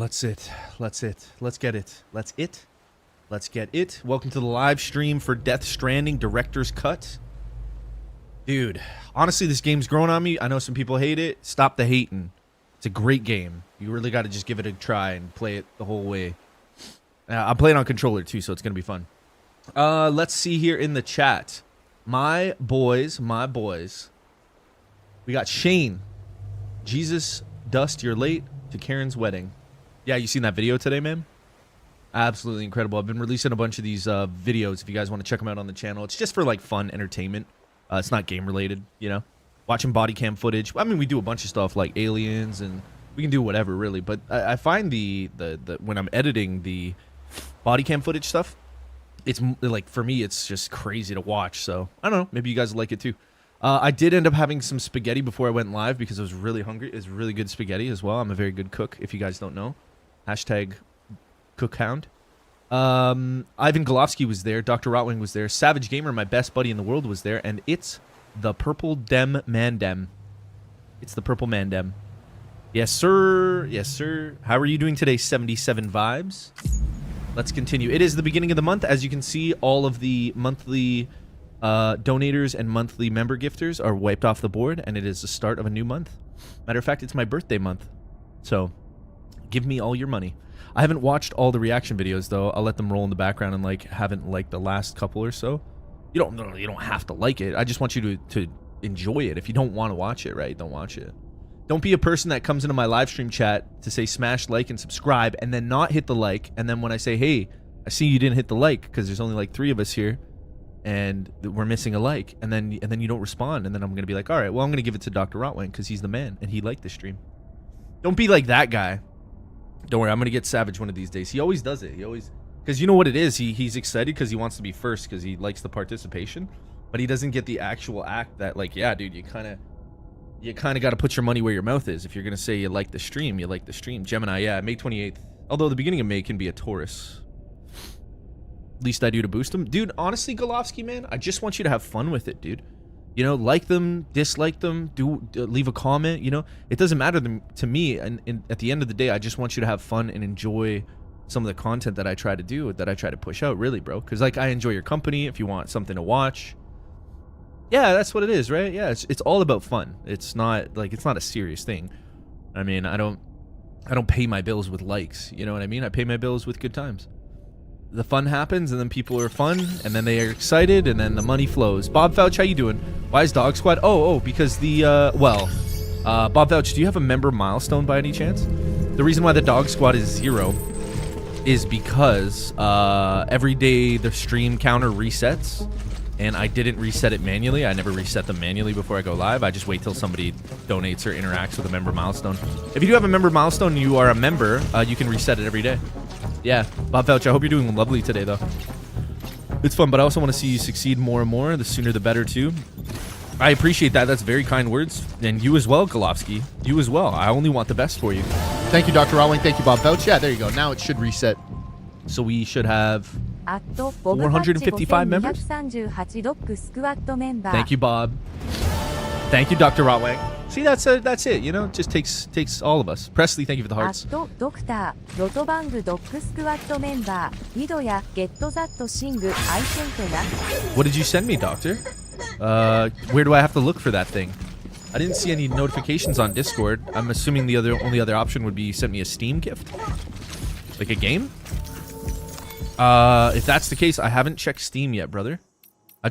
let's it. Let's it. Let's get it. Let's it. Let's get it. Welcome to the live stream for Death Stranding Director's Cut. Dude, honestly, this game's growing on me. I know some people hate it. Stop the hating. It's a great game. You really got to just give it a try and play it the whole way. I'm playing on controller too, so it's going to be fun. Let's see here in the chat. My boys. We got Shane. Jesus, Dust, you're late to Karen's wedding. Yeah, you seen that video today, man? Absolutely incredible. I've been releasing a bunch of these videos if you guys want to check them out on the channel. It's just for like fun entertainment. It's not game related, you know? Watching body cam footage. I mean, we do a bunch of stuff like aliens and we can do whatever really, but I find the when I'm editing the body cam footage stuff, it's like, for me, it's just crazy to watch. So I don't know, maybe you guys like it too. I did end up having some spaghetti before I went live because I was really hungry. It's really good spaghetti as well. I'm a very good cook, if you guys don't know. Hashtag cookhound. Ivan Golovsky was there. Dr. Rotwing was there. Savage Gamer, my best buddy in the world, was there. And it's the Purple Dem Mandem. It's the Purple Mandem. Yes, sir. Yes, sir. How are you doing today, 77 Vibes? Let's continue. It is the beginning of the month. As you can see, all of the monthly donators and monthly member gifters are wiped off the board, and it is the start of a new month. Matter of fact, it's my birthday month. So, give me all your money. I haven't watched all the reaction videos, though. I'll let them roll in the background and, like, haven't liked the last couple or so. You don't have to like it. I just want you to enjoy it. If you don't want to watch it, right, don't watch it. Don't be a person that comes into my live stream chat to say smash like and subscribe and then not hit the like. And then when I say, hey, I see you didn't hit the like because there's only like 3 of us here and we're missing a like. And then you don't respond. And then I'm going to be like, all right, well, I'm going to give it to Dr. Rotwang because he's the man and he liked the stream. Don't be like that guy. Don't worry, I'm going to get Savage one of these days. He always does it. He always, because you know what it is? He's excited because he wants to be first because he likes the participation. But he doesn't get the actual act that, like, yeah, dude, you kind of got to put your money where your mouth is. If you're going to say you like the stream, you like the stream. Gemini, yeah, May 28th. Although the beginning of May can be a Taurus. Least I do to boost them. Dude, honestly, Golovsky, man, I just want you to have fun with it, dude. You know, like them, dislike them, leave a comment, you know. It doesn't matter to me, and at the end of the day, I just want you to have fun and enjoy some of the content that I try to do, that I try to push out, really, bro. Because, like, I enjoy your company if you want something to watch. Yeah, that's what it is, right? Yeah, it's all about fun. It's not like, it's not a serious thing. I mean, I don't pay my bills with likes, you know what I mean? I pay my bills with good times. The fun happens, and then people are fun, and then they are excited, and then the money flows. Bob Fouch, how you doing? Why is Dog Squad? Oh, because the Bob Fouch, do you have a member milestone by any chance? The reason why the Dog Squad is 0 is because every day the stream counter resets. And I didn't reset it manually. I never reset them manually before I go live. I just wait till somebody donates or interacts with a member milestone. If you do have a member milestone and you are a member, you can reset it every day. Yeah, Bob Fouch, I hope you're doing lovely today, though. It's fun, but I also want to see you succeed more and more. The sooner the better, too. I appreciate that. That's very kind words. And you as well, Golovsky. You as well. I only want the best for you. Thank you, Dr. Rowling. Thank you, Bob Fouch. Yeah, there you go. Now it should reset. So we should have 455 members. Thank you, Bob. Thank you, Dr. Rotwang. See, that's it. You know, it just takes all of us. Presley, thank you for the hearts. What did you send me, Doctor? Where do I have to look for that thing? I didn't see any notifications on Discord. I'm assuming the only other option would be you sent me a Steam gift, like a game. If that's the case, I haven't checked Steam yet, brother. I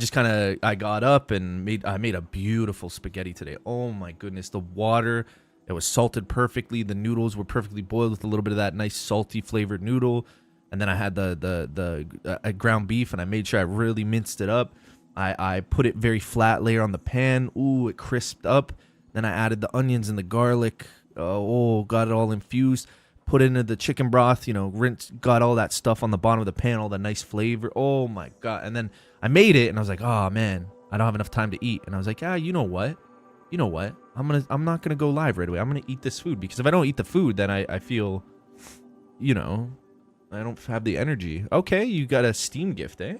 got up and I made a beautiful spaghetti today. Oh my goodness, the water, it was salted perfectly. The noodles were perfectly boiled with a little bit of that nice salty flavored noodle. And then I had the ground beef, and I made sure I really minced it up. I put it very flat layer on the pan. Ooh, it crisped up. Then I added the onions and the garlic. Oh, got it all infused. Put it into the chicken broth, you know, got all that stuff on the bottom of the pan, all that nice flavor. Oh my God. And then I made it and I was like, oh man, I don't have enough time to eat. And I was like, you know what? I'm not going to go live right away. I'm going to eat this food, because if I don't eat the food, then I feel, you know, I don't have the energy. Okay. You got a Steam gift, eh?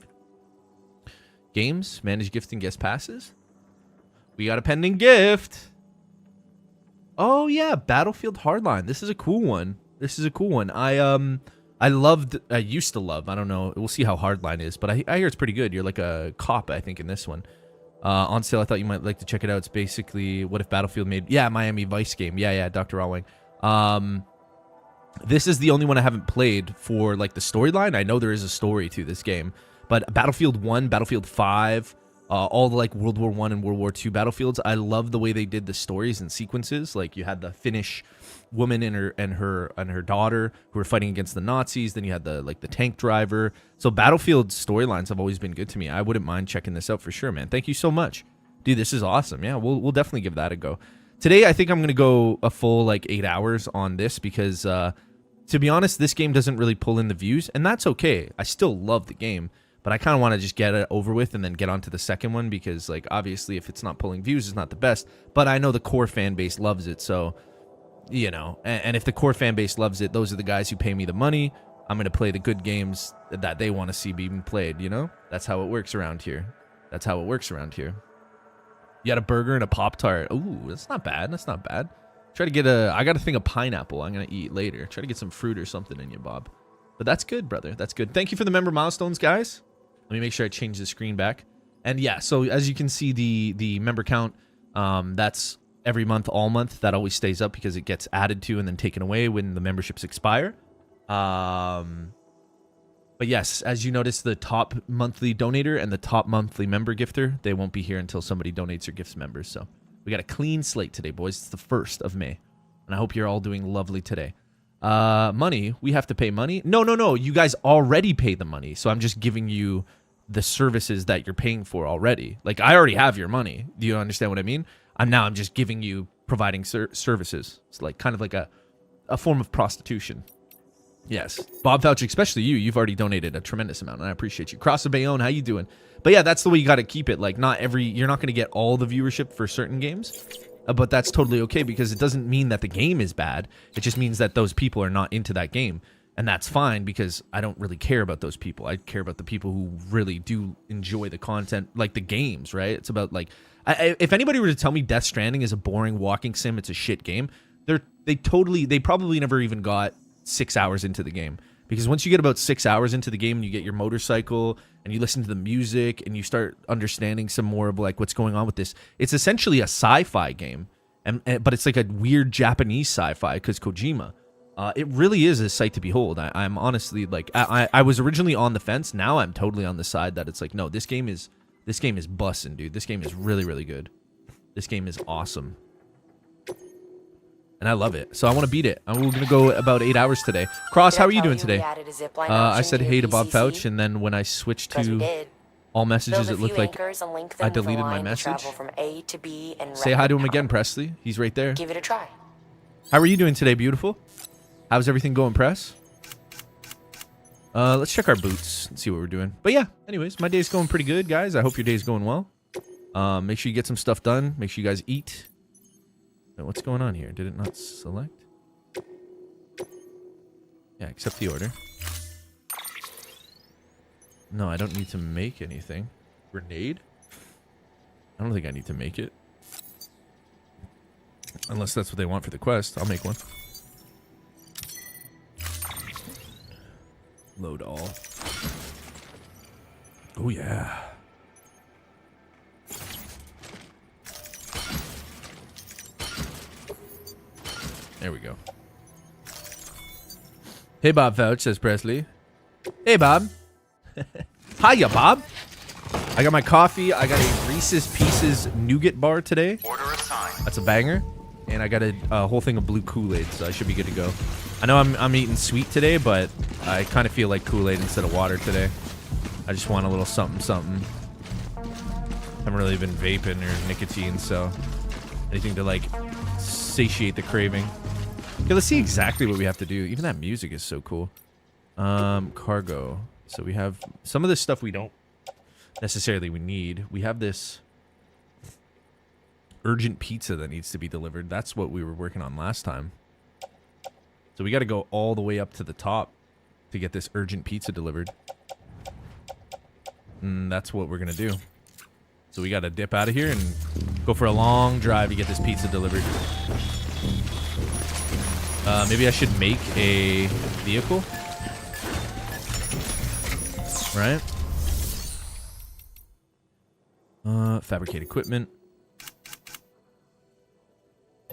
Games, manage gift and guest passes. We got a pending gift. Oh yeah, Battlefield Hardline. This is a cool one. This is a cool one. I used to love, I don't know, we'll see how Hardline is, but I hear it's pretty good. You're like a cop, I think, in this one. On sale, I thought you might like to check it out. It's basically what if Battlefield made, Miami Vice game. Yeah, Dr. Rawling. This is the only one I haven't played for like the storyline. I know there is a story to this game, but Battlefield 1, Battlefield 5, all the like World War 1 and World War 2 battlefields, I love the way they did the stories and sequences. Like you had the Finnish woman and her daughter who were fighting against the Nazis. Then you had the tank driver. So Battlefield storylines have always been good to me. I wouldn't mind checking this out for sure, man. Thank you so much, dude. This is awesome. Yeah, we'll definitely give that a go. Today, I think I'm gonna go a full like 8 hours on this because to be honest, this game doesn't really pull in the views, and that's okay. I still love the game, but I kind of want to just get it over with and then get on to the second one because, like, obviously, if it's not pulling views, it's not the best. But I know the core fan base loves it, so, you know. And if the core fan base loves it, those are the guys who pay me the money. I'm going to play the good games that they want to see being played, you know? That's how it works around here. That's how it works around here. You got a burger and a Pop-Tart. Ooh, that's not bad. That's not bad. Try to get I got a thing of pineapple I'm going to eat later. Try to get some fruit or something in you, Bob. But that's good, brother. That's good. Thank you for the member milestones, guys. Let me make sure I change the screen back. And yeah, so as you can see, the member count, that's every month, all month. That always stays up because it gets added to and then taken away when the memberships expire. But yes, as you notice, the top monthly donator and the top monthly member gifter, they won't be here until somebody donates or gifts members. So we got a clean slate today, boys. It's the 1st of May. And I hope you're all doing lovely today. Money, we have to pay money. No. You guys already pay the money. So I'm just giving you the services that you're paying for already. Like, I already have your money. Do you understand what I mean? I'm just giving you providing services. It's like kind of like a form of prostitution. Yes. Bob Fouch, especially you. You've already donated a tremendous amount, and I appreciate you. Cross the Bayonne, how you doing? But yeah, that's the way you got to keep it. Like, you're not going to get all the viewership for certain games. But that's totally okay because it doesn't mean that the game is bad. It just means that those people are not into that game. And that's fine because I don't really care about those people. I care about the people who really do enjoy the content, like the games, right? It's about like, if anybody were to tell me Death Stranding is a boring walking sim, it's a shit game, they probably never even got 6 hours into the game. Because once you get about 6 hours into the game and you get your motorcycle and you listen to the music and you start understanding some more of like what's going on with this, it's essentially a sci-fi game, but it's like a weird Japanese sci-fi because Kojima. It really is a sight to behold. I'm honestly like, I was originally on the fence. Now I'm totally on the side that it's like, no, this game is bussin', dude. This game is really, really good. This game is awesome. And I love it. So I want to beat it. We're going to go about 8 hours today. Cross, how are you doing today? I said hey to Bob Fouch, and then when I switched to all messages, it looked like I deleted my message. Say hi to him again, Presley. He's right there. Give it a try. How are you doing today, beautiful? How's everything going, Press? Let's check our boots and see what we're doing. But yeah, anyways, my day's going pretty good, guys. I hope your day's going well. Make sure you get some stuff done. Make sure you guys eat. What's going on here? Did it not select? Yeah, accept the order. No, I don't need to make anything. Grenade? I don't think I need to make it. Unless that's what they want for the quest. I'll make one. Load all. Oh, yeah. There we go. Hey, Bob Fouch, says Presley. Hey, Bob. Hiya, Bob. I got my coffee. I got a Reese's Pieces nougat bar today. Order assigned. That's a banger. And I got a whole thing of blue Kool-Aid, so I should be good to go. I know I'm eating sweet today, but I kind of feel like Kool-Aid instead of water today. I just want a little something, something. Haven't really been vaping or nicotine, so anything to like satiate the craving. Okay, let's see exactly what we have to do. Even that music is so cool. Cargo. So we have some of this stuff we don't necessarily need. We have this urgent pizza that needs to be delivered. That's what we were working on last time. So we got to go all the way up to the top to get this urgent pizza delivered. And that's what we're going to do. So we got to dip out of here and go for a long drive to get this pizza delivered. Maybe I should make a vehicle. Right? Fabricate equipment.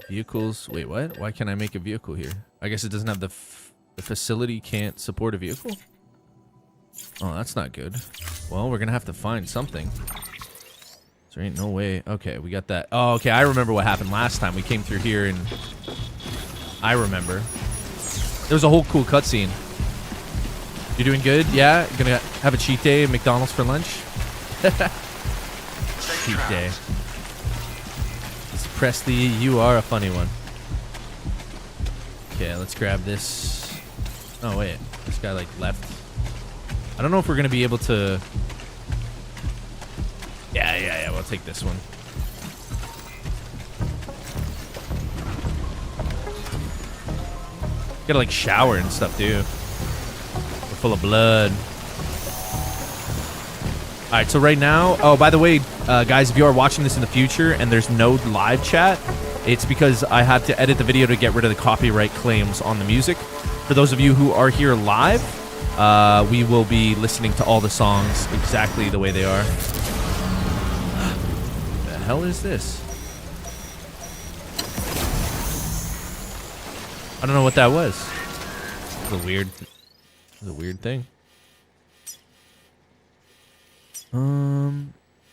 Vehicles. Wait, what? Why can't I make a vehicle here? I guess it doesn't have the facility can't support a vehicle? Oh, that's not good. Well, we're gonna have to find something. There ain't no way. Okay, we got that. Oh, okay, I remember what happened last time. We came through here and... I remember. There was a whole cool cutscene. You doing good? Yeah? Gonna have a cheat day at McDonald's for lunch? Cheat day. Presley, you are a funny one. Okay, let's grab this. Oh, wait. This guy, like, left. I don't know if we're gonna be able to... Yeah, we'll take this one. Gotta, like, shower and stuff, too. We're full of blood. Alright, so right now... Oh, by the way, guys, if you are watching this in the future and there's no live chat, it's because I had to edit the video to get rid of the copyright claims on the music. For those of you who are here live, we will be listening to all the songs exactly the way they are. The hell is this? I don't know what that was. It's a weird thing.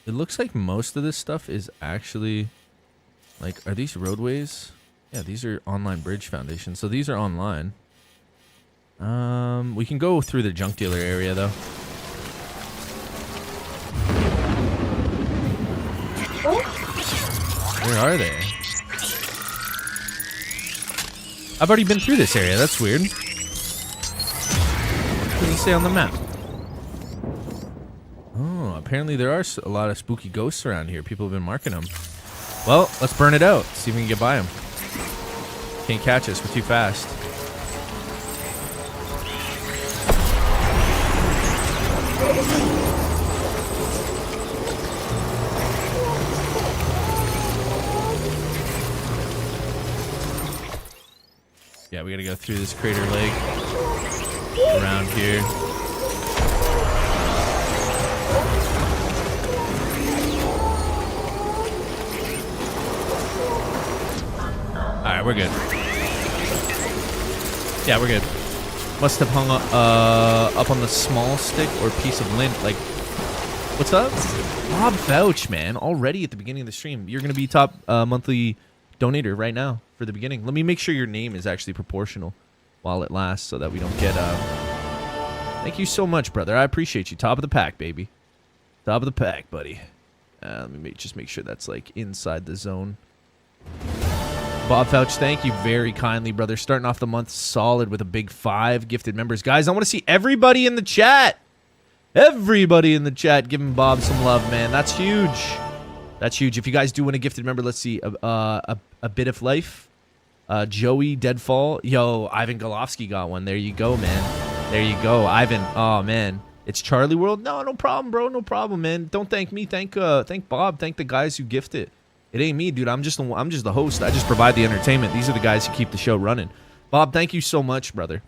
It looks like most of this stuff is actually, like, are these roadways? Yeah, these are online bridge foundations. So these are online. We can go through the junk dealer area though. Where are they? I've already been through this area. That's weird. What does it say on the map? Oh, apparently there are a lot of spooky ghosts around here. People have been marking them. Well, let's burn it out. See if we can get by them. Can't catch us. We're too fast. Yeah, we gotta go through this crater lake. Around here. Alright, we're good. Yeah, we're good. Must have hung up on the small stick or piece of lint. Like, what's up? Bob Vouch, man. Already at the beginning of the stream. You're going to be top monthly donator right now for the beginning. Let me make sure your name is actually proportional while it lasts so that we don't get... Thank you so much, brother. I appreciate you. Top of the pack, baby. Top of the pack, buddy. Let me just make sure that's, like, inside the zone. Bob Fouch, thank you very kindly, brother. Starting off the month solid with a big 5 gifted members. Guys, I want to see everybody in the chat. Everybody in the chat giving Bob some love, man. That's huge. That's huge. If you guys do want a gifted member, let's see. A bit of life. Joey Deadfall. Yo, Ivan Golovsky got one. There you go, man. There you go. Ivan. Oh, man. It's Charlie World. No problem, bro. No problem, man. Don't thank me. Thank Bob. Thank the guys who gift it. It ain't me, dude. I'm just the host. I just provide the entertainment. These are the guys who keep the show running. Bob, thank you so much, brother.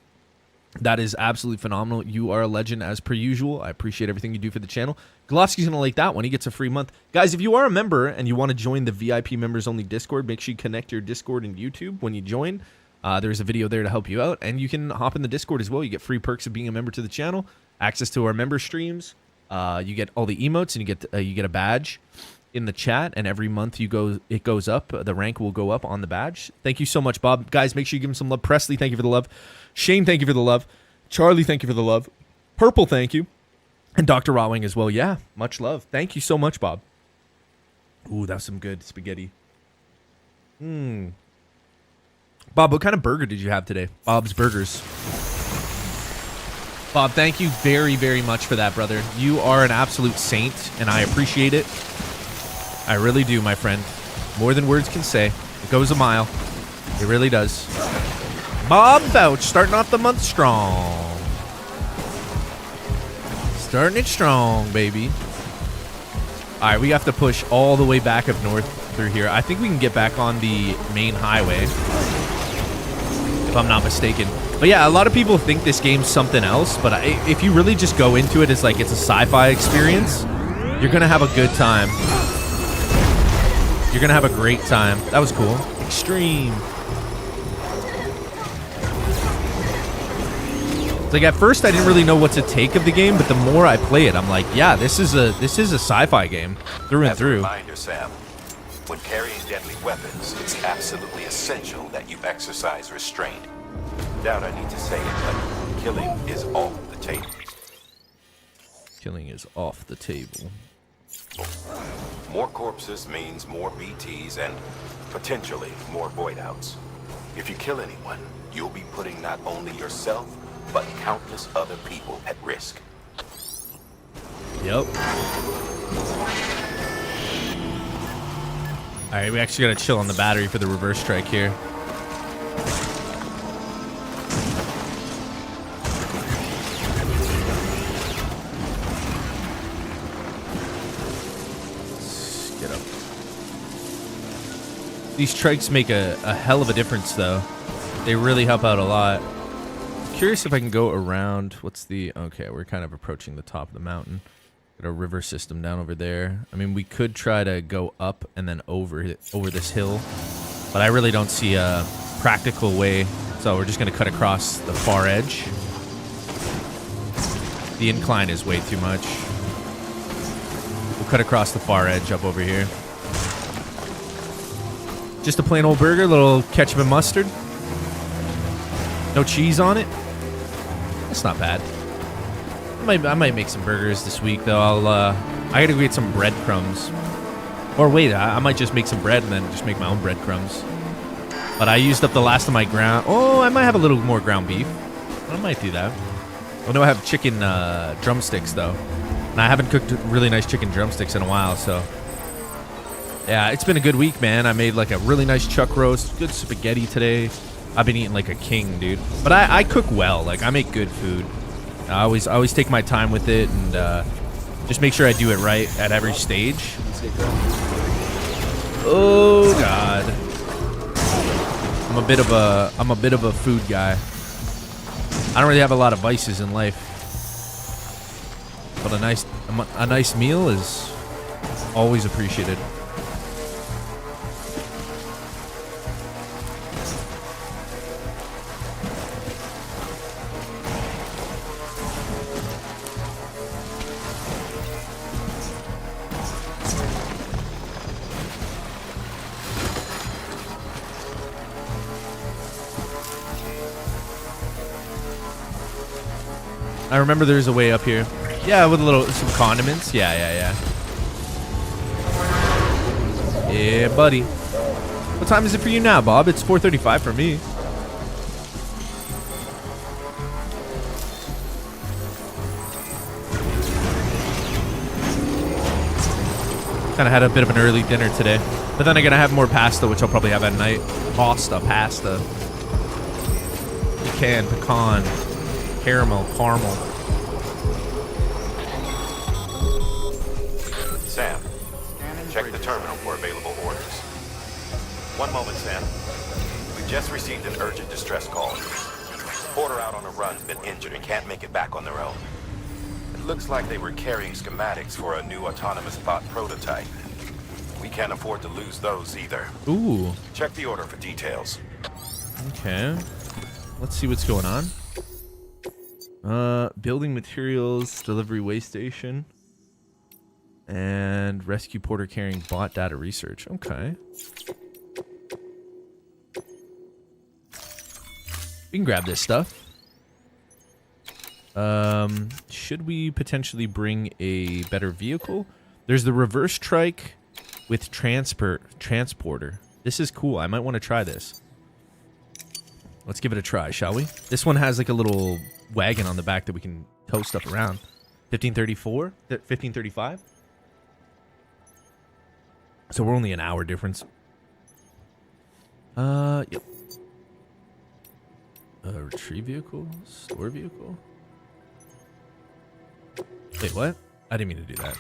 That is absolutely phenomenal. You are a legend as per usual. I appreciate everything you do for the channel. Golovsky's going to like that one. He gets a free month. Guys, if you are a member and you want to join the VIP members only Discord, make sure you connect your Discord and YouTube when you join. There's a video there to help you out. And you can hop in the Discord as well. You get free perks of being a member to the channel, access to our member streams. You get all the emotes and you get a badge in the chat, and every month it goes up. The rank will go up on the badge. Thank you so much, Bob. Guys, make sure you give him some love. Presley, thank you for the love. Shane, thank you for the love. Charlie, thank you for the love. Purple, thank you. And Dr. Rawwing as well. Yeah, much love. Thank you so much, Bob. Ooh, that was some good spaghetti. Bob, what kind of burger did you have today? Bob's Burgers. Bob, thank you very, very much for that, brother. You are an absolute saint, and I appreciate it. I really do, my friend. More than words can say. It goes a mile. It really does. Bob Vouch, starting off the month strong. Starting it strong, baby. All right, we have to push all the way back up north through here. I think we can get back on the main highway. if I'm not mistaken. But yeah, a lot of people think this game's something else, but if you really just go into it as like it's a sci-fi experience, you're gonna have a good time. You're gonna have a great time. That was cool. Extreme. It's like at first I didn't really know what to take of the game, but the more I play it, I'm like, yeah, this is a sci-fi game through and through. As a reminder, Sam, when carrying deadly weapons, it's absolutely essential that you exercise restraint. Doubt I need to say it, but killing is off the table. Killing is off the table. More corpses means more BTs and potentially more void outs. If you kill anyone, you'll be putting not only yourself, but countless other people at risk. Yep. Alright, we actually gotta chill on the battery for the reverse strike here. Let's get up. These strikes make a hell of a difference, though. They really help out a lot. Curious if I can go around. What's the... Okay, we're kind of approaching the top of the mountain. Got a river system down over there. I mean, we could try to go up and then over this hill, but I really don't see a practical way, so we're just going to cut across the far edge. The incline is way too much. We'll cut across the far edge up over here. Just a plain old burger, little ketchup and mustard. No cheese on it. That's not bad. I might make some burgers this week, though. I gotta go get some breadcrumbs. Or wait, I might just make some bread and then just make my own breadcrumbs. But I used up the last of my ground... Oh, I might have a little more ground beef. I might do that. I know I have chicken drumsticks, though. And I haven't cooked really nice chicken drumsticks in a while, so... Yeah, it's been a good week, man. I made like a really nice chuck roast. Good spaghetti today. I've been eating like a king, dude. But I cook well. Like, I make good food. I always take my time with it and just make sure I do it right at every stage. Oh God, I'm a bit of a food guy. I don't really have a lot of vices in life, but a nice meal is always appreciated. I remember there's a way up here. Yeah, with some condiments. Yeah. Yeah, buddy. What time is it for you now, Bob? It's 4:35 for me. Kind of had a bit of an early dinner today. But then I'm going to have more pasta, which I'll probably have at night. Pasta. Pecan. Caramel. Sam, check the terminal for available orders. One moment, Sam. We just received an urgent distress call. Porter out on a run's been injured and can't make it back on their own. It looks like they were carrying schematics for a new autonomous bot prototype. We can't afford to lose those either. Ooh. Check the order for details. Okay. Let's see what's going on. Building materials, delivery way station, and rescue Porter carrying bot data research. Okay. We can grab this stuff. Should we potentially bring a better vehicle? There's the reverse strike with transporter. This is cool. I might want to try this. Let's give it a try, shall we? This one has like a little wagon on the back that we can tow stuff around. 1534? 1535? So we're only an hour difference. Yep. Retrieve vehicle? Store vehicle? Wait, what? I didn't mean to do that.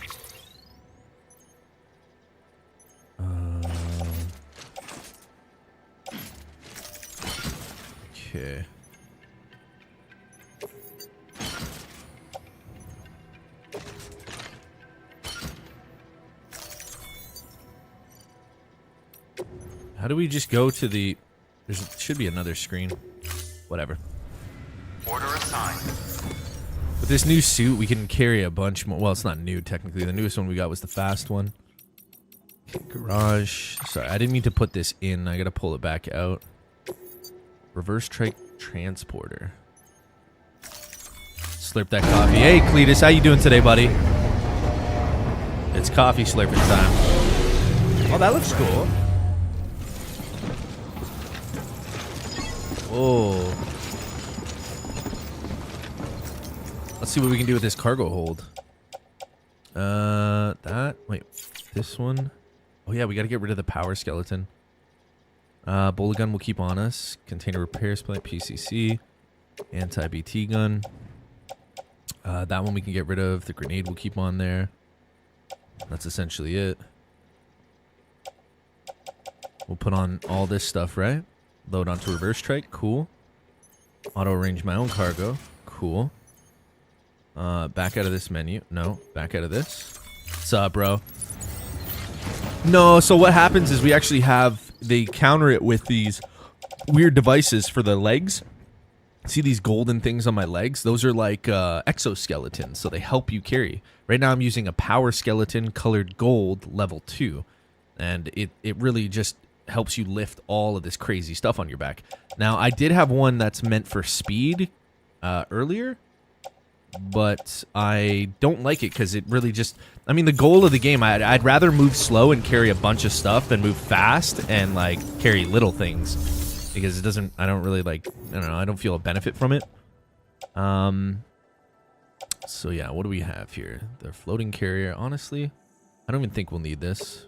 Okay. How do we just go to the... There should be another screen. Whatever. Order assigned. With this new suit, we can carry a bunch more. Well, it's not new, technically. The newest one we got was the fast one. Garage. Sorry, I didn't mean to put this in. I gotta pull it back out. Reverse trike transporter. Slurp that coffee. Hey, Cletus, how you doing today, buddy? It's coffee slurping time. Oh, that looks cool. Oh. Let's see what we can do with this cargo hold. Wait, this one. Oh yeah, we got to get rid of the power skeleton. Bullet gun will keep on us. Container repair plant, PCC. Anti-BT gun. That one we can get rid of. The grenade will keep on there. That's essentially it. We'll put on all this stuff, right? Load onto reverse trike. Cool. Auto arrange my own cargo. Cool. Back out of this menu. No, back out of this. What's up, bro? No, so what happens is we actually have... They counter it with these weird devices for the legs. See these golden things on my legs? Those are like exoskeletons, so they help you carry. Right now I'm using a power skeleton colored gold level 2. And it really just helps you lift all of this crazy stuff on your back. Now, I did have one that's meant for speed earlier, but I don't like it because it really just... I mean, the goal of the game, I'd rather move slow and carry a bunch of stuff than move fast and, like, carry little things. Because it doesn't... I don't really, like... I don't know. I don't feel a benefit from it. So, yeah. What do we have here? The floating carrier. Honestly, I don't even think we'll need this.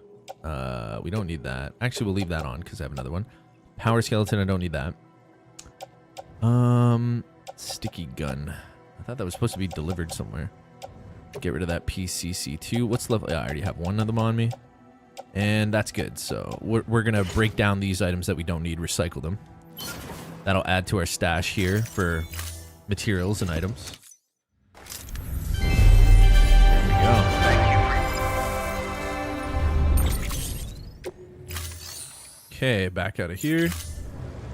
We don't need that. Actually, we'll leave that on because I have another one. Power skeleton. I don't need that. Sticky gun. I thought that was supposed to be delivered somewhere. Get rid of that PCC2. What's level? Yeah, I already have one of them on me. And that's good. So we're going to break down these items that we don't need, recycle them. That'll add to our stash here for materials and items. There we go. Okay, back out of here.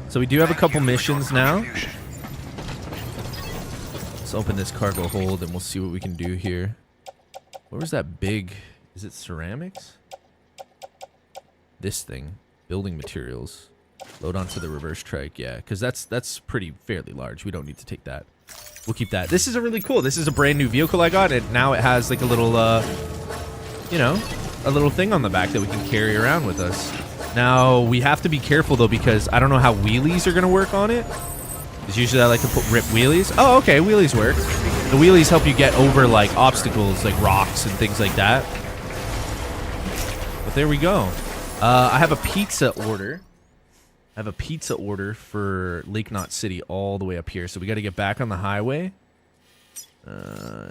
So we do have a couple missions now. Let's open this cargo hold and we'll see what we can do here. What was that big... Is it ceramics? This thing. Building materials. Load onto the reverse trike. Yeah, because that's pretty fairly large. We don't need to take that. We'll keep that. This is a really cool. This is a brand new vehicle I got. And now it has like a little, you know, a little thing on the back that we can carry around with us. Now, we have to be careful, though, because I don't know how wheelies are going to work on it. Because usually I like to rip wheelies. Oh, okay, wheelies work. The wheelies help you get over, like, obstacles, like rocks and things like that. But there we go. I have a pizza order. I have a pizza order for Lake Knot City all the way up here. So we got to get back on the highway.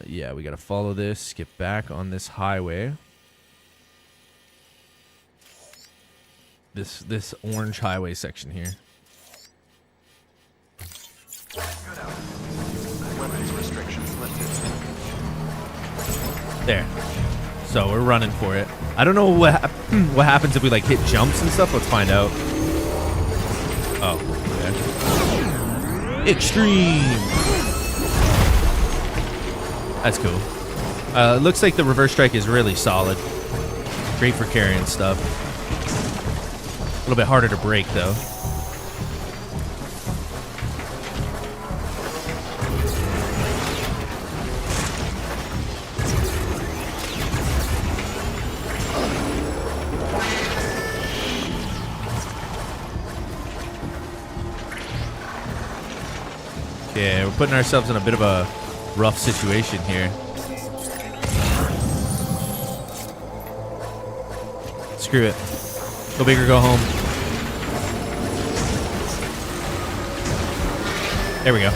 Yeah, we got to follow this, get back on this highway. This orange highway section here. There. So we're running for it. I don't know what happens if we like hit jumps and stuff. Let's find out. Oh, okay. Extreme. That's cool. It looks like the reverse strike is really solid. Great for carrying stuff. A little bit harder to break, though. Okay, we're putting ourselves in a bit of a rough situation here. Screw it. Go big or go home. There we go.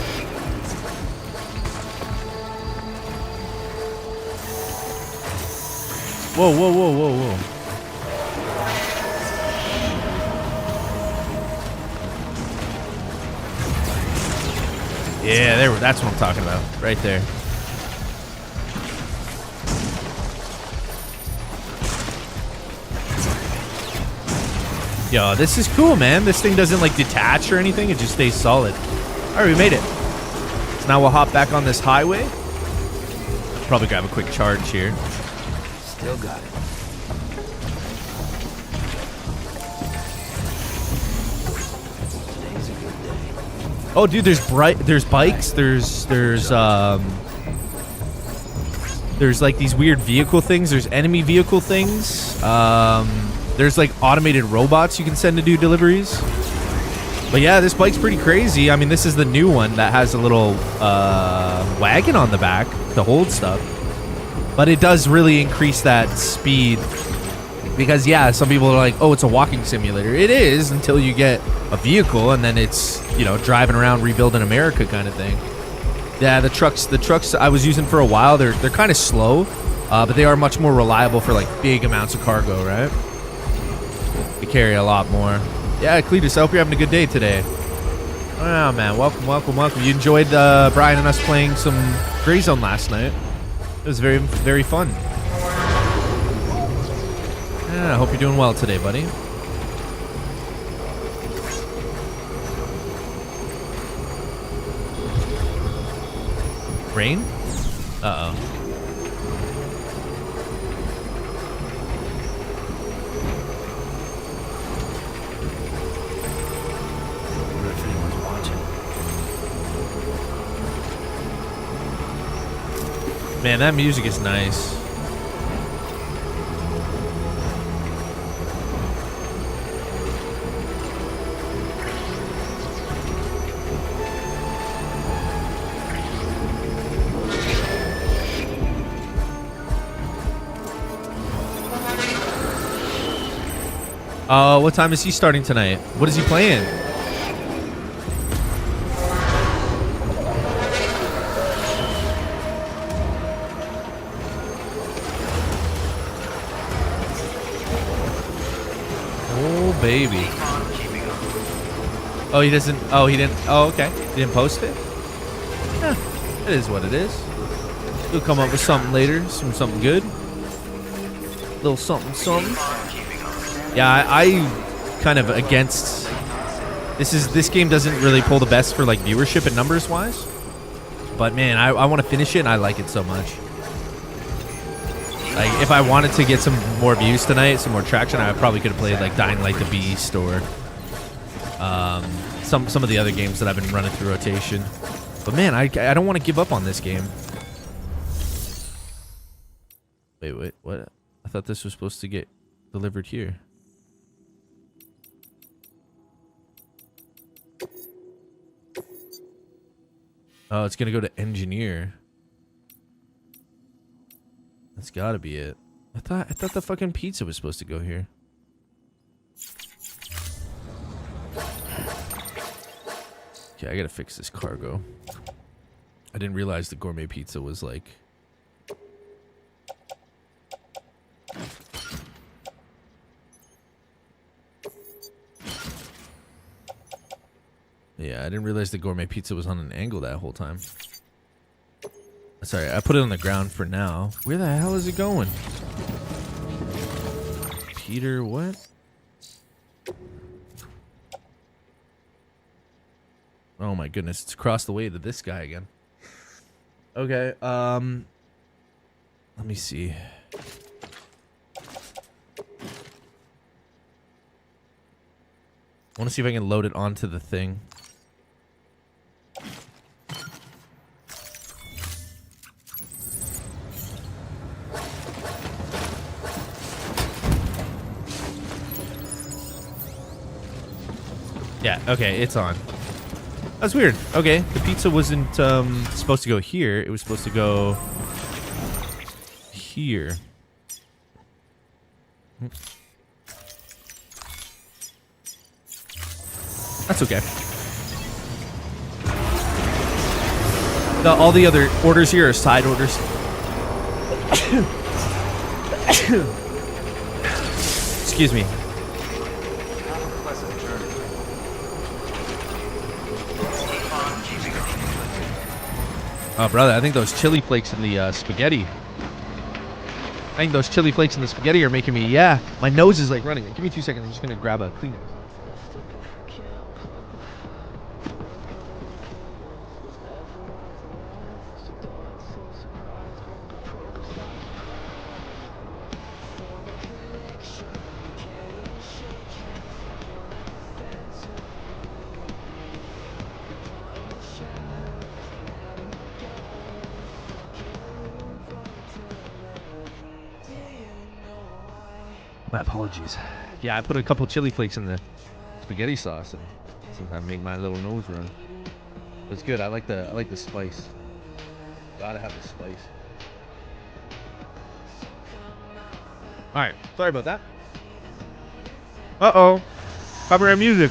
Whoa, whoa, whoa, whoa, whoa. Yeah, there. That's what I'm talking about. Right there. Yo, this is cool, man. This thing doesn't like detach or anything. It just stays solid. All right, we made it. So now we'll hop back on this highway. Probably grab a quick charge here. Still got it. Today's a good day. Oh, dude, there's bikes. There's like these weird vehicle things. There's enemy vehicle things. There's like automated robots you can send to do deliveries. But yeah, this bike's pretty crazy. I mean, this is the new one that has a little wagon on the back to hold stuff. But it does really increase that speed. Because yeah, some people are like, oh, it's a walking simulator. It is until you get a vehicle and then it's, you know, driving around rebuilding America kind of thing. Yeah, the trucks I was using for a while, they're kind of slow, but they are much more reliable for like big amounts of cargo, right? They carry a lot more. Yeah, Cletus, I hope you're having a good day today. Oh man, welcome. You enjoyed Brian and us playing some Gray Zone last night. It was very, very fun. Yeah, I hope you're doing well today, buddy. Rain? Uh-oh. If anyone's watching. Man, that music is nice. What time is he starting tonight? What is he playing? Oh, baby. Oh, he doesn't. Oh, he didn't. Oh, okay. He didn't post it? Yeah, it is what it is. He'll come up with something later. Something good. Little something. Yeah, I kind of against this game doesn't really pull the best for like viewership and numbers wise, but man, I want to finish it and I like it so much. Like if I wanted to get some more views tonight, some more traction, I probably could have played like Dying Light the Beast or some of the other games that I've been running through rotation. But man, I don't want to give up on this game. Wait, what? I thought this was supposed to get delivered here. Oh, it's gonna go to engineer. That's gotta be it. I thought the fucking pizza was supposed to go here. Okay, I gotta fix this cargo. I didn't realize the gourmet pizza was like. Yeah, I didn't realize the gourmet pizza was on an angle that whole time. Sorry, I put it on the ground for now. Where the hell is it going? Peter, what? Oh my goodness, it's across the way to this guy again. Okay, let me see. I want to see if I can load it onto the thing. Yeah, okay, it's on. That's weird. Okay, the pizza wasn't supposed to go here. It was supposed to go here. That's okay. All the other orders here are side orders. Excuse me. Oh, brother, I think those chili flakes in the spaghetti. I think those chili flakes in the spaghetti are making me, yeah. My nose is like running. Give me 2 seconds. I'm just going to grab a Kleenex. My apologies. Yeah, I put a couple chili flakes in the spaghetti sauce, and sometimes make my little nose run. But it's good. I like the spice. Gotta have the spice. All right, sorry about that. Uh-oh, copyright music.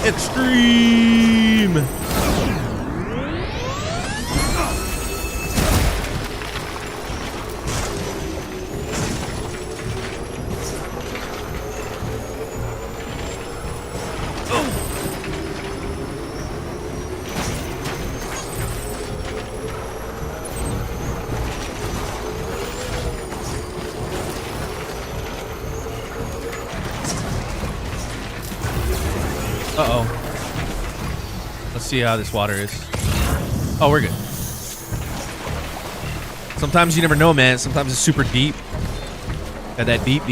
Extreme. Uh-oh. Let's see how this water is. Oh, we're good. Sometimes you never know, man. Sometimes it's super deep. Got that deep.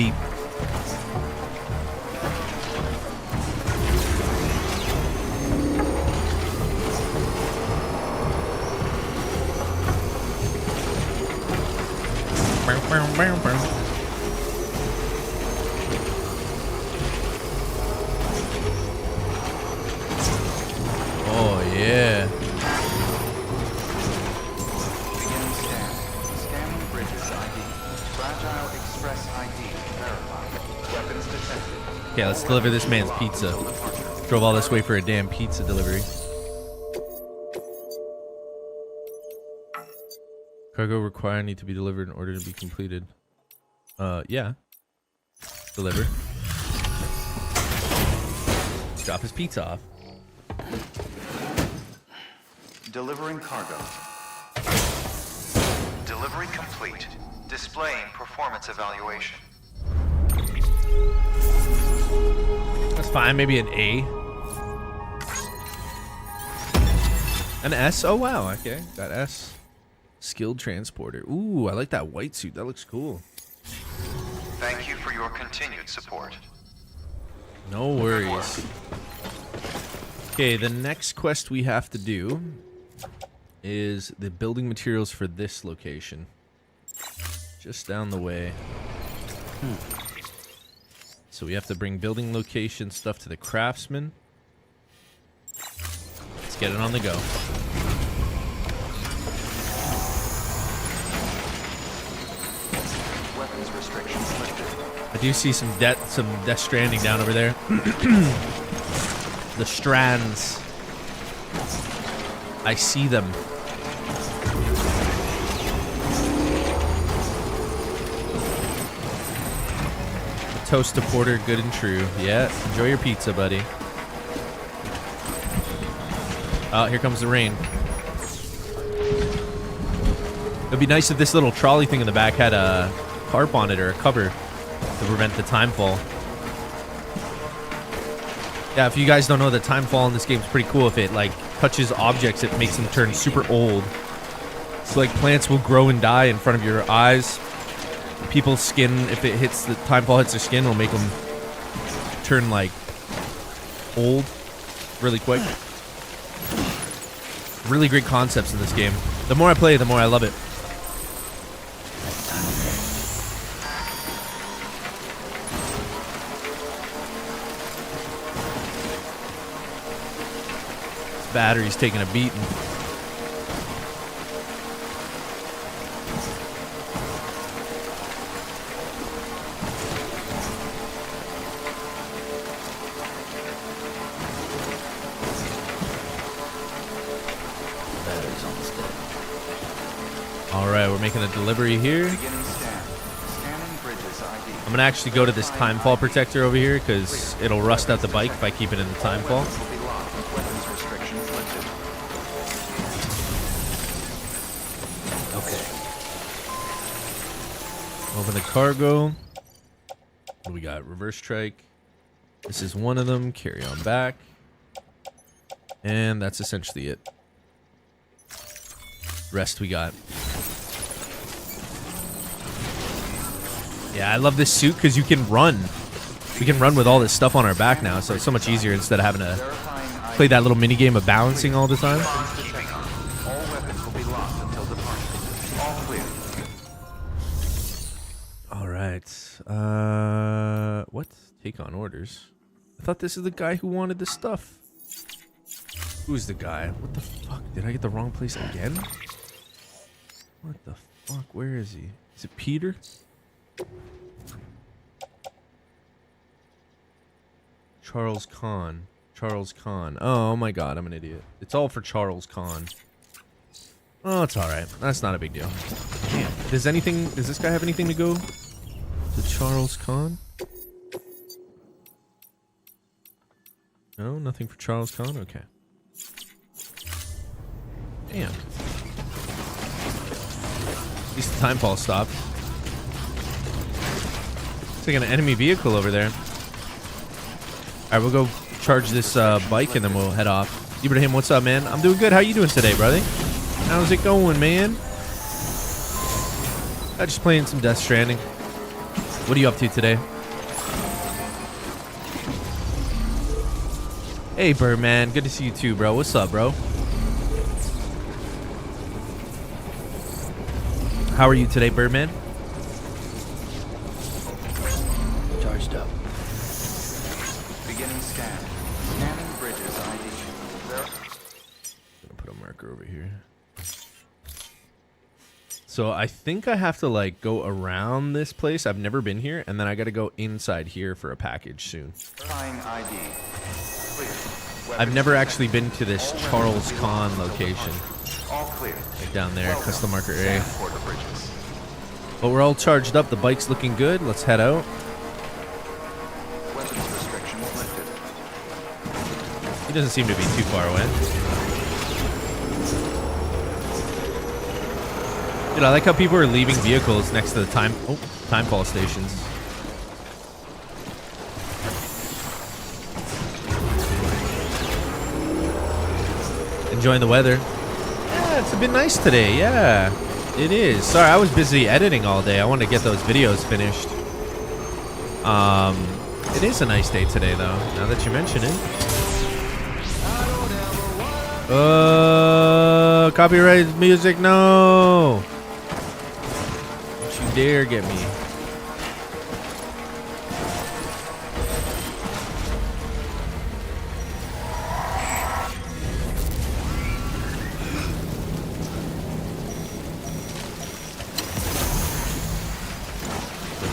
Oh, yeah. Beginning scan. Scanning bridges ID. Fragile Express ID verified. Weapons detected. Okay, let's deliver this man's pizza. Drove all this way for a damn pizza delivery. Cargo required need to be delivered in order to be completed. Yeah. Deliver. Let's drop his pizza off. Delivering cargo. Delivery complete. Displaying performance evaluation. That's fine. Maybe an A. An S? Oh, wow. Okay. Got S. Skilled transporter. Ooh, I like that white suit. That looks cool. Thank you for your continued support. No worries. Okay, the next quest we have to do is the building materials for this location. Just down the way. So we have to bring building location stuff to the craftsman. Let's get it on the go. Weapons restrictions lifted. I do see some Death Stranding down over there. The strands. I see them. Toast to porter, good and true. Yeah, enjoy your pizza, buddy. Oh, here comes the rain. It'd be nice if this little trolley thing in the back had a tarp on it or a cover to prevent the time fall. Yeah, if you guys don't know, the time fall in this game is pretty cool. If it like touches objects, it makes them turn super old. So like plants will grow and die in front of your eyes. People's skin, if it hits the time fall hits their skin, will make them turn like old really quick. Really great concepts in this game. The more I play, the more I love it. This battery's taking a beating. All right, we're making a delivery here. Beginning scan. Scanning bridges I'm gonna actually go to this timefall protector over here because it'll rust out the bike if I keep it in the timefall. Okay. Open the cargo. What do we got? Reverse trike. This is one of them. Carry on back. And that's essentially it. Rest we got. Yeah, I love this suit because you can run. We can run with all this stuff on our back now, so it's so much easier instead of having to play that little mini game of balancing all the time. All weapons will be locked until departure. All clear. All right. What? Take on orders. I thought this is the guy who wanted the stuff. Who's the guy? What the fuck? Did I get the wrong place again? What the fuck? Where is he? Is it Peter? Charles Kahn. Charles Kahn. Oh my god, I'm an idiot. It's all for Charles Kahn. Oh, it's alright. That's not a big deal. Damn. Does this guy have anything to go to Charles Kahn? No, nothing for Charles Kahn? Okay. Damn. At least the timefall stopped. It's like an enemy vehicle over there. Alright, we'll go charge this bike and then we'll head off. Ibrahim, what's up, man? I'm doing good. How you doing today, brother? How's it going, man? I'm just playing some Death Stranding. What are you up to today? Hey, Birdman. Good to see you too, bro. What's up, bro? How are you today, Birdman? Charged up. Beginning scan. Scanning bridges ID. I'm gonna put a marker over here. So I think I have to like go around this place. I've never been here, and then I got to go inside here for a package soon. Verifying ID. Clear. I've never actually been to this Charles Kahn location. All clear. Like down there, custom marker A. For the bridges. But we're all charged up. The bike's looking good. Let's head out. Weapons restrictions lifted. He doesn't seem to be too far away. Dude, I like how people are leaving vehicles next to the timefall stations. Enjoying the weather. Yeah, it's a bit nice today. Yeah, it is. Sorry, I was busy editing all day. I wanted to get those videos finished. It is a nice day today, though. Now that you mention it. Copyright music, no. Don't you dare get me.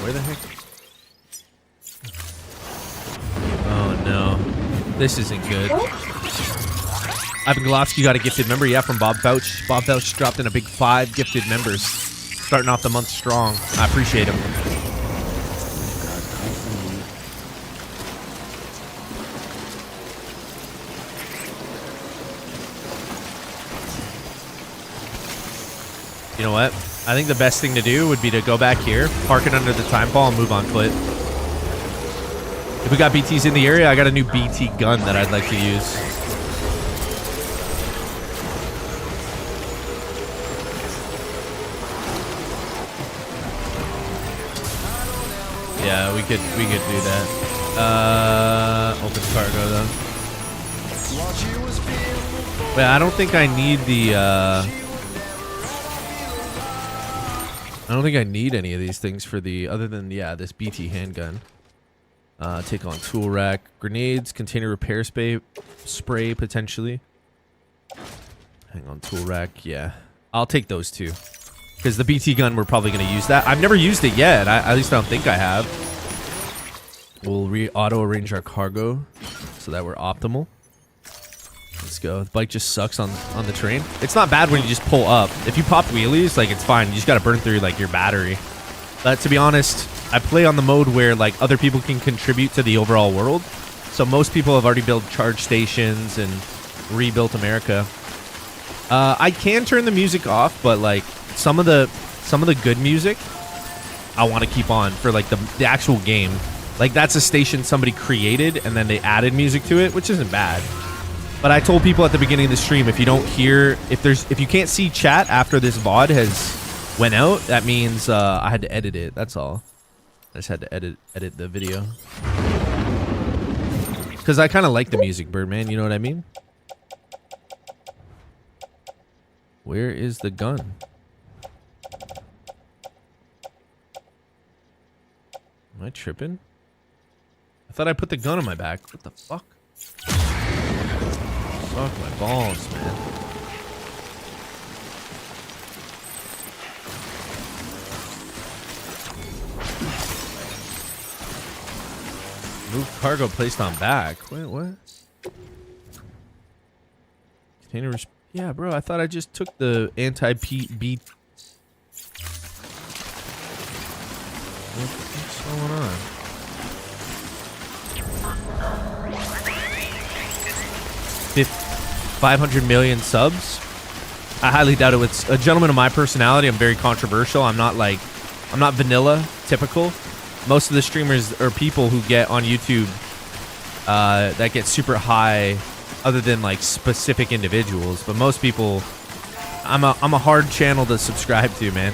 Where the heck? Oh no, this isn't good. Ivan Golofsky got a gifted member, yeah, from Bob Fouch. Bob Fouch dropped in a big 5 gifted members, starting off the month strong. I appreciate him. You know what? I think the best thing to do would be to go back here, park it under the timefall, and move on foot. If we got BTs in the area, I got a new BT gun that I'd like to use. Yeah, we could do that. Open cargo though. Wait, I don't think I need the I don't think I need any of these things for the other than this BT handgun. Take on tool rack, grenades, container repair spray potentially. Hang on, tool rack, yeah. I'll take those two. Because the BT gun, we're probably going to use that. I've never used it yet. At least I don't think I have. We'll auto arrange our cargo so that we're optimal. Let's go. The bike just sucks on the train. It's not bad when you just pull up. If you pop wheelies, like, it's fine. You just got to burn through, like, your battery. But to be honest, I play on the mode where like other people can contribute to the overall world. So most people have already built charge stations and rebuilt America. I can turn the music off, but like some of the good music I want to keep on for like the actual game. Like that's a station somebody created and then they added music to it, which isn't bad. But I told people at the beginning of the stream, if you don't hear, if you can't see chat after this VOD has went out, that means I had to edit it. That's all. I just had to edit the video. Because I kind of like the music, Birdman. You know what I mean? Where is the gun? Am I tripping? I thought I put the gun on my back. What the fuck? Fuck my balls, man. Move cargo placed on back. Wait, what? Container. Yeah, bro. I thought I just took the anti-beat. What's going on? Fifth, 500 million subs. I highly doubt it. It's a gentleman of my personality. I'm very controversial. I'm not vanilla typical. Most of the streamers or people who get on YouTube that get super high, other than like specific individuals, but most people, I'm a hard channel to subscribe to, man.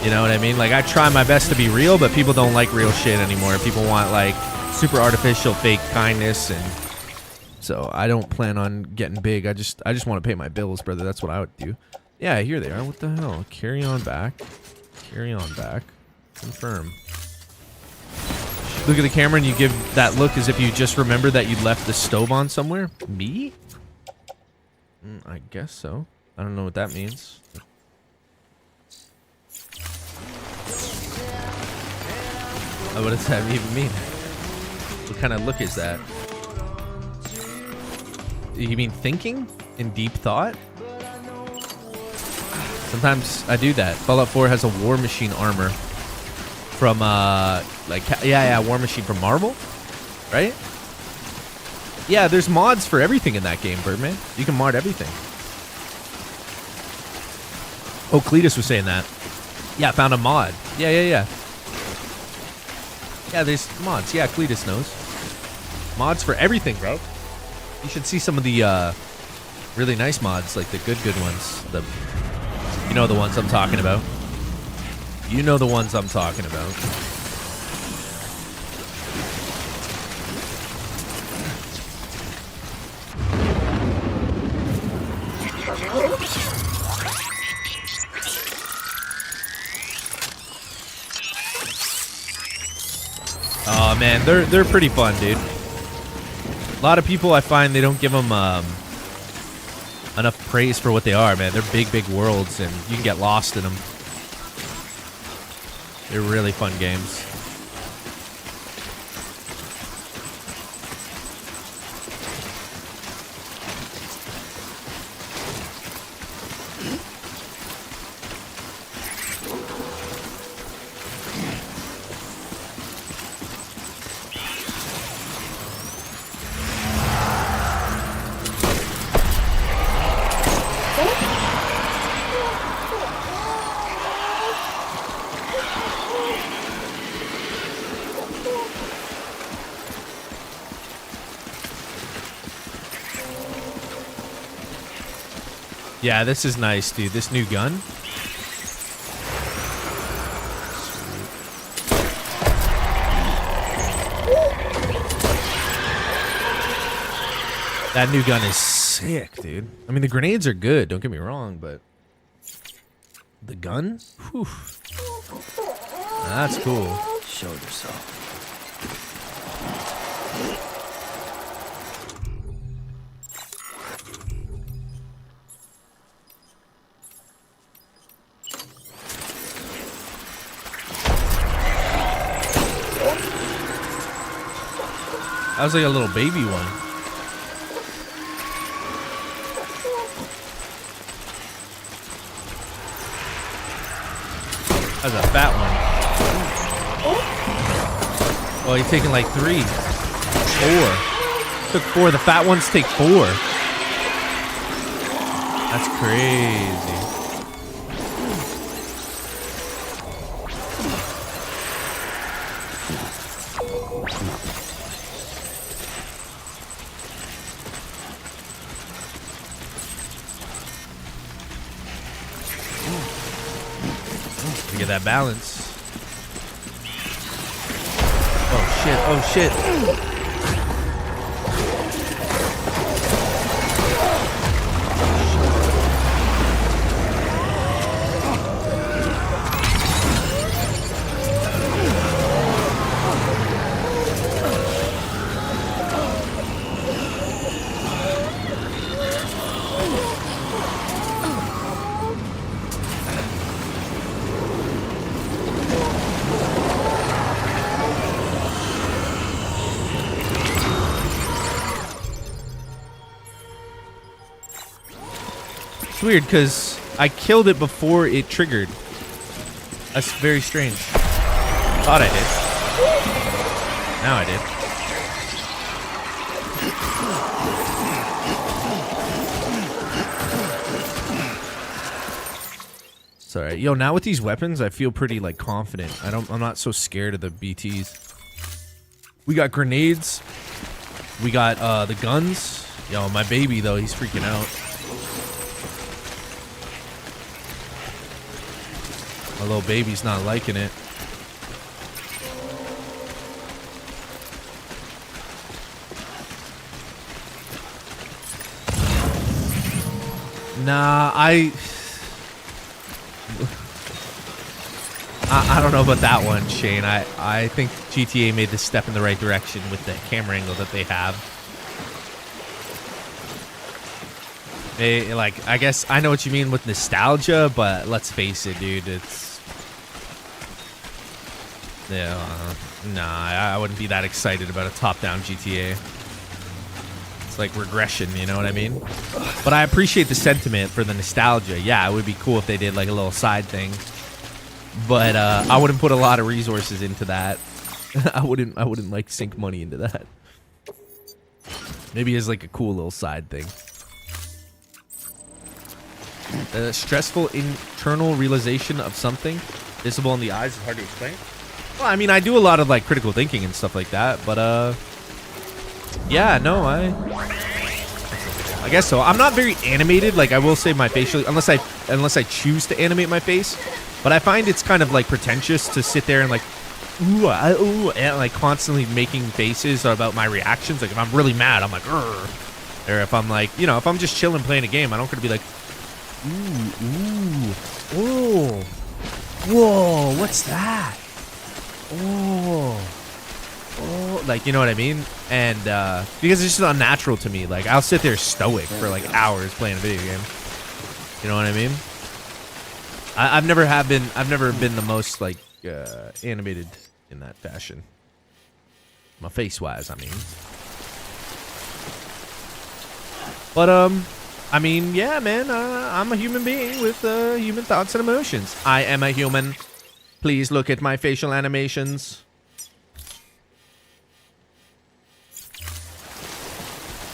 You know what I mean? Like I try my best to be real, but people don't like real shit anymore. People want like super artificial fake kindness, and so I don't plan on getting big. I just want to pay my bills, brother. That's what I would do. Yeah, here they are. What the hell? Carry on back. Carry on back. Confirm. Look at the camera and you give that look as if you just remember that you left the stove on somewhere. Me? I guess so. I don't know what that means. Oh, what does that even mean? What kind of look is that? You mean thinking? In deep thought? Sometimes I do that. Fallout 4 has a War Machine armor from War Machine from Marvel, right? Yeah, there's mods for everything in that game, Birdman. You can mod everything. Oh, Cletus was saying that. Yeah, found a mod. Yeah. Yeah, there's mods. Yeah, Cletus knows. Mods for everything, bro. You should see some of the really nice mods, like the good ones. You know the ones I'm talking about. You know the ones I'm talking about. Oh man, they're pretty fun, dude. A lot of people, I find, they don't give them enough praise for what they are, man. They're big worlds, and you can get lost in them. They're really fun games. Yeah, this is nice, dude. This new gun. That new gun is sick, dude. I mean, the grenades are good. Don't get me wrong, but the gun? Whew. That's cool. Show yourself. That was like a little baby one. That was a fat one. Oh, you're taking like 3, 4. Took 4. The fat ones take 4. That's crazy. To get that balance. Oh shit, oh shit. It's weird because I killed it before it triggered. That's very strange. Thought I did. Now I did. It's alright. Yo, now with these weapons, I feel pretty like confident. I'm not so scared of the BTs. We got grenades. We got the guns. Yo, my baby though, he's freaking out. My little baby's not liking it. Nah, I don't know about that one, Shane. I think GTA made this step in the right direction with the camera angle that they have. They, like, I guess I know what you mean with nostalgia, but let's face it, dude. It's nah. I wouldn't be that excited about a top-down GTA. It's like regression, you know what I mean? But I appreciate the sentiment for the nostalgia. Yeah, it would be cool if they did like a little side thing. But I wouldn't put a lot of resources into that. I wouldn't like sink money into that. Maybe as like a cool little side thing. The stressful internal realization of something visible in the eyes is hard to explain. Well, I mean, I do a lot of like critical thinking and stuff like that, but yeah, no, I guess so. I'm not very animated. Like I will say my facial, unless I choose to animate my face, but I find it's kind of like pretentious to sit there and like ooh, and like constantly making faces about my reactions. Like if I'm really mad, I'm like, "Grr." Or if I'm like, you know, if I'm just chilling playing a game, I don't gonna be like, ooh, whoa, what's that? Oh, like, you know what I mean? And because it's just unnatural to me. Like I'll sit there stoic for like hours playing a video game. You know what I mean? I've never been the most like animated in that fashion. My face wise, I mean. But I mean, yeah, man. I'm a human being with human thoughts and emotions. I am a human. Please look at my facial animations.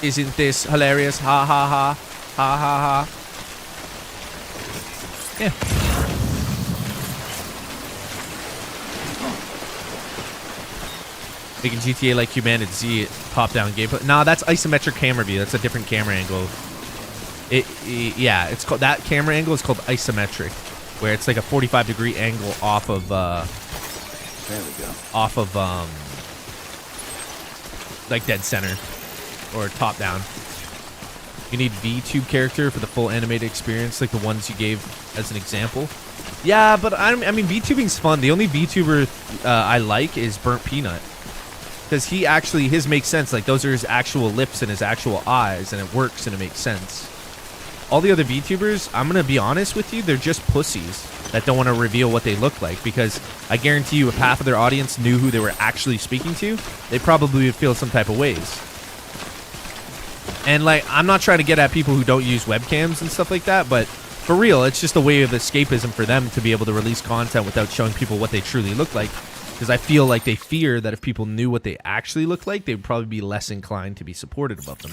Isn't this hilarious? Ha ha ha. Ha ha ha. Yeah. Making GTA like Humanity Z top-down gameplay. Nah, that's isometric camera view. That's a different camera angle. Yeah, it's called, that camera angle is called isometric, where it's like a 45-degree angle off of There we go. off of like dead center or top down. You need VTube character for the full animated experience, like the ones you gave as an example. Yeah, but I mean VTubing's fun. The only VTuber I like is Burnt Peanut, because he actually, his makes sense. Like those are his actual lips and his actual eyes, and it works and it makes sense. All the other VTubers, I'm gonna be honest with you, they're just pussies that don't want to reveal what they look like, because I guarantee you if half of their audience knew who they were actually speaking to, they probably would feel some type of ways. And like, I'm not trying to get at people who don't use webcams and stuff like that, but for real, it's just a way of escapism for them to be able to release content without showing people what they truly look like. because I feel like they fear that if people knew what they actually look like, they would probably be less inclined to be supportive of them.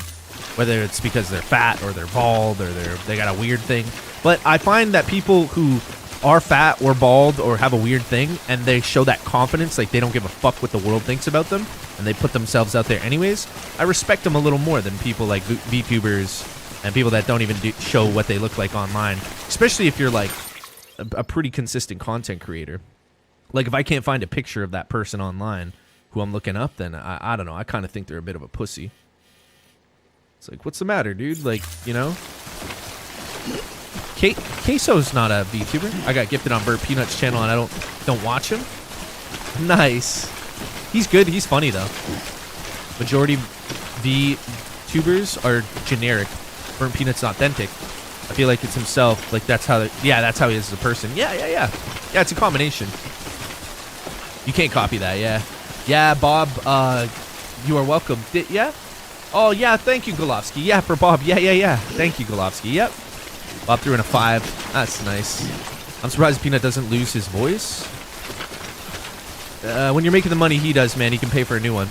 Whether it's because they're fat or they're bald or they got a weird thing. But I find that people who are fat or bald or have a weird thing and they show that confidence, like they don't give a fuck what the world thinks about them and they put themselves out there anyways, I respect them a little more than people like VTubers and people that don't even show what they look like online, especially if you're like a pretty consistent content creator. Like if I can't find a picture of that person online who I'm looking up, then I don't know, I kind of think they're a bit of a pussy. It's like, what's the matter, dude? Like, you know? Queso's not a VTuber. I got gifted on Burt Peanut's channel and I don't watch him. Nice. He's good. He's funny though. Majority VTubers are generic. Burnt Peanut's authentic. I feel like it's himself. Like that's how he is as a person. Yeah, it's a combination. You can't copy that. Yeah, Bob, you are welcome. Yeah. Oh yeah, thank you, Golovsky. Yeah, for Bob. Yeah. Thank you, Golovsky. Yep. Bob threw in a 5. That's nice. I'm surprised Peanut doesn't lose his voice. When you're making the money he does, man, he can pay for a new one.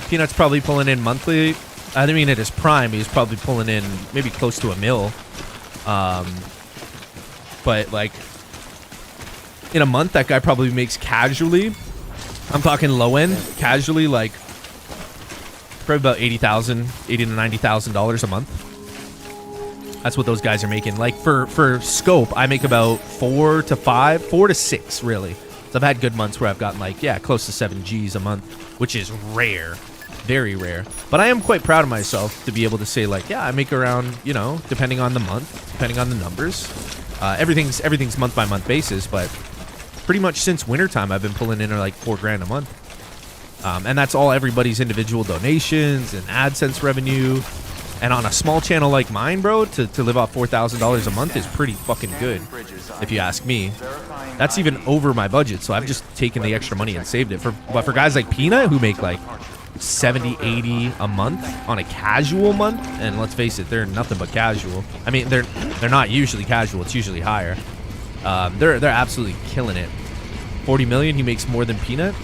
Peanut's probably pulling in monthly. I mean, at his prime, he's probably pulling in maybe close to $1 million. But like in a month, that guy probably makes casually. I'm talking low end, casually, like probably about $80,000 to $90,000 a month. That's what those guys are making. Like for scope, I make about 4 to 6 really. So I've had good months where I've gotten like, yeah, close to 7 G's a month, which is rare, very rare. But I am quite proud of myself to be able to say like, yeah, I make around, you know, depending on the month, depending on the numbers. Everything's month by month basis, but pretty much since wintertime, I've been pulling in like $4,000 a month. And that's all everybody's individual donations and AdSense revenue. And on a small channel like mine, bro, to live off $4,000 a month is pretty fucking good, if you ask me. That's even over my budget, so I've just taken the extra money and saved it. But for guys like Peanut who make like 70, 80 a month on a casual month, and let's face it, they're nothing but casual. I mean, they're not usually casual; it's usually higher. They're absolutely killing it. 40 million, he makes more than Peanut.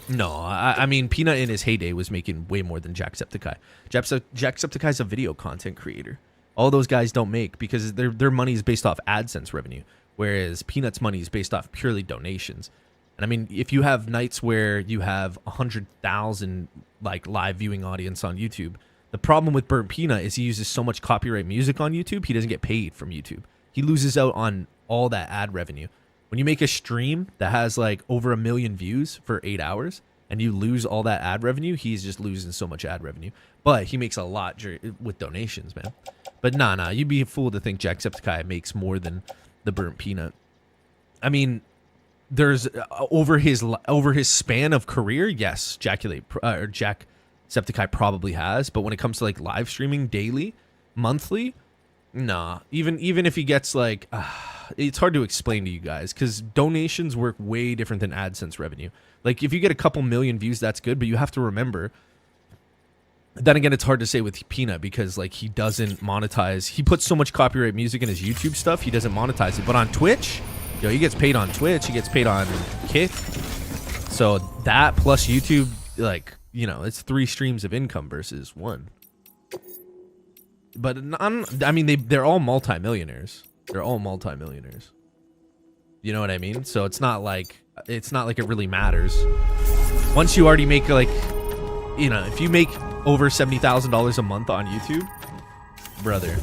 No, I mean, Peanut in his heyday was making way more than Jacksepticeye. Jacksepticeye's a video content creator. All those guys don't make because their money is based off AdSense revenue, whereas Peanut's money is based off purely donations. And I mean, if you have nights where you have 100,000 like live viewing audience on YouTube, the problem with Burnt Peanut is he uses so much copyright music on YouTube, he doesn't get paid from YouTube. He loses out on all that ad revenue. When you make a stream that has like over 1 million views for 8 hours and you lose all that ad revenue, he's just losing so much ad revenue. But he makes a lot with donations, man. But nah, you'd be a fool to think Jacksepticeye makes more than the Burnt Peanut. I mean, there's over his span of career, yes, Jacksepticeye probably has. But when it comes to like live streaming daily, monthly, nah. Even if he gets like... it's hard to explain to you guys because donations work way different than AdSense revenue. Like if you get a couple million views, that's good, but you have to remember. Then again, it's hard to say with Peanut because like he doesn't monetize. He puts so much copyright music in his YouTube stuff, he doesn't monetize it. But on Twitch, he gets paid on Twitch. He gets paid on Kick. So that plus YouTube, like, you know, it's 3 streams of income versus 1. But I mean, they're all multimillionaires. They're all multimillionaires. You know what I mean? So it's not like it really matters. Once you already make like, you know, if you make over $70,000 a month on YouTube, brother,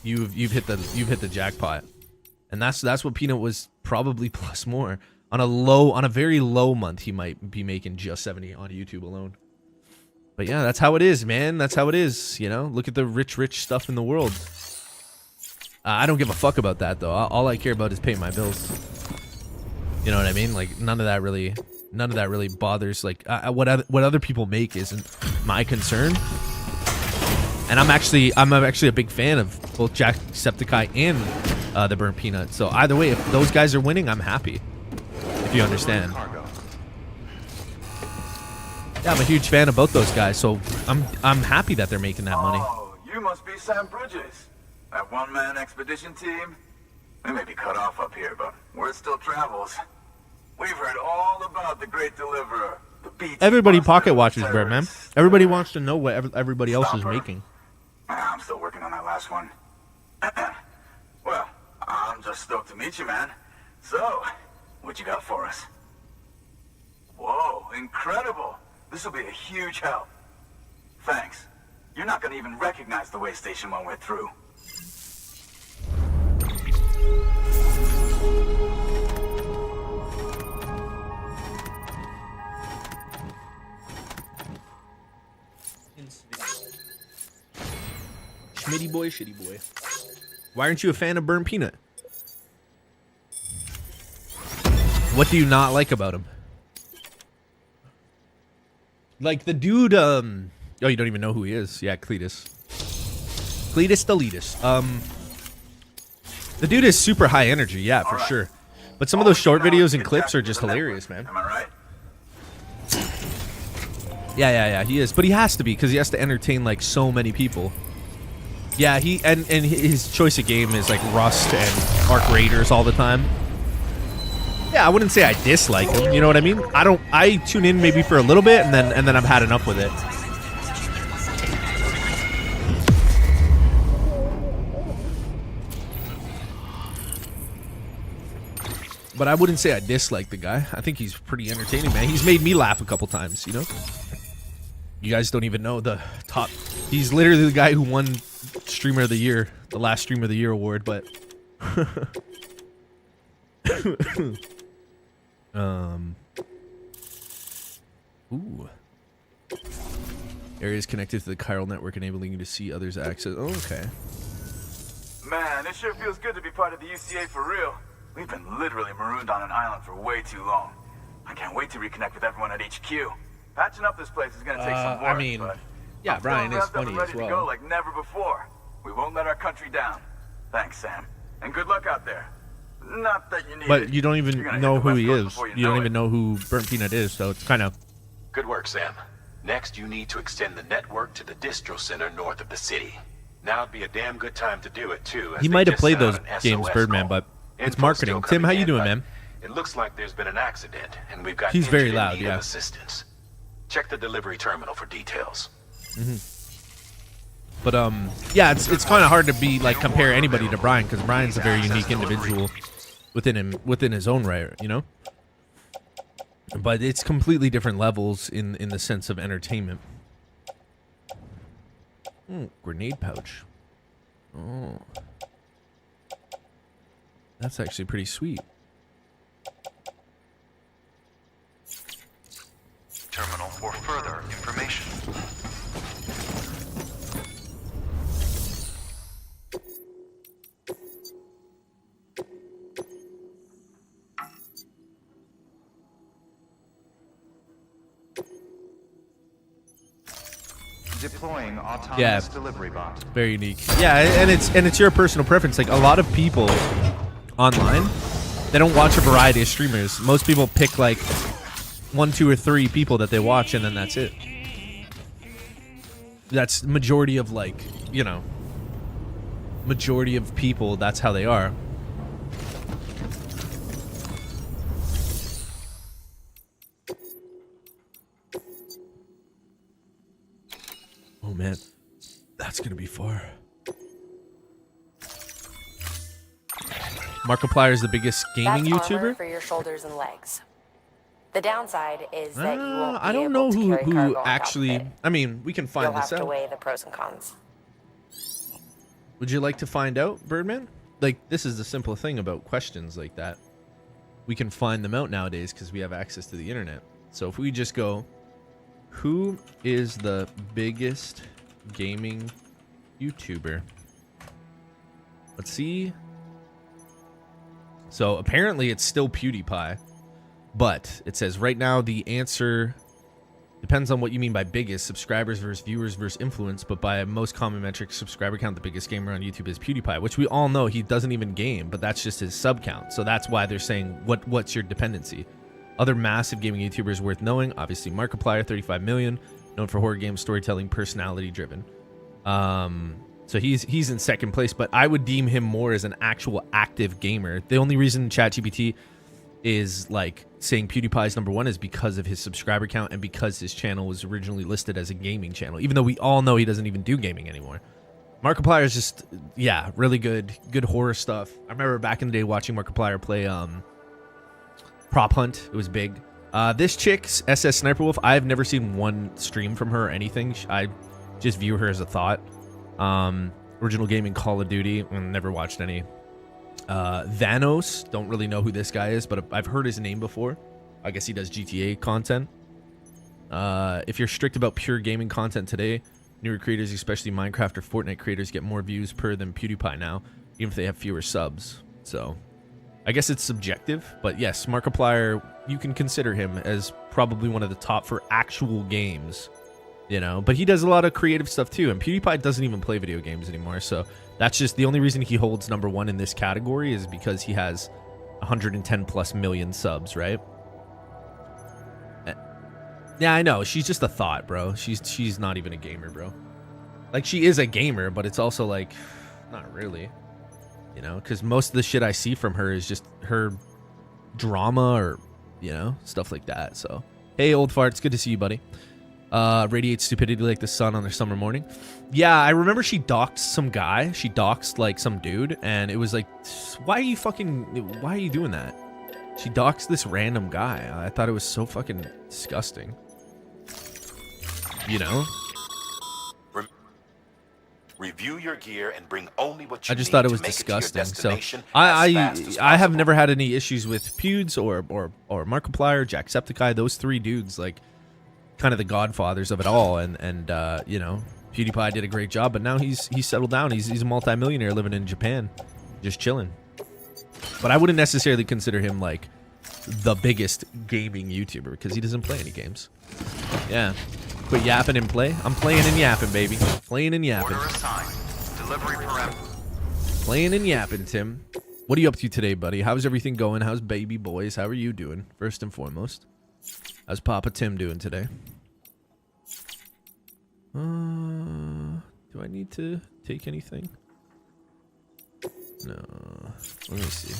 you've hit the jackpot. And that's what Peanut was probably plus more. On a very low month, he might be making just 70 on YouTube alone. But yeah, that's how it is, man. That's how it is, you know? Look at the rich stuff in the world. I don't give a fuck about that though. All I care about is paying my bills. You know what I mean? Like none of that really bothers. Like what other people make isn't my concern. And I'm actually a big fan of both Jacksepticeye and the Burnt Peanut. So either way, if those guys are winning, I'm happy. If you understand. Yeah, I'm a huge fan of both those guys. So I'm happy that they're making that money. Oh, you must be Sam Bridges. That one-man expedition team? We may be cut off up here, but word still travels. We've heard all about the great deliverer. The beats Everybody buster, pocket watches, the Birdman. terrorist, Everybody wants to know what everybody else is Stomper. making. I'm still working on that last one. Well, I'm just stoked to meet you, man. So, what you got for us? Whoa, incredible. This will be a huge help. Thanks. You're not gonna even recognize the way station when we're through. Schmitty boy, shitty boy. Why aren't you a fan of Burnt Peanut? What do you not like about him? Like the dude, oh, you don't even know who he is. Yeah, Cletus. Cletus Deletus. The dude is super high energy, yeah, for sure. But some of those short videos and clips are just hilarious, man. Am I right? Yeah, he is. But he has to be, because he has to entertain, like, so many people. Yeah, and his choice of game is, like, Rust and Arc Raiders all the time. Yeah, I wouldn't say I dislike him, you know what I mean? I tune in maybe for a little bit, and then I've had enough with it. But I wouldn't say I dislike the guy. I think he's pretty entertaining, man. He's made me laugh a couple times, you know? You guys don't even know the top. He's literally the guy who won Streamer of the Year, the last Streamer of the Year award, but ooh. Areas connected to the chiral network enabling you to see others' access. Oh, okay. Man, it sure feels good to be part of the UCA for real. We've been literally marooned on an island for way too long. I can't wait to reconnect with everyone at HQ. Patching up this place is gonna take some work, I mean, but yeah, I'm Brian feeling is revved up funny and ready as well. to go like never before. We won't let our country down. Thanks, Sam. And good luck out there. Not that you need But it. you don't even You're gonna know hit the who West he Coast is. before You don't know even it. know who Burnt Peanut is, so it's kind of... Good work, Sam. Next, you need to extend the network to the distro center north of the city. Now would be a damn good time to do it, too. as He they might have just played sent out those an games, SOS Birdman, call. but it's Info's marketing. still Tim, how coming you in, doing, but man? It looks like there's been an accident, and we've got He's very injured in loud, need yeah. of assistance. Check the delivery terminal for details. But yeah, it's kind of hard to be like compare anybody to Brian, because Brian's a very unique individual within his own right, you know. But it's completely different levels in the sense of entertainment. Grenade pouch. Oh, that's actually pretty sweet. Terminal for further information. Deploying autonomous delivery bot. Very unique. Yeah, and it's your personal preference. Like a lot of people online, they don't watch a variety of streamers. Most people pick like 1, 2, or 3 people that they watch, and then that's it. That's the majority of, like, you know, majority of people, that's how they are. Oh man, that's gonna be far. Markiplier is the biggest gaming That's armor YouTuber. for your shoulders and legs. The downside is that you won't be I don't able know to carry who cargo on top of actually. it. I mean, we can find You'll have this to out. weigh the pros and cons. Would you like to find out, Birdman? Like, this is the simple thing about questions like that. We can find them out nowadays because we have access to the internet. So if we just go, who is the biggest gaming YouTuber? Let's see. So apparently it's still PewDiePie, but it says right now the answer depends on what you mean by biggest. Subscribers versus viewers versus influence, but by most common metric, subscriber count, the biggest gamer on YouTube is PewDiePie, which we all know he doesn't even game, but that's just his sub count. So that's why they're saying what's your dependency. Other massive gaming YouTubers worth knowing, obviously Markiplier, 35 million, known for horror games, storytelling, personality driven. So he's in second place, but I would deem him more as an actual active gamer. The only reason ChatGPT is like saying PewDiePie's number one is because of his subscriber count and because his channel was originally listed as a gaming channel, even though we all know he doesn't even do gaming anymore. Markiplier is just, yeah, really good horror stuff. I remember back in the day watching Markiplier play Prop Hunt. It was big. This chick's SS Sniper Wolf, I've never seen one stream from her or anything. I just view her as a thought. Original gaming Call of Duty, never watched any. Thanos, don't really know who this guy is, but I've heard his name before. I guess he does GTA content. If you're strict about pure gaming content today, newer creators, especially Minecraft or Fortnite creators, get more views per than PewDiePie now, even if they have fewer subs. So I guess it's subjective, but yes, Markiplier, you can consider him as probably one of the top for actual games, you know, but he does a lot of creative stuff too. And PewDiePie doesn't even play video games anymore. So that's just the only reason he holds number one in this category is because he has 110 plus million subs, right? Yeah, I know. She's just a thought, bro. She's not even a gamer, bro. Like, she is a gamer, but it's also like, not really, you know, because most of the shit I see from her is just her drama or, you know, stuff like that. So, hey, old fart, it's good to see you, buddy. Radiates stupidity like the sun on a summer morning. Yeah, I remember she doxed some guy. She doxed like some dude, and it was like, why are you doing that? She doxed this random guy. I thought it was so fucking disgusting. You know? Review your gear and bring only what you I just need thought it to was make it to your disgusting. So destination I as fast as have possible. never had any issues with Pewds or Markiplier, Jacksepticeye. Those three dudes, like, kind of the godfathers of it all. And you know, PewDiePie did a great job, but now he's settled down. He's a multimillionaire living in Japan, just chilling. But I wouldn't necessarily consider him like the biggest gaming YouTuber because he doesn't play any games. Yeah. Quit yapping and play. I'm playing and yapping, baby. Playing and yapping. Order assigned. Delivery parameter. Playing and yapping, Tim. What are you up to today, buddy? How's everything going? How's baby boys? How are you doing, first and foremost? How's Papa Tim doing today? Do I need to take anything? No. Let me see.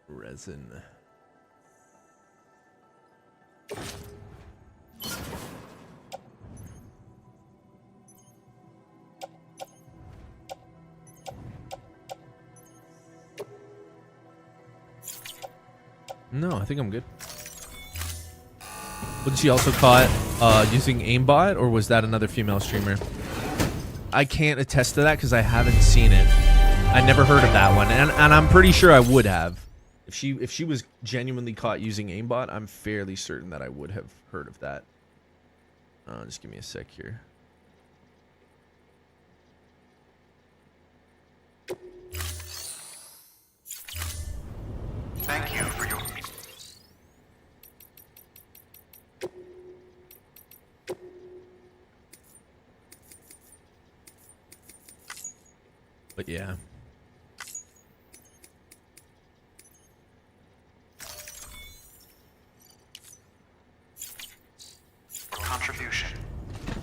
Resin. No, I think I'm good. Wasn't she also caught using aimbot, or was that another female streamer? I can't attest to that because I haven't seen it. I never heard of that one, and I'm pretty sure I would have. If she was genuinely caught using aimbot, I'm fairly certain that I would have heard of that. Just give me a sec here. Thank you for your... But yeah. contribution.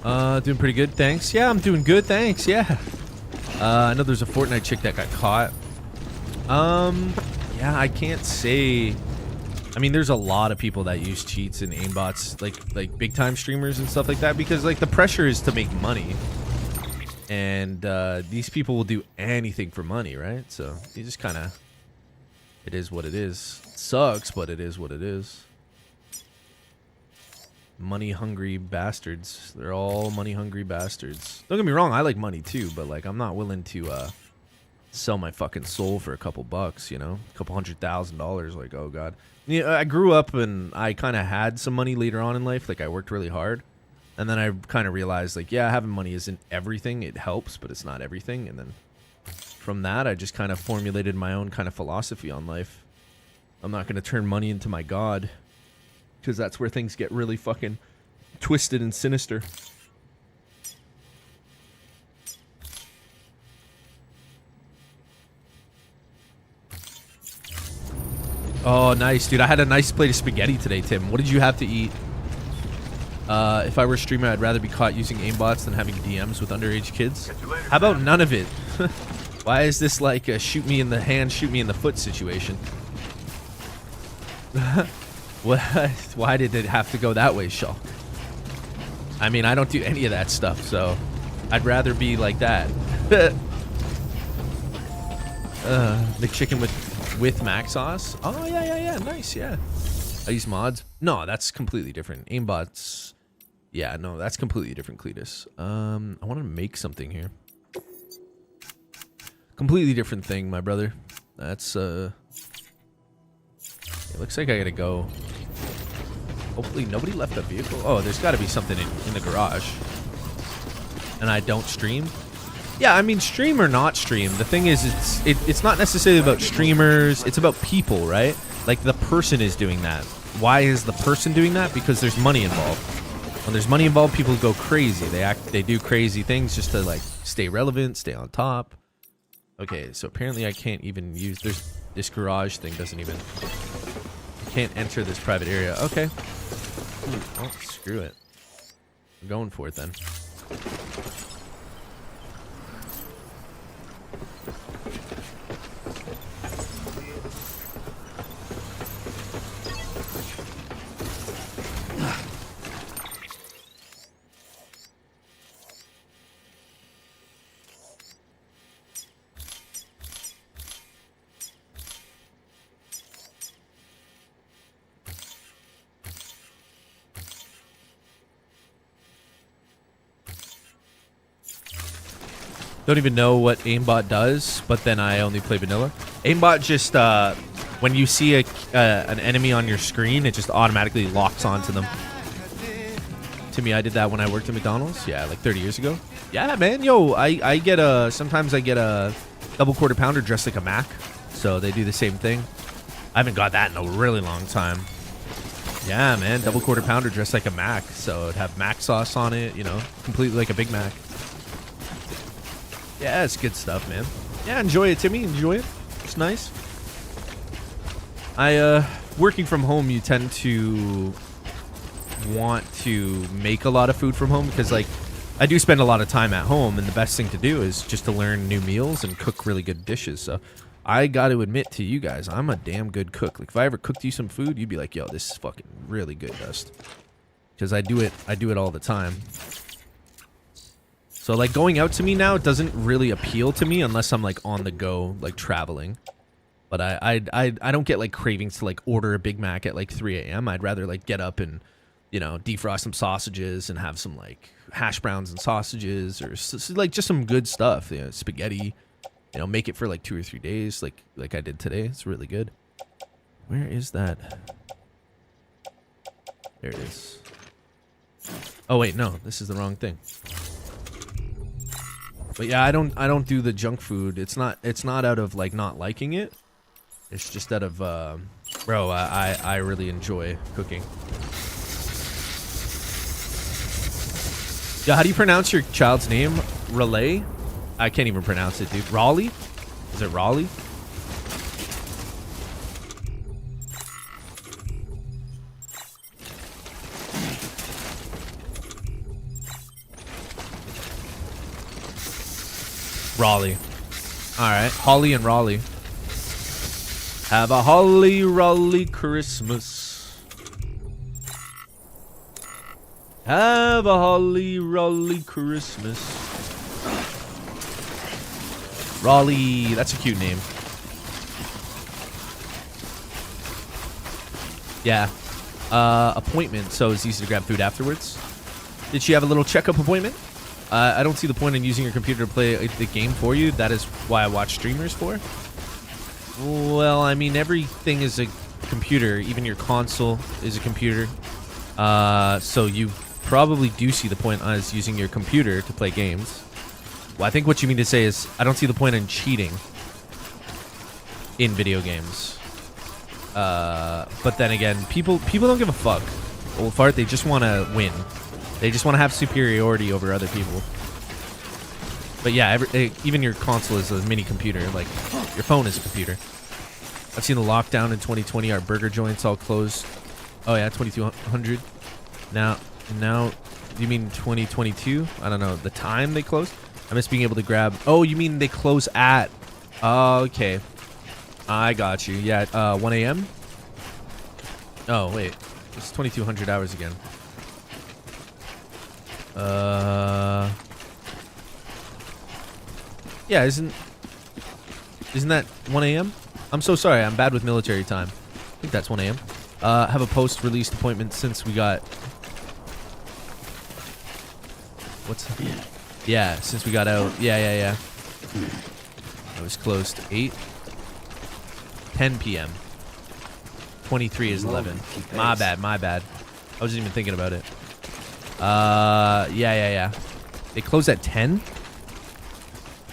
Doing pretty good, thanks. Yeah, I'm doing good, thanks. Yeah. I know there's a Fortnite chick that got caught. Yeah, I can't say. I mean, there's a lot of people that use cheats and aimbots, like big time streamers and stuff like that, because like the pressure is to make money, and these people will do anything for money, right? So you just kind of, it is what it is. It sucks, but it is what it is. Money hungry bastards. They're all money hungry bastards. Don't get me wrong, I like money too, but like I'm not willing to sell my fucking soul for a couple bucks, you know, a couple $100,000. Like, oh god. Yeah, I grew up and I kind of had some money later on in life. Like I worked really hard, and then I kind of realized like, yeah, having money isn't everything. It helps, but it's not everything. And then from that, I just kind of formulated my own kind of philosophy on life. I'm not going to turn money into my god, because that's where things get really fucking twisted and sinister. Oh, nice, dude. I had a nice plate of spaghetti today, Tim. What did you have to eat? If I were a streamer, I'd rather be caught using aimbots than having DMs with underage kids. How about none of it? Why is this like a shoot me in the hand, shoot me in the foot situation? What? Why did it have to go that way, Shulk? I mean, I don't do any of that stuff, so I'd rather be like that. McChicken with mac sauce. Oh yeah, nice, yeah. I use mods. No, that's completely different. Aimbots. Yeah, no, that's completely different, Cletus. I want to make something here. Completely different thing, my brother. That's it looks like I gotta go. Hopefully nobody left a vehicle. Oh, there's got to be something in the garage. And I don't stream. Yeah, I mean, stream or not stream. The thing is, it's not necessarily about streamers. It's about people, right? Like the person is doing that. Why is the person doing that? Because there's money involved. When there's money involved, people go crazy. They do crazy things just to like stay relevant, stay on top. Okay, so apparently I can't even use this garage thing doesn't even. I can't enter this private area. Okay. Oh, screw it. I'm going for it then. Don't even know what aimbot does, but then I only play vanilla. Aimbot just, when you see an enemy on your screen, it just automatically locks onto them. To me, I did that when I worked at McDonald's. Yeah, like 30 years ago. Yeah, man. Yo, I get sometimes I get a double quarter pounder dressed like a Mac. So they do the same thing. I haven't got that in a really long time. Yeah, man. Double quarter pounder dressed like a Mac. So it'd have Mac sauce on it, you know, completely like a Big Mac. Yeah, it's good stuff, man. Yeah, enjoy it, Timmy. Enjoy it. It's nice. Working from home, you tend to want to make a lot of food from home because, like, I do spend a lot of time at home, and the best thing to do is just to learn new meals and cook really good dishes. So I got to admit to you guys, I'm a damn good cook. Like, if I ever cooked you some food, you'd be like, yo, this is fucking really good, Dust. Because I do it all the time. So, like, going out to me now doesn't really appeal to me unless I'm, like, on the go, like, traveling. But I don't get, like, cravings to, like, order a Big Mac at, like, 3 a.m. I'd rather, like, get up and, you know, defrost some sausages and have some, like, hash browns and sausages or, like, just some good stuff. You know, spaghetti. You know, make it for, like, 2 or 3 days like I did today. It's really good. Where is that? There it is. Oh, wait, no. This is the wrong thing. But yeah, I don't do the junk food. It's not out of like not liking it. It's just out of bro, I really enjoy cooking. Yeah, how do you pronounce your child's name? Relay? I can't even pronounce it, dude. Raleigh? Is it Raleigh? Raleigh. Alright. Holly and Raleigh. Have a holly Raleigh Christmas. Have a holly Raleigh Christmas. Raleigh. That's a cute name. Yeah. Appointment. So it's easy to grab food afterwards. Did she have a little checkup appointment? I don't see the point in using your computer to play the game for you. That is why I watch streamers for. Well, I mean, everything is a computer. Even your console is a computer. So you probably do see the point as using your computer to play games. Well, I think what you mean to say is I don't see the point in cheating in video games. But then again, people don't give a fuck. Old fart, they just want to win. They just want to have superiority over other people. But yeah, even your console is a mini computer. Like, your phone is a computer. I've seen the lockdown in 2020. Our burger joints all closed. Oh yeah, 2200. Now And now, you mean 2022? I don't know. The time they closed? I miss being able to grab. Oh, you mean they close at. Okay. I got you. Yeah, 1 a.m.? Oh, wait. It's 2,200 hours again. Yeah, isn't that 1 a.m.? I'm so sorry. I'm bad with military time. I think that's 1 a.m. Have a post-release appointment since we got... What's... Yeah, since we got out. Yeah. It was closed. 8? 10 p.m. 23 is 11. My bad. I wasn't even thinking about it. Yeah. They closed at 10?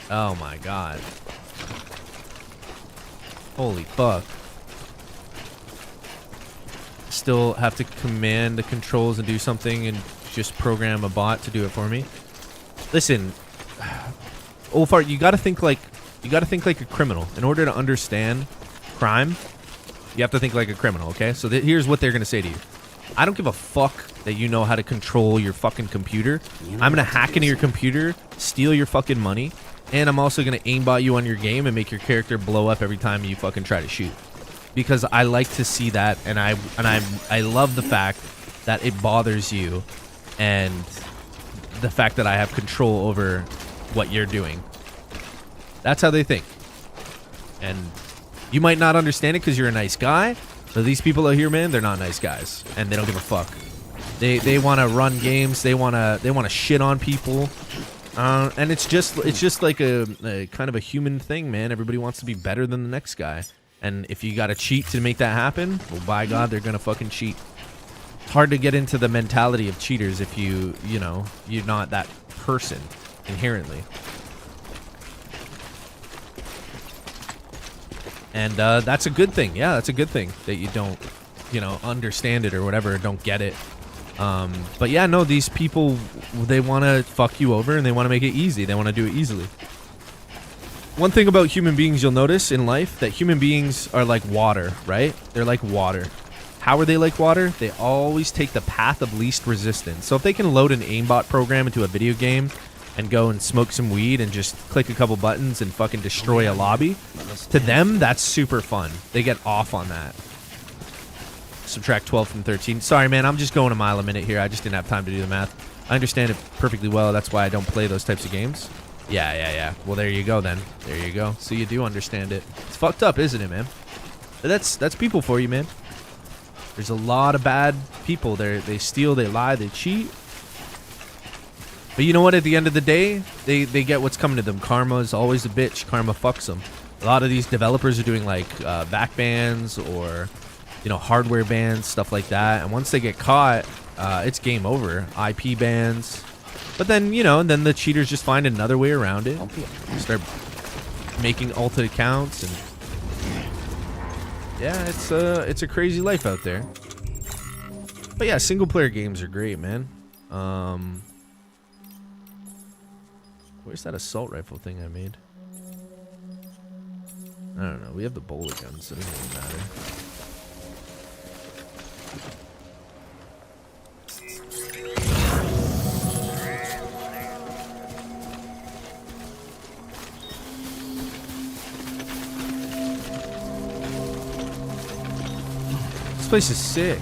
Oh my god. Holy fuck. Still have to command the controls and do something and just program a bot to do it for me. Listen, Olfart, you gotta think like a criminal. In order to understand crime, you have to think like a criminal, okay? So here's what they're gonna say to you. I don't give a fuck that you know how to control your fucking computer. I'm gonna hack into your computer, steal your fucking money, and I'm also gonna aimbot you on your game and make your character blow up every time you fucking try to shoot. Because I like to see that, and I love the fact that it bothers you, and the fact that I have control over what you're doing. That's how they think. And you might not understand it because you're a nice guy, but these people out here, man, they're not nice guys, and they don't give a fuck. They want to run games. They want to shit on people, and it's just like a kind of a human thing, man. Everybody wants to be better than the next guy, and if you got to cheat to make that happen, well, by God, they're gonna fucking cheat. It's hard to get into the mentality of cheaters if you know you're not that person inherently. And that's a good thing. Yeah, that's a good thing that you don't, understand it or whatever, don't get it. But yeah, no, these people, they want to fuck you over and they want to make it easy. They want to do it easily. One thing about human beings you'll notice in life, that human beings are like water, right? They're like water. How are they like water? They always take the path of least resistance. So if they can load an aimbot program into a video game and go and smoke some weed and just click a couple buttons and fucking destroy a lobby, to them, that's super fun. They get off on that. Subtract 12 from 13. Sorry, man, I'm just going a mile a minute here. I just didn't have time to do the math. I understand it perfectly well. That's why I don't play those types of games. Yeah. Well, there you go, then. There you go. So you do understand it. It's fucked up, isn't it, man? That's people for you, man. There's a lot of bad people there. They steal, they lie, they cheat. But you know what? At the end of the day, they get what's coming to them. Karma is always a bitch. Karma fucks them. A lot of these developers are doing like back bans or hardware bans, stuff like that. And once they get caught, it's game over. IP bans. But then then the cheaters just find another way around it. Start making alted accounts, and yeah, it's a crazy life out there. But yeah, single player games are great, man. Where's that assault rifle thing I made? I don't know. We have the bullet guns, so it doesn't really matter. This place is sick.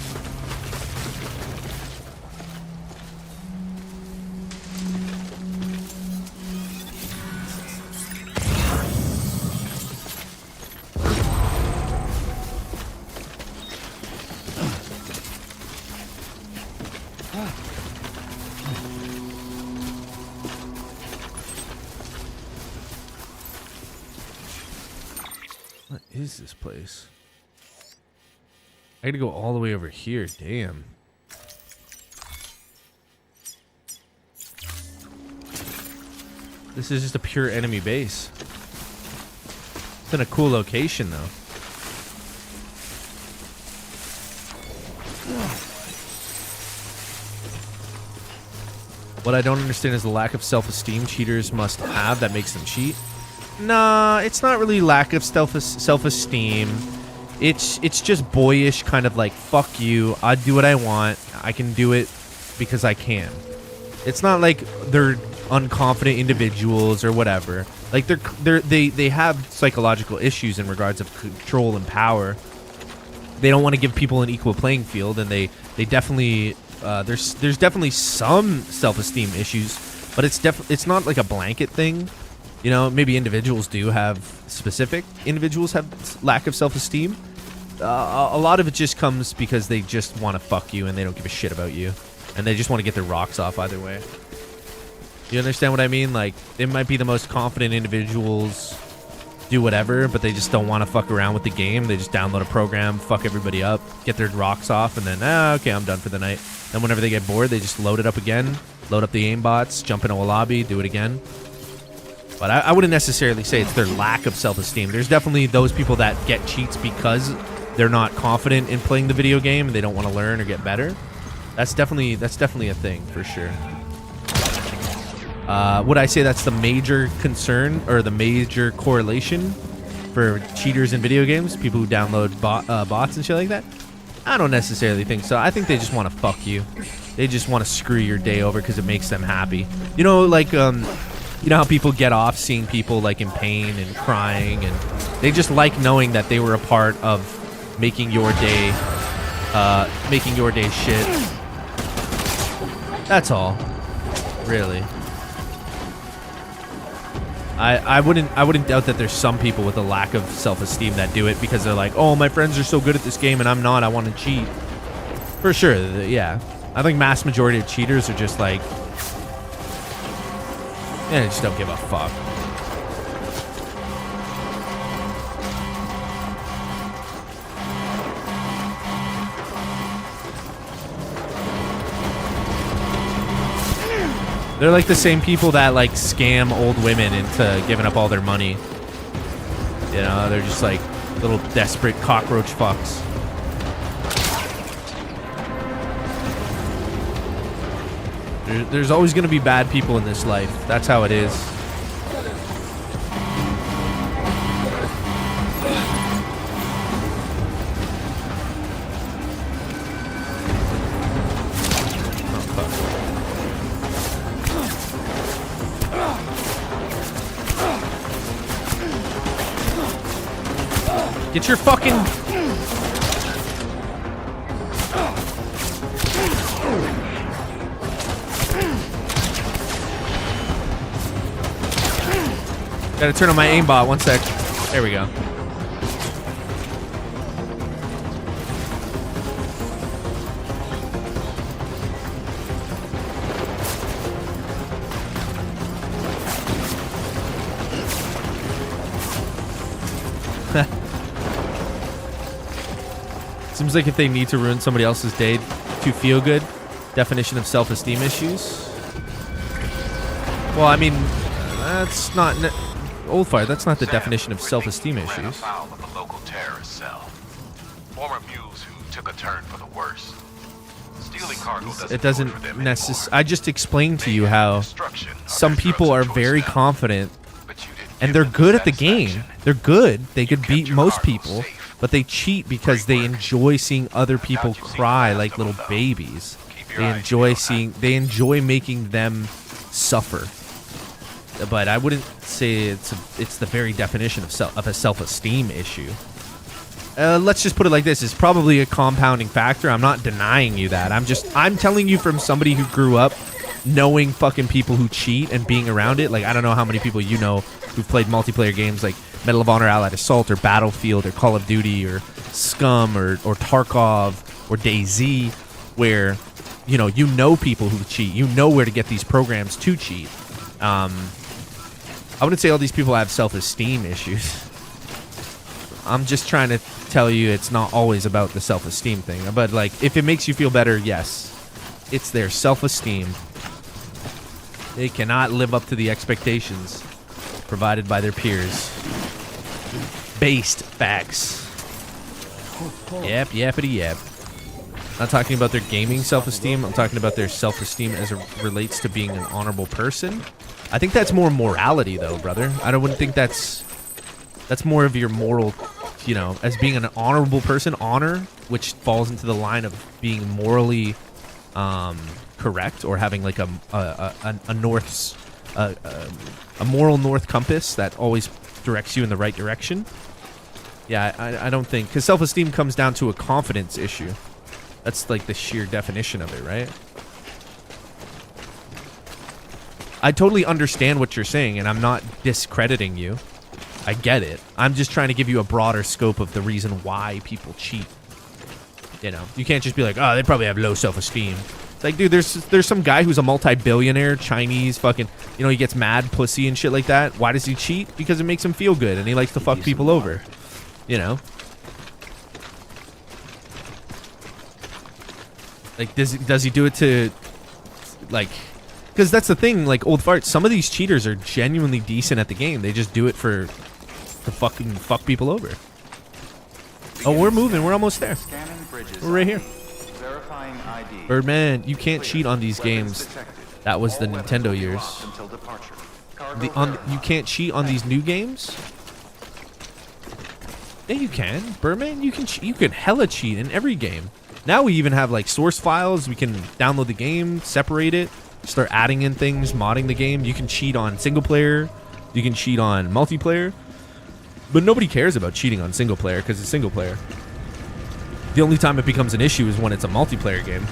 What is this place? I gotta go all the way over here. Damn. This is just a pure enemy base. It's in a cool location, though. What I don't understand is the lack of self-esteem cheaters must have that makes them cheat. Nah, it's not really lack of self-esteem. It's just boyish, kind of like, fuck you, I do what I want, I can do it because I can. It's not like they're unconfident individuals or whatever. Like they have psychological issues in regards of control and power. They don't want to give people an equal playing field, and they definitely there's definitely some self-esteem issues, but it's not like a blanket thing. You know, maybe individuals do have specific individuals have lack of self-esteem. A lot of it just comes because they just want to fuck you and they don't give a shit about you, and they just want to get their rocks off either way. You understand what I mean? Like, it might be the most confident individuals do whatever, but they just don't want to fuck around with the game. They just download a program, fuck everybody up, get their rocks off, and then, okay, I'm done for the night. Then whenever they get bored, they just load it up again, load up the aimbots, jump into a lobby, do it again. But I wouldn't necessarily say it's their lack of self-esteem. There's definitely those people that get cheats because they're not confident in playing the video game and they don't want to learn or get better. That's definitely a thing for sure. Would I say that's the major concern or the major correlation for cheaters in video games? People who download bots and shit like that? I don't necessarily think so. I think they just want to fuck you. They just want to screw your day over because it makes them happy. You know, like, you know how people get off seeing people like in pain and crying, and they just like knowing that they were a part of making your day shit. That's all, really. I wouldn't doubt that there's some people with a lack of self-esteem that do it because they're like, oh, my friends are so good at this game and I'm not. I want to cheat. For sure, yeah. I think mass majority of cheaters are just like, yeah, they just don't give a fuck. They're like the same people that like scam old women into giving up all their money. You know, they're just like little desperate cockroach fucks. There's always going to be bad people in this life. That's how it is. Get your fucking... Gotta turn on my aimbot. 1 sec. There we go. Seems like if they need to ruin somebody else's day to feel good. Definition of self-esteem issues. Well, I mean, that's not... Oldfire, that's not the definition of self-esteem issues. Former mules who took a turn for the worse. Stealing cargo It doesn't necessarily... I just explained to you how some people are very confident and they're good at the game. They're good. They could beat most people, but they cheat because they enjoy seeing other people cry like little babies. They enjoy making them suffer. But I wouldn't say it's the very definition of a self-esteem issue. Let's just put it like this: it's probably a compounding factor. I'm not denying you that. I'm telling you from somebody who grew up knowing fucking people who cheat and being around it. Like, I don't know how many people you know who've played multiplayer games like Medal of Honor, Allied Assault, or Battlefield, or Call of Duty, or Scum, or Tarkov, or DayZ, where you know people who cheat. You know where to get these programs to cheat. I wouldn't say all these people have self-esteem issues. I'm just trying to tell you it's not always about the self-esteem thing. But, like, if it makes you feel better, yes. It's their self-esteem. They cannot live up to the expectations provided by their peers. Based facts. Yep, yappity yap. Not talking about their gaming self-esteem. I'm talking about their self-esteem as it relates to being an honorable person. I think that's more morality, though, brother. I wouldn't think that's more of your moral, as being an honorable person. Honor, which falls into the line of being morally correct, or having like a north's a moral north compass that always directs you in the right direction. Yeah, I don't think, because self-esteem comes down to a confidence issue. That's like the sheer definition of it, right? I totally understand what you're saying, and I'm not discrediting you. I get it. I'm just trying to give you a broader scope of the reason why people cheat. You know, you can't just be like, oh, they probably have low self-esteem. It's like, dude, there's some guy who's a multi-billionaire, Chinese, fucking, you know, he gets mad pussy and shit like that. Why does he cheat? Because it makes him feel good, and he likes to fuck people over. You know? Like, does he do it to, like, because that's the thing, like, old farts, some of these cheaters are genuinely decent at the game. They just do it to fucking fuck people over. Oh, we're moving. We're almost there. We're right here. Birdman, you can't cheat on these games. That was the Nintendo years. You can't cheat on these new games? Yeah, you can. Birdman, you can hella cheat in every game. Now we even have like source files. We can download the game, separate it, start adding in things, modding the game. You can cheat on single player. You can cheat on multiplayer. But nobody cares about cheating on single player because it's single player. The only time it becomes an issue is when it's a multiplayer game.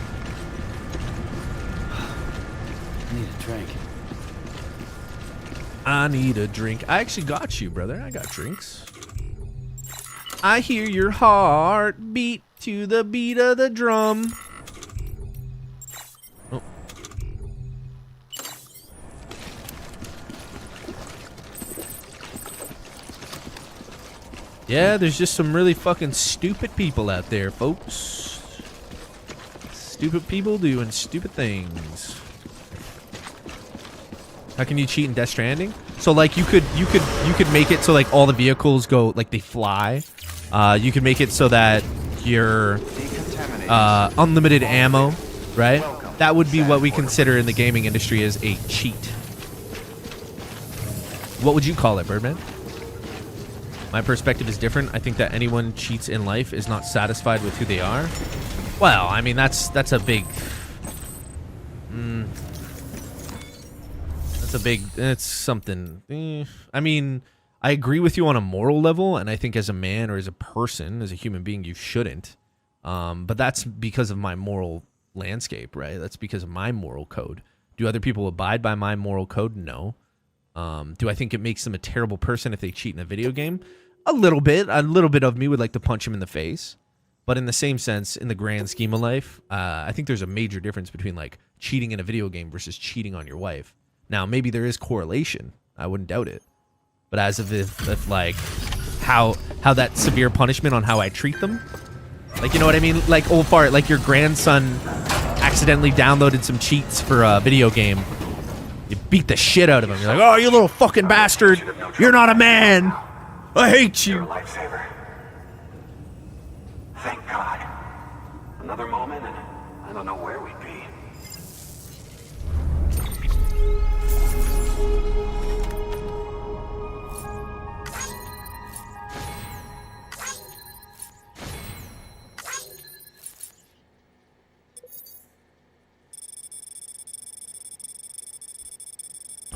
I need a drink. I need a drink. I actually got you, brother. I got drinks. I hear your heart beat to the beat of the drum. Oh. Yeah, there's just some really fucking stupid people out there, folks. Stupid people doing stupid things. How can you cheat in Death Stranding? So like you could make it so like all the vehicles go like they fly. You could make it so that you're unlimited ammo, right? That would be what we consider in the gaming industry as a cheat. What would you call it, Birdman? My perspective is different. I think that anyone cheats in life is not satisfied with who they are. Well, I mean that's a big. It's something. I mean, I agree with you on a moral level, and I think as a man or as a person, as a human being, you shouldn't. But that's because of my moral landscape, right? That's because of my moral code. Do other people abide by my moral code? No. Do I think it makes them a terrible person if they cheat in a video game? A little bit. A little bit of me would like to punch him in the face. But in the same sense, in the grand scheme of life, I think there's a major difference between like cheating in a video game versus cheating on your wife. Now, maybe there is correlation. I wouldn't doubt it. But as of if like how that severe punishment on how I treat them, like, you know what I mean? Like, old fart, like your grandson accidentally downloaded some cheats for a video game. You beat the shit out of him. You're like, oh, you little fucking bastard. You're not a man. I hate You're a you. lifesaver. Thank God. Another moment and I don't know where we'd be.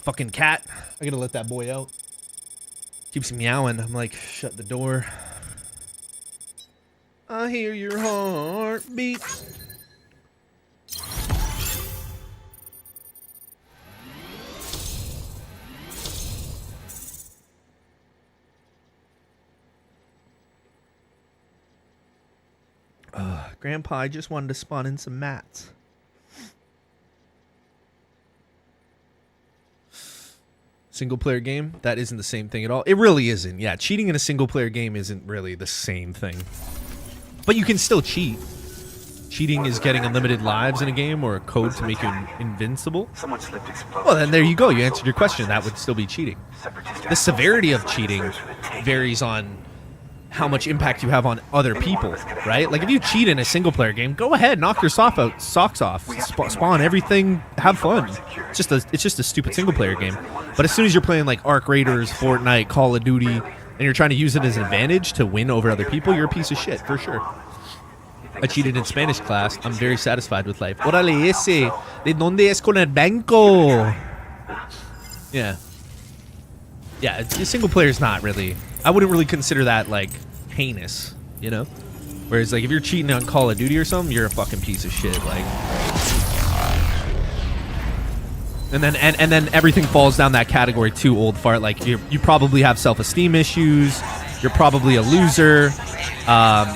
Fucking cat. I gotta let that boy out. Keeps meowing. I'm like, shut the door. I hear your heartbeat. Grandpa, I just wanted to spawn in some mats. Single player game, that isn't the same thing at all. It really isn't. Yeah, cheating in a single player game isn't really the same thing. But you can still cheat. Cheating is getting unlimited lives in a game or a code to make you invincible. Someone slipped explosives. Well, then there you go. You answered your question. That would still be cheating. The severity of cheating varies on how much impact you have on other people, right? Like if you cheat in a single player game, go ahead, knock your socks off, spawn everything, have fun. It's just a stupid single player game. But as soon as you're playing like Arc Raiders, Fortnite, Call of Duty, and you're trying to use it as an advantage to win over other people, you're a piece of shit for sure. anything. I cheated in Spanish class. I'm very satisfied with life. Órale ese. ¿De dónde es con el banco? Yeah. Yeah, single player is not really... I wouldn't really consider that, like, heinous, you know? Whereas, like, if you're cheating on Call of Duty or something, you're a fucking piece of shit, like... And then everything falls down that category too, old fart. Like, you probably have self-esteem issues. You're probably a loser.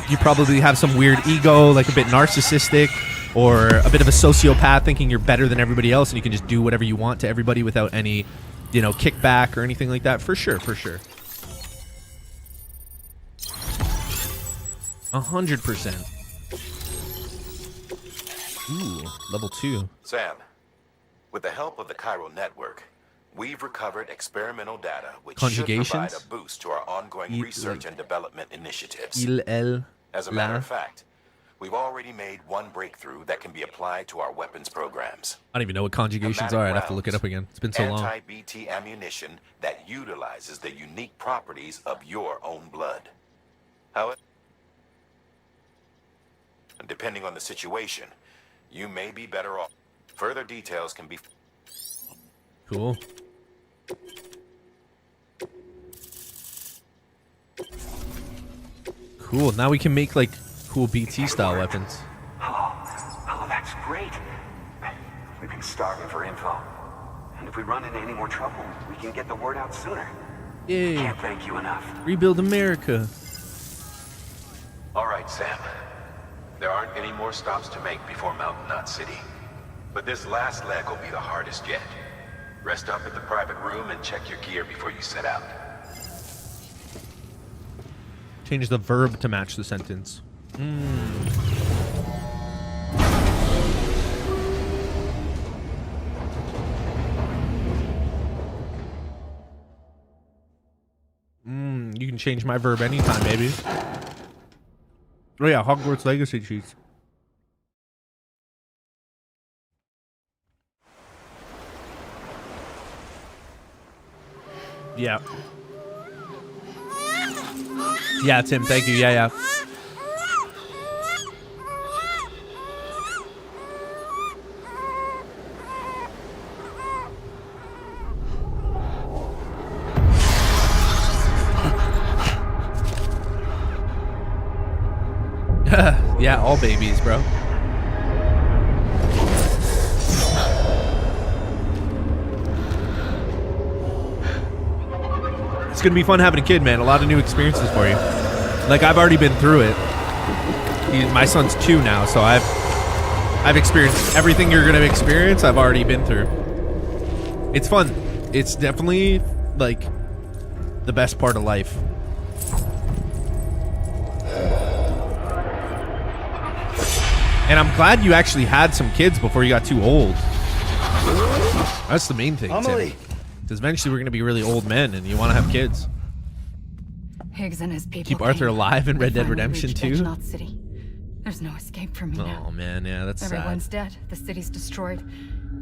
You probably have some weird ego, like a bit narcissistic, or a bit of a sociopath, thinking you're better than everybody else and you can just do whatever you want to everybody without any, you know, kickback or anything like that. For sure, for sure. 100%. Ooh, level 2. Sam, with the help of the chiral network, we've recovered experimental data which should provide a boost to our ongoing research and development initiatives. As a matter of fact, we've already made one breakthrough that can be applied to our weapons programs. I don't even know what conjugations are. I'd have to look it up again. It's been so long. Anti-BT ammunition that utilizes the unique properties of your own blood. However, depending on the situation, you may be better off. Further details can be... Cool. Cool. Now we can make, like, cool BT-style weapons. Oh, that's great. We've been starving for info. And if we run into any more trouble, we can get the word out sooner. Yay. Can't thank you enough. Rebuild America. All right, Sam. There aren't any more stops to make before Mountain Knot City. But this last leg will be the hardest yet. Rest up at the private room and check your gear before you set out. Change the verb to match the sentence. You can change my verb anytime, baby. Oh yeah, Hogwarts Legacy cheats. Yeah. Yeah, Tim, thank you. Yeah. Yeah, all babies, bro. It's gonna be fun having a kid, man. A lot of new experiences for you. Like, I've already been through it. My son's 2 now, so I've experienced everything you're gonna experience. I've already been through. It's fun. It's definitely, like, the best part of life. And I'm glad you actually had some kids before you got too old. That's the main thing, Tim. Because eventually we're going to be really old men and you want to have kids. Higgs and his people keep Arthur alive in Red Dead Redemption 2? City. There's no escape for me now. Oh man, yeah, that's Everyone's sad. dead. The city's destroyed.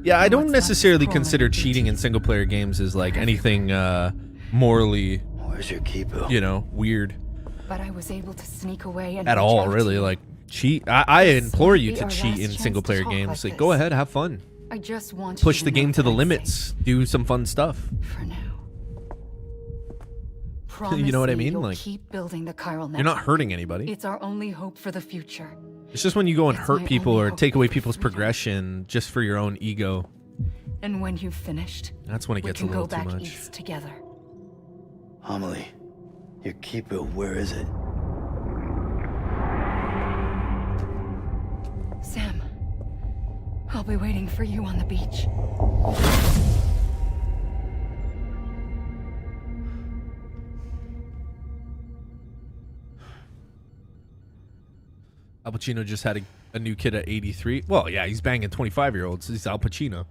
Yeah, I don't What's necessarily left consider crawling cheating in single player games as like anything morally, Where's your keeper? you know, weird But I was able to sneak away and at reach all, out really. to you. Like, cheat. I implore you be to our cheat last in chance single to player talk games. like Like, go this. ahead, have fun. I just want Push you the to game know to the that I'm limits. safe Do some fun stuff. for now. You know what I Promise me mean? you'll Like, keep building the chiral network. you're not hurting anybody. It's our only hope for the future. It's just when you go and It's hurt my people only or hope take away for people's freedom. progression just for your own ego. And when you've finished, That's when it we gets a can little go too back much. east together. Amelie, your keeper, where is it? Sam, I'll be waiting for you on the beach. Al Pacino just had a new kid at 83. Well, yeah, he's banging 25-year-olds. He's Al Pacino.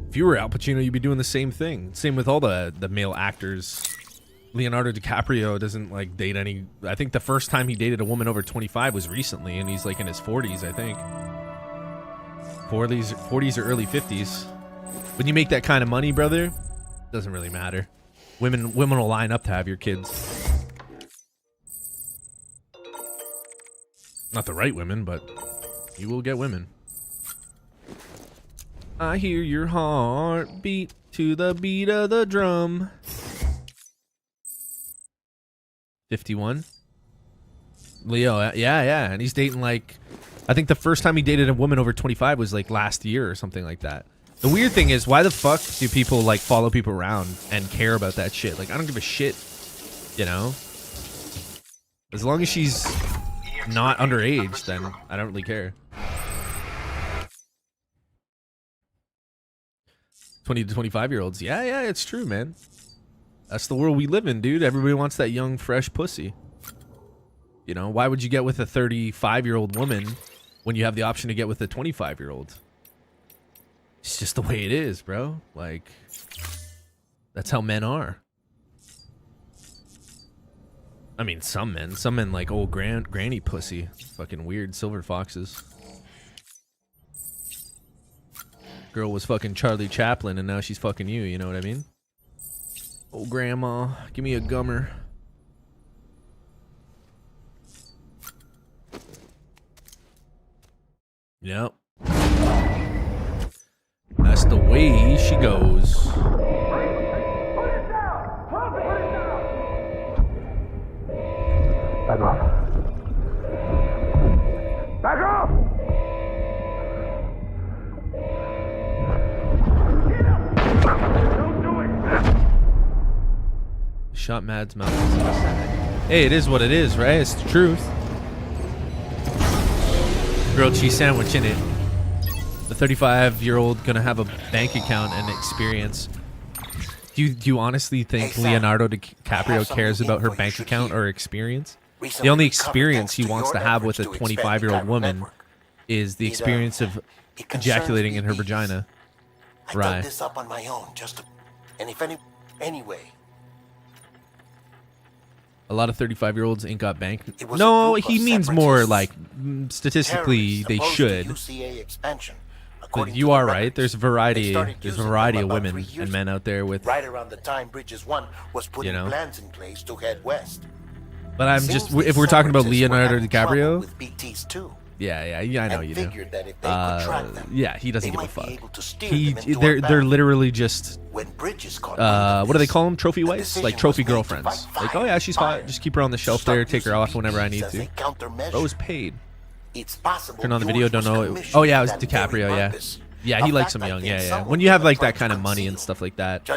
If you were Al Pacino, you'd be doing the same thing. Same with all the male actors. Leonardo DiCaprio doesn't like date any. I think the first time he dated a woman over 25 was recently, and he's like in his 40s, I think. 40s or early 50s. When you make that kind of money, brother, doesn't really matter. Women will line up to have your kids. Not the right women, but you will get women. I hear your heart beat to the beat of the drum. 51. Leo, yeah, and he's dating like, I think the first time he dated a woman over 25 was like last year or something like that. The weird thing is, why the fuck do people like follow people around and care about that shit? Like, I don't give a shit, you know? As long as she's not underage, then I don't really care. 20 to 25-year-olds. Yeah, it's true, man. That's the world we live in, dude. Everybody wants that young, fresh pussy. You know, why would you get with a 35-year-old woman when you have the option to get with a 25-year-old? It's just the way it is, bro. Like, that's how men are. I mean, some men like old granny pussy. Fucking weird silver foxes. Girl was fucking Charlie Chaplin and now she's fucking you know what I mean? Oh, grandma, give me a gummer. Yep. That's the way she goes. Back off. Back off! Don't do it! Shot Mad's mouth. Hey, it is what it is, right? It's the truth. Grilled cheese sandwich in it. The 35-year-old gonna have a bank account and experience. Do you honestly think Leonardo DiCaprio cares about her bank account or experience? The only experience he wants to have with a 25-year-old woman is the experience of ejaculating in her vagina. Right. I dug this up on my own, and if anyway. A lot of 35-year-olds ain't got bank. No, he means more like statistically they should. But you are right. There's a variety. There's a variety of women and men out there with. Right around the time Bridges 1 was putting plans in place to head west. But I'm just, if we're talking about Leonardo DiCaprio. With BTs too. Yeah, I know you do. That if they could track them, yeah, he doesn't give a fuck. They're literally just when Bridges caught what do they call them? Trophy wives? Like trophy girlfriends. Like, oh yeah, she's hot. Just keep her on the shelf there. Take her off whenever I need to. Bro's paid. It's possible. Turn on the video. Don't know. Oh yeah, it was DiCaprio. Yeah, he likes him young. Yeah. When you have like that kind of money and stuff like that.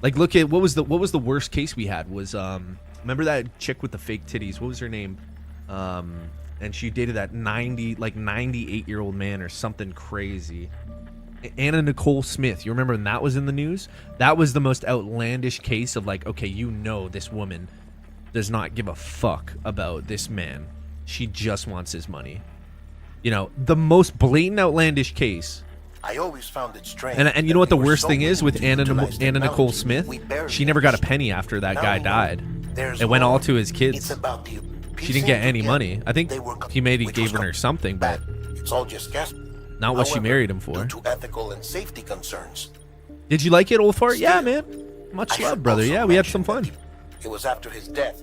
Like, look at what was the worst case we had was remember that chick with the fake titties? What was her name? And she dated that 98-year-old man or something crazy. Anna Nicole Smith. You remember when that was in the news? That was the most outlandish case of like, okay, this woman does not give a fuck about this man. She just wants his money. You know, the most blatant outlandish case. I always found it strange. And you know what the worst thing is with Anna Nicole Smith? She never got a penny after that guy died. It went all to his kids. She didn't get any money. I think he maybe gave her something, but it's all just guess. Not what she married him for. Due to ethical and safety concerns. Did you like it, old fart? Yeah, man. Much love, brother. Yeah, we had some fun. It was after his death,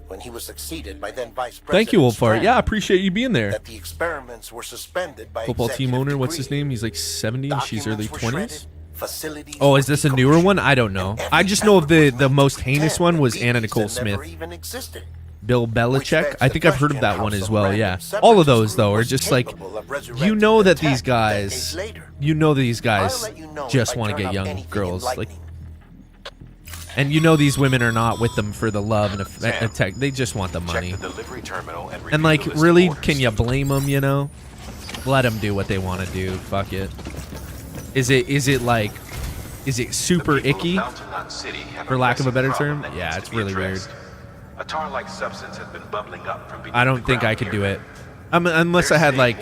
when he was succeeded by then Vice President. Thank you, old fart. Yeah, I appreciate you being there. That the experiments were suspended by football team owner. What's his name? He's like 70 and she's early 20s. Oh, is this a newer one? I don't know. I just know of the most heinous one was Anna Nicole Smith. Bill Belichick. I think I've heard of that one as well. Yeah. All of those though are just like, you know that these guys just want to get young girls. Like, and you know these women are not with them for the love and tech. They just want the money. And like, really, can you blame them? You know, let them do what they want to do. Fuck it. Is it super icky, for lack of a better term? Yeah, it's really weird. A tar-like substance has been bubbling up from beneath I don't think I could do it. Unless I had like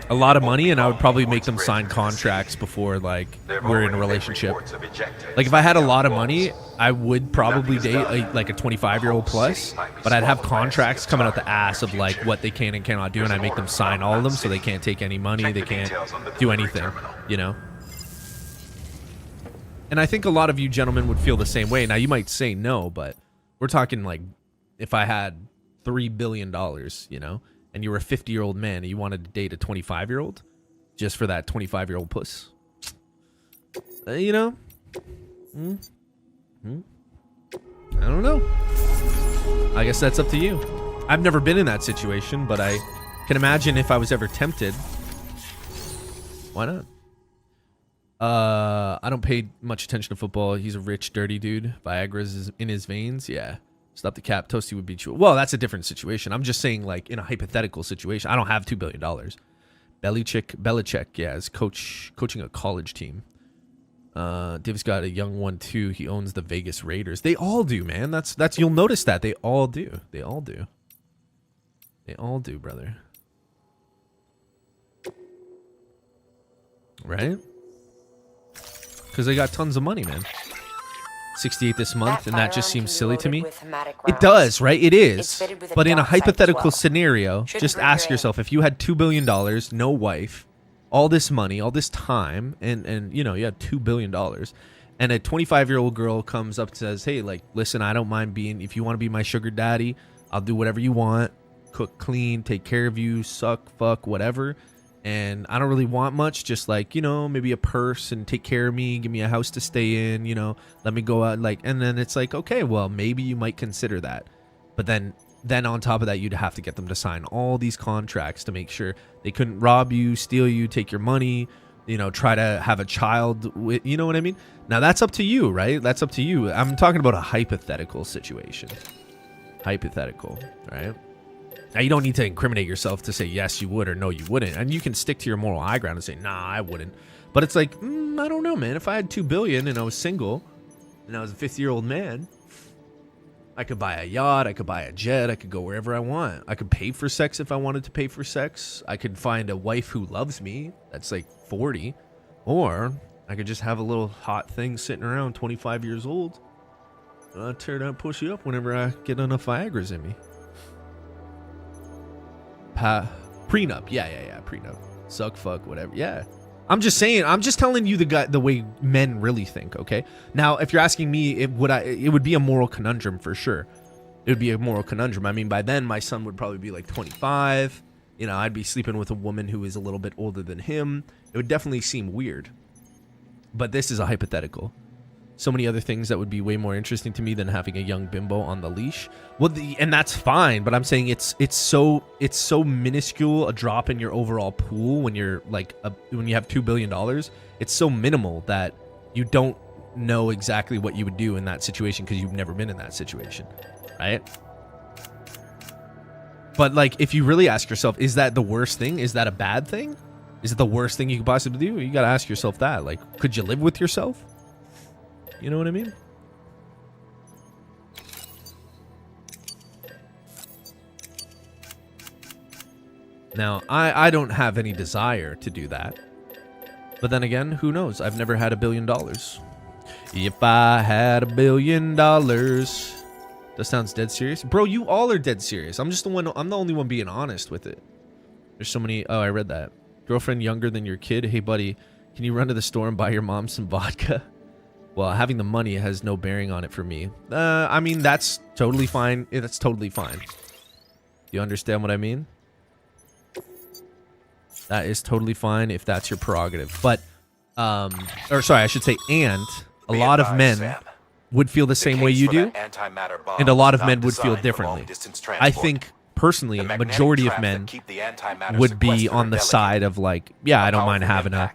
a lot of money, and I would probably make them sign contracts before like we're in a relationship. Like if I had a lot of money, I would probably date like a 25-year-old plus, but I'd have contracts coming out the ass of like what they can and cannot do, and I make them sign all of them so they can't take any money, they can't do anything, you know? And I think a lot of you gentlemen would feel the same way. Now you might say no, but we're talking like if I had $3 billion, you know, and you were a 50-year-old man and you wanted to date a 25-year-old just for that 25-year-old puss. You know? I don't know. I guess that's up to you. I've never been in that situation, but I can imagine if I was ever tempted. Why not? I don't pay much attention to football. He's a rich, dirty dude. Viagra's in his veins. Yeah. Stop the cap. Toasty would beat you. Well, that's a different situation. I'm just saying, like, in a hypothetical situation. I don't have $2 billion. Belichick, yeah, is coaching a college team. Div's got a young one too. He owns the Vegas Raiders. They all do, man. That's you'll notice that. They all do. They all do. They all do, brother. Right? Because they got tons of money, man. 68 this month, and that just seems silly to me. It does, right? It is. But in a hypothetical scenario, just ask yourself, if you had $2 billion, no wife, all this money, all this time, and you know, you have $2 billion, and a 25-year-old girl comes up and says, hey, like, listen, I don't mind being, if you want to be my sugar daddy, I'll do whatever you want, cook, clean, take care of you, suck, fuck, whatever. And I don't really want much, just like, you know, maybe a purse and take care of me, give me a house to stay in, you know, let me go out, like, and then it's like, okay, well, maybe you might consider that. But then on top of that, you'd have to get them to sign all these contracts to make sure they couldn't rob you, steal you, take your money, you know, try to have a child with, you know what I mean? Now that's up to you, right? That's up to you. I'm talking about a hypothetical situation. Hypothetical, right? Now, you don't need to incriminate yourself to say yes, you would, or no, you wouldn't. And you can stick to your moral high ground and say, nah, I wouldn't. But it's like, I don't know, man. If I had $2 billion and I was single and I was a 50-year-old man, I could buy a yacht. I could buy a jet. I could go wherever I want. I could pay for sex if I wanted to pay for sex. I could find a wife who loves me that's like 40. Or I could just have a little hot thing sitting around 25 years old. And I'll tear that pussy up whenever I get enough Viagra's in me. Prenup, yeah, prenup, suck, fuck, whatever, yeah. I'm just saying, I'm just telling you the way men really think, okay? Now, if you're asking me, it would be a moral conundrum for sure. It would be a moral conundrum. I mean, by then my son would probably be like 25. You know, I'd be sleeping with a woman who is a little bit older than him. It would definitely seem weird. But this is a hypothetical. So many other things that would be way more interesting to me than having a young bimbo on the leash. Well, and that's fine, but I'm saying it's so minuscule a drop in your overall pool when you're like when you have $2 billion. It's so minimal that you don't know exactly what you would do in that situation because you've never been in that situation, right? But like, if you really ask yourself, is that the worst thing? Is that a bad thing? Is it the worst thing you could possibly do? You got to ask yourself that. Like, could you live with yourself? You know what I mean? Now, I don't have any desire to do that. But then again, who knows? I've never had $1 billion. If I had $1 billion. That sounds dead serious. Bro, you all are dead serious. I'm the only one being honest with it. There's so many. Oh, I read that. Girlfriend younger than your kid. Hey, buddy, can you run to the store and buy your mom some vodka? Well, having the money has no bearing on it for me. I mean, that's totally fine. That's totally fine. You understand what I mean? That is totally fine if that's your prerogative. But, or sorry, I should say, and a lot of men would feel the same way you do, and a lot of men would feel differently. I think, personally, a majority of men would be on the side of like, yeah, I don't mind having a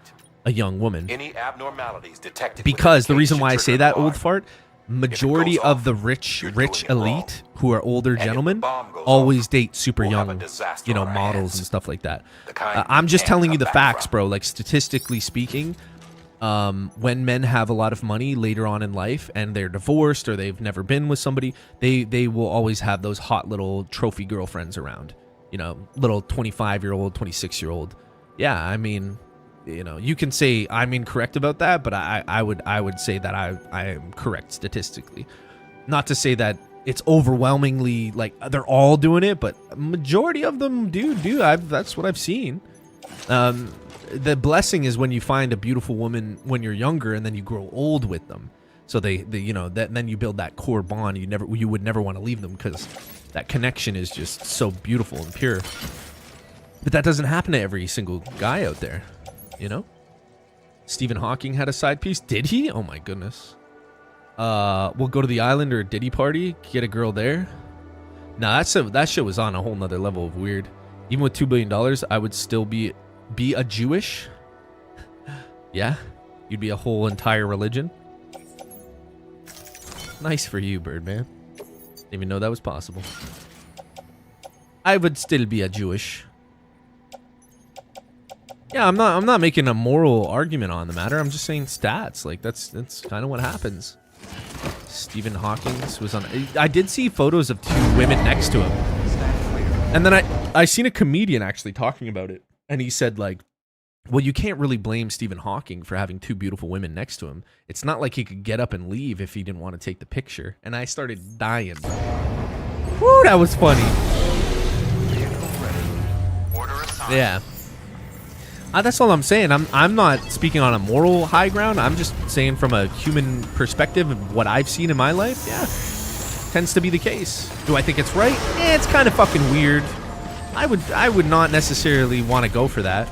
young woman. Any abnormalities detected because the reason why I say that, old fart, majority of the rich elite who are older gentlemen always date super young, you know, models and stuff like that. I'm just telling you the facts, bro. Like, statistically speaking, when men have a lot of money later on in life and they're divorced or they've never been with somebody, they will always have those hot little trophy girlfriends around, you know, little 25-year-old, 26-year-old. Yeah, I mean, you know, you can say I'm incorrect about that, but I would say that I am correct statistically. Not to say that it's overwhelmingly like they're all doing it, but a majority of them do. That's what I've seen. The blessing is when you find a beautiful woman when you're younger and then you grow old with them. So they you know, that then you build that core bond. You would never want to leave them because that connection is just so beautiful and pure. But that doesn't happen to every single guy out there, you know? Stephen Hawking had a side piece. Did he? Oh my goodness. We'll go to the island or a Diddy party, get a girl there. Nah, that shit was on a whole nother level of weird. Even with $2 billion, I would still be a Jewish. Yeah, you'd be a whole entire religion. Nice for you, Birdman. Didn't even know that was possible. I would still be a Jewish. Yeah, I'm not making a moral argument on the matter. I'm just saying stats. Like that's kind of what happens. Stephen Hawking was on. I did see photos of 2 women next to him, and then I seen a comedian actually talking about it, and he said like, well, you can't really blame Stephen Hawking for having 2 beautiful women next to him. It's not like he could get up and leave if he didn't want to take the picture. And I started dying. Woo, that was funny. Yeah. That's all I'm saying. I'm not speaking on a moral high ground. I'm just saying from a human perspective of what I've seen in my life. Yeah, tends to be the case. Do I think it's right? Yeah, it's kind of fucking weird. I would not necessarily want to go for that.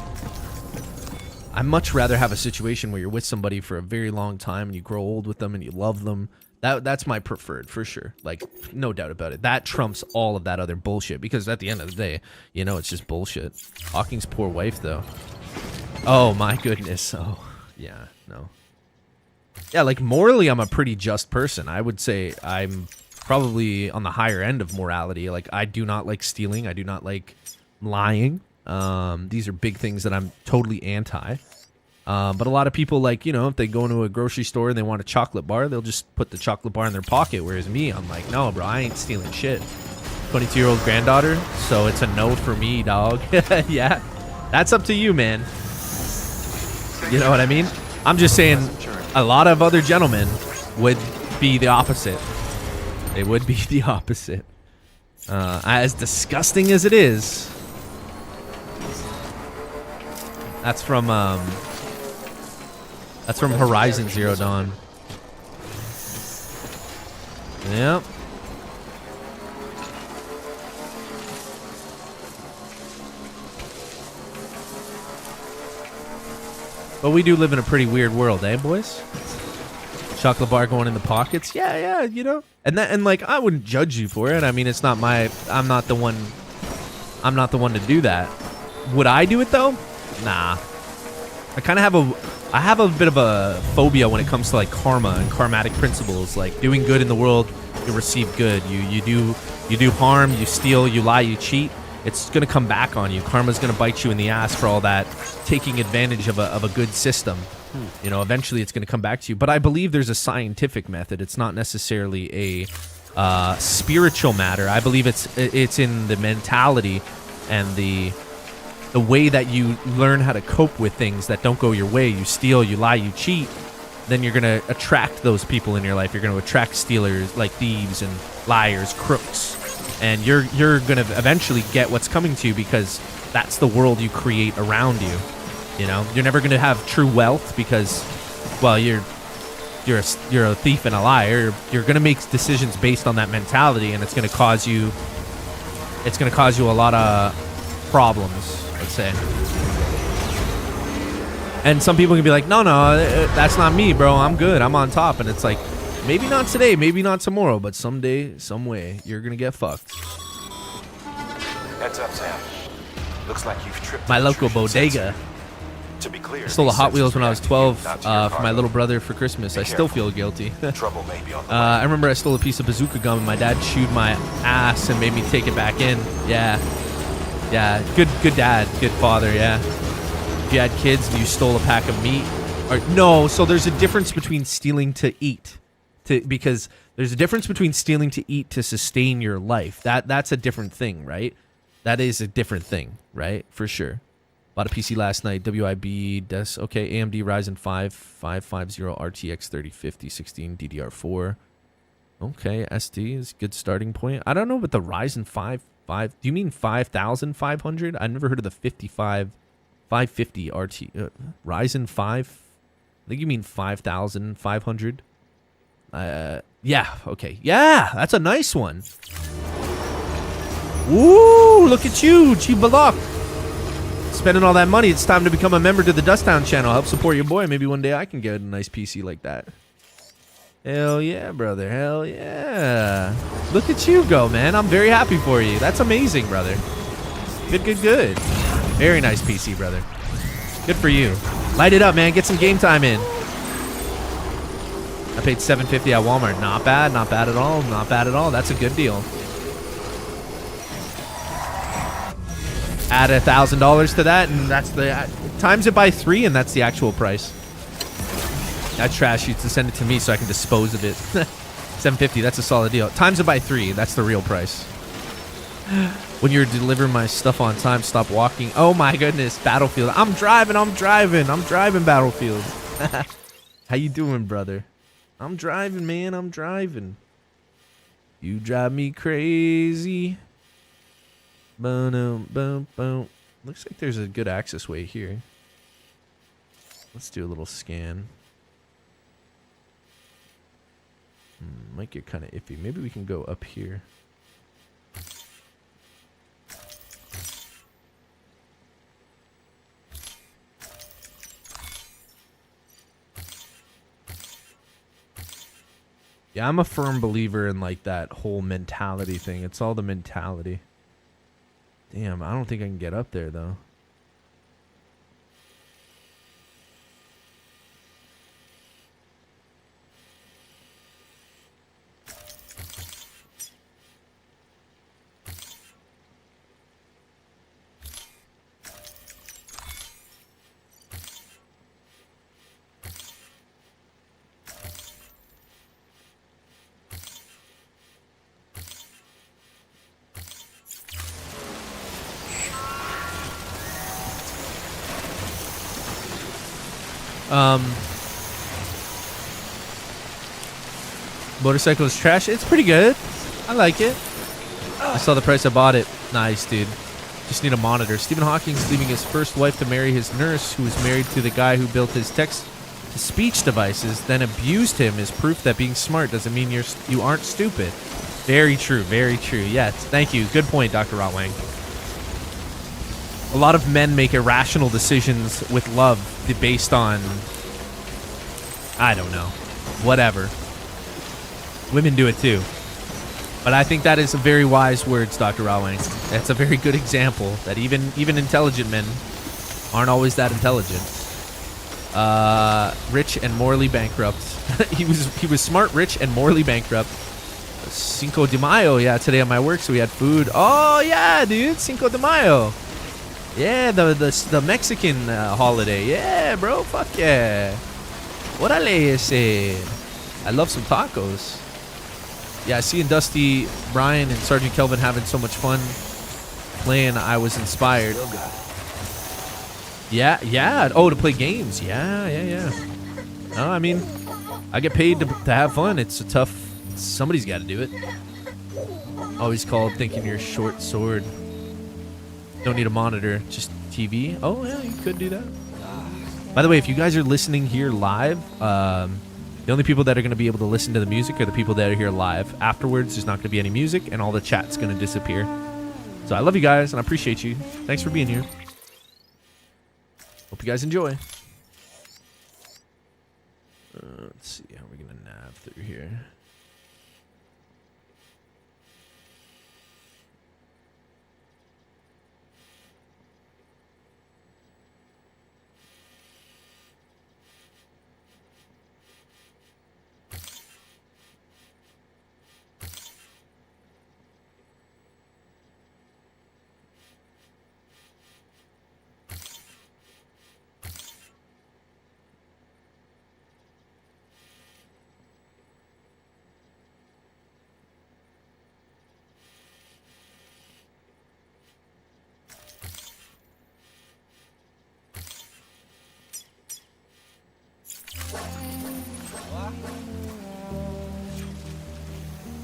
I'd much rather have a situation where you're with somebody for a very long time and you grow old with them and you love them. That's my preferred, for sure. Like, no doubt about it. That trumps all of that other bullshit, because at the end of the day, you know, it's just bullshit. Hawking's poor wife, though. Oh, my goodness. Oh, yeah, no. Yeah, like, morally, I'm a pretty just person. I would say I'm probably on the higher end of morality. Like, I do not like stealing. I do not like lying. These are big things that I'm totally anti. But a lot of people, like, you know, if they go into a grocery store and they want a chocolate bar, they'll just put the chocolate bar in their pocket. Whereas me, I'm like, no, bro, I ain't stealing shit. 22-year-old granddaughter, so it's a no for me, dog. Yeah, that's up to you, man. You know what I mean? I'm just saying a lot of other gentlemen would be the opposite. They would be the opposite. As disgusting as it is. That's from Horizon Zero Dawn. Yep. But we do live in a pretty weird world, eh, boys? Chocolate bar going in the pockets. Yeah, you know. And like, I wouldn't judge you for it. I mean, it's not my, I'm not the one to do that. Would I do it though? Nah. I have a bit of a phobia when it comes to like karma and karmatic principles. Like, doing good in the world, you receive good. You do harm, you steal, you lie, you cheat. It's gonna come back on you. Karma's gonna bite you in the ass for all that taking advantage of a good system. You know, eventually it's gonna come back to you. But I believe there's a scientific method. It's not necessarily a spiritual matter. I believe it's in the mentality and the way that you learn how to cope with things that don't go your way. You steal, you lie, you cheat. Then you're gonna attract those people in your life. You're gonna attract stealers, like thieves and liars, crooks. And you're gonna eventually get what's coming to you, because that's the world you create around you. You know, you're never gonna have true wealth because, well, you're a thief and a liar. You're gonna make decisions based on that mentality, and it's gonna cause you a lot of problems, let's say. And some people can be like, no, that's not me, bro. I'm good. I'm on top. And it's like, maybe not today, maybe not tomorrow, but someday, some way, you're going to get fucked. Heads up, Sam. Looks like you've tripped my local bodega. To be clear, I stole a Hot Wheels when I was 12 for my little brother for Christmas. I still feel guilty. Trouble may be on the way. I remember I stole a piece of bazooka gum and my dad chewed my ass and made me take it back in. Yeah. Yeah, good dad, good father, yeah. If you had kids and you stole a pack of meat, or no, so there's a difference between stealing to eat, because there's a difference between stealing to eat to sustain your life. That's a different thing, right? That is a different thing, right? For sure. Bought a PC last night, WIB, okay, AMD Ryzen 5 550 RTX 3050 16 DDR4. Okay, SD is a good starting point. I don't know what the Ryzen 5. Do you mean 5,500? I never heard of the 550 RT Ryzen 5. I think you mean 5,500. Yeah. Okay. Yeah, that's a nice one. Ooh, look at you, Chibalok. spending all that money. It's time to become a member to the Dusttown channel. Help support your boy. Maybe one day I can get a nice PC like that. Hell yeah, brother. Hell yeah. Look at you go, man. I'm very happy for you. That's amazing, brother. Good, good, good. Very nice PC, brother. Good for you. Light it up, man. Get some game time in. I paid $7.50 at Walmart. Not bad. Not bad at all. Not bad at all. That's a good deal. Add $1,000 to that, and that's the times it by 3, and that's the actual price. That trash used to send it to me so I can dispose of it. $7.50. That's a solid deal. Times it by 3. That's the real price. When you're delivering my stuff on time, stop walking. Oh my goodness, Battlefield. I'm driving. Battlefield. How you doing, brother? I'm driving, man. I'm driving. You drive me crazy. Boom, boom, boom. Looks like there's a good access way here. Let's do a little scan. Might get kind of iffy. Maybe we can go up here. Yeah, I'm a firm believer in like that whole mentality thing. It's all the mentality. Damn, I don't think I can get up there though. Motorcycle is trash. It's pretty good. I like it. I saw the price. I bought it. Nice, dude. Just need a monitor. Stephen Hawking's leaving his first wife to marry his nurse, who was married to the guy who built his text-to-speech devices, then abused him is proof that being smart doesn't mean you aren't stupid. Very true. Very true. Yes. Thank you. Good point, Dr. Rotwang. A lot of men make irrational decisions with love based on, I don't know, whatever. Women do it too. But I think that is a very wise words, Dr. Rotwang. That's a very good example that even intelligent men aren't always that intelligent. Rich and morally bankrupt. he was smart, rich, and morally bankrupt. Cinco de Mayo, yeah, today at my work, so we had food. Oh yeah, dude, Cinco de Mayo. Yeah, the Mexican holiday. Yeah, bro, fuck yeah. Orale ese. I love some tacos. Yeah, seeing Dusty, Brian, and Sergeant Kelvin having so much fun playing, I was inspired. Yeah. Oh, to play games. Yeah. No, I mean, I get paid to have fun. It's a tough. Somebody's got to do it. Always called thinking you're short sword. Don't need a monitor, just TV. Oh yeah, you could do that. By the way, if you guys are listening here live, the only people that are going to be able to listen to the music are the people that are here live. Afterwards, there's not going to be any music, and all the chat's going to disappear. So I love you guys, and I appreciate you. Thanks for being here. Hope you guys enjoy. Let's see how we're going to nav through here.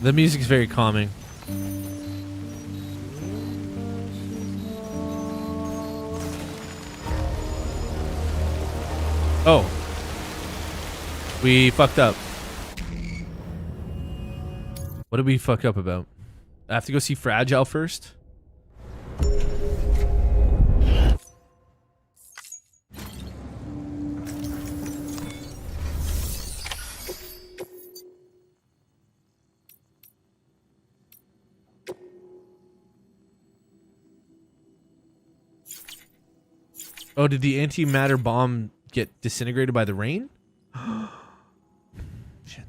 The music's very calming. Oh. We fucked up. What did we fuck up about? I have to go see Fragile first? Oh, did the antimatter bomb get disintegrated by the rain? Shit.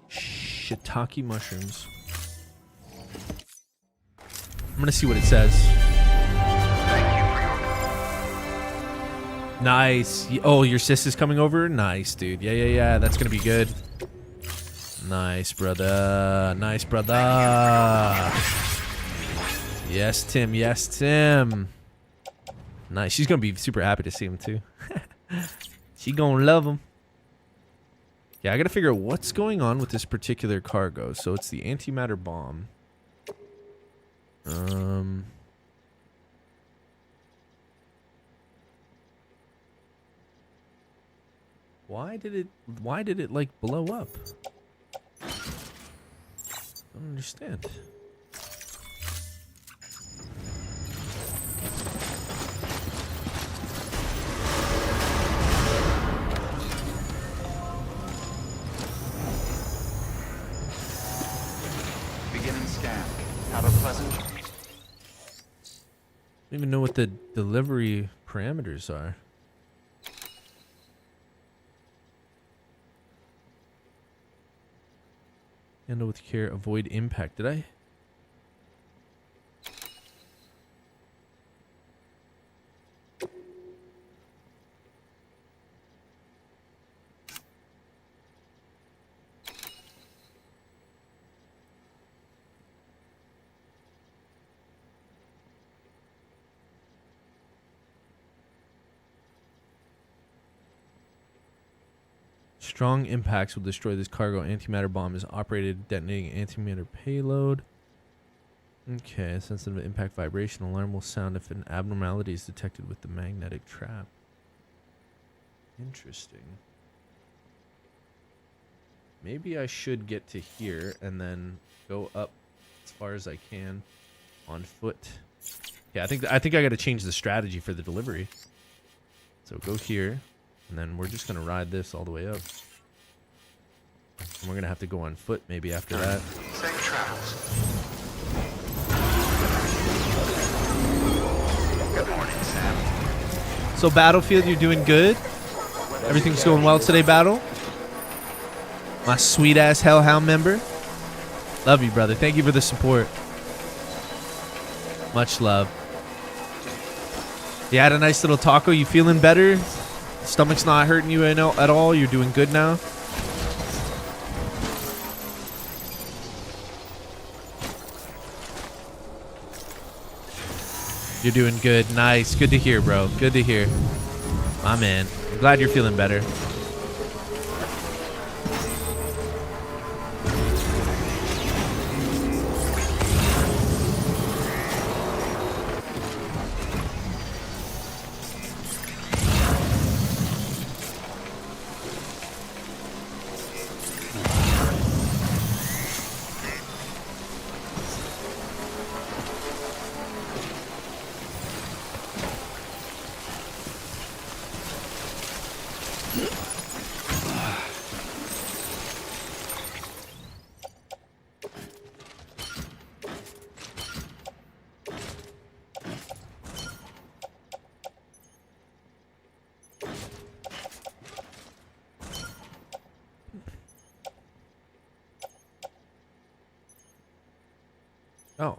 Shiitake mushrooms. I'm gonna see what it says. Nice. Oh, your sis is coming over? Nice, dude. Yeah. That's gonna be good. Nice, brother. Nice, brother. Yes, Tim. Yes, Tim. Nice. She's gonna be super happy to see him, too. She gonna love him. Yeah, I gotta figure out what's going on with this particular cargo. So it's the antimatter bomb. Why did it like blow up? I don't understand. Beginning scan. Have a pleasant. I don't even know what the delivery parameters are. Handle with care, avoid impact. Did I? Strong impacts will destroy this cargo. Antimatter bomb is operated, detonating antimatter payload. Okay, sensitive impact vibration alarm will sound if an abnormality is detected with the magnetic trap. Interesting. Maybe I should get to here and then go up as far as I can on foot. Yeah, I think I got to change the strategy for the delivery. So go here. And then we're just going to ride this all the way up. And we're going to have to go on foot maybe after that. Safe travels. Good morning, Sam. So Battlefield, you're doing good? Everything's going well today, Battle? My sweet-ass Hellhound member? Love you, brother. Thank you for the support. Much love. You had a nice little taco. You feeling better? Stomach's not hurting you at all. You're doing good now. You're doing good. Nice. Good to hear, bro. Good to hear. My man. I'm glad you're feeling better. Oh.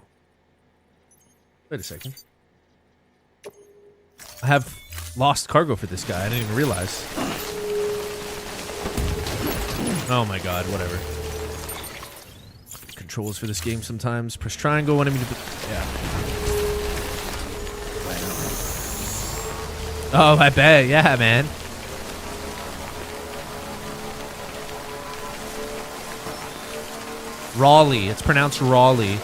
Wait a second. I have lost cargo for this guy. I didn't even realize. Oh my god, whatever. Controls for this game sometimes. Press triangle wanted me to... Yeah. Oh, I bet. Yeah, man. Raleigh. It's pronounced Raleigh.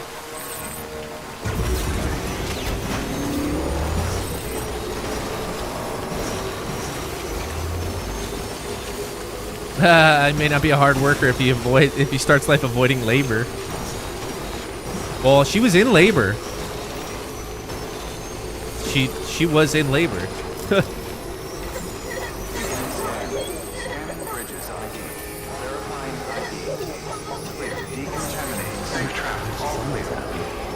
It may not be a hard worker if he starts life avoiding labor. Well, she was in labor. She was in labor. Scanning bridges ID. Verifying ID. Clear. Decontaminating safe traps. All clear.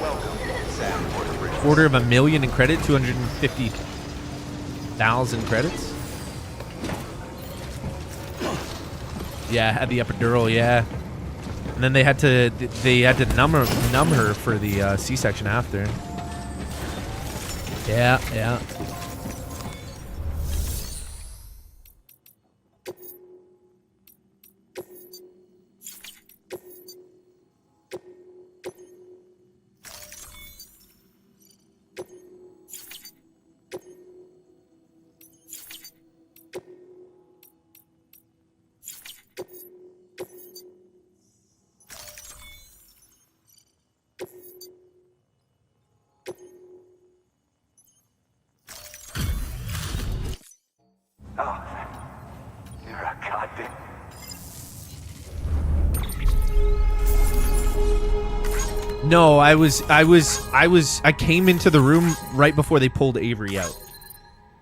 Welcome, Sam Porter Bridges. $250,000 in credit, 250,000 credits. Yeah, had the epidural, yeah. And then they had to numb her for the C-section after. Yeah, yeah. Oh, you're a goddamn... No, I came into the room right before they pulled Avery out.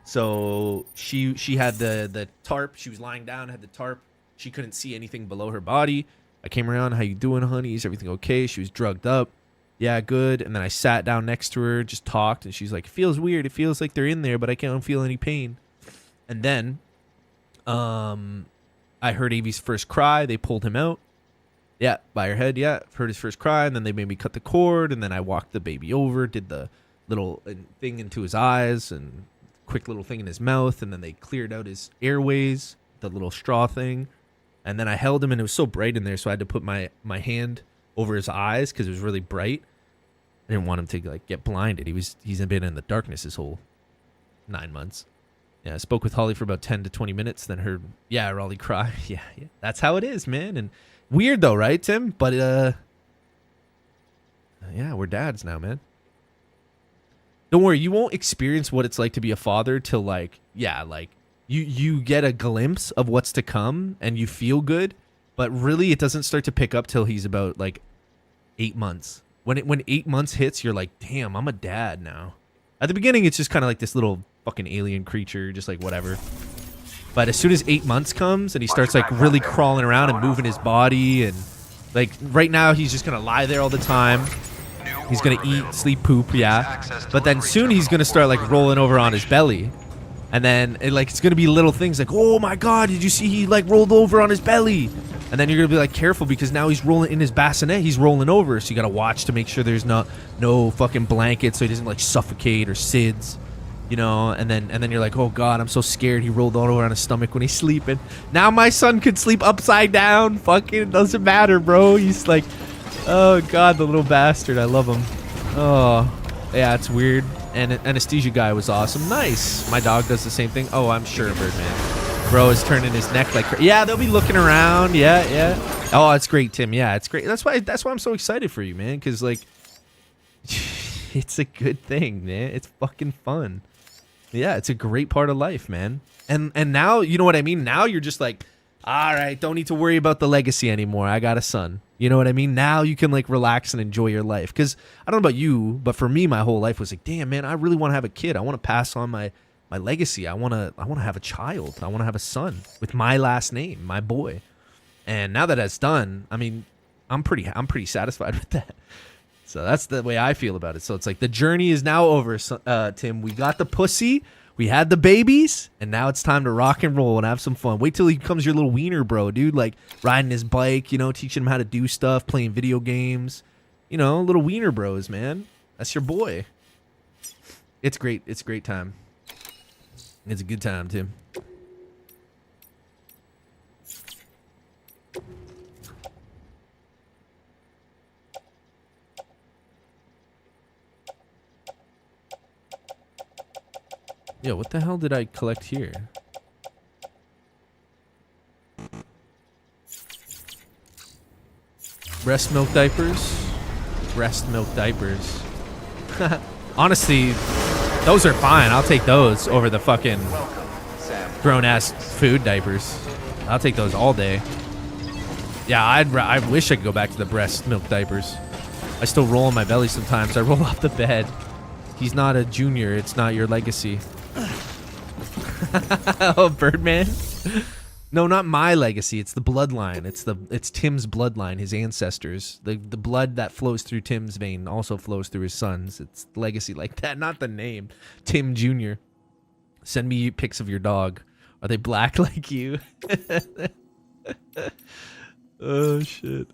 So she had the tarp. She was lying down, had the tarp. She couldn't see anything below her body. I came around. How you doing, honey? Is everything okay? She was drugged up. Yeah, good. And then I sat down next to her, just talked, and she's like, it feels weird. It feels like they're in there, but I can't feel any pain. And then I heard Avy's first cry. They pulled him out. Yeah, by her head, yeah. Heard his first cry, and then they made me cut the cord, and then I walked the baby over, did the little thing into his eyes, and quick little thing in his mouth, and then they cleared out his airways, the little straw thing. And then I held him, and it was so bright in there, so I had to put my hand over his eyes because it was really bright. I didn't want him to like get blinded. He's been in the darkness his whole 9 months. Yeah, I spoke with Holly for about 10 to 20 minutes, then heard, yeah, Raleigh cry. Yeah, that's how it is, man. And weird though, right, Tim? But yeah, we're dads now, man. Don't worry, you won't experience what it's like to be a father till like, yeah, like you get a glimpse of what's to come and you feel good, but really it doesn't start to pick up till he's about like 8 months. When 8 months hits, you're like, damn, I'm a dad now. At the beginning, it's just kind of like this little fucking alien creature, just like whatever. But as soon as 8 months comes and he starts like really crawling around and moving his body, and like right now he's just gonna lie there all the time. He's gonna eat, sleep, poop, yeah. But then soon he's gonna start like rolling over on his belly, and then it's gonna be little things like, oh my god, did you see he like rolled over on his belly? And then you're gonna be like careful because now he's rolling in his bassinet. He's rolling over, so you gotta watch to make sure there's no fucking blanket so he doesn't like suffocate or SIDS. You know, and then you're like, oh god, I'm so scared he rolled all over on his stomach when he's sleeping. Now my son could sleep upside down. Fucking doesn't matter, bro. He's like, oh god, the little bastard. I love him. Oh, yeah, it's weird. And anesthesia guy was awesome. Nice. My dog does the same thing. Oh, I'm sure, Birdman. Bro is turning his neck like, yeah, they'll be looking around. Yeah. Oh, it's great, Tim. Yeah, it's great. That's why I'm so excited for you, man. Because like, it's a good thing, man. It's fucking fun. Yeah, it's a great part of life, man. And now, you know what I mean? Now you're just like, all right, don't need to worry about the legacy anymore. I got a son. You know what I mean? Now you can like relax and enjoy your life. Because I don't know about you, but for me, my whole life was like, damn, man, I really want to have a kid. I want to pass on my legacy. I want to have a child. I want to have a son with my last name, my boy. And now that that's done, I mean, I'm pretty satisfied with that. So that's the way I feel about it. So it's like the journey is now over, Tim. We got the pussy, we had the babies, and now it's time to rock and roll and have some fun. Wait till he becomes your little wiener bro, dude. Like riding his bike, you know, teaching him how to do stuff, playing video games. You know, little wiener bros, man. That's your boy. It's great. It's a great time. It's a good time, Tim. Yo, what the hell did I collect here? Breast milk diapers? Breast milk diapers. Honestly, those are fine. I'll take those over the fucking grown-ass food diapers. I'll take those all day. Yeah, I wish I could go back to the breast milk diapers. I still roll on my belly sometimes. I roll off the bed. He's not a junior. It's not your legacy. Oh, Birdman? No, not my legacy. It's the bloodline. It's Tim's bloodline, his ancestors. The blood that flows through Tim's vein also flows through his sons. It's legacy like that, not the name. Tim Jr. Send me pics of your dog. Are they black like you? Oh, shit.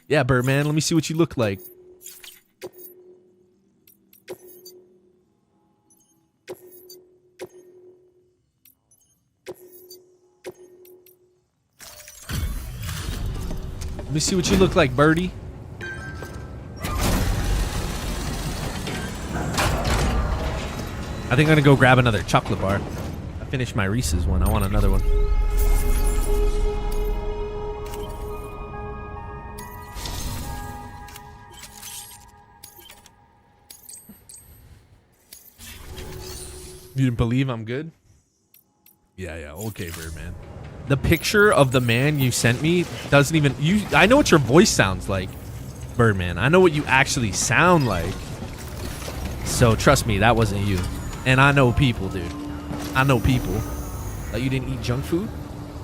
Yeah, Birdman, let me see what you look like. Let me see what you look like, Birdie. I think I'm gonna go grab another chocolate bar. I finished my Reese's one. I want another one. You didn't believe I'm good? Yeah, okay, Birdman. The picture of the man you sent me doesn't even... I know what your voice sounds like, Birdman. I know what you actually sound like. So trust me, that wasn't you. And I know people, dude. I know people. Like, you didn't eat junk food?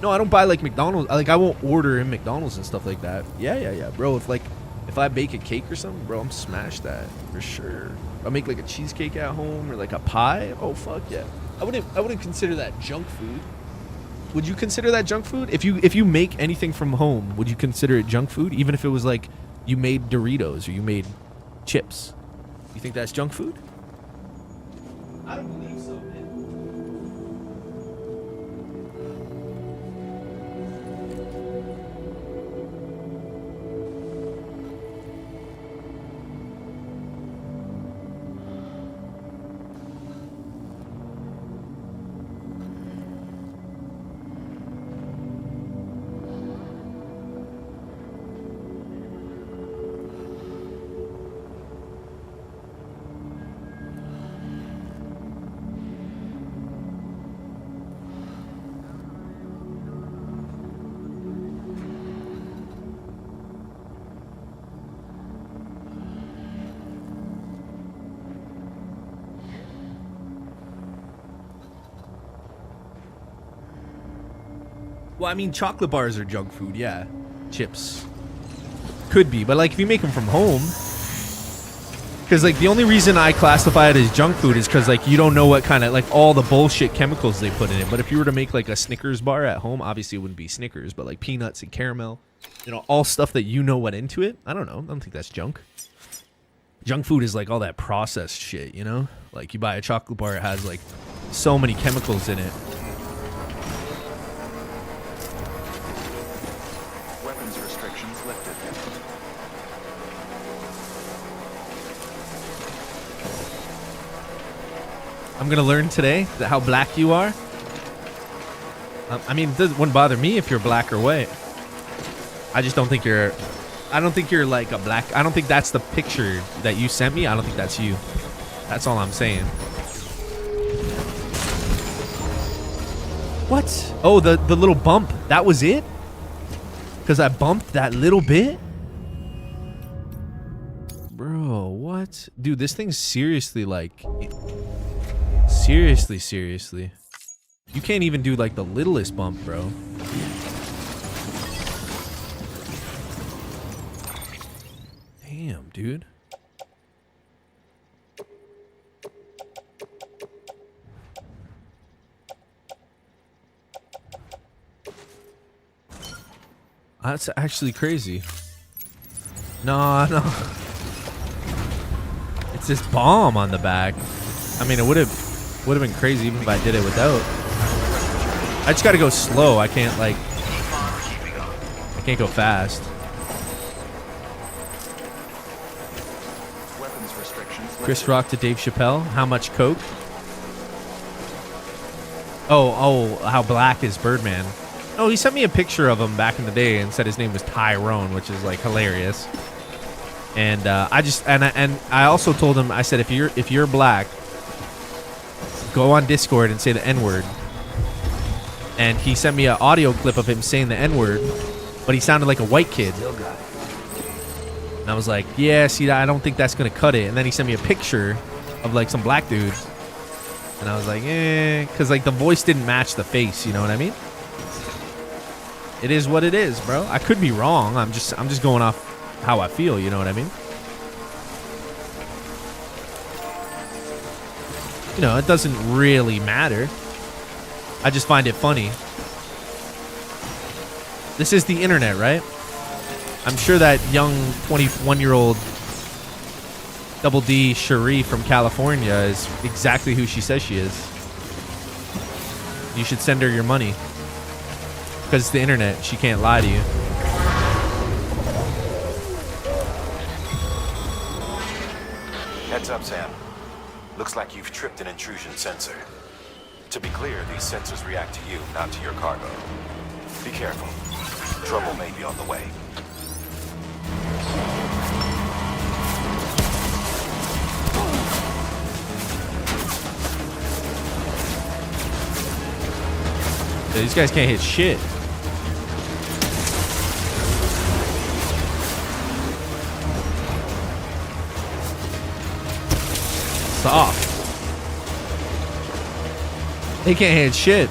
No, I don't buy, like, McDonald's. Like, I won't order in McDonald's and stuff like that. Yeah. Bro, if I bake a cake or something, bro, I'm smash that for sure. I'll make, like, a cheesecake at home or, like, a pie. Oh, fuck yeah. I wouldn't consider that junk food. Would you consider that junk food? If you make anything from home, would you consider it junk food? Even if it was like you made Doritos or you made chips. You think that's junk food? I don't believe so, man. Well, I mean, chocolate bars are junk food, yeah. Chips. Could be, but, like, if you make them from home... Because, like, the only reason I classify it as junk food is because, like, you don't know what kind of... Like, all the bullshit chemicals they put in it. But if you were to make, like, a Snickers bar at home, obviously it wouldn't be Snickers, but, like, peanuts and caramel. You know, all stuff that you know went into it. I don't know. I don't think that's junk. Junk food is, like, all that processed shit, you know? Like, you buy a chocolate bar, it has, like, so many chemicals in it. I'm gonna learn today that how black you are. I mean, it wouldn't bother me if you're black or white. I just don't think you're... I don't think you're like a black... I don't think that's the picture that you sent me. I don't think that's you. That's all I'm saying. What? Oh, the little bump. That was it? Because I bumped that little bit? Bro, what? Dude, this thing's seriously like... Seriously. You can't even do like the littlest bump, bro. Damn, dude. That's actually crazy. No. It's this bomb on the back. I mean, it would have been crazy even if I did it without. I just gotta go slow. I can't go fast. Chris Rock to Dave Chappelle. How much coke? Oh, how black is Birdman? Oh, he sent me a picture of him back in the day and said his name was Tyrone, which is like hilarious. And I also told him, I said, if you're black, go on Discord and say the N-word. and he sent me an audio clip of him saying the N-word, but he sounded like a white kid. And I was like, yeah, see, I don't think that's gonna cut it. And then he sent me a picture of like some black dude, and I was like, because like the voice didn't match the face. You know what I mean? It is what it is, bro. I could be wrong. I'm just going off how I feel. You know what I mean? You know, it doesn't really matter. I just find it funny. This is the internet, right? I'm sure that young 21-year-old Double D Cherie from California is exactly who she says she is. You should send her your money. Because it's the internet. She can't lie to you. Heads up, Sam. Looks like you've tripped an intrusion sensor. To be clear, these sensors react to you, not to your cargo. Be careful. Trouble may be on the way. Yeah, these guys can't hit shit. Soft. They can't hit shit.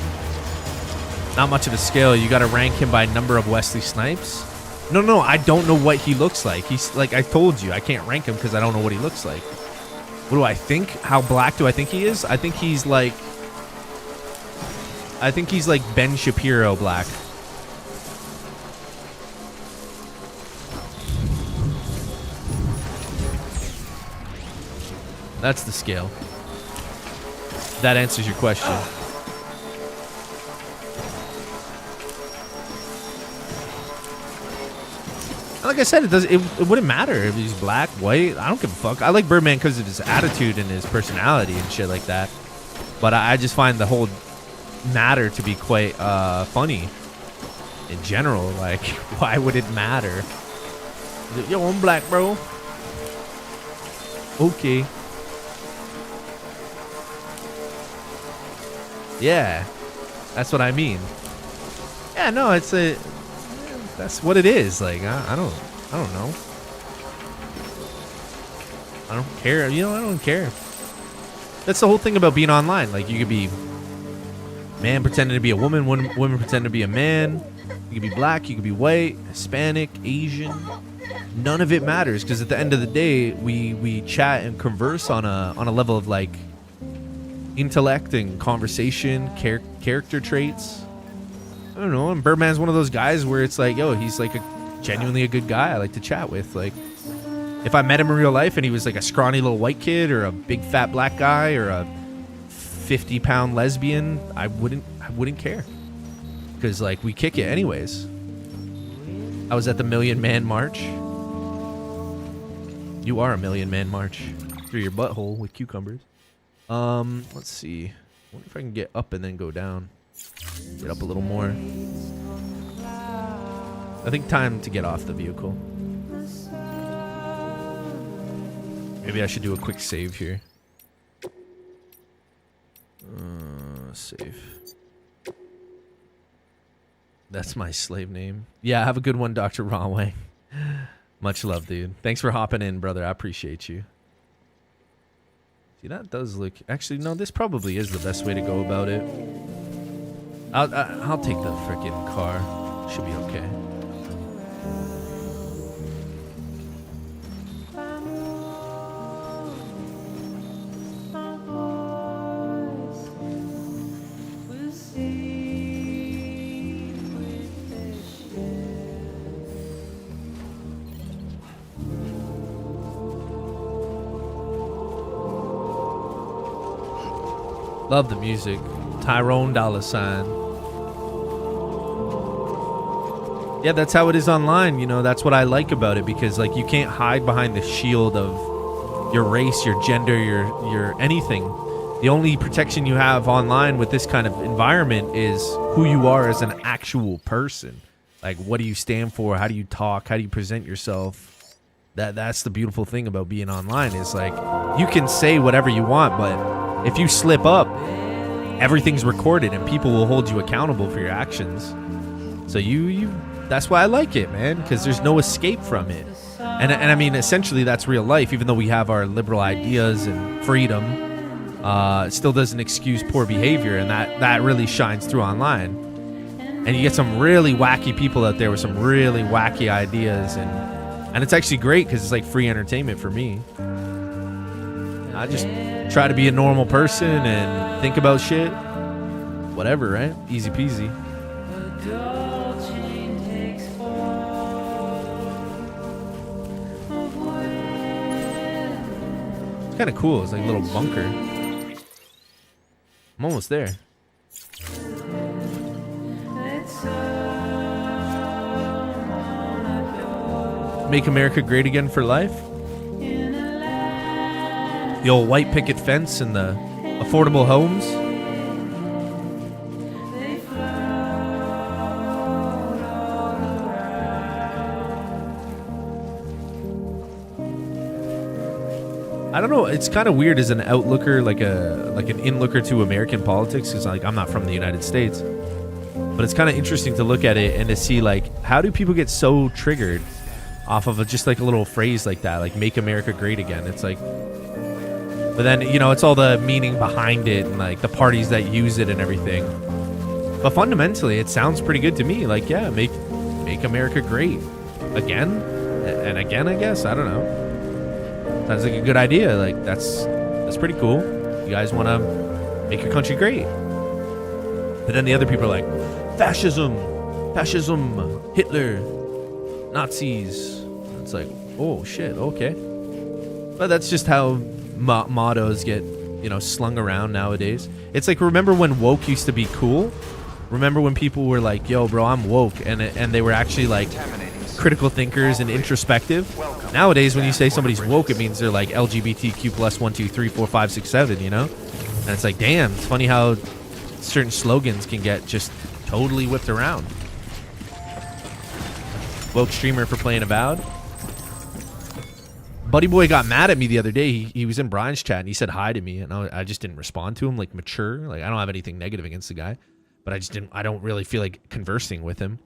Not much of a scale. You gotta rank him by number of Wesley Snipes. No, I don't know what he looks like. He's like, I told you, I can't rank him because I don't know what he looks like. What do I think? How black do I think he is? I think he's like Ben Shapiro black. That's the scale. That answers your question. Like I said, it wouldn't matter if he's black, white. I don't give a fuck. I like Birdman because of his attitude and his personality and shit like that. But I just find the whole matter to be quite funny in general. Like, why would it matter? Yo, I'm black, bro. Okay. Yeah, that's what I mean. Yeah, no, that's what it is. Like, I don't know. I don't care. You know, I don't care. That's the whole thing about being online. Like, you could be man pretending to be a woman, woman pretending to be a man. You could be black, you could be white, Hispanic, Asian. None of it matters because at the end of the day, we chat and converse on a level of like intellect and conversation, character traits. I don't know. And Birdman's one of those guys where it's like, yo, he's like genuinely a good guy I like to chat with. Like, if I met him in real life and he was like a scrawny little white kid or a big fat black guy or a 50-pound lesbian, I wouldn't care. Because like we kick it anyways. I was at the Million Man March. You are a Million Man March through your butthole with cucumbers. Let's see. I wonder if I can get up and then go down. Get up a little more. I think time to get off the vehicle. Maybe I should do a quick save here. Save. That's my slave name. Yeah, have a good one, Dr. Rawway. Much love, dude. Thanks for hopping in, brother. I appreciate you. See, that does look... Actually, no, this probably is the best way to go about it. I'll take the freaking car. Should be okay. Love the music. Tyrone $. Yeah, that's how it is online. You know, that's what I like about it because, like, you can't hide behind the shield of your race, your gender, your anything. The only protection you have online with this kind of environment is who you are as an actual person. Like, what do you stand for? How do you talk? How do you present yourself? That's the beautiful thing about being online is, like, you can say whatever you want, but if you slip up everything's recorded and people will hold you accountable for your actions. So that's why I like it, man, because there's no escape from it. And I mean, essentially that's real life. Even though we have our liberal ideas and freedom, it still doesn't excuse poor behavior, and that really shines through online. And you get some really wacky people out there with some really wacky ideas, and it's actually great because it's like free entertainment for me. I just try to be a normal person and think about shit. Whatever, right? Easy peasy. It's kind of cool. It's like a little bunker. I'm almost there. Make America great again for life. The old white picket fence and the affordable homes. I don't know. It's kind of weird as an outlooker, like an inlooker to American politics, because like I'm not from the United States. But it's kind of interesting to look at it and to see like how do people get so triggered off of just like a little phrase like that, like "Make America Great Again." It's like, but then it's all the meaning behind it and like the parties that use it and everything. But fundamentally, it sounds pretty good to me. Like, yeah, make America great again and again. I guess I don't know. Sounds like a good idea. Like that's pretty cool. You guys want to make your country great. But then the other people are like, fascism, Hitler, Nazis. It's like, oh shit, okay. But that's just how mottos get, slung around nowadays. It's like, remember when woke used to be cool? Remember when people were like, yo, bro, I'm woke, and they were actually like critical thinkers and introspective. Nowadays, when you say somebody's woke, it means they're like LGBTQ plus 1, 2, 3, 4, 5, 6, 7, And it's like, damn, it's funny how certain slogans can get just totally whipped around. Woke streamer for playing Avowed. Buddy boy got mad at me the other day. He was in Brian's chat and he said hi to me, and I just didn't respond to him like mature. Like I don't have anything negative against the guy, but I don't really feel like conversing with him.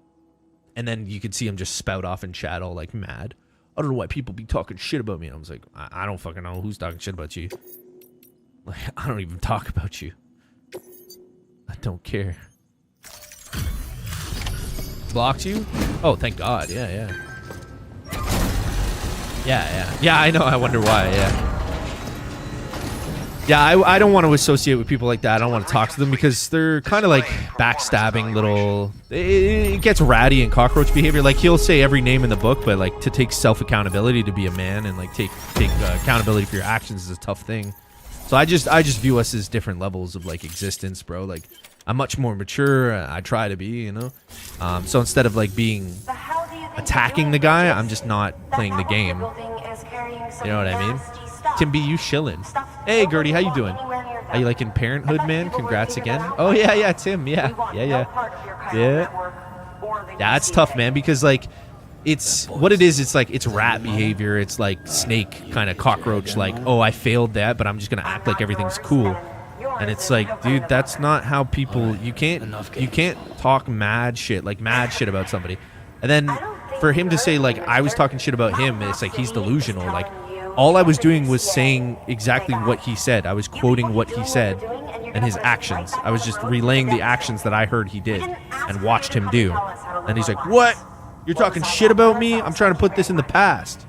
And then you could see him just spout off in chat all like mad. I don't know why people be talking shit about me. I was like, I don't fucking know who's talking shit about you. Like I don't even talk about you. I don't care. Blocked you? Oh, thank God. Yeah. Yeah, I know. I wonder why. Yeah, I don't want to associate with people like that. I don't want to talk to them because they're kind of like backstabbing little... It gets ratty and cockroach behavior. Like, he'll say every name in the book, but like to take self-accountability, to be a man and like take accountability for your actions is a tough thing. So I just view us as different levels of like existence, bro. Like, I'm much more mature. I try to be, So instead of like being attacking the guy, I'm just not playing the game. You know what I mean? Tim B, you shillin'. Hey, Gertie, how you doing? Are you like in parenthood, man? Congrats again. Oh yeah, Tim. Yeah. It's tough, man, because like it's what it is. It's like it's rat behavior. It's like snake kind of cockroach. Like, oh, I failed that, but I'm just gonna act like everything's cool. And it's like, dude, that's not how people. You can't talk mad shit about somebody, and then for him to say like I was talking shit about him, it's like he's delusional. Like all I was doing was saying exactly what he said. I was quoting what he said and his actions. I was just relaying the actions that I heard he did and watched him do. And he's like, what? You're talking shit about me? I'm trying to put this in the past.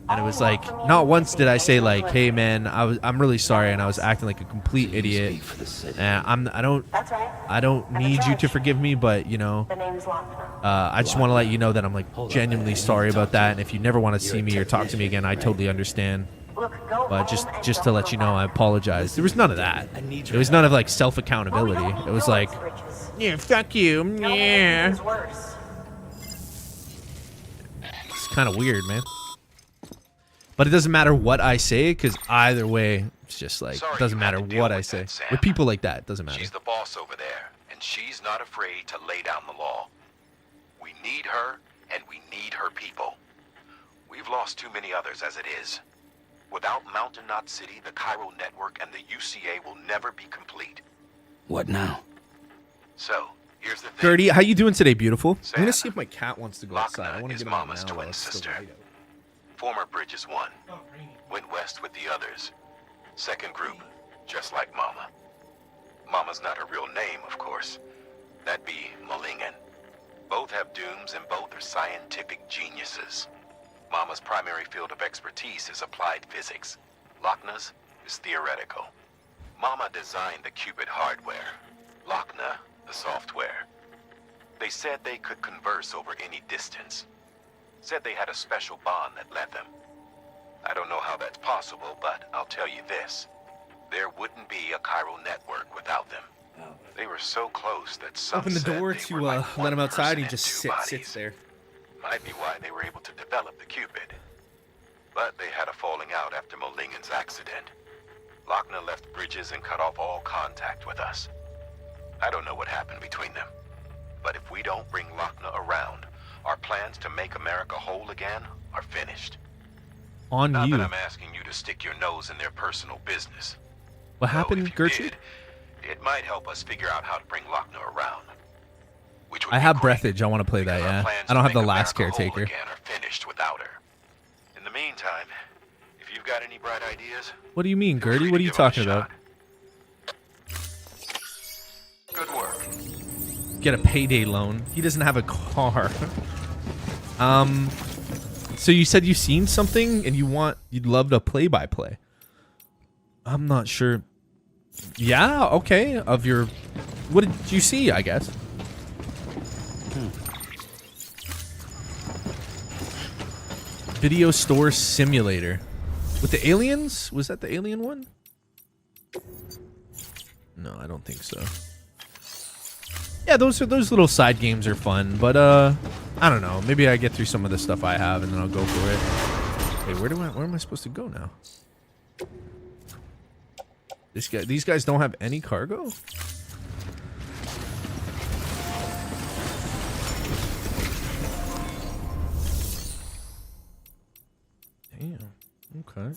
And it was like, not once did I say like, hey man, I'm really sorry, and I was acting like a complete idiot. And I don't need you to forgive me, but I just want to let you know that I'm like genuinely sorry about that. And if you never want to see me or talk to me again, I totally understand. But just to let you know, I apologize. There was none of that. It was none of like self-accountability. It was like, yeah, fuck you, yeah. It's kind of weird, man. But it doesn't matter what I say, because either way, it's just like, it doesn't matter what I say. With people like that, it doesn't matter. She's the boss over there, and she's not afraid to lay down the law. We need her, and we need her people. We've lost too many others as it is. Without Mountain Knot City, the Cairo Network, and the UCA will never be complete. What now? So, here's the thing. Gertie, how you doing today, beautiful? I'm Sam, gonna see if my cat wants to go outside. I Lochner want to is get him out Mama's now while twin it's still sister. light out. Former Bridges 1. Went west with the others. Second group, just like Mama. Mama's not her real name, of course. That'd be Malingen. Both have dooms and both are scientific geniuses. Mama's primary field of expertise is applied physics. Lochner's is theoretical. Mama designed the Cupid hardware. Lochner, the software. They said they could converse over any distance. Said they had a special bond that led them. I don't know how that's possible, but I'll tell you this. There wouldn't be a chiral network without them. They were so close that some Open the said door they to were like let one him outside. person He in just two sits bodies. there. Might be why they were able to develop the Cupid. But they had a falling out after Molingen's accident. Lochner left Bridges and cut off all contact with us. I don't know what happened between them. But if we don't bring Lochner around, our plans to make America whole again are finished. On Not you. that I'm asking you to stick your nose in their personal business. What Though happened, if you Gertrude? did, it might help us figure out how to bring Lochner around. Which would I be have great, breathage. I want to play that, because our yeah. plans I don't to have the make last America whole caretaker. again are finished without her. In the meantime, if you've got any bright ideas, What do you mean, feel Gertie? free What to are you give 'em a talking about? shot. Good work. Get a payday loan. He doesn't have a car. So you said you've seen something and you'd love to play-by-play. I'm not sure. Yeah, okay. What did you see, I guess? Video store simulator. With the aliens? Was that the alien one? No, I don't think so. Yeah, those little side games are fun, but I don't know. Maybe I get through some of the stuff I have and then I'll go for it. Hey, where am I supposed to go now? These guys don't have any cargo? Damn. Okay.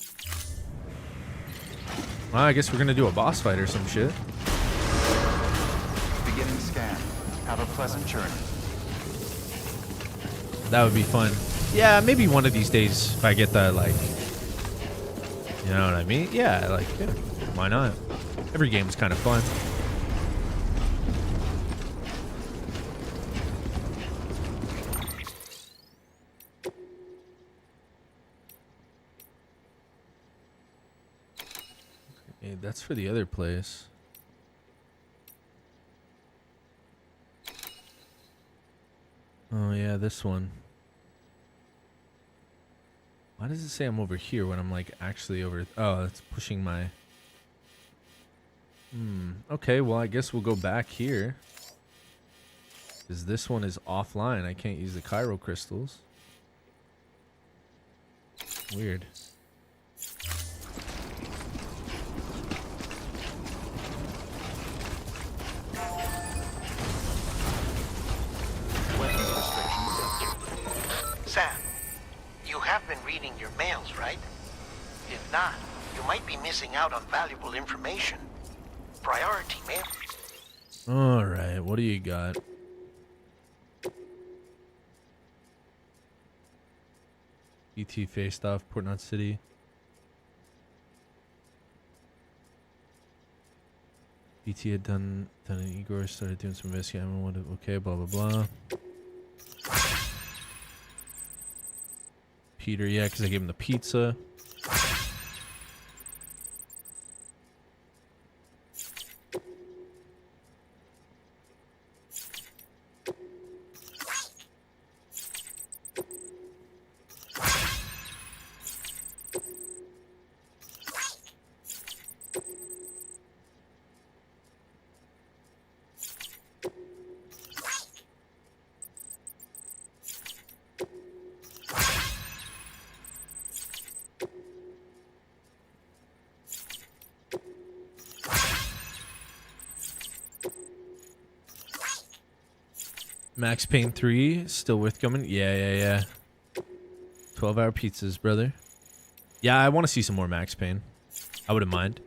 Well, I guess we're gonna do a boss fight or some shit. Beginning scan. Have a pleasant journey. That would be fun. Yeah, maybe one of these days if I get that, like, you know what I mean? Yeah, like, yeah, why not? Every game is kind of fun. Okay, that's for the other place. Oh yeah, this one. Why does it say I'm over here when I'm like actually over? Oh, it's pushing my. Okay, well I guess we'll go back here. Because this one is offline. I can't use the Cairo crystals. Weird. Weapons restrictions. Sam, you have been reading your mails, right? If not, you might be missing out on valuable information. Priority mail. Alright, what do you got? ET faced off, Port Knot City. ET had done an Igor, started doing some investigating. Okay, blah blah blah. Peter, yeah, because I gave him the pizza. Max Payne 3 still worth coming? Yeah. 12-hour pizzas, brother. Yeah, I want to see some more Max Payne. I wouldn't mind.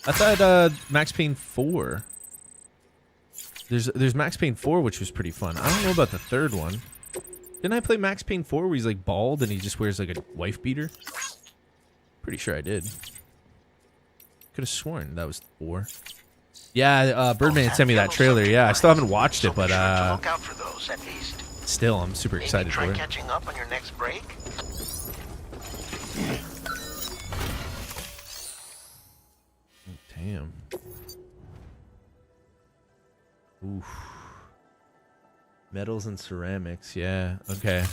I thought Max Payne 4 There's Max Payne 4, which was pretty fun. I don't know about the third one. Didn't I play Max Payne 4 where he's like bald and he just wears like a wife beater? Pretty sure I did. Could have sworn that was 4. Yeah, Birdman sent me that trailer. Yeah, I still haven't watched it, but look out for those at least. Still, I'm super excited Maybe for try it. catching up on your next break. Damn. Oof. Metals and ceramics. Yeah. Okay.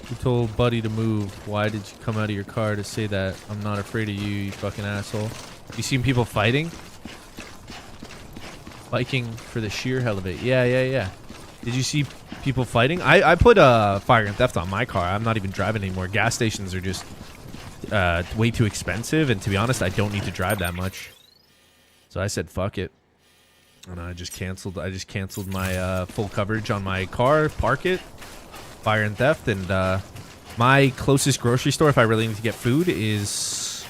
You told Buddy to move. Why did you come out of your car to say that? I'm not afraid of you, you fucking asshole. You seen people fighting? Biking for the sheer hell of it. Yeah. Did you see people fighting? I put fire and theft on my car. I'm not even driving anymore. Gas stations are just way too expensive, and to be honest, I don't need to drive that much. So I said fuck it, and I just canceled my full coverage on my car, park it, fire and theft, and my closest grocery store, if I really need to get food, is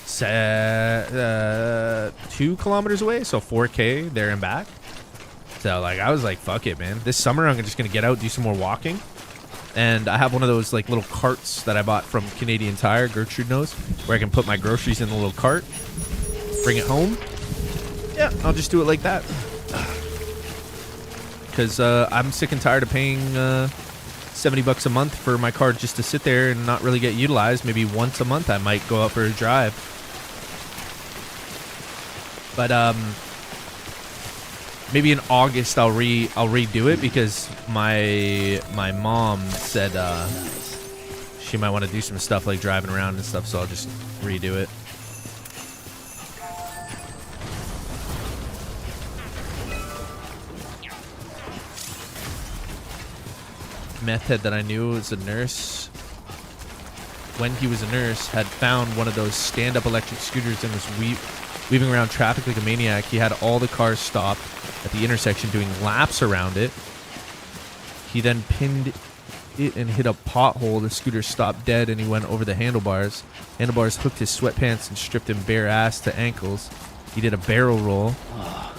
2 kilometers away, so 4K there and back. So like I was like, fuck it, man. This summer I'm just gonna get out, do some more walking, and I have one of those like little carts that I bought from Canadian Tire, Gertrude knows, where I can put my groceries in the little cart, bring it home. Yeah, I'll just do it like that, because I'm sick and tired of paying $70 a month for my car just to sit there and not really get utilized. Maybe once a month I might go out for a drive. But maybe in August I'll redo it, because my mom said she might want to do some stuff like driving around and stuff, so I'll just redo it. Meth head that I knew was a nurse, when he was a nurse, had found one of those stand-up electric scooters and was weaving around traffic like a maniac. He had all the cars stopped at the intersection doing laps around it. He then pinned it and hit a pothole. The scooter stopped dead and he went over the handlebars. Handlebars hooked his sweatpants and stripped him bare ass to ankles. He did a barrel roll,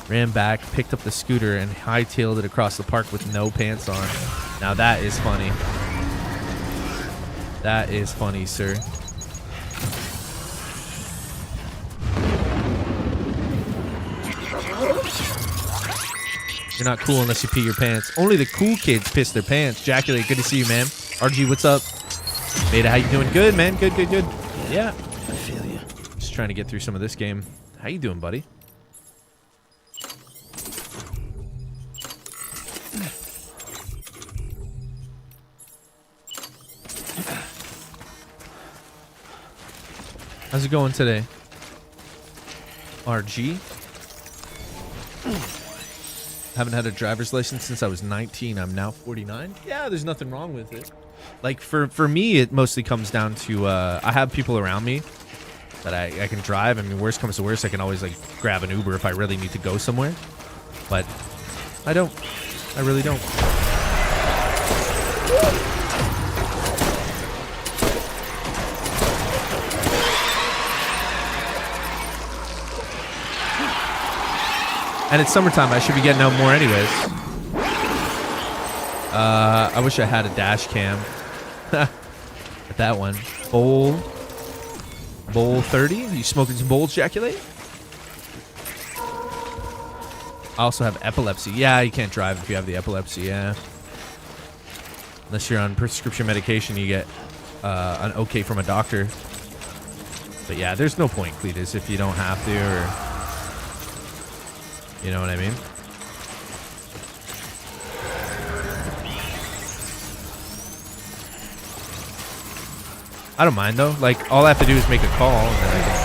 ran back, picked up the scooter, and hightailed it across the park with no pants on. Now that is funny. That is funny, sir. You're not cool unless you pee your pants. Only the cool kids piss their pants. Jaculate, good to see you, man. RG, what's up? Beta, how you doing? Good, man. Good. Yeah. I feel you. Just trying to get through some of this game. How you doing, buddy? How's it going today? RG? Haven't had a driver's license since I was 19. I'm now 49. Yeah, there's nothing wrong with it. Like, for me, it mostly comes down to, I have people around me that I can drive. I mean, worst comes to worst, I can always, like, grab an Uber if I really need to go somewhere. But I don't. I really don't. And it's summertime. I should be getting out more anyways. I wish I had a dash cam. At that one. Bowl 30? You smoking some bowls, Jaculate? I also have epilepsy. Yeah, you can't drive if you have the epilepsy, yeah. Unless you're on prescription medication, you get an okay from a doctor. But yeah, there's no point, Cletus, if you don't have to, or... You know what I mean? I don't mind though. Like, all I have to do is make a call and then I can...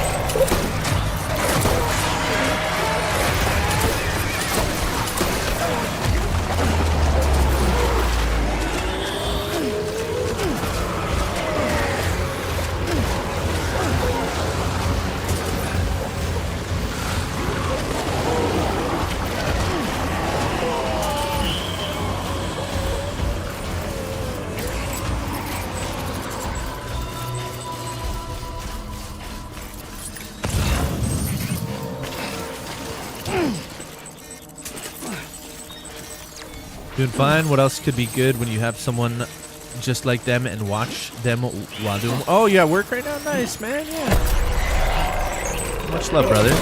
Doing fine. What else could be good when you have someone just like them and watch them while doing... Oh, you at work right now? Nice, man. Yeah. Much love, brother.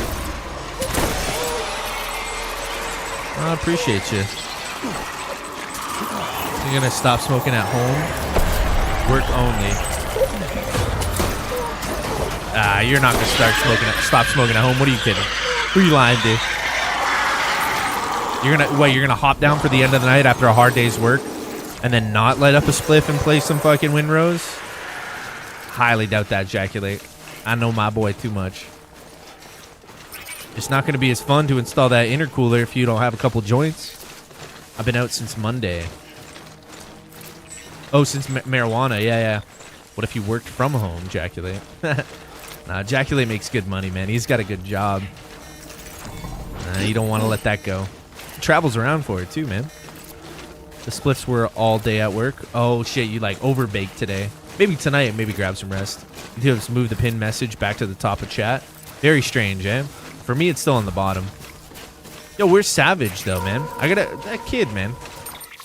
I appreciate you. You're going to stop smoking at home? Work only. You're not going to stop smoking at home. What are you kidding? Who are you lying to? You're gonna hop down for the end of the night after a hard day's work and then not light up a spliff and play some fucking Windrose? Highly doubt that, Ejaculate. I know my boy too much. It's not gonna be as fun to install that intercooler if you don't have a couple joints. I've been out since Monday. Oh, since marijuana, yeah. What if you worked from home, Ejaculate? Nah, Ejaculate makes good money, man. He's got a good job. You don't want to let that go. Travels around for it too, man. The spliffs were all day at work. Oh shit, you like overbaked today. Maybe tonight, maybe grab some rest. You just move the pin message back to the top of chat. Very strange, eh? For me, it's still on the bottom. Yo, where's Savage though, man? That kid, man.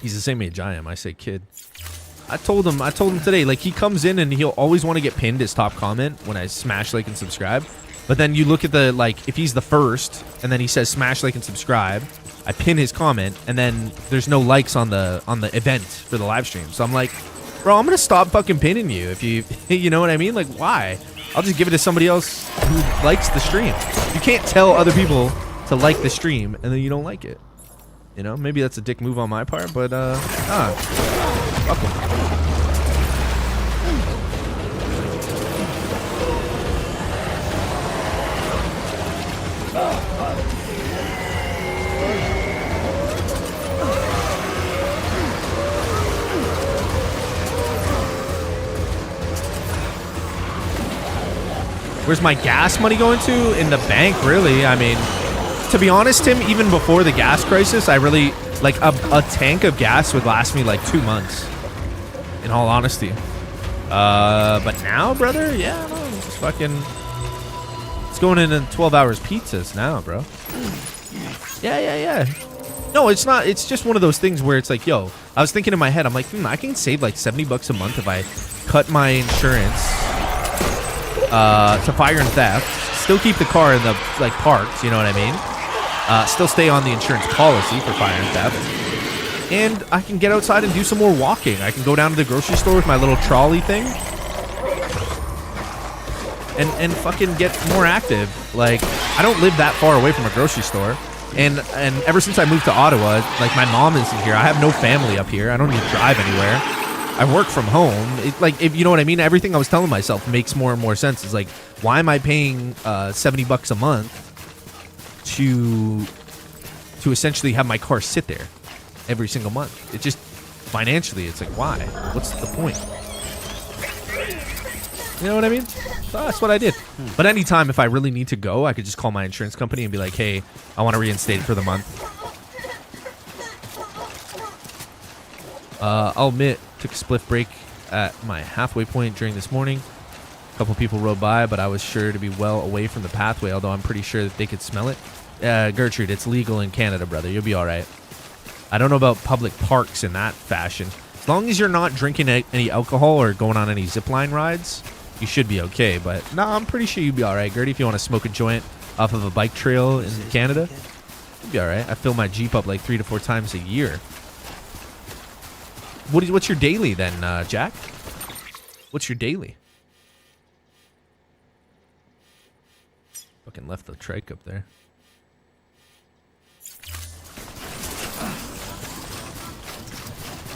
He's the same age I am. I say kid. I told him today, like he comes in and he'll always want to get pinned his top comment when I smash like and subscribe. But then you look at the, like, if he's the first and then he says smash like and subscribe, I pin his comment and then there's no likes on the event for the live stream. So I'm like, bro, I'm gonna stop fucking pinning you if you you know what I mean? Like, why? I'll just give it to somebody else who likes the stream. You can't tell other people to like the stream and then you don't like it. You know, maybe that's a dick move on my part, but fuck 'em. Where's my gas money going to? In the bank, really. I mean, to be honest, Tim, even before the gas crisis, I really, like, a tank of gas would last me like 2 months, in all honesty. But now, brother, yeah, no, just fucking, it's going in 12 hours pizzas now, bro. Yeah. No, it's not, it's just one of those things where it's like, yo, I was thinking in my head, I'm like, I can save like $70 a month if I cut my insurance to fire and theft, still keep the car in the, like, parked, you know what I mean? Still stay on the insurance policy for fire and theft. And I can get outside and do some more walking. I can go down to the grocery store with my little trolley thing and fucking get more active. Like, I don't live that far away from a grocery store. And ever since I moved to Ottawa, like, my mom isn't here. I have no family up here. I don't need to drive anywhere. I work from home. Like, if you know what I mean, everything I was telling myself makes more and more sense. It's like, why am I paying $70 a month to essentially have my car sit there every single month? It just, financially, it's like, why? What's the point? You know what I mean? So that's what I did. But anytime, if I really need to go, I could just call my insurance company and be like, hey, I want to reinstate for the month. I'll admit, took a spliff break at my halfway point during this morning. A couple people rode by, but I was sure to be well away from the pathway, although I'm pretty sure that they could smell it. Gertrude, it's legal in Canada, brother. You'll be all right. I don't know about public parks in that fashion. As long as you're not drinking any alcohol or going on any zipline rides, you should be okay. But no, I'm pretty sure you'll be all right, Gertie. If you want to smoke a joint off of a bike trail in Canada, you'll be all right. I fill my Jeep up like 3 to 4 times a year. What's your daily then, Jack? What's your daily? Fucking left the trike up there.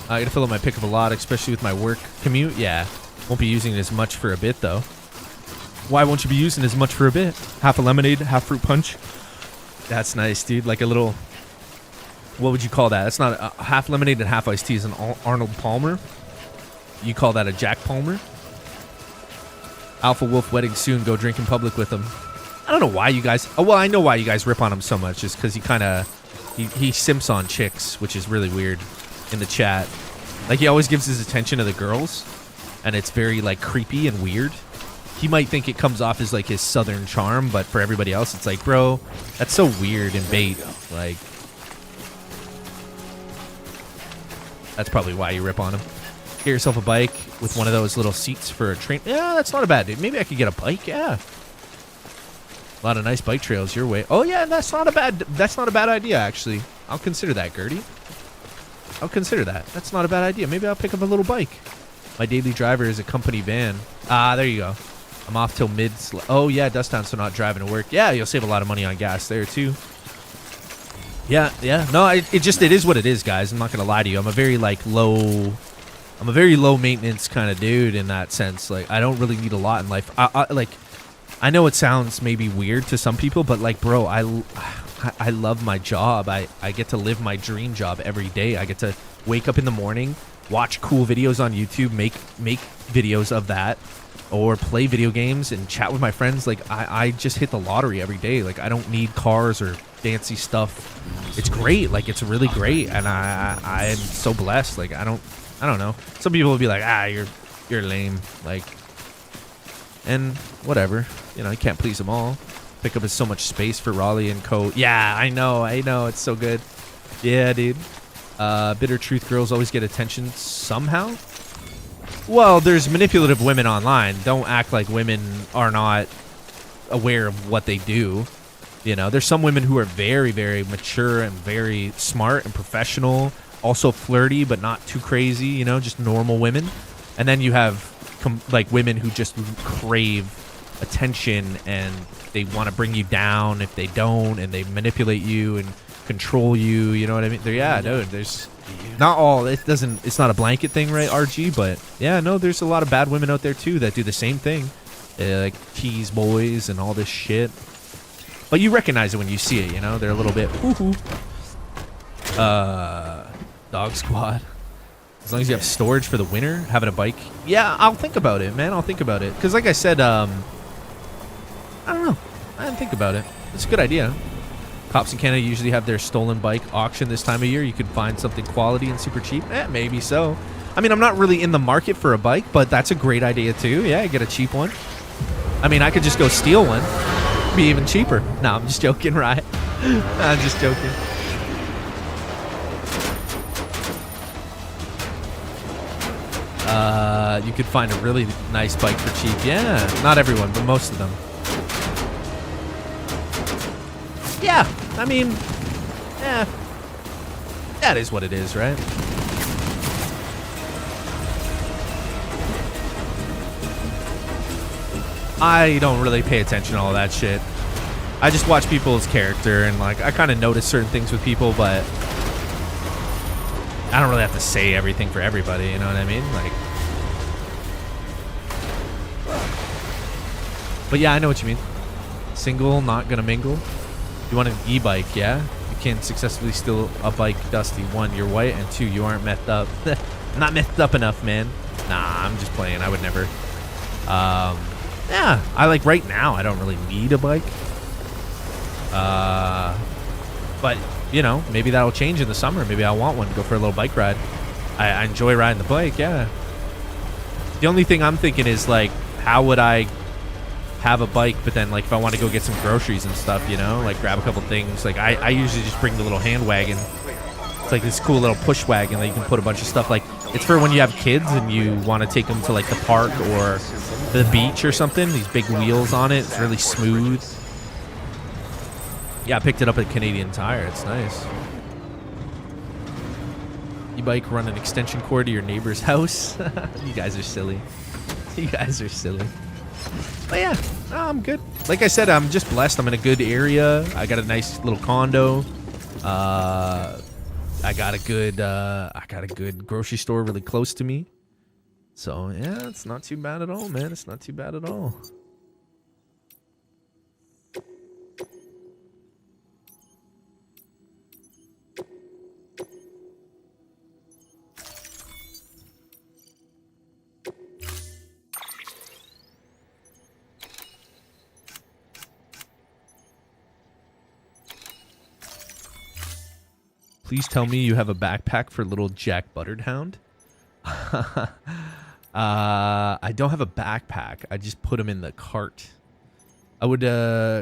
I gotta fill up my pickup a lot, especially with my work commute. Yeah, won't be using it as much for a bit though. Why won't you be using as much for a bit? Half a lemonade, half fruit punch. That's nice, dude. Like a little. What would you call that? That's not a half lemonade and half iced tea is an Arnold Palmer. You call that a Jack Palmer? Alpha Wolf wedding soon. Go drink in public with him. I don't know why you guys. Oh, well, I know why you guys rip on him so much. Just because he simps on chicks, which is really weird in the chat. Like, he always gives his attention to the girls, and it's very, like, creepy and weird. He might think it comes off as, like, his southern charm, but for everybody else, it's like, bro, that's so weird and bait. Like, That's probably why you rip on them. Get yourself a bike with one of those little seats for a train. Yeah, that's not a bad dude. Maybe I could get a bike. Yeah. A lot of nice bike trails your way. Oh yeah, that's not a bad idea actually. I'll consider that, Gertie. I'll consider that. That's not a bad idea. Maybe I'll pick up a little bike. My daily driver is a company van. Ah, there you go. I'm off till mid. Oh yeah, dust down, so not driving to work. Yeah, you'll save a lot of money on gas there too. Yeah, yeah. No, it is what it is, guys. I'm not gonna lie to you. I'm a very low maintenance kind of dude in that sense. Like, I don't really need a lot in life. I know it sounds maybe weird to some people, but like, bro, I love my job. I get to live my dream job every day. I get to wake up in the morning, watch cool videos on YouTube, make videos of that, or play video games and chat with my friends. Like, I just hit the lottery every day. Like, I don't need cars or fancy stuff. It's great. Like, it's really great, and I am so blessed. Like, I don't know. Some people will be like, you're lame. Like, and whatever. You know, you can't please them all. Pickup is so much space for Raleigh and Co. Yeah, I know. It's so good. Yeah, dude. Bitter truth, girls always get attention somehow. Well, there's manipulative women online. Don't act like women are not aware of what they do. You know, there's some women who are very, very mature and very smart and professional. Also flirty, but not too crazy. You know, just normal women. And then you have women who just crave attention and they want to bring you down if they don't, and they manipulate you and control you. You know what I mean? Yeah, dude. There's not all. It's not a blanket thing, right, RG? But yeah, no. There's a lot of bad women out there too that do the same thing. They like tease boys and all this shit. But you recognize it when you see it. You know, they're a little bit. Woohoo. Dog squad. As long as you have storage for the winter, having a bike. Yeah, I'll think about it, man. I'll think about it. Because like I said, I don't know. I didn't think about it. It's a good idea. Cops in Canada usually have their stolen bike auction this time of year. You could find something quality and super cheap. Maybe so. I mean, I'm not really in the market for a bike, but that's a great idea too. Yeah, get a cheap one. I mean, I could just go steal one. Be even cheaper. No, I'm just joking, right? I'm just joking. You could find a really nice bike for cheap. Yeah, not everyone, but most of them. Yeah, I mean, yeah, that is what it is, right? I don't really pay attention to all that shit. I just watch people's character and like I kind of notice certain things with people, but I don't really have to say everything for everybody, you know what I mean? Like, but yeah, I know what you mean. Single, not gonna mingle. You want an e-bike, yeah? You can successfully steal a bike, Dusty. 1, you're white, and 2, you aren't methed up. Not methed up enough, man. Nah, I'm just playing. I would never. Yeah, I like right now, I don't really need a bike. But, you know, maybe that'll change in the summer. Maybe I want one to go for a little bike ride. I enjoy riding the bike, yeah. The only thing I'm thinking is, like, how would I have a bike, but then, like, if I want to go get some groceries and stuff, you know, like, grab a couple things. Like, I usually just bring the little hand wagon. It's like this cool little push wagon that you can put a bunch of stuff. Like, it's for when you have kids and you want to take them to, like, the park or the beach or something. These big wheels on it. It's really smooth. Yeah, I picked it up at Canadian Tire. It's nice. E-bike, run an extension cord to your neighbor's house. You guys are silly. You guys are silly. But yeah, no, I'm good. Like I said, I'm just blessed. I'm in a good area. I got a nice little condo. I got a good grocery store really close to me. So yeah, it's not too bad at all, man. It's not too bad at all. Please tell me you have a backpack for little Jack Buttered Hound. I don't have a backpack. I just put him in the cart. I would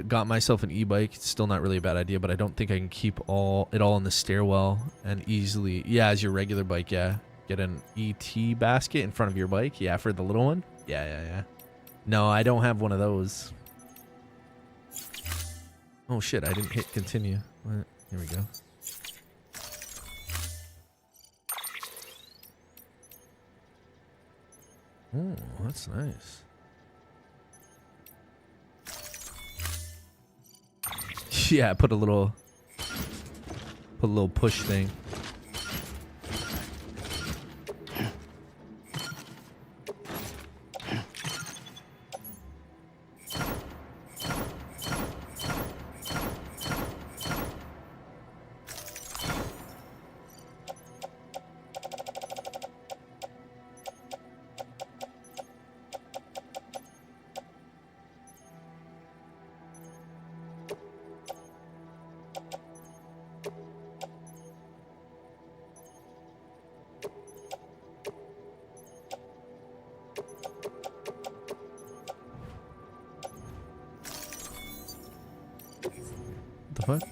got myself an e-bike. It's still not really a bad idea, but I don't think I can keep it all in the stairwell and easily. Yeah, as your regular bike, yeah. Get an ET basket in front of your bike. Yeah, for the little one. Yeah. No, I don't have one of those. Oh shit, I didn't hit continue. What? Here we go. Oh, that's nice. Yeah, put a little push thing. The fuck?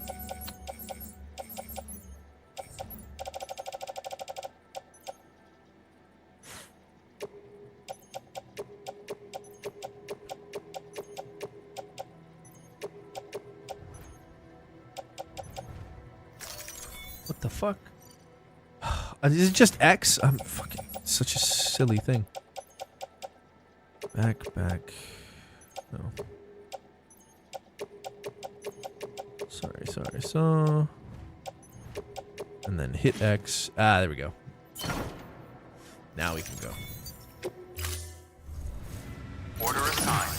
What the fuck? Is it just X? I'm fucking such a silly thing. Back. No. Sorry. So, and then hit X. Ah, there we go. Now we can go. Order assigned.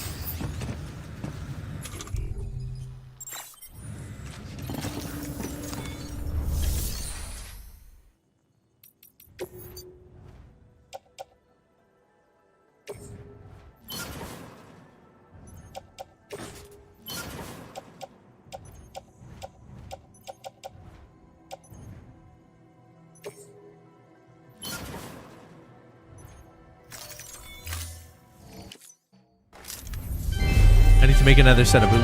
I need to make another set of boots.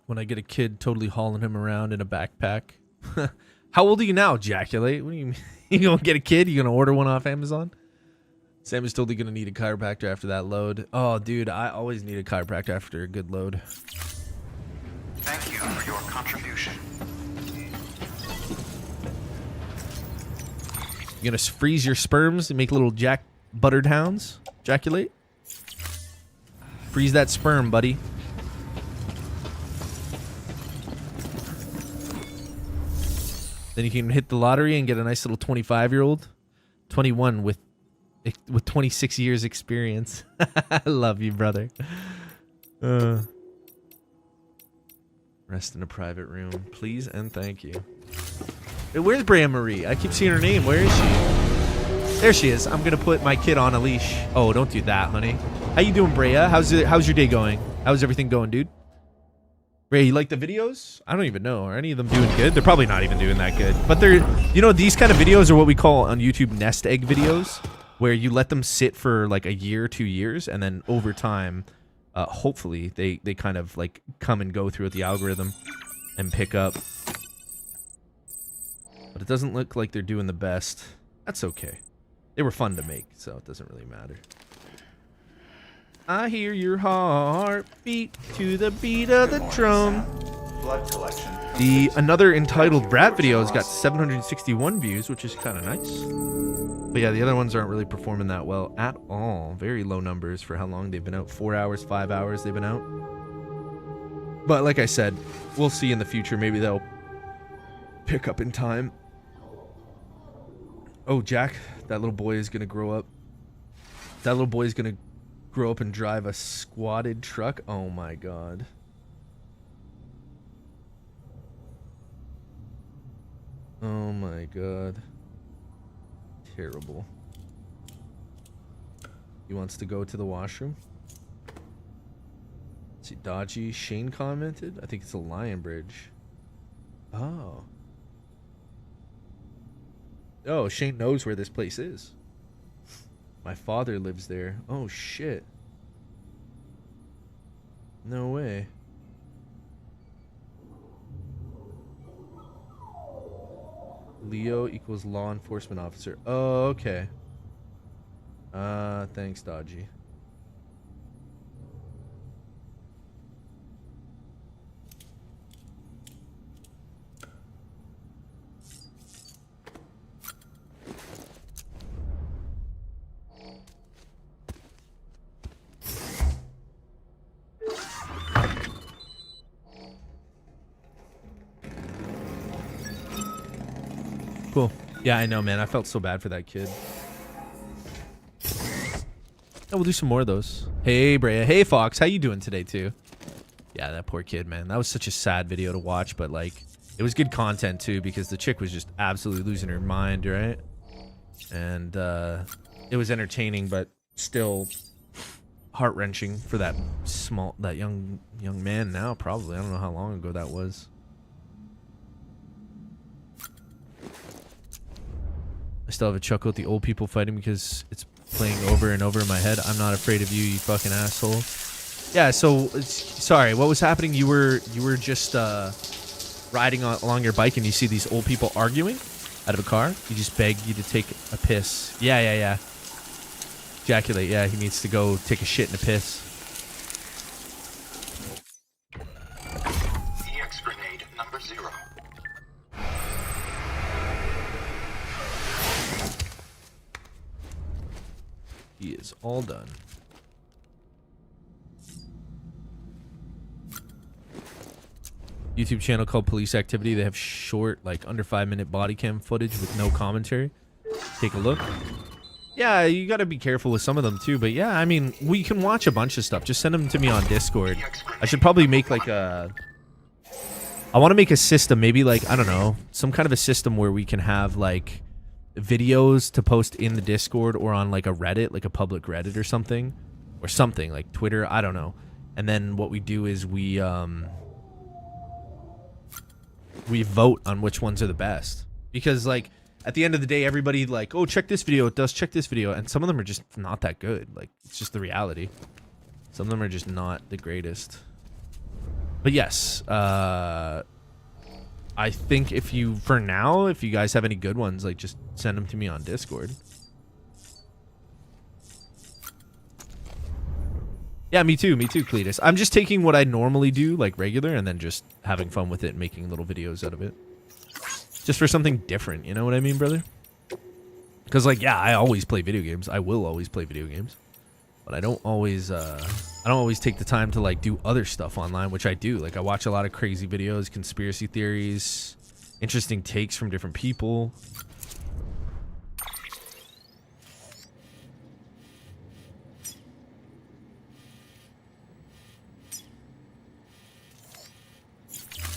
When I get a kid, totally hauling him around in a backpack. How old are you now, Ejaculate? What do you mean? You gonna get a kid? You gonna order one off Amazon? Sam is totally gonna need a chiropractor after that load. Oh, dude, I always need a chiropractor after a good load. Thank you for your contribution. You gonna freeze your sperms and make little buttered hounds? Ejaculate? Freeze that sperm, buddy. Then you can hit the lottery and get a nice little 25-year-old. 21 with 26 years experience. I love you, brother. Rest in a private room, please and thank you. Hey, where's Brea Marie? I keep seeing her name. Where is she? There she is. I'm gonna put my kid on a leash. Oh, don't do that, honey. How you doing, Brea? How's your day going? How's everything going, dude? Ray, you like the videos? I don't even know. Are any of them doing good? They're probably not even doing that good. But they're, you know, these kind of videos are what we call on YouTube nest egg videos, where you let them sit for like a year, 2 years, and then over time, hopefully they kind of like come and go through the algorithm and pick up. But it doesn't look like they're doing the best. That's okay. They were fun to make, so it doesn't really matter. I hear your heart beat to the beat of the drum. Blood collection. The another entitled Brat video has got 761 views, which is kind of nice. But yeah, the other ones aren't really performing that well at all. Very low numbers for how long they've been out. 4 hours, 5 hours they've been out. But like I said, we'll see in the future. Maybe they'll pick up in time. Oh, Jack, that little boy is going to grow up. That little boy is going to grow up and drive a squatted truck. Oh my god. my god. Terrible. He wants to go to the washroom. Let's see, dodgy. Shane commented. I think it's a Lion Bridge. Oh. Oh, Shane knows where this place is. My father lives there. Oh, shit. No way. Leo equals law enforcement officer. Oh, okay. Thanks, Dodgy. Cool. Yeah, I know, man. I felt so bad for that kid. Oh, we'll do some more of those. Hey, Brea. Hey, Fox. How you doing today, too? Yeah, that poor kid, man. That was such a sad video to watch, but, like, it was good content, too, because the chick was just absolutely losing her mind, right? And, it was entertaining, but still heart-wrenching for that young man now, probably. I don't know how long ago that was. I still have a chuckle at the old people fighting because it's playing over and over in my head. I'm not afraid of you, you fucking asshole. Yeah, so sorry, what was happening? You were just riding along your bike and you see these old people arguing out of a car. He just begged you to take a piss. Yeah. Ejaculate. Yeah, he needs to go take a shit and a piss. EX grenade number 0. He is all done. YouTube channel called Police Activity. They have short, like under 5-minute body cam footage with no commentary. Take a look. Yeah, you got to be careful with some of them too. But yeah, I mean, we can watch a bunch of stuff. Just send them to me on Discord. I should probably make like a... I want to make a system, maybe like, I don't know, some kind of a system where we can have like videos to post in the Discord or on like a Reddit, like a public Reddit or something like Twitter. I don't know. And then what we do is we vote on which ones are the best, because like at the end of the day, everybody like, oh, check this video. It does check this video. And some of them are just not that good. Like, it's just the reality. Some of them are just not the greatest. But yes, I think if you guys have any good ones, like just send them to me on Discord. Yeah, me too, Cletus. I'm just taking what I normally do, like regular, and then just having fun with it and making little videos out of it. Just for something different, you know what I mean, brother? Because, like, yeah, I always play video games. I will always play video games. But I don't always take the time to, like, do other stuff online, which I do. Like, I watch a lot of crazy videos, conspiracy theories, interesting takes from different people.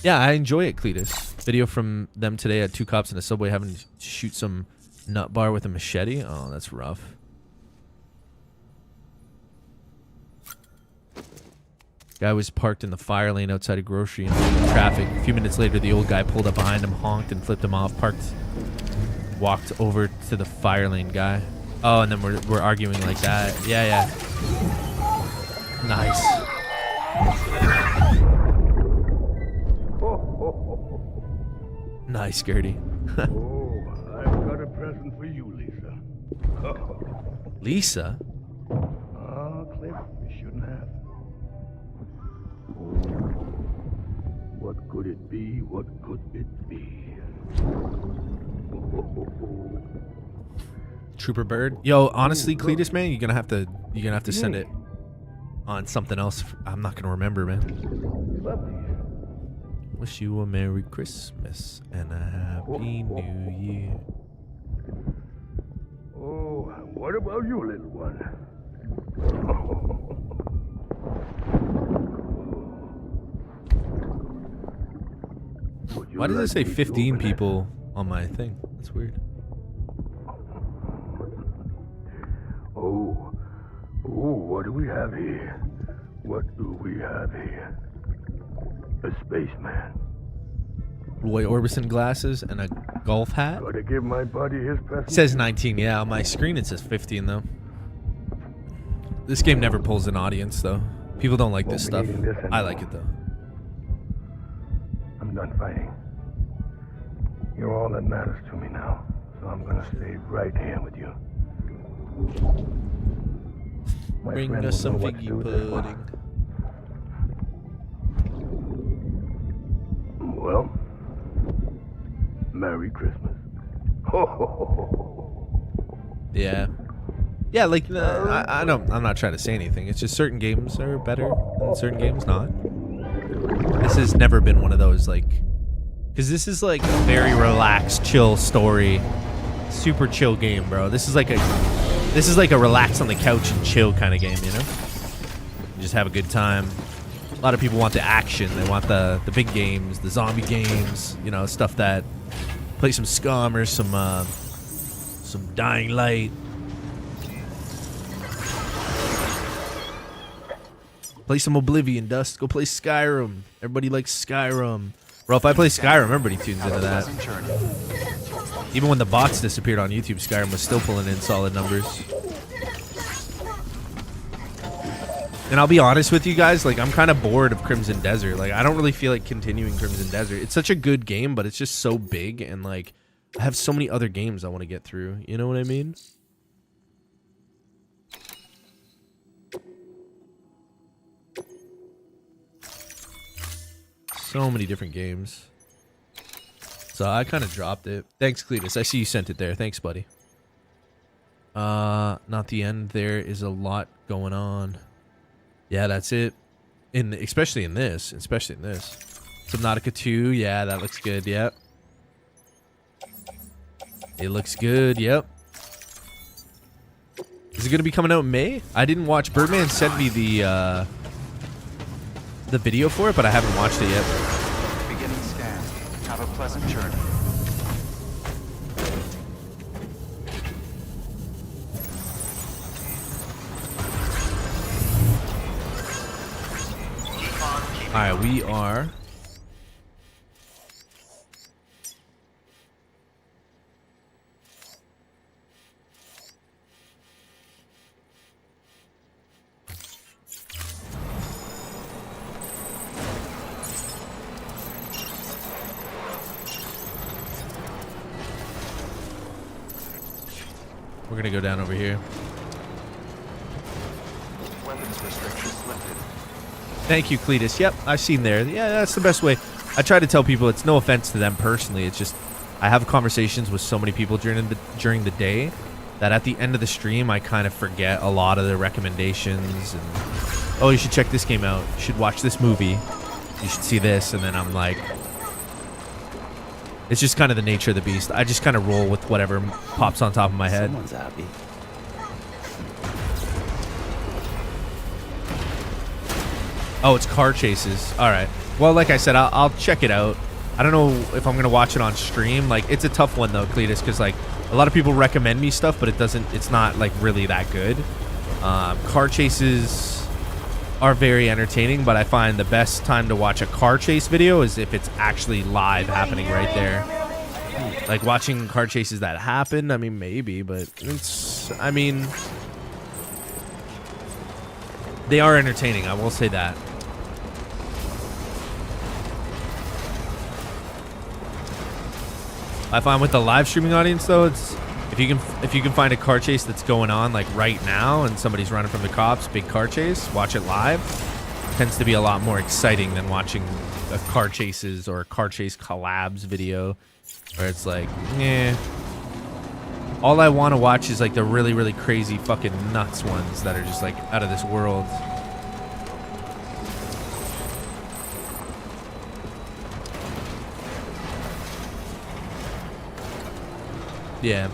Yeah, I enjoy it, Cletus. Video from them today at 2 cops in a subway having to shoot some nut bar with a machete. Oh, that's rough. Guy was parked in the fire lane outside a grocery in traffic. A few minutes later, the old guy pulled up behind him, honked, and flipped him off. Walked over to the fire lane guy. Oh, and then we're arguing like that. Yeah. Nice. Nice, Gertie. Oh, I've got a present for you, Lisa. Lisa? Oh, Cliff, you shouldn't have. What could it be? What could it be? Trooper Bird. Yo, honestly, Cletus, man, you're gonna have to send it on something else. I'm not gonna remember, man. Lovely. Wish you a Merry Christmas and a Happy New Year. Oh, what about you, little one? Why does it say 15 people on my thing. That's weird. Oh, what do we have here? What do we have here? A spaceman. Roy Orbison glasses and a golf hat. Gotta give my buddy his present. It says 19. Yeah, on my screen it says 15 though. This game never pulls an audience though. People don't like this stuff. I like it though. I'm done fighting. You're all that matters to me now, so I'm gonna stay right here with you. My Bring friend us will some know what to figgy do with this one. pudding. Well, Merry Christmas. Ho, ho, ho, ho. Yeah. Yeah, like, I don't, I'm not trying to say anything. It's just certain games are better and certain games not. This has never been one of those, like, because this is like a very relaxed, chill story. Super chill game, bro. This is like a relax on the couch and chill kind of game, you know? Just have a good time. A lot of people want the action. They want the big games, the zombie games, you know, stuff that play some Scum or some Dying Light. Play some Oblivion, Dust. Go play Skyrim. Everybody likes Skyrim. Bro, if I play Skyrim, everybody tunes into that. Even when the bots disappeared on YouTube, Skyrim was still pulling in solid numbers. And I'll be honest with you guys, like, I'm kind of bored of Crimson Desert. Like, I don't really feel like continuing Crimson Desert. It's such a good game, but it's just so big, and, like, I have so many other games I want to get through. You know what I mean? So many different games. So I kind of dropped it. Thanks, Cletus. I see you sent it there. Thanks, buddy. Not the end. There is a lot going on. Yeah, that's it. Especially in this. Subnautica 2. Yeah, that looks good. Yep. It looks good. Yep. Is it going to be coming out in May? I didn't watch. Birdman sent me the video for it, but I haven't watched it yet. Beginning scan. Have a pleasant journey. Alright, we are... We're gonna go down over here. Weapons restrictions lifted. Thank you, Cletus. Yep, I've seen there. Yeah, that's the best way. I try to tell people, it's no offense to them personally. It's just I have conversations with so many people during the day that at the end of the stream I kind of forget a lot of the recommendations and, oh, you should check this game out. You should watch this movie. You should see this, and then I'm like, it's just kind of the nature of the beast. I just kind of roll with whatever pops on top of my head. Someone's happy. Oh, it's car chases. All right. Well, like I said, I'll check it out. I don't know if I'm going to watch it on stream. Like, it's a tough one, though, Cletus, because, like, a lot of people recommend me stuff, but it's not, like, really that good. Car chases are very entertaining, but I find the best time to watch a car chase video is if it's actually live happening right there. Like, watching car chases that happen, I mean, maybe, but I mean, they are entertaining, I will say that. I find with the live streaming audience, though, it's if you can find a car chase that's going on like right now and somebody's running from the cops, big car chase, watch it live. Tends to be a lot more exciting than watching a car chases or a car chase collabs video where it's like, eh. All I want to watch is like the really, really crazy fucking nuts ones that are just like out of this world. Yeah.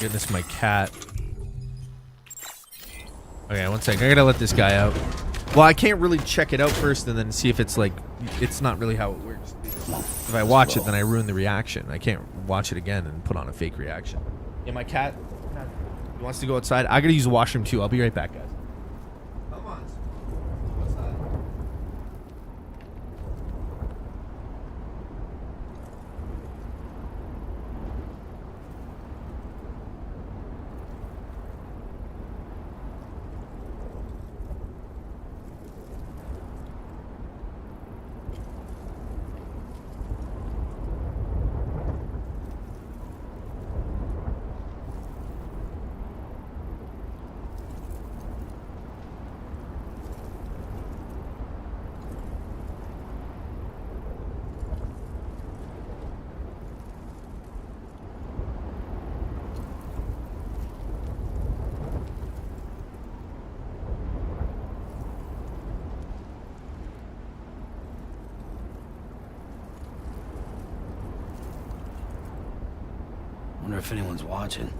Goodness, my cat. Okay, one second. I gotta let this guy out. Well, I can't really check it out first and then see if it's like, it's not really how it works. If I watch it, then I ruin the reaction. I can't watch it again and put on a fake reaction. Yeah, my cat wants to go outside. I gotta use the washroom too. I'll be right back, guys. Come on. Go outside. Wonder if anyone's watching.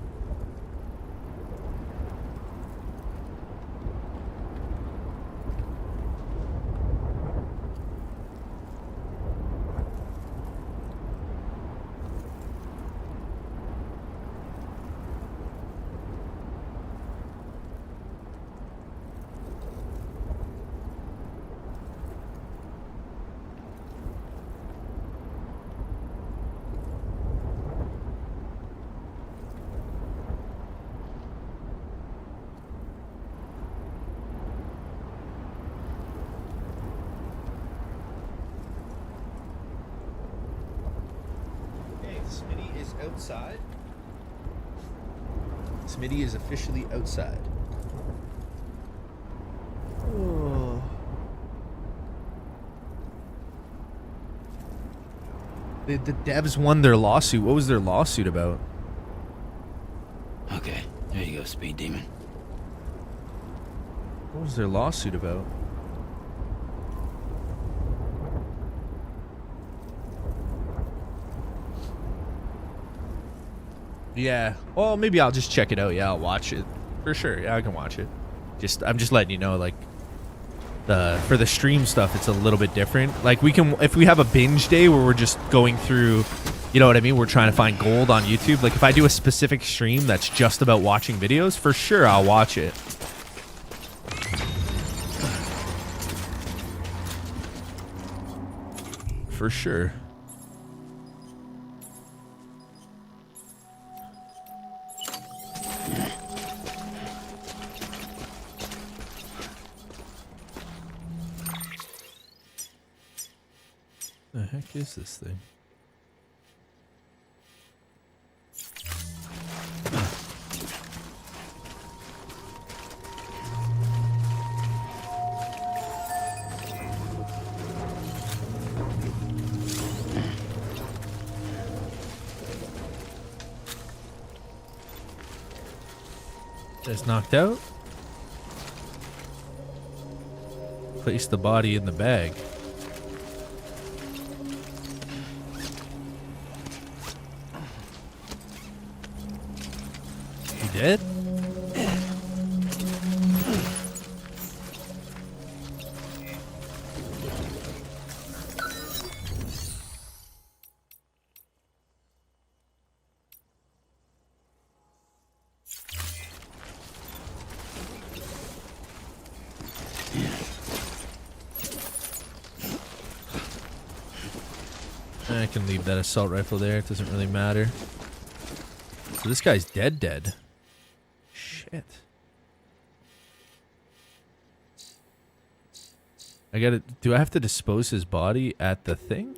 Smitty is outside. Smitty is officially outside. Oh. The devs won their lawsuit. What was their lawsuit about? Okay, there you go, Speed Demon. What was their lawsuit about? Yeah. Well, maybe I'll just check it out. Yeah, I'll watch it for sure. Yeah, I can watch it. I'm just letting you know, like, for the stream stuff, it's a little bit different. Like, we can, if we have a binge day where we're just going through, you know what I mean? We're trying to find gold on YouTube. Like, if I do a specific stream that's just about watching videos, for sure I'll watch it. For sure. The heck is this thing? Just knocked out. Place the body in the bag. Dead? I can leave that assault rifle there. It doesn't really matter. So this guy's dead. Shit. Do I have to dispose his body at the thing?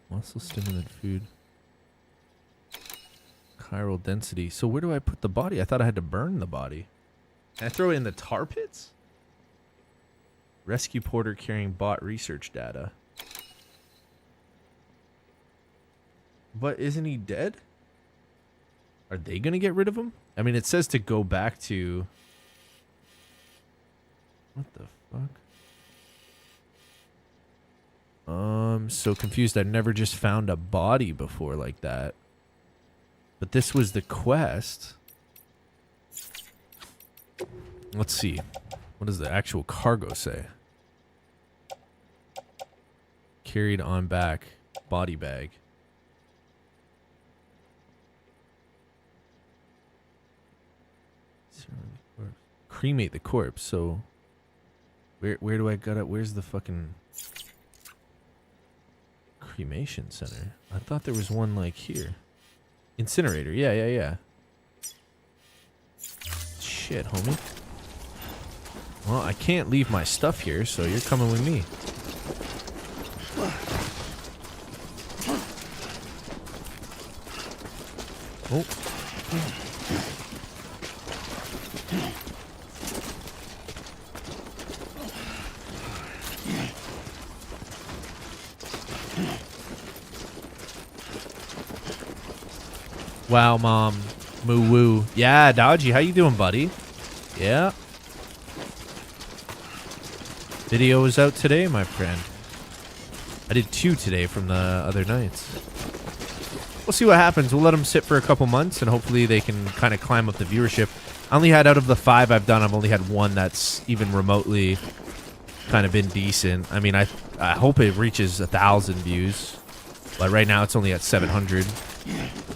Muscle stimulant food. Chiral density. So where do I put the body? I thought I had to burn the body. Can I throw it in the tar pits? Rescue porter carrying bot research data. But isn't he dead? Are they going to get rid of him? I mean, it says to go back to... What the fuck? I'm so confused. I never just found a body before like that. But this was the quest. Let's see. What does the actual cargo say? Carried on back. Body bag. Cremate the corpse. So where do I gotta, where's the fucking cremation center? I thought there was one like here. Incinerator. Yeah. Shit, homie. Well, I can't leave my stuff here, so you're coming with me. Oh. Wow, Mom. Moo woo. Yeah, Dodgy, how you doing, buddy? Yeah. Video was out today, my friend. I did 2 today from the other nights. We'll see what happens. We'll let them sit for a couple months, and hopefully they can kind of climb up the viewership. I only had, out of the 5 I've done, I've only had 1 that's even remotely kind of been decent. I mean, I hope it reaches 1,000 views. But right now it's only at 700.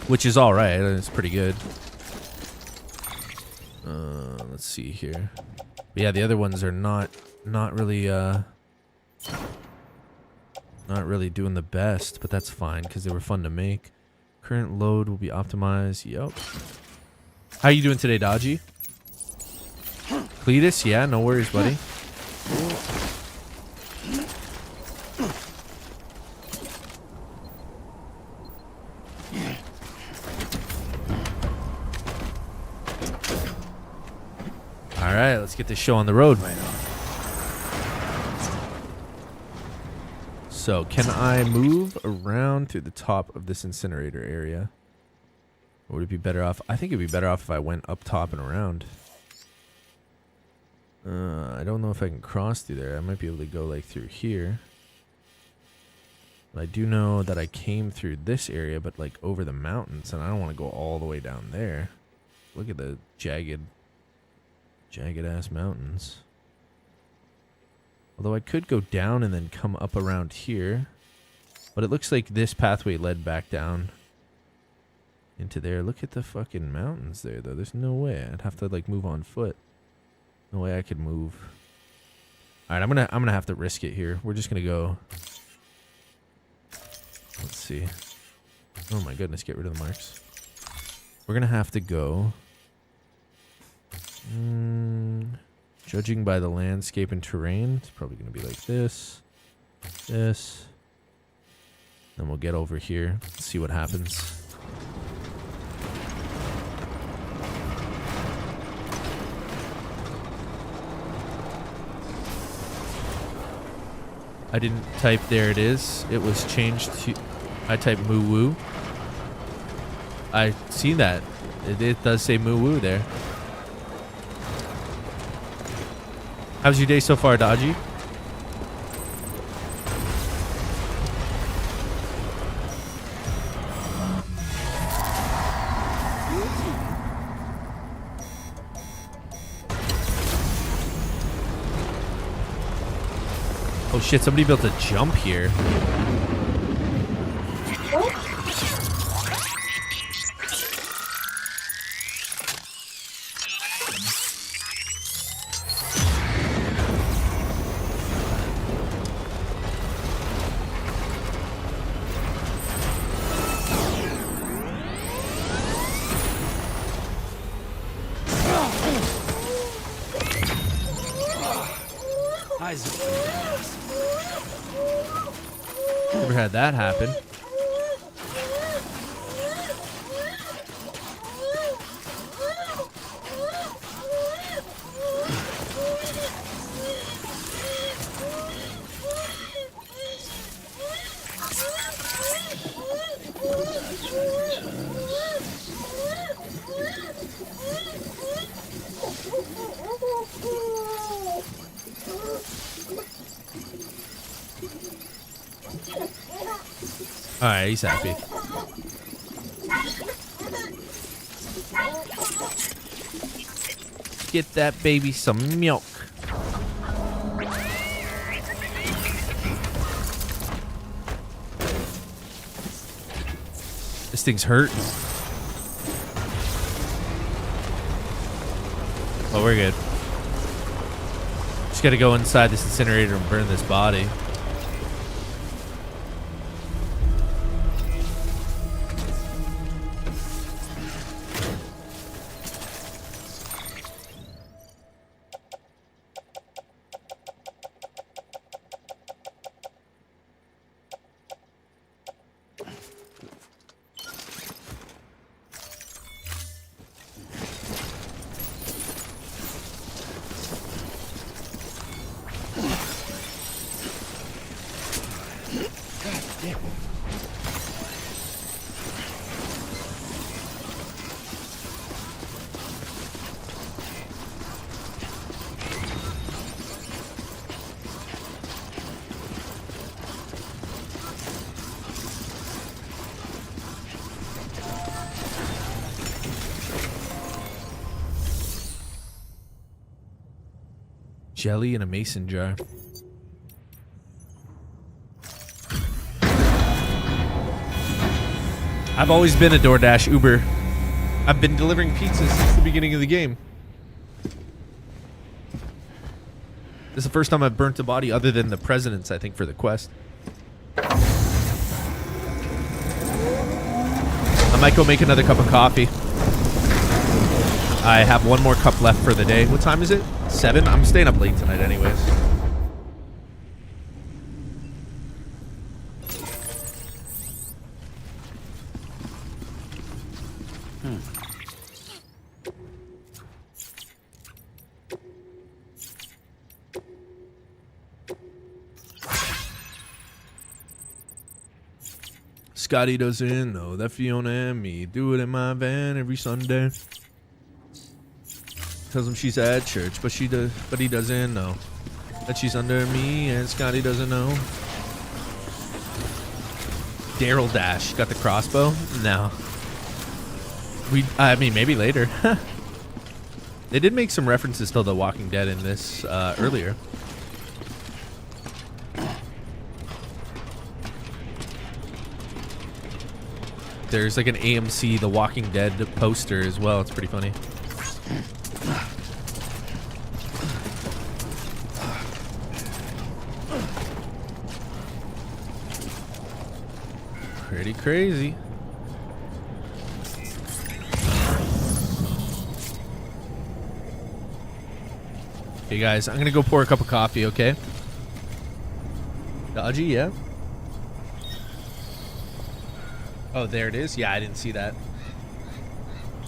Which is alright. It's pretty good. Let's see here. But yeah, the other ones are not really doing the best, but that's fine because they were fun to make. Current load will be optimized. Yep. How you doing today, Dodgy? Cletus? Yeah, no worries, buddy. Alright, let's get this show on the road. So, can I move around through the top of this incinerator area? Or would it be better off? I think it'd be better off if I went up top and around. I don't know if I can cross through there. I might be able to go like through here. But I do know that I came through this area, but like over the mountains, and I don't want to go all the way down there. Look at the jagged ass mountains. Although I could go down and then come up around here. But it looks like this pathway led back down into there. Look at the fucking mountains there, though. There's no way. I'd have to like move on foot. No way I could move. All right, I'm gonna have to risk it here. We're just gonna go. Let's see. Oh my goodness, get rid of the marks. We're gonna have to go. Judging by the landscape and terrain, it's probably going to be like this. This. Then we'll get over here, see what happens. I didn't type there it is. It was changed to... I typed moo woo. I see that. It does say moo woo there. How's your day so far, Dodgy? Oh shit, somebody built a jump here. Never had that happen. All right, he's happy. Get that baby some milk. This thing's hurting. Oh, we're good. Just gotta go inside this incinerator and burn this body. Jelly in a mason jar. I've always been a DoorDash Uber. I've been delivering pizzas since the beginning of the game. This is the first time I've burnt a body other than the president's, I think, for the quest. I might go make another cup of coffee. I have one more cup left for the day. What time is it? 7? I'm staying up late tonight anyways. Scotty doesn't know that Fiona and me do it in my van every Sunday. Tells him she's at church, but he doesn't know that she's under me, and Scotty doesn't know. Daryl Dash got the crossbow? No. I mean, maybe later. They did make some references to The Walking Dead in this earlier. There's like an AMC The Walking Dead poster as well. It's pretty funny. Pretty crazy. Okay, guys, I'm gonna go pour a cup of coffee, okay? Dodgy, yeah? Oh, there it is. Yeah, I didn't see that.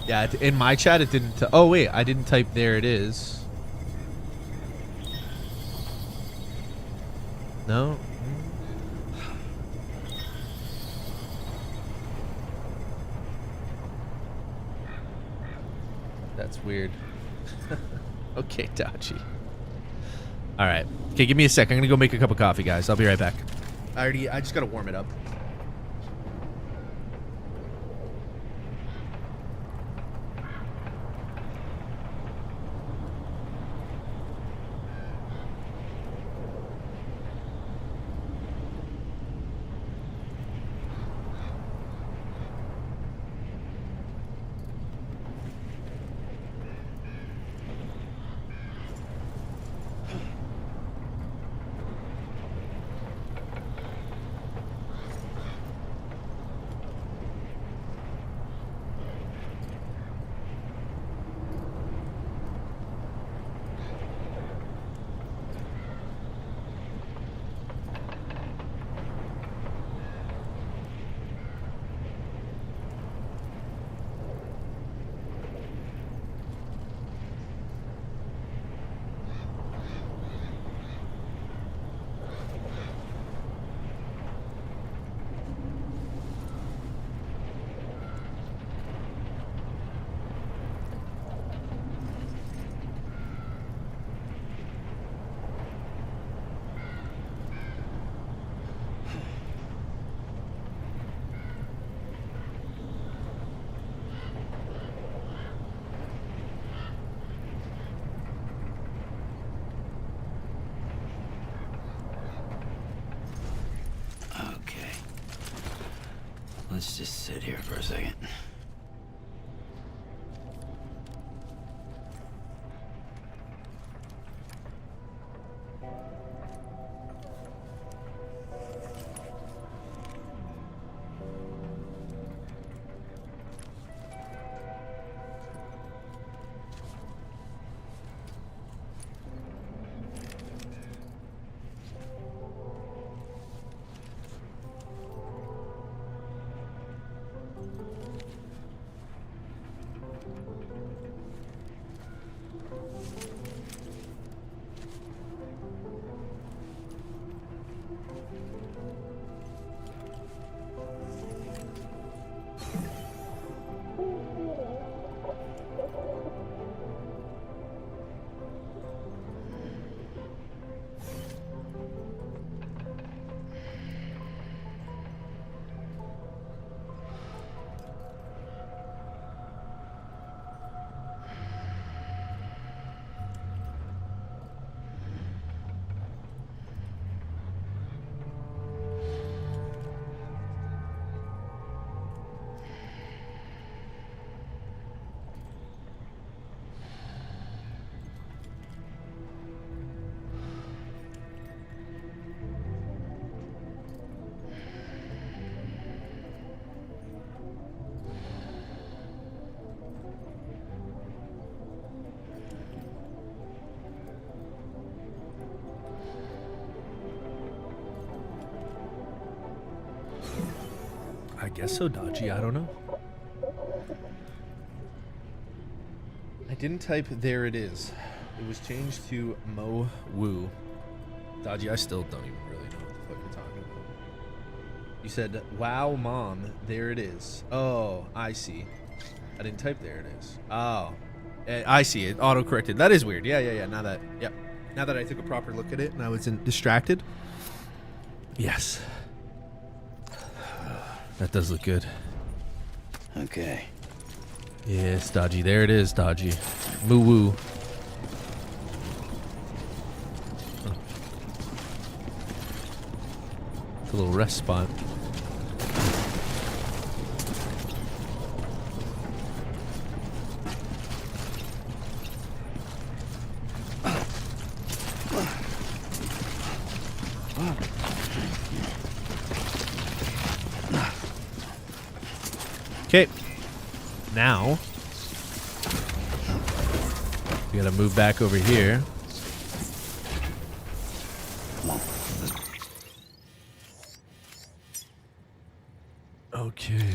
Yeah, in my chat, it didn't. Oh, wait, I didn't type there it is. No? That's weird. Okay, Dodgy. All right. Okay, give me a sec. I'm gonna go make a cup of coffee, guys. I'll be right back. I just gotta warm it up. Let's just sit here for a second. I guess so, Dodgy. I don't know. I didn't type there it is. It was changed to Mo Woo. Dodgy, I still don't even really know what the fuck you're talking about. You said, wow, mom, there it is. Oh, I see. I didn't type there it is. Oh, I see it. Auto-corrected. That is weird. Yeah. Now that I took a proper look at it and I wasn't distracted. Yes. That does look good. Okay. Yes, Dodgy. There it is, Dodgy. Moo woo. Oh. It's a little rest spot. Okay, now we gotta move back over here. Okay.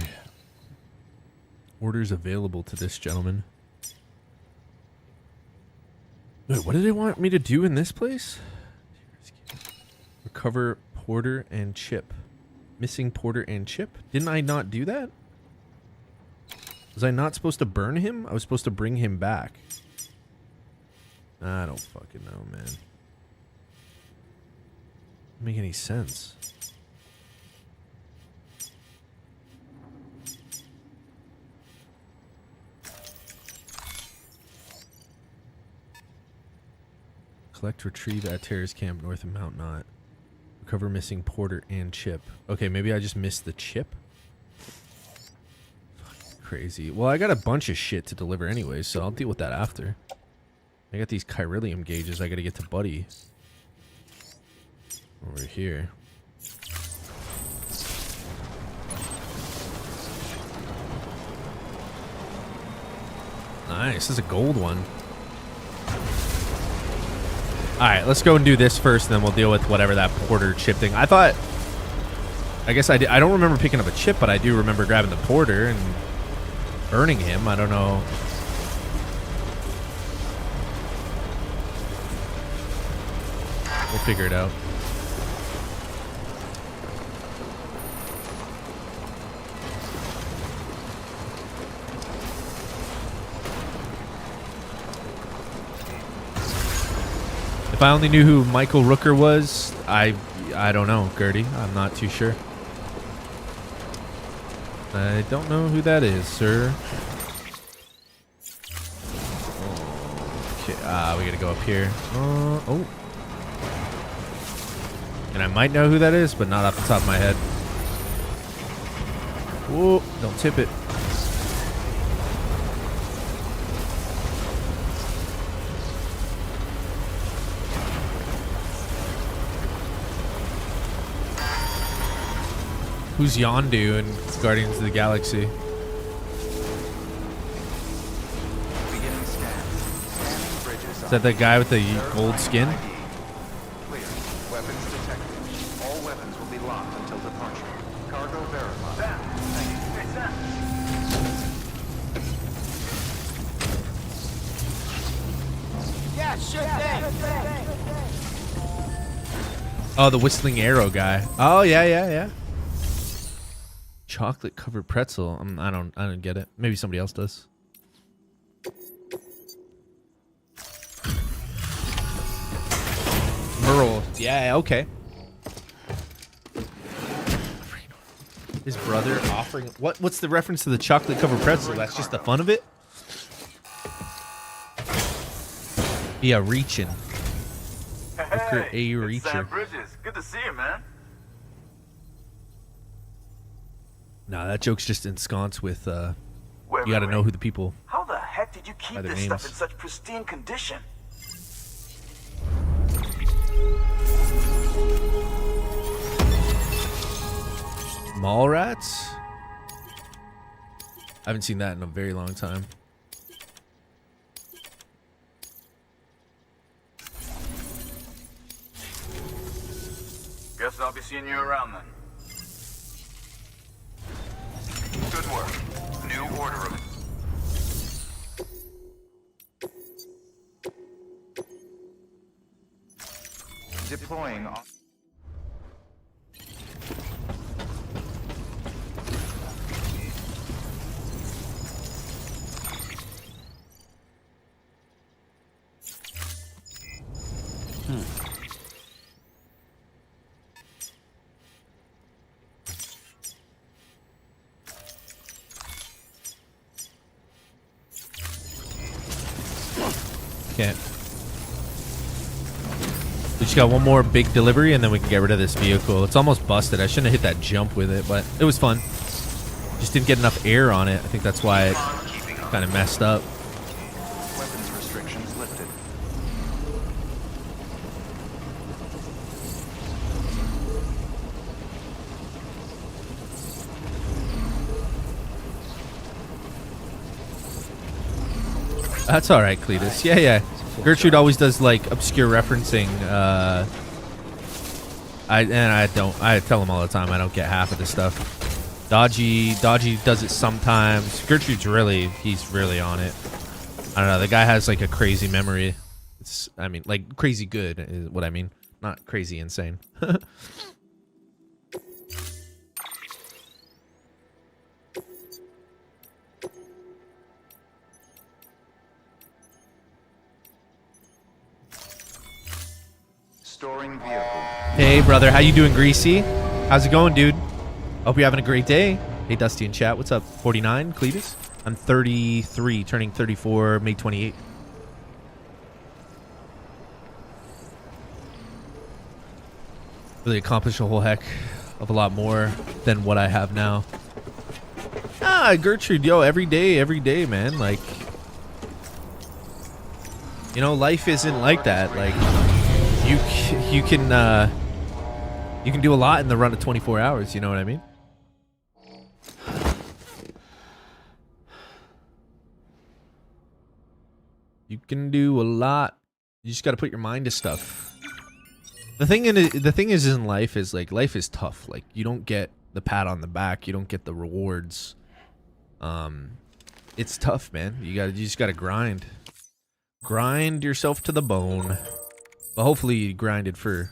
Orders available to this gentleman. Wait, what did they want me to do in this place? Recover Porter and Chip. Missing Porter and Chip? Didn't I not do that? Was I not supposed to burn him? I was supposed to bring him back. I don't fucking know, man. Doesn't make any sense. Collect, retrieve at terrorist camp north of Mount Knot. Recover missing Porter and Chip. Okay, maybe I just missed the chip. Crazy. Well, I got a bunch of shit to deliver anyway, so I'll deal with that after. I got these chiralium gauges I gotta get to Buddy. Over here. Nice. This is a gold one. Alright, let's go and do this first, and then we'll deal with whatever that Porter chip thing. I thought... I guess I did. I don't remember picking up a chip, but I do remember grabbing the Porter and burning him. I don't know. We'll figure it out. If I only knew who Michael Rooker was, I don't know, Gertie. I'm not too sure. I don't know who that is, sir. Okay, we gotta go up here. Oh. And I might know who that is, but not off the top of my head. Whoa, don't tip it. Who's Yondu in Guardians of the Galaxy? Beginning scan. Scanning bridges. Is that the guy with the gold skin? Clear. Weapons detected. All weapons will be locked until departure. Cargo verified. Sam, hey, Sam. Yeah, sure thing. Oh, the whistling arrow guy. Oh yeah, yeah, yeah. Chocolate covered pretzel. I don't get it. Maybe somebody else does. Merle. Yeah, okay. His brother offering what's the reference to the chocolate covered pretzel? That's just the fun of it? Yeah, reaching. Booker Hey, A. it's Sam Reacher. Bridges. Good to see you, man. Nah, that joke's just ensconced with Wait, you gotta wait, know wait. who the people. How the heck did you keep By their this stuff names. in such pristine condition? Mall rats? I haven't seen that in a very long time. Guess I'll be seeing you around then. Good work. New order of... Deploying... Can't. We just got one more big delivery and then we can get rid of this vehicle. It's almost busted. I shouldn't have hit that jump with it, but it was fun. Just didn't get enough air on it. I think that's why it kind of messed up. Weapons restrictions lifted. That's all right, Cletus. Yeah, yeah. Gertrude always does like obscure referencing. I tell him all the time I don't get half of this stuff. Dodgy does it sometimes. Gertrude's he's really on it. I don't know. The guy has like a crazy memory. I mean, like crazy good is what I mean. Not crazy insane. Storing vehicle. Hey, brother. How you doing, Greasy? How's it going, dude? Hope you're having a great day. Hey, Dusty in chat. What's up? 49, Cletus? I'm 33, turning 34, May 28th. Really accomplished a whole heck of a lot more than what I have now. Gertrude, yo, every day, man. Like, you know, life isn't like that. Like, you can do a lot in the run of 24 hours. You know what I mean? You can do a lot. You just got to put your mind to stuff. The thing is in life is like life is tough. Like you don't get the pat on the back. You don't get the rewards. It's tough, man. You just got to grind. Grind yourself to the bone. But hopefully you grinded for,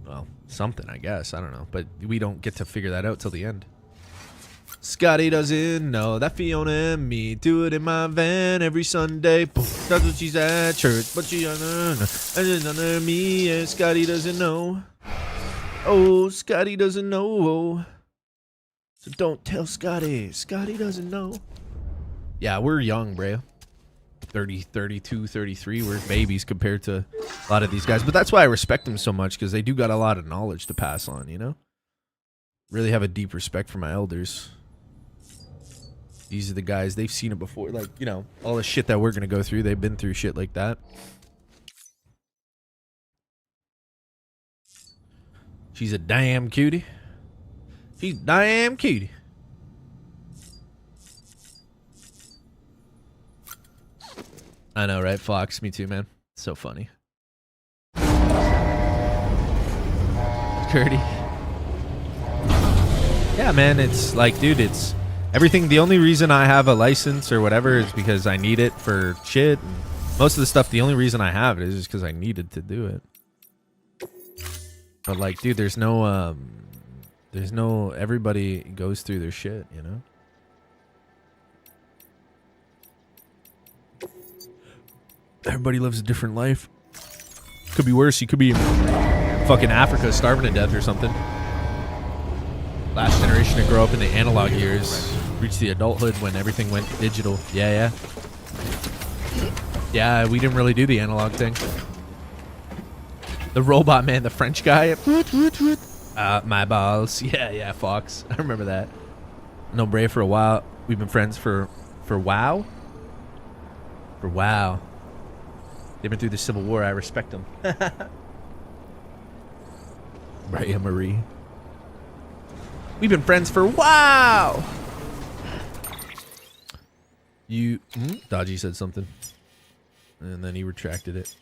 well, something, I guess. I don't know. But we don't get to figure that out till the end. Scotty doesn't know that Fiona and me do it in my van every Sunday. Boom, that's what she's at church, but she under me, and Scotty doesn't know. Oh, Scotty doesn't know. So don't tell Scotty. Scotty doesn't know. Yeah, we're young, bro. 30, 32, 33. We're babies compared to a lot of these guys. But that's why I respect them so much, because they do got a lot of knowledge to pass on, you know? Really have a deep respect for my elders. These are the guys, they've seen it before. Like, you know, all the shit that we're going to go through, they've been through shit like that. She's a damn cutie. She's a damn cutie. I know, right, Fox? Me too, man. So funny. Curdy. Yeah, man, it's like, dude, it's everything. The only reason I have a license or whatever is because I need it for shit. And most of the stuff, the only reason I have it is just because I needed to do it. But like, dude, there's no, everybody goes through their shit, you know? Everybody lives a different life. Could be worse. You could be in fucking Africa starving to death or something. Last generation to grow up in the analog years reached the adulthood when everything went digital. Yeah, yeah. Yeah, we didn't really do the analog thing. The robot man, the French guy. My balls. Yeah, yeah, Fox. I remember that. No Bray for a while. We've been friends for WoW. For WoW. They've been through the Civil War. I respect them. Bray Marie. We've been friends for WoW. You Dodgy said something, and then he retracted it.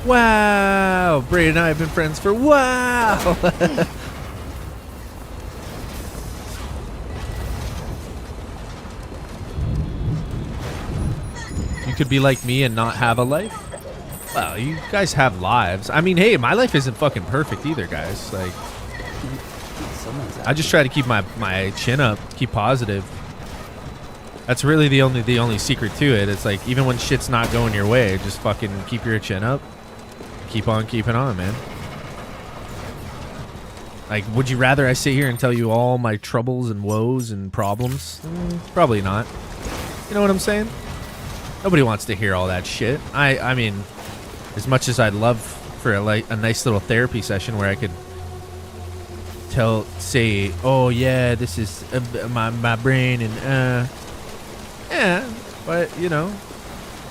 Wow, Bray and I have been friends for wow. You could be like me and not have a life. Well, you guys have lives. I mean, hey, my life isn't fucking perfect either, guys. Like, I just try to keep my chin up, keep positive. That's really the only secret to it. It's like, even when shit's not going your way, just fucking keep your chin up. Keep on keeping on, man. Like, would you rather I sit here and tell you all my troubles and woes and problems? Probably not. You know what I'm saying? Nobody wants to hear all that shit. I mean, as much as I'd love for a nice little therapy session where I could say, oh yeah, this is my brain and yeah, but you know,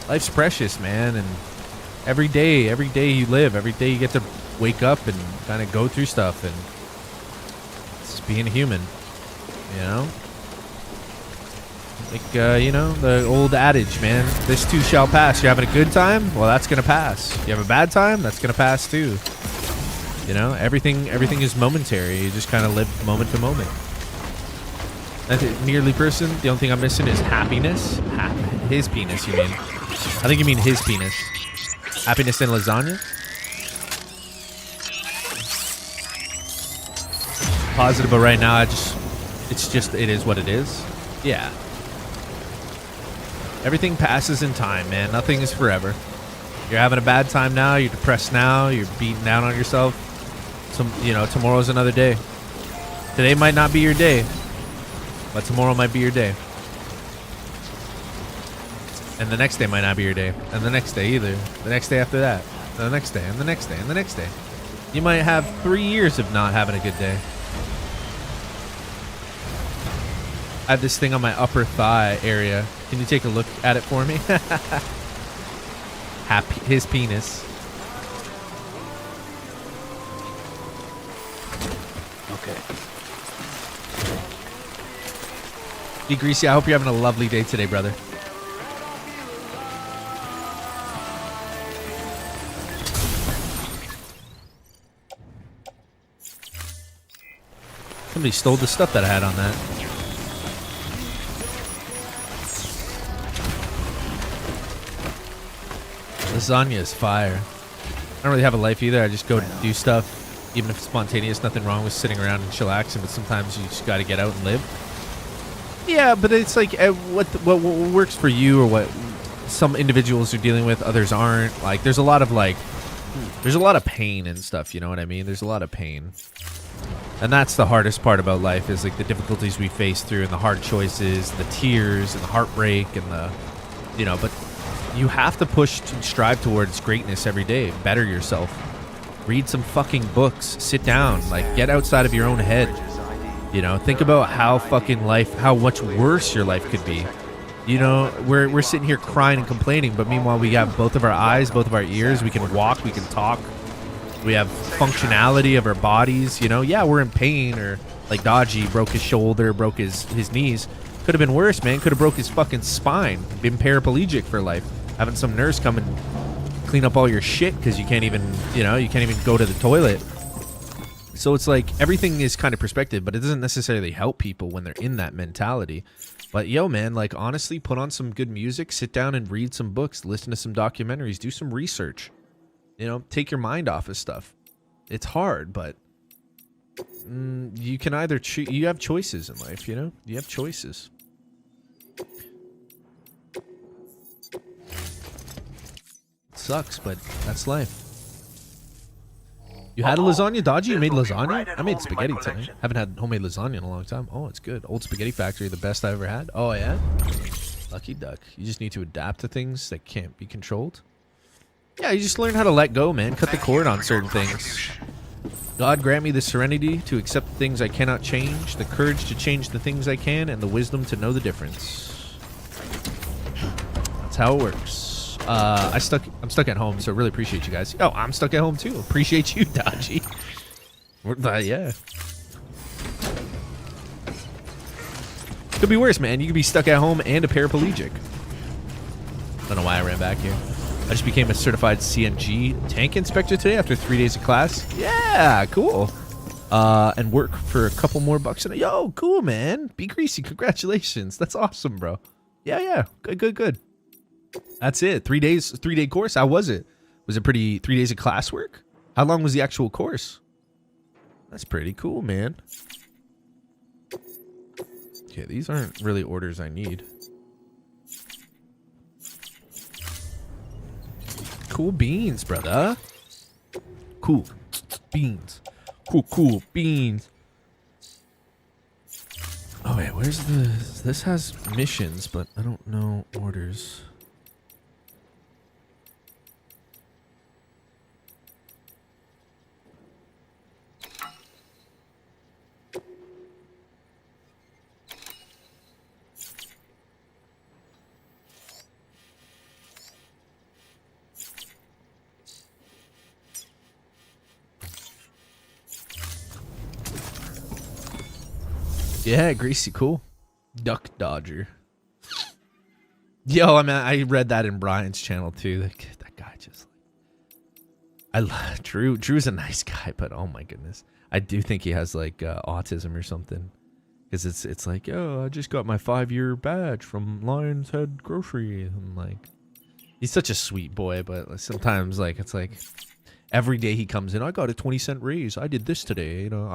life's precious, man, and every day you live, every day you get to wake up and kind of go through stuff, and it's just being human, you know? Like, you know, the old adage, man, this too shall pass. You're having a good time? Well, that's going to pass. You have a bad time? That's going to pass too. You know, everything is momentary. You just kind of live moment to moment. Merely person, the only thing I'm missing is happiness. His penis, you mean? I think you mean his penis. Happiness and lasagna? Positive, but right now, it is what it is. Yeah. Everything passes in time, man. Nothing is forever. You're having a bad time now. You're depressed now. You're beating down on yourself. You know, tomorrow's another day. Today might not be your day, but tomorrow might be your day. And the next day might not be your day. And the next day either. The next day after that. And the next day. And the next day. And the next day. You might have 3 years of not having a good day. I have this thing on my upper thigh area. Can you take a look at it for me? His penis. Okay. Be Greasy, I hope you're having a lovely day today, brother. Somebody stole the stuff that I had on that. Lasagna is fire. I don't really have a life either. I just go do stuff, even if it's spontaneous. Nothing wrong with sitting around and chillaxing, but sometimes you just got to get out and live. Yeah, but it's like what works for you, or what some individuals are dealing with, others aren't. Like, there's a lot of pain and stuff. You know what I mean? There's a lot of pain. And that's the hardest part about life, is like the difficulties we face through and the hard choices, the tears and the heartbreak and the, you know, but you have to push and strive towards greatness every day. Better yourself. Read some fucking books. Sit down. Like, get outside of your own head. You know, think about how fucking life, how much worse your life could be. You know, we're sitting here crying and complaining, but meanwhile we have both of our eyes, both of our ears. We can walk, we can talk. We have functionality of our bodies. You know, yeah, we're in pain, or like Dodgy broke his shoulder, broke his knees. Could have been worse, man. Could have broke his fucking spine. Been paraplegic for life. Having some nurse come and clean up all your shit because you can't even, you know, you can't even go to the toilet. So it's like everything is kind of perspective, but it doesn't necessarily help people when they're in that mentality. But yo, man, like honestly, put on some good music, sit down and read some books, listen to some documentaries, do some research. You know, take your mind off of stuff. It's hard, but you can either choose. You have choices in life, you know? You have choices. It sucks, but that's life. You had a lasagna, Dodgy? You made lasagna? I made spaghetti tonight. Haven't had homemade lasagna in a long time. Oh, it's good. Old Spaghetti Factory, the best I ever had. Oh, yeah? Lucky duck. You just need to adapt to things that can't be controlled. Yeah, you just learn how to let go, man. Cut the cord on certain things. God grant me the serenity to accept the things I cannot change, the courage to change the things I can, and the wisdom to know the difference. That's how it works. I'm stuck at home, so really appreciate you guys. Oh, I'm stuck at home too. Appreciate you, Dodgy. Yeah. Could be worse, man. You could be stuck at home and a paraplegic. Don't know why I ran back here. I just became a certified CNG tank inspector today after 3 days of class. Yeah, cool. And work for a couple more bucks. Yo, cool, man. Be greasy. Congratulations. That's awesome, bro. Yeah. Good. That's it. 3 days, 3-day course. How was it? Was it pretty? 3 days of classwork? How long was the actual course? That's pretty cool, man. Okay, these aren't really orders I need. Cool beans, brother. Cool beans. Cool beans. Oh wait, where's the? This has missions, but I don't know orders. Yeah, greasy, cool. Duck Dodger. Yo, I read that in Brian's channel too. That guy just, I love Drew. Drew's a nice guy, but oh my goodness, I do think he has like autism or something. Because it's like, yo, I just got my 5-year badge from Lion's Head Grocery, and like, he's such a sweet boy, but sometimes like it's like, every day he comes in, I got a 20-cent raise. I did this today. You know,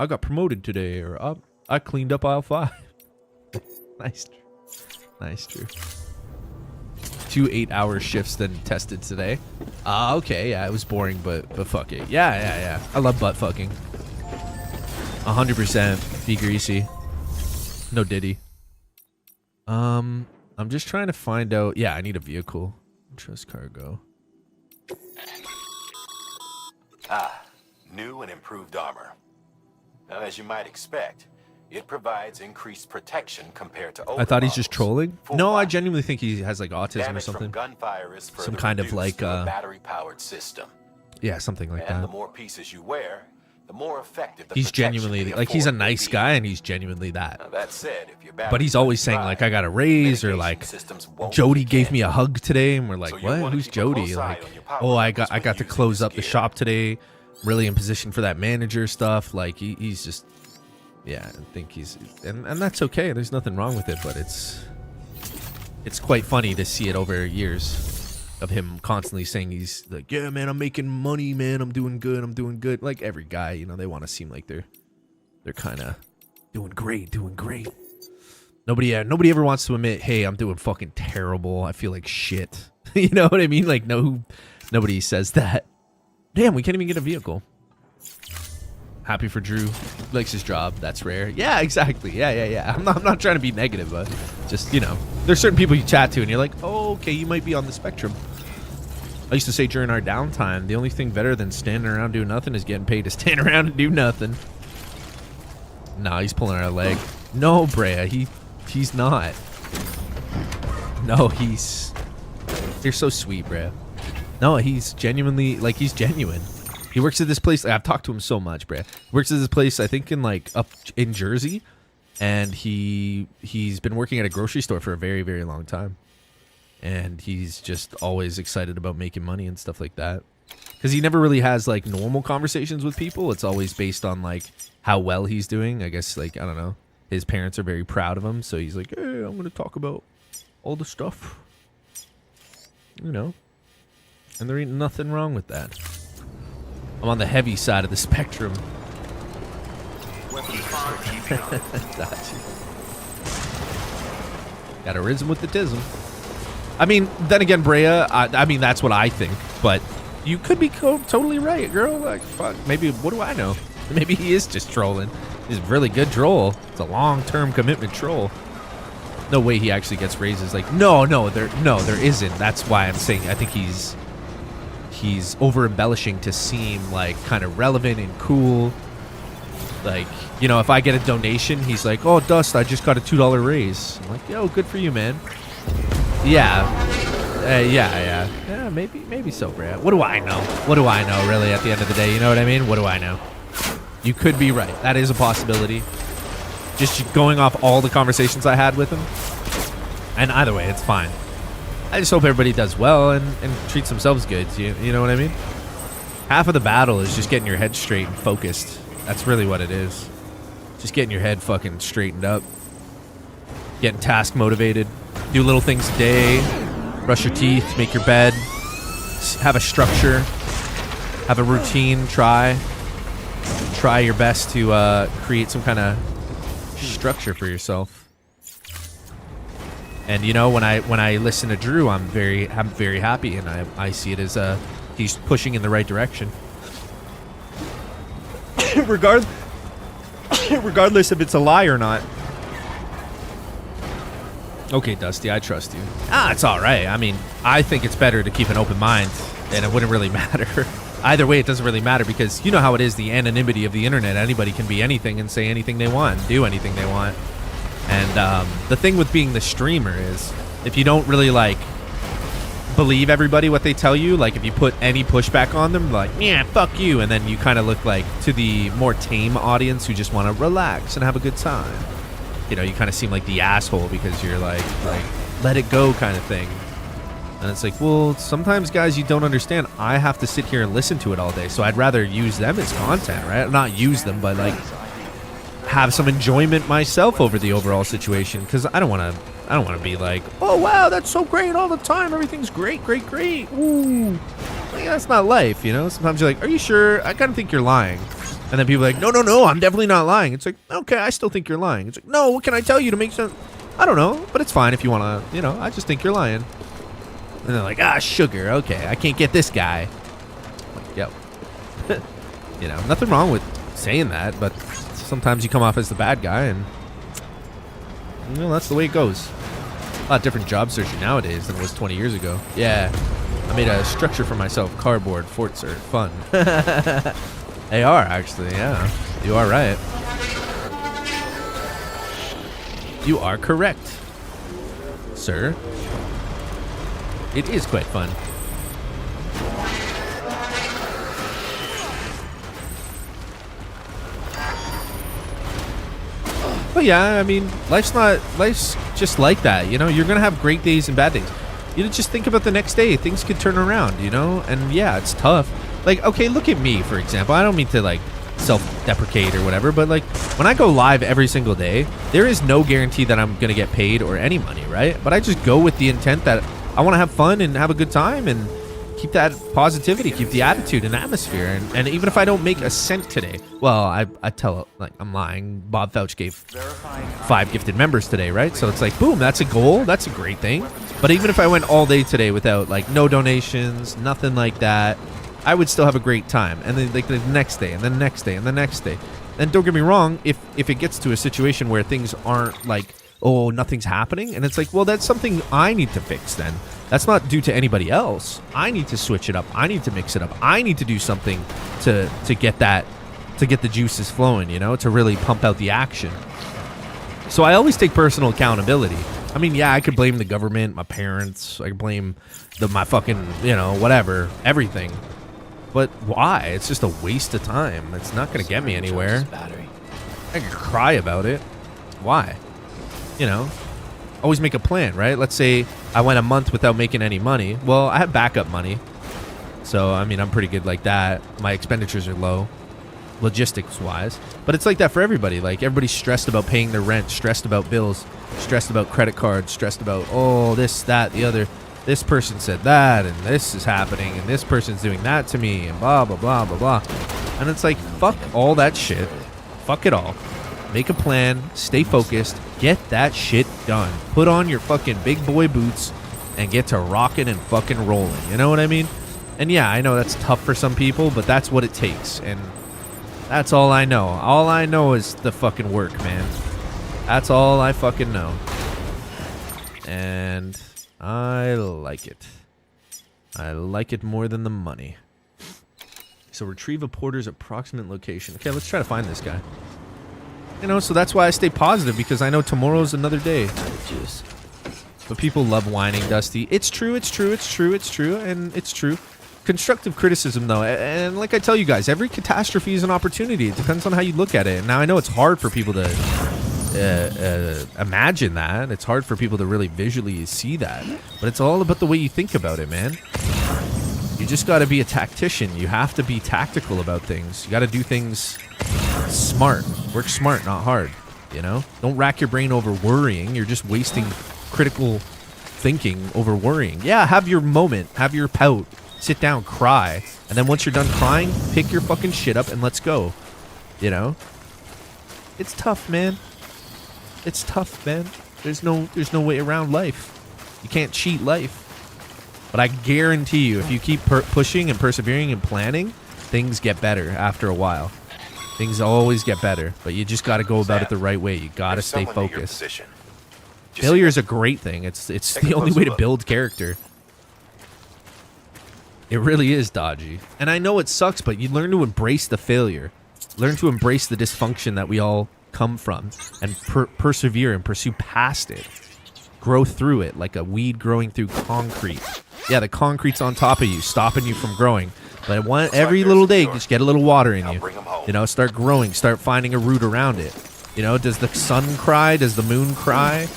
I got promoted today, or I cleaned up aisle 5. Nice, Drew. 2 8-hour shifts then tested today. Okay, yeah, it was boring, but fuck it. Yeah. I love butt fucking. 100%. Be greasy. No Diddy. I'm just trying to find out. Yeah, I need a vehicle. Trust cargo. New and improved armor. Now, as you might expect, it provides increased protection compared to older I thought he's just models. trolling. No, I genuinely think he has like autism Damage or something. From gunfire is Some kind of like battery-powered system. Yeah, something like that. The more pieces you wear, the more effective the he's genuinely like, he's a nice guy, and he's genuinely that. Now, that said, if your but he's always saying like, I got a raise, or like Jody gave me a hug today, and we're like, So what? Who's Jody? Like, oh, I got to close up the shop today. Really in position for that manager stuff. Like he's just, yeah, I think he's, and that's okay. There's nothing wrong with it, but it's quite funny to see it over years of him constantly saying he's like, yeah, man, I'm making money, man. I'm doing good. Like every guy, you know, they want to seem like they're kind of doing great. Nobody ever wants to admit, hey, I'm doing fucking terrible. I feel like shit. You know what I mean? Like nobody says that. Damn, we can't even get a vehicle. Happy for Drew. Likes his job. That's rare. Yeah, exactly. Yeah. I'm not trying to be negative, but just, you know, there's certain people you chat to and you're like, oh, okay, you might be on the spectrum. I used to say during our downtime, the only thing better than standing around doing nothing is getting paid to stand around and do nothing. Nah, he's pulling our leg. No, Brea, he's not. No, you're so sweet, Brea. No, he's genuinely, like, he's genuine. He works at this place. I've talked to him so much, Brea. He works at this place, I think, in like up in Jersey, and he's been working at a grocery store for a very, very long time. And he's just always excited about making money and stuff like that. Because he never really has like normal conversations with people. It's always based on like how well he's doing. I guess, like, I don't know. His parents are very proud of him. So he's like, hey, I'm going to talk about all the stuff. You know. And there ain't nothing wrong with that. I'm on the heavy side of the spectrum. Got you. Got a rhythm with the tism. I mean, then again, Brea, I mean, that's what I think, but you could be totally right, girl. Like, fuck, maybe, what do I know? Maybe he is just trolling. He's a really good troll. It's a long-term commitment troll. No way he actually gets raises. Like, no, there isn't. That's why I'm saying I think he's over-embellishing to seem, like, kind of relevant and cool. Like, you know, if I get a donation, he's like, oh, Dust, I just got a $2 raise. I'm like, yo, good for you, man. Yeah, maybe so, Brad. What do I know? What do I know, really, at the end of the day? You know what I mean? What do I know? You could be right. That is a possibility. Just going off all the conversations I had with him. And either way, it's fine. I just hope everybody does well and treats themselves good. You know what I mean? Half of the battle is just getting your head straight and focused. That's really what it is. Just getting your head fucking straightened up. Getting task motivated. Do little things a day. Brush your teeth. Make your bed. Have a structure. Have a routine. Try your best to create some kind of structure for yourself. And you know, when I listen to Drew, I'm very happy, and I see it as he's pushing in the right direction. Regardless if it's a lie or not. Okay, Dusty, I trust you. It's all right. I mean, I think it's better to keep an open mind, and it wouldn't really matter. Either way, it doesn't really matter, because you know how it is, the anonymity of the internet. Anybody can be anything and say anything they want, do anything they want. And the thing with being the streamer is, if you don't really, like, believe everybody what they tell you, like, if you put any pushback on them, like, yeah, fuck you, and then you kind of look like, to the more tame audience who just want to relax and have a good time, you know, you kind of seem like the asshole because you're like let it go kind of thing. And it's like, well, sometimes, guys, you don't understand. I have to sit here and listen to it all day, so I'd rather use them as content, right? Not use them, but, like, have some enjoyment myself over the overall situation, because I don't want to be like, oh, wow, that's so great all the time. Everything's great. Ooh. Like, that's not life, you know? Sometimes you're like, are you sure? I kind of think you're lying. And then people are like, no, I'm definitely not lying. It's like, okay, I still think you're lying. It's like, no, what can I tell you to make sense? I don't know, but it's fine if you want to, you know, I just think you're lying. And they're like, sugar, okay, I can't get this guy. Like, yo. You know, nothing wrong with saying that, but sometimes you come off as the bad guy, and, you know, that's the way it goes. A lot different job searching nowadays than it was 20 years ago. Yeah, I made a structure for myself. Cardboard forts are fun. They are, actually, yeah. You are right. You are correct, sir. It is quite fun. But yeah, I mean, life's just like that, you know? You're gonna have great days and bad days. You just think about the next day. Things could turn around, you know? And yeah, it's tough. Like, okay, look at me, for example. I don't mean to, like, self-deprecate or whatever, but, like, when I go live every single day, there is no guarantee that I'm gonna get paid or any money, right? But I just go with the intent that I want to have fun and have a good time and keep that positivity, keep the attitude and atmosphere. And even if I don't make a cent today, well, I tell, like, I'm lying. Bob Fouch gave 5 gifted members today, right? So it's like, boom, that's a goal. That's a great thing. But even if I went all day today without, like, no donations, nothing like that, I would still have a great time. And then like the next day, and the next day, and the next day. And don't get me wrong, if it gets to a situation where things aren't like, oh, nothing's happening, and it's like, well, that's something I need to fix then. That's not due to anybody else. I need to switch it up. I need to mix it up. I need to do something to get the juices flowing, you know, to really pump out the action. So I always take personal accountability. I mean, yeah, I could blame the government, my parents, I could blame my fucking, you know, whatever, everything. But why? It's just a waste of time. It's not going to get me anywhere. I could cry about it. Why? You know, always make a plan, right? Let's say I went a month without making any money. Well, I have backup money. So, I mean, I'm pretty good like that. My expenditures are low, logistics-wise. But it's like that for everybody. Like, everybody's stressed about paying their rent, stressed about bills, stressed about credit cards, stressed about, oh, this, that, the other. This person said that, and this is happening, and this person's doing that to me, and blah, blah, blah, blah, blah. And it's like, fuck all that shit. Fuck it all. Make a plan, stay focused, get that shit done. Put on your fucking big boy boots and get to rocking and fucking rolling. You know what I mean? And yeah, I know that's tough for some people, but that's what it takes. And that's all I know. All I know is the fucking work, man. That's all I fucking know. And I like it. I like it more than the money. So retrieve a porter's approximate location. Okay, let's try to find this guy. You know, so that's why I stay positive, because I know tomorrow's another day. But people love whining, Dusty. It's true, it's true, it's true, it's true, and it's true. Constructive criticism, though, and like I tell you guys, every catastrophe is an opportunity. It depends on how you look at it. Now, I know it's hard for people to imagine that. It's hard for people to really visually see that. But it's all about the way you think about it, man. You just got to be a tactician. You have to be tactical about things. You got to do things smart. Work smart, not hard. You know? Don't rack your brain over worrying. You're just wasting critical thinking over worrying. Yeah, have your moment. Have your pout. Sit down, cry. And then once you're done crying, pick your fucking shit up and let's go. You know? It's tough, man. It's tough, man. There's no way around life. You can't cheat life. But I guarantee you, if you keep pushing and persevering and planning, things get better after a while. Things always get better, but you just got to go about it the right way. You got to stay focused. Failure is a great thing. It's the only way to build character. It really is, Dodgy. And I know it sucks, but you learn to embrace the failure. Learn to embrace the dysfunction that we all come from and persevere and pursue past it. Grow through it like a weed growing through concrete. Yeah, the concrete's on top of you, stopping you from growing. But every little day, just get a little water in you. You know, start growing, start finding a root around it. You know, does the sun cry? Does the moon cry?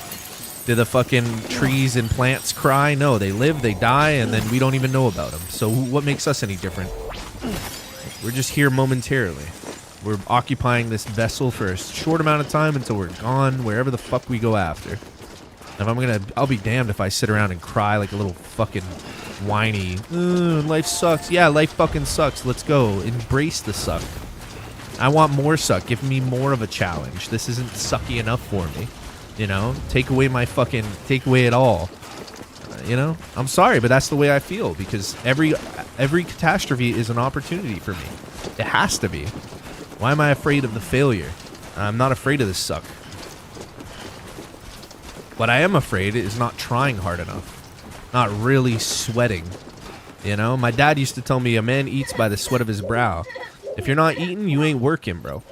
Do the fucking trees and plants cry? No, they live, they die, and then we don't even know about them. So what makes us any different? We're just here momentarily. We're occupying this vessel for a short amount of time until we're gone wherever the fuck we go after. I'll be damned if I sit around and cry like a little fucking whiny, life sucks. Yeah, life fucking sucks. Let's go. Embrace the suck. I want more suck. Give me more of a challenge. This isn't sucky enough for me. You know? Take away it all. You know? I'm sorry, but that's the way I feel, because every catastrophe is an opportunity for me. It has to be. Why am I afraid of the failure? I'm not afraid of the suck. What I am afraid is not trying hard enough. Not really sweating. You know? My dad used to tell me a man eats by the sweat of his brow. If you're not eating, you ain't working, bro.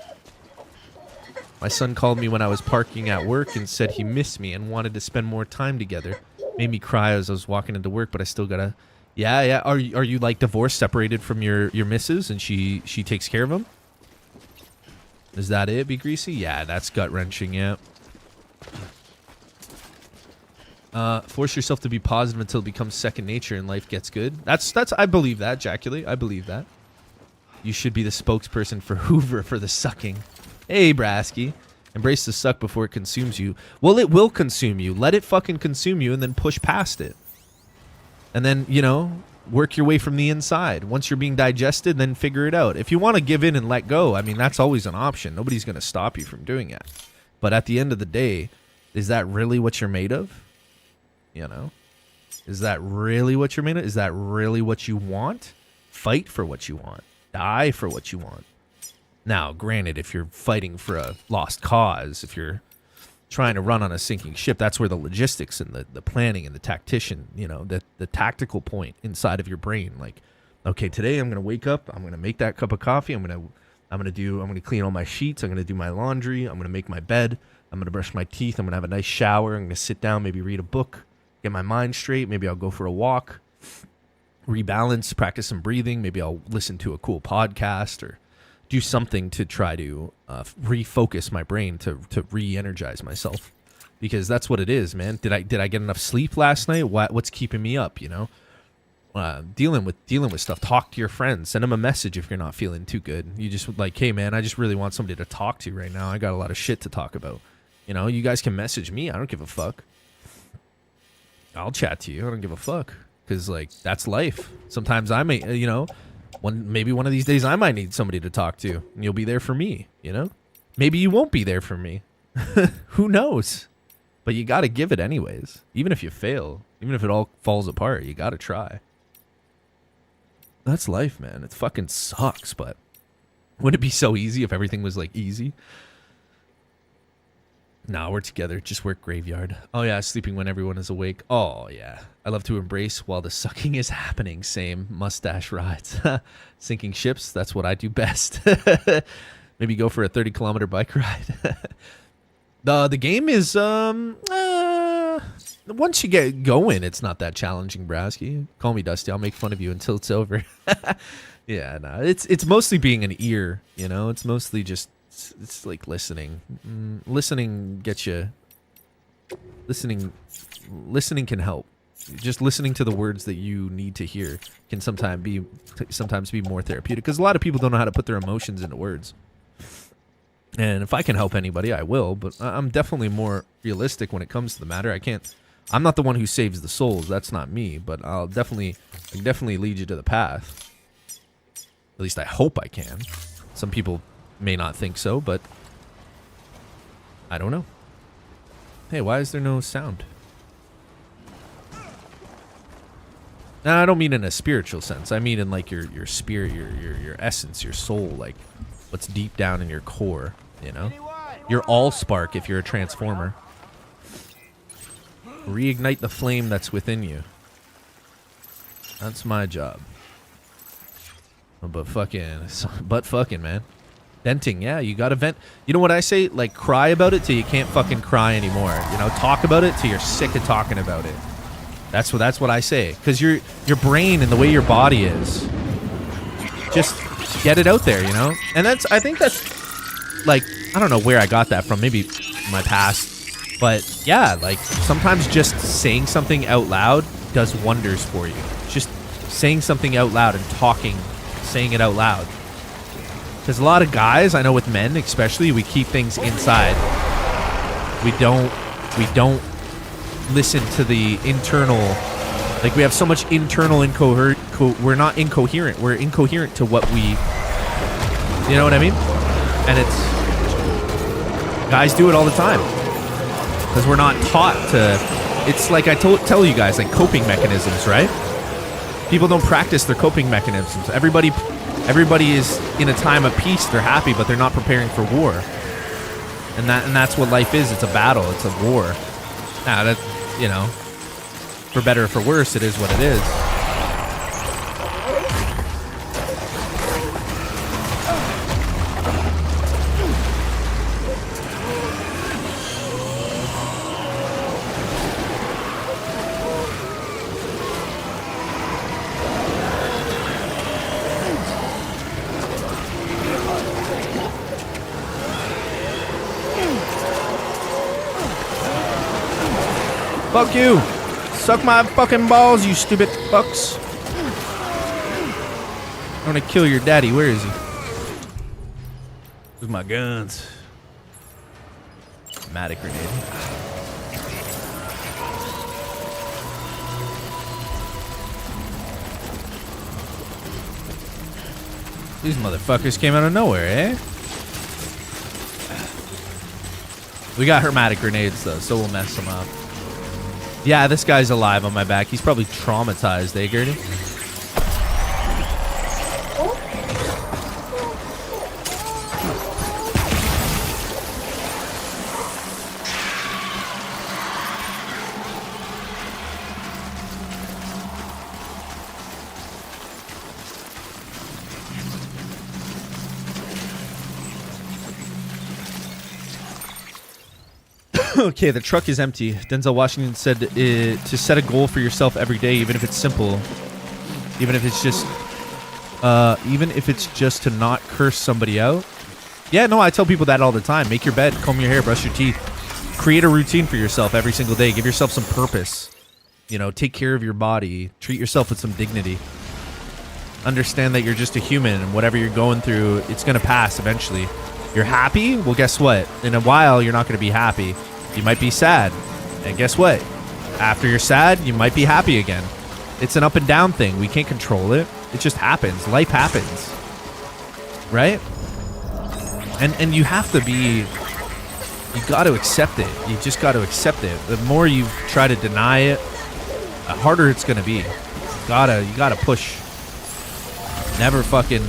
My son called me when I was parking at work and said he missed me and wanted to spend more time together. Made me cry as I was walking into work, but I still gotta... Yeah. Are you like divorced, separated from your missus, and she takes care of him? Is that it, Be Greasy? Yeah, that's gut-wrenching, yeah. Force yourself to be positive until it becomes second nature and life gets good. That's I believe that, Jaculate. I believe that. You should be the spokesperson for Hoover for the sucking. Hey, Brasky. Embrace the suck before it consumes you. Well, it will consume you. Let it fucking consume you and then push past it. And then, you know, work your way from the inside. Once you're being digested, then figure it out. If you want to give in and let go, I mean, that's always an option. Nobody's going to stop you from doing it. But at the end of the day, is that really what you're made of? You know? Is that really what you're made of? Is that really what you want? fight for what you want, die for what you want. Now, granted, if you're fighting for a lost cause, if you're trying to run on a sinking ship, that's where the logistics and the planning and the tactician, you know, the tactical point inside of your brain, like, okay, today I'm going to wake up, I'm going to make that cup of coffee, I'm going to clean all my sheets, I'm going to do my laundry, I'm going to make my bed, I'm going to brush my teeth, I'm going to have a nice shower, I'm going to sit down, maybe read a book, get my mind straight, maybe I'll go for a walk, rebalance, practice some breathing, maybe I'll listen to a cool podcast or do something to try to refocus my brain to re-energize myself, because that's what it is, man. Did I get enough sleep last night? What's keeping me up? You know, dealing with stuff. Talk to your friends. Send them a message if you're not feeling too good. You just like, hey man, I just really want somebody to talk to right now. I got a lot of shit to talk about. You know, you guys can message me. I don't give a fuck. I'll chat to you. I don't give a fuck, because like that's life. Sometimes I may, you know. Maybe one of these days I might need somebody to talk to, and you'll be there for me, you know? Maybe you won't be there for me. Who knows? But you got to give it anyways. Even if you fail, even if it all falls apart, you got to try. That's life, man. It fucking sucks, but wouldn't it be so easy if everything was, like, easy? Nah, we're together. Just work graveyard. Oh, yeah, sleeping when everyone is awake. Oh, yeah. I love to embrace while the sucking is happening. Same. Mustache rides. Sinking ships, that's what I do best. Maybe go for a 30-kilometer bike ride. The game is, once you get going, it's not that challenging, Brasky. Call me Dusty. I'll make fun of you until it's over. Yeah, no. It's mostly being an ear, you know? It's mostly just... It's like listening. Listening gets you. Listening can help. Just listening to the words that you need to hear can sometimes be more therapeutic, because a lot of people don't know how to put their emotions into words. And if I can help anybody, I will. But I'm definitely more realistic when it comes to the matter. I'm not the one who saves the souls. That's not me. But I can definitely lead you to the path. At least I hope I can. Some people may not think so, but I don't know. Hey, why is there no sound? No, I don't mean in a spiritual sense. I mean in like your spirit, your essence, your soul, like what's deep down in your core, you know? Your all spark if you're a transformer. Reignite the flame that's within you. That's my job. But fucking, man. Venting, yeah, you gotta vent. You know what I say? Like, cry about it till you can't fucking cry anymore. You know, talk about it till you're sick of talking about it. That's what I say. Because your brain and the way your body is, just get it out there, you know? And I think that's, like, I don't know where I got that from. Maybe my past. But, yeah, like, sometimes just saying something out loud does wonders for you. Just saying something out loud and saying it out loud. Because a lot of guys, I know with men especially, we keep things inside. We don't listen to the internal, like we have so much internal we're not incoherent. We're incoherent to what we, you know what I mean? And guys do it all the time. Because we're not taught to, it's like I tell you guys, like coping mechanisms, right? People don't practice their coping mechanisms. Everybody is in a time of peace. They're happy, but they're not preparing for war. And that's what life is. It's a battle. It's a war. Now, that, you know, for better or for worse, it is what it is. Fuck you! Suck my fucking balls, you stupid fucks! I'm gonna kill your daddy. Where is he? With my guns. Matic grenade. These motherfuckers came out of nowhere, eh? We got hermetic grenades though, so we'll mess them up. Yeah, this guy's alive on my back. He's probably traumatized, eh, Gertie? Okay, the truck is empty. Denzel Washington said to set a goal for yourself every day, even if it's simple, even if it's just to not curse somebody out. Yeah, no, I tell people that all the time. Make your bed, comb your hair, brush your teeth. Create a routine for yourself every single day. Give yourself some purpose. You know, take care of your body. Treat yourself with some dignity. Understand that you're just a human, and whatever you're going through, it's going to pass eventually. You're happy? Well, guess what? In a while, you're not going to be happy. You might be sad. And guess what? After you're sad, you might be happy again. It's an up and down thing. We can't control it. It just happens. Life happens. Right? And you have to be... You got to accept it. You just got to accept it. The more you try to deny it, the harder it's going to be. You gotta push. Never fucking...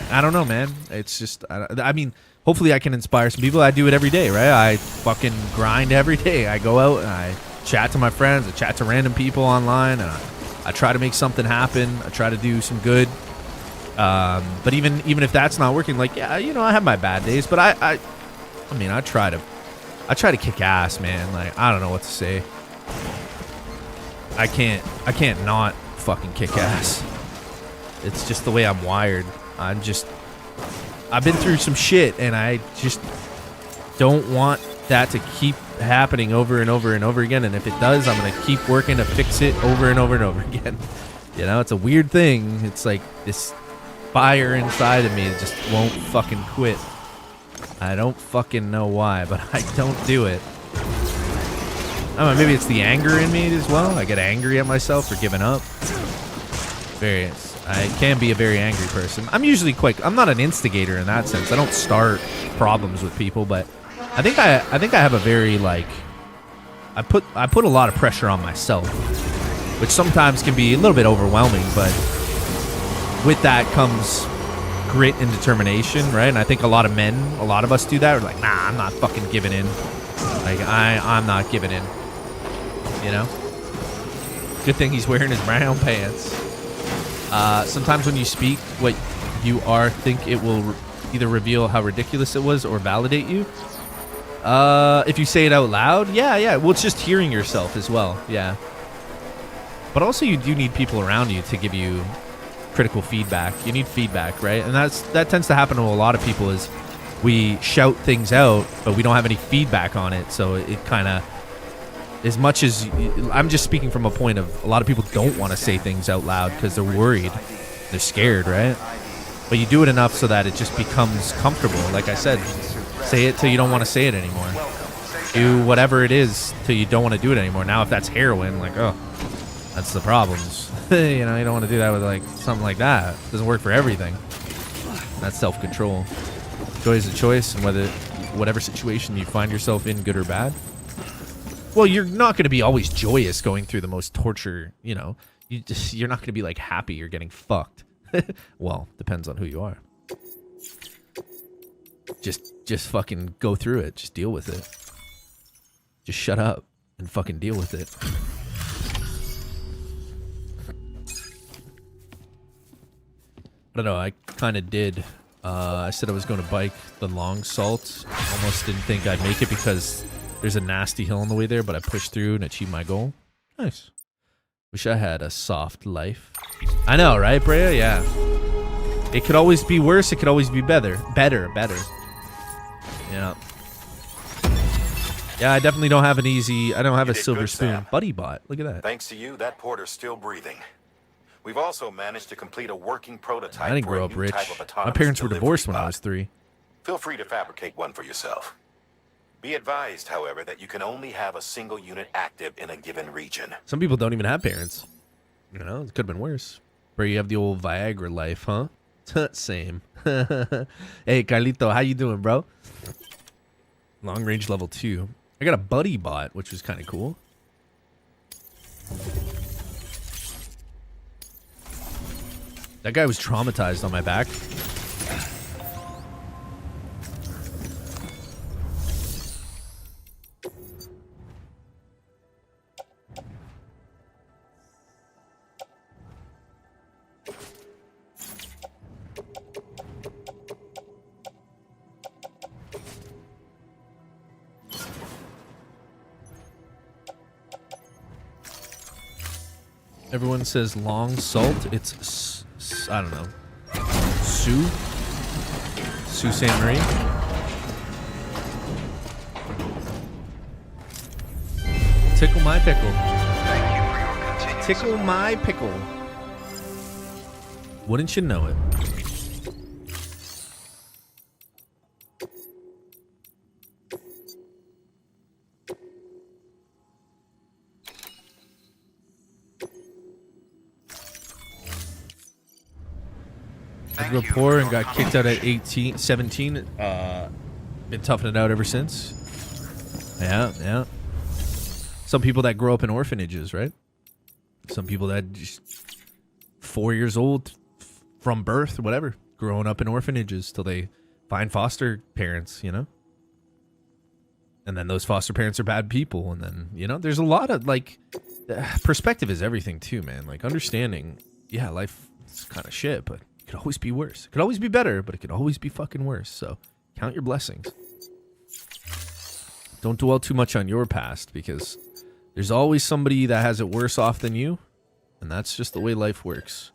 I don't know, man. It's just... I mean... Hopefully I can inspire some people. I do it every day, right? I fucking grind every day. I go out and I chat to my friends. I chat to random people online. And I try to make something happen. I try to do some good. But even if that's not working, like, yeah, you know, I have my bad days. But I mean, I try to kick ass, man. Like, I don't know what to say. I can't not fucking kick ass. It's just the way I'm wired. I've been through some shit, and I just don't want that to keep happening over and over and over again. And if it does, I'm going to keep working to fix it over and over and over again. You know, it's a weird thing. It's like this fire inside of me that just won't fucking quit. I don't fucking know why, but I don't do it. I don't know, maybe it's the anger in me as well. I get angry at myself for giving up. I can be a very angry person. I'm usually I'm not an instigator in that sense. I don't start problems with people, but I think I have a very, like, I put a lot of pressure on myself, which sometimes can be a little bit overwhelming, but with that comes grit and determination, right? And I think a lot of us do that. We're like, nah, I'm not fucking giving in. Like, I'm not giving in. You know? Good thing he's wearing his brown pants. Sometimes when you speak what you think it will either reveal how ridiculous it was or validate you. If you say it out loud, yeah. Well, it's just hearing yourself as well, yeah. But also you do need people around you to give you critical feedback. You need feedback, right? And that tends to happen to a lot of people is we shout things out, but we don't have any feedback on it. So it kind of... As much as I'm just speaking from a point of a lot of people don't want to say things out loud because they're worried, they're scared, right? But you do it enough so that it just becomes comfortable. Like I said, say it till you don't want to say it anymore. Do whatever it is till you don't want to do it anymore. Now, if that's heroin, like, oh, that's the problems. You know, you don't want to do that with like something like that. It doesn't work for everything. That's self-control. Joy is a choice, and whatever situation you find yourself in, good or bad. Well, you're not going to be always joyous going through the most torture, you know. You're not going to be, like, happy you're getting fucked. Well, depends on who you are. Just fucking go through it. Just deal with it. Just shut up and fucking deal with it. I don't know. I kind of did. I said I was going to bike the long salt. Almost didn't think I'd make it because... There's a nasty hill on the way there, but I pushed through and achieved my goal. Nice. Wish I had a soft life. I know, right, Brea? Yeah. It could always be worse. It could always be better. Better. Yeah. Yeah, I definitely don't have an easy... I don't have a silver spoon. Sam. Buddy bot. Look at that. Thanks to you, that porter's still breathing. We've also managed to complete a working prototype. I didn't grow up rich. My parents were divorced when I was 3. Feel free to fabricate one for yourself. Be advised, however, that you can only have a single unit active in a given region. Some people don't even have parents. You know, it could have been worse. Where you have the old Viagra life, huh? Same. Hey, Carlito, how you doing, bro? Long range level 2. I got a buddy bot, which was kind of cool. That guy was traumatized on my back. Everyone says long salt. It's I don't know. Sault Ste. Marie. Tickle my pickle. Thank you for your continued Tickle my pickle. Wouldn't you know it? I grew up poor and got kicked out at 17. Been toughing it out ever since. Yeah. Some people that grow up in orphanages, right? Some people that just 4 years old from birth, whatever, growing up in orphanages till they find foster parents, you know? And then those foster parents are bad people. And then, you know, there's a lot of, like, perspective is everything too, man. Like, understanding, yeah, life is kind of shit, but it could always be worse. It could always be better, but it could always be fucking worse. So count your blessings. Don't dwell too much on your past, because there's always somebody that has it worse off than you. And that's just the way life works.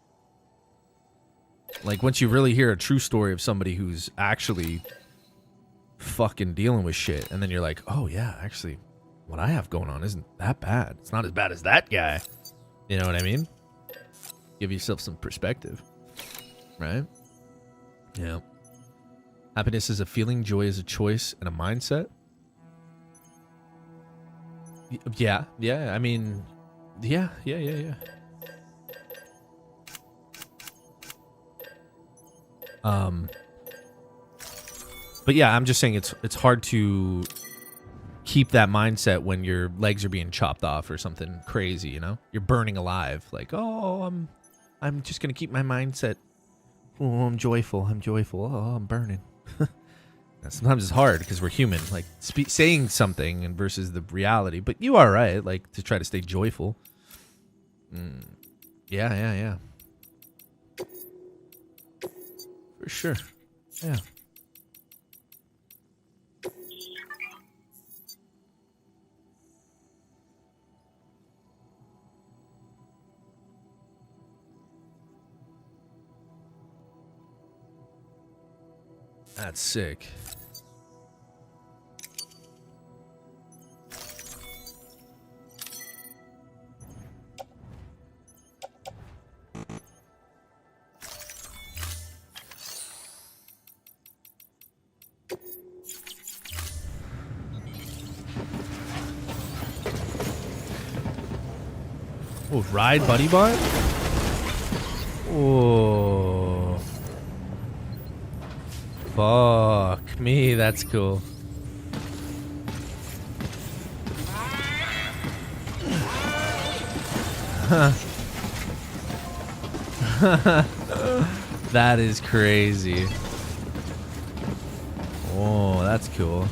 Like, once you really hear a true story of somebody who's actually fucking dealing with shit, and then you're like, oh yeah, actually, what I have going on isn't that bad. It's not as bad as that guy. You know what I mean? Give yourself some perspective. Right? Yeah. Happiness is a feeling, joy is a choice and a mindset. Yeah, I mean, yeah. But yeah, I'm just saying it's hard to keep that mindset when your legs are being chopped off or something crazy, you know? You're burning alive. Like, oh, I'm just gonna keep my mindset. Oh, I'm joyful. Oh, I'm burning. Sometimes it's hard because we're human. Like saying something and versus the reality. But you are right. Like to try to stay joyful. Yeah. For sure. Yeah. That's sick. Oh, ride buddy bot? Oh. Fuck me, that's cool. That is crazy. Oh, that's cool.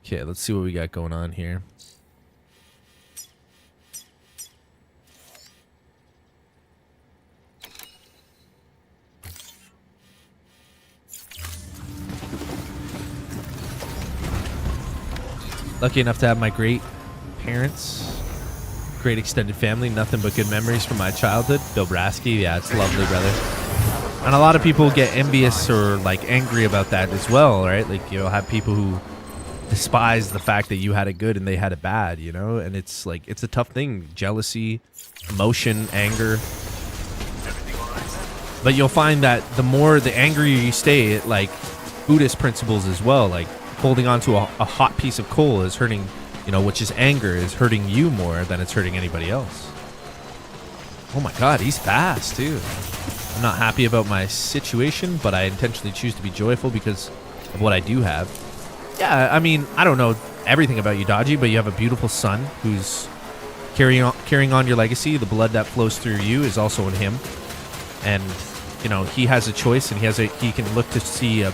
Okay, let's see what we got going on here. Lucky enough to have my great parents, great extended family, nothing but good memories from my childhood. Dobraski, yeah, it's lovely, brother. And a lot of people get envious or like angry about that as well, right? Like you'll have people who despise the fact that you had it good and they had it bad, you know? And it's like, it's a tough thing. Jealousy, emotion, anger. But you'll find that the more, the angrier you stay, it, like Buddhist principles as well, like holding on to a hot piece of coal is hurting, you know, which is anger, is hurting you more than it's hurting anybody else. Oh my God, he's fast too. I'm not happy about my situation, but I intentionally choose to be joyful because of what I do have. Yeah, I mean, I don't know everything about you, Dodgy, but you have a beautiful son who's carrying on your legacy. The blood that flows through you is also in him. And, you know, he has a choice, and he can look to see a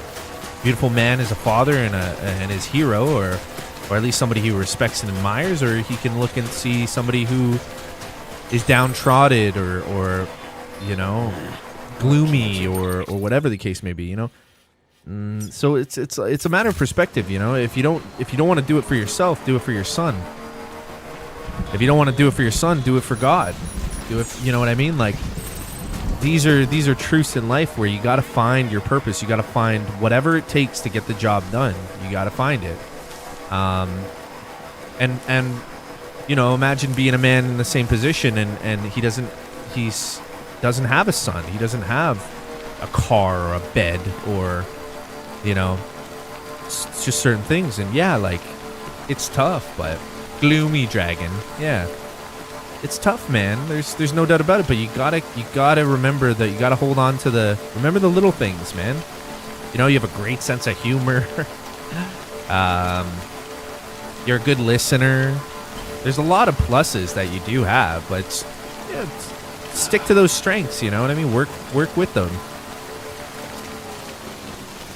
beautiful man as a father and his hero, or at least somebody he respects and admires, or he can look and see somebody who is downtrodden or you know, gloomy or whatever the case may be, you know. So it's a matter of perspective, you know. If you don't want to do it for yourself, do it for your son. If you don't want to do it for your son, do it for God. Do it, you know what I mean? Like, these are truths in life where you got to find your purpose. You got to find whatever it takes to get the job done. You got to find it. And you know, imagine being a man in the same position and he doesn't have a son. He doesn't have a car or a bed or, you know, it's just certain things. And yeah, like, it's tough, but gloomy dragon. Yeah. It's tough, man. There's no doubt about it, but you gotta remember that you gotta hold on to remember the little things, man. You know, you have a great sense of humor. You're a good listener. There's a lot of pluses that you do have, but stick to those strengths, you know what I mean? Work with them.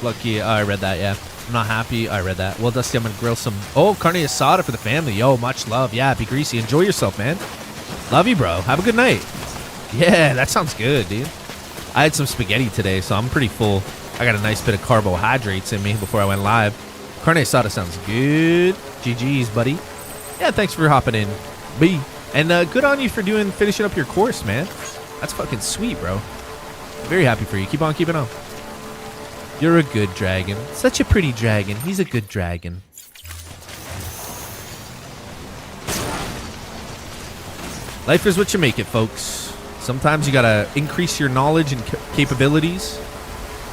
Lucky, I read that, yeah. I'm not happy. I read that. Well, Dusty, I'm gonna grill some carne asada for the family. Yo, much love. Yeah, be greasy. Enjoy yourself, man. Love you, bro. Have a good night. Yeah, that sounds good, dude. I had some spaghetti today, so I'm pretty full. I got a nice bit of carbohydrates in me before I went live. Carne asada sounds good. GG's, buddy. Yeah, thanks for hopping in. B. And good on you for finishing up your course, man. That's fucking sweet, bro. Very happy for you. Keep on keeping on. You're a good dragon. Such a pretty dragon. He's a good dragon. Life is what you make it, folks. Sometimes you gotta increase your knowledge and capabilities.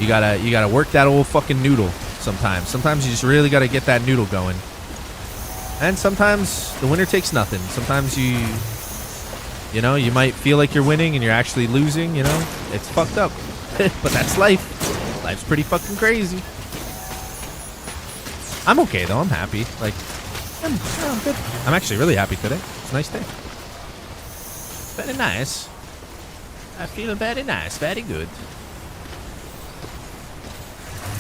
You gotta work that old fucking noodle sometimes. Sometimes you just really gotta get that noodle going. And sometimes the winner takes nothing. Sometimes you know, you might feel like you're winning and you're actually losing, you know? It's fucked up. But that's life. Life's pretty fucking crazy. I'm okay though. I'm happy. Like, I'm good. I'm actually really happy today. It's a nice day. Very nice. I feel very nice. Very good.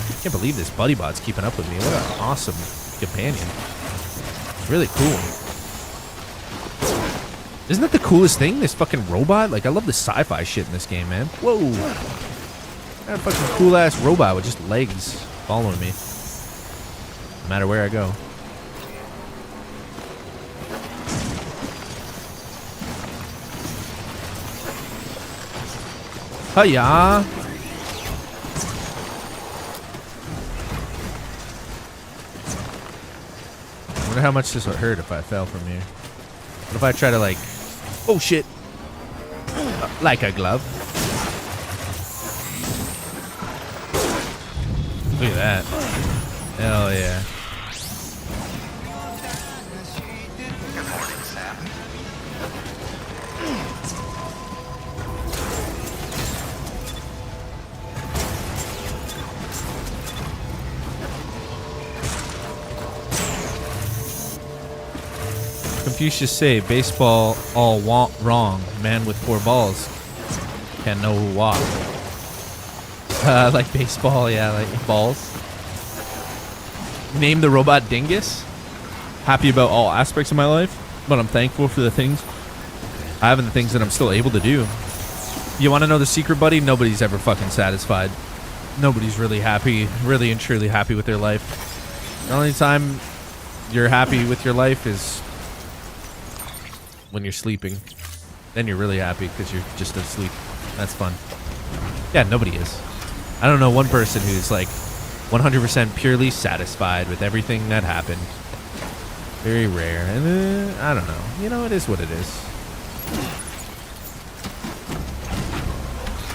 I can't believe this buddy bot's keeping up with me. What an awesome companion. It's really cool. Isn't that the coolest thing? This fucking robot? Like, I love the sci-fi shit in this game, man. Whoa. Got a fucking cool ass robot with just legs following me. No matter where I go. Hiya. I wonder how much this would hurt if I fell from here. What if I try to, like, oh shit, like a glove? Look at that. Hell yeah. Good morning, Sam. Confucius say, baseball all wrong. Man with 4 balls can no walk. Like baseball, yeah, like balls. Name the robot Dingus. Happy about all aspects of my life, but I'm thankful for the things I have and the things that I'm still able to do. You want to know the secret, buddy? Nobody's ever fucking satisfied. Nobody's really happy, really and truly happy with their life. The only time you're happy with your life is when you're sleeping. Then you're really happy because you're just asleep. That's fun. Yeah, nobody is. I don't know one person who's like 100% purely satisfied with everything that happened. Very rare. And I don't know. You know, it is what it is.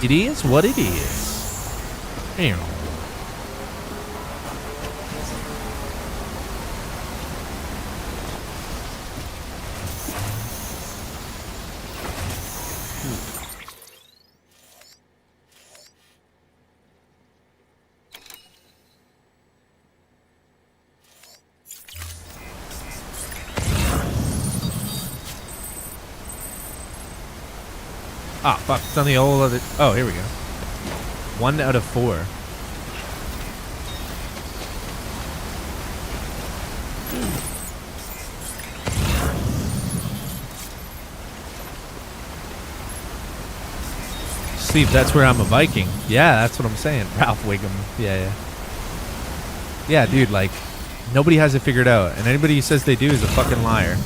It is what it is. Ew. Ah, fuck. It's on the old other... Oh, here we go. 1 out of 4. Steve, that's where I'm a Viking. Yeah, that's what I'm saying. Ralph Wiggum. Yeah. Yeah, dude, like, nobody has it figured out. And anybody who says they do is a fucking liar.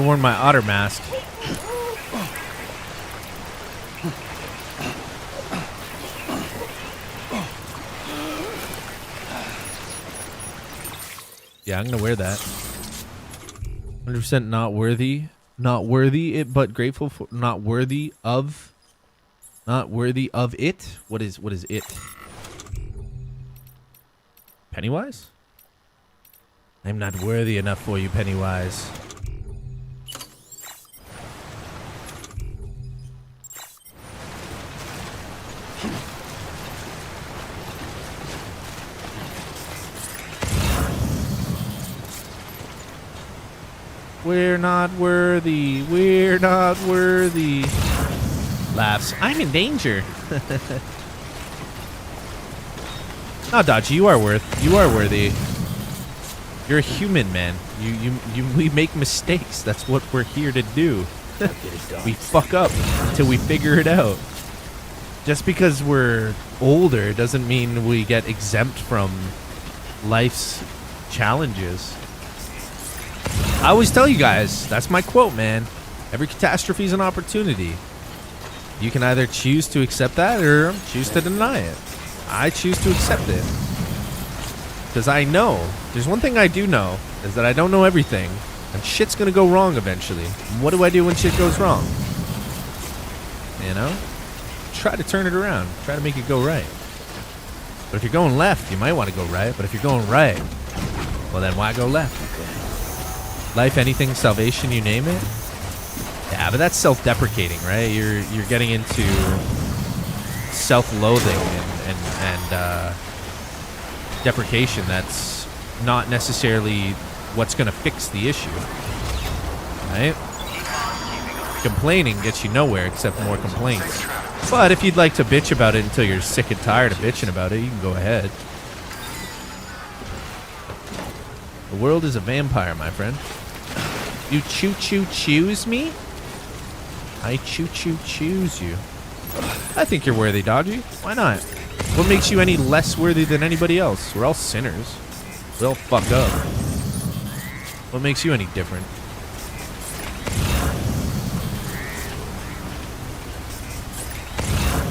worn my otter mask. Yeah, I'm gonna wear that. 100% not worthy. Not worthy it, but grateful for. Not worthy of. Not worthy of it. What is it? Pennywise? I'm not worthy enough for you, Pennywise. We're not worthy. We're not worthy. Laughs. I'm in danger. No, Dodgy, you are worthy. You're a human, man. We make mistakes. That's what we're here to do. We fuck up until we figure it out. Just because we're older doesn't mean we get exempt from life's challenges. I always tell you guys, that's my quote, man. Every catastrophe is an opportunity. You can either choose to accept that or choose to deny it. I choose to accept it. Because I know, there's one thing I do know, is that I don't know everything. And shit's gonna go wrong eventually. And what do I do when shit goes wrong? You know? Try to turn it around. Try to make it go right. But if you're going left, you might want to go right. But if you're going right, well then why go left? Life, anything, salvation, you name it. Yeah, but that's self-deprecating, right? You're getting into self-loathing and deprecation. That's not necessarily what's going to fix the issue, right? Complaining gets you nowhere except more complaints. But if you'd like to bitch about it until you're sick and tired of bitching about it, you can go ahead. The world is a vampire, my friend. You choose me? I choose you. I think you're worthy, Dodgy. Why not? What makes you any less worthy than anybody else? We're all sinners. We all fuck up. What makes you any different?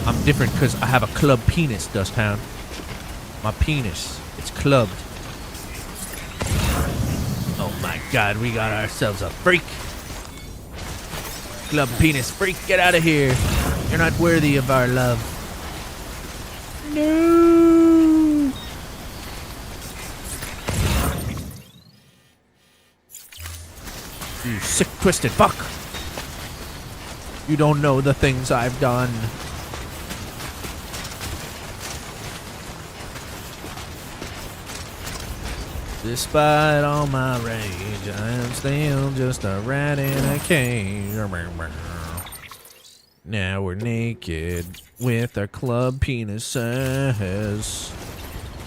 I'm different because I have a club penis, Dusthound. My penis, it's clubbed. Oh my god, we got ourselves a freak. Club penis freak, get out of here. You're not worthy of our love. No. You sick, twisted fuck. You don't know the things I've done. Despite all my rage, I am still just a rat in a cage. Now we're naked with our club penises.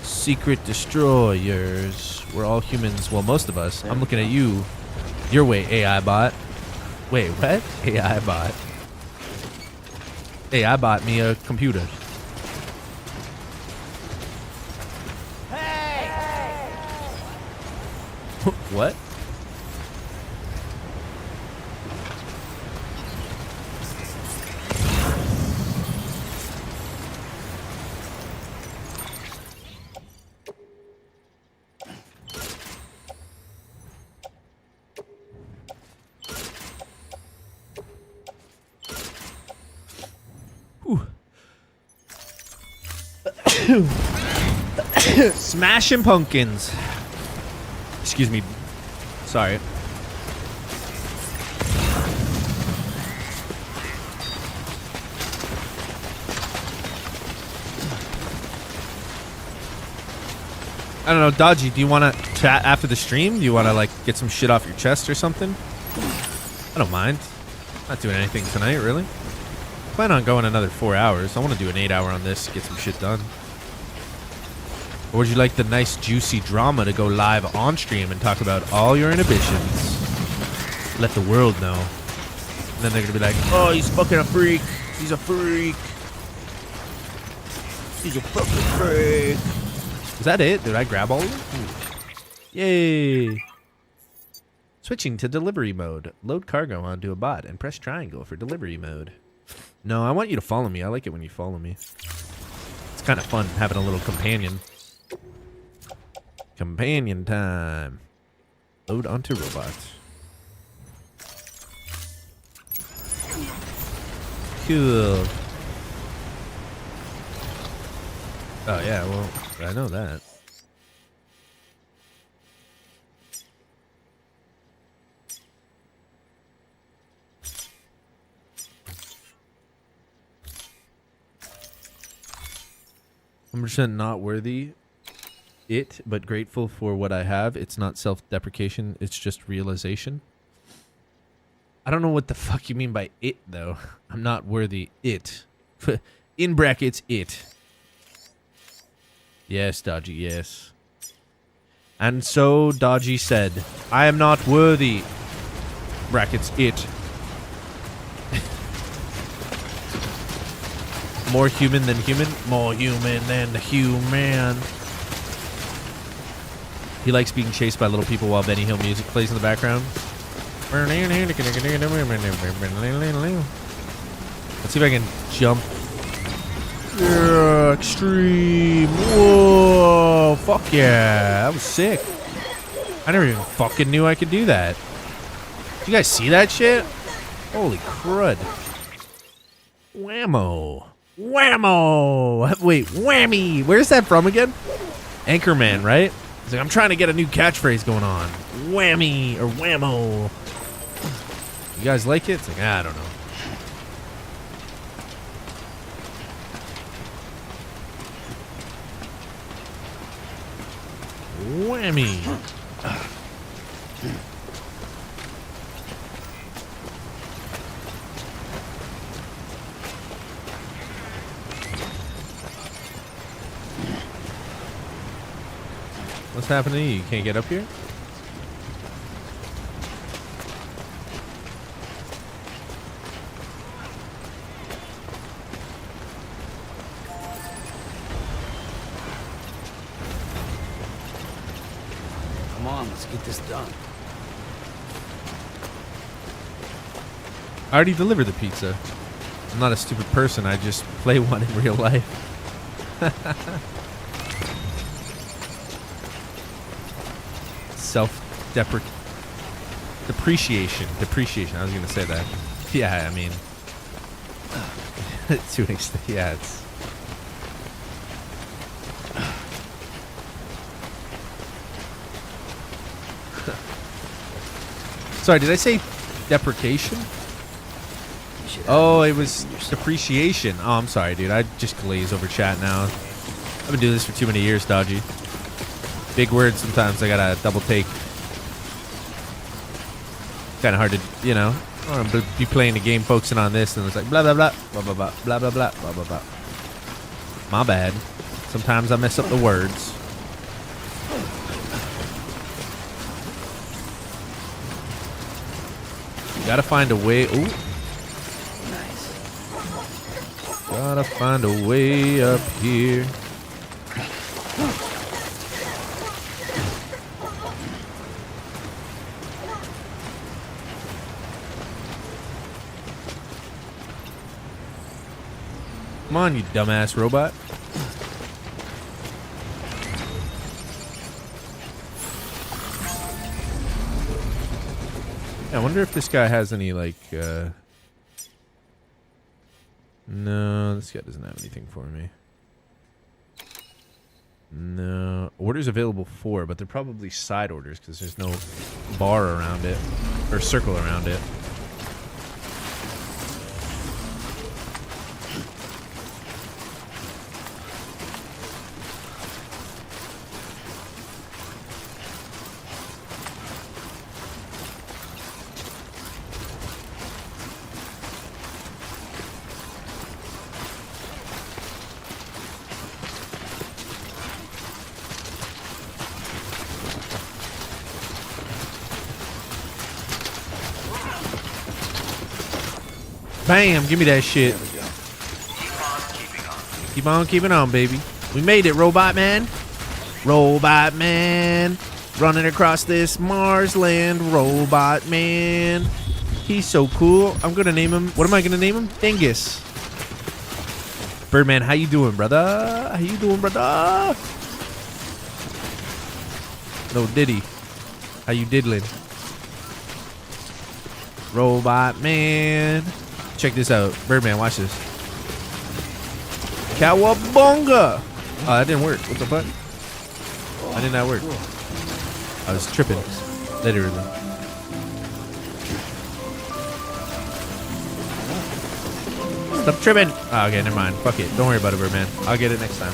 Secret destroyers. We're all humans. Well, most of us. I'm looking at you. Your way, AI bot. Wait, what? AI bot. AI bought me a computer. What? Smashing pumpkins. Excuse me. Sorry. I don't know, Dodgy, do you want to chat after the stream? Do you want to, like, get some shit off your chest or something? I don't mind. Not doing anything tonight, really. Plan on going another 4 hours. I want to do an 8-hour on this, get some shit done. Or would you like the nice, juicy drama to go live on stream and talk about all your inhibitions? Let the world know. And then they're going to be like, oh, he's fucking a freak. He's a freak. He's a fucking freak. Is that it? Did I grab all of them? Ooh. Yay. Switching to delivery mode. Load cargo onto a bot and press triangle for delivery mode. No, I want you to follow me. I like it when you follow me. It's kind of fun having a little companion. Companion time. Load onto robots. Cool. Oh, yeah, well, I know that. I'm % not worthy but grateful for what I have. It's not self-deprecation, it's just realization. I don't know what the fuck you mean by it, though. I'm not worthy it. In brackets, it. Yes, Dodgy, yes. And so Dodgy said, I am not worthy. Brackets, it. More human than human? More human than human. He likes being chased by little people while Benny Hill music plays in the background. Let's see if I can jump. Yeah, extreme. Whoa. Fuck yeah. That was sick. I never even fucking knew I could do that. Did you guys see that shit? Holy crud. Whammo. Whammo. Wait, whammy. Where's that from again? Anchorman, right? He's like, I'm trying to get a new catchphrase going on. Whammy or whammo. You guys like it? It's like, I don't know. Whammy. What's happening? You can't get up here? Come on, let's get this done. I already delivered the pizza. I'm not a stupid person. I just play one in real life. Depreciation. I was gonna say that. Yeah, I mean, to an extent, yeah. It's sorry. Did I say deprecation? Oh, it was depreciation. Oh, I'm sorry, dude. I just glaze over chat now. I've been doing this for too many years, Dodgy. Big words sometimes I gotta double take. Kind of hard to, you know, I'm gonna be playing the game focusing on this and it's like blah blah blah blah blah blah blah blah blah blah blah blah. My bad. Sometimes I mess up the words. Gotta find a way. Ooh. Nice. Gotta find a way up here. Come on, you dumbass robot. Yeah, I wonder if this guy has any, like, no, this guy doesn't have anything for me. No. Orders available for, but they're probably side orders because there's no bar around it. Or circle around it. Bam, give me that shit. Keep on keeping on, baby. We made it, Robot Man. Robot Man. Running across this Mars land robot man. He's so cool. I'm gonna name him. What am I gonna name him? Dingus. Birdman, how you doing, brother? How you doing, brother? No, Diddy. How you diddling? Robot man. Check this out. Birdman, watch this. Cowabunga! Oh, that didn't work. What the fuck? Why didn't that work? I was tripping. Literally. Stop tripping! Oh, okay, never mind. Fuck it. Don't worry about it, Birdman. I'll get it next time.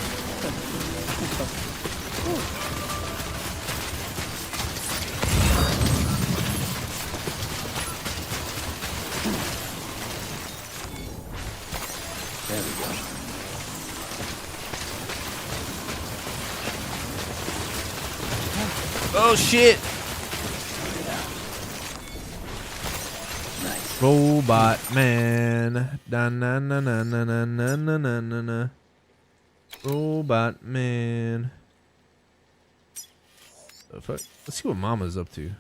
There we go. Oh shit! Nice. Robot man. Da na na na na na na na na na na. Robot man. The fuck? Let's see what Mama's up to.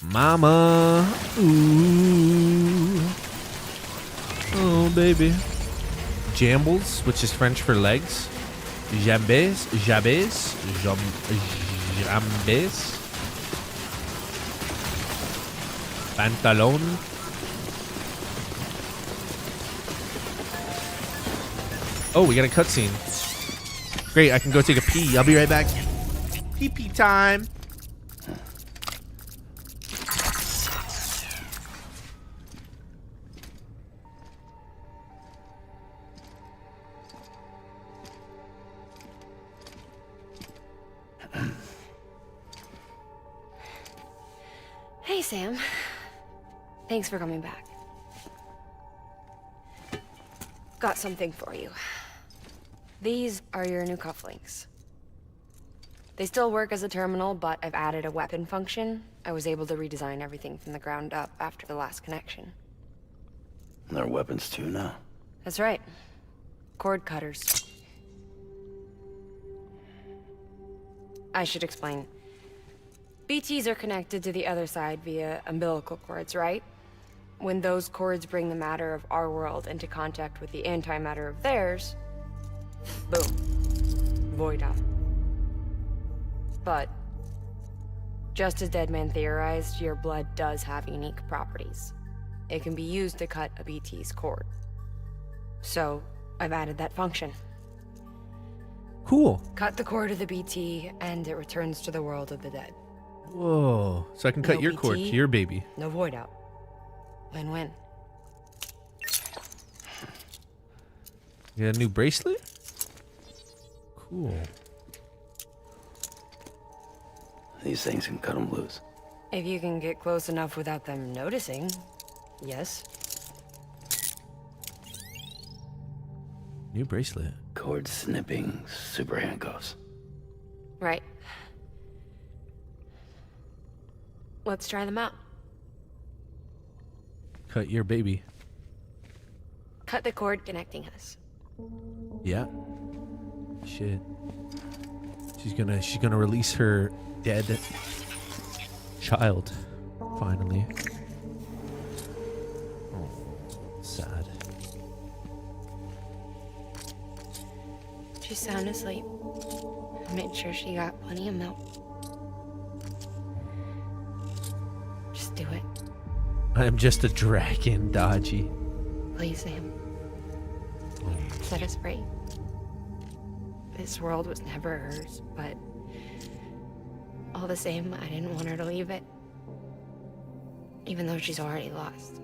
Mama. Ooh. Oh baby. Jambles, which is French for legs. Jambes. Jambes. Jambes. Pantalon. Oh, we got a cutscene. Great, I can go take a pee. I'll be right back. Pee pee time. Hey, Sam. Thanks for coming back. Got something for you. These are your new cufflinks. They still work as a terminal, but I've added a weapon function. I was able to redesign everything from the ground up after the last connection. They're weapons too now. That's right. Cord cutters. I should explain. BTs are connected to the other side via umbilical cords, right? When those cords bring the matter of our world into contact with the antimatter of theirs, boom, void out. But, just as Deadman theorized, your blood does have unique properties. It can be used to cut a BT's cord. So, I've added that function. Cool. Cut the cord of the BT, and it returns to the world of the dead. Whoa. So I can cut No your cord to BT, your baby. No void out. Win-win. You got a new bracelet? Cool. These things can cut them loose. If you can get close enough without them noticing, yes. New bracelet. Cord snipping super handcuffs. Right. Let's try them out. Cut your baby. Cut the cord connecting us. Yeah. Shit. She's gonna release her dead child. Finally. Oh, sad. She's sound asleep. I made sure she got plenty of milk. Just do it. I am just a dragon, Dodgy. Please, Sam. Set us free. This world was never hers, but all the same, I didn't want her to leave it. Even though she's already lost.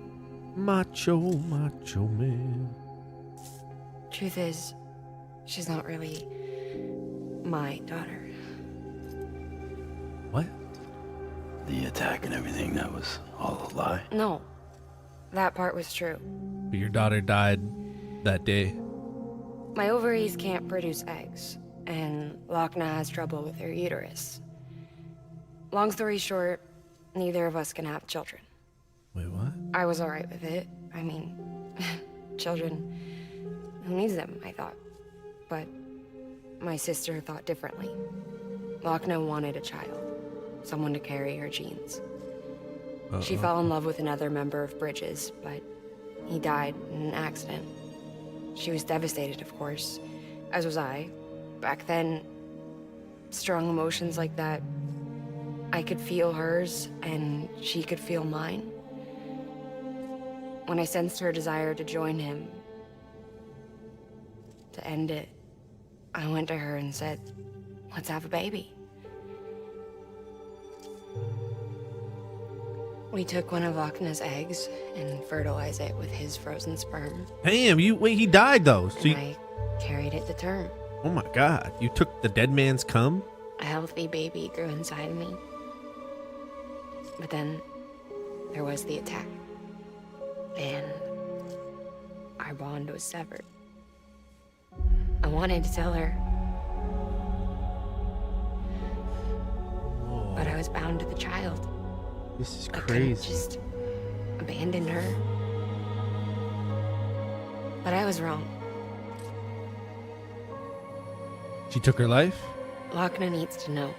Macho man. Truth is, she's not really my daughter. What? The attack and everything, that was all a lie? No, that part was true. But your daughter died that day. My ovaries can't produce eggs, and Lochna has trouble with her uterus. Long story short, neither of us can have children. Wait, what? I was alright with it. I mean, children, who needs them, I thought. But my sister thought differently. Lochna wanted a child. someone to carry her genes. She fell in love with another member of Bridges, but he died in an accident. She was devastated, of course, as was I. Back then, strong emotions like that, I could feel hers, and she could feel mine. When I sensed her desire to join him, to end it, I went to her and said, let's have a baby. We took one of Akna's eggs and fertilized it with his frozen sperm. Damn, wait, he died though. So And I carried it to term. oh my God, you took the dead man's cum? A healthy baby grew inside me. But then there was the attack. And our bond was severed. I wanted to tell her. But I was bound to the child. This is I couldn't crazy. just abandon her. But I was wrong. She took her life? Lochner needs to know.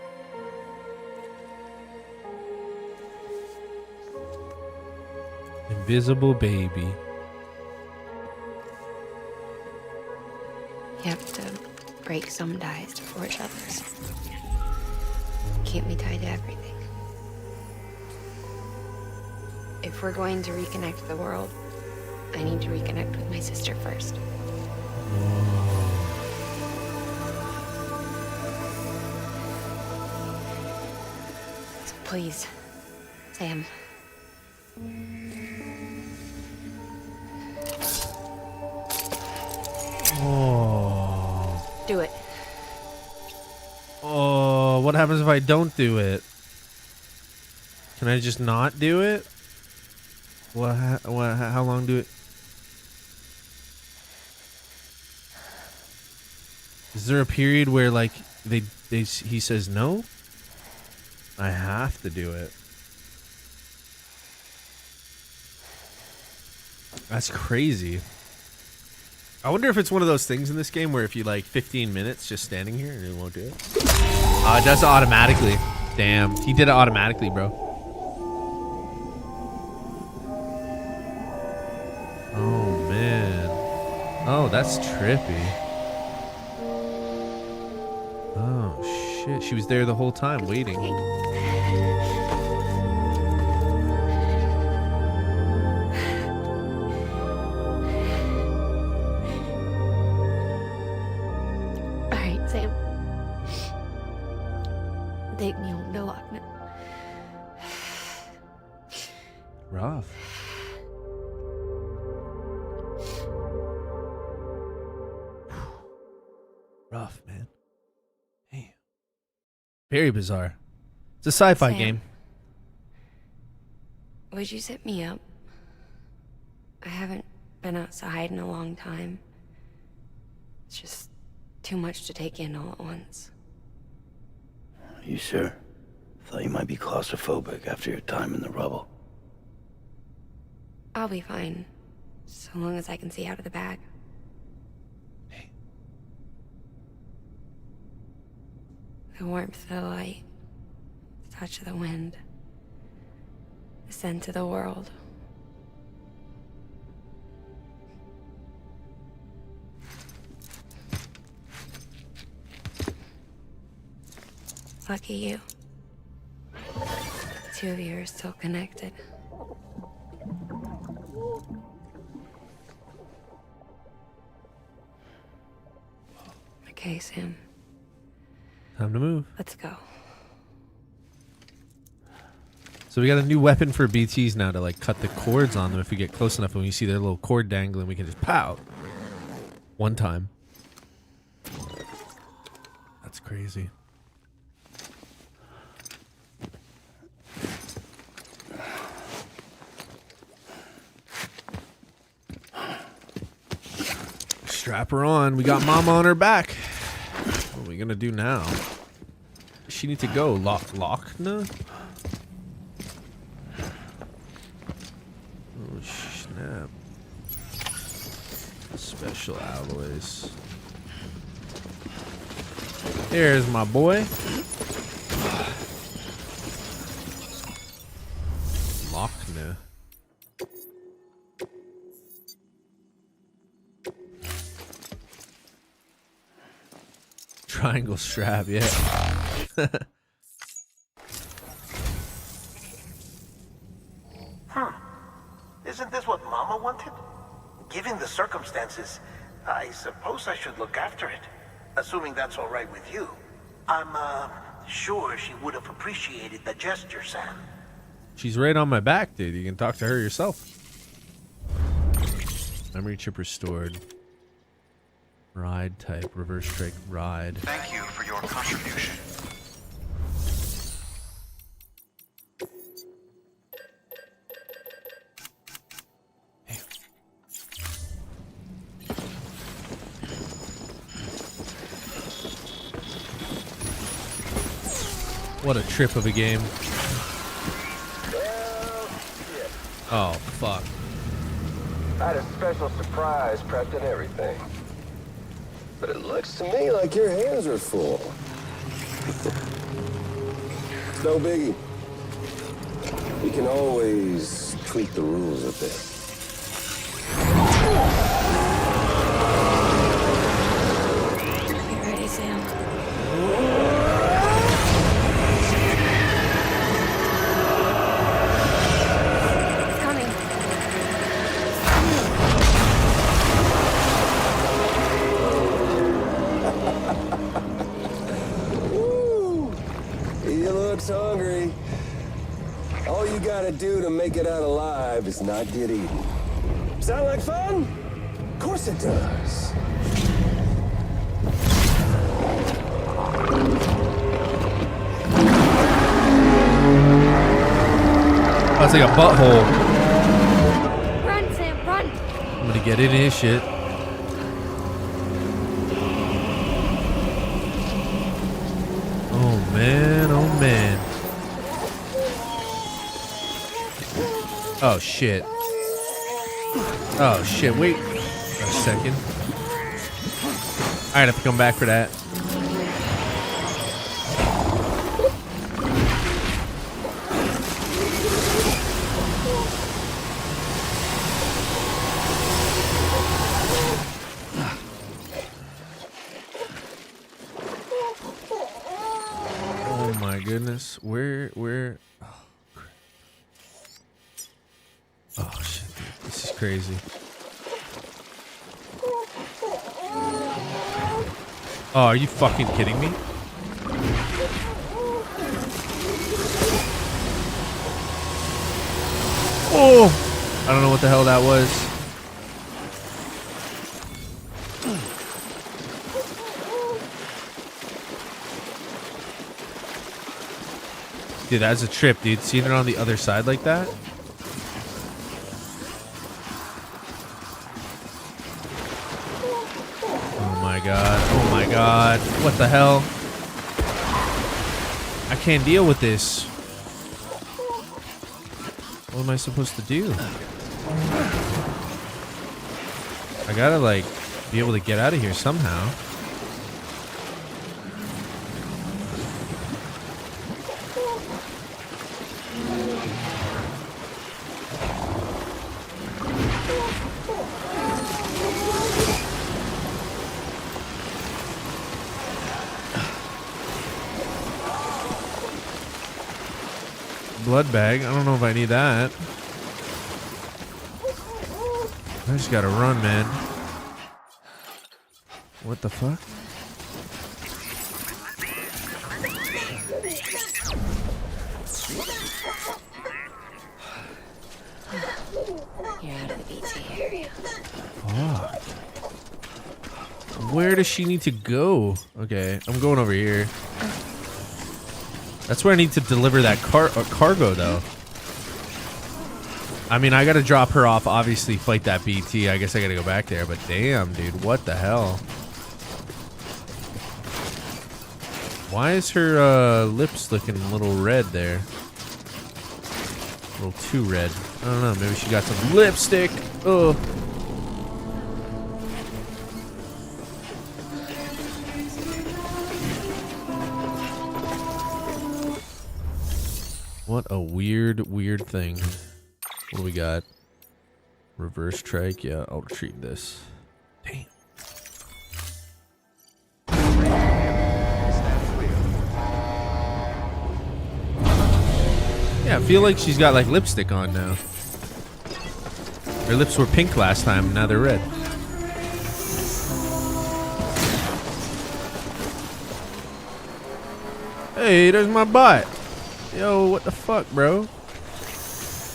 Invisible baby. You have to break some ties to forge others. Can't be tied to everything. If we're going to reconnect the world, I need to reconnect with my sister first. So please, Sam. Oh. Do it. Oh, what happens if I don't do it? Can I just not do it? How long do it? Is there a period where like he says no? I have to do it. That's crazy. I wonder if it's one of those things in this game where if you like 15 minutes just standing here and it won't do it. It does it automatically. Damn, he did it automatically, bro. Oh man. Oh, that's trippy. Oh shit, she was there the whole time waiting. Alright, Sam. Take me home to Lochner. Rough. Rough, man. Damn. Very bizarre. It's a sci-fi Sam. game. Would you sit me up? I haven't been outside in a long time. It's just too much to take in all at once. You sure? Thought you might be claustrophobic after your time in the rubble. I'll be fine, so long as I can see out of the bag. The warmth of the light, the touch of the wind, the scent of the world. Lucky you. The two of you are still connected. Okay, Sam. Time to move. Let's go. So we got a new weapon for BTs now to like cut the cords on them. If we get close enough and we see their little cord dangling, we can just pow. One time. That's crazy. Strap her on. We got Mama on her back. What are we gonna do now? She need to go. Lochner? Oh snap. Special alloys. There's my boy. No. Triangle strap, yeah. Isn't this what Mama wanted? Given the circumstances, I suppose I should look after it. Assuming that's all right with you. I'm, sure she would have appreciated the gesture, Sam. She's right on my back, dude. You can talk to her yourself. Memory chip restored. Ride type, reverse strike, ride. Thank you for your contribution. What a trip of a game. Oh, fuck. I had a special surprise prepped and everything. But it looks to me like your hands are full. It's no biggie. We can always tweak the rules a bit. You ready, Sam? It's coming. He looks hungry. All you gotta do to make it out alive is not get eaten. Sound like fun? Of course it does. That's like a butthole. Run, Sam, run! I'm gonna get into his shit. Oh man, oh man. Oh shit. Oh shit, wait a second. Alright, I have to come back for that. Oh my goodness. Where? Oh shit, dude. This is crazy. Oh, are you fucking kidding me? Oh! I don't know what the hell that was. Dude, that's a trip, dude. Seeing it on the other side like that? Oh my god. Oh my god. What the hell? I can't deal with this. What am I supposed to do? I gotta, like, be able to get out of here somehow. Blood bag. I don't know if I need that. I just gotta run, man. What the fuck? You're out of the BT area. Fuck. Where does she need to go? Okay, I'm going over here. That's where I need to deliver that cargo, though. I mean, I gotta drop her off, obviously fight that BT. I guess I gotta go back there, but damn, dude, what the hell? Why is her lips looking a little red there? A little too red. I don't know, maybe she got some lipstick. Ugh. What a weird, weird thing. What do we got? Reverse trike. Yeah, I'll retrieve this. Damn. Yeah, I feel like she's got like lipstick on now. Her lips were pink last time, now they're red. Hey, there's my bot. Yo, what the fuck, bro?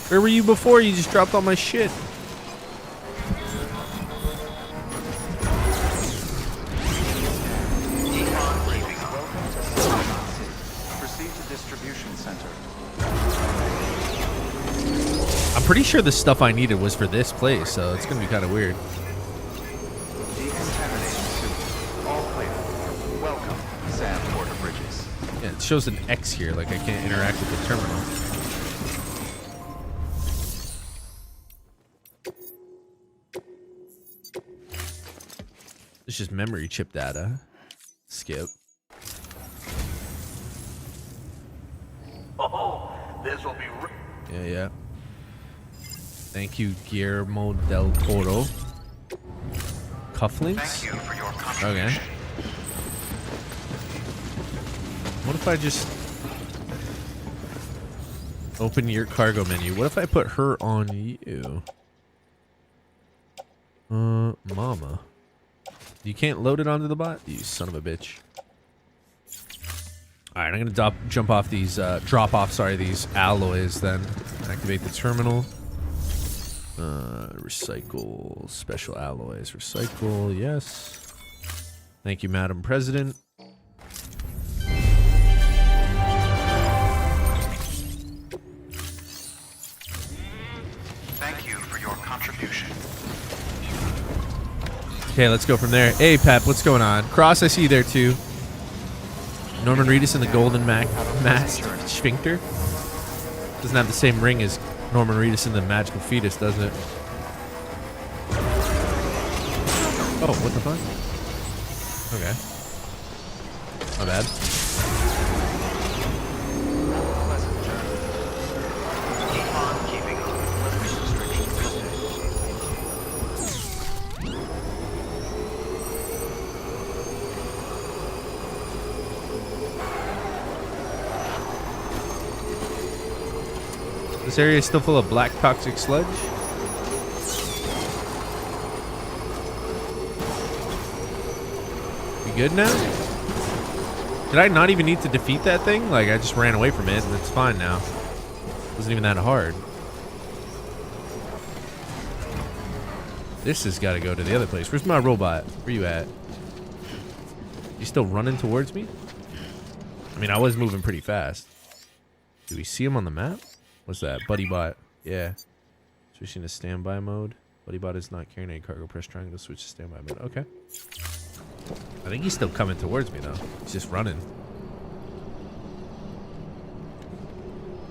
Where were you before? You just dropped all my shit. Proceed to distribution center. I'm pretty sure the stuff I needed was for this place, so it's gonna be kind of weird. Decontamination suit. All clear. Welcome, Sam Porter Bridges. Yeah, it shows an X here, like I can't interact with the terminal. It's just memory chip data. Skip. Oh, this will be. Yeah, yeah. Thank you, Guillermo del Toro. Cufflinks? Thank you for your contribution. Okay. What if I just open your cargo menu? What if I put her on you? Mama. You can't load it onto the bot? You son of a bitch. Alright, I'm gonna jump off these, drop off, sorry, these alloys then. Activate the terminal. Recycle special alloys. Recycle, yes. Thank you, Madam President. Thank you for your contribution. Okay, let's go from there. Hey, Pep, what's going on? Cross, I see you there too. Norman Reedus in the golden masked sphincter. Doesn't have the same ring as Norman Reedus in the magical fetus, doesn't it? Oh, what the fuck? Okay. My bad. Pleasant journey. Keep on keeping on. Restrictions This area is still full of black toxic sludge. You good now? Did I not even need to defeat that thing? Like, I just ran away from it and it's fine now. Wasn't even that hard. This has got to go to the other place. Where's my robot? Where you at? You still running towards me? I mean, I was moving pretty fast. Do we see him on the map? What's that? Buddy bot. Yeah. Switching to standby mode. Buddy bot is not carrying any cargo. Press triangle to switch to standby mode. Okay. I think he's still coming towards me though. He's just running.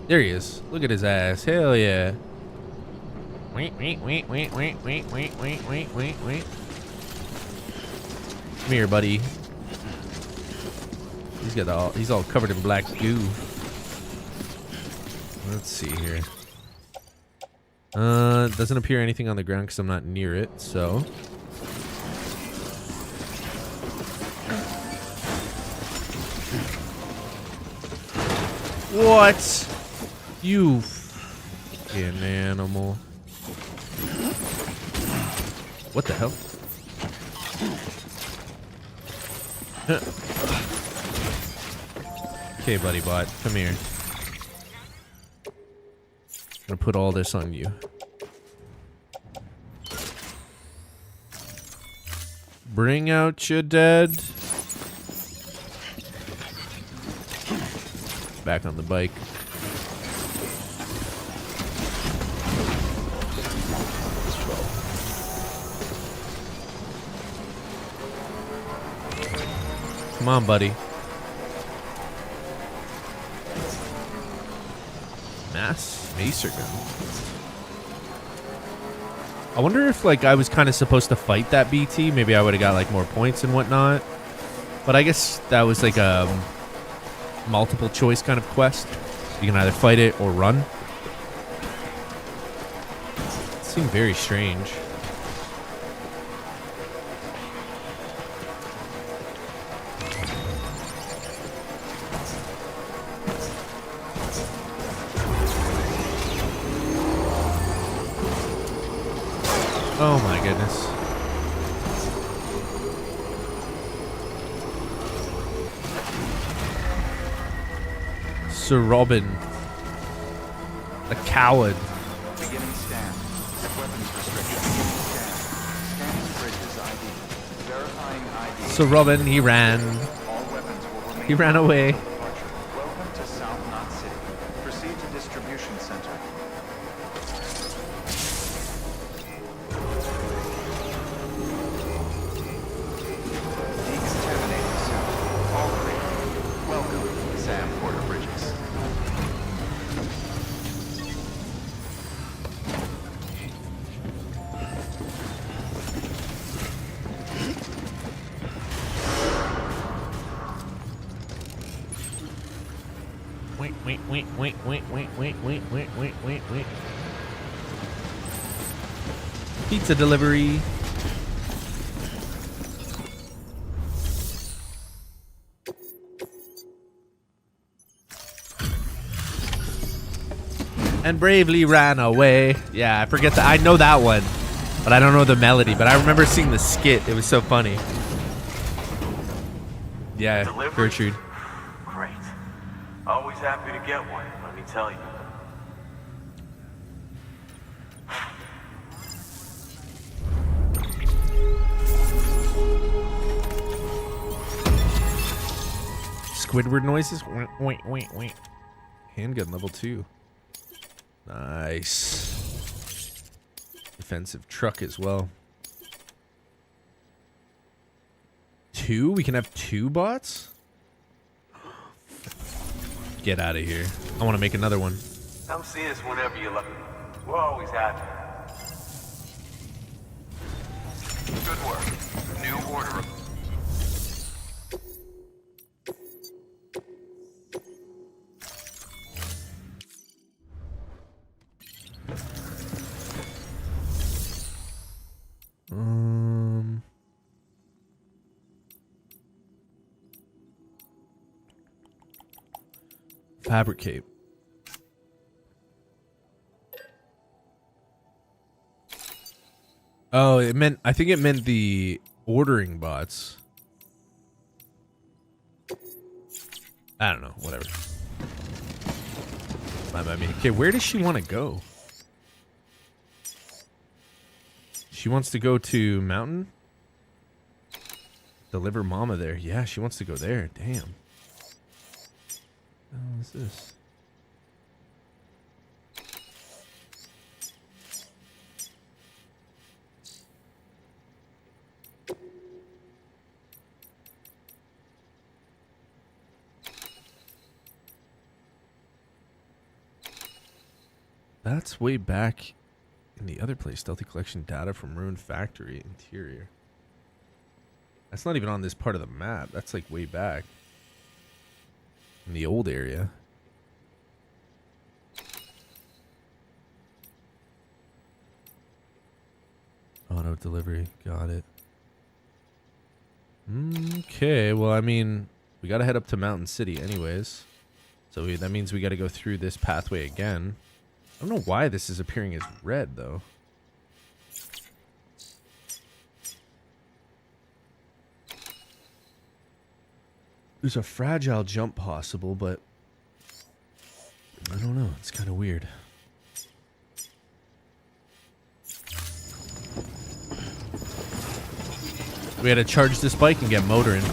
There he is. Look at his ass. Hell yeah. Wait. Come here, buddy. He's all covered in black goo. Let's see here. Doesn't appear anything on the ground because I'm not near it, so. What? You fucking animal. What the hell? Okay, buddy bot, come here. I'm gonna put all this on you. Bring out your dead. Back on the bike. Come on, buddy. Macer gun. I wonder if like I was kind of supposed to fight that BT. Maybe I would have got like more points and whatnot. But I guess that was like a multiple choice kind of quest. You can either fight it or run. Seemed very strange. Oh my goodness. Sir Robin. A coward. Beginning scan. Weapons restriction. Scan. Scanning bridges ID. Verifying ID. Sir Robin, he ran. All weapons will remain. He ran away. Welcome to South Knot City. Proceed to distribution center. Decontaminating soon. All clear. Welcome, Sam Porter Bridges. Wait. Pizza delivery. And bravely ran away. Yeah, I forget that. I know that one, but I don't know the melody. But I remember seeing the skit. It was so funny. Yeah, Delivery? Gertrude. Great. Always happy to get one, let me tell you. Squidward noises. Wait. Handgun level 2. Nice. Defensive truck as well. 2? We can have 2 bots? Get out of here. I want to make another one. Come see us whenever you like. We're always happy. Good work. New order. Fabricate. Oh, it meant, I think it meant the ordering bots. I don't know, whatever. Fine by me. Okay, where does she want to go? She wants to go to Mountain? Deliver Mama there. Yeah, she wants to go there. Damn. What is this? That's way back in the other place. Stealthy collection data from ruined factory interior. That's not even on this part of the map. That's like way back in the old area. Auto delivery. Got it. Okay. Well, I mean, we got to head up to Mountain City anyways. So that means we got to go through this pathway again. I don't know why this is appearing as red, though. There's a fragile jump possible, but I don't know. It's kind of weird. We had to charge this bike and get motoring.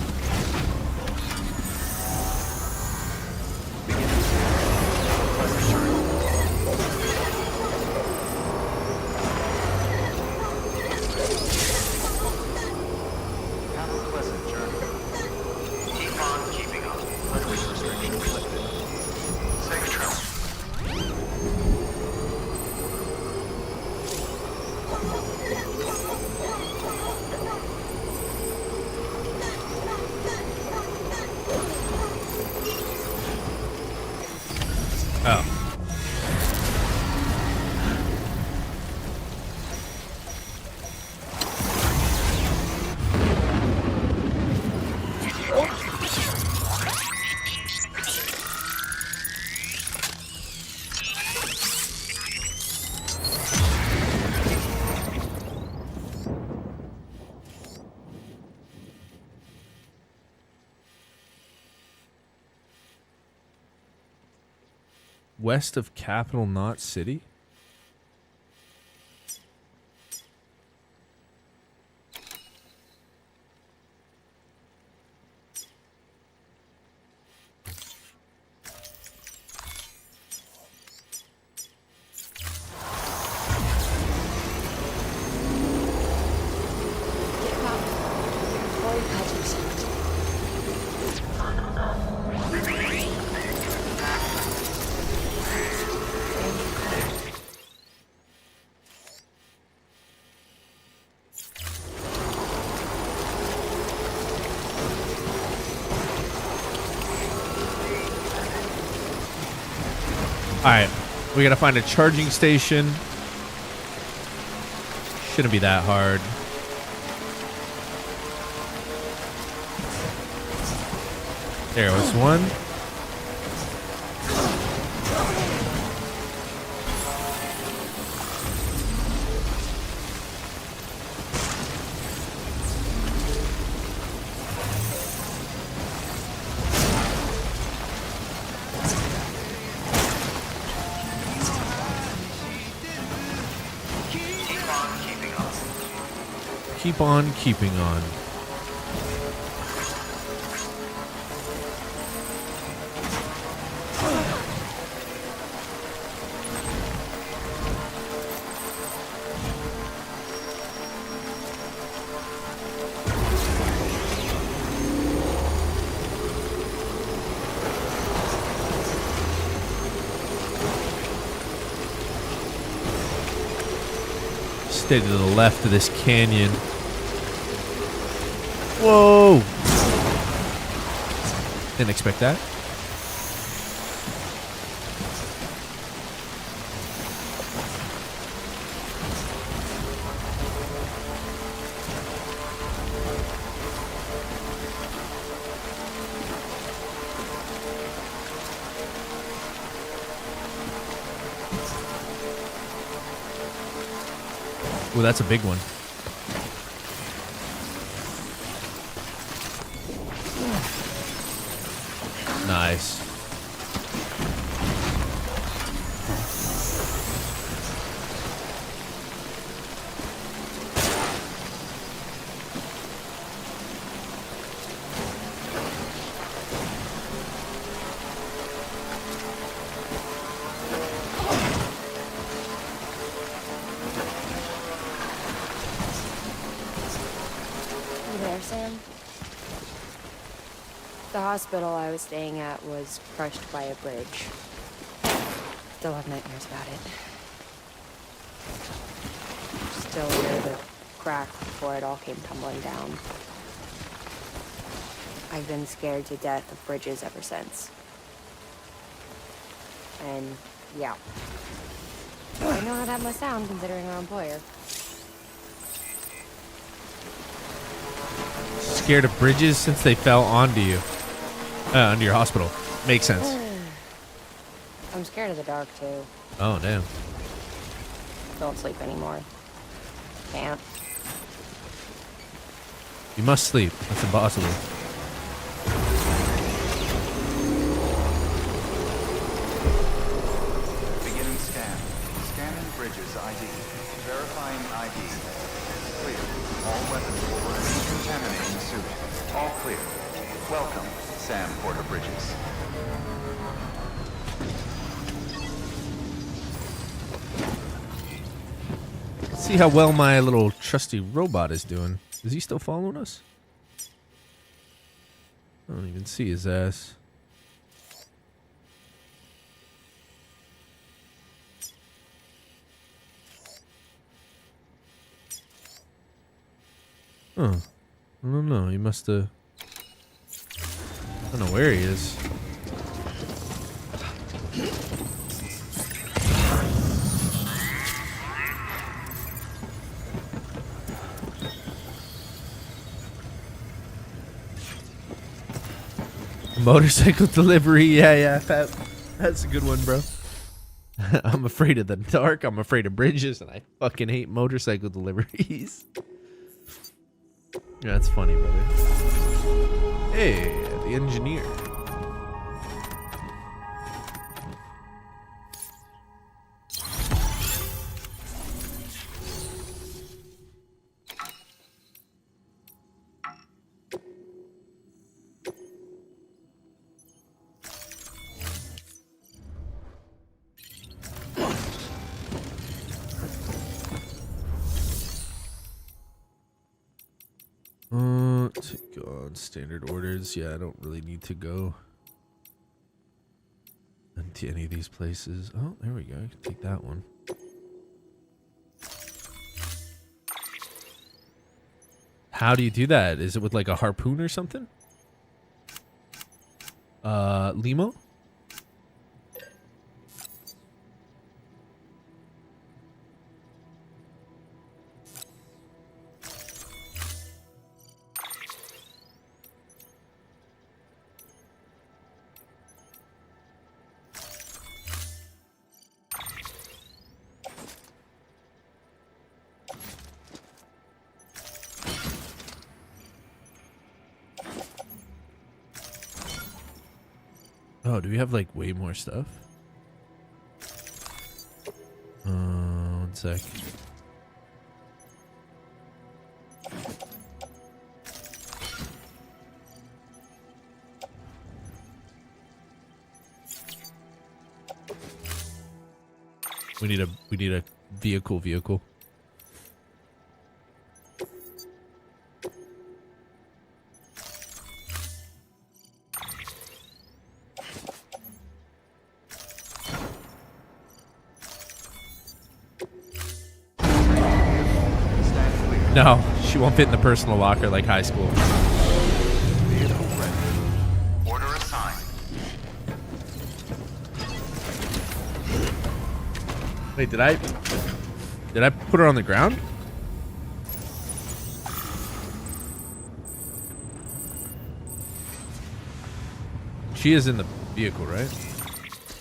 West of Capital Knot City? Alright, we gotta find a charging station. Shouldn't be that hard. There was one. Keep on keeping on. Stay to the left of this canyon. Whoa! Didn't expect that. Ooh, that's a big one. Nice. You there, Sam? The hospital I was staying at was crushed by a bridge. Still have nightmares about it. Still hear the crack before it all came tumbling down. I've been scared to death of bridges ever since. And, yeah. I know how that must sound considering our employer. Scared of bridges since they fell onto you. Onto your hospital. Makes sense. I'm scared of the dark, too. Oh, damn. Don't sleep anymore. Can't. You must sleep. That's impossible. Beginning scan. Scanning bridges ID. Verifying ID. Clear. All weapons will remain contaminating suit. All clear. Welcome, Sam Porter Bridges. See how well my little trusty robot is doing. Is he still following us? I don't even see his ass. Huh. I don't know. He must have... I don't know where he is. Motorcycle delivery. Yeah. That's a good one, bro. I'm afraid of the dark. I'm afraid of bridges, and I fucking hate motorcycle deliveries. Yeah, that's funny, brother. Hey, the engineer. To go on standard orders. Yeah, I don't really need to go into any of these places. Oh, there we go. I can take that one. How do you do that? Is it with like a harpoon or something? Limo? Oh, do we have like way more stuff? One sec. We need a vehicle. No, she won't fit in the personal locker like high school. Vehicle ready. Order assigned. Wait, did I put her on the ground? She is in the vehicle, right?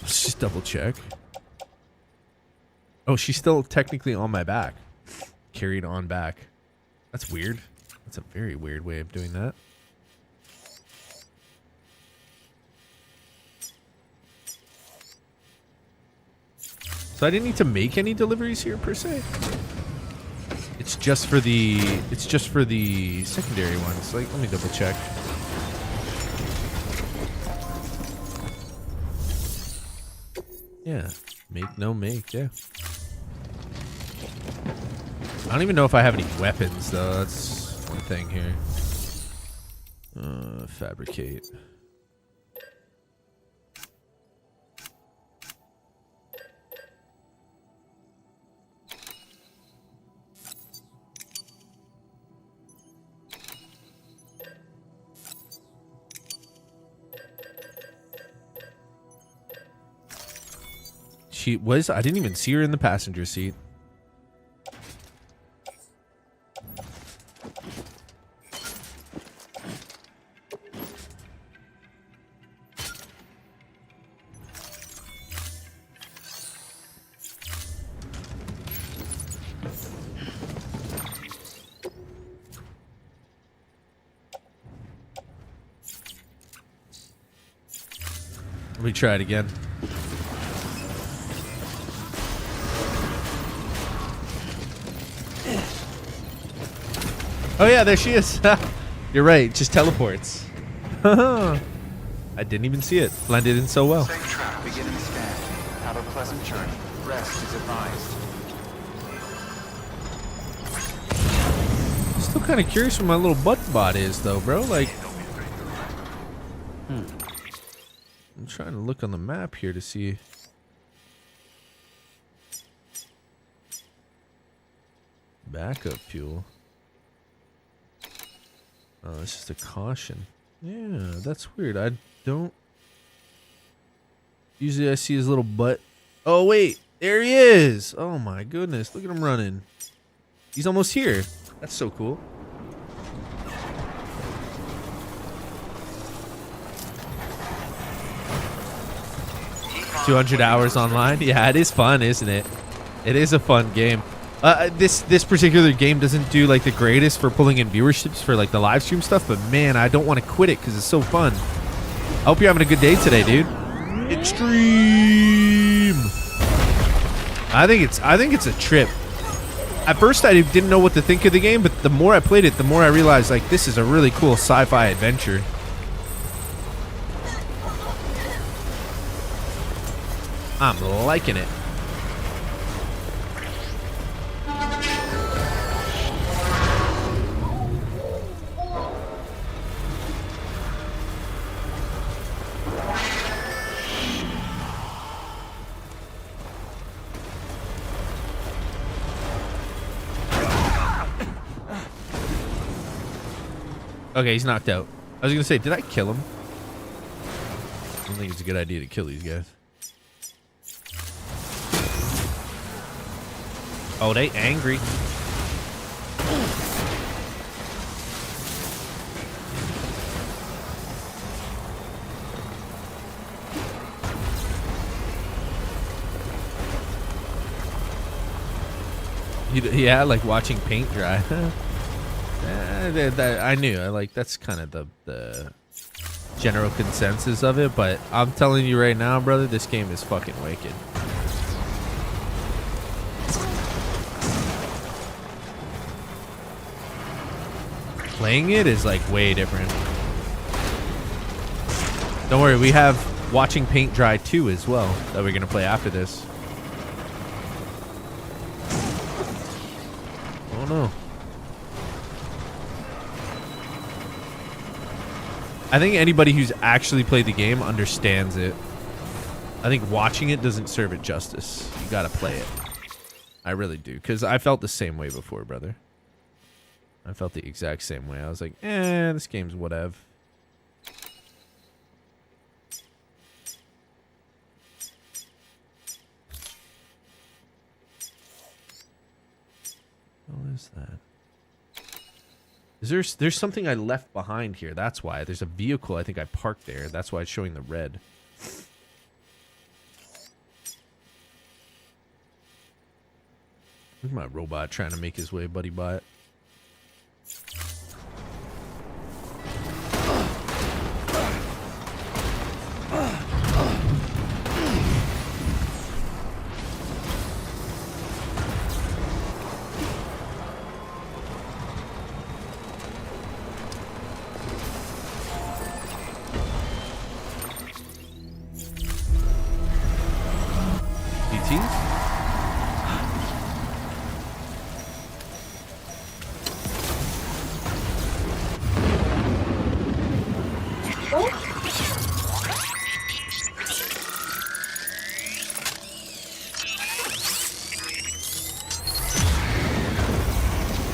Let's just double check. Oh, she's still technically on my back. Carried on back. That's weird. That's a very weird way of doing that. So I didn't need to make any deliveries here per se. It's just for the secondary ones. Like, let me double check. Yeah. Make, no make, yeah. I don't even know if I have any weapons, though. That's one thing here. Fabricate. She was... I didn't even see her in the passenger seat. Let me try it again. Oh yeah, there she is. You're right, just teleports. I didn't even see it. Blended in so well. Safe track beginning scan. Have a pleasant journey. Rest is advised. Still kind of curious where my little butt bot is, though, bro. Like, I'm trying to look on the map here to see. Backup fuel. Oh, it's just a caution. Yeah, that's weird. I don't... Usually I see his little butt. Oh, wait. There he is. Oh, my goodness. Look at him running. He's almost here. That's so cool. $200 hours online. Yeah, it is fun, isn't it? It is a fun game. This particular game doesn't do like the greatest for pulling in viewerships for like the live stream stuff, but man, I don't want to quit it because it's so fun. I hope you're having a good day today, dude. Extreme. I think it's a trip. At first, I didn't know what to think of the game, but the more I played it, the more I realized like this is a really cool sci-fi adventure. I'm liking it. Okay, he's knocked out. I was gonna say, did I kill him? I don't think it's a good idea to kill these guys. Oh, they angry. Yeah, like watching paint dry. I knew. That's kind of the general consensus of it, but I'm telling you right now, brother, this game is fucking wicked. Playing it is like way different. Don't worry, we have watching paint dry 2 as well that we're gonna play after this. Oh no. I think anybody who's actually played the game understands it. I think watching it doesn't serve it justice. You gotta play it. I really do, because I felt the same way before, brother. I felt the exact same way. I was like, this game's whatever. What is that? There's something I left behind here. That's why. There's a vehicle I think I parked there. That's why it's showing the red. Look at my robot trying to make his way, buddy bot.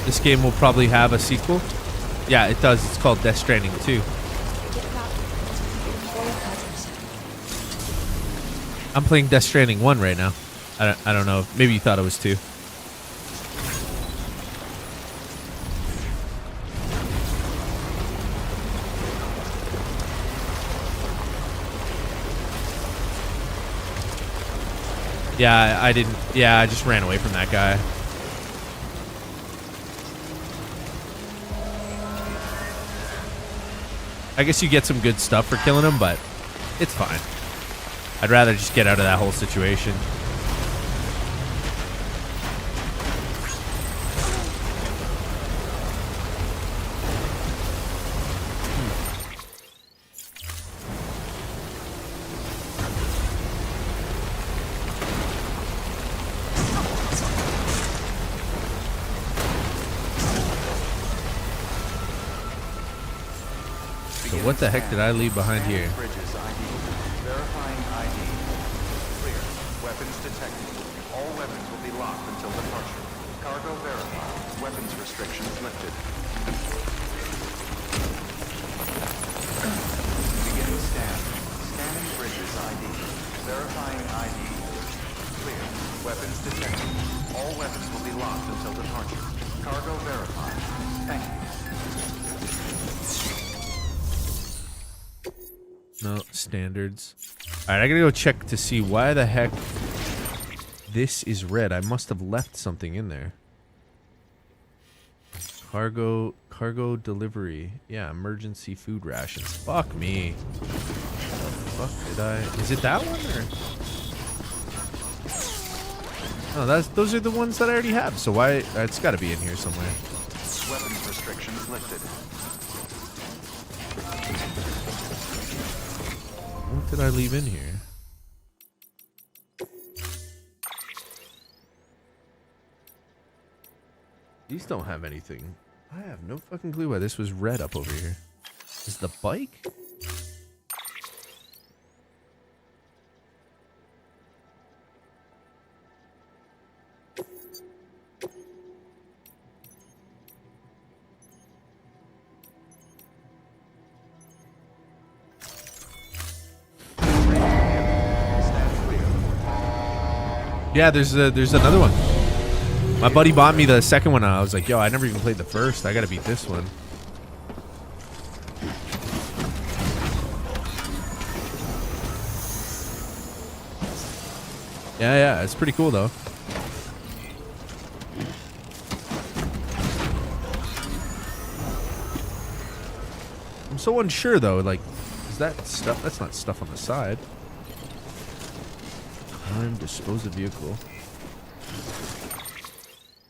This game will probably have a sequel. Yeah, it does. It's called Death Stranding 2. I'm playing Death Stranding 1 right now. I don't know. Maybe you thought it was 2. Yeah, I didn't. Yeah, I just ran away from that guy. I guess you get some good stuff for killing him, but it's fine. I'd rather just get out of that whole situation. What the heck did I leave behind here? Bridges ID. Verifying ID. Clear. Weapons detected. All weapons will be locked until departure. Cargo verified. Weapons restrictions lifted. Beginning scan. Scanning bridges ID. Verifying ID. Clear. Weapons detected. All weapons will be locked until departure. Cargo verified. Thank you. No, standards. Alright, I gotta go check to see why the heck this is red. I must have left something in there. Cargo delivery. Yeah, emergency food rations. Fuck me. The fuck did I... Is it that one, or... No, those are the ones that I already have. So why... It's gotta be in here somewhere. Weapons restrictions lifted. What did I leave in here? These don't have anything. I have no fucking clue why this was red up over here. Is the bike? Yeah, there's another one. My buddy bought me the second one. And I was like, yo, I never even played the first. I gotta beat this one. Yeah, it's pretty cool though. I'm so unsure though, like, is that stuff? That's not stuff on the side. Time, dispose of vehicle.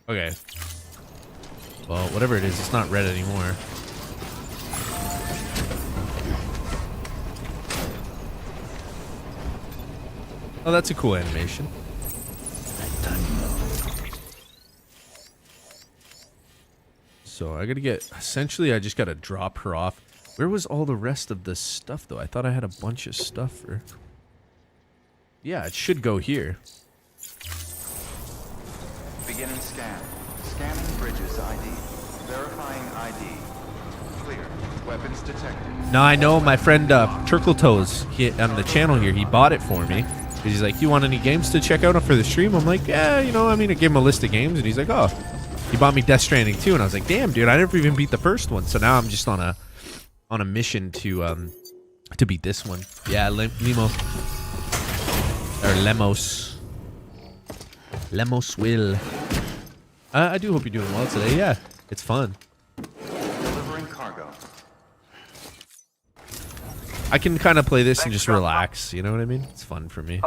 Okay. Well, whatever it is, it's not red anymore. Oh, that's a cool animation. So I gotta get, essentially I just gotta drop her off. Where was all the rest of the stuff though? I thought I had a bunch of stuff for... Yeah, it should go here. Beginning scan. Scanning bridges ID. Verifying ID. Clear. Weapons detected. Now I know my friend Turkletoes on the channel here, he bought it for me. He's like, you want any games to check out for the stream? I'm like, yeah, you know, I mean, I gave him a list of games, and he's like, oh, he bought me Death Stranding too, and I was like, damn, dude, I never even beat the first one. So now I'm just on a mission to beat this one. Yeah, Lemos or Lemos. Lemos will. I do hope you're doing well today. Yeah, it's fun. Delivering cargo. I can kind of play this and just relax. You know what I mean? It's fun for me.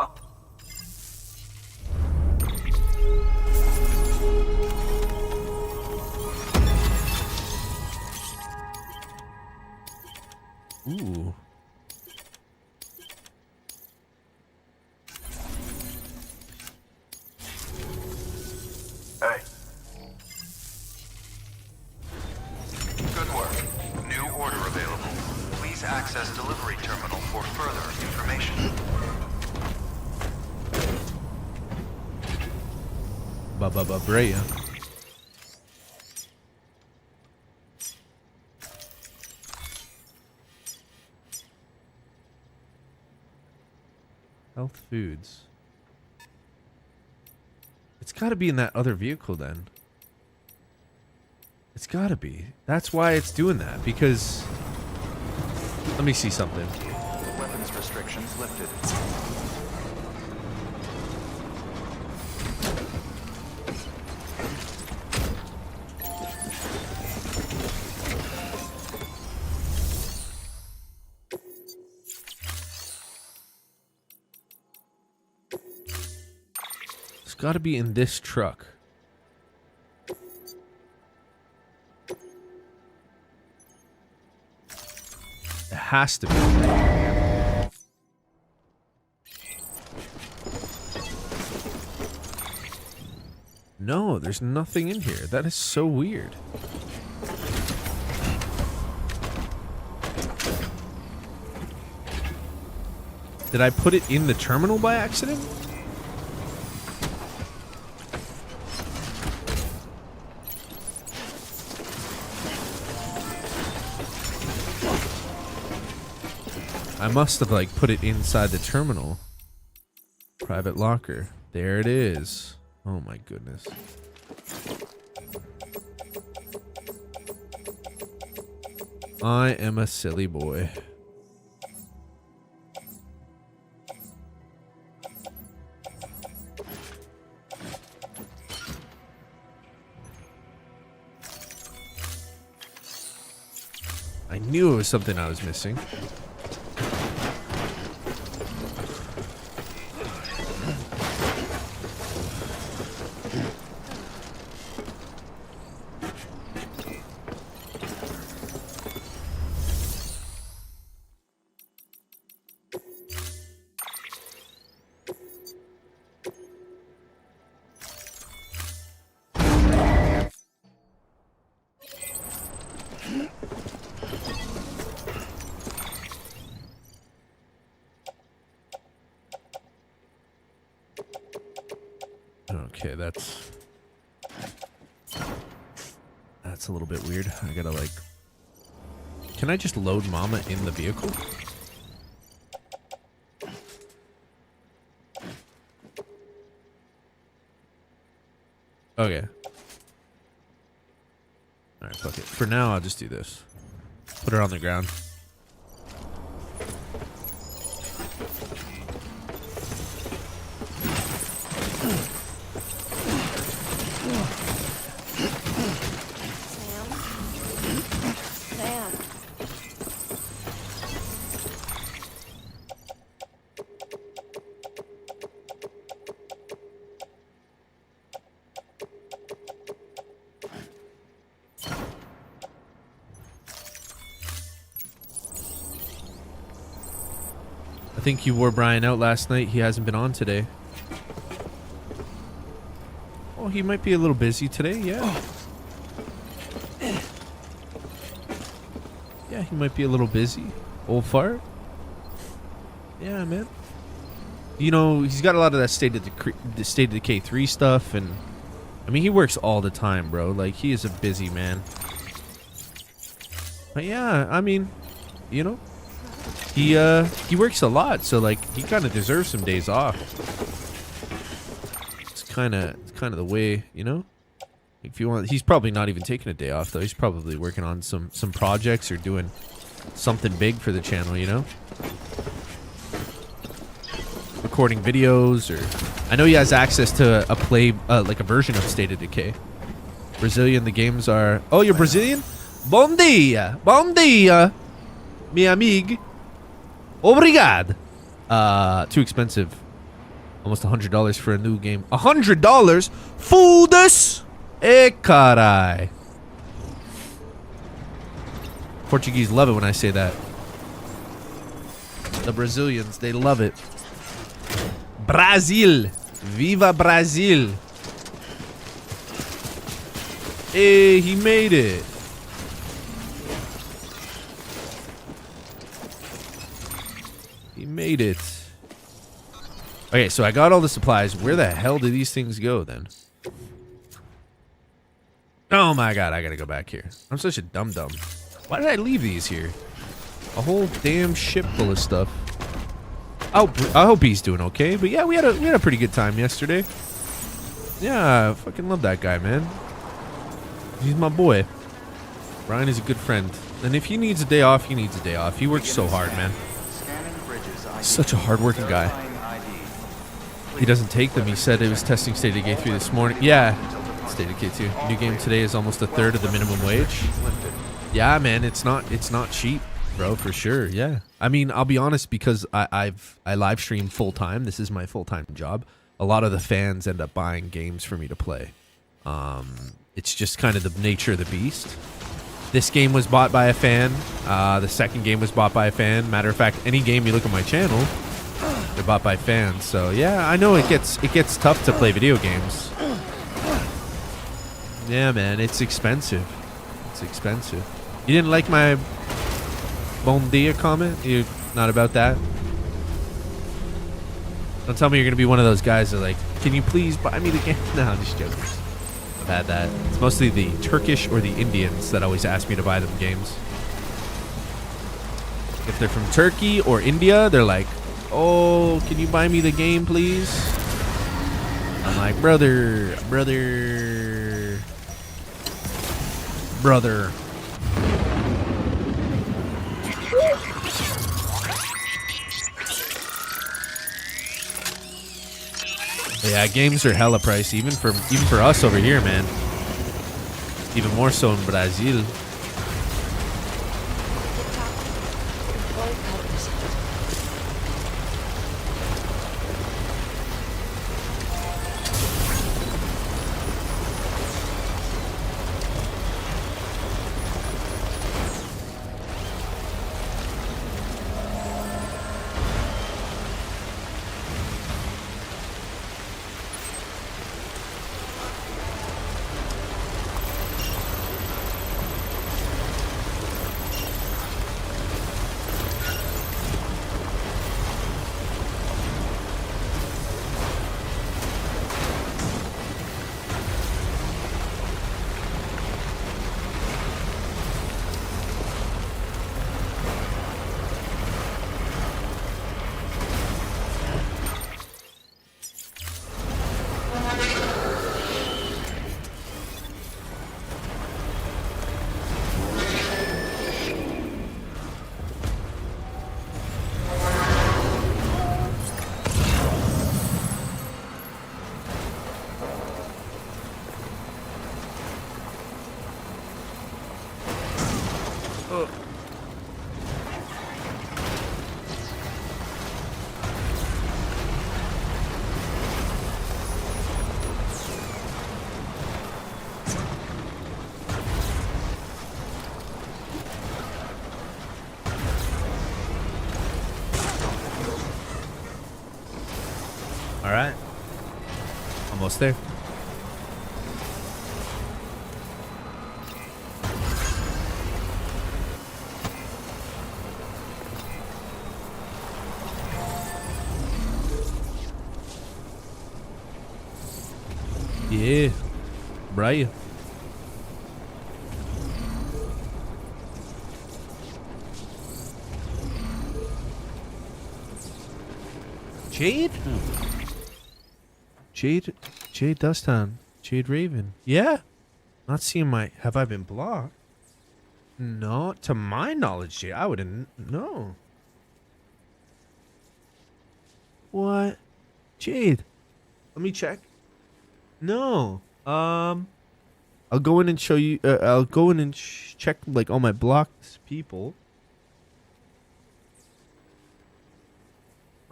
Ooh. Hey. Good work. New order available. Please access delivery terminal for further information. Brea. Health foods. It's got to be in that other vehicle then. It's got to be. That's why it's doing that, because... Let me see something. Weapons restrictions lifted. It's got to be in this truck. It has to be. No, there's nothing in here. That is so weird. Did I put it in the terminal by accident? I must have like put it inside the terminal. Private locker. There it is. Oh my goodness. I am a silly boy. I knew it was something I was missing. Okay, that's a little bit weird. I gotta like... Can I just load Mama in the vehicle? Okay. Alright, fuck it. For now, I'll just do this. Put her on the ground. Sam. I think you wore Brian out last night. He hasn't been on today. Oh, he might be a little busy today, yeah. Yeah, he might be a little busy. Old fart. Yeah, man. You know, he's got a lot of that State of Decay 3 stuff, and I mean, he works all the time, bro. Like, he is a busy man. But yeah, I mean, you know, he works a lot, so like he kind of deserves some days off. It's kind of the way, you know. If you want, he's probably not even taking a day off though. He's probably working on some projects or doing something big for the channel, you know. Recording videos, or I know he has access to a like a version of State of Decay. Brazilian, the games are. Oh, you're Brazilian? Bom dia, mi amigo. Obrigado. Too expensive. Almost $100 for a new game. $100? Fool-this? Carai. Portuguese love it when I say that. The Brazilians, they love it. Brazil. Viva Brazil. Hey, he made it. He made it. Okay, so I got all the supplies. Where the hell do these things go then? Oh my god, I gotta go back here. I'm such a dum-dum. Why did I leave these here? A whole damn ship full of stuff. Oh, I hope he's doing okay. But yeah, we had a pretty good time yesterday. Yeah, I fucking love that guy, man. He's my boy. Brian is a good friend. And if he needs a day off, he needs a day off. He works so hard, man. He's such a hard-working guy. He doesn't take them. He said it was testing State of Decay 3 this morning. Yeah, State of Decay 2. New game today is almost a third of the minimum wage. Yeah, man, it's not cheap, bro, for sure. Yeah, I mean, I'll be honest, because I live stream full time. This is my full-time job. A lot of the fans end up buying games for me to play. It's just kind of the nature of the beast. This game was bought by a fan. The second game was bought by a fan. Matter of fact, any game you look at my channel, they're bought by fans. So yeah, I know it gets tough to play video games. Yeah, man, it's expensive. It's expensive. You didn't like my Bon Dia comment? You're not about that? Don't tell me you're gonna be one of those guys that are like, can you please buy me the game? No, I'm just joking. I've had that. It's mostly the Turkish or the Indians that always ask me to buy them games. If they're from Turkey or India, they're like, oh, can you buy me the game, please? I'm like, brother. Yeah, games are hella pricey, even for us over here, man. Even more so in Brazil. All right. Almost there. Yeah. Right. Jade? Jade Duston. Jade Raven. Yeah. Not seeing my... Have I been blocked? No. To my knowledge, Jade. I wouldn't... No. What? Jade. Let me check. No. I'll go in and show you... I'll go in and check, like, all my blocked people.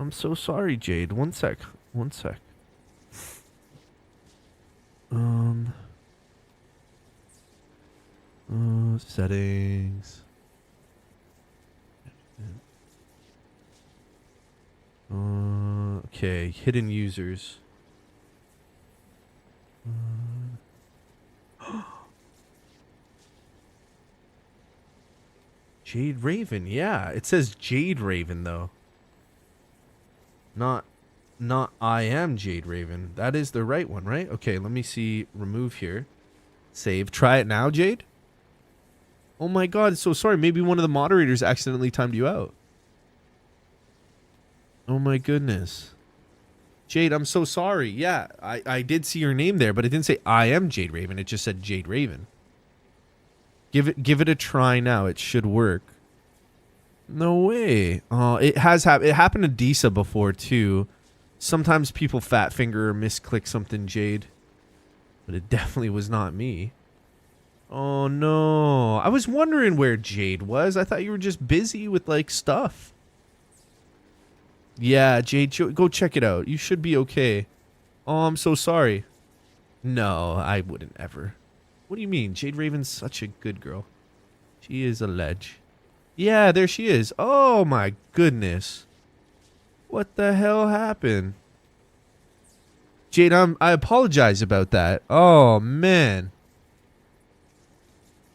I'm so sorry, Jade. One sec. One sec. Settings. Okay, hidden users. Jade Raven, yeah. It says Jade Raven though. Not I am Jade Raven. That is the right one, right? Okay, let me see. Remove here. Save. Try it now, Jade. Oh my god, so sorry. Maybe one of the moderators accidentally timed you out. Oh my goodness. Jade, I'm so sorry. Yeah, I did see your name there, but it didn't say I am Jade Raven. It just said Jade Raven. Give it a try now. It should work. No way. Oh, it has it happened to Disa before too. Sometimes people fat finger or misclick something, Jade. But it definitely was not me. Oh no. I was wondering where Jade was. I thought you were just busy with like stuff. Yeah, Jade, go check it out. You should be okay. Oh, I'm so sorry. No, I wouldn't ever. What do you mean? Jade Raven's such a good girl. She is a ledge. Yeah, there she is. Oh my goodness. What the hell happened? Jade, I apologize about that. Oh man.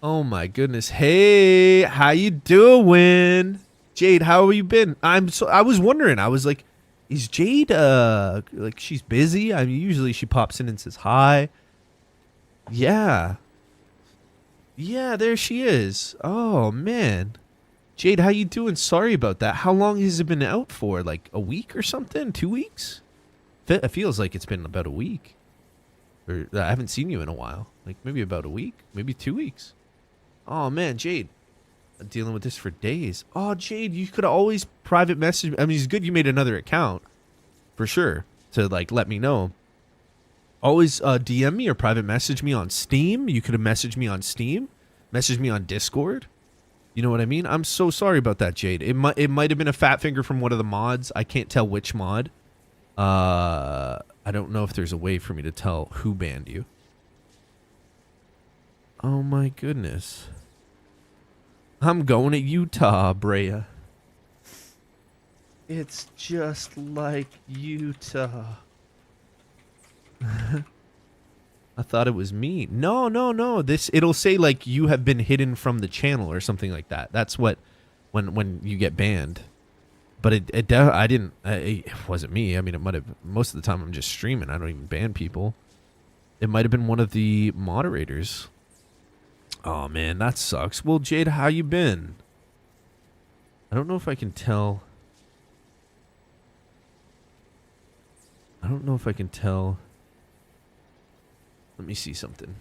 Oh my goodness. Hey, how you doing? Jade, how have you been? I was wondering. I was like, is Jade like she's busy? I mean, usually she pops in and says hi. Yeah. Yeah, there she is. Oh man. Jade, how you doing? Sorry about that. How long has it been out for? Like a week or something? 2 weeks? It feels like it's been about a week. Or I haven't seen you in a while. Like maybe about a week, maybe 2 weeks. Oh man, Jade. I'm dealing with this for days. Oh, Jade, you could always private message me. I mean, it's good you made another account. For sure. To like let me know. Always DM me or private message me on Steam. You could have messaged me on Steam. Message me on Discord. You know what I mean? I'm so sorry about that, Jade. It might have been a fat finger from one of the mods. I can't tell which mod. I don't know if there's a way for me to tell who banned you. Oh my goodness. I'm going to Utah, Brea. It's just like Utah. I thought it was me. No. It'll say like you have been hidden from the channel or something like that. That's what when you get banned. But it wasn't me. I mean, it might have. Most of the time I'm just streaming. I don't even ban people. It might have been one of the moderators. Oh man, that sucks. Well, Jade, how you been? I don't know if I can tell. Let me see something.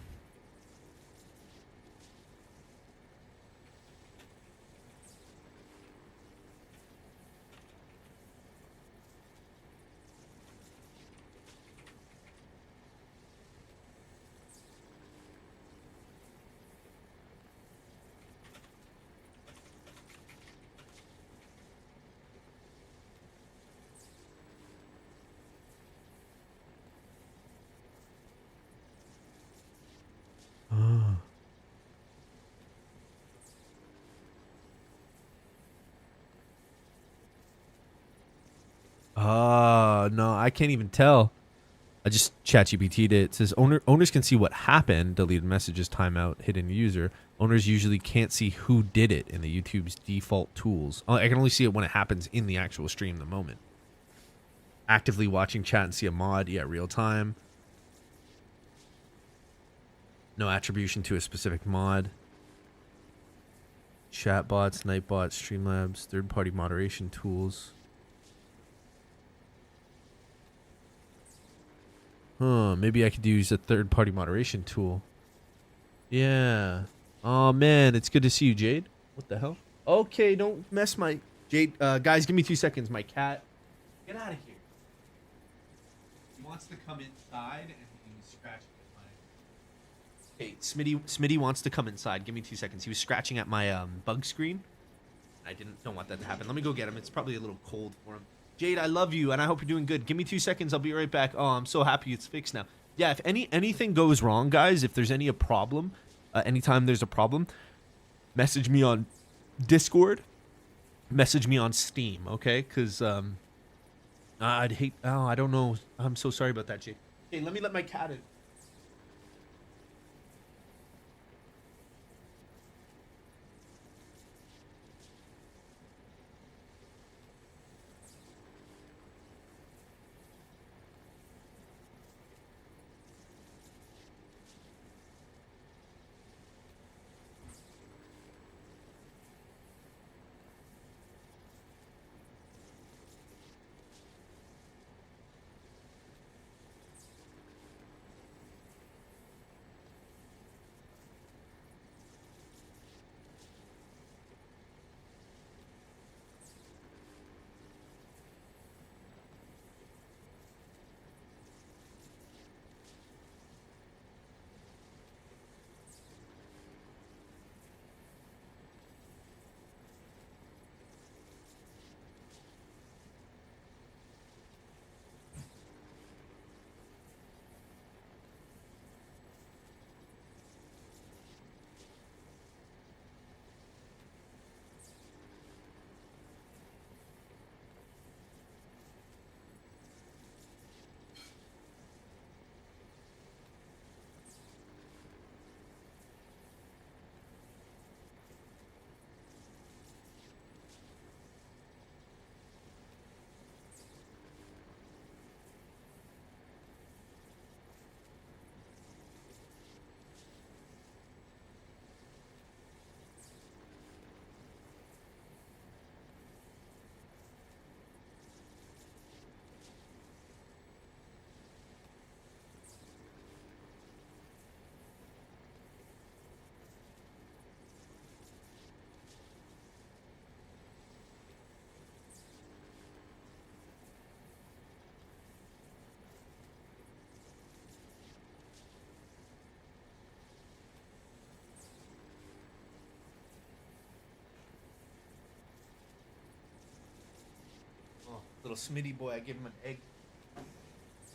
No, I can't even tell. I just ChatGPT'd it. It says owners can see what happened, deleted messages, timeout, hidden user. Owners usually can't see who did it in the YouTube's default tools. I can only see it when it happens in the actual stream, the moment. Actively watching chat and see a mod. Yeah, real time. No attribution to a specific mod. Chatbots, Nightbots, Streamlabs, third-party moderation tools. Maybe I could use a third-party moderation tool. Yeah. Oh, man, it's good to see you, Jade. What the hell? Okay, don't mess my... Jade, guys, give me 2 seconds. My cat... Get out of here. He wants to come inside and he's scratching at my... Hey, Smitty wants to come inside. Give me 2 seconds. He was scratching at my bug screen. I don't want that to happen. Let me go get him. It's probably a little cold for him. Jade, I love you, and I hope you're doing good. Give me 2 seconds. I'll be right back. Oh, I'm so happy it's fixed now. Yeah, if anything goes wrong, guys, if there's a problem, anytime there's a problem, message me on Discord, message me on Steam, okay? Because I'd hate... Oh, I don't know. I'm so sorry about that, Jade. Hey, let me let my cat in. Little Smitty boy, I give him an egg.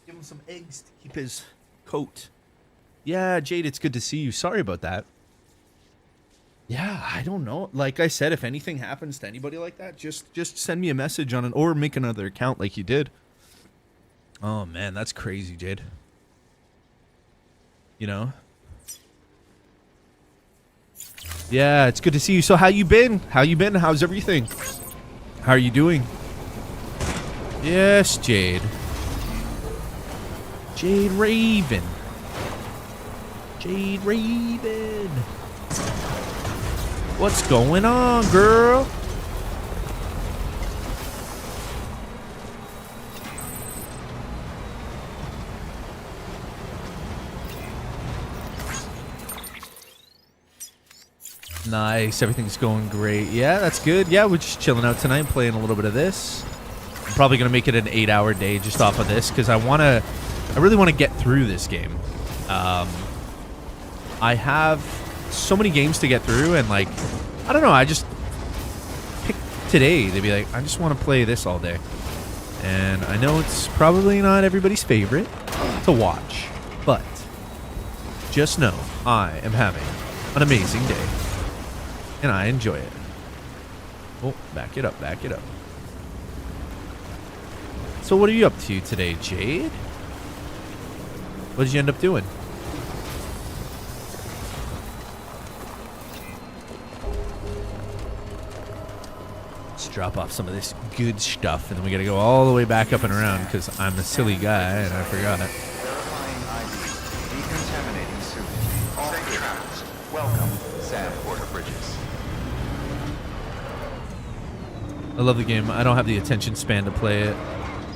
Give him some eggs to keep his coat. Yeah, Jade, it's good to see you. Sorry about that. Yeah, I don't know. Like I said, if anything happens to anybody like that, just send me a message on or make another account like you did. Oh man, that's crazy, Jade. You know? Yeah, it's good to see you. So how you been? How you been? How's everything? How are you doing? Yes, Jade. Jade Raven. Jade Raven. What's going on, girl? Nice. Everything's going great. Yeah, that's good. Yeah, we're just chilling out tonight, playing a little bit of this. I'm probably going to make it an 8-hour day just off of this because I really want to get through this game. I have so many games to get through and like, I don't know, I just pick today. They'd be like, I just want to play this all day. And I know it's probably not everybody's favorite to watch, but just know I am having an amazing day and I enjoy it. Oh, back it up, back it up. So what are you up to today, Jade? What did you end up doing? Let's drop off some of this good stuff, and then we gotta go all the way back up and around because I'm a silly guy and I forgot it. Verifying ID. Decontaminating suit. All clear. Welcome, Sam Porter Bridges. I love the game. I don't have the attention span to play it.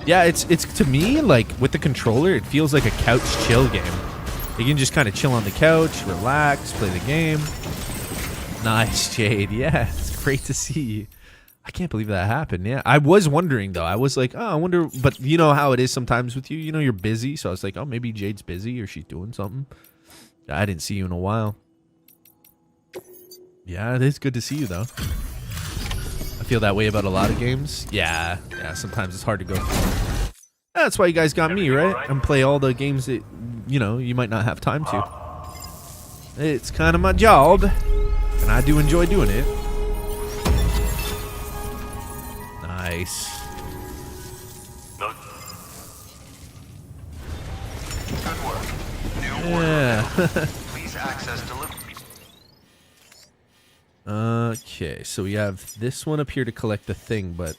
Yeah, it's to me, like, with the controller, it feels like a couch chill game. You can just kind of chill on the couch, relax, play the game. Nice, Jade. Yeah, it's great to see. I can't believe that happened. Yeah, I was wondering, though. I was like, oh, I wonder. But you know how it is sometimes with you. You know, you're busy. So I was like, oh, maybe Jade's busy or she's doing something. I didn't see you in a while. Yeah, it is good to see you, though. I feel that way about a lot of games. Yeah, sometimes it's hard to go through. That's why you guys got me, right? And play all the games that, you know, you might not have time to. It's kind of my job, and I do enjoy doing it. Nice. Good work. Yeah. Please access delivery. Okay, so we have this one up here to collect the thing, but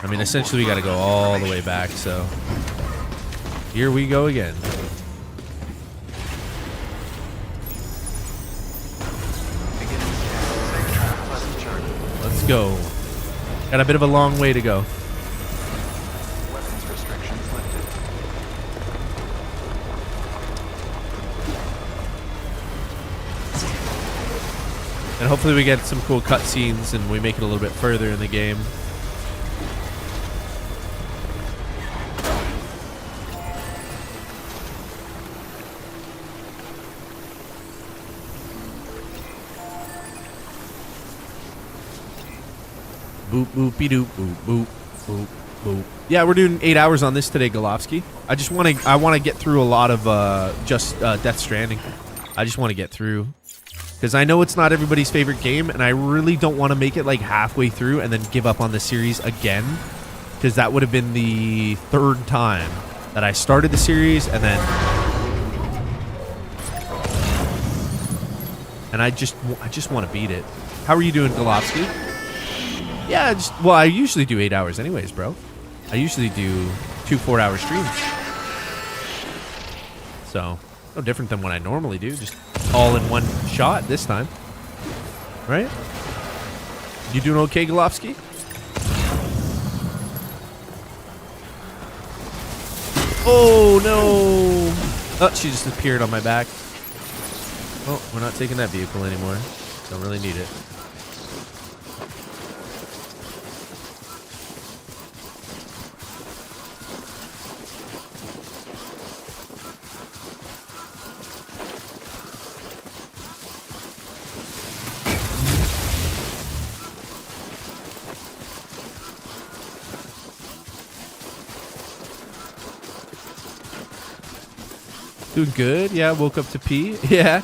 I mean, essentially we got to go all the way back, so here we go again. Let's go. Got a bit of a long way to go. Weapons restrictions lifted. And hopefully we get some cool cutscenes and we make it a little bit further in the game. Boop, boopy doop, boop, boop, boop, boop. Yeah, we're doing 8 hours on this today, Golovsky. I want to get through a lot of Death Stranding. I just want to get through. Because I know it's not everybody's favorite game, and I really don't want to make it like halfway through and then give up on the series again. Because that would have been the third time that I started the series, and then... And I just want to beat it. How are you doing, Golovsky? Yeah, well, I usually do 8 hours anyways, bro. I usually do 2 4-hour streams. So... no different than what I normally do, just all in one shot this time. Right? You doing okay, Golovsky? Oh, no! Oh, she just appeared on my back. Oh, we're not taking that vehicle anymore. Don't really need it. Doing good. Yeah, woke up to pee. Yeah.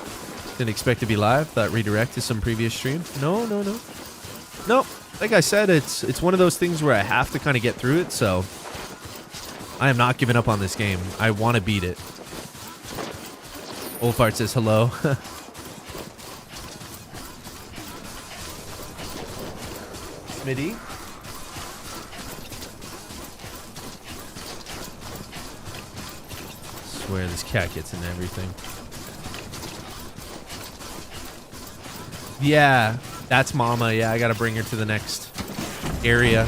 Didn't expect to be live. Thought redirect to some previous stream. No. Nope. Like I said, it's one of those things where I have to kind of get through it, so I am not giving up on this game. I want to beat it. Old Fart says hello. Smitty. Swear this cat gets in everything. Yeah, that's Mama. Yeah, I gotta bring her to the next area.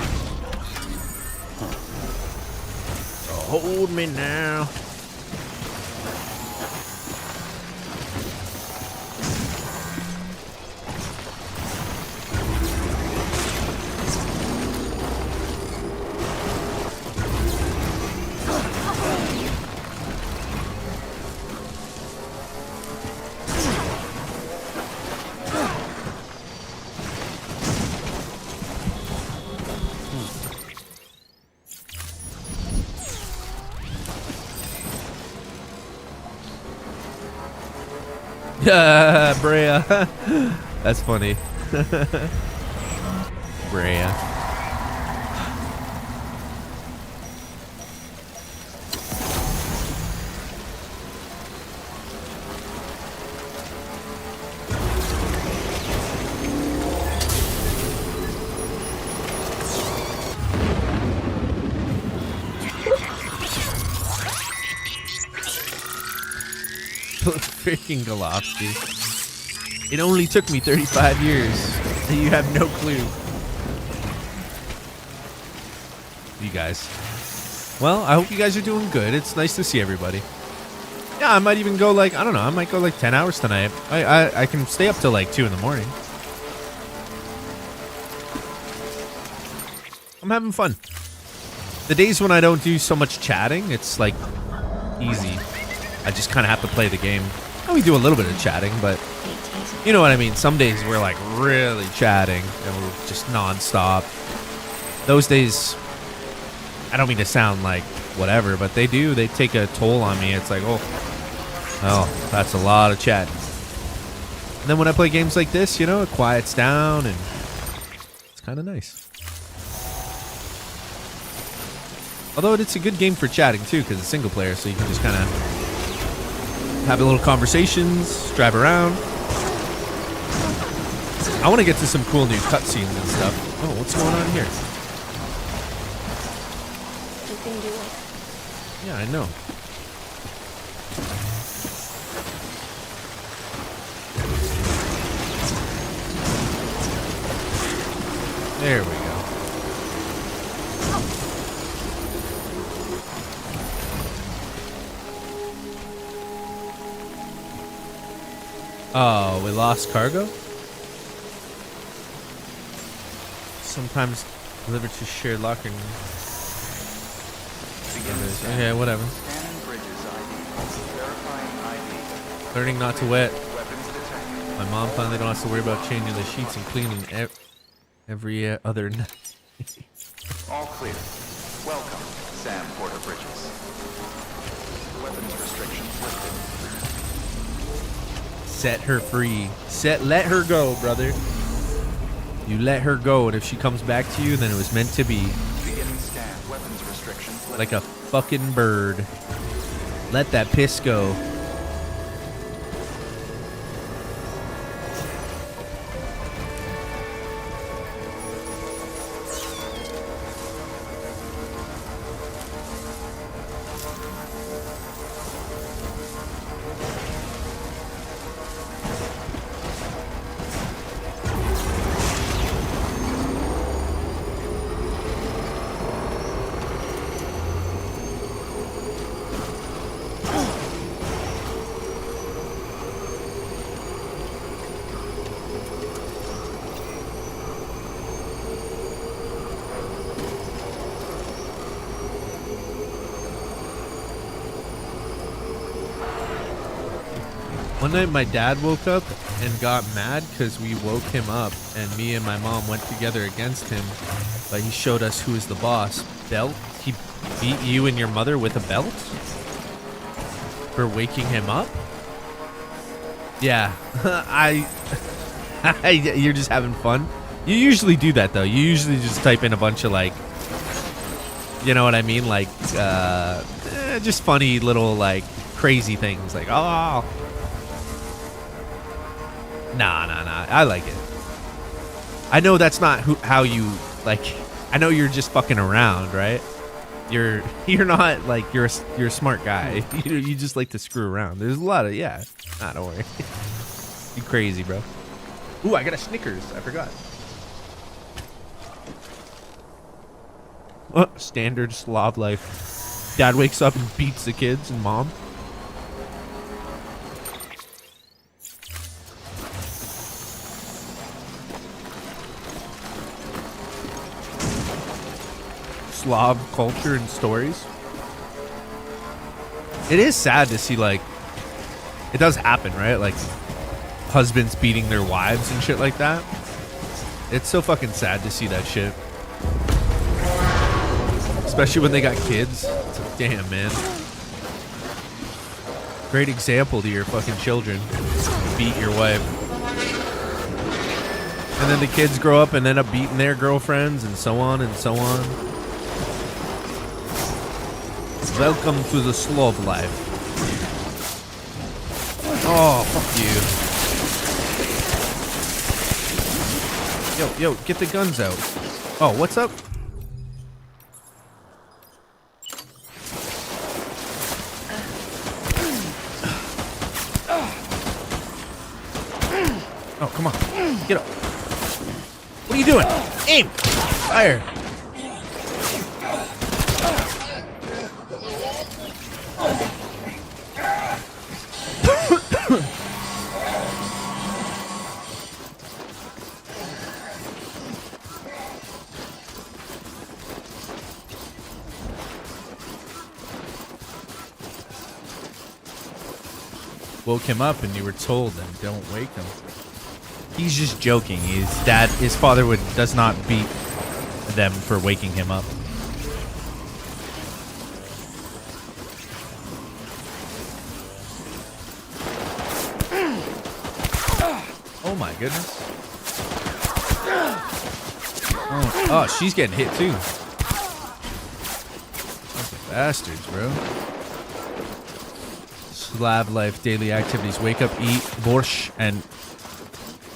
Hold me now. Brea. That's funny. Brea. freaking Golofsky. It only took me 35 years. You have no clue. You guys. Well, I hope you guys are doing good. It's nice to see everybody. Yeah, I might even go like, I don't know, I might go like 10 hours tonight. I can stay up till like 2 in the morning. I'm having fun. The days when I don't do so much chatting, it's like easy. I just kind of have to play the game. And we do a little bit of chatting, but you know what I mean. Some days we're like really chatting and we're just nonstop. Those days, I don't mean to sound like whatever, but they do. They take a toll on me. It's like, oh, that's a lot of chat. And then when I play games like this, you know, it quiets down and it's kind of nice. Although it's a good game for chatting too, because it's single player, so you can just kind of have a little conversations, drive around. I want to get to some cool new cutscenes and stuff. Oh, what's going on here? You can do it. Yeah, I know. There we go. Oh, we lost cargo? Sometimes delivered to shared locker. Okay, whatever. Learning not to wet. My mom finally don't have to worry about changing the sheets and cleaning every other night. All clear. Welcome, Sam Porter Bridges. Weapons restrictions lifted. Set her free. Let her go, brother. You let her go, and if she comes back to you, then it was meant to be. Beginning scan. Weapons restrictions lifted. Like a fucking bird. Let that piss go. One night my dad woke up and got mad because we woke him up and me and my mom went together against him, but he showed us who is the boss. Belt? He beat you and your mother with a belt? For waking him up? Yeah, you're just having fun. You usually do that though. You usually just type in a bunch of like, you know what I mean? Like, just funny little like crazy things like, oh. Nah. I like it. I know that's not how you like. I know you're just fucking around, right? You're not like you're a smart guy. You just like to screw around. There's a lot of Nah, don't worry. You crazy, bro. Ooh, I got a Snickers. I forgot. Standard Slav life. Dad wakes up and beats the kids and mom. Slav culture and stories. It is sad to see, like, it does happen, right? Like, husbands beating their wives and shit like that. It's so fucking sad to see that shit. Especially when they got kids. It's like, damn, man. Great example to your fucking children. Beat your wife. And then the kids grow up and end up beating their girlfriends and so on and so on. Welcome to the Slav life. Oh, fuck you. Yo, get the guns out. Oh, what's up? Get up. What are you doing? Aim! Fire! Woke him up and you were told then don't wake him. He's just joking. His father does not beat them for waking him up. Oh my goodness. Oh, she's getting hit too. Fucking bastards, bro. Slav life, daily activities. Wake up, eat borscht, and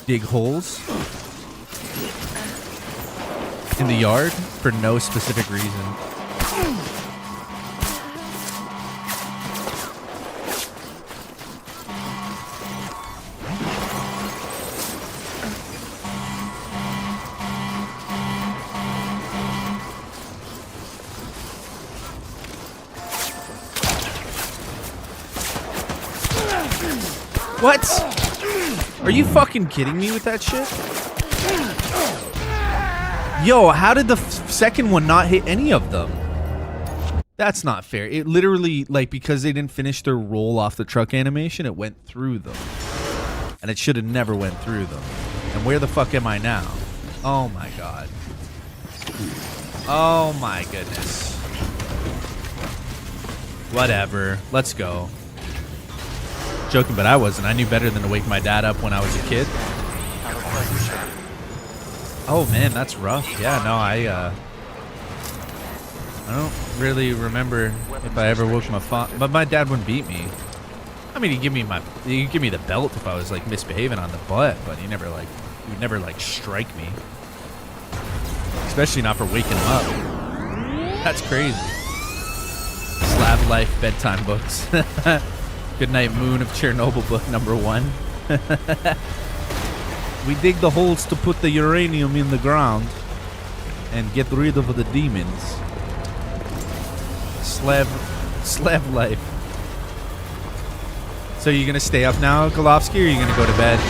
dig holes in the yard for no specific reason. What? Are you fucking kidding me with that shit? Yo, how did the second one not hit any of them? That's not fair. It literally, like, because they didn't finish their roll off the truck animation, it went through them. And it should have never went through them. And where the fuck am I now? Oh my god. Oh my goodness. Whatever. Let's go. Joking, but I wasn't. I knew better than to wake my dad up when I was a kid. Oh man, that's rough. Yeah, no, I don't really remember if I ever woke my father, but my dad wouldn't beat me. I mean, he'd give me the belt if I was like misbehaving on the butt, but he would never like strike me. Especially not for waking him up. That's crazy. Slav life bedtime books. Good Night Moon of Chernobyl book number 1. We dig the holes to put the uranium in the ground and get rid of the demons. Slav life. So you're gonna stay up now, Golovsky, or are you gonna go to bed?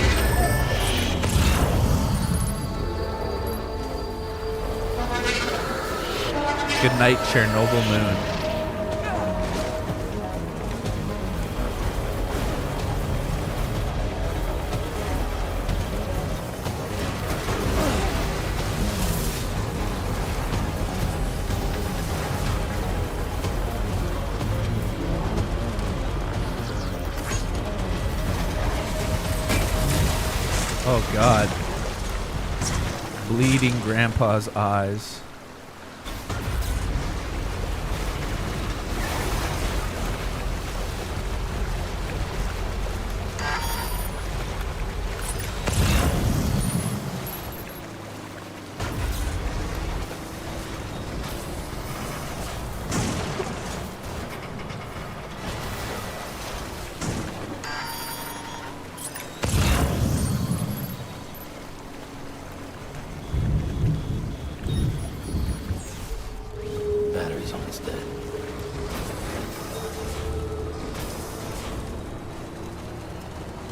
Good night, Chernobyl moon. Oh God. Bleeding grandpa's eyes.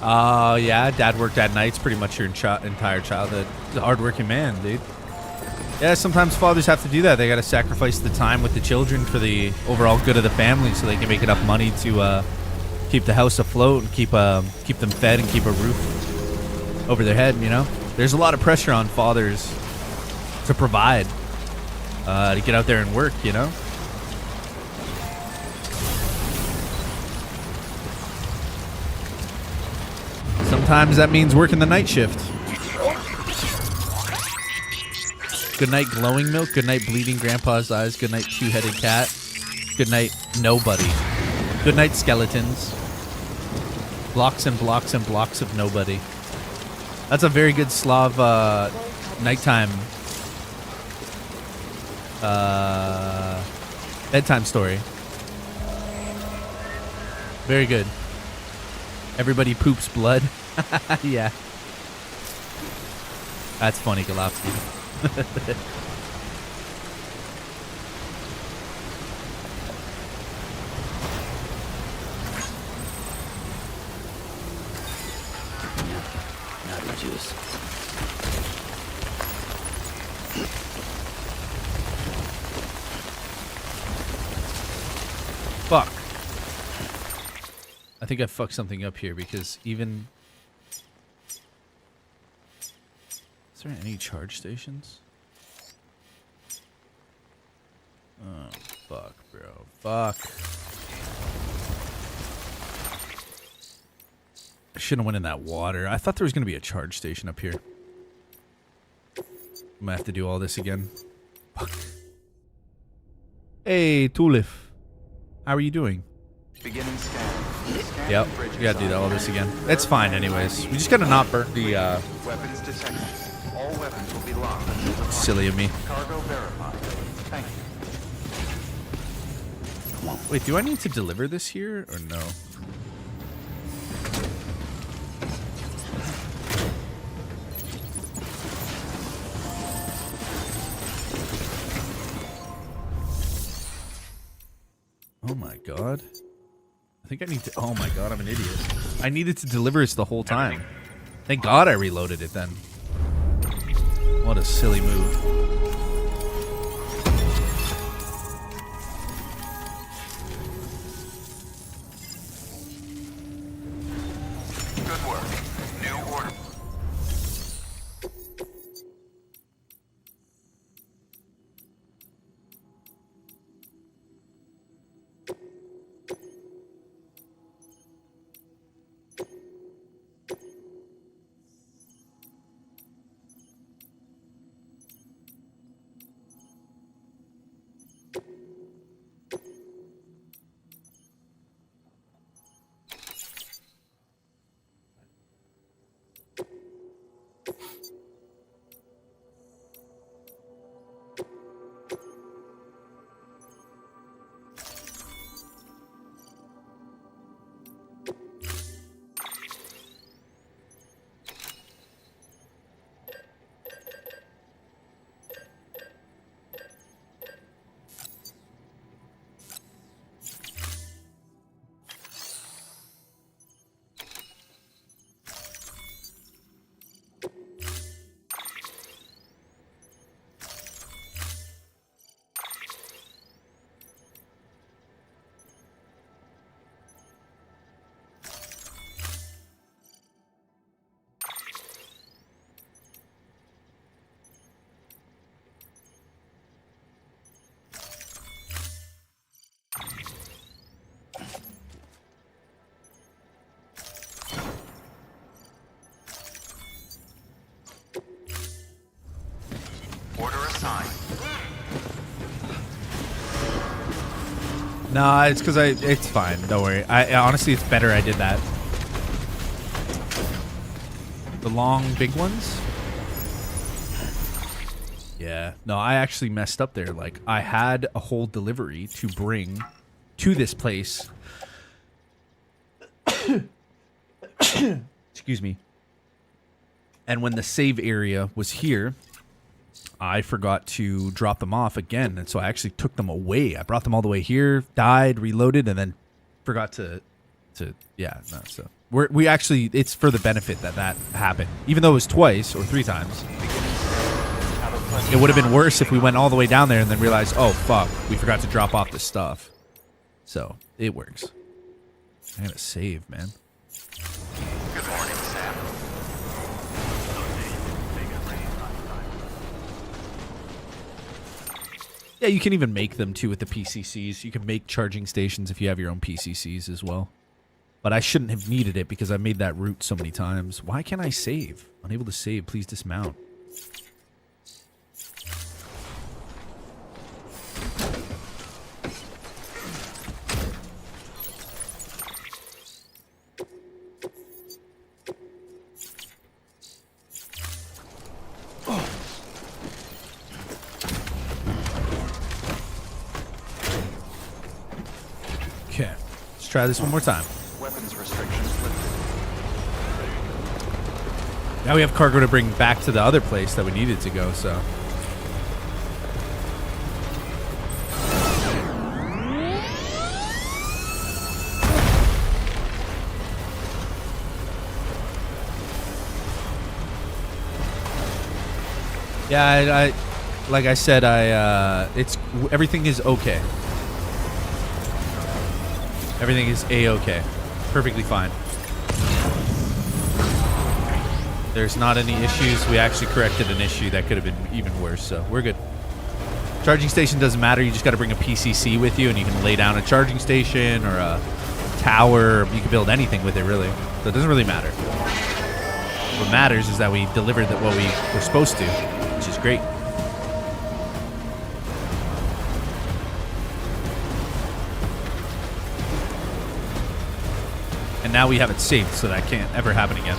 Oh, yeah, dad worked at nights pretty much your entire childhood. He's a hardworking man, dude. Yeah, sometimes fathers have to do that. They got to sacrifice the time with the children for the overall good of the family so they can make enough money to keep the house afloat and keep them fed and keep a roof over their head, you know? There's a lot of pressure on fathers to provide, to get out there and work, you know? Sometimes that means working the night shift. Good night, glowing milk. Good night, bleeding grandpa's eyes. Good night, two-headed cat. Good night, nobody. Good night, skeletons. Blocks and blocks and blocks of nobody. That's a very good Slav nighttime bedtime story. Very good. Everybody poops blood. Yeah. That's funny, Galopsky. Not the juice. Fuck. I think I fucked something up here because even... Is there any charge stations? Oh, fuck, bro. Fuck. I shouldn't have went in that water. I thought there was going to be a charge station up here. I'm going to have to do all this again. Fuck. Hey, Tulip. How are you doing? Beginning scan. Scan Yep, bridges we gotta do all ID. this again. It's fine anyways. We just gotta not burn the, Weapons detected. All weapons will be locked until the silly of me. cargo verified. Thank you. Wait, do I need to deliver this here or no? Oh my god. I think I need to... Oh my god, I'm an idiot. I needed to deliver this the whole time. Thank god I reloaded it then. What a silly move. Good work. New order. Order assigned. Nah, it's because it's fine. Don't worry. I honestly, it's better I did that. The long, big ones? Yeah. No, I actually messed up there. Like, I had a whole delivery to bring to this place. Excuse me. And when the save area was here, I forgot to drop them off again, and so I actually took them away. I brought them all the way here, died, reloaded, and then forgot to yeah, no, so we actually, it's for the benefit that happened. Even though it was twice or 3 times. It would have been worse if we went all the way down there and then realized, oh fuck, we forgot to drop off this stuff. So, it works. I gotta save, man. Good morning, Sam. Yeah, you can even make them too with the PCCs. You can make charging stations if you have your own PCCs as well. But I shouldn't have needed it because I made that route so many times. Why can't I save? Unable to save, please dismount. Okay, let's try this one more time. Weapons restrictions lifted. Now we have cargo to bring back to the other place that we needed to go, so. Yeah, I like I said, it's everything is okay. Everything is a-okay. Perfectly fine. There's not any issues. We actually corrected an issue that could have been even worse, so we're good. Charging station doesn't matter. You just got to bring a PCC with you, and you can lay down a charging station or a tower. You can build anything with it, really. So it doesn't really matter. What matters is that we delivered what we were supposed to, which is great. And now we have it saved, so that can't ever happen again.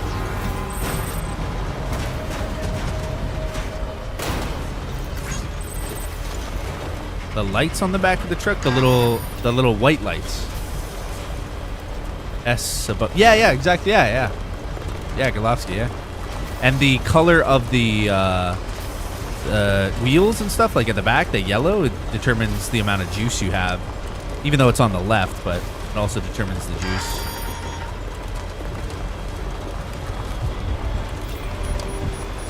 The lights on the back of the truck, the little white lights. S above. Yeah, exactly. Yeah, Golovsky, yeah. And the color of the wheels and stuff, like at the back, the yellow, it determines the amount of juice you have. Even though it's on the left, but it also determines the juice.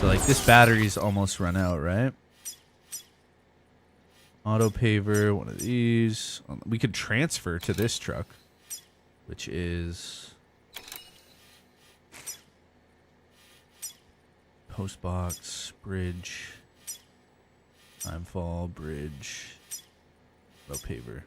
So like this battery's almost run out, right? Auto paver, one of these. We could transfer to this truck, which is post box, bridge, timefall, bridge, low paver.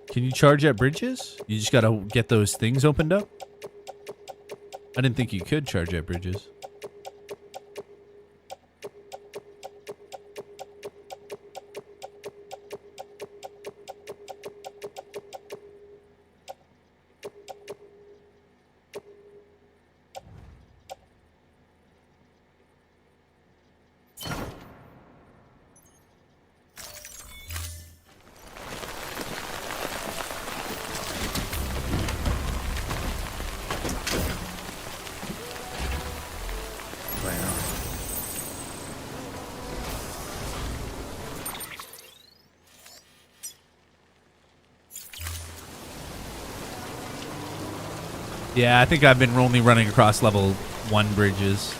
Can you charge at bridges? You just gotta get those things opened up? I didn't think you could charge at bridges. Yeah, I think I've been only running across level 1 bridges.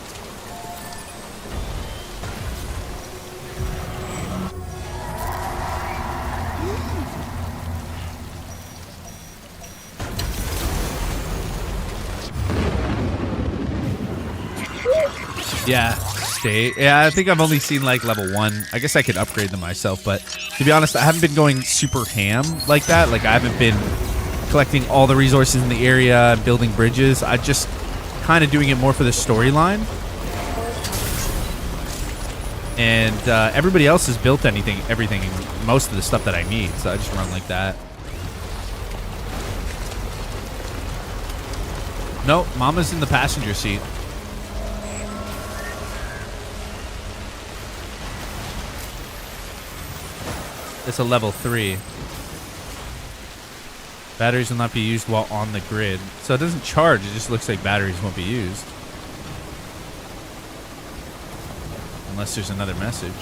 Yeah, state. Yeah, I think I've only seen like level 1. I guess I could upgrade them myself, but to be honest, I haven't been going super ham like that. Like I haven't been collecting all the resources in the area and building bridges. I just kind of doing it more for the storyline. And everybody else has built everything, most of the stuff that I need. So I just run like that. Nope, Mama's in the passenger seat. It's a level 3. Batteries will not be used while on the grid. So it doesn't charge, it just looks like batteries won't be used. Unless there's another message.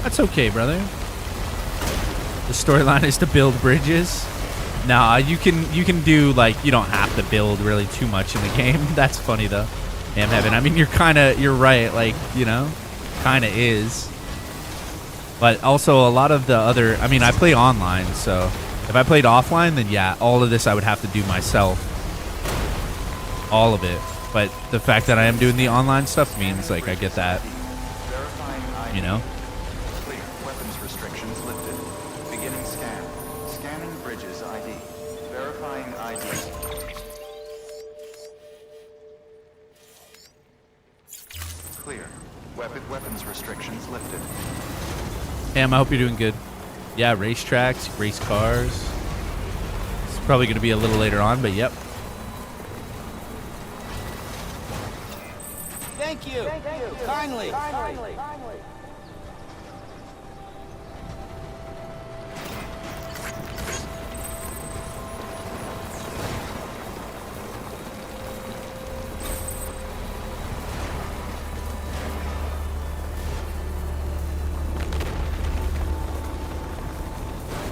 That's okay, brother. The storyline is to build bridges. Nah, you can do like, you don't have to build really too much in the game. That's funny though. Damn Heaven. I mean, you're right, like, you know. kind of is. But also a lot of the other, I mean, I play online, so if I played offline, then yeah, all of this I would have to do myself. All of it. But the fact that I am doing the online stuff means, like, I get that, you know? Clear. Weapons restrictions lifted. Beginning scan. Scanning bridges ID. Verifying ID. Clear. Weapons restrictions lifted. Ham, I hope you're doing good. Yeah, racetracks, race cars. It's probably going to be a little later on, but yep. Thank you. Kindly.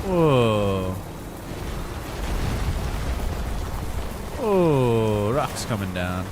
Whoa. Oh, rocks coming down.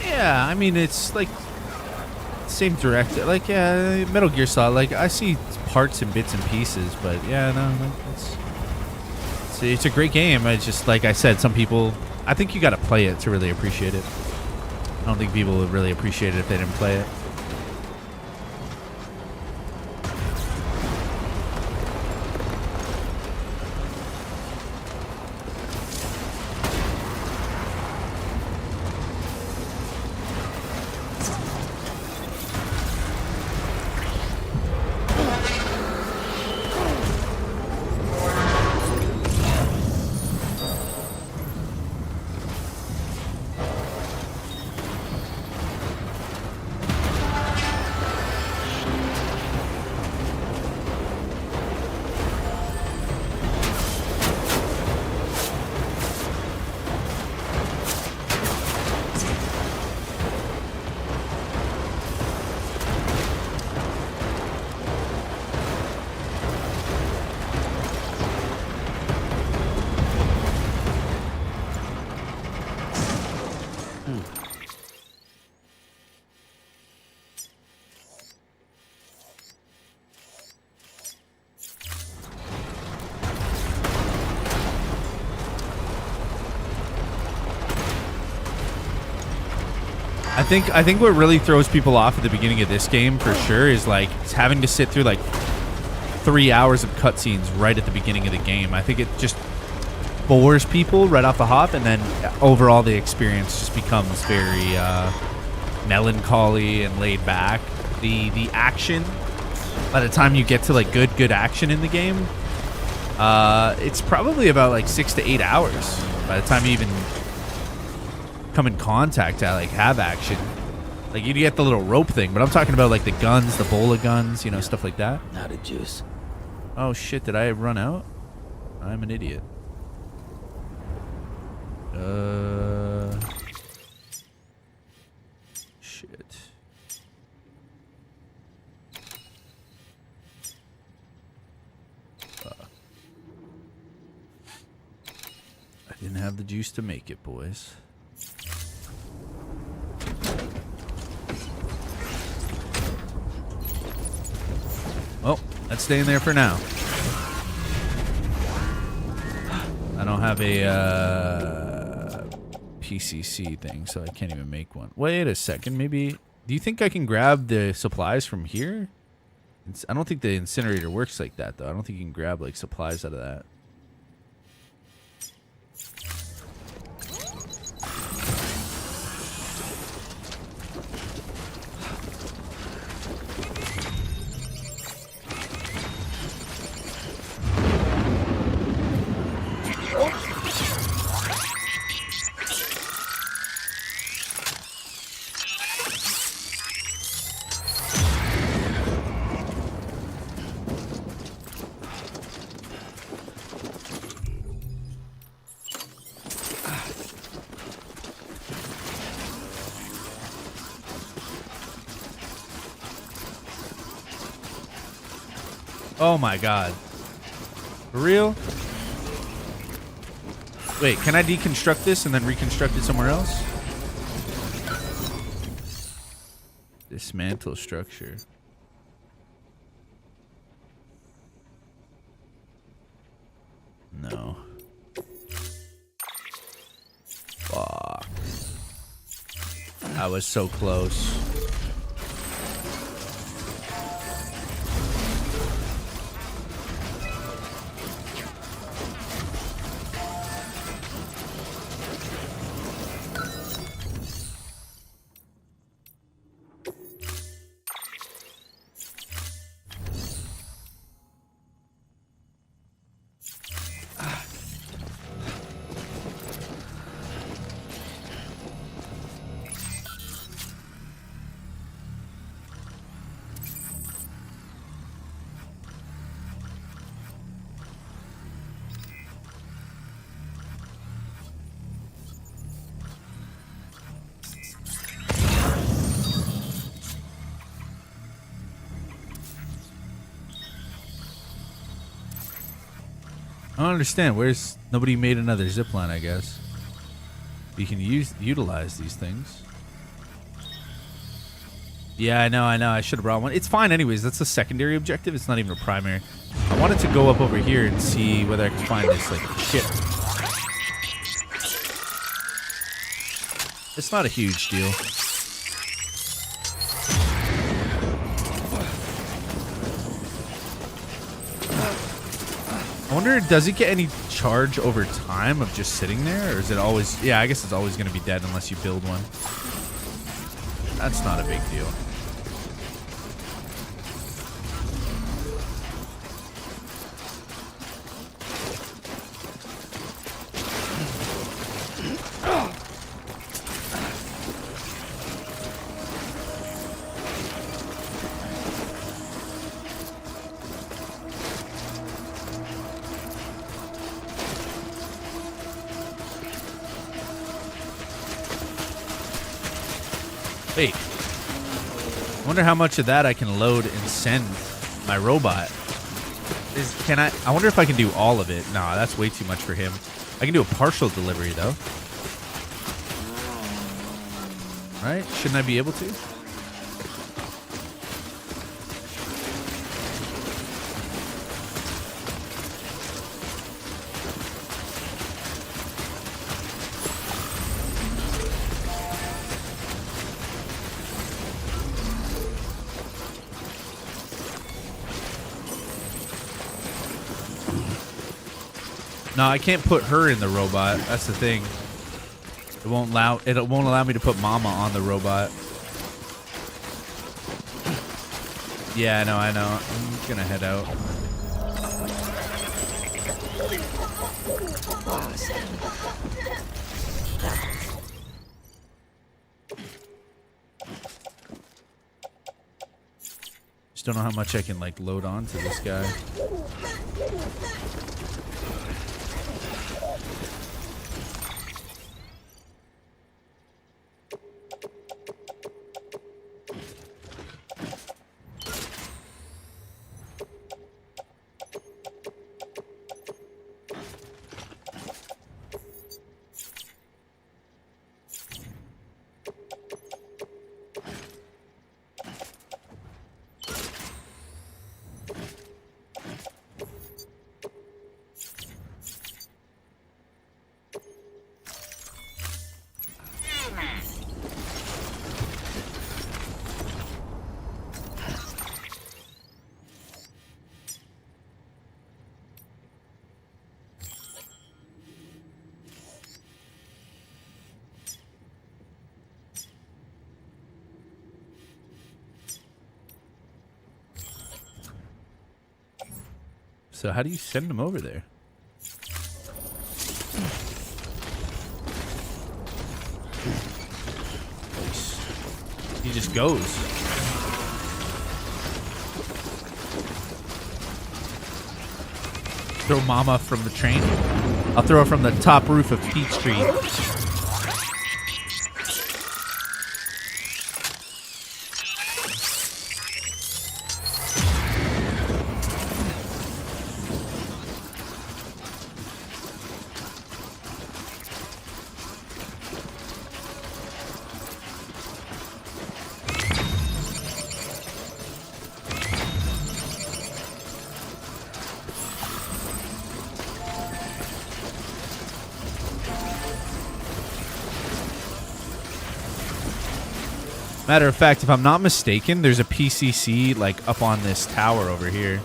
Yeah, I mean, it's like same director. Like, yeah, Metal Gear Solid. Like, I see parts and bits and pieces, but yeah, no, like, it's a great game. I just, like I said, some people, I think you got to play it to really appreciate it. I don't think people would really appreciate it if they didn't play it. I think what really throws people off at the beginning of this game for sure is like having to sit through like 3 hours of cutscenes right at the beginning of the game. I think it just bores people right off the hop, and then overall the experience just becomes very melancholy and laid back. The action, by the time you get to like good action in the game, it's probably about like 6 to 8 hours by the time you even come in contact to like have action. Like you get the little rope thing, but I'm talking about like the guns, the bola guns, you know, stuff like that. Not a juice. Oh shit, did I run out? I'm an idiot. Shit. I didn't have the juice to make it, boys. Well, that's staying there for now. I don't have a PCC thing, so I can't even make one. Wait a second, maybe. Do you think I can grab the supplies from here? I don't think the incinerator works like that, though. I don't think you can grab like supplies out of that. Oh my god. For real? Wait, can I deconstruct this and then reconstruct it somewhere else? Dismantle structure. No. Fuck. I was so close. I don't understand. Where's nobody made another zipline? I guess you can utilize these things. Yeah, I know. I should have brought one. It's fine, anyways. That's a secondary objective. It's not even a primary. I wanted to go up over here and see whether I could find this like shit. It's not a huge deal. I wonder, does it get any charge over time of just sitting there? Or is it always... Yeah, I guess it's always going to be dead unless you build one. That's not a big deal. Wait. I wonder how much of that I can load and send my robot. I wonder if I can do all of it. Nah, that's way too much for him. I can do a partial delivery though. Right? Shouldn't I be able to? No, I can't put her in the robot. That's the thing. It won't allow me to put Mama on the robot. Yeah, I know. I'm gonna head out. Just don't know how much I can like load onto this guy. So how do you send them over there? He just goes. Throw Mama from the train. I'll throw her from the top roof of Peachtree. Matter of fact, if I'm not mistaken, there's a PCC like up on this tower over here.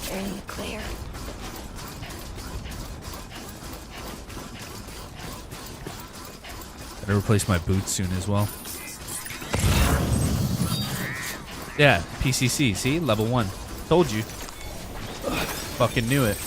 Very clear. Gotta replace my boots soon as well. Yeah, PCC. See? Level 1. Told you. Fucking knew it.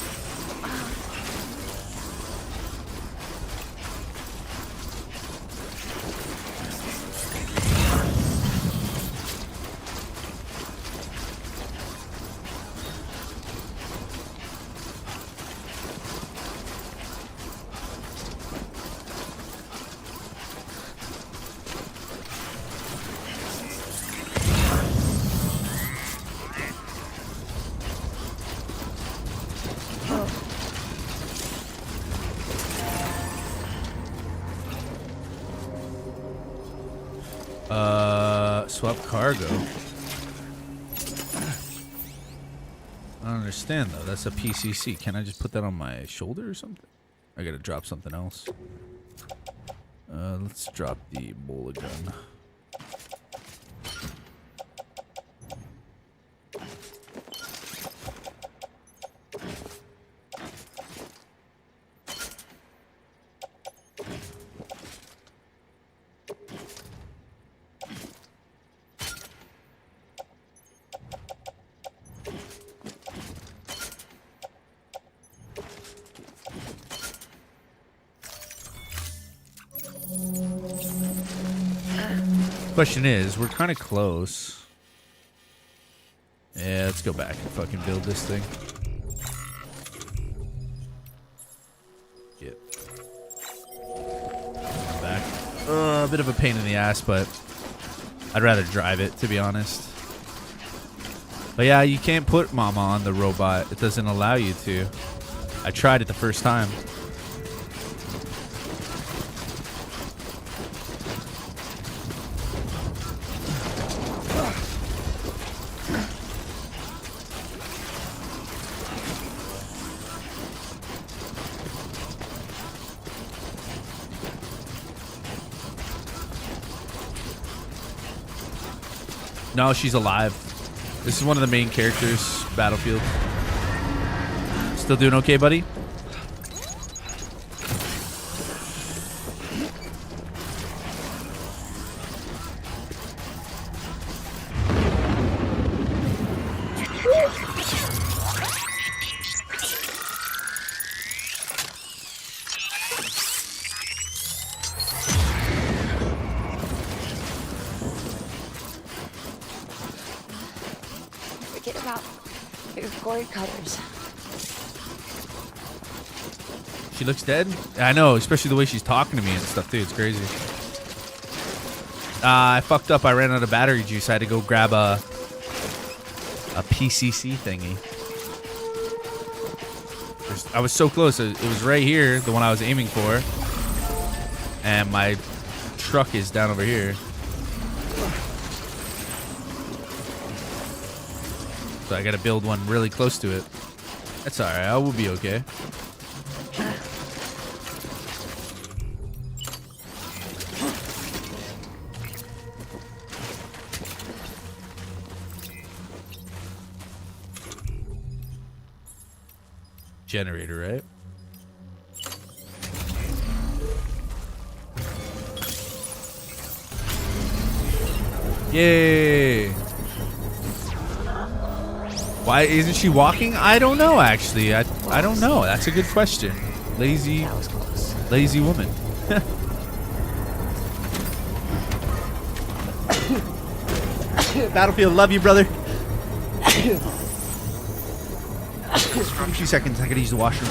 Swap cargo. I don't understand though. That's a PCC. Can I just put that on my shoulder or something? I gotta drop something else. Let's drop the bola gun. Question is, we're kind of close. Yeah, let's go back and fucking build this thing. Get back. A bit of a pain in the ass, but I'd rather drive it, to be honest. But yeah, you can't put Mama on the robot. It doesn't allow you to. I tried it the first time. No, she's alive. This is one of the main characters, Battlefield. Still doing okay, buddy? Forget about your cord cutters. She looks dead? I know, especially the way she's talking to me and stuff, too. It's crazy. I fucked up. I ran out of battery juice. I had to go grab a PCC thingy. I was so close. It was right here, the one I was aiming for. And my truck is down over here. So I gotta build one really close to it. That's alright, I will be okay. Generator, right? Yay! Why isn't she walking? I don't know, actually. I don't know. That's a good question. Lazy woman. Battlefield, love you, brother. A few seconds. I gotta use the washroom.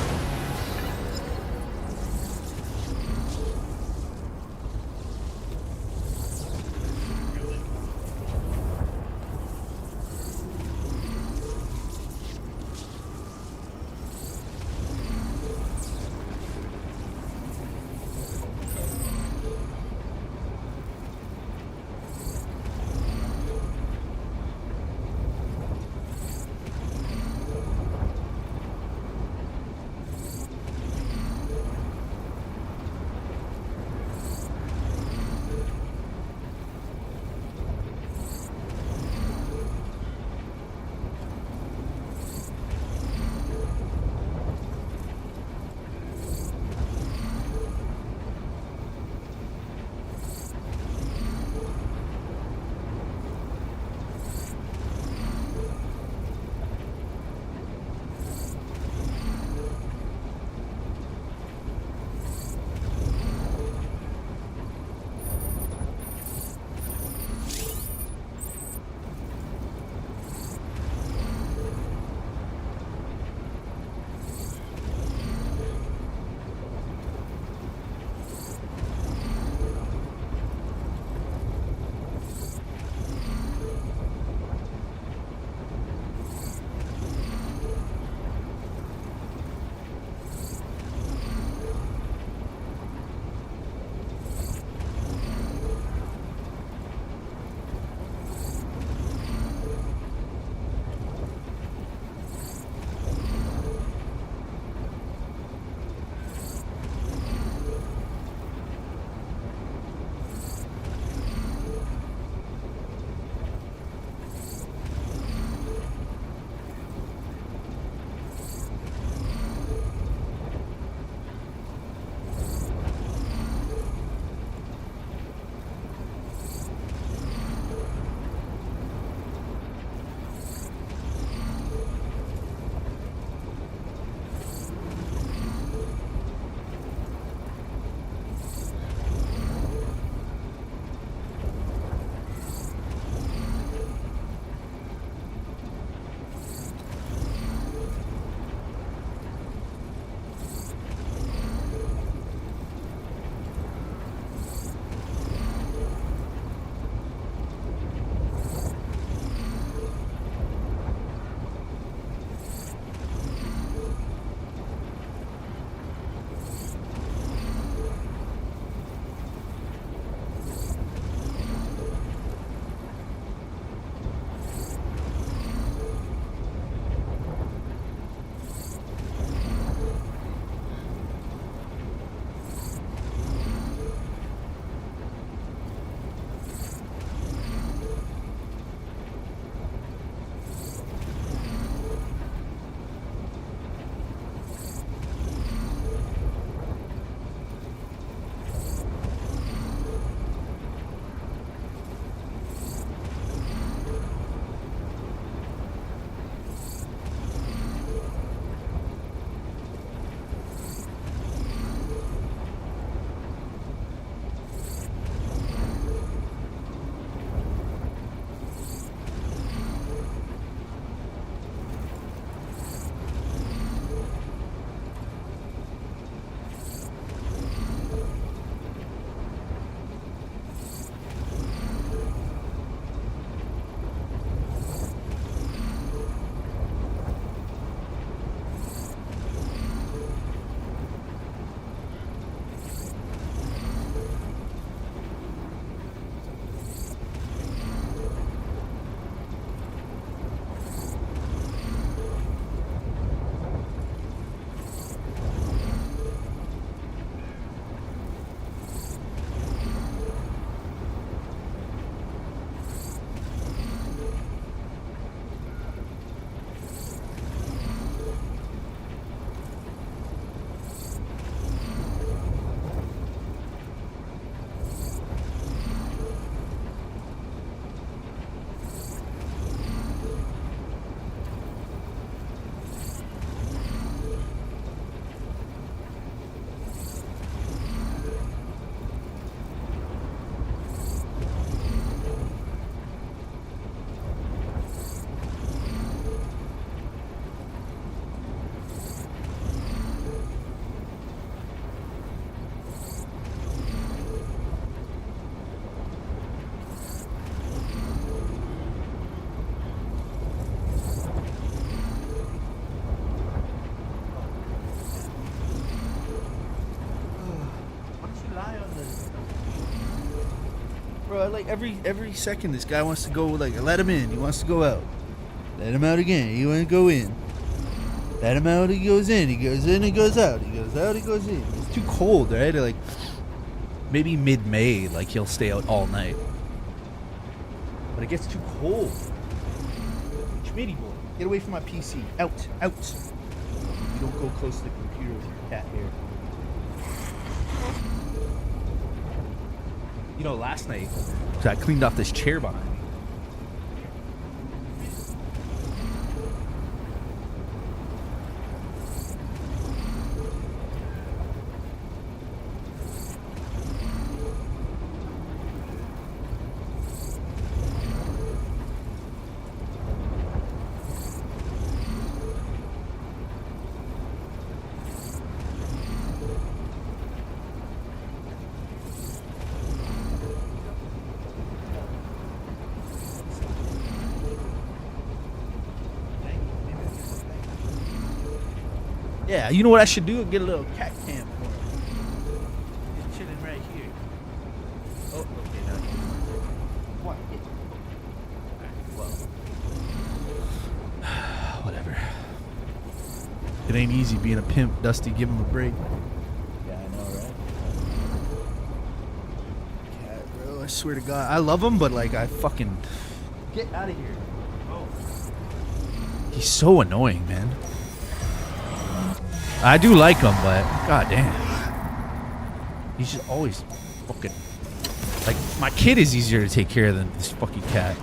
Bro, like every second this guy wants to go, like, let him in, he wants to go out. Let him out again, he wants to go in. Let him out, he goes in, he goes out, he goes out, he goes in. It's too cold, right? Like, Maybe mid-May, like he'll stay out all night. but it gets too cold. Schmitty boy, get away from my PC. Out. You don't go close to the computer with your cat hair. You know, last night, I cleaned off this chair behind me. Yeah, you know what I should do? Get a little cat cam for him. He's chilling right here. Oh, okay, now what? Well, whatever. It ain't easy being a pimp, Dusty. Give him a break. Yeah, I know, right? Cat, bro, I swear to God, I love him, but like, I fucking get out of here. Oh. He's so annoying, man. I do like him, but god damn, he's just always fucking like my kid is easier to take care of than this fucking cat.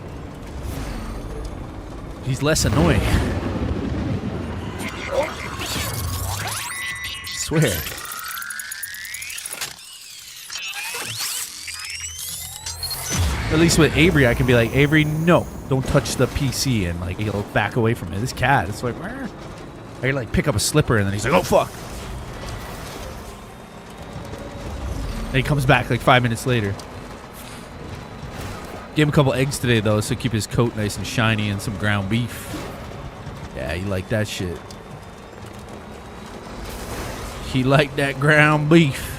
He's less annoying. I swear. At least with Avery, I can be like, Avery, no, don't touch the PC, and like he'll back away from it. This cat, it's like, Rrr. I like pick up a slipper and then he's like, oh fuck. And he comes back like 5 minutes later. Gave him a couple eggs today though, so keep his coat nice and shiny, and some ground beef. Yeah, he liked that shit. He liked that ground beef.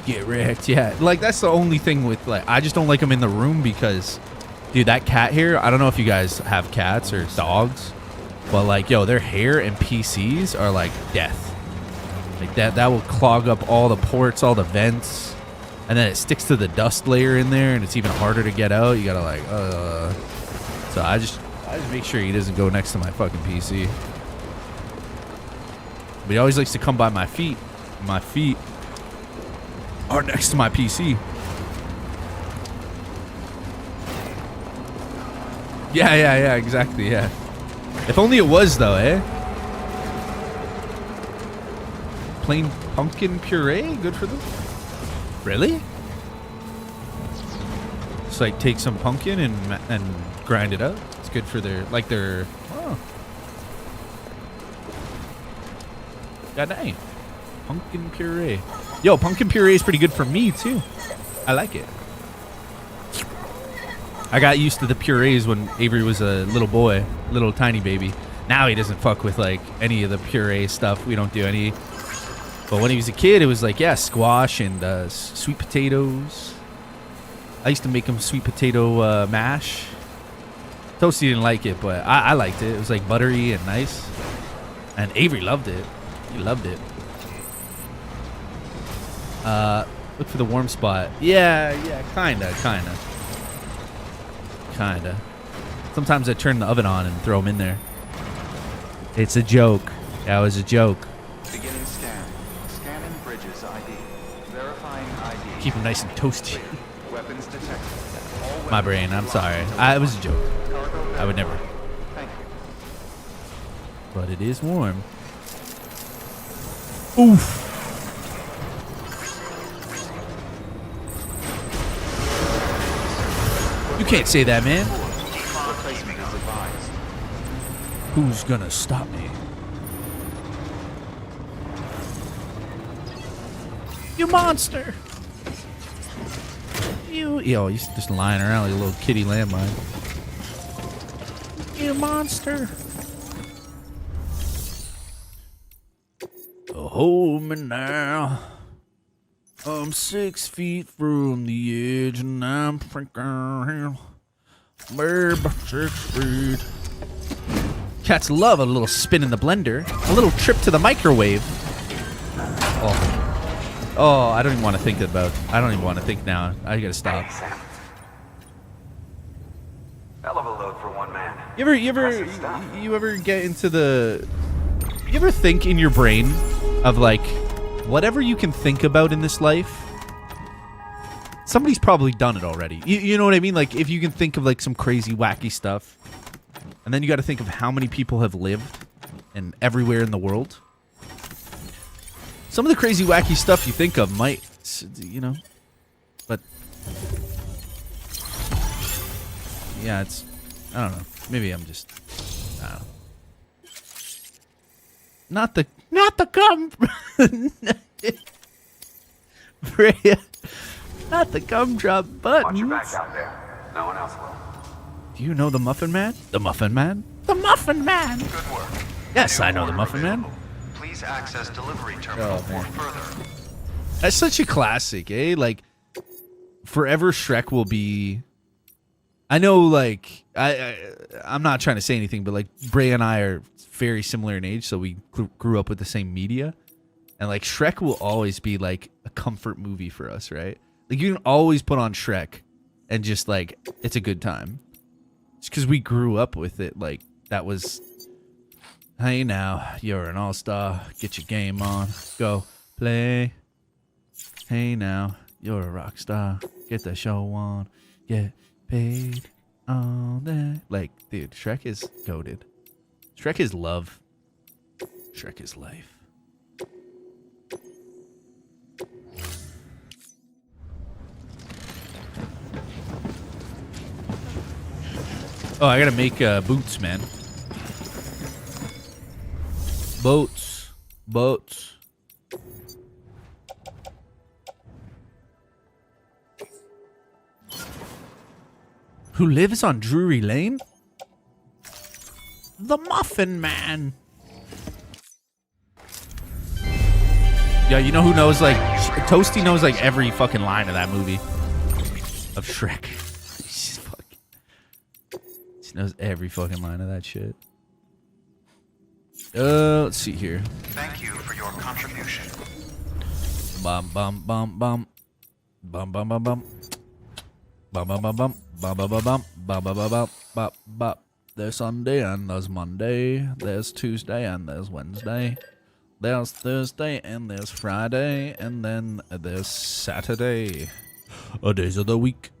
Get wrecked, yeah. Like that's the only thing with like, I just don't like him in the room because, dude, that cat hair, I don't know if you guys have cats or dogs. But like, yo, their hair and PCs are like death. Like that will clog up all the ports, all the vents, and then it sticks to the dust layer in there, and it's even harder to get out. You gotta like, So I just make sure he doesn't go next to my fucking PC. But he always likes to come by my feet. My feet are next to my PC. Yeah, exactly, yeah. If only it was, though, eh? Plain pumpkin puree? Good for them? Really? Just like take some pumpkin and grind it up? It's good for their, like their, oh. God dang. Pumpkin puree. Yo, pumpkin puree is pretty good for me, too. I like it. I got used to the purees when Avery was a little boy, little tiny baby. Now he doesn't fuck with like any of the puree stuff. We don't do any. But when he was a kid, it was like, yeah, squash and sweet potatoes. I used to make him sweet potato mash. Toasty didn't like it, but I liked it. It was like buttery and nice. And Avery loved it. He loved it. Look for the warm spot. Yeah, kinda. Sometimes I turn the oven on and throw them in there. It's a joke. That was a joke. Beginning scan. Scanning bridges ID. Verifying ID. Keep them nice and toasty. Weapons detected. My brain, I'm sorry. It was a joke. I would never. Thank you. But it is warm. Oof. You can't say that, man. Replacement is advised. Who's gonna stop me? You monster! Yo, he's just lying around like a little kitty landmine. You monster! Hold me now. I'm 6 feet from the edge and I'm freaking babe, 6 feet. Cats love a little spin in the blender. A little trip to the microwave. Oh, I don't even want to think about. I don't even want to think now. I gotta stop. Hey, Sam. Hell of a load for one man. You ever get into the? You ever think in your brain of like, whatever you can think about in this life, somebody's probably done it already. You know what I mean? Like if you can think of like some crazy wacky stuff, and then you got to think of how many people have lived and everywhere in the world. Some of the crazy wacky stuff you think of might, you know, but yeah, it's, I don't know. Maybe I'm just, I don't know. Not the gum. Freya. Not the gumdrop buttons. Watch your back out there. No one else will. Do you know the Muffin Man? The Muffin Man? The Muffin Man! Good work. Yes, I know the Muffin Man. Please access delivery terminal for further. That's such a classic, eh? Like, forever Shrek will be... I know, like, I'm not trying to say anything, but, like, Bray and I are very similar in age, so we grew up with the same media. And, like, Shrek will always be, like, a comfort movie for us, right? Like, you can always put on Shrek and just, like, it's a good time. Just because we grew up with it, like, that was... Hey now, you're an all-star. Get your game on. Go play. Hey now, you're a rock star. Get the show on. Get paid all day. Like, dude, Shrek is goated. Shrek is love. Shrek is life. Oh, I gotta make boots, man. Boats. Boats. Who lives on Drury Lane? The Muffin Man. Yeah, you know who knows, like, Toasty knows, like, every fucking line of that movie. Of Shrek. She knows every fucking line of that shit. Let's see here. Thank you for your contribution. Bum bum bum bum. Bum bum bum bum. Bum bum bum bum. Bum bum bum bum. Bum bum bum bum. Bop bop. There's Sunday and there's Monday. There's Tuesday and there's Wednesday. There's Thursday and there's Friday. And then there's Saturday. Days of the week.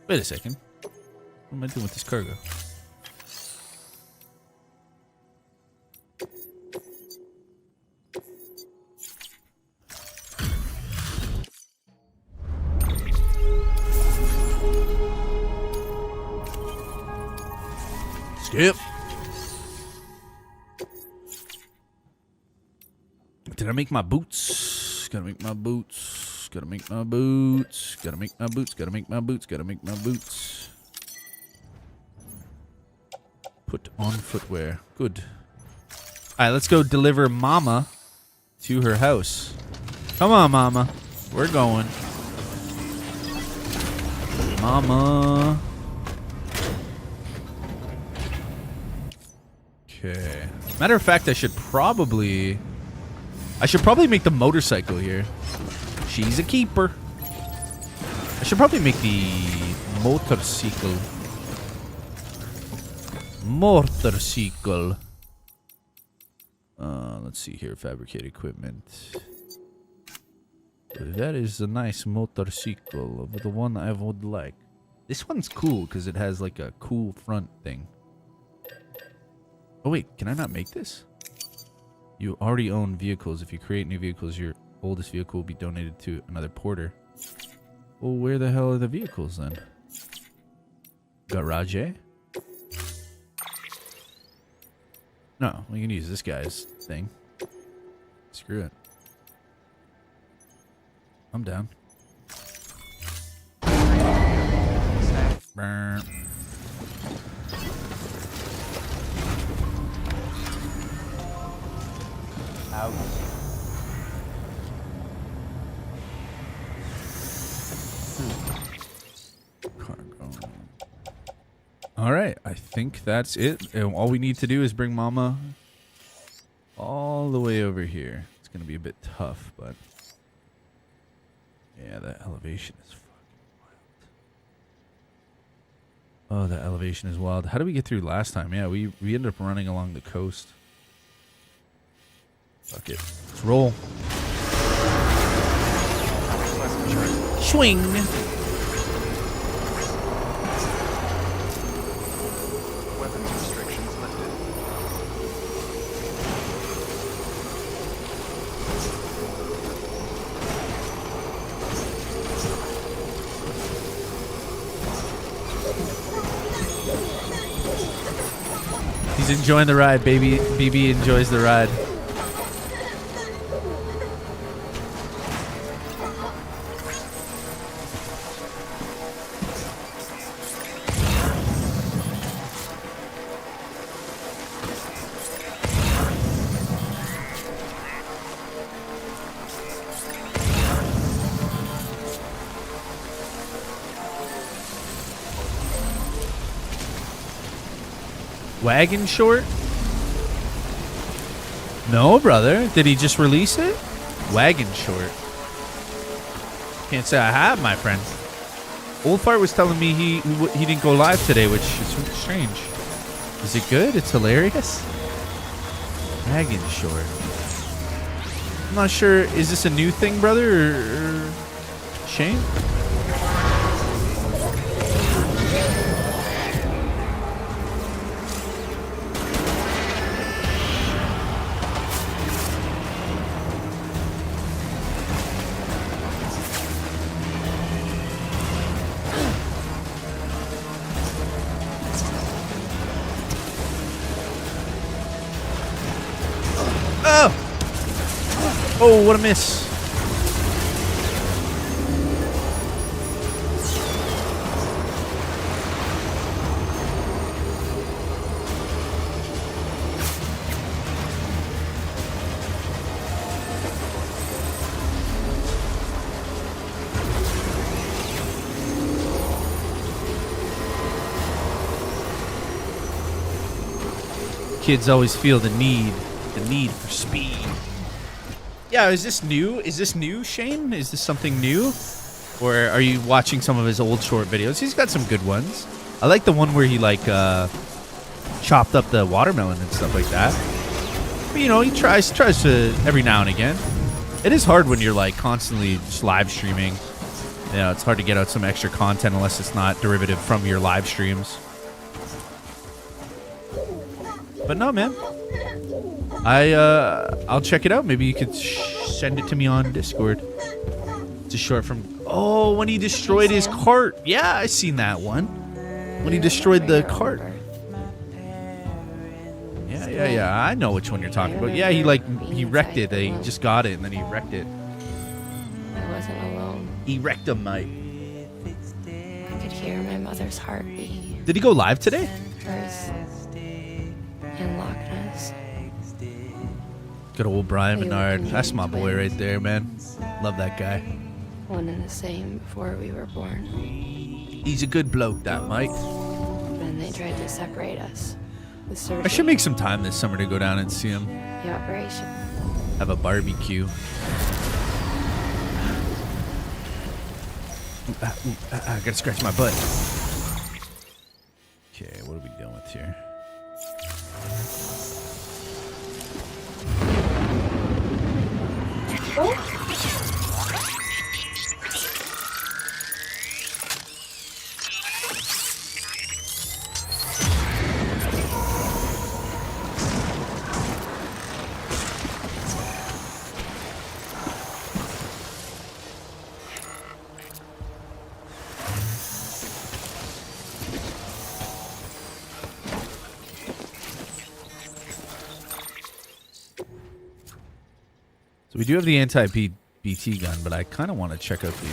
Wait a second. What am I doing with this cargo? Skip. Did I make my boots? Gotta make my boots. Gotta make my boots. Gotta make my boots. Gotta make my boots. Gotta make my boots. Put on footwear. Good. Alright, let's go deliver Mama to her house. Come on, Mama. We're going. Mama. Okay. Matter of fact, I should probably make the motorcycle here. She's a keeper. I should probably make the motorcycle. Motorcycle. Let's see here. Fabricate equipment. That is a nice motorcycle. The one I would like. This one's cool because it has like a cool front thing. Oh wait, can I not make this? You already own vehicles. If you create new vehicles, your oldest vehicle will be donated to another porter. Well, where the hell are the vehicles then? Garage? No, we can use this guy's thing. Screw it. I'm down. Out. Cargo. All right, I think that's it. And all we need to do is bring Mama all the way over here. It's gonna be a bit tough, but yeah, that elevation is fucking wild. Oh, that elevation is wild. How did we get through last time? Yeah, we ended up running along the coast. Fuck it. Let's roll. Swing. Weapons restrictions lifted. He's enjoying the ride, baby. BB enjoys the ride. Wagon short? No, brother. Did he just release it? Wagon short. Can't say I have, my friend. Old Fart was telling me he didn't go live today, which is strange. Is it good? It's hilarious. Wagon short. I'm not sure. Is this a new thing, brother, or Shane? Oh, what a miss. Kids always feel the need for speed. Yeah, is this new? Is this new, Shane? Is this something new? Or are you watching some of his old short videos? He's got some good ones. I like the one where he like chopped up the watermelon and stuff like that. But you know, he tries to every now and again. It is hard when you're like constantly just live streaming. You know, it's hard to get out some extra content unless it's not derivative from your live streams. But no, man. I'll check it out. Maybe you could send it to me on Discord. It's a short from... Oh, when he destroyed his cart. Yeah, I seen that one. When he destroyed the cart. Yeah. I know which one you're talking about. Yeah, he wrecked it. He just got it and then he wrecked it. I wasn't alone. He wrecked him, mate. I could hear my mother's heartbeat. Did he go live today? Hers. In Loch Ness. Good old Brian Menard. That's my boy right there, man. Love that guy. One and the same before we were born. He's a good bloke, that Mike. Then they tried to separate us. The surgery. I should make some time this summer to go down and see him. The operation. Have a barbecue. I gotta scratch my butt. Okay, what are we dealing with here? So we do have the anti-BT gun, but I kind of want to check out the...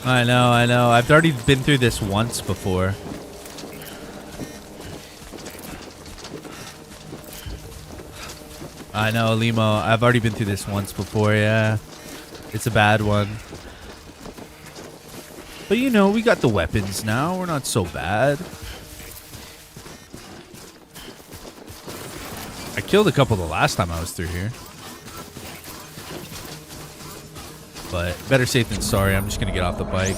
I know. I've already been through this once before. I know, Limo. I've already been through this once before, yeah. It's a bad one. But you know, we got the weapons now. We're not so bad. I killed a couple the last time I was through here. But better safe than sorry. I'm just going to get off the bike.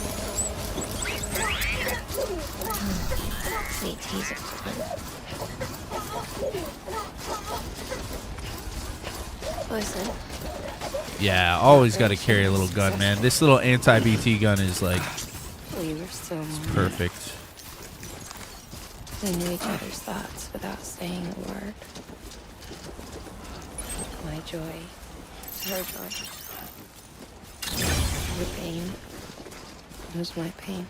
Sweet teaser. Listen. Yeah, always got to carry a little gun, man. This little anti-BT gun is like We were so perfect. We knew each other's thoughts without saying a word. My joy, her joy. Her pain was my pain.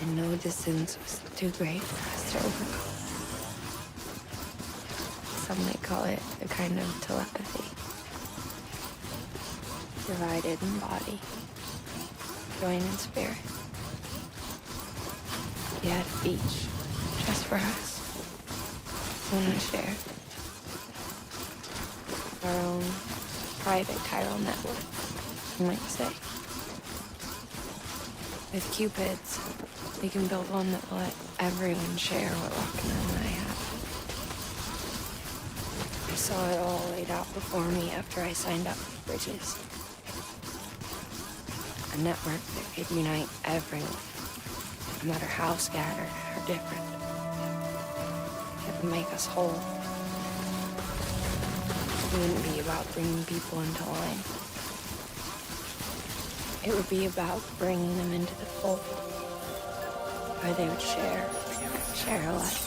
And no distance was too great for us to overcome. Some might call it a kind of telepathy. Divided in body, joined in spirit. Yet each, just for us, one we shared. Our own private chiral network, you might say. With Cupids, we can build one that will let everyone share what Locken and I have. I saw it all laid out before me after I signed up for Bridges. A network that could unite everyone, no matter how scattered or different. It would make us whole. It wouldn't be about bringing people into line. It would be about bringing them into the fold, where they would share alike.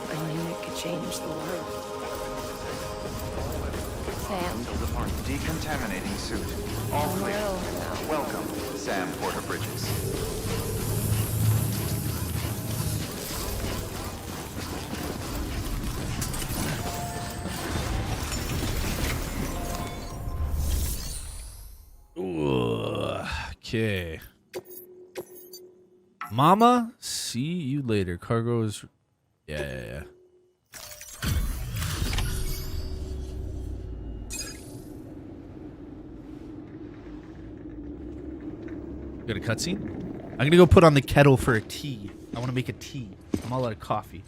I knew it could change the world. Sam. Decontaminating suit. All clear. Welcome, Sam Porter Bridges. Okay. Mama, see you later. Cargo is... Yeah. Got a cutscene? I'm gonna go put on the kettle for a tea. I want to make a tea. I'm all out of coffee.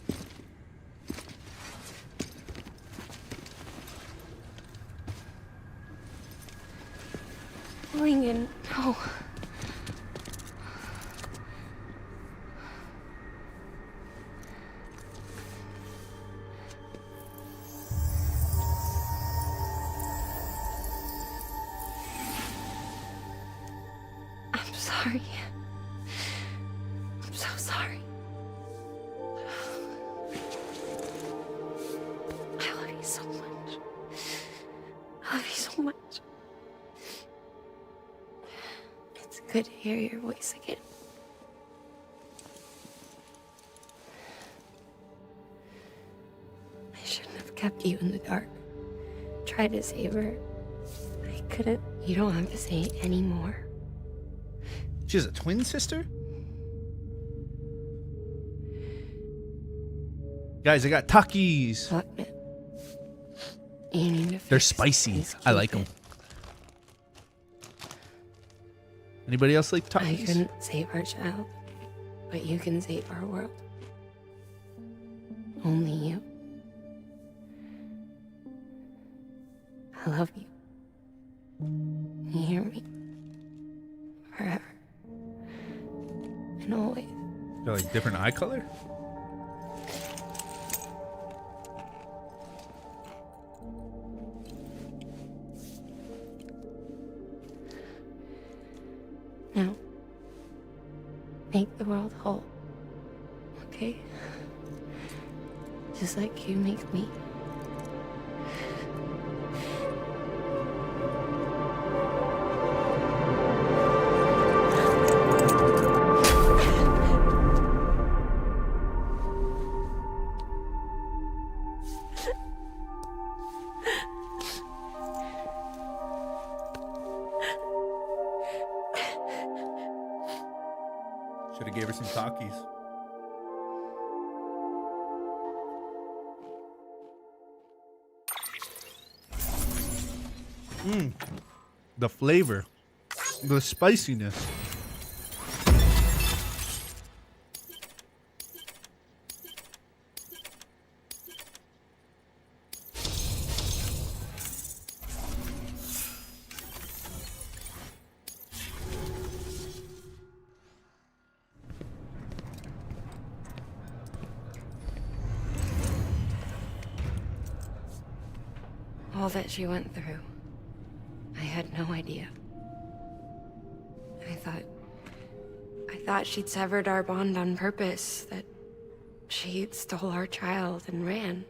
Lincoln, no. I'm sorry. I'm so sorry. I love you so much. I love you so much. It's good to hear your voice again. I shouldn't have kept you in the dark. Tried to save her. I couldn't. You don't have to say any more. She has a twin sister? Guys, I got Takis. Look, man. You need to fix They're spicy. these I like them. Cupids. Anybody else like I Takis? couldn't save our child, but you can save our world. Only you. I love you. You hear me? Forever. And always. Got like different eye color? Now, make the world whole. Okay? Just like you make me. Should have gave her some Takis. The flavor, the spiciness. All that she went through. I had no idea. I thought she'd severed our bond on purpose, that she stole our child and ran.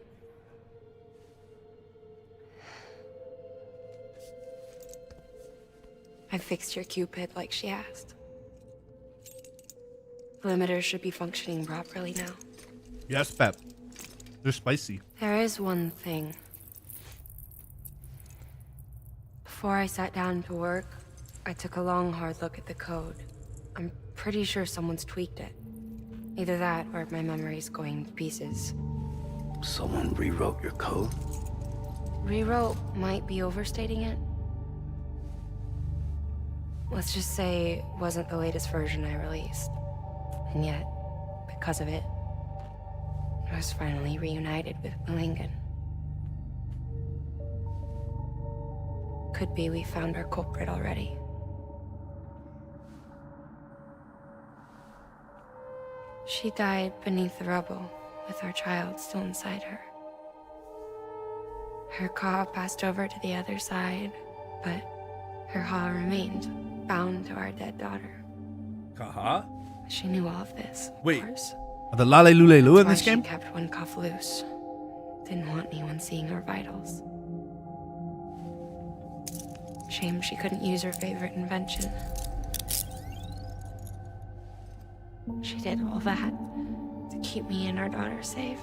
I fixed your Cupid like she asked. The limiters should be functioning properly now. Yes, Pep. They're spicy. There is one thing. Before I sat down to work, I took a long, hard look at the code. I'm pretty sure someone's tweaked it. Either that, or my memory's going to pieces. Someone rewrote your code? Rewrote might be overstating it. Let's just say it wasn't the latest version I released. And yet, because of it, I was finally reunited with Malingen. Could be we found our culprit already. She died beneath the rubble, with our child still inside her. Her Ka passed over to the other side, but her Ha remained, bound to our dead daughter. Kaha? She knew all of this, of Wait, course. are the Lale Lulelu in That's this why game? She kept one cuff loose. Didn't want anyone seeing her vitals. Shame she couldn't use her favorite invention. She did all that to keep me and our daughter safe.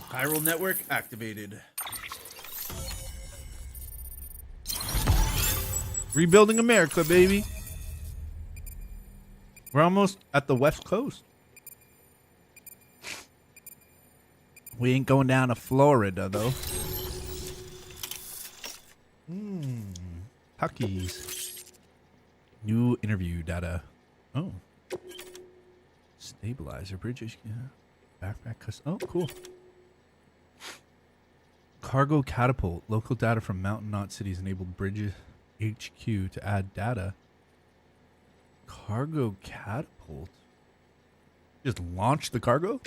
Chiral network activated. Rebuilding America, baby. We're almost at the West Coast. We ain't going down to Florida, though. Takis. New interview data. Oh. Stabilizer bridges. Yeah. Backpack custom. Oh, cool. Cargo catapult. Local data from Mountain Knot cities enabled bridges HQ to add data. Cargo catapult. Just launch the cargo?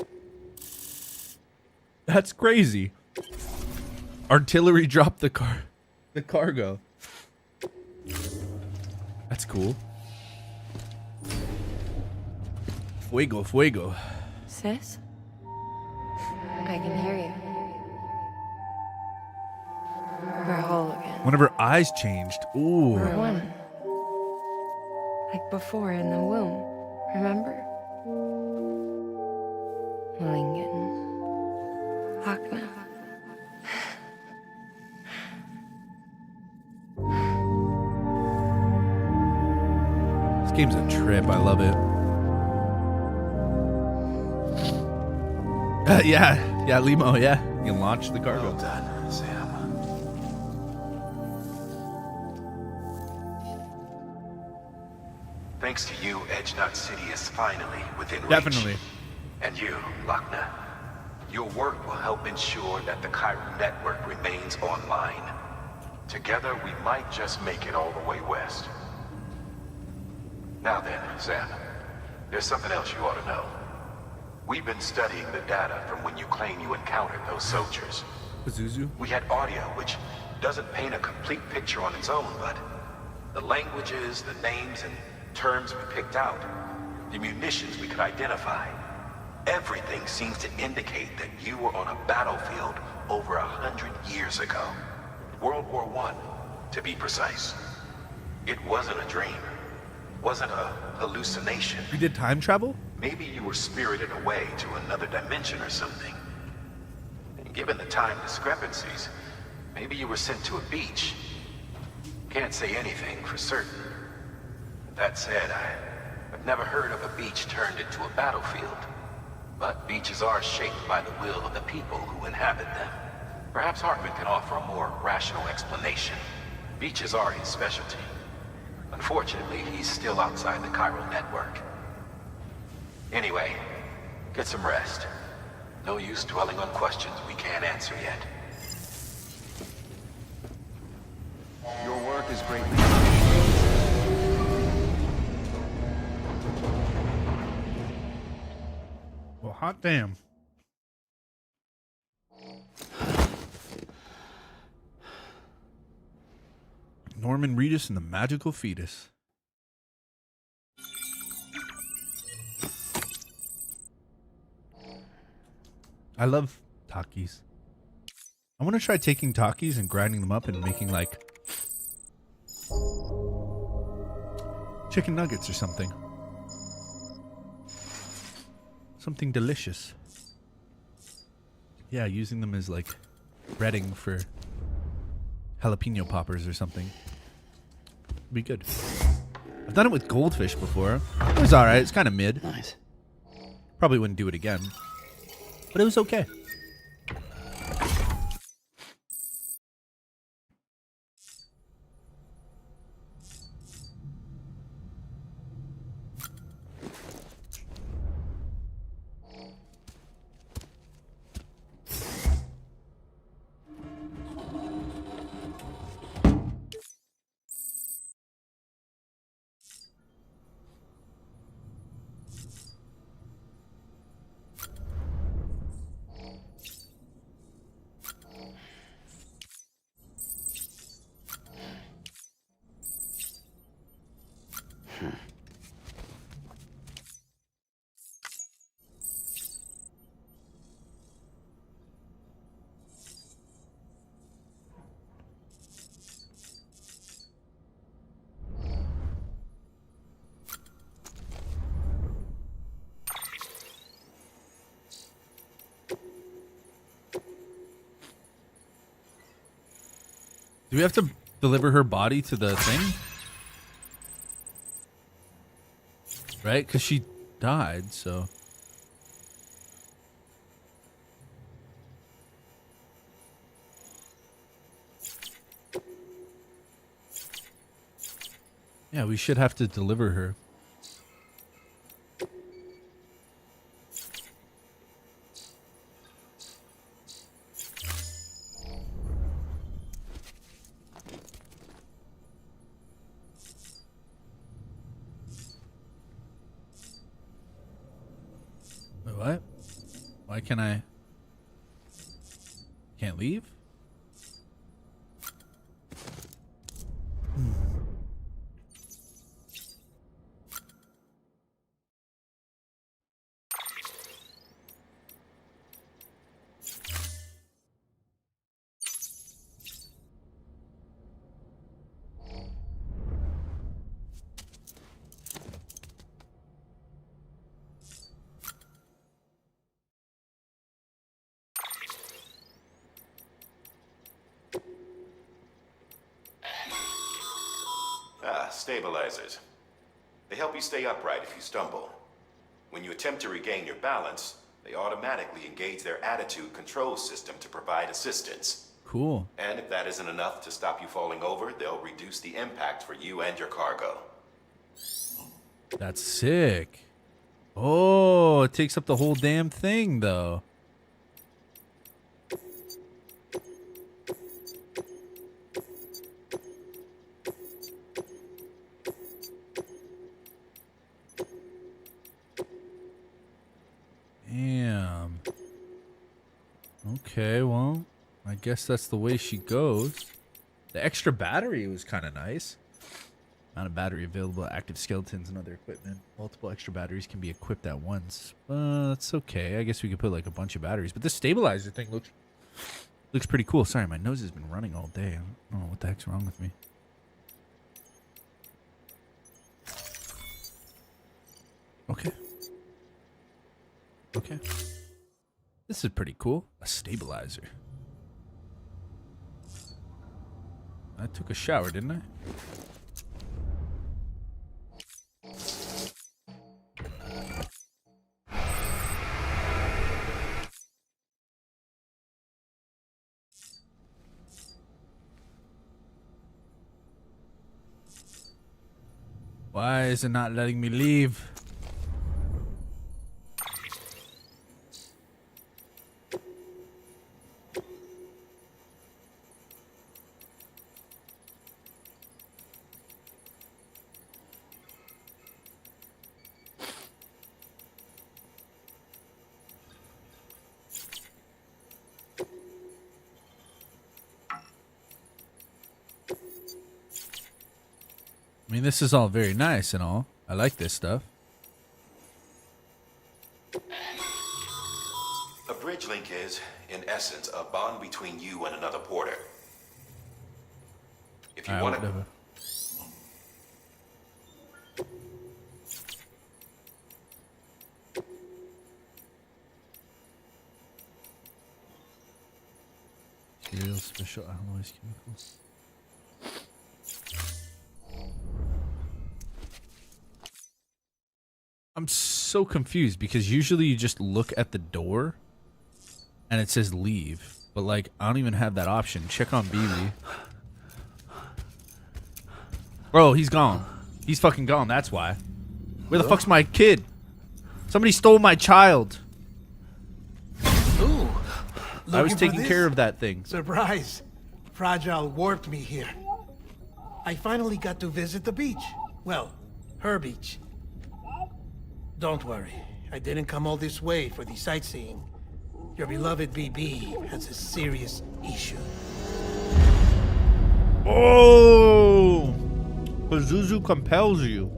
That's crazy. Artillery dropped the cargo. That's cool. Fuego, fuego. Sis? I can hear you. We're whole again. One of her eyes changed. Ooh. We're one. Like before in the womb. Remember? Malingen. Akna. This game's a trip. I love it. Yeah, Limo, yeah. You can launch the cargo. Well done, Sam. Thanks to you, Edgenut City is finally within reach. Definitely. And you, Lochner. Your work will help ensure that the chiral network remains online. Together, we might just make it all the way west. Now then, Sam, there's something else you ought to know. We've been studying the data from when you claim you encountered those soldiers. Pazuzu? We had audio, which doesn't paint a complete picture on its own, but the languages, the names, and terms we picked out, the munitions we could identify, everything seems to indicate that you were on a battlefield over 100 years ago. World War I, to be precise. It wasn't a dream. Wasn't a hallucination. You did time travel? Maybe you were spirited away to another dimension or something. And given the time discrepancies, maybe you were sent to a beach. Can't say anything for certain. That said, I've never heard of a beach turned into a battlefield. But beaches are shaped by the will of the people who inhabit them. Perhaps Hartman can offer a more rational explanation. Beaches are his specialty. Unfortunately, he's still outside the chiral network. Anyway, get some rest. No use dwelling on questions we can't answer yet. Your work is greatly Well, hot damn. Norman Reedus and the Magical Fetus. I love Takis. I want to try taking Takis and grinding them up and making like chicken nuggets or something. Something delicious. Yeah, using them as like breading for jalapeno poppers or something. Be good. I've done it with goldfish before. It was alright. It's kind of mid. Nice. Probably wouldn't do it again. But it was okay. Do we have to deliver her body to the thing? Right? Because she died, so... Yeah, we should have to deliver her. Wait, what? Why can't I... Can't leave? Stabilizers. They help you stay upright if you stumble. When you attempt to regain your balance, they automatically engage their attitude control system to provide assistance. Cool. And if that isn't enough to stop you falling over, they'll reduce the impact for you and your cargo. That's sick. Oh, it takes up the whole damn thing, though. Okay, well, I guess that's the way she goes. The extra battery was kind of nice. Amount of battery available, active skeletons and other equipment. Multiple extra batteries can be equipped at once. That's okay. I guess we could put like a bunch of batteries. But this stabilizer thing looks pretty cool. Sorry, my nose has been running all day. I don't know what the heck's wrong with me. Okay. Okay. This is pretty cool. A stabilizer. I took a shower, didn't I? Why is it not letting me leave? I mean, this is all very nice and all. I like this stuff. A bridge link is, in essence, a bond between you and another porter. If you want to... Whatever. Material special alloys chemicals. I'm so confused because usually you just look at the door and it says leave, but like I don't even have that option. Check on BB. Bro, he's gone. He's fucking gone, that's why. Where the fuck's my kid? Somebody stole my child. Ooh, I was looking for taking this? care of that thing. Surprise. Fragile warped me here. I finally got to visit the beach. Well, her beach. Don't worry. I didn't come all this way for the sightseeing. Your beloved BB has a serious issue. Oh! Pazuzu compels you.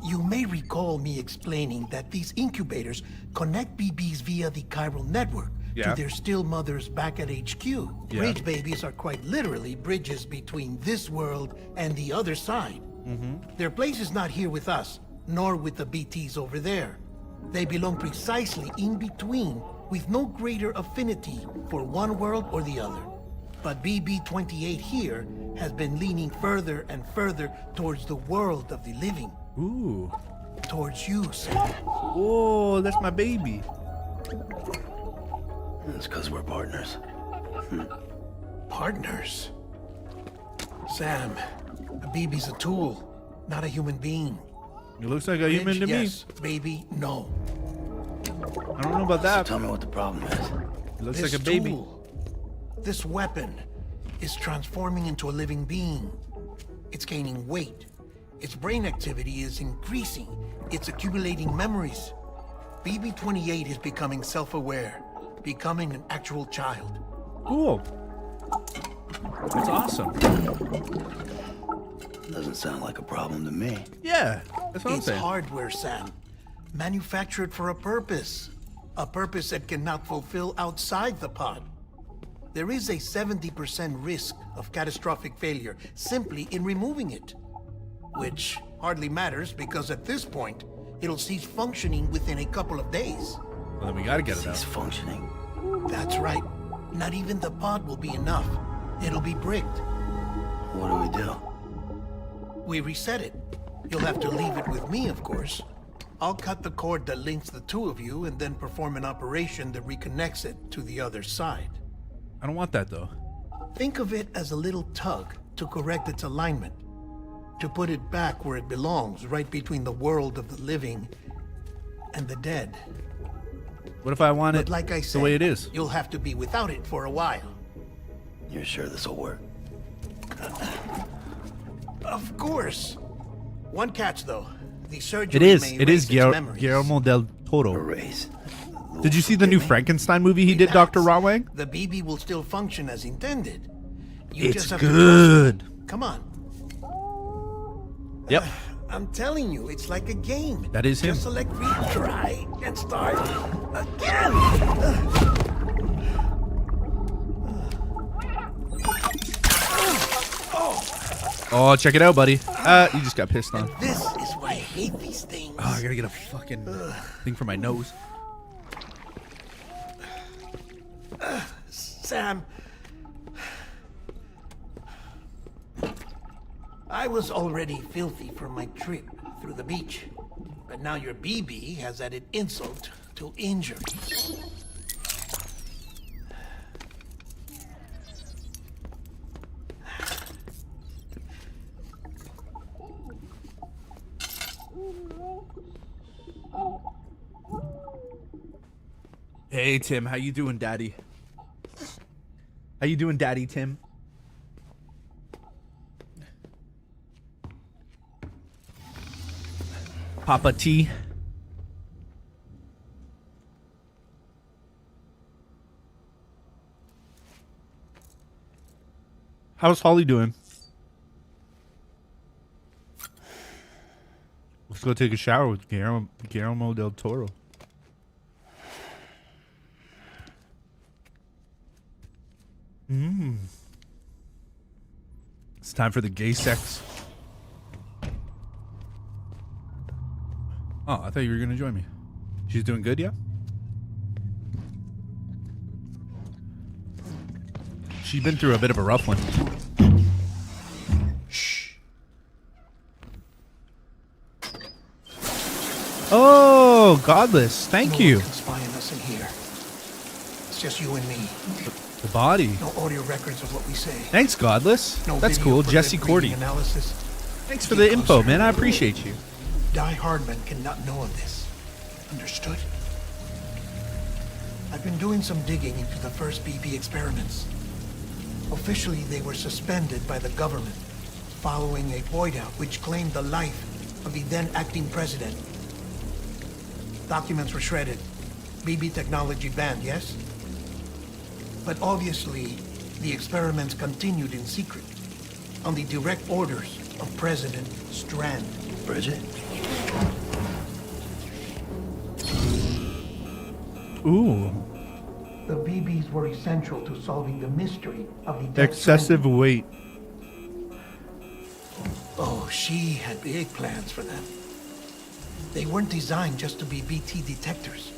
You may recall me explaining that these incubators connect BBs via the chiral network to their still mothers back at HQ. Bridge babies are quite literally bridges between this world and the other side. Their place is not here with us, nor with the BTs over there. They belong precisely in between, with no greater affinity for one world or the other. But BB-28 here has been leaning further and further towards the world of the living. Ooh. Towards you, Sam. Oh, that's my baby. It's because we're partners. Partners? Sam, a BB's a tool, not a human being. It looks like a human to yes, baby, no. I don't know about that. So tell me what the problem is. It looks This like a baby. tool, this weapon, is transforming into a living being. It's gaining weight. Its brain activity is increasing. It's accumulating memories. BB-28 is becoming self-aware, becoming an actual child. Cool. That's awesome. Doesn't sound like a problem to me. Yeah, that's what I'm It's saying. hardware, Sam. Manufactured for a purpose. A purpose that cannot fulfill outside the pod. There is a 70% risk of catastrophic failure simply in removing it. Which hardly matters because at this point, it'll cease functioning within a couple of days. Well, then we gotta get it out. Cease functioning. That's right. Not even the pod will be enough. It'll be bricked. What do we do? We reset it. You'll have to leave it with me, of course. I'll cut the cord that links the two of you and then perform an operation that reconnects it to the other side. I don't want that though. Think of it as a little tug to correct its alignment. To put it back where it belongs, right between the world of the living and the dead. What if I want But it like I said, the way it is? you'll have to be without it for a while. You're sure this will work? Of course. One catch, though. The surgery It is. may It is erase its memories. Guillermo del Toro. Erase. Did you see the new Frankenstein movie he did, Dr. Rawang? The BB will still function as intended. You It's just have to good. trust me. Come on. Yep. I'm telling you, it's like a game. That is him. Just select retry and start again. Oh, check it out, buddy. You just got pissed on. This is why I hate these things. Oh, I gotta get a fucking thing for my nose. Sam, I was already filthy from my trip through the beach, but now your BB has added insult to injury. Hey, Tim. How you doing, Daddy? How you doing, Daddy Tim? Papa T. How's Holly doing? Let's go take a shower with Guillermo del Toro. It's time for the gay sex. Oh, I thought you were going to join me. She's doing good, yeah? She's been through a bit of a rough one. Shh. Oh, Godless. Thank you. No one can spy on us in here. It's just you and me. The body. No audio records of what we say. Thanks, Godless. No That's video cool. for Jesse lip Cordy. reading analysis. Thanks for the info, man. I appreciate you. Die Hardman cannot know of this. Understood? I've been doing some digging into the first BB experiments. Officially, they were suspended by the government following a void out which claimed the life of the then acting president. Documents were shredded. BB technology banned, yes? But obviously, the experiments continued in secret, on the direct orders of President Strand. Bridget? Ooh. The BBs were essential to solving the mystery of the Death Excessive Stranding. weight. Oh, she had big plans for them. They weren't designed just to be BT detectors.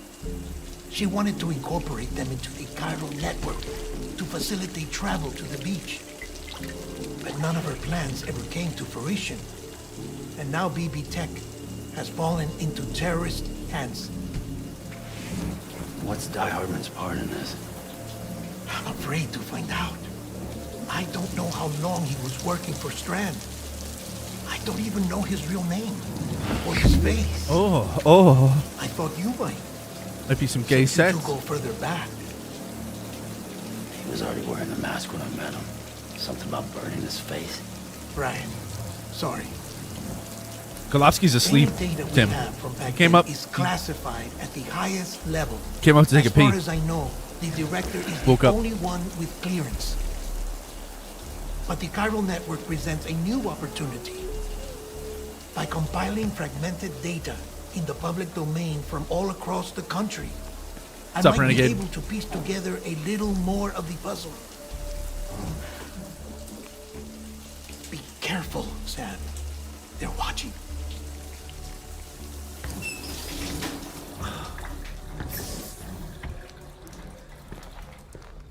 She wanted to incorporate them into the chiral network to facilitate travel to the beach. But none of her plans ever came to fruition. And now BB Tech has fallen into terrorist hands. What's Die Hardman's part in this? I'm afraid to find out. I don't know how long he was working for Strand. I don't even know his real name or his face. Oh. I thought you might. Might be some gay Since sex. you two go further back. He was already wearing the mask when I met him. Something about burning his face. Right. Sorry. Golovsky's asleep, Any data we Tim. have from back Came then up. is classified at the highest level. Came up to take a As far pee. as I know, the director is Woke the up. only one with clearance. But the chiral network presents a new opportunity. By compiling fragmented data in the public domain from all across the country, What's I up, might Renegade? be able to piece together a little more of the puzzle. Be careful, Sam. They're watching.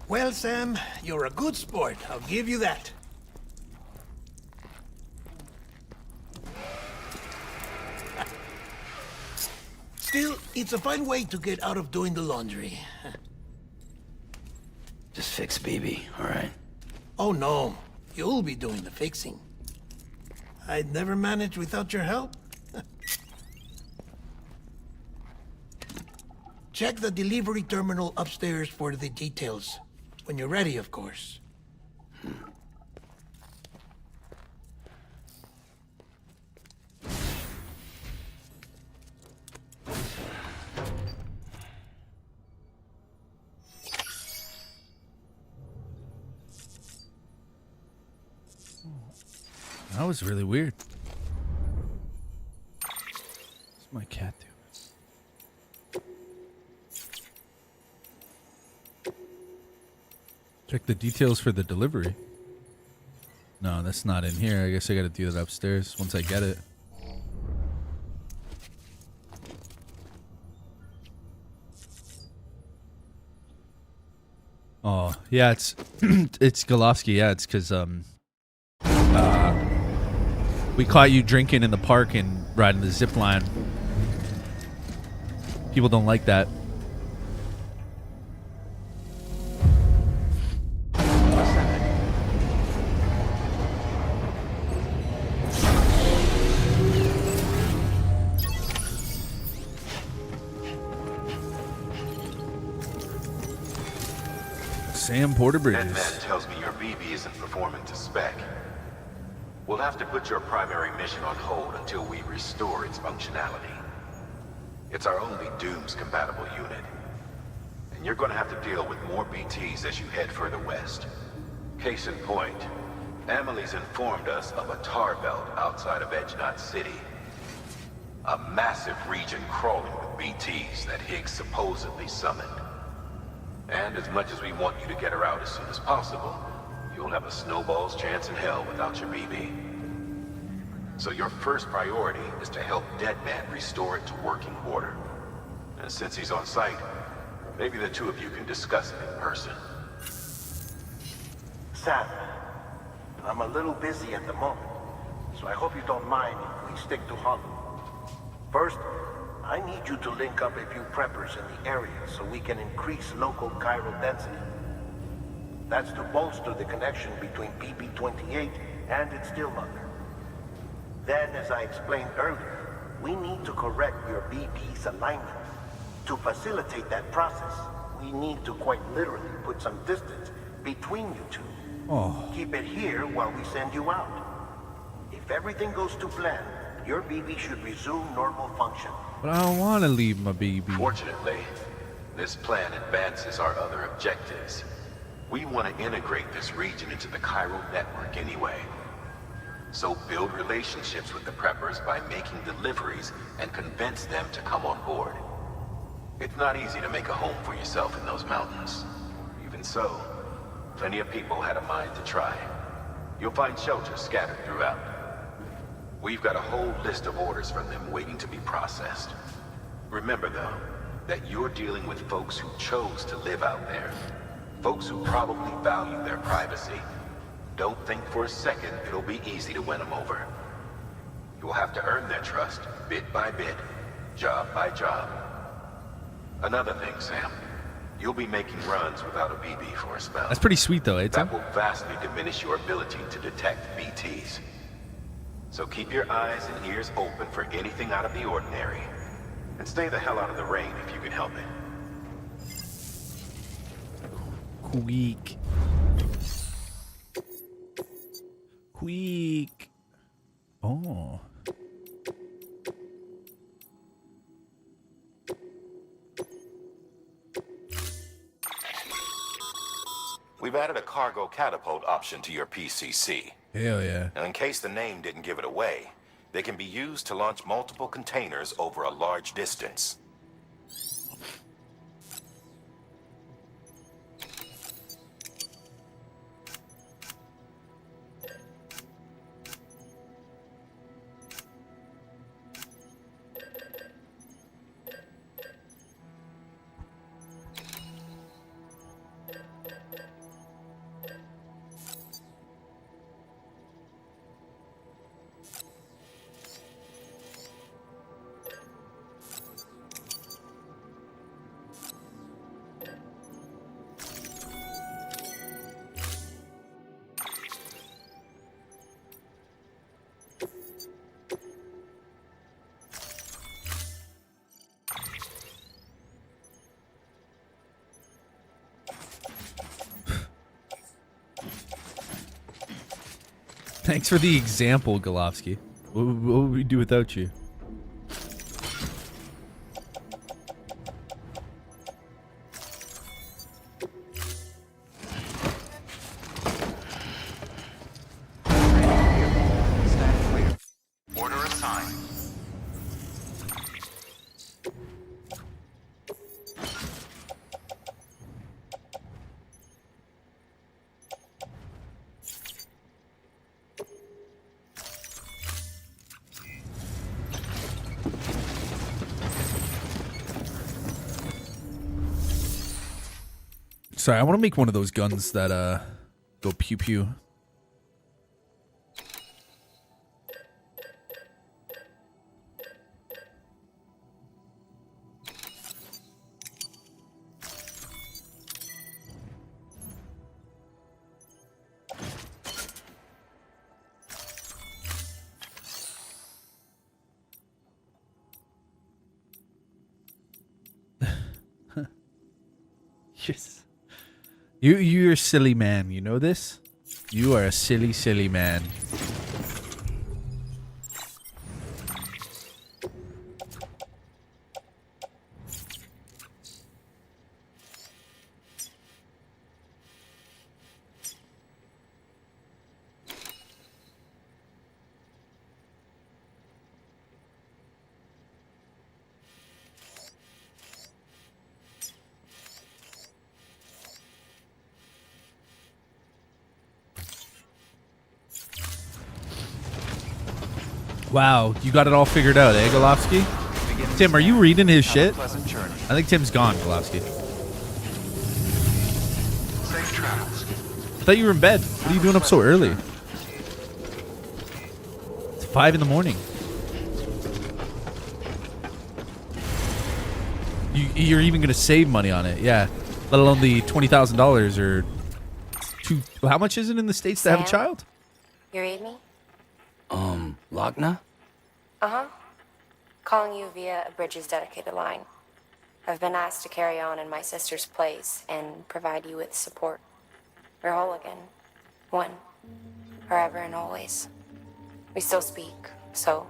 Well, Sam, you're a good sport. I'll give you that. Still, it's a fine way to get out of doing the laundry. Just fix BB, all right? Oh, no. You'll be doing the fixing. I'd never manage without your help. Check the delivery terminal upstairs for the details. When you're ready, of course. That was really weird. What's my cat doing? Check the details for the delivery. No, that's not in here. I guess I gotta do that upstairs once I get it. Oh, yeah, it's it's Golofsky. Yeah, it's because we caught you drinking in the park and riding the zip line. People don't like that. Sam Porter Bridges. That man tells me your BB isn't performing to spec. We'll have to put your primary mission on hold until we restore its functionality. It's our only Dooms-compatible unit. And you're going to have to deal with more BTs as you head further west. Case in point, Amelie's informed us of a tar belt outside of Edgenot City. A massive region crawling with BTs that Higgs supposedly summoned. And as much as we want you to get her out as soon as possible, you'll have a snowball's chance in hell without your BB. So your first priority is to help Deadman restore it to working order. And since he's on site, maybe the two of you can discuss it in person. Sam, I'm a little busy at the moment, so I hope you don't mind if we stick to Hollow. First, I need you to link up a few preppers in the area so we can increase local chiral density. That's to bolster the connection between BB-28 and its stillmother. Then, as I explained earlier, we need to correct your BB's alignment. To facilitate that process, we need to quite literally put some distance between you two. Oh. Keep it here while we send you out. If everything goes to plan, your BB should resume normal function. But I don't want to leave my BB. Fortunately, this plan advances our other objectives. We want to integrate this region into the chiral network anyway. So build relationships with the preppers by making deliveries and convince them to come on board. It's not easy to make a home for yourself in those mountains. Even so, plenty of people had a mind to try. You'll find shelters scattered throughout. We've got a whole list of orders from them waiting to be processed. Remember, though, that you're dealing with folks who chose to live out there. Folks who probably value their privacy. Don't think for a second it'll be easy to win them over. You'll have to earn their trust, bit by bit, job by job. Another thing, Sam. You'll be making runs without a BB for a spell. That's pretty sweet, though, eh, Tom? That will vastly diminish your ability to detect BTs. So keep your eyes and ears open for anything out of the ordinary. And stay the hell out of the rain if you can help it. Queek. Queek. Oh. We've added a cargo catapult option to your PCC. Hell yeah. Now, in case the name didn't give it away, they can be used to launch multiple containers over a large distance. Thanks for the example, Golofsky. What would we do without you? Sorry, I want to make one of those guns that go pew pew. Yes. You're a silly man, you know this? You are a silly, silly man. Wow, you got it all figured out, eh, Golovsky? Tim, are you reading his shit? I think Tim's gone, Golovsky. Safe travels. I thought you were in bed. What are you doing up so early? It's 5 in the morning. You're even going to save money on it, yeah. Let alone the $20,000 or how much is it in the States to have a child? You read me? Lochna? Uh-huh. Calling you via a Bridges dedicated line. I've been asked to carry on in my sister's place and provide you with support. We're whole again. One. Forever and always. We still speak, so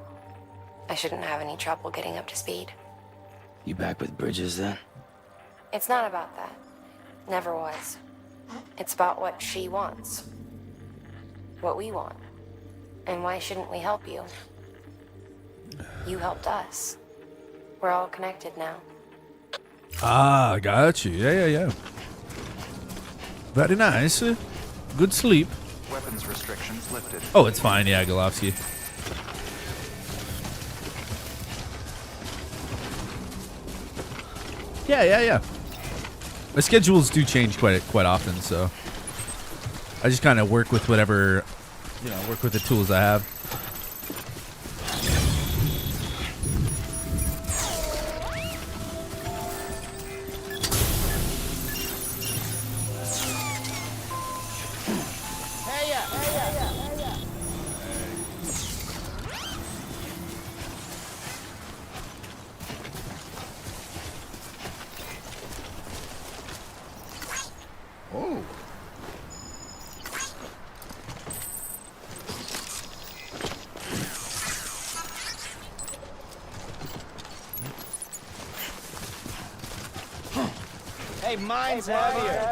I shouldn't have any trouble getting up to speed. You back with Bridges then? It's not about that. Never was. It's about what she wants. What we want. And why shouldn't we help you? You helped us. We're all connected now. Ah, got you. Yeah. Very nice. Good sleep. Weapons restrictions lifted. Oh, it's fine. Yeah, Golovsky. Yeah. My schedules do change quite often, so I just kind of work with whatever, work with the tools I have. Hey, mine's heavier.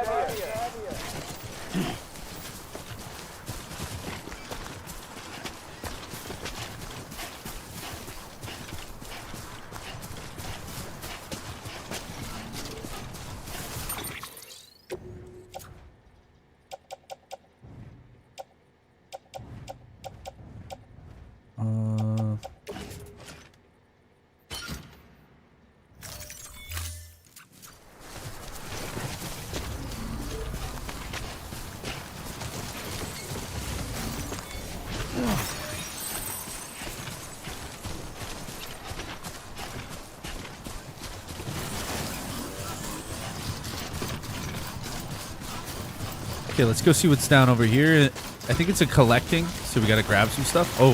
Okay, let's go see what's down over here. I think it's a collecting, so we gotta grab some stuff. Oh,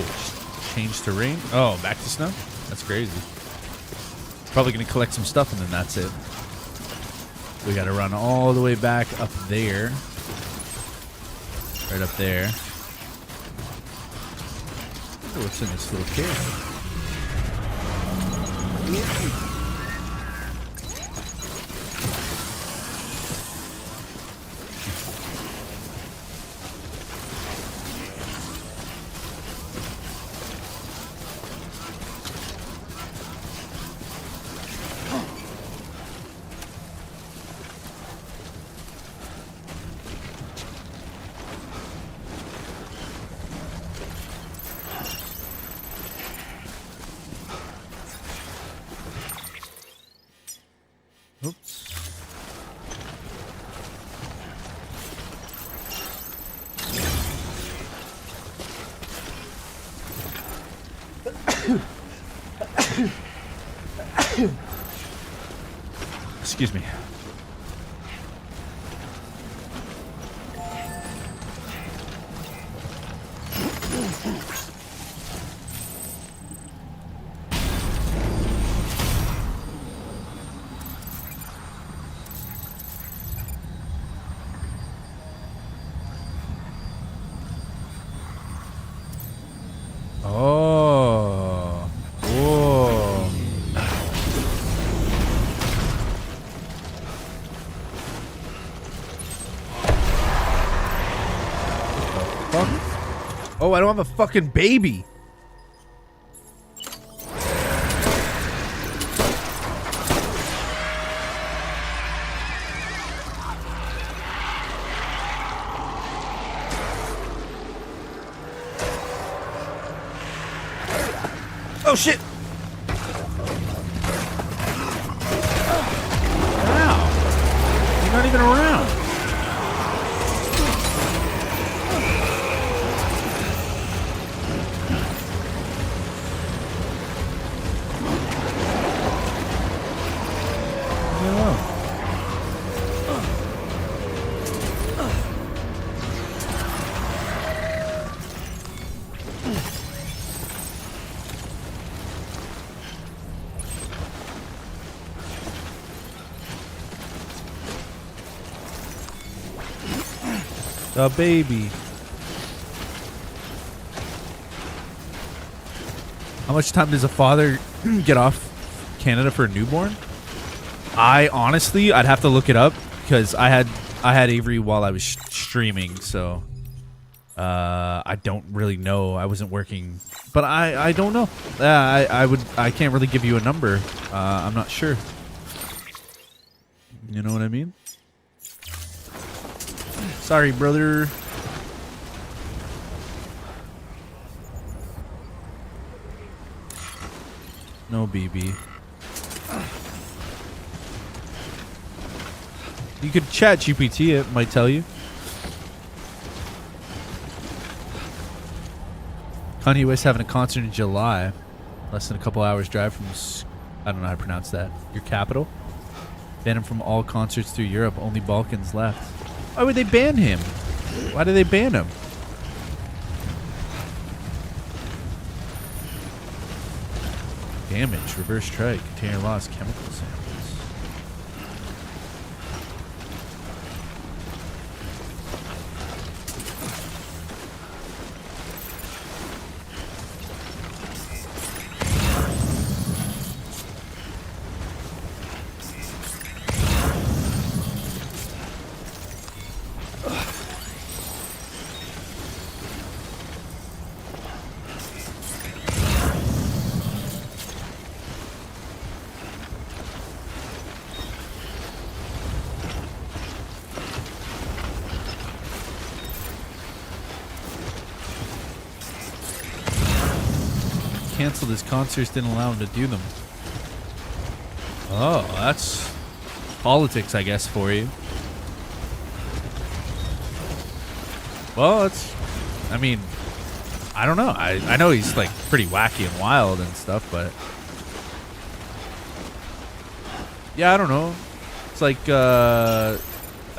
change terrain. Oh, back to snow? That's crazy. Probably gonna collect some stuff and then that's it. We gotta run all the way back up there. Right up there. Oh, what's in this little cave? Oops. Excuse me. Oh. Whoa. Fuck? Oh, I don't have a fucking baby. Oh shit! Wow. You're not even around. The baby. How much time does a father get off Canada for a newborn? I'd have to look it up because I had Avery while I was streaming, so I don't really know. I wasn't working, but I don't know. I can't really give you a number. I'm not sure. You know what I mean? Sorry, brother. No BB. You could chat GPT, it might tell you. Kanye West having a concert in July. Less than a couple hours drive from, I don't know how to pronounce that, your capital. Ban him from all concerts through Europe. Only Balkans left. Why would they ban him? Why did they ban him? Damage, reverse strike, container loss, chemical samples. Canceled his concerts, didn't allow him to do them. Oh, that's politics, I guess, for you. Well, it's, I mean, I don't know. I know he's like pretty wacky and wild and stuff, but yeah, I don't know. It's like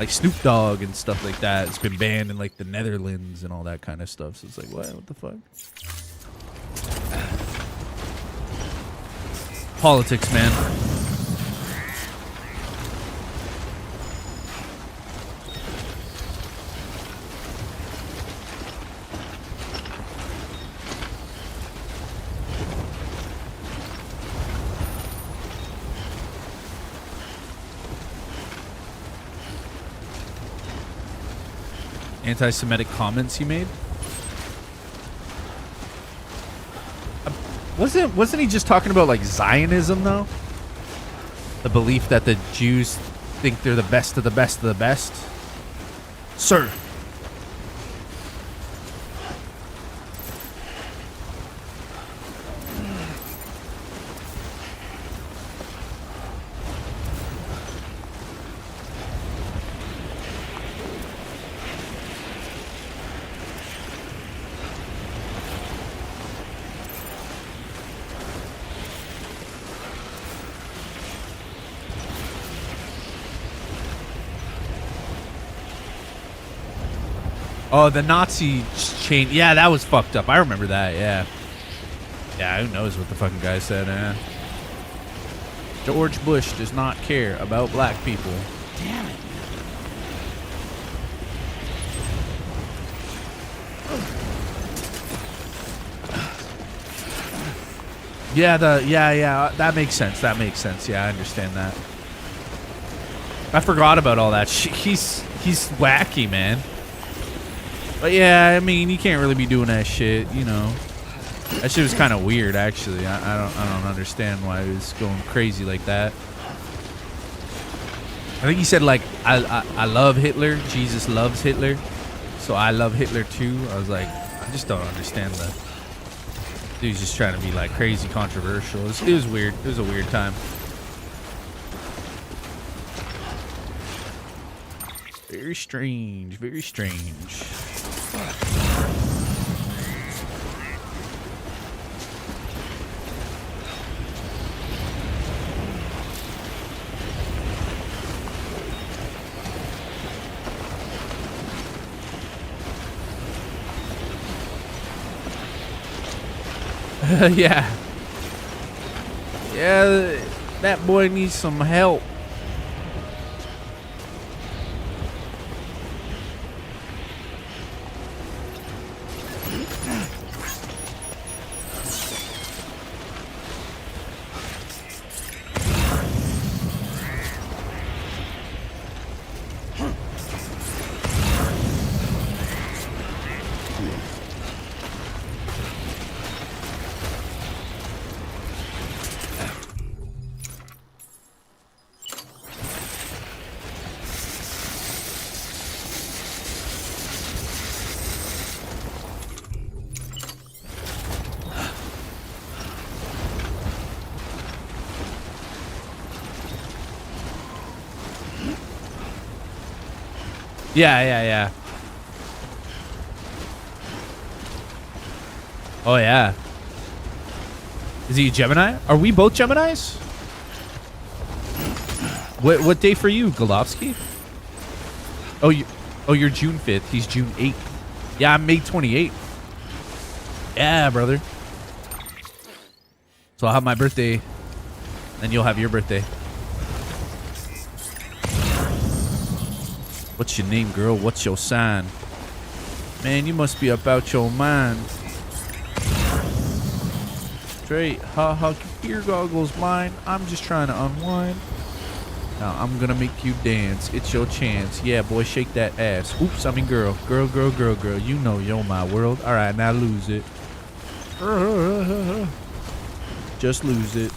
Snoop Dogg and stuff like that. It's been banned in like the Netherlands and all that kind of stuff. So it's like, what the fuck? Politics, man. Anti-Semitic comments he made? Wasn't he just talking about like Zionism though? The belief that the Jews think they're the best of the best of the best? Sir. Oh, the Nazi chain. Yeah, that was fucked up. I remember that. Yeah. Yeah, who knows what the fucking guy said, man. George Bush does not care about black people. Damn it. Yeah, that makes sense. That makes sense. Yeah, I understand that. I forgot about all that. He's wacky, man. But yeah, I mean, you can't really be doing that shit, you know. That shit was kind of weird, actually. I don't understand why he was going crazy like that. I think he said like, I love Hitler. Jesus loves Hitler, so I love Hitler too. I was like, I just don't understand that. Dude's just trying to be like crazy controversial. It was weird. It was a weird time. Very strange. Very strange. Yeah. Yeah, that boy needs some help. Yeah. Oh, yeah. Is he a Gemini? Are we both Geminis? What day for you, Golovsky? Oh, you're June 5th. He's June 8th. Yeah, I'm May 28th. Yeah, brother. So I'll have my birthday, and you'll have your birthday. What's your name, girl? What's your sign? Man, you must be about your mind. Straight, ha, your goggles mine. I'm just trying to unwind. Now I'm gonna make you dance. It's your chance. Yeah, boy, shake that ass. Oops, I mean girl. Girl. You know you're my world. All right, now lose it. Just lose it.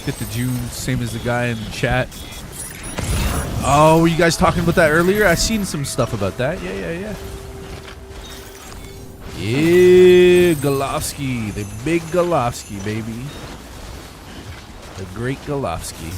Hit the June, same as the guy in the chat. Oh, were you guys talking about that earlier? I seen some stuff about that. Yeah. Yeah, Golovsky, the big Golovsky, baby. The great Golovsky.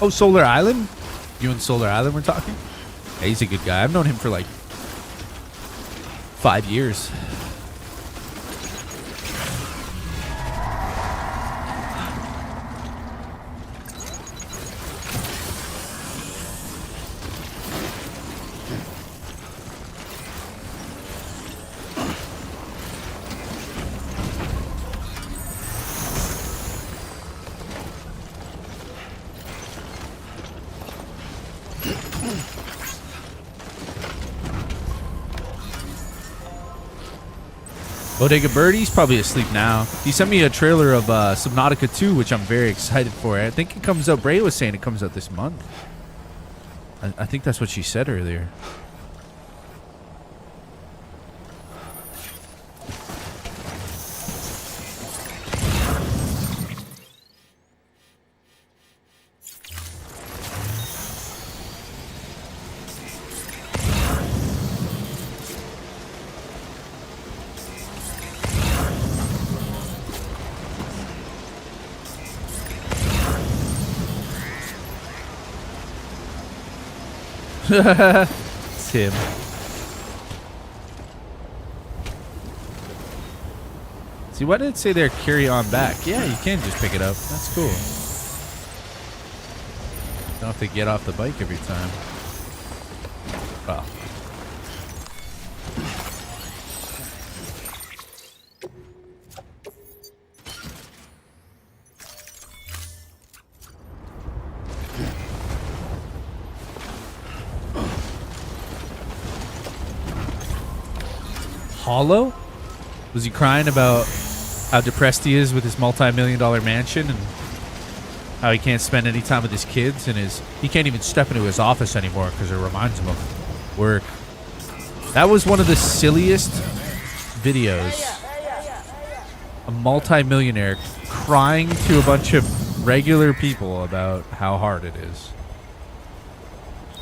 Oh, Solar Island? You and Solar Island were talking? Yeah, he's a good guy. I've known him for like 5 years. Bodega Birdie's probably asleep now. He sent me a trailer of Subnautica 2, which I'm very excited for. I think it comes out, Bray was saying it comes out this month. I think that's what she said earlier. It's him. See, why did it say there carry on back? Yeah, you can just pick it up. That's cool. Don't have to get off the bike every time. Well. Hollow? Was he crying about how depressed he is with his multi-million-dollar mansion and how he can't spend any time with his kids and he can't even step into his office anymore because it reminds him of work. That was one of the silliest videos. A multi-millionaire crying to a bunch of regular people about how hard it is.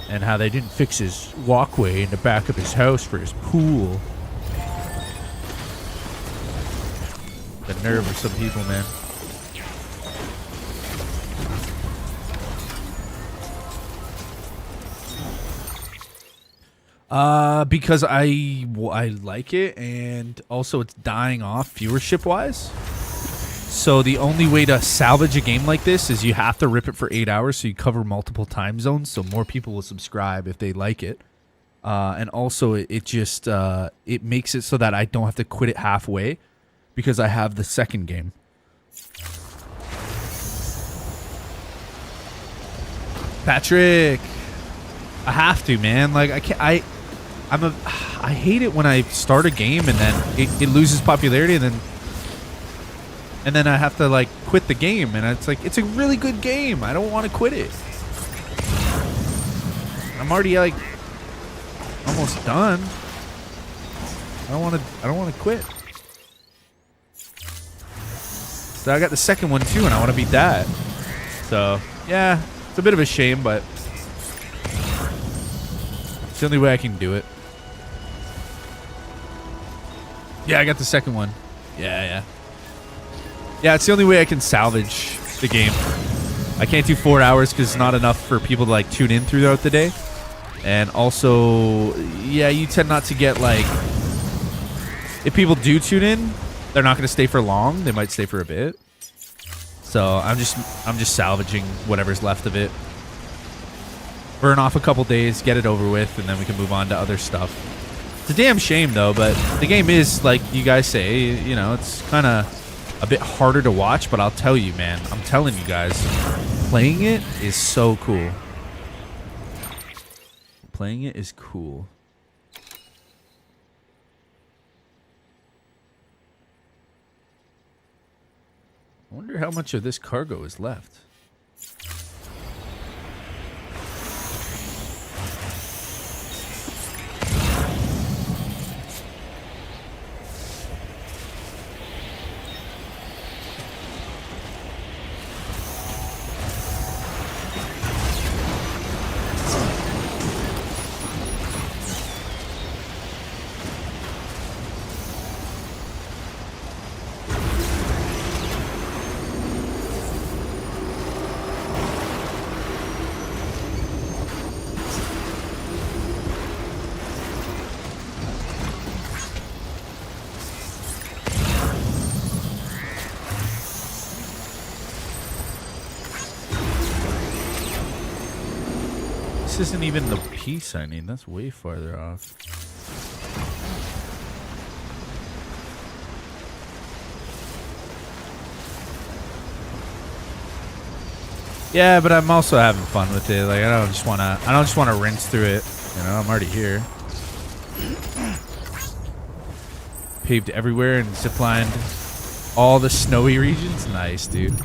And how they didn't fix his walkway in the back of his house for his pool. The nerve of some people, man. Because I like it, and also it's dying off viewership wise. So the only way to salvage a game like this is you have to rip it for 8 hours, so you cover multiple time zones, so more people will subscribe if they like it. And also it just it makes it so that I don't have to quit it halfway because I have the second game. Patrick, I have to, man. Like I can't. I hate it when I start a game and then it loses popularity and then I have to like quit the game, and it's like it's a really good game. I don't want to quit it. I'm already like almost done. I don't want to quit. So I got the second one too, and I want to beat that. So yeah, it's a bit of a shame, but it's the only way I can do it. Yeah, I got the second one. Yeah, it's the only way I can salvage the game. I can't do 4 hours because it's not enough for people to like tune in throughout the day. And also, yeah, you tend not to get like, if people do tune in, they're not going to stay for long. They might stay for a bit. So I'm just salvaging whatever's left of it. Burn off a couple days, get it over with, and then we can move on to other stuff. It's a damn shame though, but the game is, like you guys say, you know, it's kind of a bit harder to watch, but I'll tell you, man, I'm telling you guys, playing it is so cool. Playing it is cool. I wonder how much of this cargo is left. This isn't even the piece I need. That's way farther off. Yeah, but I'm also having fun with it. Like I don't just wanna rinse through it. You know, I'm already here. Paved everywhere and ziplined all the snowy regions. Nice, dude.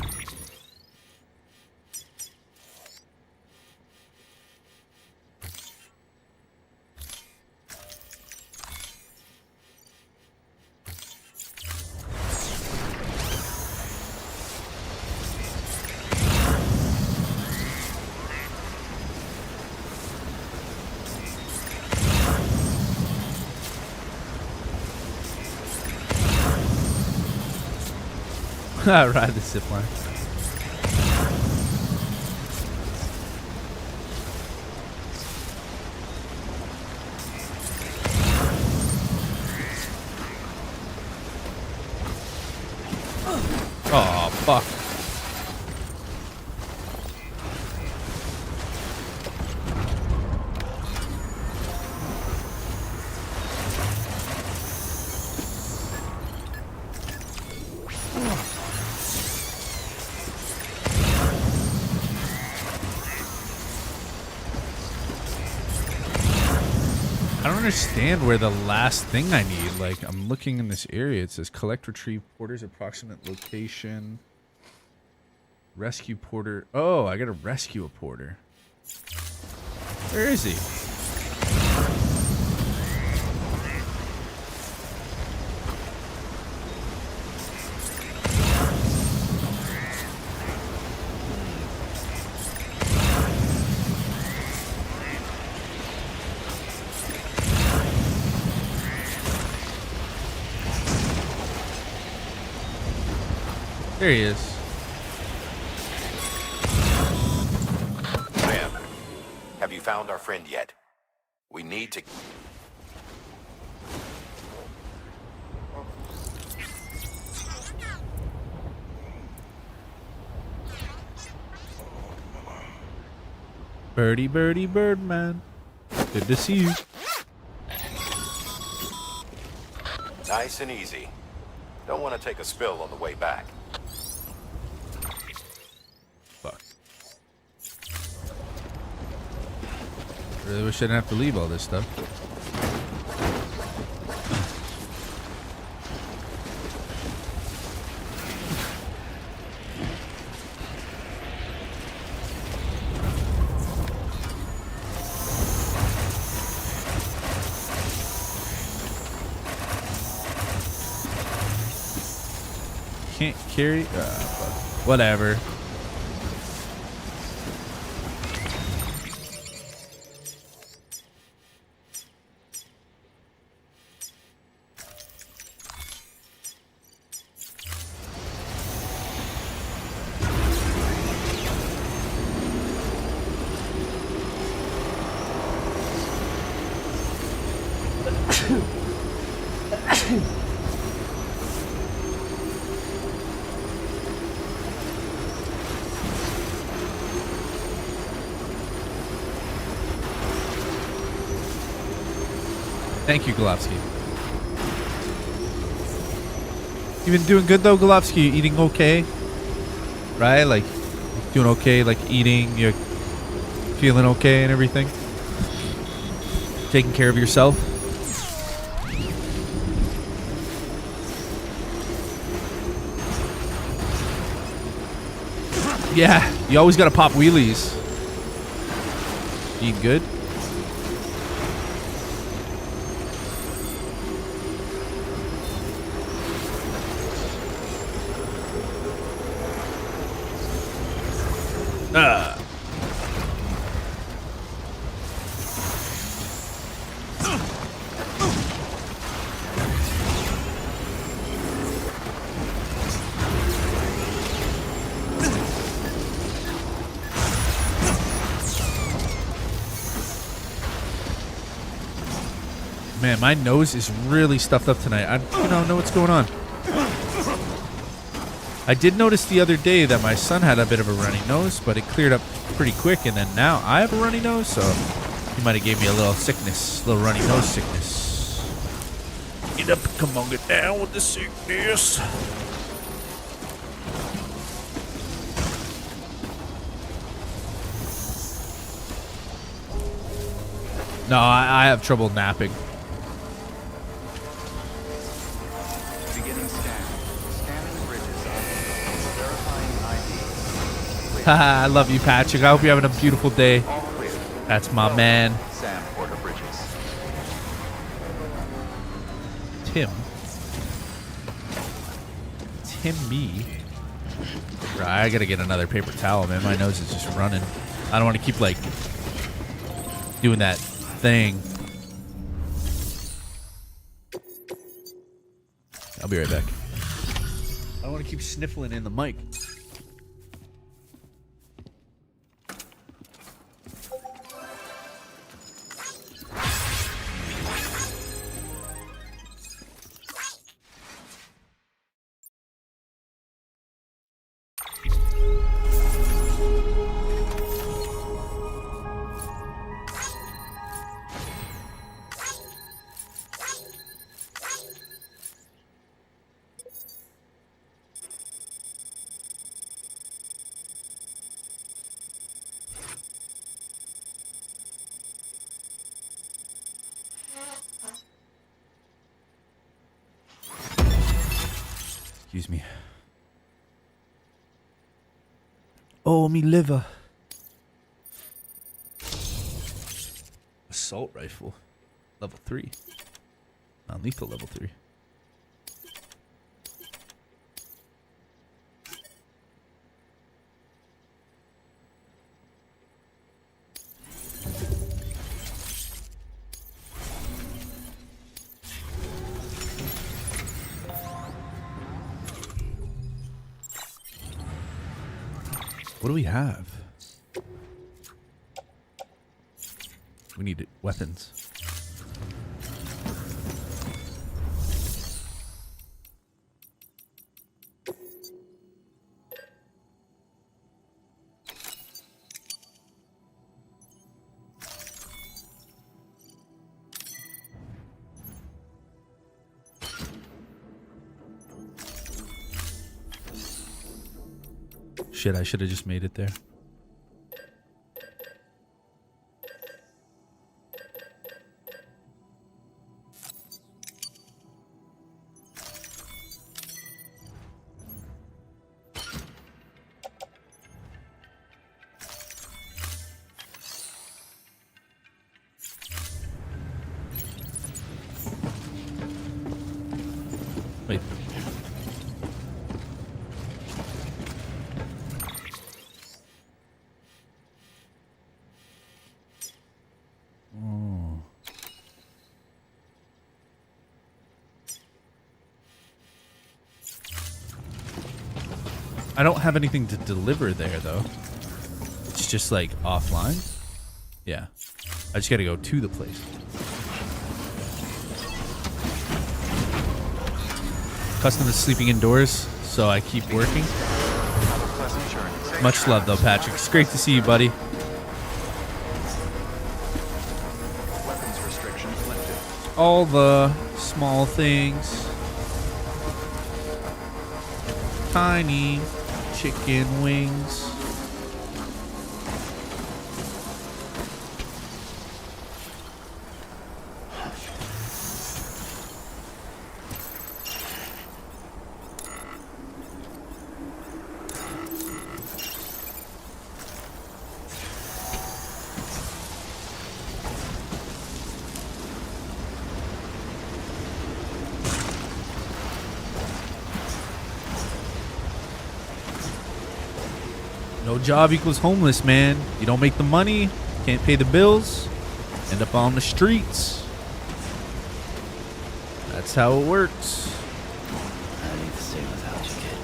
Ride the zip line. fuck? I don't understand where the last thing I need. Like, I'm looking in this area. It says collect, retrieve Porter's approximate location. Rescue Porter. Oh, I gotta rescue a Porter. Where is he? There he is. Sam, have you found our friend yet? We need to... Birdie, birdie, birdman. Good to see you. Nice and easy. Don't want to take a spill on the way back. Fuck. Really wish I didn't have to leave all this stuff. Can't carry. Fuck. Whatever. Thank you, Golovsky. You been doing good though, Golovsky? You eating okay? Right? Like, doing okay, like eating, you're feeling okay and everything? Taking care of yourself? Yeah, you always gotta pop wheelies. Eating good? Man, my nose is really stuffed up tonight. I don't know what's going on. I did notice the other day that my son had a bit of a runny nose, but it cleared up pretty quick, and then now I have a runny nose, so he might have gave me a little sickness, a little runny nose sickness. Get up, come on, get down with the sickness. No, I have trouble napping. Beginning scan. Scanning bridges. Verifying ID. I love you, Patrick. I hope you're having a beautiful day. All clear. That's my man. Sam Porter Bridges. Tim. Timmy. Right, I gotta get another paper towel, man. My nose is just running. I don't want to keep, like, doing that thing. I'll be right back. I don't want to keep sniffling in the mic. Excuse me. Oh, me liver. Assault rifle. Level 3. Non-lethal level 3. What do we have? We need weapons. Shit, I should have just made it there. Wait. Oh. I don't have anything to deliver there, though. It's just like offline. Yeah. I just gotta go to the place. Custom is sleeping indoors, so I keep working. Much love, though, Patrick. It's great to see you, buddy. Weapons restrictions lifted. All the small things. Tiny chicken wings. No job equals homeless, man. You don't make the money, can't pay the bills, end up on the streets. That's how it works. I need to stay without you, kid.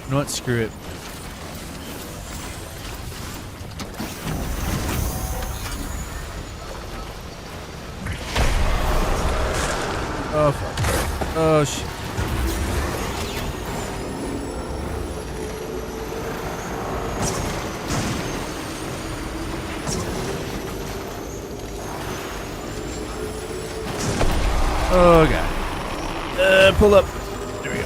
You know what? Screw it. Oh, fuck. Oh, shit. Oh, God. Pull up. There we go.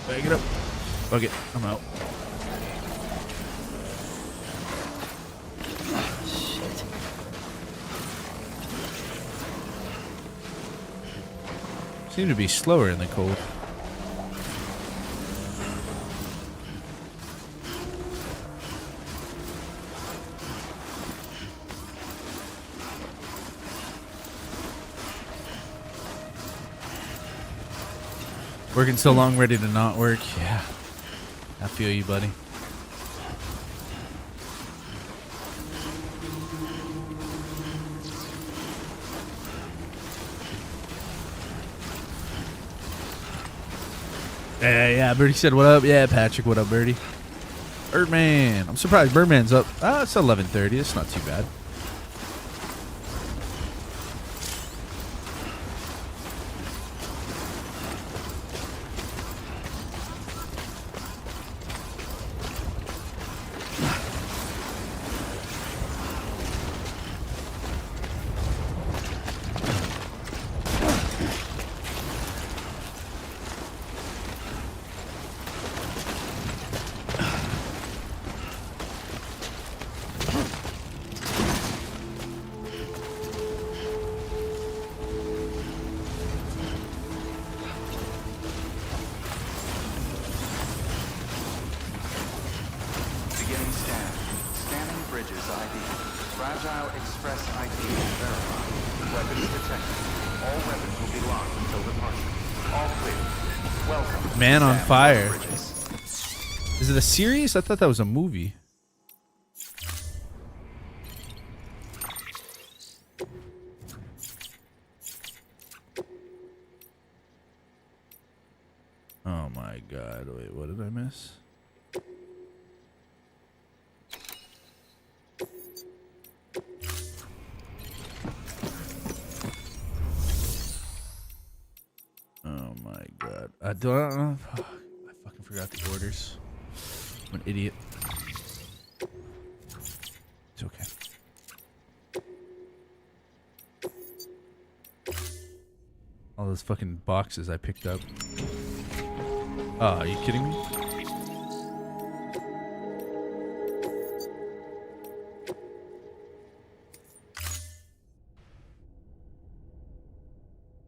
Bag it up. Fuck it. I'm out. Shit. Seem to be slower in the cold. Working so long, ready to not work. Yeah. I feel you, buddy. Yeah, Birdie said, what up? Yeah, Patrick, what up, Birdie? Birdman. I'm surprised Birdman's up. It's 11:30. It's not too bad. Beginning scan. Scanning bridges ID. Fragile Express ID verified. Weapons detected. All weapons will be locked until departure. All clear. Welcome. Man on Sam Fire. Bridges. Is it a series? I thought that was a movie. Oh my god. Wait, what did I miss? Oh my god. I don't know. I fucking forgot the orders. I'm an idiot. It's okay. All those fucking boxes I picked up. Oh, are you kidding me?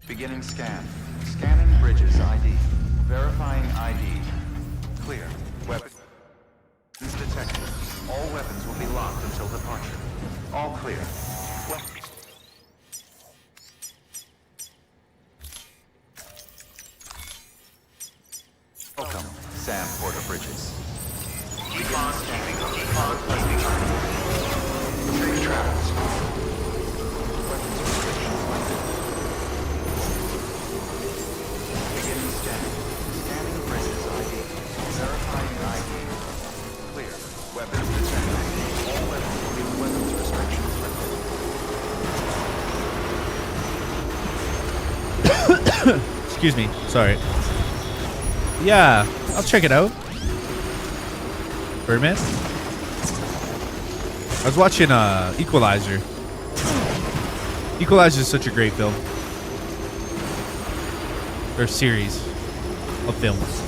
Beginning scan. Scanning bridges ID. Verifying ID. Clear. Weapons detected. All weapons will be locked until departure. All clear. Welcome, Sam Porter Bridges. Keep on scanning. Keep on listening. Safe travels. Weapons restrictions lifted. Beginning scanning. Scanning bridges ID. Verifying ID. Clear. Weapons detected. All weapons will be weapons restrictions lifted. Excuse me. Sorry. Yeah, I'll check it out. Birdman? I was watching Equalizer. Equalizer is such a great film. Or series of films.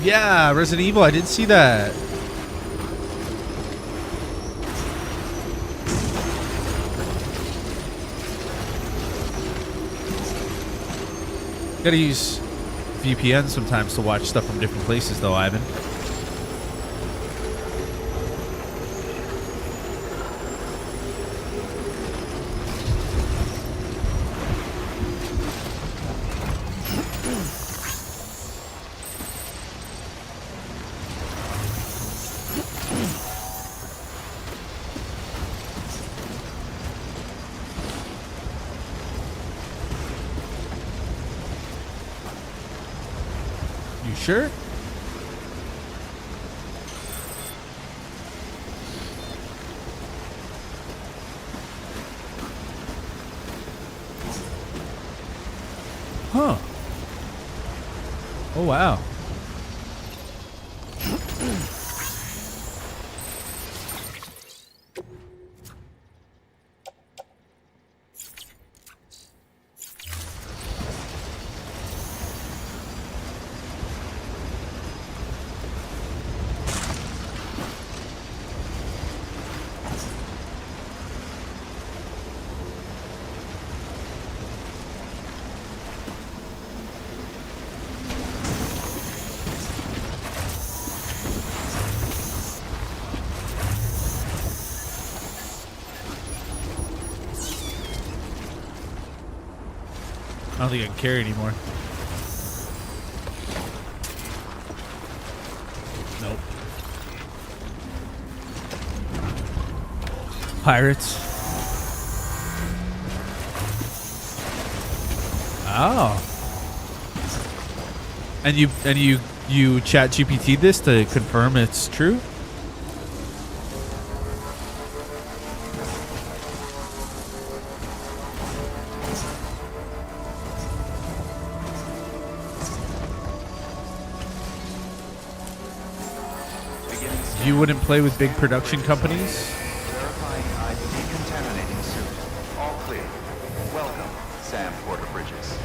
Yeah, Resident Evil. I did see that. Gotta use VPN sometimes to watch stuff from different places, though, Ivan. You sure? Huh. Oh, wow. I don't think I can carry anymore. Nope. Pirates. Oh. And you chat GPT this to confirm it's true? You wouldn't play with big production companies? Verifying ID decontaminating suit. All clear. Welcome, Sam Porter Bridges.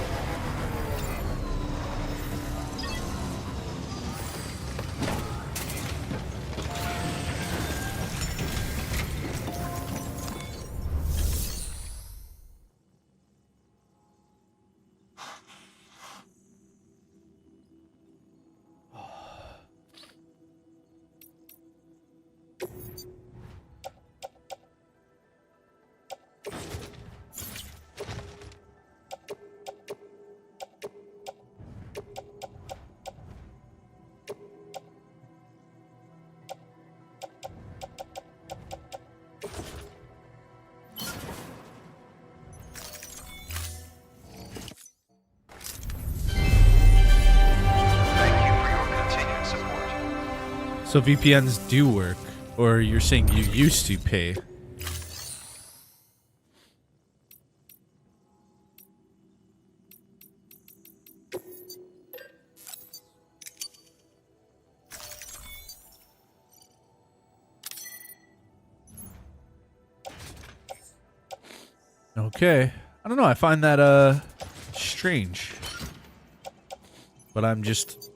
So VPNs do work, or you're saying you used to pay? Okay. I don't know, I find that strange. But I'm just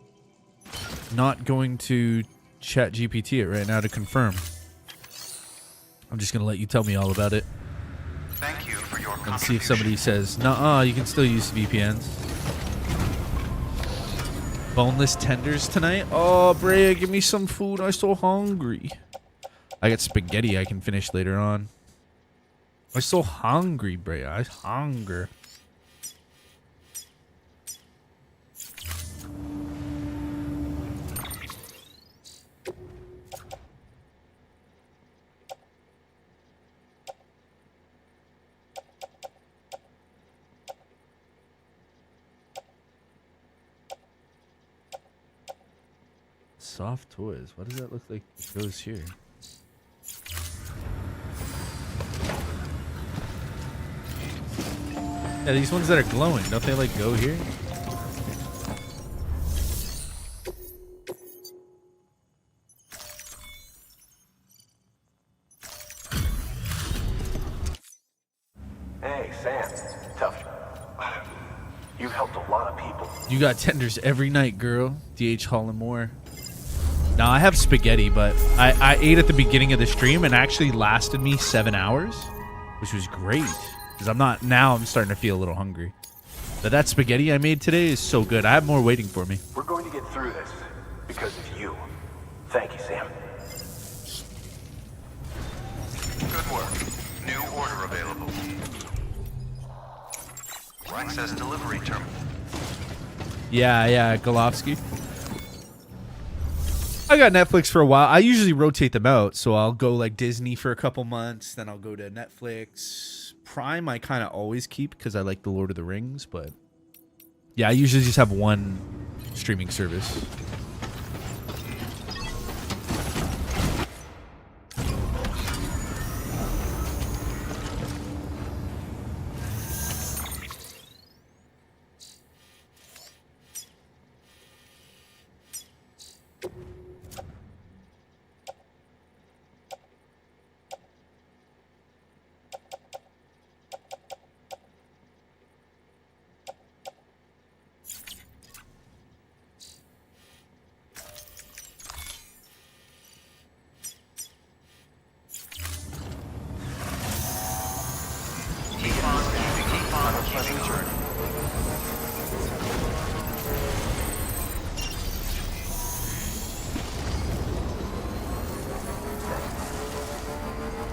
not going to chat GPT it right now to confirm. I'm just gonna let you tell me all about it. Thank you for your and see if somebody says, "Nuh-uh, you can still use VPNs." Boneless tenders tonight? Oh, Brea, give me some food. I'm so hungry. I got spaghetti I can finish later on. I'm so hungry, Brea. I'm hungry. Soft toys. What does that look like? It goes here. Yeah, these ones that are glowing, don't they like go here? Hey, Sam. Tough. You've helped a lot of people. You got tenders every night, girl. DH Hall and more. Now I have spaghetti, but I ate at the beginning of the stream and actually lasted me 7 hours, which was great. Because I'm starting to feel a little hungry. But that spaghetti I made today is so good. I have more waiting for me. We're going to get through this because of you. Thank you, Sam. Good work. New order available. Access delivery terminal. Yeah, Golovsky. I got Netflix for a while. I usually rotate them out, so I'll go like Disney for a couple months, then I'll go to Netflix. Prime I kind of always keep because I like The Lord of the Rings, but yeah, I usually just have one streaming service.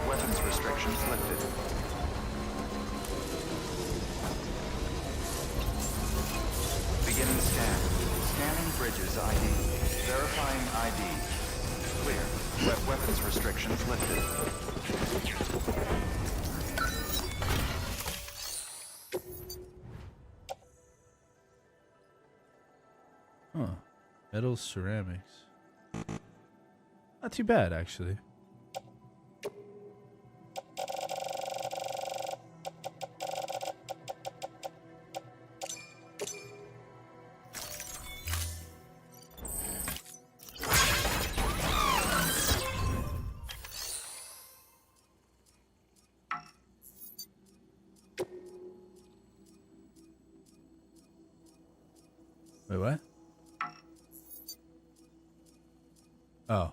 Weapons restrictions lifted. Beginning scan. Scanning bridges ID. Verifying ID. Clear. Weapons restrictions lifted. Huh. Metal ceramics. Not too bad, actually. Wait, what? Oh.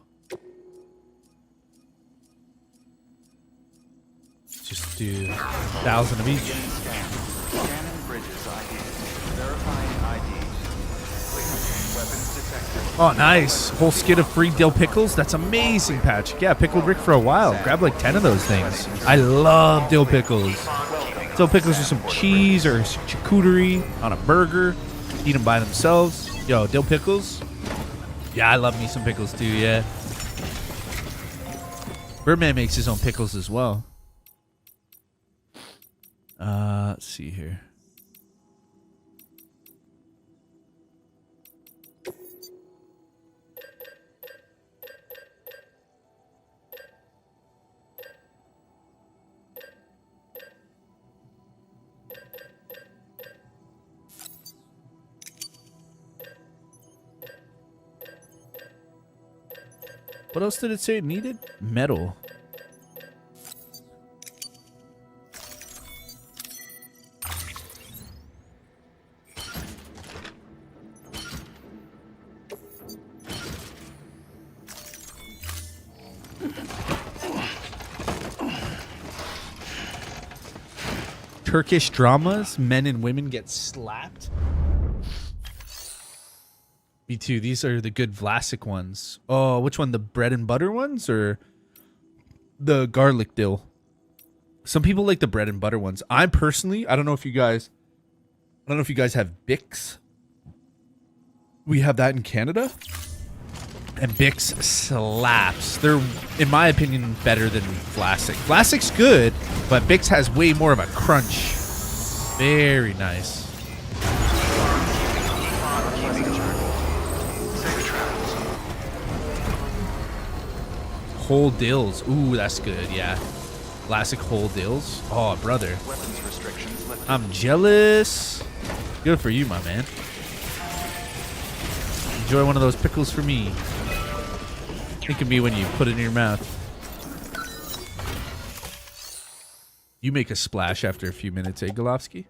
Just do 1,000 of each. Scanning bridges ID. Verifying ID. Clear. Weapons detected. Oh, nice. Whole skid of free dill pickles. That's amazing, Patch. Yeah, pickled Rick for a while. Grab like 10 of those things. I love dill pickles. Dill pickles with some cheese or charcuterie on a burger. Eat them by themselves. Yo, dill pickles. Yeah, I love me some pickles too, yeah. Birdman makes his own pickles as well. Let's see here. What else did it say it needed? Metal. Turkish dramas, men and women get slapped. Me too. These are the good Vlasic ones. Oh, which one? The bread and butter ones or the garlic dill? Some people like the bread and butter ones. I personally, I don't know if you guys have Bix. We have that in Canada. And Bix slaps. They're, in my opinion, better than Vlasic. Vlasic's good, but Bix has way more of a crunch. Very nice. Whole dills. Ooh, that's good, yeah. Classic whole dills. Oh, brother. I'm jealous. Good for you, my man. Enjoy one of those pickles for me. Think of me when you put it in your mouth. You make a splash after a few minutes, eh, Golovsky?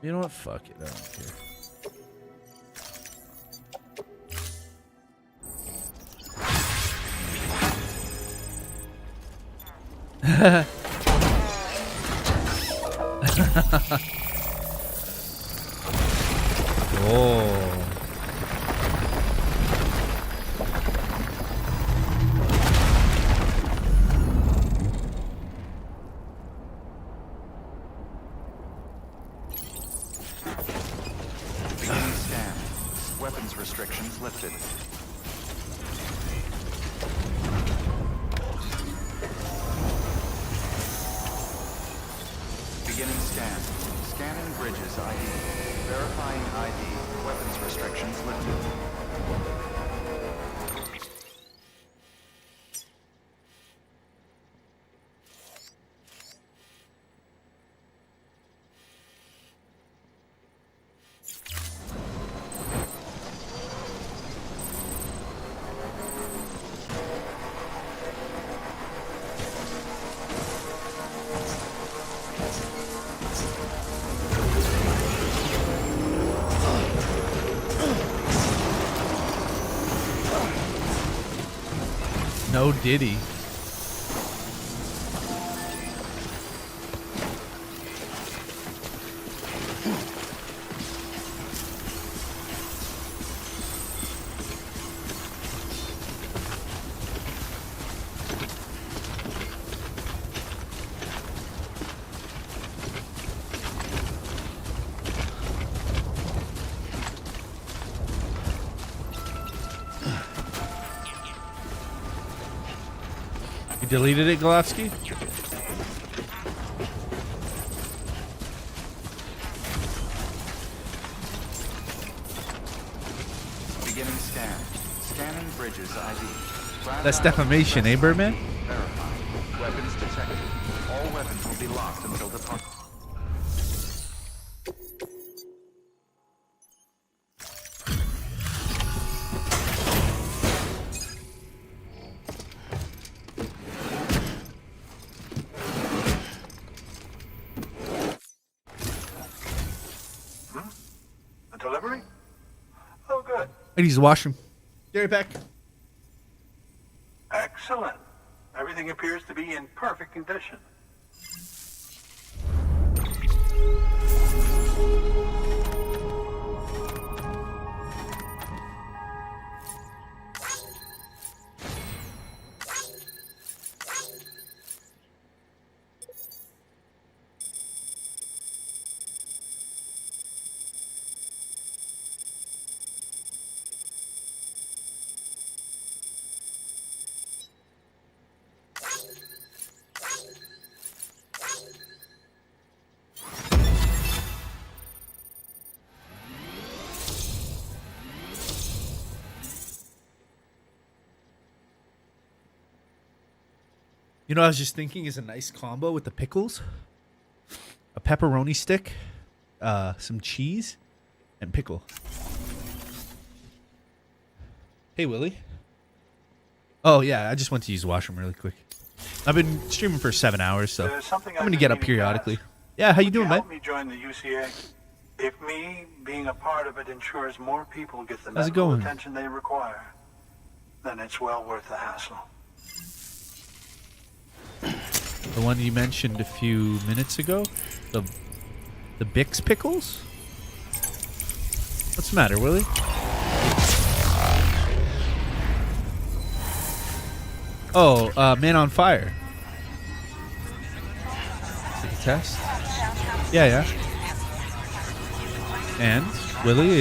You know what? Fuck it. I don't care. Oh. Weapons restrictions lifted. Beginning scan. Scanning bridges ID. Verifying ID. Weapons restrictions lifted. No Diddy. Deleted it, Golofsky? Beginning scan. Scanning bridges ID. That's defamation, eh, Birdman? Verified. Weapons detected. All weapons will be lost until departure. Delivery? Oh, good. I need to wash him. Gary back. Excellent. Everything appears to be in perfect condition. You know, I was just thinking is a nice combo with the pickles. A pepperoni stick, some cheese, and pickle. Hey, Willie. Oh, yeah, I just went to use the washroom really quick. I've been streaming for 7 hours, so There's something I'm I've going to been get up meaning to periodically. ask. Yeah, how you Would doing, man? help me join the UCA? If me being a part of it ensures more people get the How's it medical going? attention they require, then it's well worth the hassle. The one you mentioned a few minutes ago? The Bix pickles? What's the matter, Willie? Oh, Man on Fire. Take a test? Yeah. And, Willie,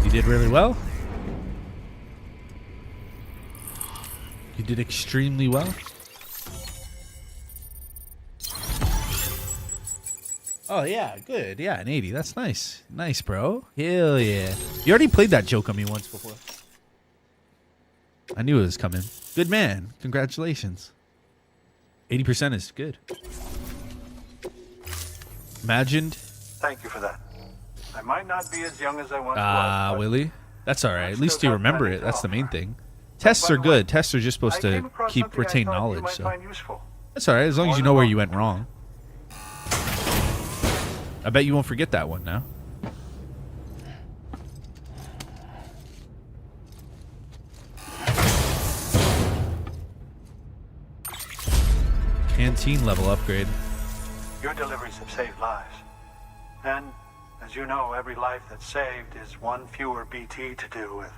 you did really well. You did extremely well. Oh, yeah, good. Yeah, an 80. That's nice. Nice, bro. Hell yeah. You already played that joke on me once before. I knew it was coming. Good man. Congratulations. 80% is good. Imagined. Thank you for that. I might not be as young as I once was. but Willie. That's all right. At still least you got remember plenty it. to That's the main offer. thing. Tests By are the good. way, Tests are just supposed I came to across keep something I retain thought you knowledge. might So find useful. that's all right. As long as you know where you went wrong. I bet you won't forget that one now. Canteen level upgrade. Your deliveries have saved lives. And, as you know, every life that's saved is one fewer BT to deal with.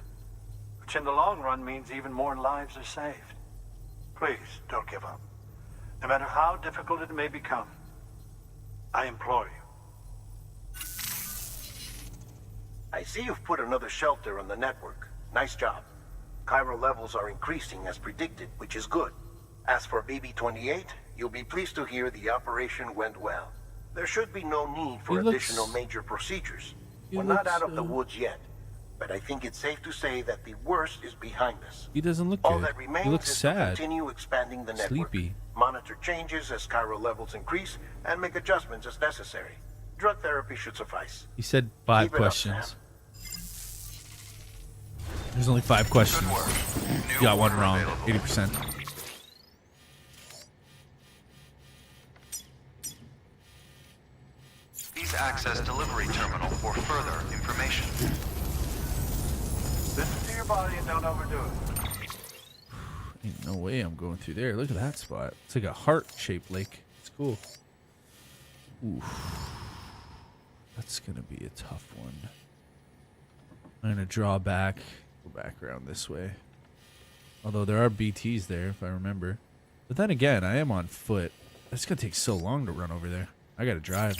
Which in the long run means even more lives are saved. Please, don't give up. No matter how difficult it may become, I implore you. I see you've put another shelter on the network. Nice job. Chiral levels are increasing as predicted, which is good. As for BB-28, you'll be pleased to hear the operation went well. There should be no need for additional major procedures. We're not out of the woods yet, but I think it's safe to say that the worst is behind us. He doesn't look All good. that remains He looks is sad. to continue expanding the network. Sleepy. Monitor changes as chiral levels increase, and make adjustments as necessary. Drug therapy should suffice. He said 5 Keep it up, questions. There's only 5 questions. You got one wrong. 80%. Please access delivery terminal for further information. Listen to your body and don't overdo it. Ain't no way I'm going through there. Look at that spot. It's like a heart-shaped lake. It's cool. Oof. That's gonna be a tough one. I'm gonna draw back, go back around this way. Although there are BTs there, if I remember. But then again, I am on foot. It's gonna take so long to run over there. I gotta drive.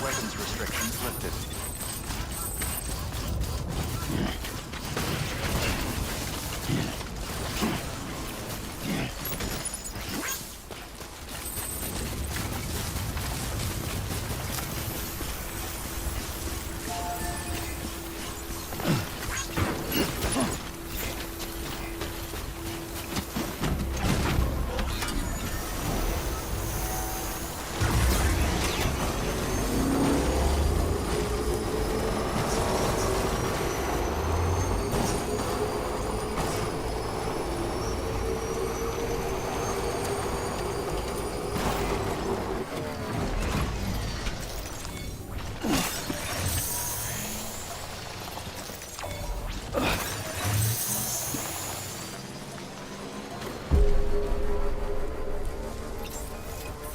Weapons restrictions lifted.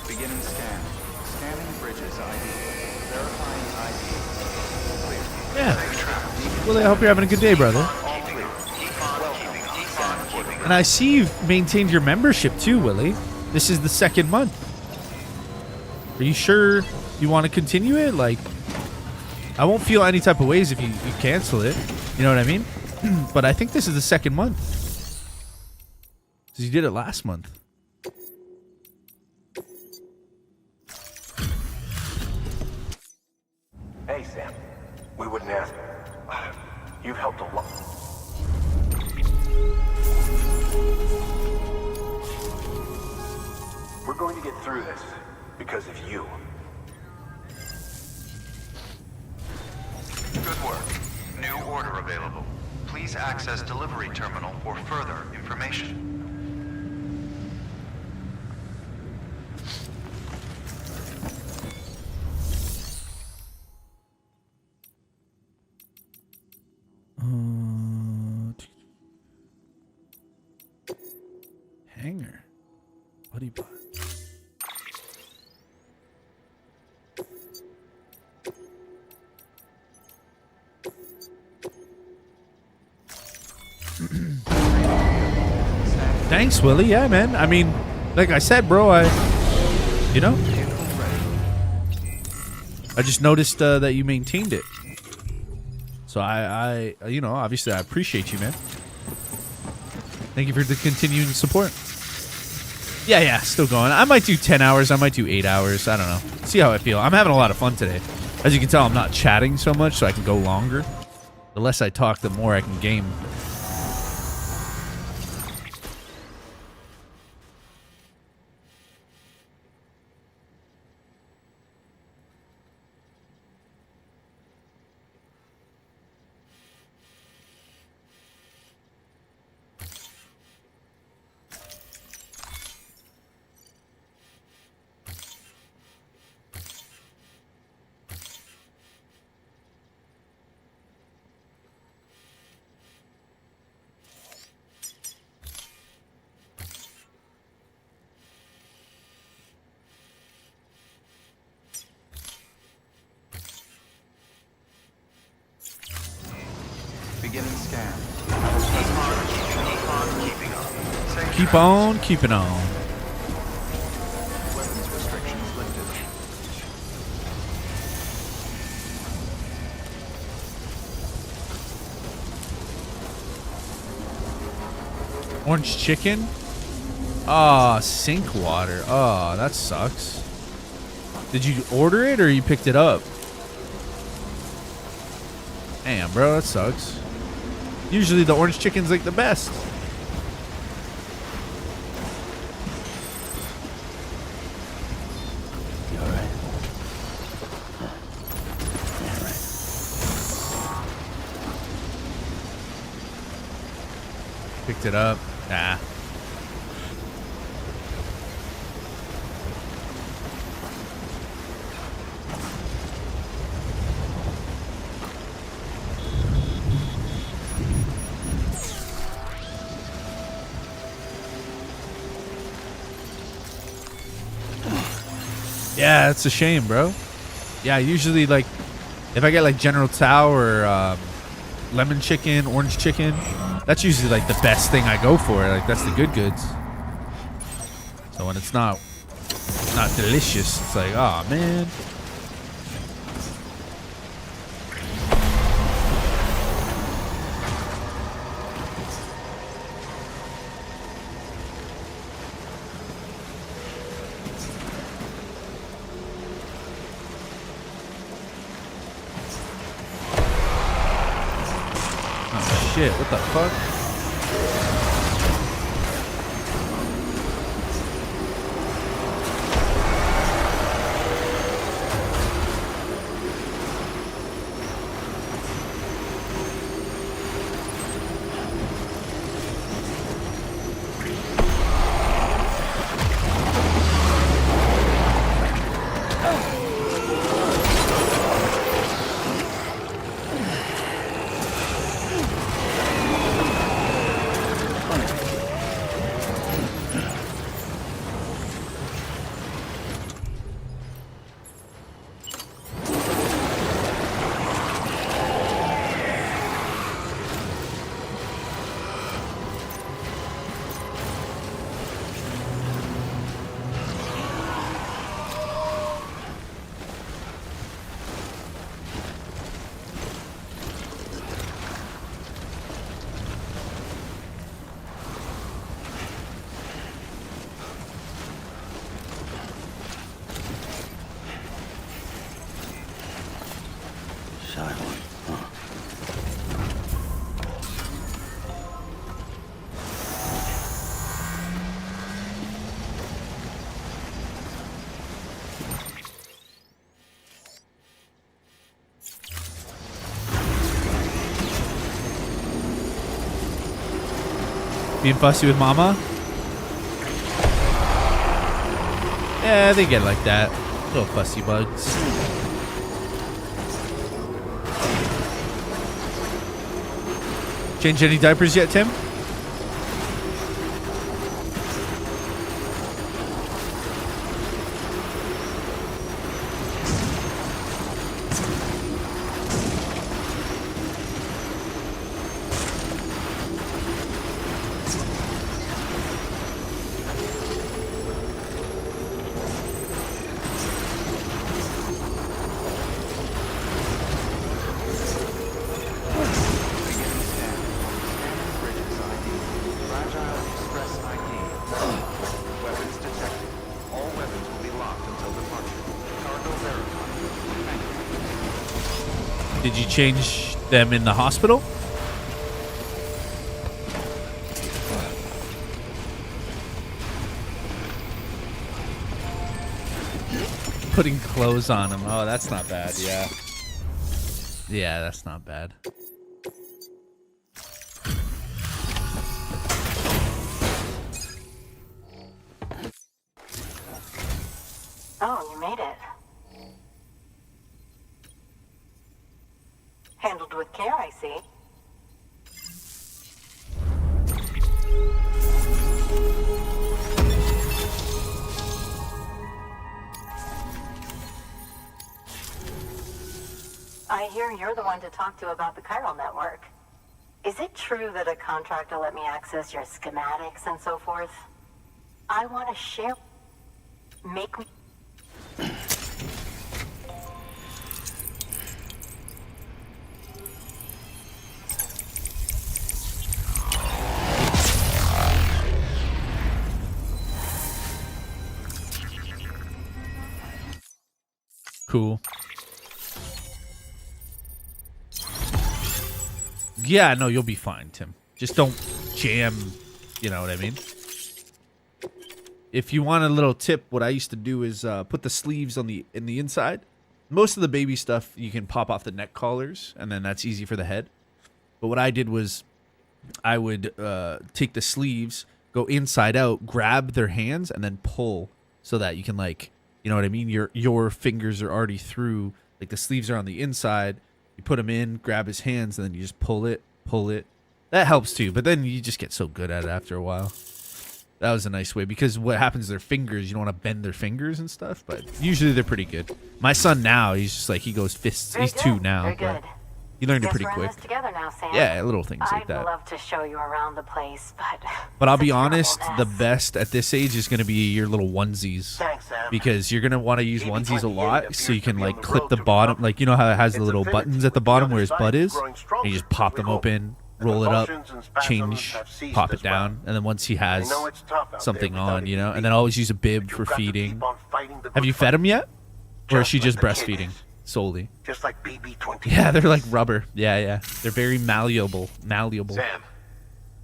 Beginning scan. Scanning bridges ID. Verifying ID. Clear. Yeah. Well, I hope you're having a good day, brother. All clear. Keep on keeping. And I see you've maintained your membership too, Willie. This is the 2nd month. Are you sure you want to continue it? Like, I won't feel any type of ways if you cancel it. You know what I mean? But I think this is the 2nd month. Because you did it last month. Hey, Sam. We wouldn't ask. You've helped a lot. We're going to get through this because of you. Good work. New order available. Please access delivery terminal for further information. Hanger. Buddy bot. Thanks, Willie. Yeah, man. I mean, like I said, bro, I just noticed that you maintained it. So I obviously I appreciate you, man. Thank you for the continuing support. Yeah, still going. I might do 10 hours. I might do 8 hours. I don't know. See how I feel. I'm having a lot of fun today. As you can tell, I'm not chatting so much, so I can go longer. The less I talk, the more I can game. Beginning scan. Keep on keeping on. Weapons restrictions lifted. Orange chicken? Oh, sink water. Oh, that sucks. Did you order it or you picked it up? Damn, bro, that sucks. Usually the orange chicken's like the best. You all right? Picked it up. Nah. Yeah, it's a shame, bro. Yeah, usually like if I get like General Tao or lemon chicken, orange chicken, that's usually like the best thing I go for. Like that's the good goods. So when it's not delicious, it's like, oh man. Shit, what the fuck? Silent, huh? Being fussy with mama? Yeah, they get like that. Little fussy bugs. Change any diapers yet, Tim? Did you change them in the hospital? Putting clothes on them. Oh, that's not bad. Yeah. Yeah, that's not bad. Oh, you made it. Handled with care, I see. I hear you're the one to talk to about the chiral network. Is it true that a contractor let me access your schematics and so forth? I want to share... Make me... Cool. Yeah, no, you'll be fine, Tim. Just don't jam, you know what I mean? If you want a little tip, what I used to do is put the sleeves on the inside. Most of the baby stuff you can pop off the neck collars, and then that's easy for the head. But what I did was I would take the sleeves, go inside out, grab their hands, and then pull so that you can, like, you know what I mean? Your fingers are already through, like the sleeves are on the inside. You put them in, grab his hands, and then you just pull it. That helps too, but then you just get so good at it after a while. That was a nice way, because what happens is their fingers, you don't want to bend their fingers and stuff, but usually they're pretty good. My son now, he's just like, he goes fists. He's 2 now, but he learned it pretty quick. Together now, Sam. Yeah, little things like that. I'd love to show you around the place, but I'll be honest, the best at this age is going to be your little onesies. Thanks, Sam. Because you're going to want to use onesies a lot, so you can, like, clip the bottom. Like, you know how it has the little buttons at the bottom where his butt is? And you just pop them open, roll it up, change, pop it down, and then once he has something on, you know, and then always use a bib for feeding. Have you fed him yet? Or is she just breastfeeding solely? Just like BB-20. Yeah, they're like rubber. Yeah. They're very malleable. Sam,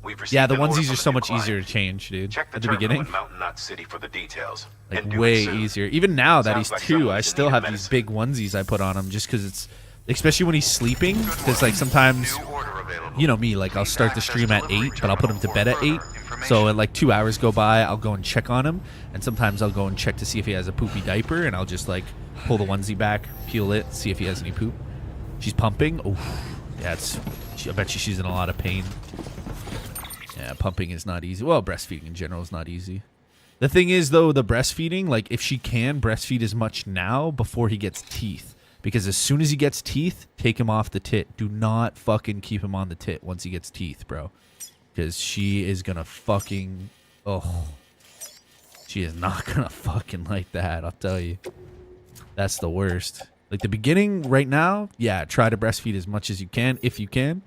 we've received Yeah, the an order onesies from are a so new much client. easier to change, dude. Check the At the terminal beginning. in Mountain Knot City for the details. Like, and do way it soon. easier. Even now that Sounds he's like 2, someone I in still need of have these medicine. big onesies I put on him just because it's, especially when he's sleeping, because, like, sometimes, you know me, like, I'll start the stream at 8, but I'll put him to bed at 8. So at like 2 hours go by, I'll go and check on him, and sometimes I'll go and check to see if he has a poopy diaper, and I'll just, like, pull the onesie back, peel it, see if he has any poop. She's pumping. Oh, yeah, I bet you she's in a lot of pain. Yeah, pumping is not easy. Well, breastfeeding in general is not easy. The thing is, though, the breastfeeding, like, if she can breastfeed as much now before he gets teeth. Because as soon as he gets teeth, take him off the tit. Do not fucking keep him on the tit once he gets teeth, bro. Because she is gonna fucking... Oh. She is not gonna fucking like that, I'll tell you. That's the worst. Like, the beginning, right now, yeah, try to breastfeed as much as you can, if you can.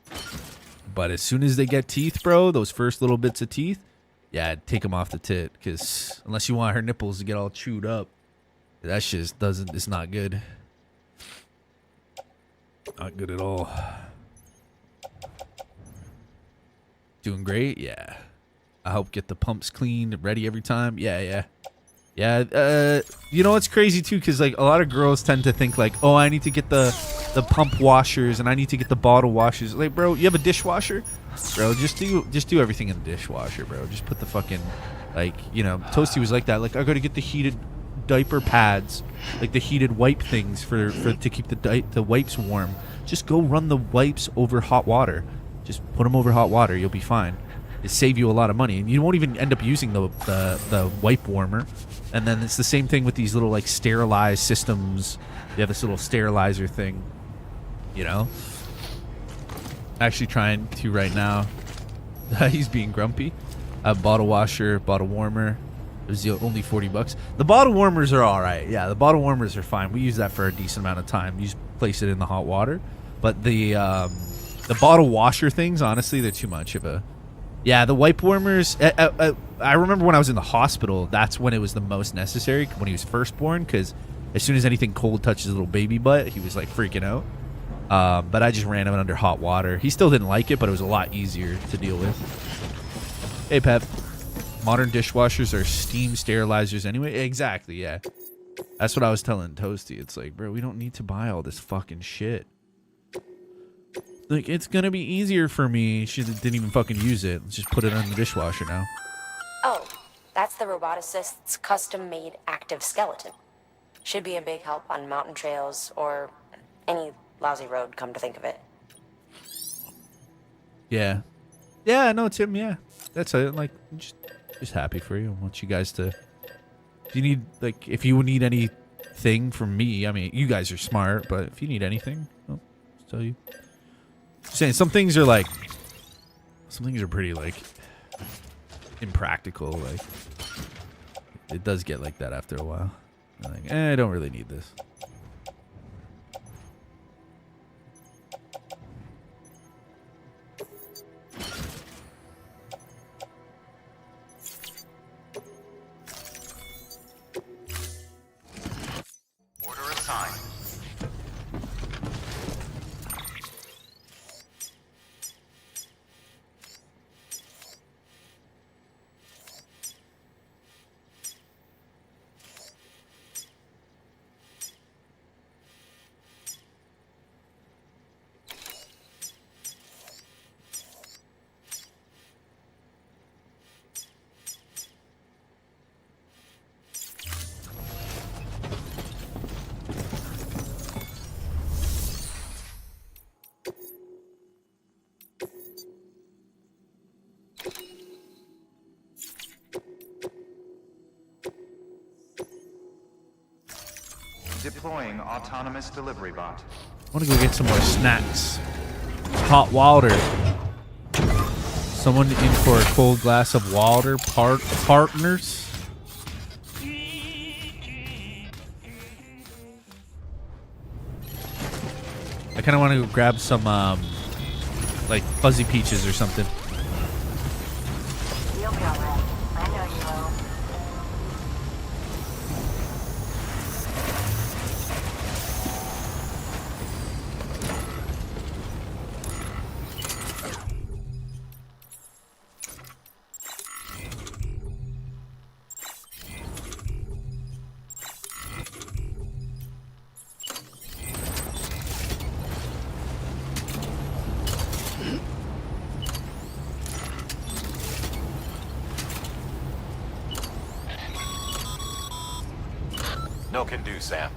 But as soon as they get teeth, bro, those first little bits of teeth, yeah, take them off the tit. Because unless you want her nipples to get all chewed up, that shit doesn't... It's not good. Not good at all. Doing great? Yeah. I help get the pumps cleaned, ready every time. Yeah. You know what's crazy too? Because, like, a lot of girls tend to think, like, oh, I need to get the pump washers and I need to get the bottle washers. Like, bro, you have a dishwasher? Bro, just do everything in the dishwasher, bro. Just put the fucking, like, you know, Toasty was like that. Like, I gotta get the heated diaper pads, like the heated wipe things for to keep the wipes warm. Just go run the wipes over hot water. Just put them over hot water. You'll be fine. It save you a lot of money, and you won't even end up using the wipe warmer. And then it's the same thing with these little, like, sterilized systems. You have this little sterilizer thing, you know. Actually trying to right now. He's being grumpy. A bottle washer, bottle warmer. It was only $40. The bottle warmers are all right. Yeah, the bottle warmers are fine. We use that for a decent amount of time. You just place it in the hot water. But the bottle washer things, honestly, they're too much of a... Yeah, the wipe warmers... I remember when I was in the hospital, that's when it was the most necessary, when he was first born, because as soon as anything cold touched his little baby butt, he was, like, freaking out. But I just ran him under hot water. He still didn't like it, but it was a lot easier to deal with. Hey, Pep. Modern dishwashers are steam sterilizers anyway. Exactly, yeah. That's what I was telling Toasty. It's like, bro, we don't need to buy all this fucking shit. Like, it's gonna be easier for me. She didn't even fucking use it. Let's just put it in the dishwasher now. Oh, that's the roboticist's custom-made active skeleton. Should be a big help on mountain trails or any lousy road, come to think of it. Yeah. Yeah, no, Tim, yeah. That's it. Like, just happy for you. I want you guys to... If you need, like, if you need anything from me, I mean, you guys are smart, but if you need anything, I'll tell you. Just saying, some things are pretty, like, impractical. Like, it does get like that after a while. I'm like, I don't really need this. Order assigned. Deploying autonomous delivery bot. I want to go get some more snacks. Hot water. Someone in for a cold glass of water, partners. I kind of want to go grab some, like fuzzy peaches or something. You'll be alright. I know you will. No can do, Sam.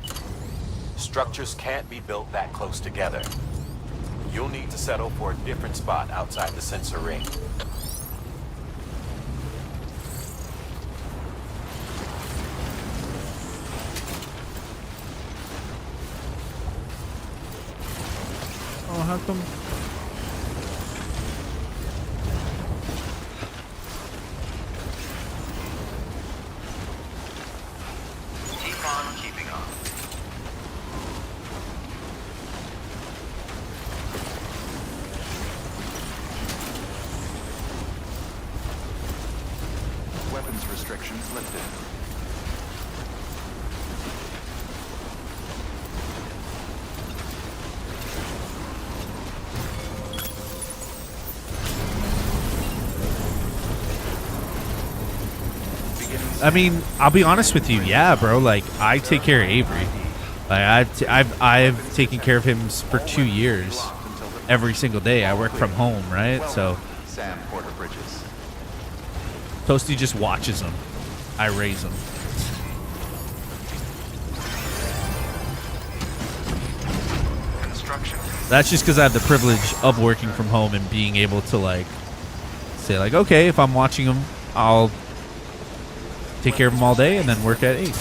Structures can't be built that close together. You'll need to settle for a different spot outside the sensor ring. Oh, how come? Keep on keeping on. Weapons restrictions lifted. I mean, I'll be honest with you. Yeah, bro. Like, I take care of Avery. Like, I've taken care of him for 2 years. Every single day. I work from home, right? So Sam Porter Bridges. Toasty just watches him. I raise him. Construction. That's just because I have the privilege of working from home and being able to, like, say, like, okay, if I'm watching him, I'll take care of him all day and then work at 8.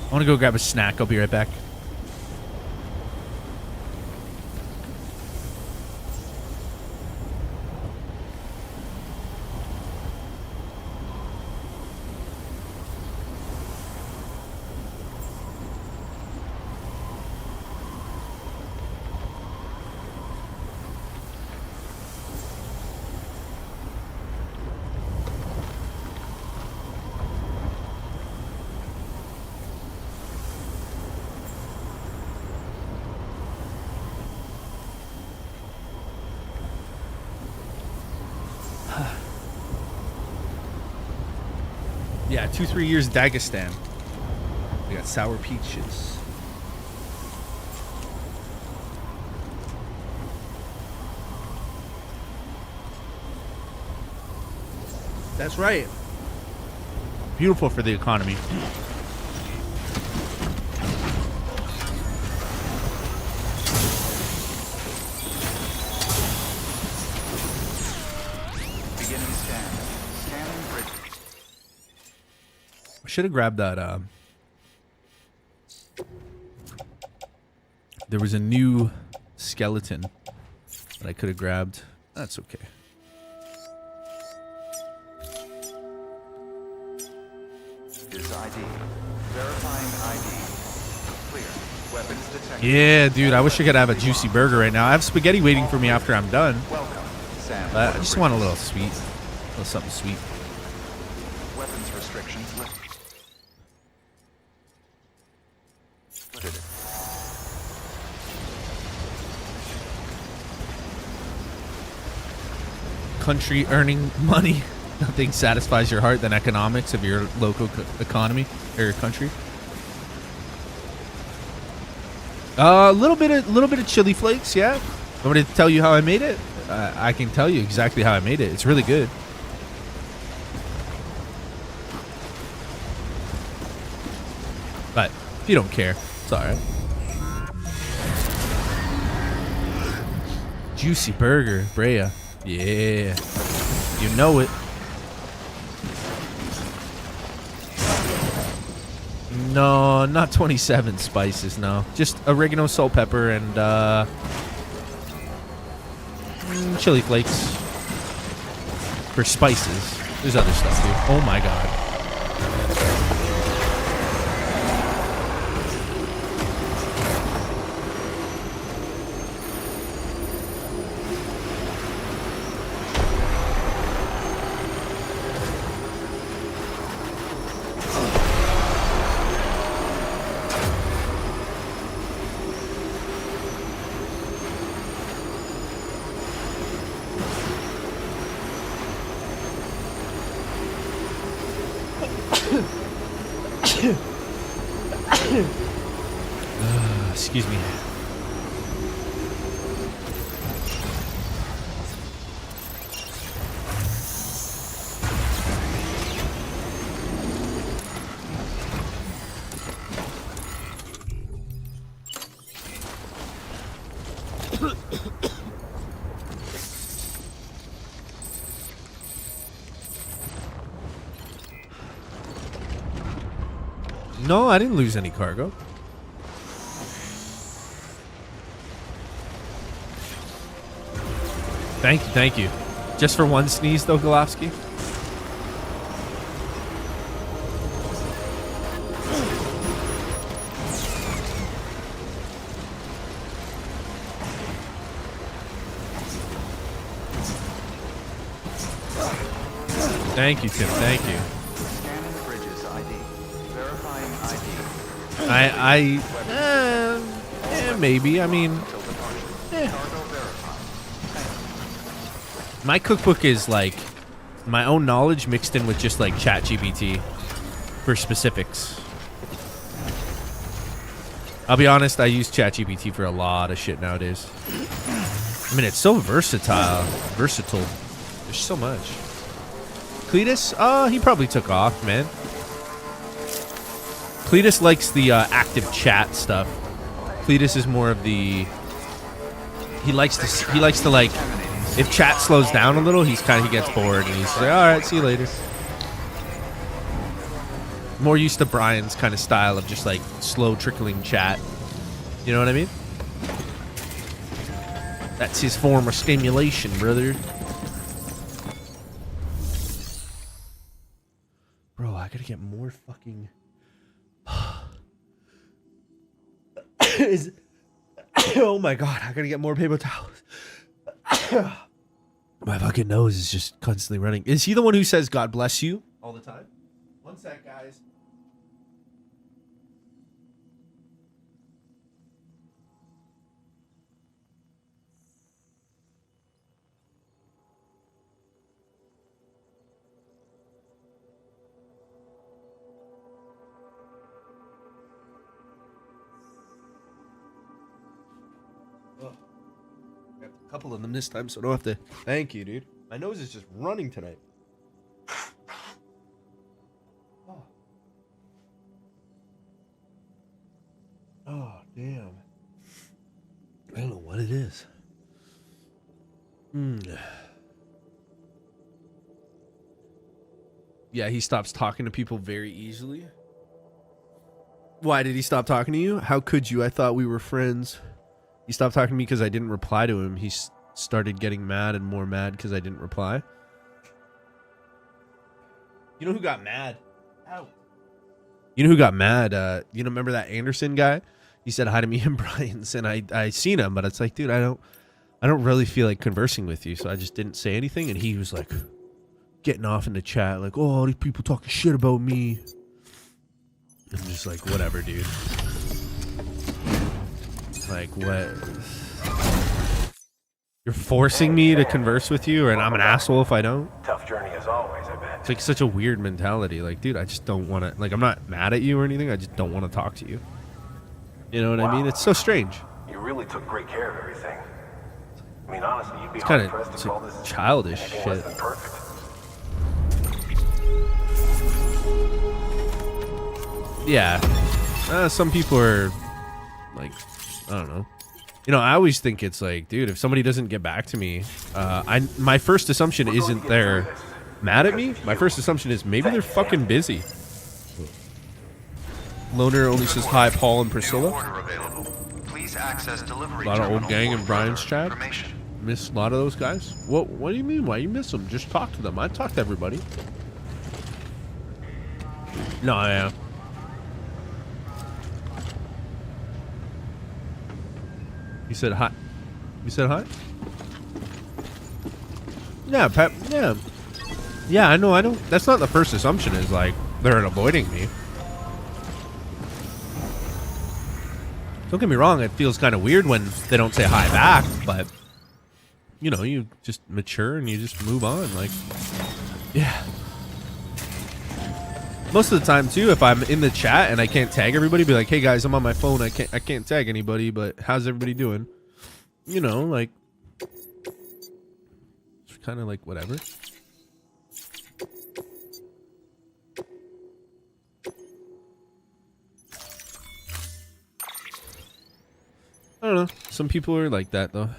I want to go grab a snack. I'll be right back. Yeah, 2-3 years Dagestan. We got sour peaches. That's right. Beautiful for the economy. Beginning scan. Scanning bridge. I should have grabbed that. There was a new skeleton that I could have grabbed. That's okay. Is ID. Verifying ID. Clear. Weapons detected. Yeah, dude, I wish I could have a juicy burger right now. I have spaghetti waiting for me after I'm done. Welcome, Sam. But I just want a little sweet. A little something sweet. Weapons restrictions lifted. Country earning money. Nothing satisfies your heart than economics of your local economy or your country. A little bit of chili flakes, yeah. Want me to tell you how I made it? I can tell you exactly how I made it. It's really good. But if you don't care, it's all right. Juicy burger, Brea. Yeah. You know it. No, not 27 spices, no. Just oregano, salt, pepper, and chili flakes. For spices. There's other stuff, dude. Oh my god. Excuse me. No, I didn't lose any cargo. Thank you, thank you. Just for one sneeze, though, Golofsky? Thank you, Tim. Thank you. Scanning bridges ID. Verifying ID. Maybe. I mean, my cookbook is like my own knowledge mixed in with just like ChatGPT for specifics. I'll be honest, I use ChatGPT for a lot of shit nowadays. I mean, it's so versatile. There's so much. Cletus? He probably took off, man. Cletus likes the active chat stuff. Cletus is more of the... He likes to like... If chat slows down a little, he gets bored and he's like, alright, see you later. More used to Brian's kind of style of just like slow trickling chat. You know what I mean? That's his form of stimulation, brother. Bro, I gotta get more fucking... Oh my god, I gotta get more paper towels. My fucking nose is just constantly running. Is he the one who says God bless you all the time? One sec, guys. Couple of them this time, so I don't have to. Thank you, dude. My nose is just running tonight. Oh, damn. I don't know what it is. Yeah, he stops talking to people very easily. Why did he stop talking to you? How could you? I thought we were friends. He stopped talking to me because I didn't reply to him. He started getting mad and more mad because I didn't reply. You know who got mad? Ow. You know who got mad? You know, remember that Anderson guy? He said hi to me and Brian's, and I seen him, but it's like, dude, I don't really feel like conversing with you, so I just didn't say anything. And he was like getting off in the chat, like, oh, all these people talking shit about me. I'm just like, whatever, dude. Like, what? You're forcing me to converse with you, and I'm an asshole if I don't? Tough journey as always, I bet. It's like such a weird mentality. Like, dude, I just don't want to... Like, I'm not mad at you or anything. I just don't want to talk to you. You know what I mean? It's so strange. You really took great care of everything. I mean, honestly, you'd be It's kind hard-pressed of to call this childish anything less shit. than perfect. Yeah. Some people are, like, I don't know. You know, I always think it's like, dude, if somebody doesn't get back to me, my first assumption isn't they're mad at me. My first assumption is maybe they're fucking busy. Loner only says hi, Paul and Priscilla. A lot of old gang in Brian's chat. Miss a lot of those guys. What do you mean? Why you miss them? Just talk to them. I talk to everybody. No, yeah. You said hi. You said hi? Yeah, Pep. Yeah. Yeah, I know. I know. That's not the first assumption. Is like they're avoiding me. Don't get me wrong. It feels kind of weird when they don't say hi back, but you know, you just mature and you just move on. Like, yeah. Most of the time too, if I'm in the chat and I can't tag everybody, be like, hey guys, I'm on my phone. I can't tag anybody, but how's everybody doing? You know, like, it's kind of like whatever. I don't know. Some people are like that though.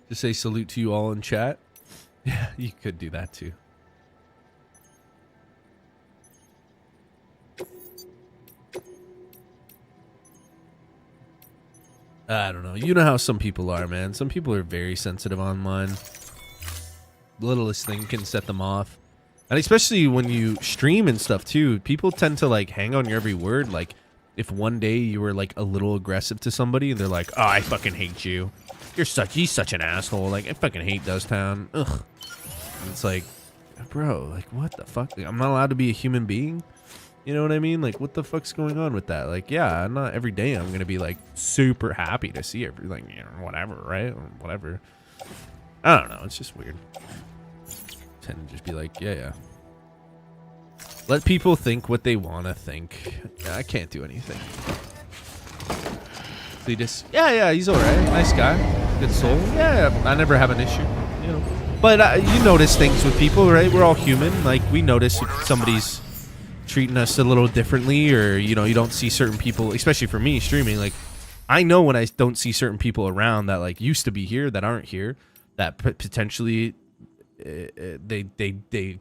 Just say salute to you all in chat. Yeah, you could do that too. I don't know. You know how some people are, man. Some people are very sensitive online. The littlest thing can set them off. And especially when you stream and stuff too, people tend to like hang on your every word. Like if one day you were like a little aggressive to somebody and they're like, oh, I fucking hate you. He's such an asshole. Like, I fucking hate Dusttown. Ugh. And it's like, bro, like, what the fuck? Like, I'm not allowed to be a human being? You know what I mean? Like, what the fuck's going on with that? Like, yeah, not every day I'm going to be, like, super happy to see everything, you know, whatever, right? Or whatever. I don't know. It's just weird. Tend to just be like, yeah. Let people think what they want to think. Yeah, I can't do anything. Yeah, he's all right. Nice guy, good soul. Yeah, I never have an issue, you know. But you notice things with people, right? We're all human. Like we notice if somebody's treating us a little differently, or you know, you don't see certain people. Especially for me streaming, like I know when I don't see certain people around that like used to be here that aren't here, that potentially they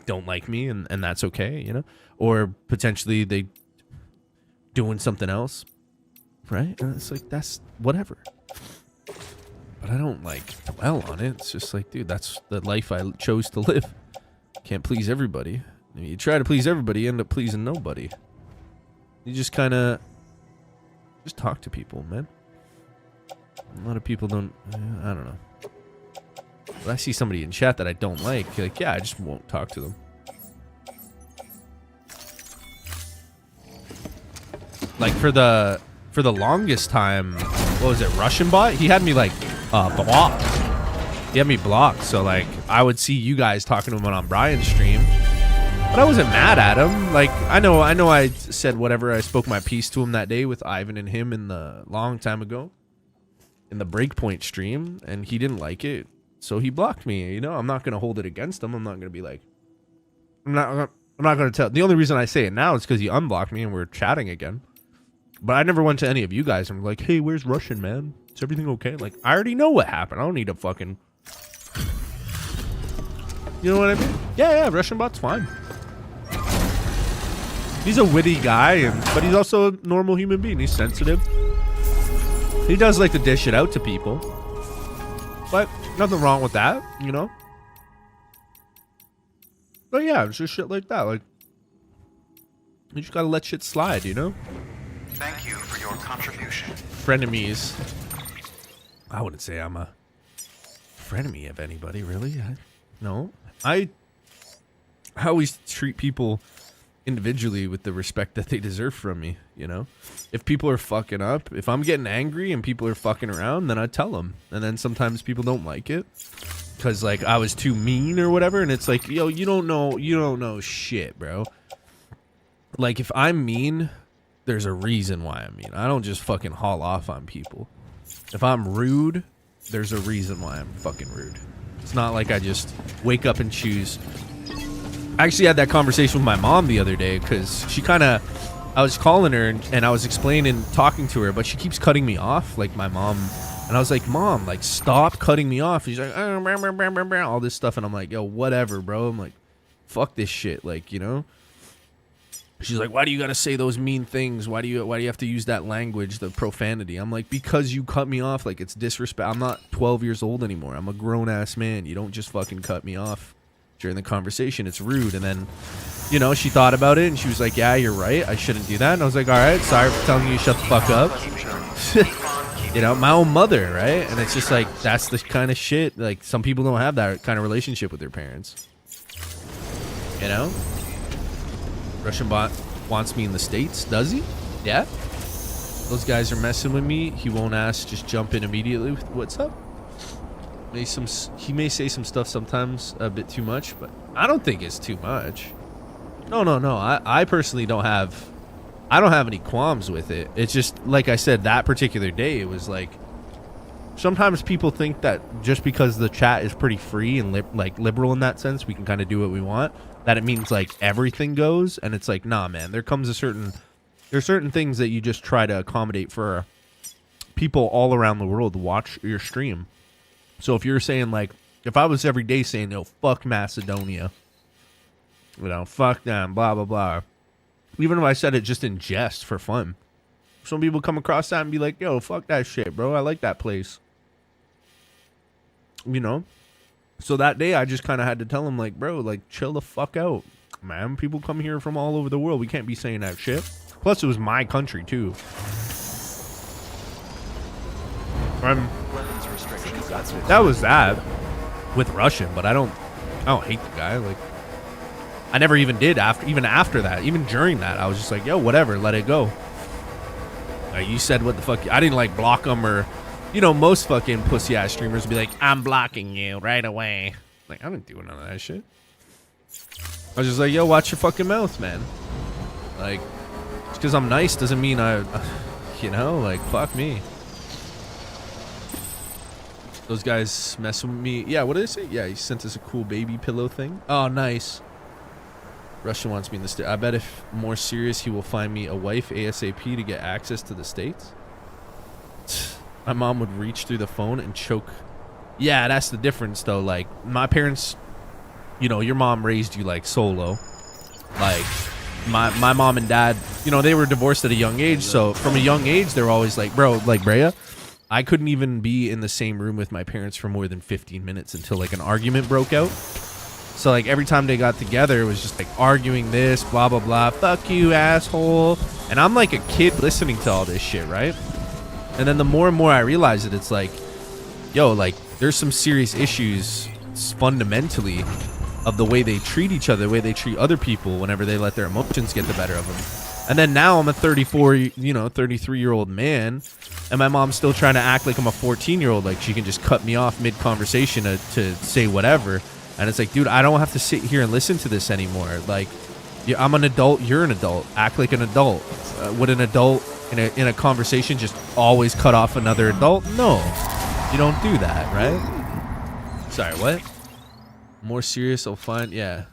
don't like me, and that's okay, you know. Or potentially they doing something else. Right? And it's like, that's whatever. But I don't like dwell on it. It's just like, dude, that's the life I chose to live. Can't please everybody. I mean, you try to please everybody, you end up pleasing nobody. You just kind of just talk to people, man. A lot of people don't, I don't know. When I see somebody in chat that I don't like yeah, I just won't talk to them. Like for the longest time, what was it, Russian bot? He had me like blocked. He had me blocked, so like I would see you guys talking to him on Brian's stream, but I wasn't mad at him. Like I know I said whatever, I spoke my piece to him that day with Ivan and him in the long time ago in the Breakpoint stream, and he didn't like it, so he blocked me. You know, I'm not gonna hold it against him. I'm not gonna be like, I'm not gonna tell. The only reason I say it now is because he unblocked me and we're chatting again. But I never went to any of you guys and were like, hey, where's Russian, man? Is everything okay? Like, I already know what happened. I don't need to fucking... You know what I mean? Yeah, Russian bot's fine. He's a witty guy, but he's also a normal human being. He's sensitive. He does like to dish it out to people. But nothing wrong with that, you know? But yeah, it's just shit like that. Like, you just gotta let shit slide, you know? Thank you for your contribution. Frenemies. I wouldn't say I'm a frenemy of anybody, really. No. I always treat people individually with the respect that they deserve from me, you know? If people are fucking up, if I'm getting angry and people are fucking around, then I tell them. And then sometimes people don't like it because, like, I was too mean or whatever. And it's like, yo, you don't know shit, bro. Like, if I'm mean... there's a reason why I'm mean. I don't just fucking haul off on people. If I'm rude, there's a reason why I'm fucking rude. It's not like I just wake up and choose. I actually had that conversation with my mom the other day because she kind of, I was calling her and I was explaining, talking to her, but she keeps cutting me off, like my mom. And I was like, Mom, like, stop cutting me off. She's like, oh, all this stuff. And I'm like, yo, whatever, bro. I'm like, fuck this shit. Like, you know? She's like, why do you got to say those mean things? Why do you have to use that language, the profanity? I'm like, because you cut me off. Like, it's disrespect. I'm not 12 years old anymore. I'm a grown-ass man. You don't just fucking cut me off during the conversation. It's rude. And then, you know, she thought about it and she was like, yeah, you're right. I shouldn't do that. And I was like, all right, sorry for telling you to shut the fuck up. You know, my own mother, right? And it's just like, that's the kind of shit. Like, some people don't have that kind of relationship with their parents. You know? Russian bot wants me in the States, does he? Yeah? Those guys are messing with me. He won't ask, just jump in immediately with what's up. He may say some stuff sometimes a bit too much, but I don't think it's too much. No. I personally don't have any qualms with it. It's just, like I said, that particular day, it was like, sometimes people think that just because the chat is pretty free and liberal in that sense, we can kind of do what we want, that it means like everything goes. And it's like, nah, man, there's certain things that you just try to accommodate for people all around the world to watch your stream. So if you're saying, like, if I was every day saying, yo, fuck Macedonia, you know, fuck them, blah, blah, blah. Even if I said it just in jest for fun, some people come across that and be like, yo, fuck that shit, bro. I like that place. You know? So that day, I just kind of had to tell him, like, bro, like, chill the fuck out, man. People come here from all over the world. We can't be saying that shit. Plus, it was my country, too. That was that with Russian, but I don't hate the guy. Like, I never even did after that. Even during that, I was just like, yo, whatever, let it go. You said what the fuck. I didn't like block them, or, you know, most fucking pussy ass streamers would be like, I'm blocking you right away. Like, I didn't do none of that shit. I was just like, yo, watch your fucking mouth, man. Like, just because I'm nice doesn't mean you know, like, fuck me. Those guys messing with me. Yeah, what did I say? Yeah, he sent us a cool baby pillow thing. Oh, nice. Russian wants me in the States. I bet if more serious, he will find me a wife ASAP to get access to the States. My mom would reach through the phone and choke. Yeah, that's the difference, though. Like, my parents, you know, your mom raised you, like, solo. Like, my mom and dad, you know, they were divorced at a young age. So from a young age, they were always like, bro, like, Brea, I couldn't even be in the same room with my parents for more than 15 minutes until, like, an argument broke out. So, like, every time they got together, it was just, like, arguing this, blah, blah, blah. Fuck you, asshole. And I'm, like, a kid listening to all this shit, right? And then the more and more I realize it, it's like, yo, like, there's some serious issues fundamentally of the way they treat each other, the way they treat other people whenever they let their emotions get the better of them. And then now I'm a 33-year-old man, and my mom's still trying to act like I'm a 14-year-old. Like, she can just cut me off mid-conversation to say whatever. And it's like, dude, I don't have to sit here and listen to this anymore. Like, yeah, I'm an adult. You're an adult. Act like an adult. Would an adult in a conversation just always cut off another adult? No, you don't do that, right? Sorry, what? More serious, I'll find. Yeah.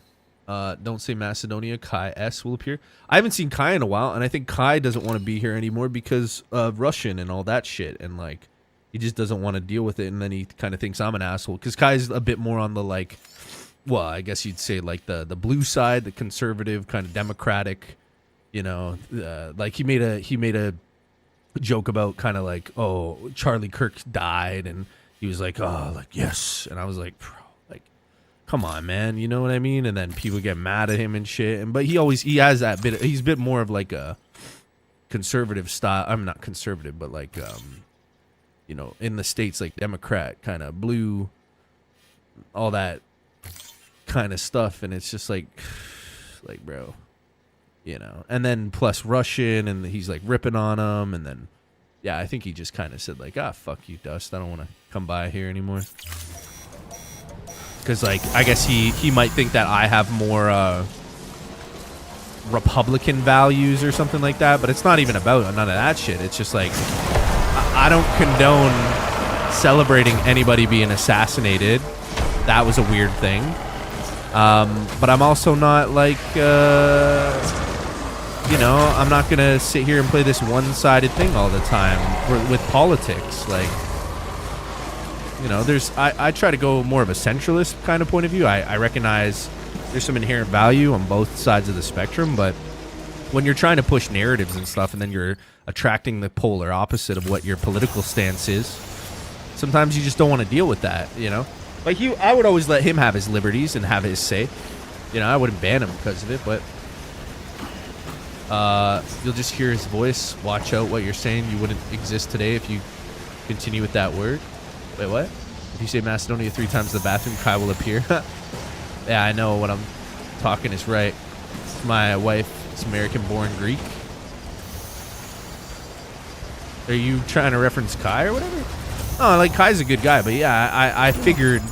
Don't say Macedonia. Kai S will appear. I haven't seen Kai in a while, and I think Kai doesn't want to be here anymore because of Russian and all that shit. And, like, he just doesn't want to deal with it, and then he kind of thinks I'm an asshole. Because Kai's a bit more on the, like, well, I guess you'd say, like, the blue side, the conservative, kind of democratic, you know. Like, he made a joke about kind of like, oh, Charlie Kirk died, and he was like, oh, like, yes. And I was like, bro, like, come on, man, you know what I mean? And then people get mad at him and shit. But he has that bit, he's a bit more of like a conservative style. I'm not conservative, but like, you know, in the States, like Democrat, kind of blue, all that kind of stuff. And it's just like, bro, you know. And then plus Russian, and he's like ripping on him. And then, yeah, I think he just kind of said like, ah, fuck you, Dust. I don't want to come by here anymore. Because, like, I guess he might think that I have more, Republican values or something like that, but it's not even about none of that shit. It's just like, I don't condone celebrating anybody being assassinated. That was a weird thing. But I'm also not like, you know, I'm not going to sit here and play this one-sided thing all the time with politics. Like, you know, I try to go more of a centralist kind of point of view. I recognize there's some inherent value on both sides of the spectrum, but when you're trying to push narratives and stuff and then you're attracting the polar opposite of what your political stance is, sometimes you just don't want to deal with that, you know? Like, I would always let him have his liberties and have his say. You know, I wouldn't ban him because of it, but you'll just hear his voice. Watch out what you're saying. You wouldn't exist today if you continue with that word. Wait, what? If you say Macedonia 3 times in the bathroom, Kai will appear. Yeah, I know what I'm talking is right. My wife is American-born Greek. Are you trying to reference Kai or whatever? Oh, like, Kai's a good guy, but yeah, I figured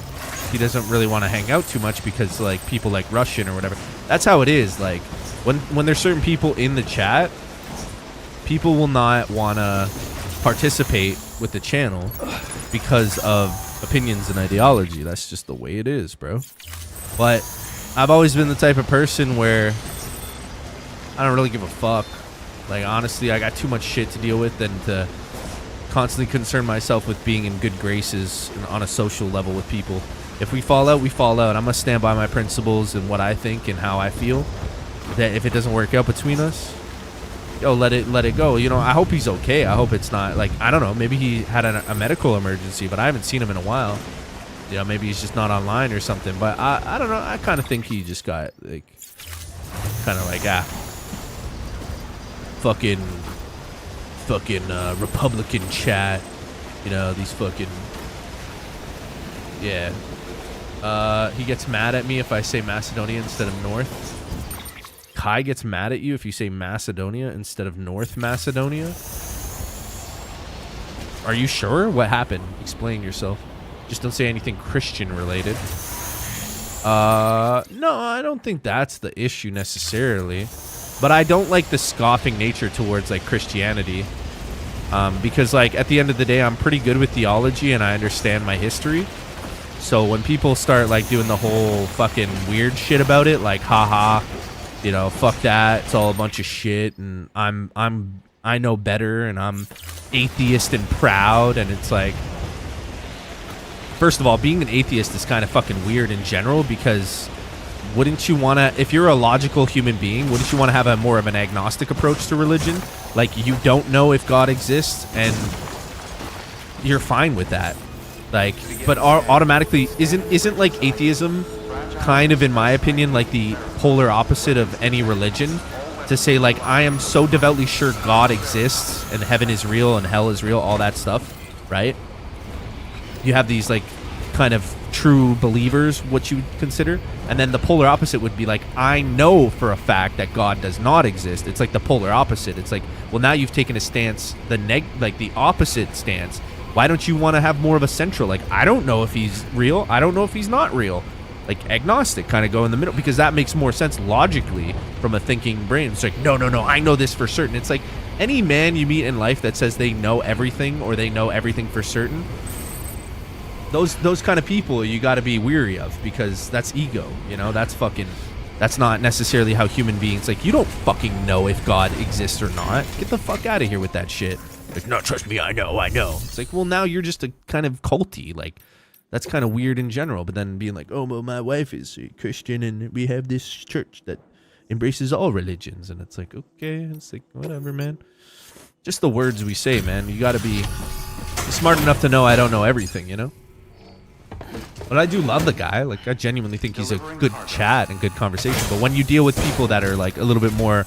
he doesn't really want to hang out too much because, like, people like Russian or whatever. That's how it is. Like, when there's certain people in the chat, people will not want to participate with the channel because of opinions and ideology. That's just the way it is, bro. But I've always been the type of person where I don't really give a fuck. Like, honestly, I got too much shit to deal with than to constantly concern myself with being in good graces and on a social level with people. If we fall out, we fall out. I'm going to stand by my principles and what I think and how I feel. That if it doesn't work out between us, yo, let it go. You know, I hope he's okay. I hope it's not, like, I don't know. Maybe he had a medical emergency, but I haven't seen him in a while. You know, maybe he's just not online or something. But I don't know. I kind of think he just got, like, kind of like, fucking Republican chat. You know, these fucking, yeah. He gets mad at me if I say Macedonia instead of North. Kai gets mad at you if you say Macedonia instead of North Macedonia. Are you sure? What happened? Explain yourself. Just don't say anything Christian related. No, I don't think that's the issue necessarily. But I don't like the scoffing nature towards, like, Christianity. Because, like, at the end of the day, I'm pretty good with theology and I understand my history. So when people start, like, doing the whole fucking weird shit about it, like, haha, you know, fuck that, it's all a bunch of shit, and I know better, and I'm atheist and proud, and it's like, first of all, being an atheist is kind of fucking weird in general, because wouldn't you want to, if you're a logical human being, wouldn't you want to have a more of an agnostic approach to religion? Like, you don't know if God exists, and you're fine with that. Like, but automatically, isn't like atheism kind of, in my opinion, like the polar opposite of any religion? To say, like, I am so devoutly sure God exists, and heaven is real, and hell is real, all that stuff, right? You have these, like, kind of true believers, what you would consider, and then the polar opposite would be like, I know for a fact that God does not exist. It's like the polar opposite. It's like, well, now you've taken a stance, like the opposite stance. Why don't you want to have more of a central, like, I don't know if he's real, I don't know if he's not real, like agnostic, kind of go in the middle, because that makes more sense logically from a thinking brain. It's like, no, I know this for certain. It's like any man you meet in life that says they know everything or they know everything for certain, those kind of people you got to be weary of, because that's ego, you know. That's not necessarily how human beings, like, you don't fucking know if God exists or not. Get the fuck out of here with that shit. Like, no, trust me, I know. It's like, well, now you're just a kind of culty. Like, that's kind of weird in general. But then being like, oh, well, my wife is a Christian and we have this church that embraces all religions. And it's like, okay, it's like, whatever, man. Just the words we say, man. You got to be smart enough to know I don't know everything, you know? But I do love the guy. Like, I genuinely think he's a good chat and good conversation. But when you deal with people that are, like, a little bit more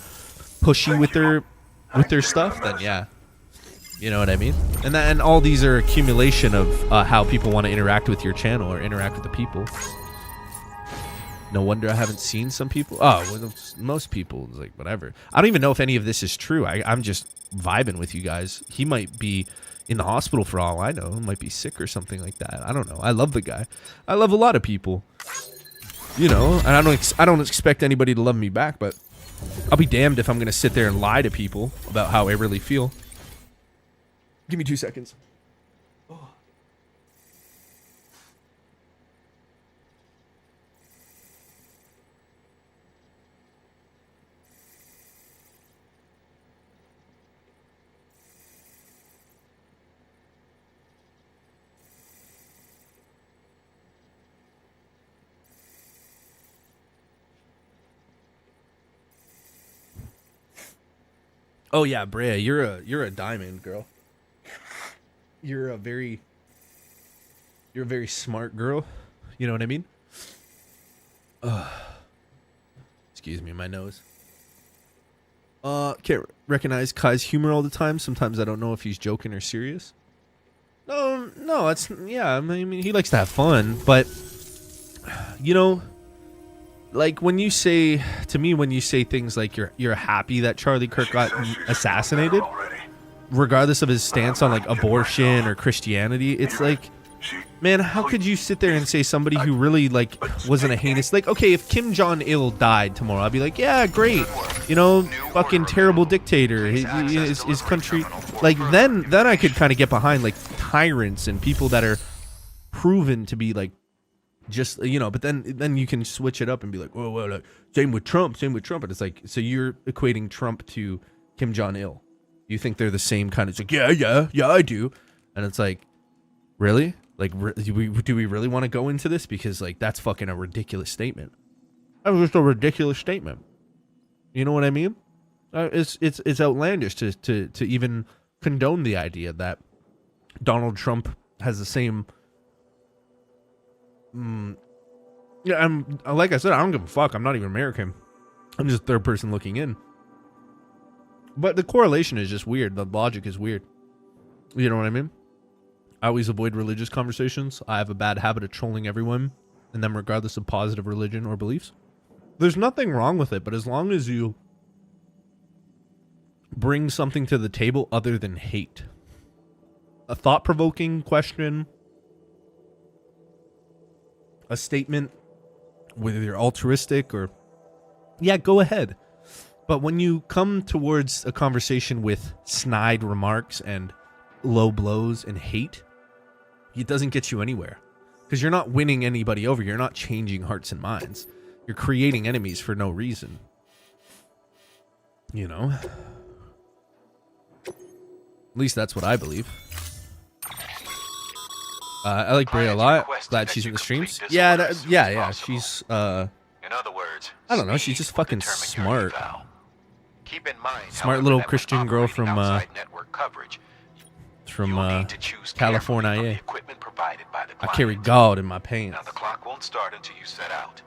pushy with their stuff, then yeah. You know what I mean? And all these are accumulation of how people want to interact with your channel or interact with the people. No wonder I haven't seen some people. Oh, well, most people, like, whatever. I don't even know if any of this is true. I'm just vibing with you guys. He might be in the hospital for all I know. He might be sick or something like that. I don't know. I love the guy. I love a lot of people. You know, and I don't expect anybody to love me back, but I'll be damned if I'm gonna sit there and lie to people about how I really feel. Give me 2 seconds. Oh yeah, Brea, you're a diamond, girl. You're a very smart girl. You know what I mean? Excuse me, my nose. Can't recognize Kai's humor all the time. Sometimes I don't know if he's joking or serious. No, it's yeah. I mean, he likes to have fun, but you know, like when you say things like you're happy that Charlie Kirk got assassinated, regardless of his stance on like abortion or Christianity, it's like, man, how could you sit there and say somebody who really like wasn't a heinous, like, okay, if Kim Jong-il died tomorrow, I'd be like, yeah, great, you know, fucking terrible dictator, his country, like then I could kind of get behind like tyrants and people that are proven to be like just, you know, but then you can switch it up and be like, oh well, like, same with Trump, and it's like, so you're equating Trump to Kim Jong-il. You think they're the same kind of, it's like, yeah, I do, and it's like, really? Like, do we really want to go into this? Because like that's fucking a ridiculous statement. That was just a ridiculous statement. You know what I mean? It's outlandish to even condone the idea that Donald Trump has the same. Yeah, I'm like I said, I don't give a fuck. I'm not even American. I'm just third person looking in. But the correlation is just weird. The logic is weird. You know what I mean? I always avoid religious conversations. I have a bad habit of trolling everyone, and them regardless of positive religion or beliefs. There's nothing wrong with it, but as long as you bring something to the table other than hate, a thought-provoking question, a statement, whether you're altruistic or, yeah, go ahead. But when you come towards a conversation with snide remarks and low blows and hate, it doesn't get you anywhere, because you're not winning anybody over. You're not changing hearts and minds. You're creating enemies for no reason. You know? At least that's what I believe. I like Brea a lot. Glad she's in the streams. Yeah, yeah. She's, in other words, I don't know. She's just fucking smart. Keep in mind, smart little Christian girl from California. I carry God in my pants. Now the clock won't start until you set out.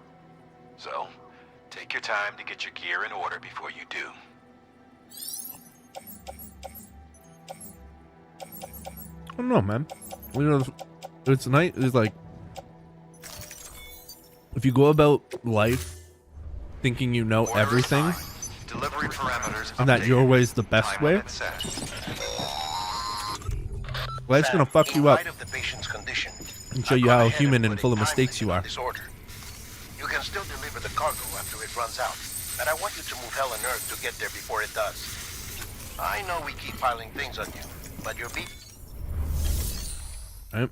So, take your time to get your gear in order before you do. I don't know, man. You know, it's night. It's like, if you go about life thinking you know everything, and that your way is the best way, life's gonna fuck you up and show you how human and full of mistakes you are. You can still deliver the cargo after it runs out, but I want you to move hell and earth to get there before it does. I know we keep piling things on you, but you're beat. Right.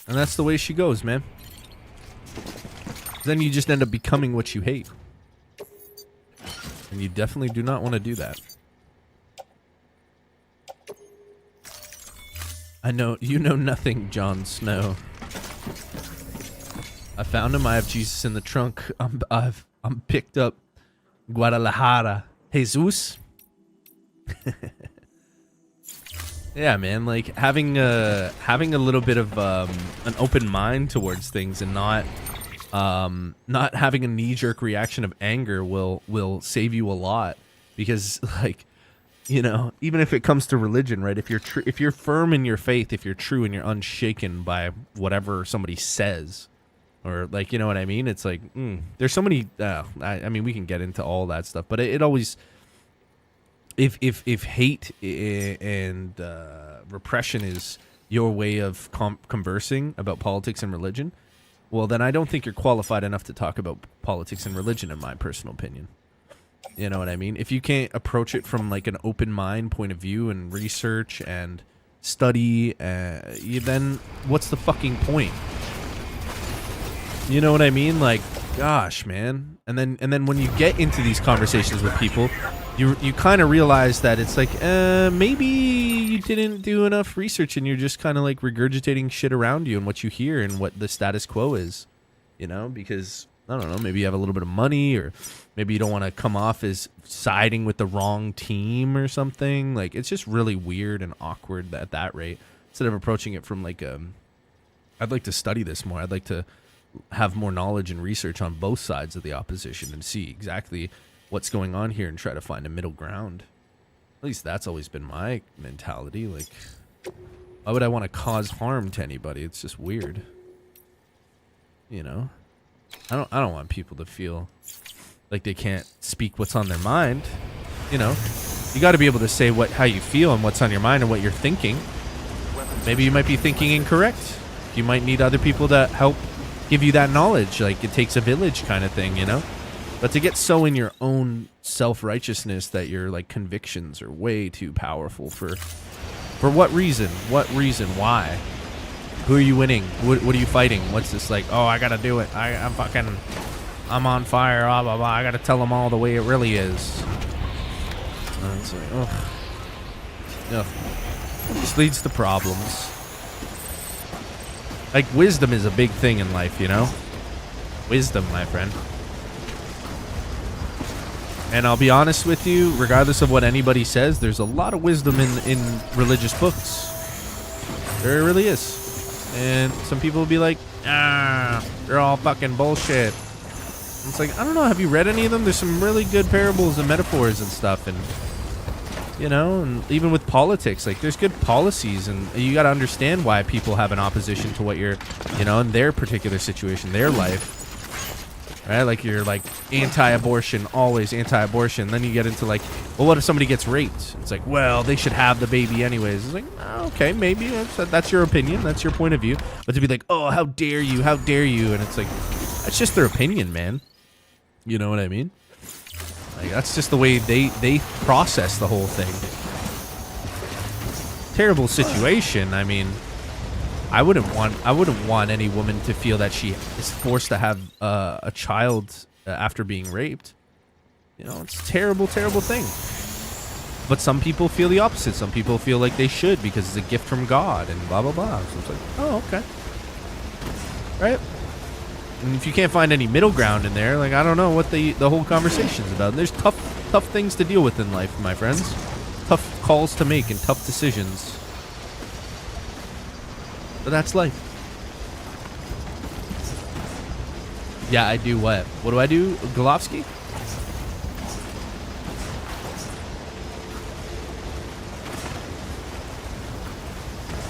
And that's the way she goes, man. Then you just end up becoming what you hate. And you definitely do not want to do that. I know, you know nothing, Jon Snow. I found him. I have Jesus in the trunk. I'm picked up. Guadalajara. Jesus. Yeah, man. Like having a little bit of an open mind towards things and not having a knee-jerk reaction of anger will save you a lot, because like, you know, even if it comes to religion, right? If you're firm in your faith, if you're true and you're unshaken by whatever somebody says, or like, you know what I mean? It's like, there's so many, I mean, we can get into all that stuff, but it always, if hate and repression is your way of conversing about politics and religion, well, then I don't think you're qualified enough to talk about politics and religion, in my personal opinion. You know what I mean? If you can't approach it from like an open mind point of view and research and study, then what's the fucking point? You know what I mean? Like, gosh, man. And then when you get into these conversations with people, you kind of realize that it's like, maybe you didn't do enough research and you're just kind of like regurgitating shit around you and what you hear and what the status quo is, you know, because I don't know, maybe you have a little bit of money, or maybe you don't want to come off as siding with the wrong team or something. Like, it's just really weird and awkward at that rate. Instead of approaching it from like, I'd like to study this more. I'd like to have more knowledge and research on both sides of the opposition and see exactly what's going on here and try to find a middle ground. At least that's always been my mentality. Like, why would I want to cause harm to anybody? It's just weird. You know? I don't want people to feel like they can't speak what's on their mind. You know? You got to be able to say how you feel and what's on your mind and what you're thinking. Maybe you might be thinking incorrect. You might need other people to help give you that knowledge. Like, it takes a village kind of thing, you know? But to get so in your own self-righteousness that your like convictions are way too powerful for what reason? What reason? Why? Who are you winning? What are you fighting? What's this like? Oh, I gotta do it. I'm on fire. Blah blah blah. I gotta tell them all the way it really is. And it's like, oh, yeah. This leads to problems. Like, wisdom is a big thing in life, you know? Wisdom, my friend. And I'll be honest with you, regardless of what anybody says, there's a lot of wisdom in religious books. There really is. And some people will be like, they're all fucking bullshit. And it's like, I don't know, have you read any of them? There's some really good parables and metaphors and stuff. And, you know, and even with politics, like, there's good policies. And you got to understand why people have an opposition to what you're, you know, in their particular situation, their life. Right? Like, you're like anti-abortion, always anti-abortion. Then you get into like, well, what if somebody gets raped? It's like, well, they should have the baby anyways. It's like, okay, maybe that's your opinion, that's your point of view. But to be like, oh, how dare you, and it's like, that's just their opinion, man. You know what I mean? Like, that's just the way they process the whole thing. Terrible situation. I mean, I wouldn't want any woman to feel that she is forced to have a child after being raped. You know, it's a terrible, terrible thing. But some people feel the opposite. Some people feel like they should because it's a gift from God and blah, blah, blah. So it's like, oh, okay. Right? And if you can't find any middle ground in there, like, I don't know what the whole conversation's about. And there's tough things to deal with in life, my friends. Tough calls to make and tough decisions. But that's life. Yeah, I do what? What do I do, Golovsky?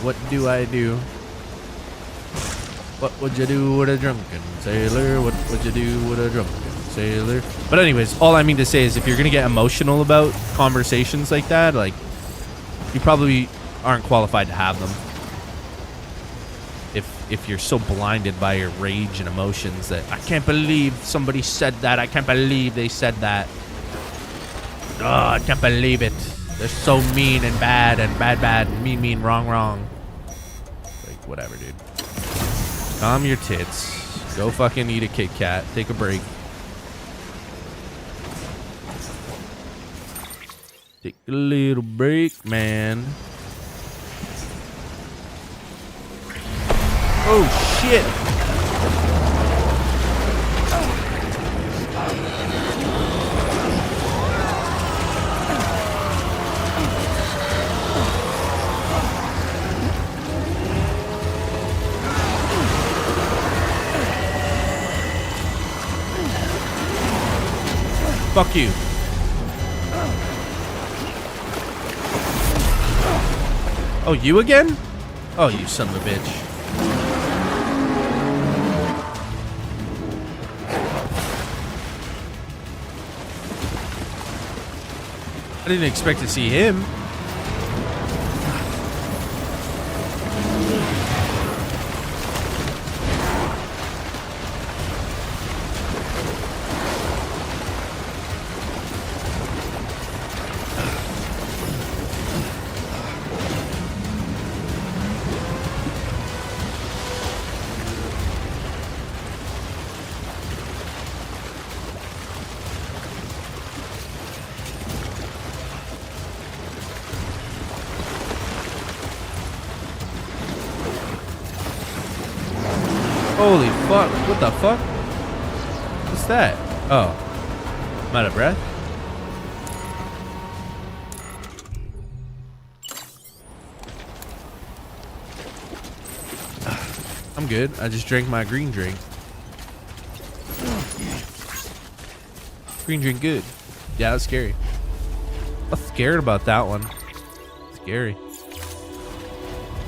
What do I do? What would you do with a drunken sailor? What would you do with a drunken sailor? But anyways, all I mean to say is if you're going to get emotional about conversations like that, like, you probably aren't qualified to have them. If you're so blinded by your rage and emotions that I can't believe somebody said that. I can't believe they said that. Oh, I can't believe it. They're so mean and bad and bad, mean, wrong. Like, whatever, dude. Calm your tits. Go fucking eat a Kit Kat. Take a break. Take a little break, man. Oh, shit. Fuck you. Oh, you again? Oh, you son of a bitch. I didn't expect to see him. Holy fuck. What the fuck? What's that? Oh. I'm out of breath. I'm good. I just drank my green drink. Green drink good. Yeah, that's scary. I'm scared about that one. Scary.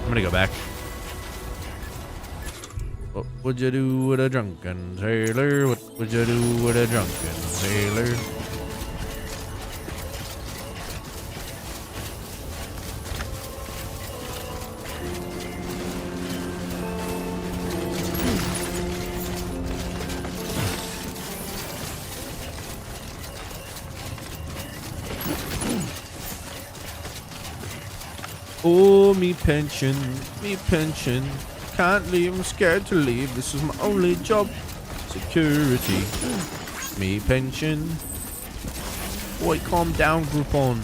I'm gonna go back. What would you do with a drunken sailor? What would you do with a drunken sailor? Oh, me pension, me pension. Can't leave, I'm scared to leave. This is my only job. Security. Me pension. Boy, calm down, Groupon.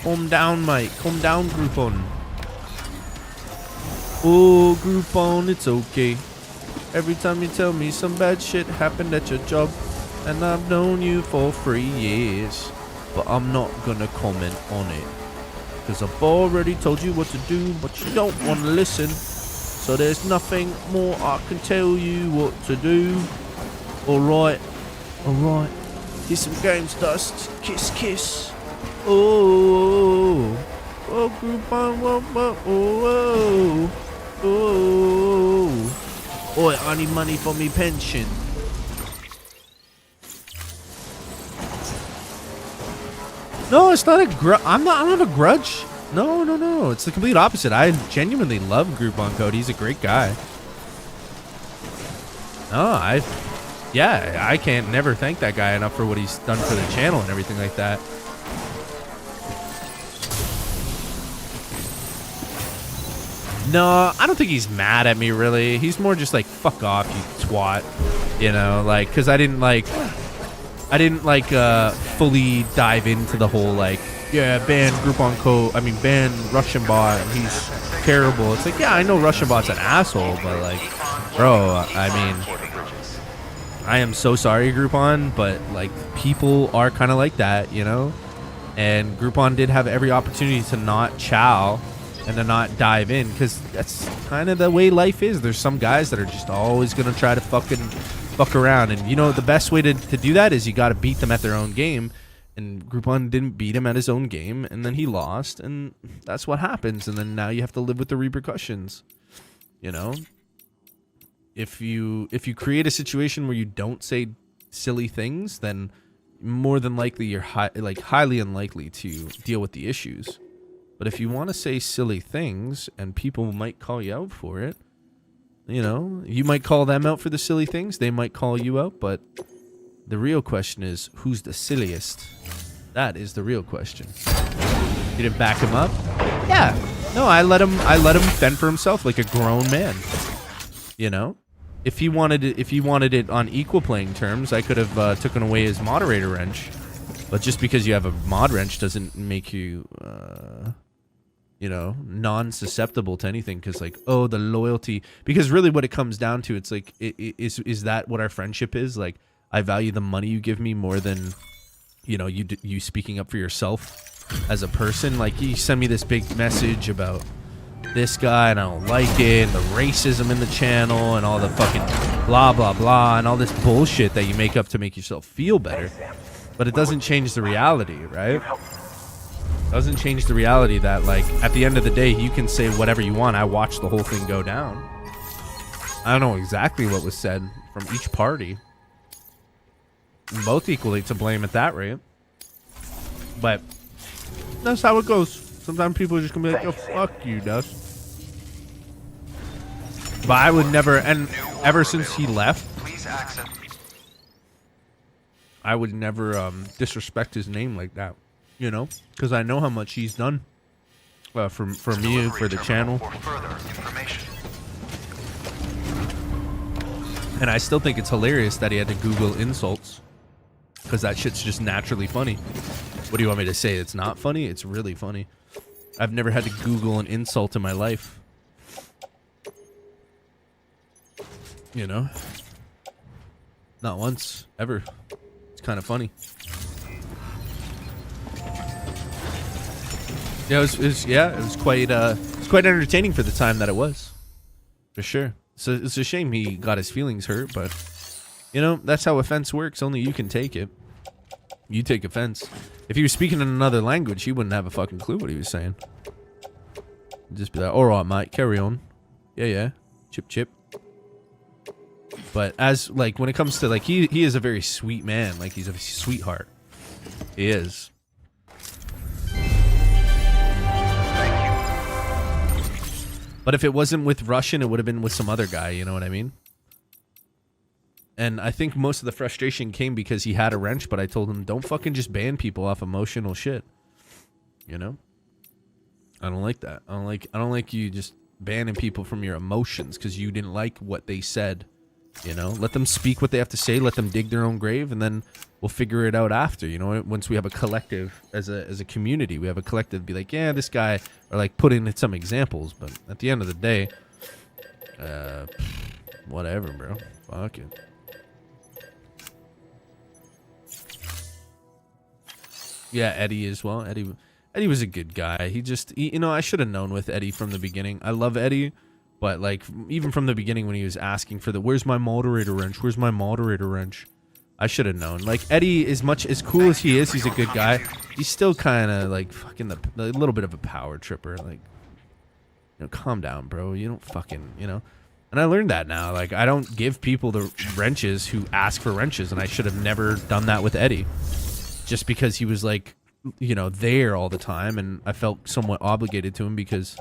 Calm down, mate. Calm down, Groupon. Oh, Groupon, it's okay. Every time you tell me some bad shit happened at your job, and I've known you for 3 years. But I'm not gonna comment on it, cause I've already told you what to do, but you don't want to listen. So there's nothing more I can tell you what to do. Alright, alright. Here's some games dust. Kiss, kiss. Oh, oh, Groupon, whoa, whoa, oh, oh, oh. Oi, I need money for me pension. No, it's not a grudge. I don't have a grudge. No, no, no. It's the complete opposite. I genuinely love Groupon Code. He's a great guy. No, I can't never thank that guy enough for what he's done for the channel and everything like that. No, I don't think he's mad at me, really. He's more just like, fuck off, you twat. You know, like, because I didn't fully dive into the whole like, yeah, ban Groupon Code, ban Russian Bot, and he's terrible. It's like, yeah, I know Russian Bot's an asshole, but like, bro, I am so sorry, Groupon, but like, people are kind of like that, you know? And Groupon did have every opportunity to not chow and to not dive in, because that's kind of the way life is. There's some guys that are just always going to try to fuck around, and you know the best way to do that is you got to beat them at their own game, and Groupon didn't beat him at his own game, and then he lost, and that's what happens, and then now you have to live with the repercussions. You know, if you create a situation where you don't say silly things, then more than likely you're highly unlikely to deal with the issues. But if you want to say silly things and people might call you out for it, you know, you might call them out for the silly things. They might call you out. But the real question is, who's the silliest? That is the real question. You didn't back him up? Yeah. No, I let him fend for himself like a grown man. You know, if he wanted it on equal playing terms, I could have taken away his moderator wrench. But just because you have a mod wrench doesn't make you you know, non-susceptible to anything, because like, oh, the loyalty, because really what it comes down to, it's like, is that what our friendship is? Like, I value the money you give me more than, you know, you speaking up for yourself as a person. Like, you send me this big message about this guy and I don't like it, and the racism in the channel and all the fucking blah blah blah and all this bullshit that you make up to make yourself feel better, but it doesn't change the reality, right? Doesn't change the reality that, like, at the end of the day, you can say whatever you want. I watched the whole thing go down. I don't know exactly what was said from each party. Both equally to blame at that rate. But that's how it goes. Sometimes people are just gonna be like, "Oh, fuck you, Dust." But I would never, and ever since he left, I would never disrespect his name like that. You know, because I know how much he's done for me, for the channel. And I still think it's hilarious that he had to Google insults, because that shit's just naturally funny. What do you want me to say? It's not funny? It's really funny. I've never had to Google an insult in my life. You know? Not once, ever. It's kind of funny. Yeah, it was quite entertaining for the time that it was. For sure. So it's a shame he got his feelings hurt, but you know, that's how offense works. Only you can take it. You take offense. If he was speaking in another language, he wouldn't have a fucking clue what he was saying. He'd just be like, alright mate, carry on. Yeah. Chip chip. But as like when it comes to like he is a very sweet man. Like he's a sweetheart. He is. But if it wasn't with Russian, it would have been with some other guy, you know what I mean? And I think most of the frustration came because he had a wrench, but I told him, don't fucking just ban people off emotional shit. You know? I don't like that. I don't like you just banning people from your emotions because you didn't like what they said. You know? Let them speak what they have to say, let them dig their own grave, and then we'll figure it out after, you know? Once we have a collective as a community, we have a collective be like, yeah, this guy, or like put in some examples, but at the end of the day, whatever, bro. Fuck it. Yeah, Eddie as well. Eddie was a good guy. You know, I should have known with Eddie from the beginning. I love Eddie, but like even from the beginning when he was asking for where's my moderator wrench? Where's my moderator wrench? I should have known. Like Eddie, as much as cool as he is, he's a good guy. He's still kind of like fucking a little bit of a power tripper. Like, you know, calm down, bro. You don't fucking, you know. And I learned that now. Like, I don't give people the wrenches who ask for wrenches, and I should have never done that with Eddie. Just because he was like, you know, there all the time, and I felt somewhat obligated to him because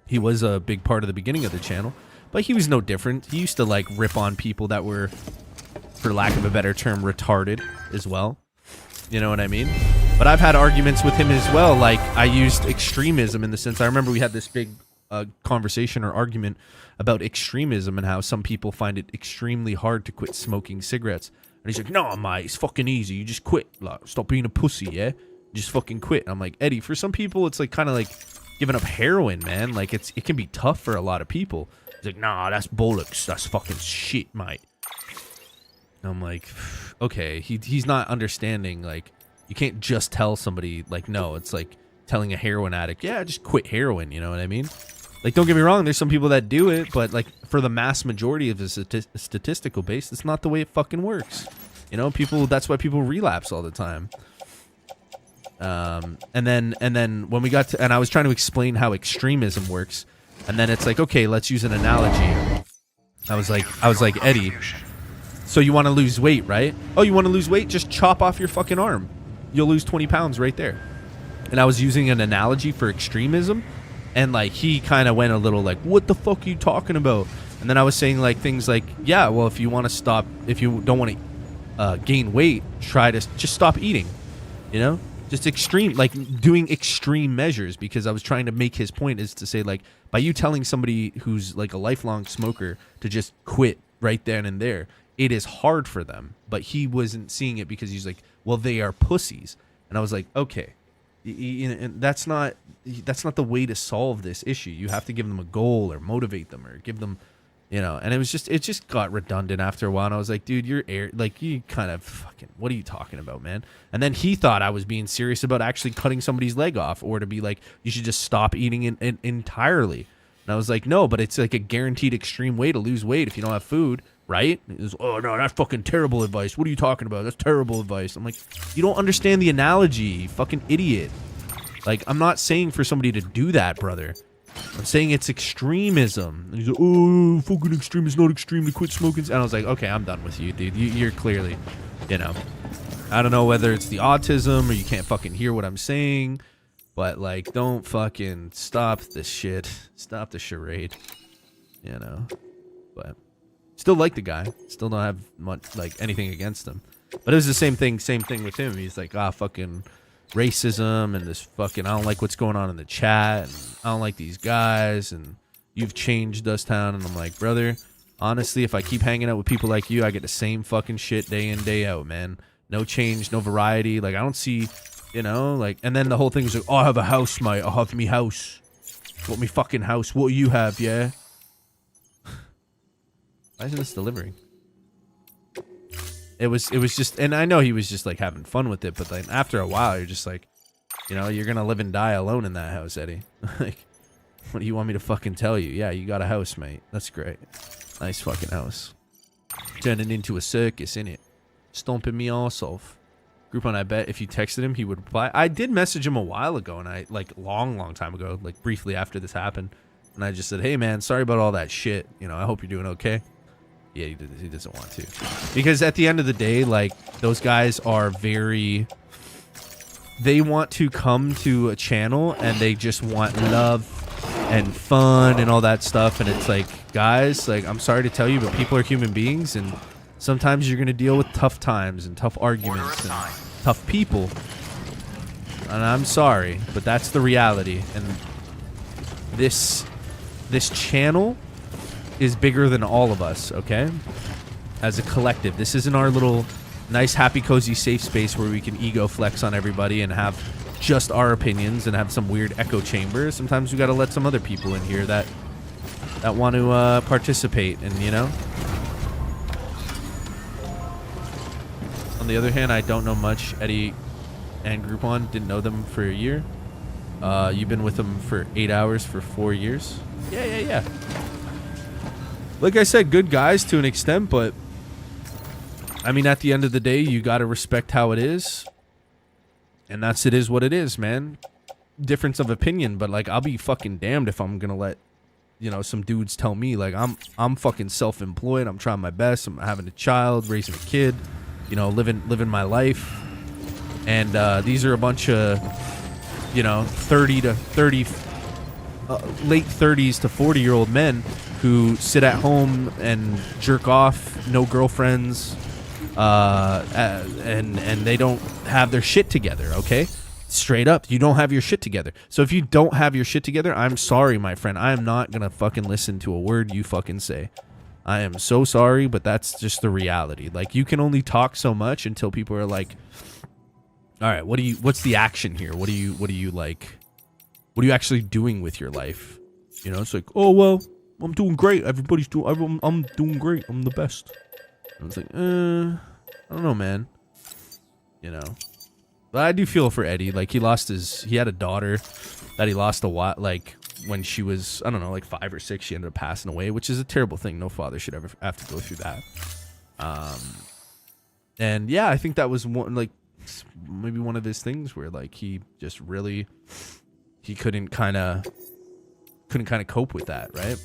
he was a big part of the beginning of the channel. But he was no different. He used to like rip on people that were, for lack of a better term, retarded as well. You know what I mean? But I've had arguments with him as well. Like, I used extremism in the sense, I remember we had this big conversation or argument about extremism and how some people find it extremely hard to quit smoking cigarettes. And he's like, no, mate, it's fucking easy. You just quit. Like, stop being a pussy, yeah? Just fucking quit. And I'm like, Eddie, for some people, it's like kind of like giving up heroin, man. Like, it can be tough for a lot of people. He's like, nah, that's bollocks. That's fucking shit, mate. And I'm like, okay, he's not understanding. Like, you can't just tell somebody, like, no, it's like telling a heroin addict, yeah, just quit heroin, you know what I mean? Like, don't get me wrong, there's some people that do it, but like for the mass majority of the statistical base, it's not the way it fucking works. You know, that's why people relapse all the time. And then when we got to, and I was trying to explain how extremism works, and then it's like, okay, let's use an analogy. I was like, Eddie, so you want to lose weight, right? Oh, you want to lose weight? Just chop off your fucking arm. You'll lose 20 pounds right there. And I was using an analogy for extremism. And like he kind of went a little like, what the fuck are you talking about? And then I was saying like things like, yeah, well, if you want to stop, if you don't want to gain weight, try to just stop eating, you know, just extreme, like doing extreme measures, because I was trying to make his point is to say, like, by you telling somebody who's like a lifelong smoker to just quit right then and there, it is hard for them. But he wasn't seeing it because he's like, well, they are pussies. And I was like, okay. And that's not the way to solve this issue. You have to give them a goal or motivate them or give them, you know. And it just got redundant after a while. And I was like, dude, you kind of fucking, what are you talking about, man? And then he thought I was being serious about actually cutting somebody's leg off, or to be like, you should just stop eating entirely. And I was like, no, but it's like a guaranteed extreme way to lose weight if you don't have food, right? He was, oh no, that's fucking terrible advice. What are you talking about? That's terrible advice. I'm like, you don't understand the analogy, you fucking idiot. Like, I'm not saying for somebody to do that, brother. I'm saying it's extremism. And he's like, oh, fucking extreme is not extreme to quit smoking. And I was like, okay, I'm done with you, dude. You're clearly, you know, I don't know whether it's the autism or you can't fucking hear what I'm saying, but like, don't fucking stop this shit. Stop the charade, you know. But still like the guy. Still don't have much, like, anything against him. But it was the same thing with him. He's like, fucking racism and this fucking, I don't like what's going on in the chat, and I don't like these guys, and you've changed Dusttown. And I'm like, brother, honestly, if I keep hanging out with people like you, I get the same fucking shit day in, day out, man. No change, no variety. Like, I don't see, you know, like, and then the whole thing was like, oh, I have a house, mate. I have me house. What me fucking house? What you have, yeah? Why isn't this delivering? It was just, and I know he was just like having fun with it, but then after a while, you're just like, you know, you're gonna live and die alone in that house, Eddie. Like, what do you want me to fucking tell you? Yeah, you got a house, mate. That's great. Nice fucking house. Turning into a circus, innit? Stomping me arse off. Groupon, I bet if you texted him, he would reply. I did message him a while ago, and I, like, long time ago, like, briefly after this happened. And I just said, hey, man, sorry about all that shit. You know, I hope you're doing okay. Yeah, he doesn't want to. Because at the end of the day, like, those guys are very... They want to come to a channel, and they just want love and fun and all that stuff. And it's like, guys, like, I'm sorry to tell you, but people are human beings, and sometimes you're going to deal with tough times and tough arguments and tough people. And I'm sorry, but that's the reality. And this channel is bigger than all of us, okay? As a collective. This isn't our little nice, happy, cozy, safe space where we can ego flex on everybody and have just our opinions and have some weird echo chamber. Sometimes we got to let some other people in here that want to participate, and, you know? On the other hand, I don't know much. Eddie and Groupon didn't know them for a year. You've been with them for 8 hours for 4 years. Yeah. Like I said, good guys to an extent, but I mean, at the end of the day, you got to respect how it is. And it is what it is, man. Difference of opinion, but like, I'll be fucking damned if I'm gonna let, you know, some dudes tell me, like, I'm fucking self-employed, I'm trying my best, I'm having a child, raising a kid, you know, living my life. And these are a bunch of, you know, late 30s to 40-year-old men who sit at home and jerk off, no girlfriends, and they don't have their shit together, okay? Straight up, you don't have your shit together. So if you don't have your shit together, I'm sorry, my friend. I am not gonna fucking listen to a word you fucking say. I am so sorry, but that's just the reality. Like, you can only talk so much until people are like, all right, what's the action here? What are you actually doing with your life? You know, it's like, oh, well, I'm doing great. I'm doing great. I'm the best. And it's like, I don't know, man. You know, but I do feel for Eddie. Like, he had a daughter that he lost a while, like, when she was, I don't know, like 5 or 6, she ended up passing away, which is a terrible thing. No father should ever have to go through that. And yeah, I think that was maybe one of his things where, like, he just really, he couldn't kind of cope with that, right?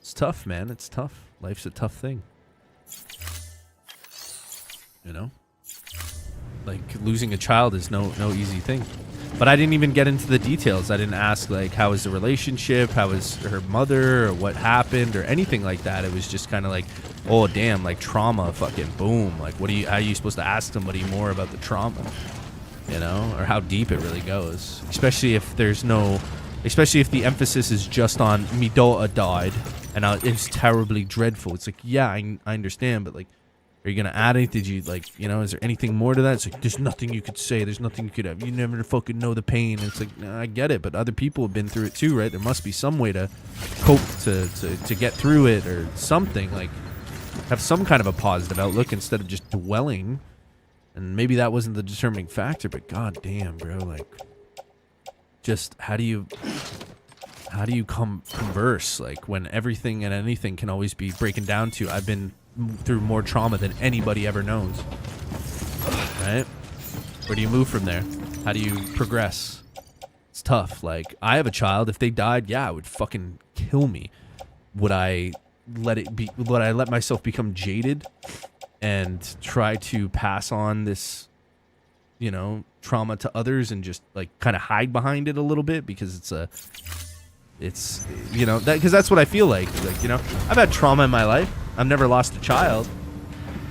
It's tough, man. It's tough. Life's a tough thing. You know? Like, losing a child is no easy thing. But I didn't even get into the details. I didn't ask, like, how was the relationship? How was her mother? Or what happened? Or anything like that. It was just kind of like, oh, damn, like, trauma, fucking boom. Like, how are you supposed to ask somebody more about the trauma? You know? Or how deep it really goes. Especially if the emphasis is just on, me daughter died, and it's terribly dreadful. It's like, yeah, I understand, but, like, are you gonna add anything? Did you, like, you know, is there anything more to that? It's like, there's nothing you could say. There's nothing you could have. You never fucking know the pain. And it's like, nah, I get it, but other people have been through it too, right? There must be some way to cope to get through it, or something. Like, have some kind of a positive outlook instead of just dwelling. And maybe that wasn't the determining factor, but god damn, bro, like, just how do you converse, like, when everything and anything can always be breaking down to, I've been through more trauma than anybody ever knows, right? Where do you move from there? How do you progress? It's tough. Like, I have a child. If they died, yeah, it would fucking kill me. Would I let myself become jaded and try to pass on this, you know, trauma to others and just, like, kind of hide behind it a little bit because it's you know, because that's what I feel like, you know, I've had trauma in my life. I've never lost a child.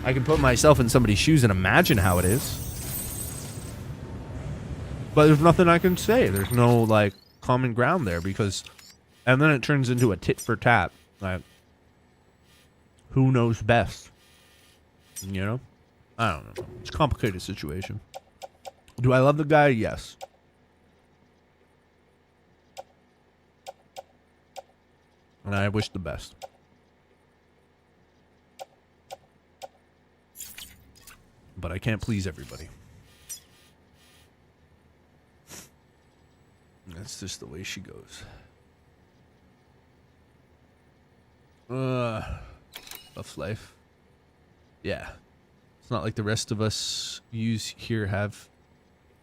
I can put myself in somebody's shoes and imagine how it is. But there's nothing I can say. There's no, like, common ground there, because, and then it turns into a tit for tat. Like, who knows best? You know? I don't know. It's a complicated situation. Do I love the guy? Yes. And I wish the best. but I can't please everybody. That's just the way she goes. Tough life. Yeah. It's not like the rest of us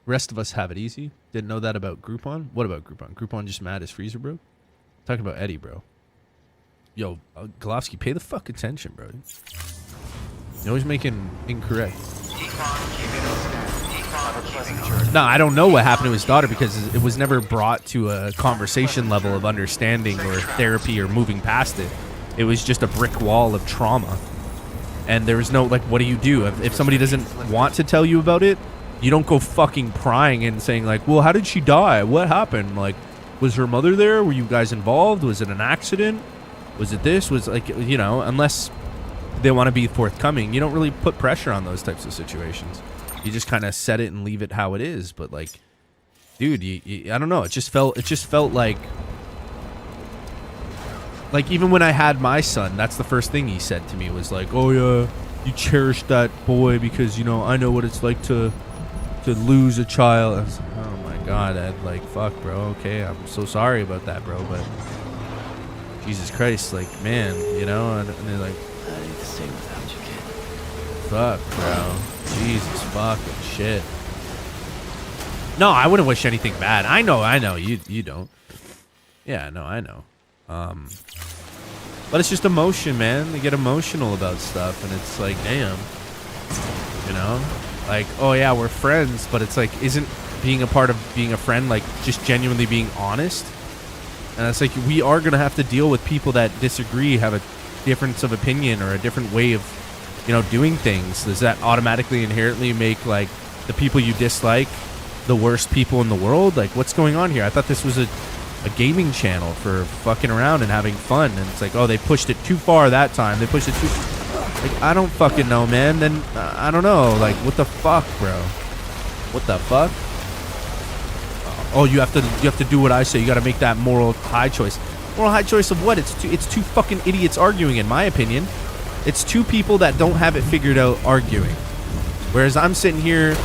rest of us have it easy. Didn't know that about Groupon. What about Groupon? Groupon just mad as Freezer, bro. Talking about Eddie, bro. Yo, Golovsky, pay the fuck attention, bro. You're always making incorrect. No, I don't know what happened to his daughter because it was never brought to a conversation level of understanding or therapy or moving past it. It was just a brick wall of trauma. And there was no, like, what do you do? If somebody doesn't want to tell you about it, you don't go fucking prying and saying, like, well, how did she die? What happened? Like, was her mother there? Were you guys involved? Was it an accident? Was it this? Was, like, you know, unless they want to be forthcoming, you don't really put pressure on those types of situations. You just kind of set it and leave it how it is. But, like, dude, I don't know. It just felt like even when I had my son, that's the first thing he said to me was like, oh yeah, you cherish that boy because, you know, I know what it's like to lose a child. I was like, oh my God, Ed, like, fuck, bro. Okay, I'm so sorry about that, bro, but Jesus Christ, like, man, you know, and they're like, I need to stay without you, kid. Fuck, bro. Jesus fucking shit. No, I wouldn't wish anything bad. I know, you don't. Yeah, no, I know. But it's just emotion, man. They get emotional about stuff, and it's like, damn. You know? Like, oh yeah, we're friends, but it's like, isn't being a part of being a friend, like, just genuinely being honest? And it's like, we are going to have to deal with people that disagree, have a difference of opinion, or a different way of, you know, doing things. Does that automatically, inherently make, like, the people you dislike the worst people in the world? Like, what's going on here? I thought this was a gaming channel for fucking around and having fun, and it's like, oh, they pushed it too far that time. They pushed it too, like, I don't fucking know, man. Then I don't know, like, what the fuck, bro? What the fuck? Oh, you have to do what I say. You got to make that moral high choice. Moral high choice of what? It's two fucking idiots arguing, in my opinion. It's two people that don't have it figured out arguing. Whereas I'm sitting here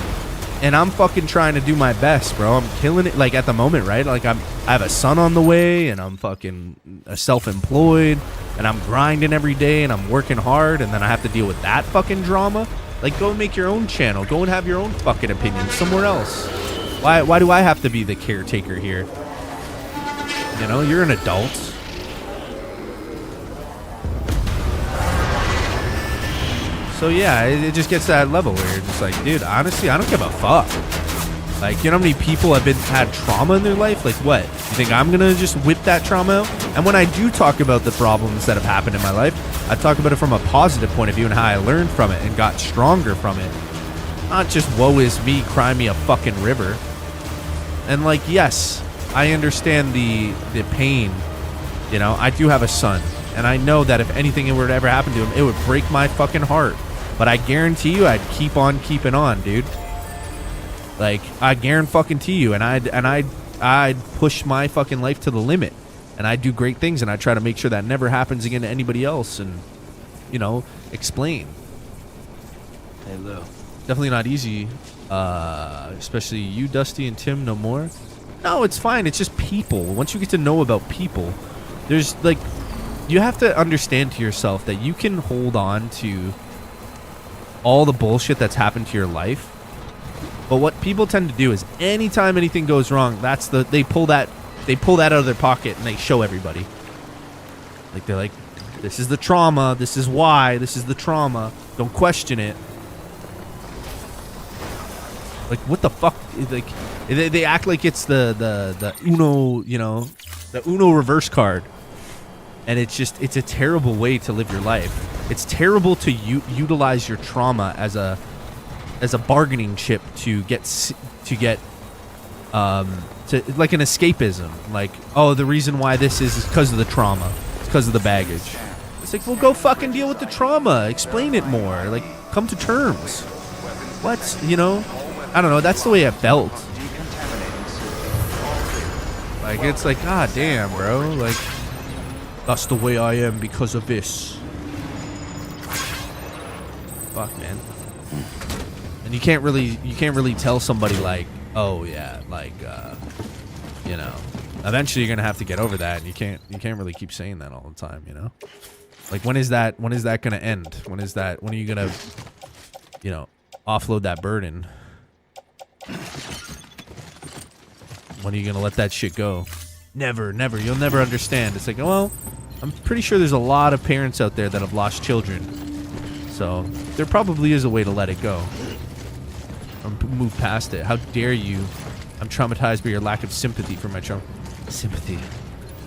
and I'm fucking trying to do my best, bro. I'm killing it, like, at the moment, right? Like, I have a son on the way, and I'm fucking self-employed, and I'm grinding every day, and I'm working hard, and then I have to deal with that fucking drama. Like, go make your own channel. Go and have your own fucking opinion somewhere else. Why do I have to be the caretaker here? You know, you're an adult. So yeah, it just gets to that level where you're just like, dude, honestly, I don't give a fuck. Like, you know how many people have had trauma in their life? Like, what? You think I'm gonna just whip that trauma out? And when I do talk about the problems that have happened in my life, I talk about it from a positive point of view and how I learned from it and got stronger from it. Not just woe is me, cry me a fucking river. And, like, yes, I understand the pain. You know, I do have a son, and I know that if anything were to ever happen to him, it would break my fucking heart. But I guarantee you, I'd keep on keeping on, dude. Like, I guarantee you, and I'd push my fucking life to the limit, and I'd do great things, and I'd try to make sure that never happens again to anybody else, and, you know, explain. Hey, Lou. Definitely not easy, especially you, Dusty, and Tim, no more. No, it's fine. It's just people. Once you get to know about people, there's, like, you have to understand to yourself that you can hold on to all the bullshit that's happened to your life. But what people tend to do is anytime anything goes wrong, they pull that out of their pocket and they show everybody. Like, they're like, this is the trauma, this is why, this is the trauma. Don't question it. Like, what the fuck? Like, they act like it's the Uno, you know, the Uno reverse card. And it's a terrible way to live your life. It's terrible to utilize your trauma as a bargaining chip to get like an escapism. Like, oh, the reason why this is because of the trauma. It's because of the baggage. It's like, well, go fucking deal with the trauma. Explain it more. Like, come to terms. What? You know? I don't know. That's the way I felt. Like, it's like, god damn, bro. Like, that's the way I am because of this. Fuck, man. And you can't really tell somebody like, oh yeah, like you know, eventually you're gonna have to get over that, and you can't really keep saying that all the time, you know? Like when is that gonna end? When are you gonna, you know, offload that burden? When are you gonna let that shit go? Never. You'll never understand. It's like, well, I'm pretty sure there's a lot of parents out there that have lost children. So there probably is a way to let it go. Or move past it. How dare you? I'm traumatized by your lack of sympathy for my trauma. Sympathy.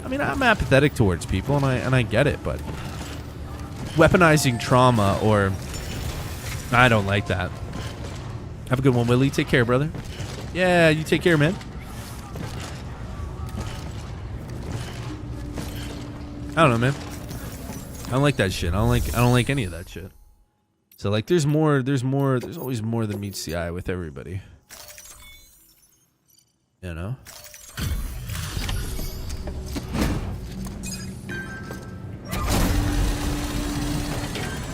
I mean, I'm apathetic towards people, and I get it, but weaponizing trauma, or I don't like that. Have a good one, Willie. Take care, brother. Yeah, you take care, man. I don't know, man. I don't like that shit. I don't like any of that shit. So like there's always more than meets the eye with everybody. You know?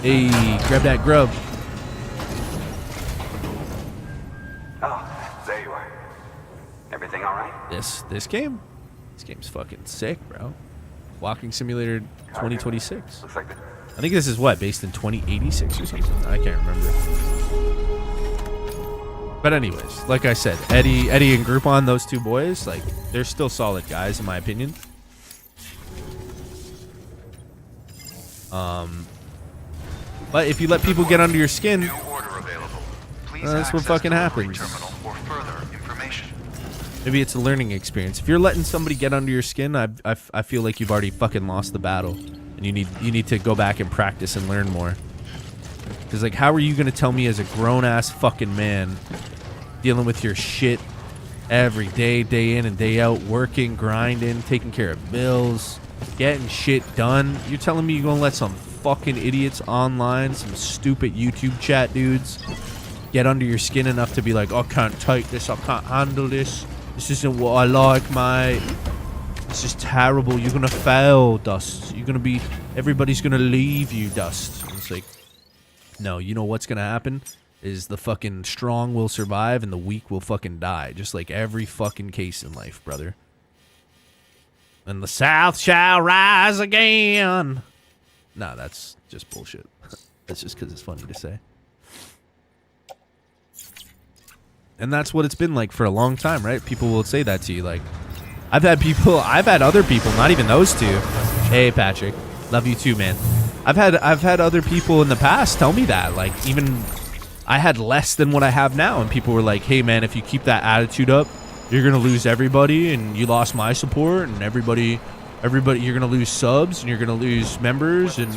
Hey, grab that grub. Oh, there you are. Everything all right? This game's fucking sick, bro. Walking Simulator 2026. Looks like I think this is what, based in 2086 or something? I can't remember. But anyways, like I said, Eddie and Groupon, those two boys, like, they're still solid guys in my opinion. But if you let people get under your skin, that's what fucking happens. Maybe it's a learning experience. If you're letting somebody get under your skin, I feel like you've already fucking lost the battle, and you need to go back and practice and learn more. Because like, how are you gonna tell me as a grown ass fucking man, dealing with your shit every day, day in and day out, working, grinding, taking care of bills, getting shit done? You're telling me you're gonna let some fucking idiots online, some stupid YouTube chat dudes, get under your skin enough to be like, I can't take this, I can't handle this. This isn't what I like, mate. This is terrible. You're gonna fail, Dust. You're gonna be... Everybody's gonna leave you, Dust. And it's like... No, you know what's gonna happen? Is the fucking strong will survive and the weak will fucking die. Just like every fucking case in life, brother. And the South shall rise again. Nah, that's just bullshit. That's just because it's funny to say. And that's what it's been like for a long time, right? People will say that to you. Like, I've had other people, not even those two. Hey, Patrick. Love you too, man. I've had other people in the past tell me that. Like, even I had less than what I have now. And people were like, hey, man, if you keep that attitude up, you're going to lose everybody. And you lost my support. And everybody, you're going to lose subs. And you're going to lose members. And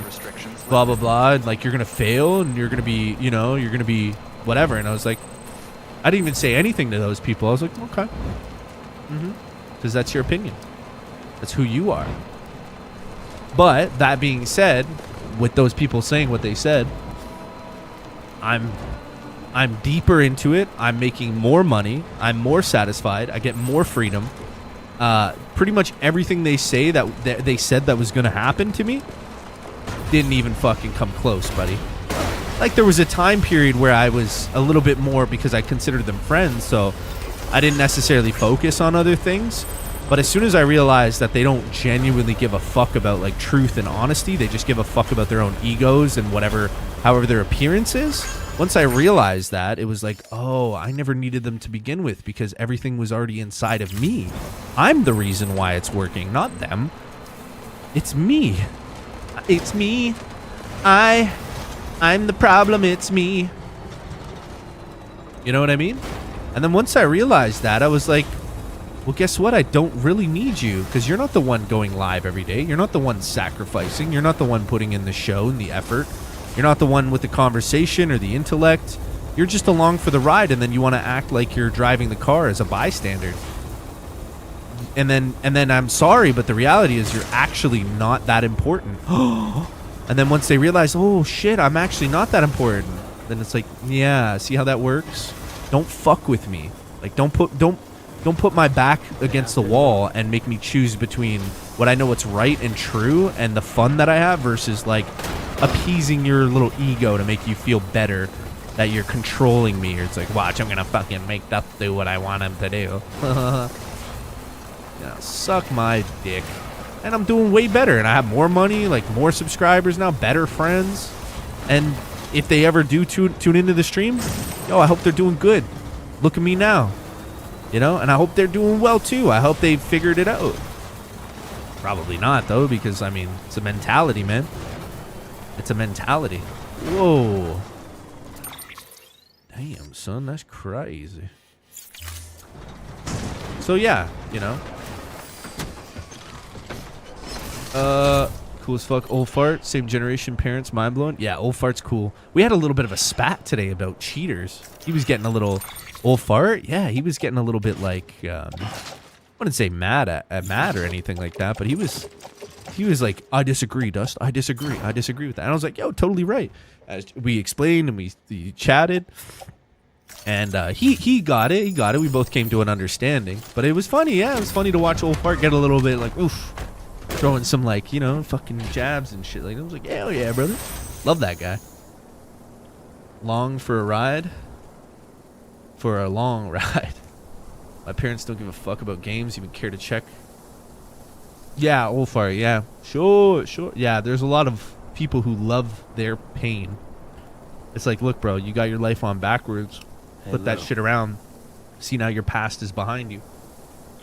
blah, blah, blah. And, like, you're going to fail. And you're going to be, you know, you're going to be whatever. And I was like, I didn't even say anything to those people. I was like, okay. Because that's your opinion. That's who you are. But that being said, with those people saying what they said, I'm deeper into it. I'm making more money. I'm more satisfied. I get more freedom. Pretty much everything they say that they said that was going to happen to me didn't even fucking come close, buddy. Like, there was a time period where I was a little bit more, because I considered them friends, so I didn't necessarily focus on other things. But as soon as I realized that they don't genuinely give a fuck about, like, truth and honesty, they just give a fuck about their own egos and however their appearance is. Once I realized that, it was like, oh, I never needed them to begin with, because everything was already inside of me. I'm the reason why it's working, not them. It's me. It's me. I'm the problem, it's me. You know what I mean? And then once I realized that, I was like, well, guess what? I don't really need you, because you're not the one going live every day. You're not the one sacrificing. You're not the one putting in the show and the effort. You're not the one with the conversation or the intellect. You're just along for the ride, and then you want to act like you're driving the car as a bystander. And then I'm sorry, but the reality is you're actually not that important. And then once they realize, oh shit, I'm actually not that important, then it's like, yeah, see how that works? Don't fuck with me. Like, don't put my back against the wall and make me choose between what I know what's right and true and the fun that I have versus, like, appeasing your little ego to make you feel better that you're controlling me, or it's like, watch, I'm gonna fucking make Duff do what I want him to do. Yeah, suck my dick. And I'm doing way better, and I have more money, like more subscribers now, better friends. And if they ever do tune into the stream, yo, I hope they're doing good. Look at me now, you know, and I hope they're doing well too. I hope they figured it out. Probably not though, because I mean, it's a mentality, man. It's a mentality. Whoa. Damn, son, that's crazy. So yeah, you know. Cool as fuck. Old fart, same generation, parents, mind blowing. Yeah, old fart's cool. We had a little bit of a spat today about cheaters. He was getting a little old fart. Yeah, he was getting a little bit like I wouldn't say mad or anything like that, but he was like, I disagree, Dust. I disagree with that. And I was like, yo, totally right. As we explained and we chatted, and he got it. We both came to an understanding. But it was funny. Yeah, it was funny to watch old fart get a little bit like, oof. Throwing some, like, you know, fucking jabs and shit. Like, I was like, hell yeah, brother. Love that guy. Long for a ride? For a long ride. My parents don't give a fuck about games, even care to check. Yeah, old fart, yeah. Sure. Yeah, there's a lot of people who love their pain. It's like, look, bro, you got your life on backwards. Flip that shit around. See, now your past is behind you.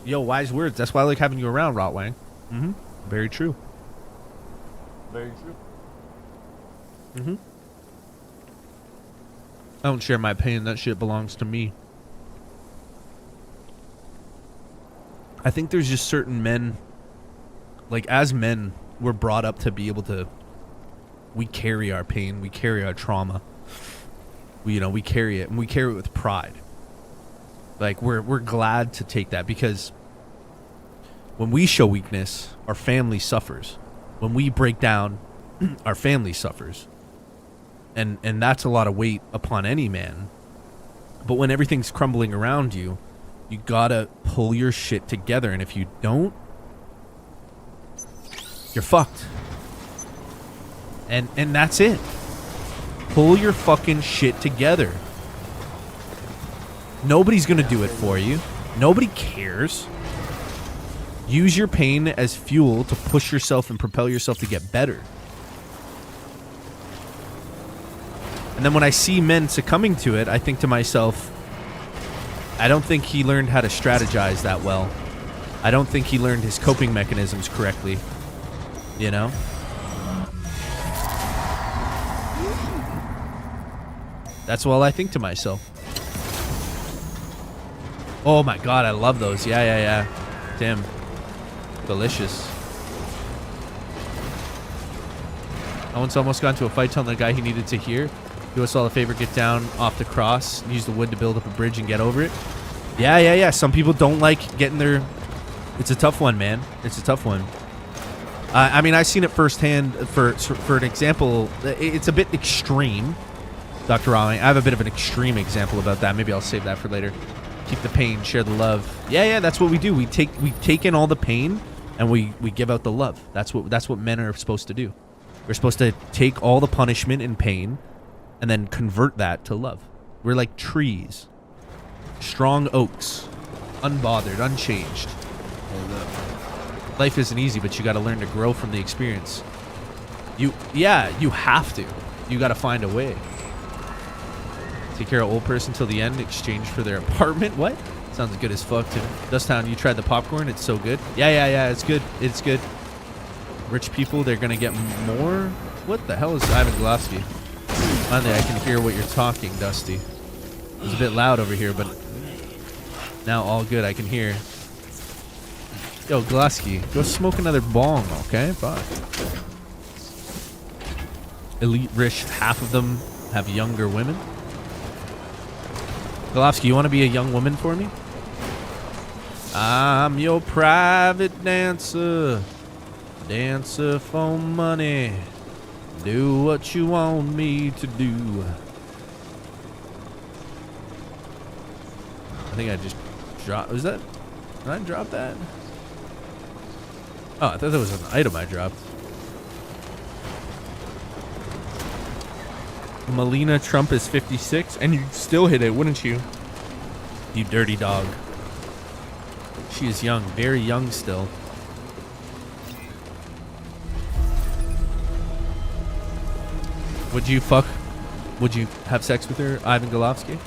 Yo, wise words. That's why I like having you around, Rotwang. Mm-hmm. Very true. Very true. Mm-hmm. I don't share my pain. That shit belongs to me. I think there's just certain men, like as men, we're brought up to be able to, we carry our pain, we carry our trauma. We carry it, and we carry it with pride. Like we're glad to take that, because when we show weakness, our family suffers. When we break down, our family suffers. And that's a lot of weight upon any man. But when everything's crumbling around you, you gotta pull your shit together. And if you don't, you're fucked. And that's it. Pull your fucking shit together. Nobody's gonna do it for you. Nobody cares. Use your pain as fuel to push yourself and propel yourself to get better. And then when I see men succumbing to it, I think to myself, I don't think he learned how to strategize that well. I don't think he learned his coping mechanisms correctly. You know? That's all I think to myself. Oh my god, I love those. Yeah. Damn. Delicious. I once almost got into a fight telling the guy he needed to hear. Do us all a favor, get down off the cross, use the wood to build up a bridge and get over it. Yeah. Some people don't like getting their... It's a tough one, man. It's a tough one. I mean, I've seen it firsthand. For an example, it's a bit extreme, Dr. Raleigh. I have a bit of an extreme example about that. Maybe I'll save that for later. Keep the pain, share the love. Yeah, that's what we do. We take in all the pain and we give out the love. That's what men are supposed to do. We're supposed to take all the punishment and pain and then convert that to love. We're like trees. Strong oaks. Unbothered, unchanged. Life isn't easy, but you got to learn to grow from the experience. You have to. You got to find a way. Take care of old person till the end, exchange for their apartment. What? Sounds good as fuck, too. Dusttown, you tried the popcorn? It's so good. Yeah, it's good. It's good. Rich people, they're gonna get more? What the hell is Ivan Glasky? Finally, I can hear what you're talking, Dusty. It's a bit loud over here, but now all good. I can hear. Yo, Glasky, go smoke another bong, okay? Fuck. Elite rich, half of them have younger women. Golovsky, you want to be a young woman for me? I'm your private dancer. Dancer for money. Do what you want me to do. I think I just dropped. Was that? Did I drop that? Oh, I thought that was an item I dropped. Melina Trump is 56, and you'd still hit it, wouldn't you? You dirty dog. She is young, very young still. Would you have sex with her, Ivan Golovsky?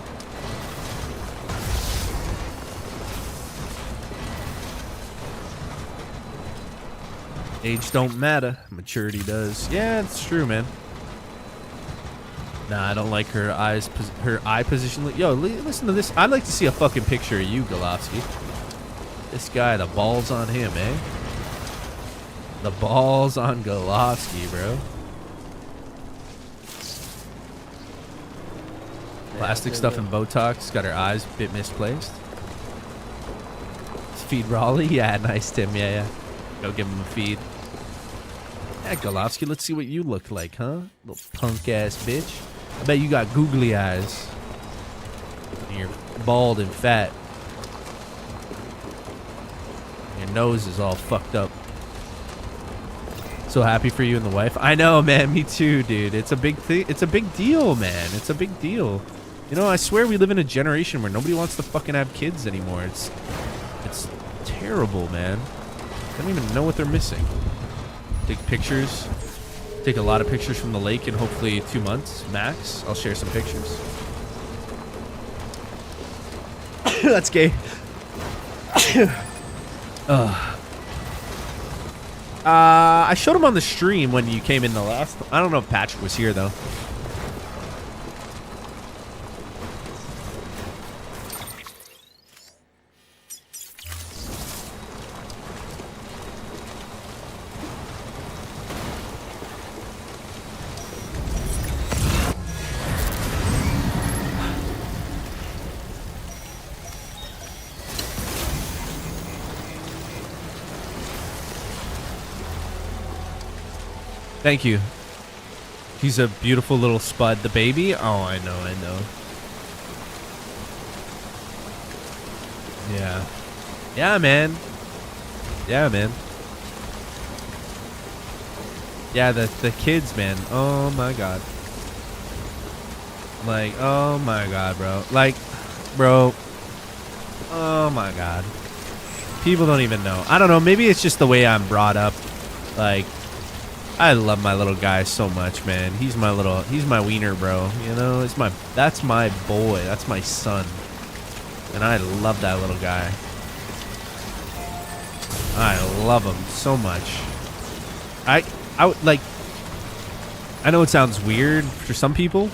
Age don't matter, maturity does. Yeah, it's true, man. Nah, I don't like her eye position. Yo, listen to this. I'd like to see a fucking picture of you, Golovsky. This guy, the balls on him, eh? The balls on Golovsky, bro. Plastic stuff and Botox. Got her eyes a bit misplaced. Feed Raleigh? Yeah, nice, Tim. Yeah. Go give him a feed. Yeah, Golovsky, let's see what you look like, huh? Little punk-ass bitch. I bet you got googly eyes. And you're bald and fat. Your nose is all fucked up. So happy for you and the wife. I know, man. Me too, dude. It's a big thing. It's a big deal, man. It's a big deal. You know, I swear we live in a generation where nobody wants to fucking have kids anymore. It's terrible, man. I don't even know what they're missing. Take pictures. Take a lot of pictures from the lake in hopefully 2 months, max. I'll share some pictures. That's gay. I showed him on the stream when you came in the last. I don't know if Patrick was here though. Thank you. He's a beautiful little spud. The baby? Oh, I know. Yeah. Yeah, man. Yeah, the kids, man. Oh, my God. Like, oh, my God, bro. Like, bro. Oh, my God. People don't even know. I don't know. Maybe it's just the way I'm brought up. Like, I love my little guy so much, man. He's my wiener, bro. You know, that's my boy. That's my son. And I love that little guy. I love him so much. I know it sounds weird for some people,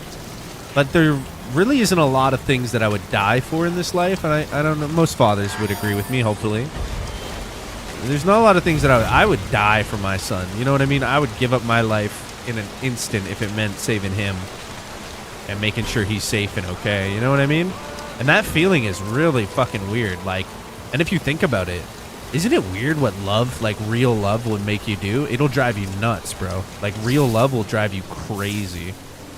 but there really isn't a lot of things that I would die for in this life. And I don't know, most fathers would agree with me, hopefully. There's not a lot of things that I would die for my son. You know what I mean? I would give up my life in an instant if it meant saving him and making sure he's safe and okay. You know what I mean? And that feeling is really fucking weird. Like, and if you think about it, isn't it weird what love, like real love, would make you do? It'll drive you nuts, bro. Like, real love will drive you crazy.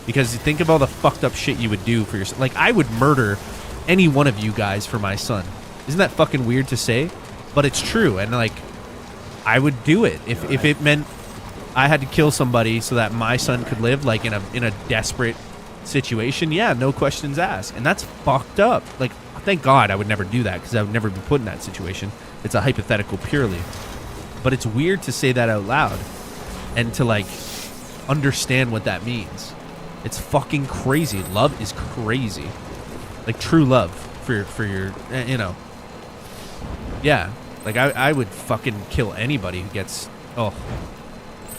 Because you think of all the fucked up shit you would do for your son. Like, I would murder any one of you guys for my son. Isn't that fucking weird to say? But it's true, and like, I would do it if it meant I had to kill somebody so that my son could live, like in a desperate situation. Yeah, no questions asked, and that's fucked up. Like, thank God I would never do that because I would never be put in that situation. It's a hypothetical purely, but it's weird to say that out loud and to like understand what that means. It's fucking crazy. Love is crazy, like true love for your, you know. Yeah, like I would fucking kill anybody who gets, oh.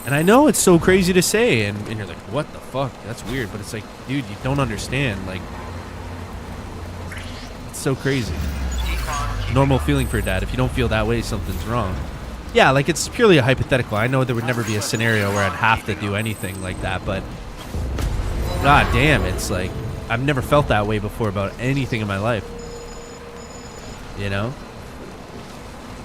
And I know it's so crazy to say, and you're like, what the fuck? That's weird, but it's like, dude, you don't understand. Like, it's so crazy. Normal feeling for a dad. If you don't feel that way, something's wrong. Yeah, like, it's purely a hypothetical. I know there would never be a scenario where I'd have to do anything like that, but god damn, it's like, I've never felt that way before about anything in my life. You know?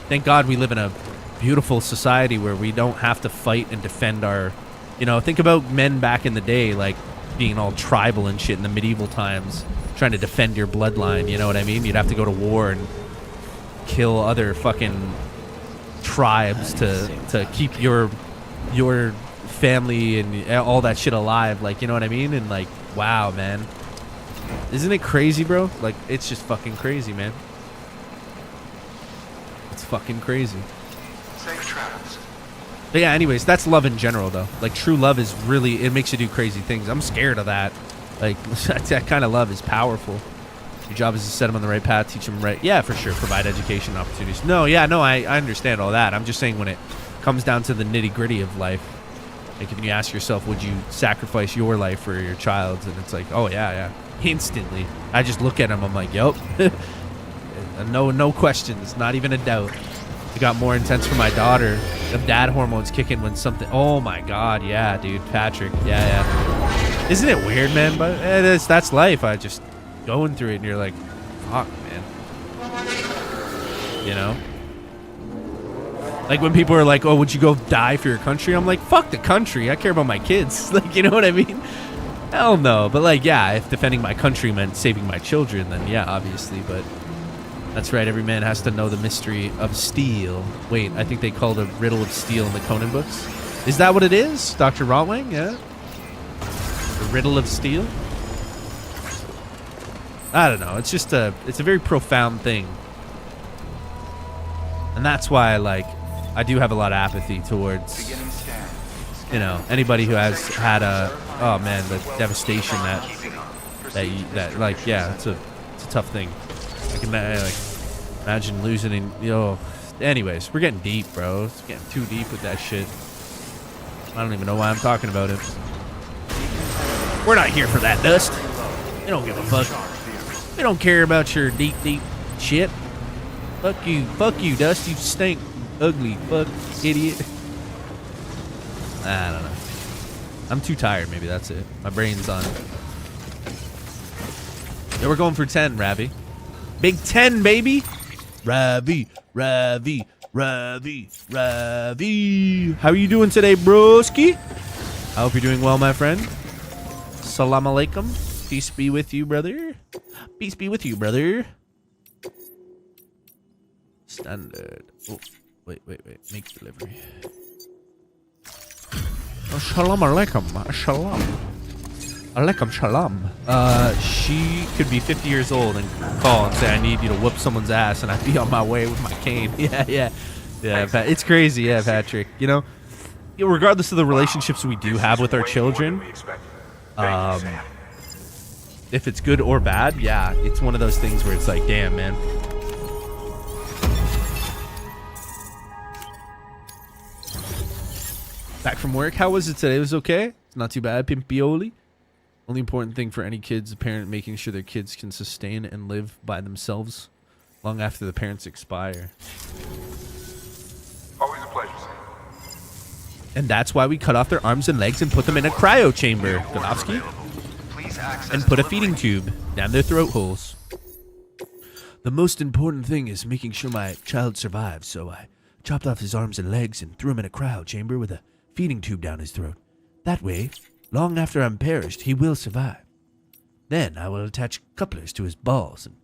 Thank God we live in a beautiful society where we don't have to fight and defend our, you know, think about men back in the day, like being all tribal and shit in the medieval times, trying to defend your bloodline, you know what I mean? You'd have to go to war and kill other fucking tribes to keep your family and all that shit alive. Like, you know what I mean? And like, wow, man. Isn't it crazy, bro? Like, it's just fucking crazy, man. It's fucking crazy. Safe travels. But yeah, anyways, that's love in general, though. Like, true love is really, it makes you do crazy things. I'm scared of that. Like, that kind of love is powerful. Your job is to set them on the right path, teach them right. Yeah, for sure. Provide education opportunities. No, yeah, no, I understand all that. I'm just saying when it comes down to the nitty gritty of life, like if you ask yourself, would you sacrifice your life for your child's? And it's like, oh, yeah. Instantly. I just look at him. I'm like, yup. No questions. Not even a doubt. It got more intense for my daughter. The dad hormones kick in when something. Oh my God. Yeah, dude. Patrick. Yeah. Isn't it weird, man? But that's life. I just going through it and you're like, fuck, man. You know? Like when people are like, oh, would you go die for your country? I'm like, fuck the country. I care about my kids. Like, you know what I mean? Hell no. But like, yeah, if defending my country meant saving my children, then yeah, obviously. But that's right. Every man has to know the mystery of steel. Wait, I think they called a riddle of steel in the Conan books. Is that what it is? Dr. Rotwang? Yeah. The riddle of steel? I don't know. It's just it's a very profound thing. And that's why, like, I do have a lot of apathy towards, you know, anybody who has had oh man, the devastation that like, yeah, it's a tough thing. I can like imagine losing in, you know. Anyways, we're getting deep, bro. It's getting too deep with that shit. I don't even know why I'm talking about it. We're not here for that, Dust. We don't give a fuck. We don't care about your deep shit. Fuck you, Dust. You stink, ugly fuck, idiot. I don't know. I'm too tired. Maybe that's it. My brain's on. Yeah, we're going for 10, Ravi. Big 10, baby. Ravi. How are you doing today, broski? I hope you're doing well, my friend. Salam alaikum. Peace be with you, brother. Peace be with you, brother. Standard. Oh, wait. Make delivery. Oh, shalom alaikum. Shalom. Alaikum shalom. She could be 50 years old and call and say, I need you to whoop someone's ass, and I'd be on my way with my cane. Yeah. It's crazy, yeah, Patrick. You know, regardless of the relationships we do have with our children, if it's good or bad, yeah, it's one of those things where it's like, damn, man. Back from work. How was it today? It was okay? It's not too bad, Pimpioli. Only important thing for any kids, a parent making sure their kids can sustain and live by themselves long after the parents expire. Always a pleasure, Sam. And that's why we cut off their arms and legs and put them in a cryo chamber, Golovsky. And put a feeding tube down their throat holes. The most important thing is making sure my child survives, so I chopped off his arms and legs and threw him in a cryo chamber with a feeding tube down his throat. That way, long after I'm perished, he will survive. Then I will attach couplers to his balls and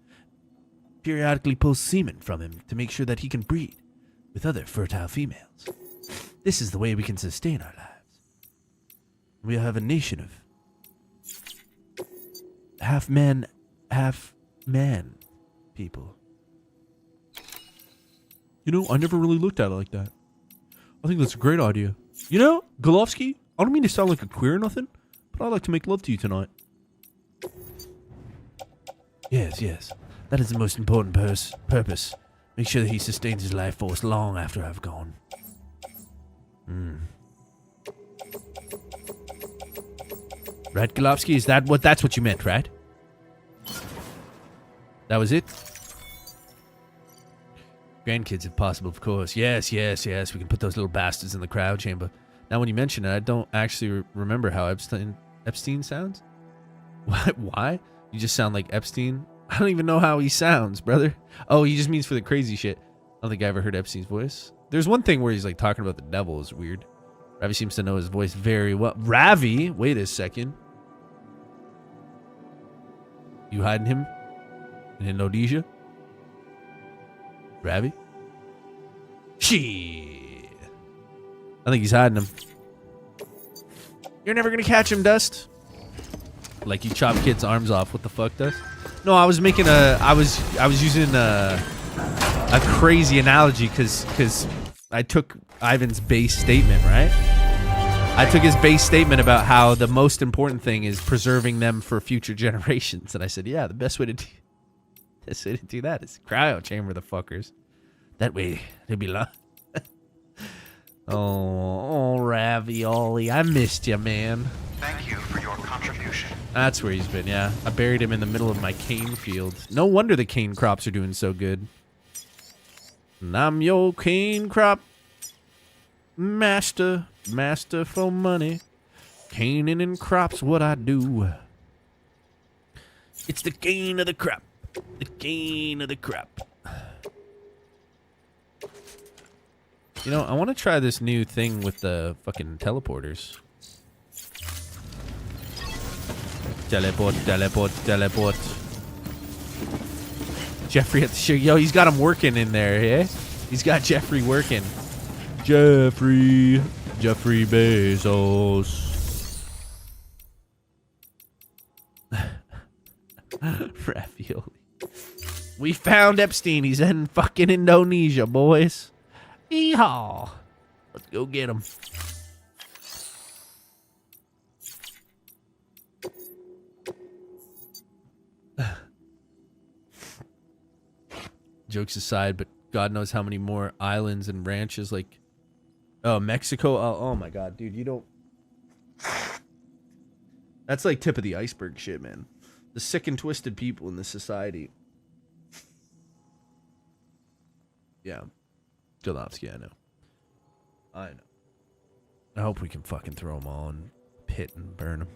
periodically pull semen from him to make sure that he can breed with other fertile females. This is the way we can sustain our lives. We have a nation of half men, half man people. You know, I never really looked at it like that. I think that's a great idea. You know, Golovsky, I don't mean to sound like a queer or nothing, but I'd like to make love to you tonight. Yes. That is the most important purpose. Make sure that he sustains his life force long after I've gone. Right, Golovsky? Is that that's what you meant, right? That was it? Grandkids, if possible, of course. Yes. We can put those little bastards in the cryo chamber. Now, when you mention it, I don't actually remember how Epstein sounds. Why? You just sound like Epstein? I don't even know how he sounds, brother. Oh, he just means for the crazy shit. I don't think I ever heard Epstein's voice. There's one thing where he's like talking about the devil is weird. Ravi seems to know his voice very well. Ravi? Wait a second. You hiding him in Indonesia? Ravi? Shit. I think he's hiding him. You're never gonna catch him, Dust. Like you chop kids' arms off. What the fuck, Dust? No, I was making I was using a crazy analogy because I took Ivan's base statement, right? I took his base statement about how the most important thing is preserving them for future generations, and I said, yeah, the best way to do that is cryo chamber the fuckers. That way they'll be long. Oh, Ravioli, I missed you, man. Thank you for your contribution. That's where he's been, yeah. I buried him in the middle of my cane field. No wonder the cane crops are doing so good. And I'm your cane crop master for money. Caning and crops what I do. It's the cane of the crop. The cane of the crop. You know, I want to try this new thing with the fucking teleporters. Teleport, teleport, teleport. Jeffrey at the show. Yo, he's got him working in there, yeah? He's got Jeffrey working. Jeffrey Bezos. Ravioli. We found Epstein. He's in fucking Indonesia, boys. Yeehaw. Let's go get him. Jokes aside, but God knows how many more islands and ranches like Mexico. Oh my God, dude, you don't. That's like tip of the iceberg shit, man. The sick and twisted people in this society. Yeah. Golovsky, I know. I hope we can fucking throw them all in pit and burn them.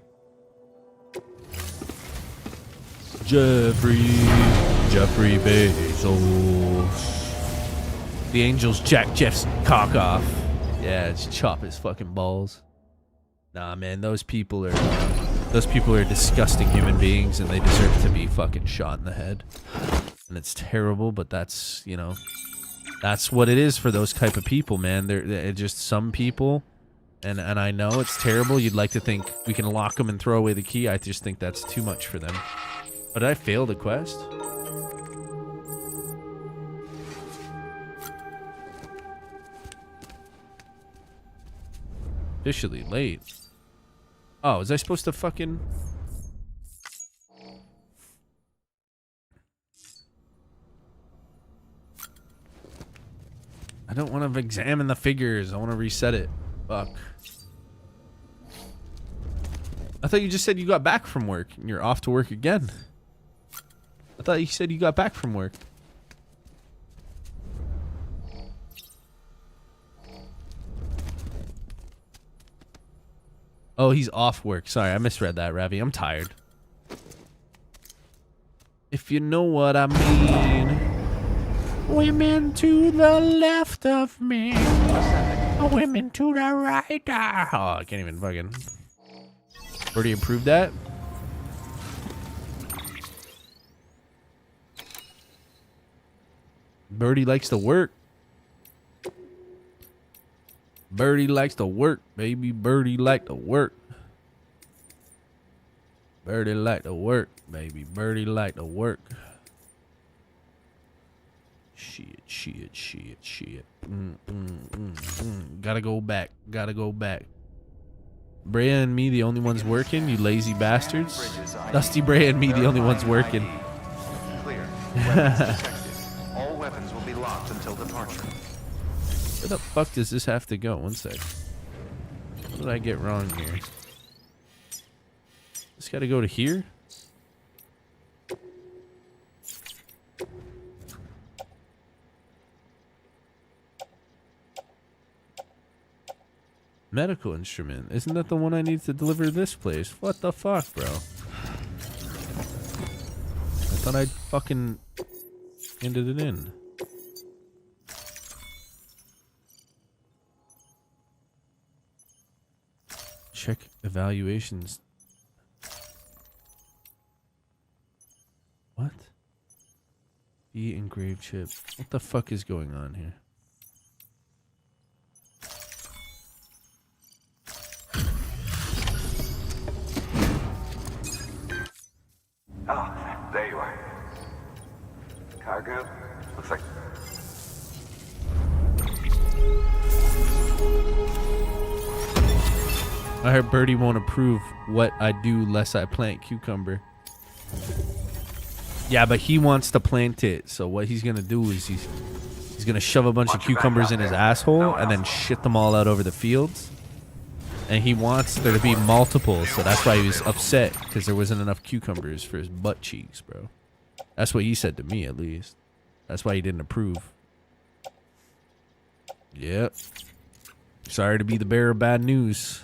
Jeffrey Bezos. The angels jack Jeff's cock off. Yeah, just chop his fucking balls. Nah, man, those people are disgusting human beings, and they deserve to be fucking shot in the head. And it's terrible, but that's, you know, that's what it is for those type of people, man. They're just some people, and I know it's terrible. You'd like to think we can lock them and throw away the key. I just think that's too much for them. But did I fail the quest? Officially late. Oh, was I supposed to fucking... I don't want to examine the figures. I want to reset it. Fuck. I thought you just said you got back from work and you're off to work again. I thought you said you got back from work. Oh, he's off work. Sorry, I misread that, Ravi. I'm tired. If you know what I mean. Women to the left of me. Women to the right. Oh, I can't even fucking... Already improved that? Birdie likes to work. Birdie likes to work, baby. Birdie like to work. Birdie like to work, baby. Birdie like to work. Shit. Gotta go back. Brea and me, the only ones working, you lazy bastards. Dusty Brea and me, the only ones working. Clear. Weapons detected. All weapons will be locked until departure. Where the fuck does this have to go? One sec. What did I get wrong here? This gotta go to here? Medical instrument. Isn't that the one I need to deliver to this place? What the fuck, bro? I thought I'd fucking handed it in. Check evaluations. What? E engraved chip. What the fuck is going on here? Oh, there you are. Cargo? Looks like... I heard Birdie won't approve what I do less I plant cucumber. Yeah, but he wants to plant it. So what he's gonna do is he's gonna shove a bunch of cucumbers in his asshole and then shit them all out over the fields. And he wants there to be multiple, so that's why he was upset, because there wasn't enough cucumbers for his butt cheeks, bro. That's what he said to me, at least. That's why he didn't approve. Yep. Sorry to be the bearer of bad news.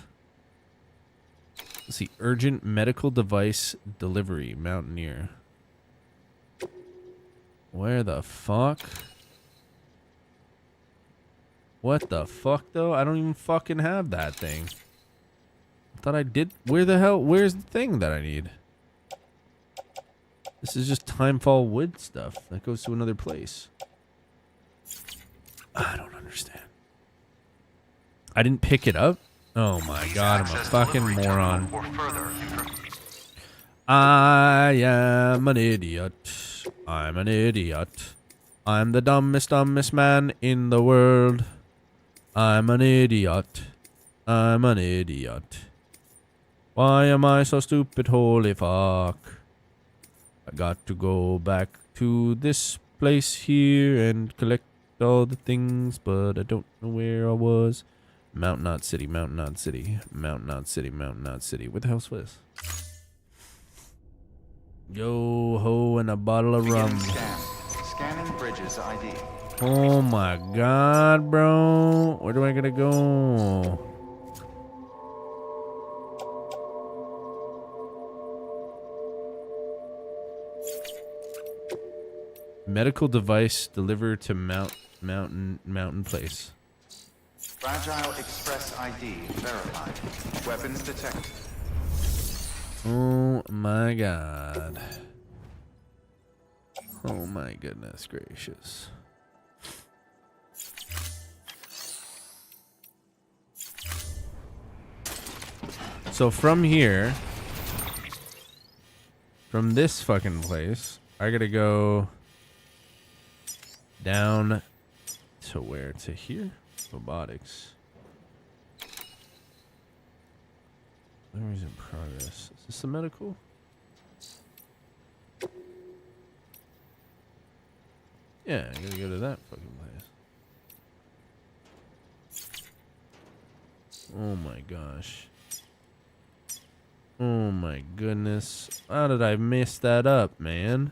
Let's see. Urgent medical device delivery, Mountaineer. Where the fuck? What the fuck, though? I don't even fucking have that thing. I thought I did. Where the hell? Where's the thing that I need? This is just Timefall wood stuff. That goes to another place. I don't understand. I didn't pick it up? Oh my god, I'm a fucking moron. I am an idiot. I'm an idiot. I'm the dumbest man in the world. I'm an idiot. I'm an idiot. Why am I so stupid? Holy fuck. I got to go back to this place here and collect all the things, but I don't know where I was. Mount Knot City, Mount Knot City, Mount Knot City, Mount Knot City. What the hell's this? Yo ho and a bottle of rum. Scanning Bridges ID. Oh my god, bro. Where do I gotta go? Medical device delivered to Mountain Place. Fragile Express ID verified. Weapons detected. Oh my god. Oh my goodness gracious. So from here, from this fucking place, I gotta go down to where? To here? Robotics. Memories in progress. Is this the medical? Yeah, I gotta go to that fucking place. Oh my gosh. Oh my goodness. How did I mess that up, man?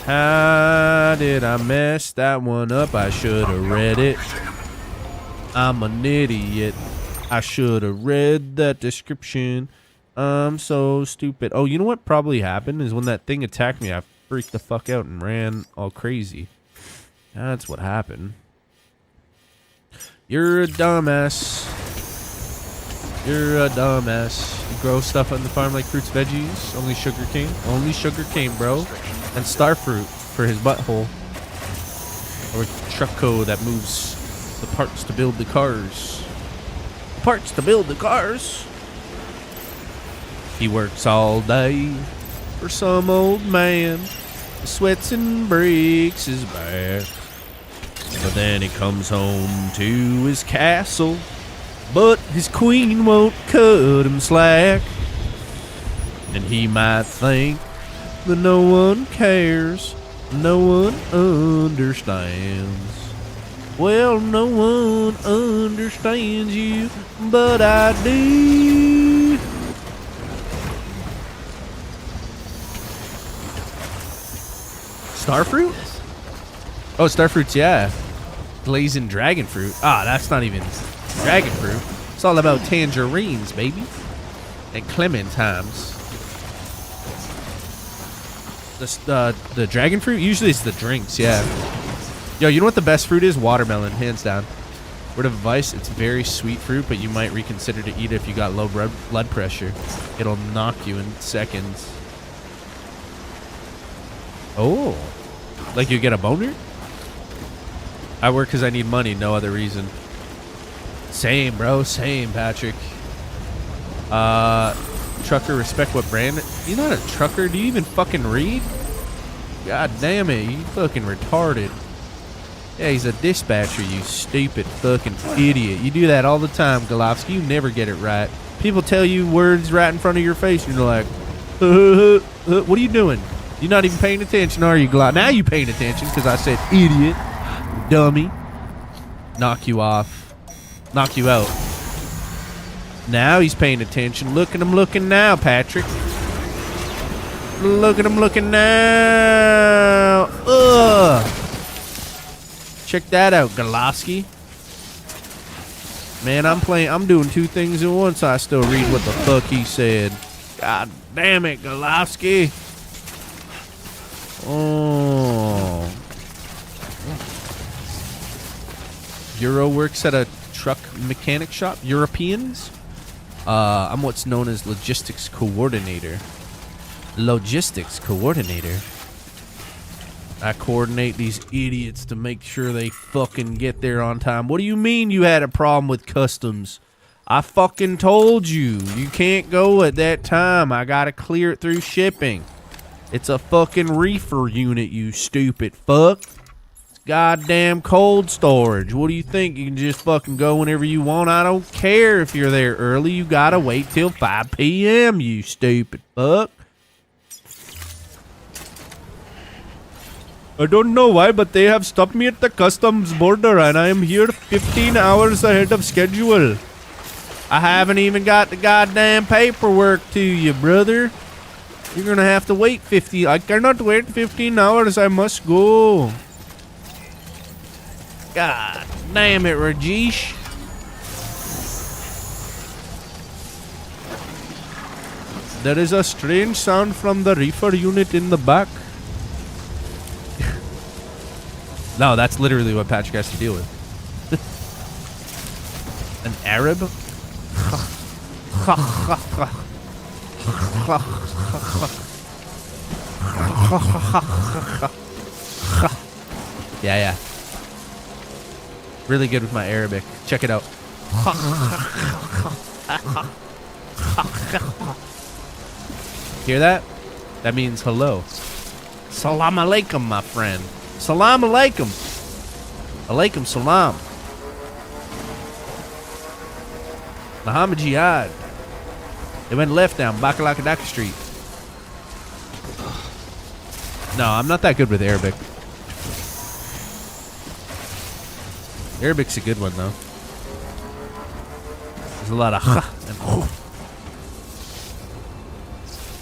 How did I mess that one up? I should have read it. I'm an idiot. I should have read that description. I'm so stupid. Oh, you know what probably happened is when that thing attacked me, I freaked the fuck out and ran all crazy. That's what happened. You're a dumbass. You're a dumbass. You grow stuff on the farm like fruits, veggies. Only sugar cane. Only sugar cane, bro. And starfruit for his butthole. Or trucko that moves the parts to build the cars. Parts to build the cars. He works all day for some old man. He sweats and breaks his back. But then he comes home to his castle. But his queen won't cut him slack. And he might think that no one cares, no one understands. Well, no one understands you, but I do. Starfruit? Oh, starfruits, yeah. Blazing dragon fruit. Ah, that's not even dragon fruit. It's all about tangerines, baby. And clementines. The dragon fruit? Usually it's the drinks, yeah. Yo, you know what the best fruit is? Watermelon, hands down. Word of advice, it's very sweet fruit, but you might reconsider to eat it if you got low blood pressure. It'll knock you in seconds. Oh. Like you get a boner? I work because I need money, no other reason. Same, bro. Same, Patrick. Trucker, respect what brand? You're not a trucker. Do you even fucking read? God damn it, you fucking retarded. Yeah, he's a dispatcher, you stupid fucking idiot. You do that all the time, Golovsky. You never get it right. People tell you words right in front of your face, and you're like, what are you doing? You're not even paying attention, are you, Golov? Now you paying attention, because I said idiot, dummy. Knock you off. Knock you out. Now he's paying attention. Look at him looking now, Patrick. Look at him looking now. Ugh. Check that out, Golovsky. Man, I'm doing two things at once. I still read what the fuck he said. God damn it, Golovsky. Oh. Euro works at a truck mechanic shop. Europeans? I'm what's known as logistics coordinator. Logistics coordinator. I coordinate these idiots to make sure they fucking get there on time. What do you mean you had a problem with customs? I fucking told you. You can't go at that time. I gotta clear it through shipping. It's a fucking reefer unit, you stupid fuck. It's goddamn cold storage. What do you think? You can just fucking go whenever you want? I don't care if you're there early. You gotta wait till 5 p.m., you stupid fuck. I don't know why, but they have stopped me at the customs border, and I am here 15 hours ahead of schedule. I haven't even got the goddamn paperwork to you, brother. You're gonna have to wait 50. I cannot wait 15 hours. I must go. God damn it, Rajesh. There is a strange sound from the reefer unit in the back. No, that's literally what Patrick has to deal with. An Arab? Yeah. Really good with my Arabic. Check it out. Hear that? That means hello. Salam alaikum, my friend. Salam alaikum. Alaikum salam. Muhammad Jihad. They went left down Bakalakadaka Street. No, I'm not that good with Arabic. Arabic's a good one, though. There's a lot of ha and ho.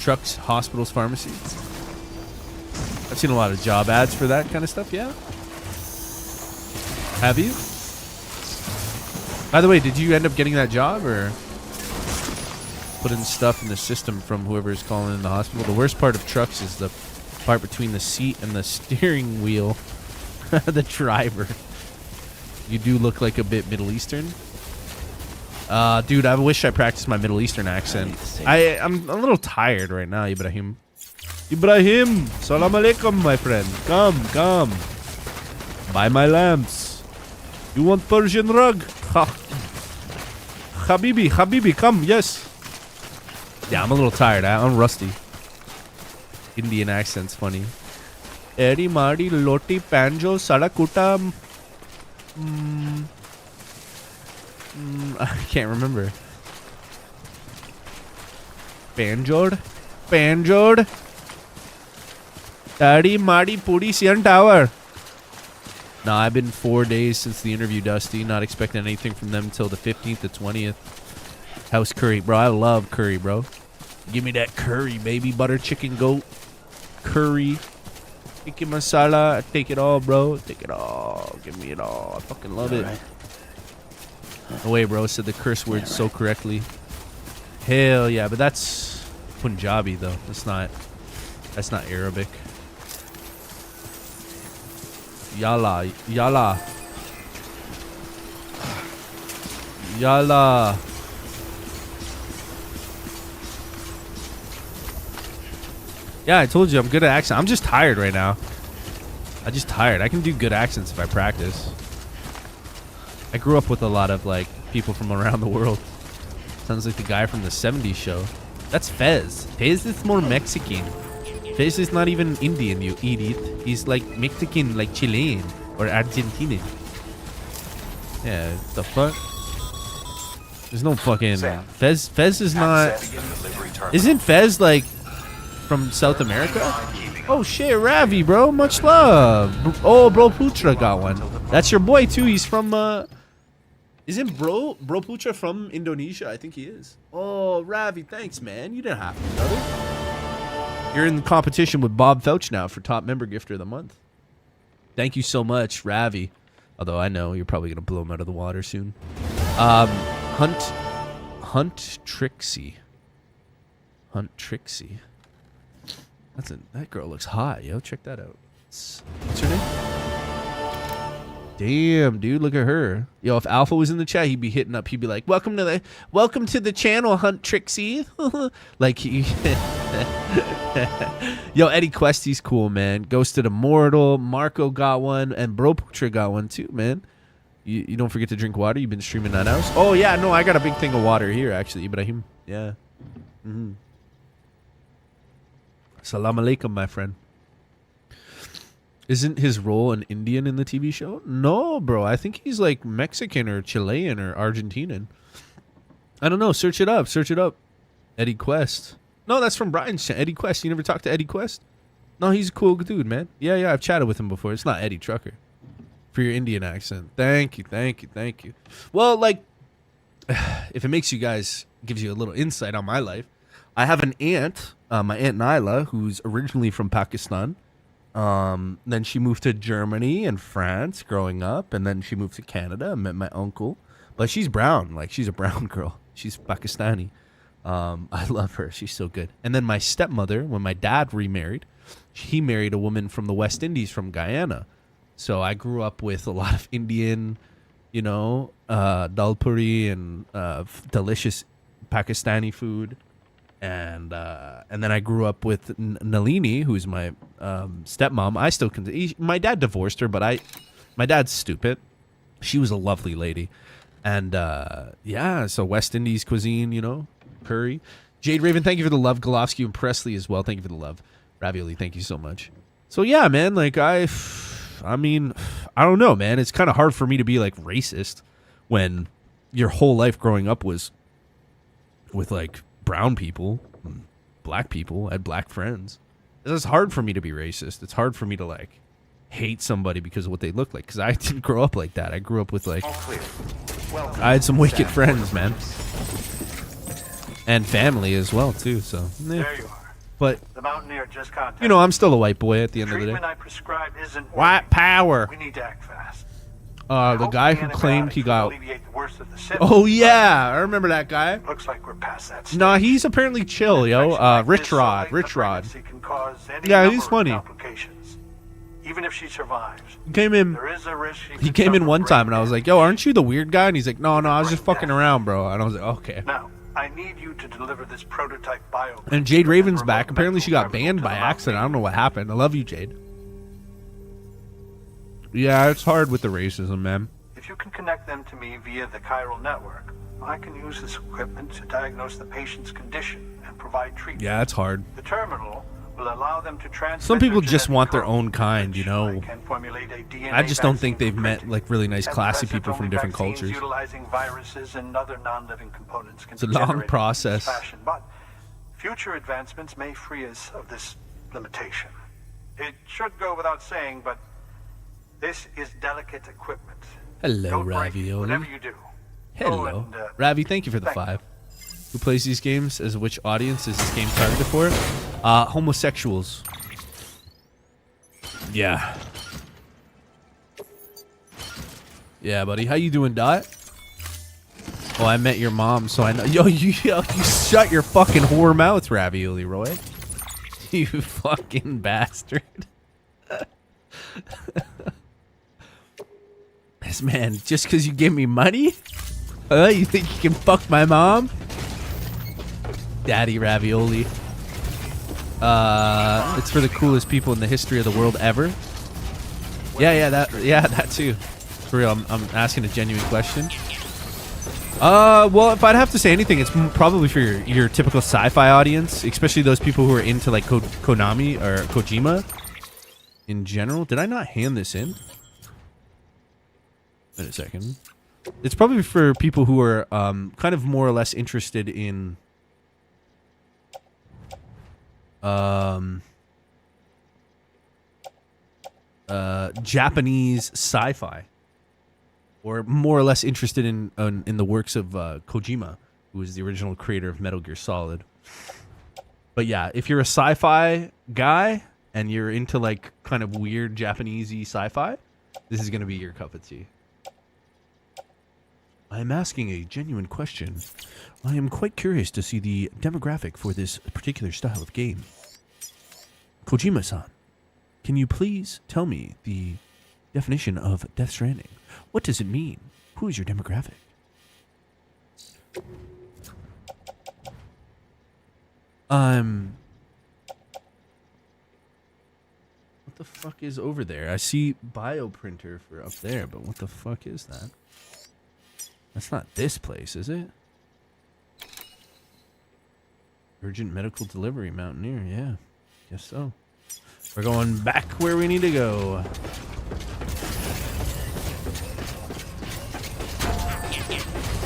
Trucks, hospitals, pharmacies. I've seen a lot of job ads for that kind of stuff, yeah? Have you? By the way, did you end up getting that job, or putting stuff in the system from whoever's calling in the hospital? The worst part of trucks is the part between the seat and the steering wheel. The driver. You do look like a bit Middle Eastern. Dude, I wish I practiced my Middle Eastern accent. I'm a little tired right now, Ibrahim. Ibrahim, salam alaikum, my friend. Come. Buy my lamps. You want Persian rug? Ha. Habibi, come, yes. Yeah, I'm a little tired. I'm rusty. Indian accent's funny. Eri Mari Loti Panjo Sarakuta. I can't remember. Banjord? Eri Mari Puri Sian Tower. No, I've been 4 days since the interview, Dusty. Not expecting anything from them until the 15th to 20th. House curry, bro. I love curry, bro. Give me that curry, baby. Butter chicken goat. Curry. Tikka masala. Take it all, bro. Take it all. Give me it all. I fucking love it. Right? No way, bro. Said the curse word so correctly. Hell yeah, but that's Punjabi, though. That's not Arabic. Yalla. Yeah, I told you I'm good at accents. I'm just tired right now. I'm just tired. I can do good accents if I practice. I grew up with a lot of, like, people from around the world. Sounds like the guy from the 70s show. That's Fez. Fez is more Mexican. Fez is not even Indian, you idiot. He's like Mexican, like Chilean or Argentinian. Yeah, the fuck? There's no fucking Fez. Fez is not. Isn't Fez like from South America? Oh shit, Ravi, bro. Much love. Oh, Bro Putra got one. That's your boy too. He's from. Isn't Bro Putra from Indonesia? I think he is. Oh, Ravi, thanks, man. You didn't have to, brother. You're in the competition with Bob Felch now for top member gifter of the month. Thank you so much, Ravi. Although I know you're probably gonna blow him out of the water soon. Hunt Trixie. That girl looks hot, yo. Check that out. What's her name? Damn, dude, look at her. Yo, if Alpha was in the chat, he'd be hitting up. He'd be like, "Welcome to the channel, Hunt Trixie." Like he. Yo, Eddie Questy's cool, man. Ghosted Immortal, Marco got one, and Bro Putra got one too, man. You don't forget to drink water. You've been streaming that house. Oh yeah, no, I got a big thing of water here actually, Ibrahim. Yeah. Salam alaikum, my friend. Isn't his role an Indian in the TV show? No, bro. I think he's like Mexican or Chilean or Argentinian. I don't know. Search it up. Eddie Quest. No, that's from Brian's channel. Eddie Quest. You never talked to Eddie Quest? No, he's a cool dude, man. Yeah. I've chatted with him before. It's not Eddie Trucker. For your Indian accent. Thank you. Well, like, if it makes you guys, gives you a little insight on my life, I have an aunt, my Aunt Nyla, who's originally from Pakistan. Then she moved to Germany and France growing up, and then she moved to Canada and met my uncle. But she's brown, like she's a brown girl. She's Pakistani. I love her. She's so good. And then my stepmother, when my dad remarried, he married a woman from the West Indies, from Guyana. So I grew up with a lot of Indian, dal puri and delicious Pakistani food. And then I grew up with Nalini, who's my stepmom. I still my dad divorced her, but my dad's stupid. She was a lovely lady. And so West Indies cuisine, curry. Jade Raven, thank you for the love. Golovsky and Presley as well. Thank you for the love. Ravioli, thank you so much. So yeah, man, like I don't know, man. It's kind of hard for me to be like racist when your whole life growing up was with like brown people, black people. I had black friends. It's hard for me to be racist. It's hard for me to like hate somebody because of what they look like, because I didn't grow up like that. I grew up with like, I had some wicked friends, man, and family as well too. So there you are. But the Mountaineer just contacted. I'm still a white boy at the end of the day. Treatment I prescribed isn't white power. We need to act fast. The guy who claimed he got. Oh yeah, I remember that guy. Looks like we're past that stage. Nah, he's apparently chill, yo. Rich Rod. Yeah, he's funny. Even if she survives, he came in. There is a risk he came in one time, and I was like, "Yo, aren't you the weird guy?" And he's like, "No, I was just fucking around, bro." And I was like, "Okay." Now, I need you to deliver this prototype bio. And Jade Raven's back. Apparently, she got banned by accident. I don't know what happened. I love you, Jade. Yeah, it's hard with the racism, man. If you can connect them to me via the chiral network, I can use this equipment to diagnose the patient's condition and provide treatment. Yeah, it's hard. The terminal will allow them to transmit. Some people just want their own kind, I just don't think they've met like really nice, classy people from different cultures. Utilizing viruses and other non-living components can it's a long process. But future advancements may free us of this limitation. It should go without saying, but this is delicate equipment. Hello, Ravioli. Whatever you do. Hello. Ravi, thank you for the 5. Who plays these games? As which audience is this game targeted for? Homosexuals. Yeah. Yeah, buddy. How you doing, Dot? Oh, I met your mom, so I know. Yo, you shut your fucking whore mouth, Ravioli Roy. You fucking bastard. This man, just because you give me money? You think you can fuck my mom? Daddy Ravioli. It's for the coolest people in the history of the world ever. Yeah, that too. For real, I'm asking a genuine question. Well, if I'd have to say anything, it's probably for your typical sci-fi audience, especially those people who are into like Konami or Kojima in general. Did I not hand this in? Wait a second. It's probably for people who are kind of more or less interested in Japanese sci-fi, or more or less interested in the works of Kojima, who was the original creator of Metal Gear Solid. But yeah, if you're a sci-fi guy and you're into like kind of weird Japanesey sci-fi, this is going to be your cup of tea. I am asking a genuine question. I am quite curious to see the demographic for this particular style of game. Kojima-san, can you please tell me the definition of Death Stranding? What does it mean? Who is your demographic? What the fuck is over there? I see bioprinter for up there, but what the fuck is that? That's not this place, is it? Urgent medical delivery, Mountaineer. Yeah, guess so. We're going back where we need to go.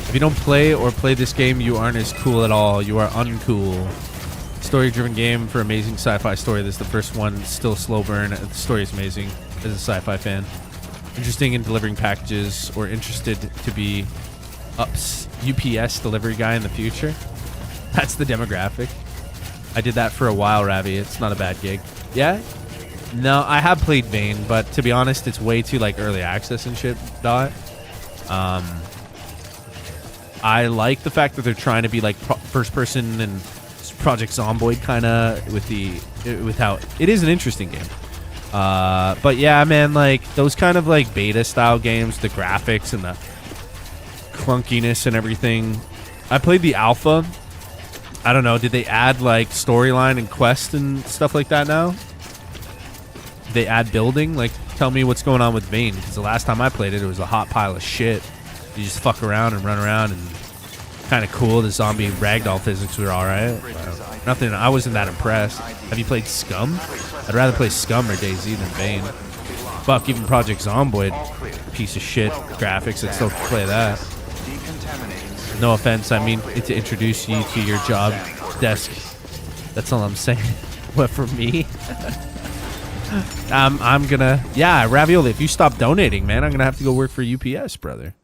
If you don't play or play this game, you aren't as cool at all. You are uncool. Story-driven game for amazing sci-fi story. This is the first one. Still slow burn. The story is amazing as a sci-fi fan. Interesting in delivering packages, or interested to be UPS delivery guy in the future. That's the demographic. I did that for a while, Ravi. It's not a bad gig. Yeah? No, I have played Vane, but to be honest, it's way too like early access and shit, Dot. I like the fact that they're trying to be like first person and Projekt Zomboid kind of with how it is an interesting game. But yeah, man, like those kind of like beta style games, the graphics and the clunkiness and everything. I played the alpha. I don't know. Did they add like storyline and quest and stuff like that now? They add building? Like, tell me what's going on with Vane, because the last time I played it, it was a hot pile of shit. You just fuck around and run around and kind of cool. The zombie ragdoll physics were all right. Nothing. I wasn't that impressed. Have you played Scum? I'd rather play Scum or DayZ than Vane. Fuck, even Projekt Zomboid, piece of shit graphics. I'd still play that. No offense. I mean to introduce you to your job desk. That's all I'm saying. What, for me? I'm gonna, yeah, Ravioli, if you stop donating, man, I'm gonna have to go work for UPS, brother.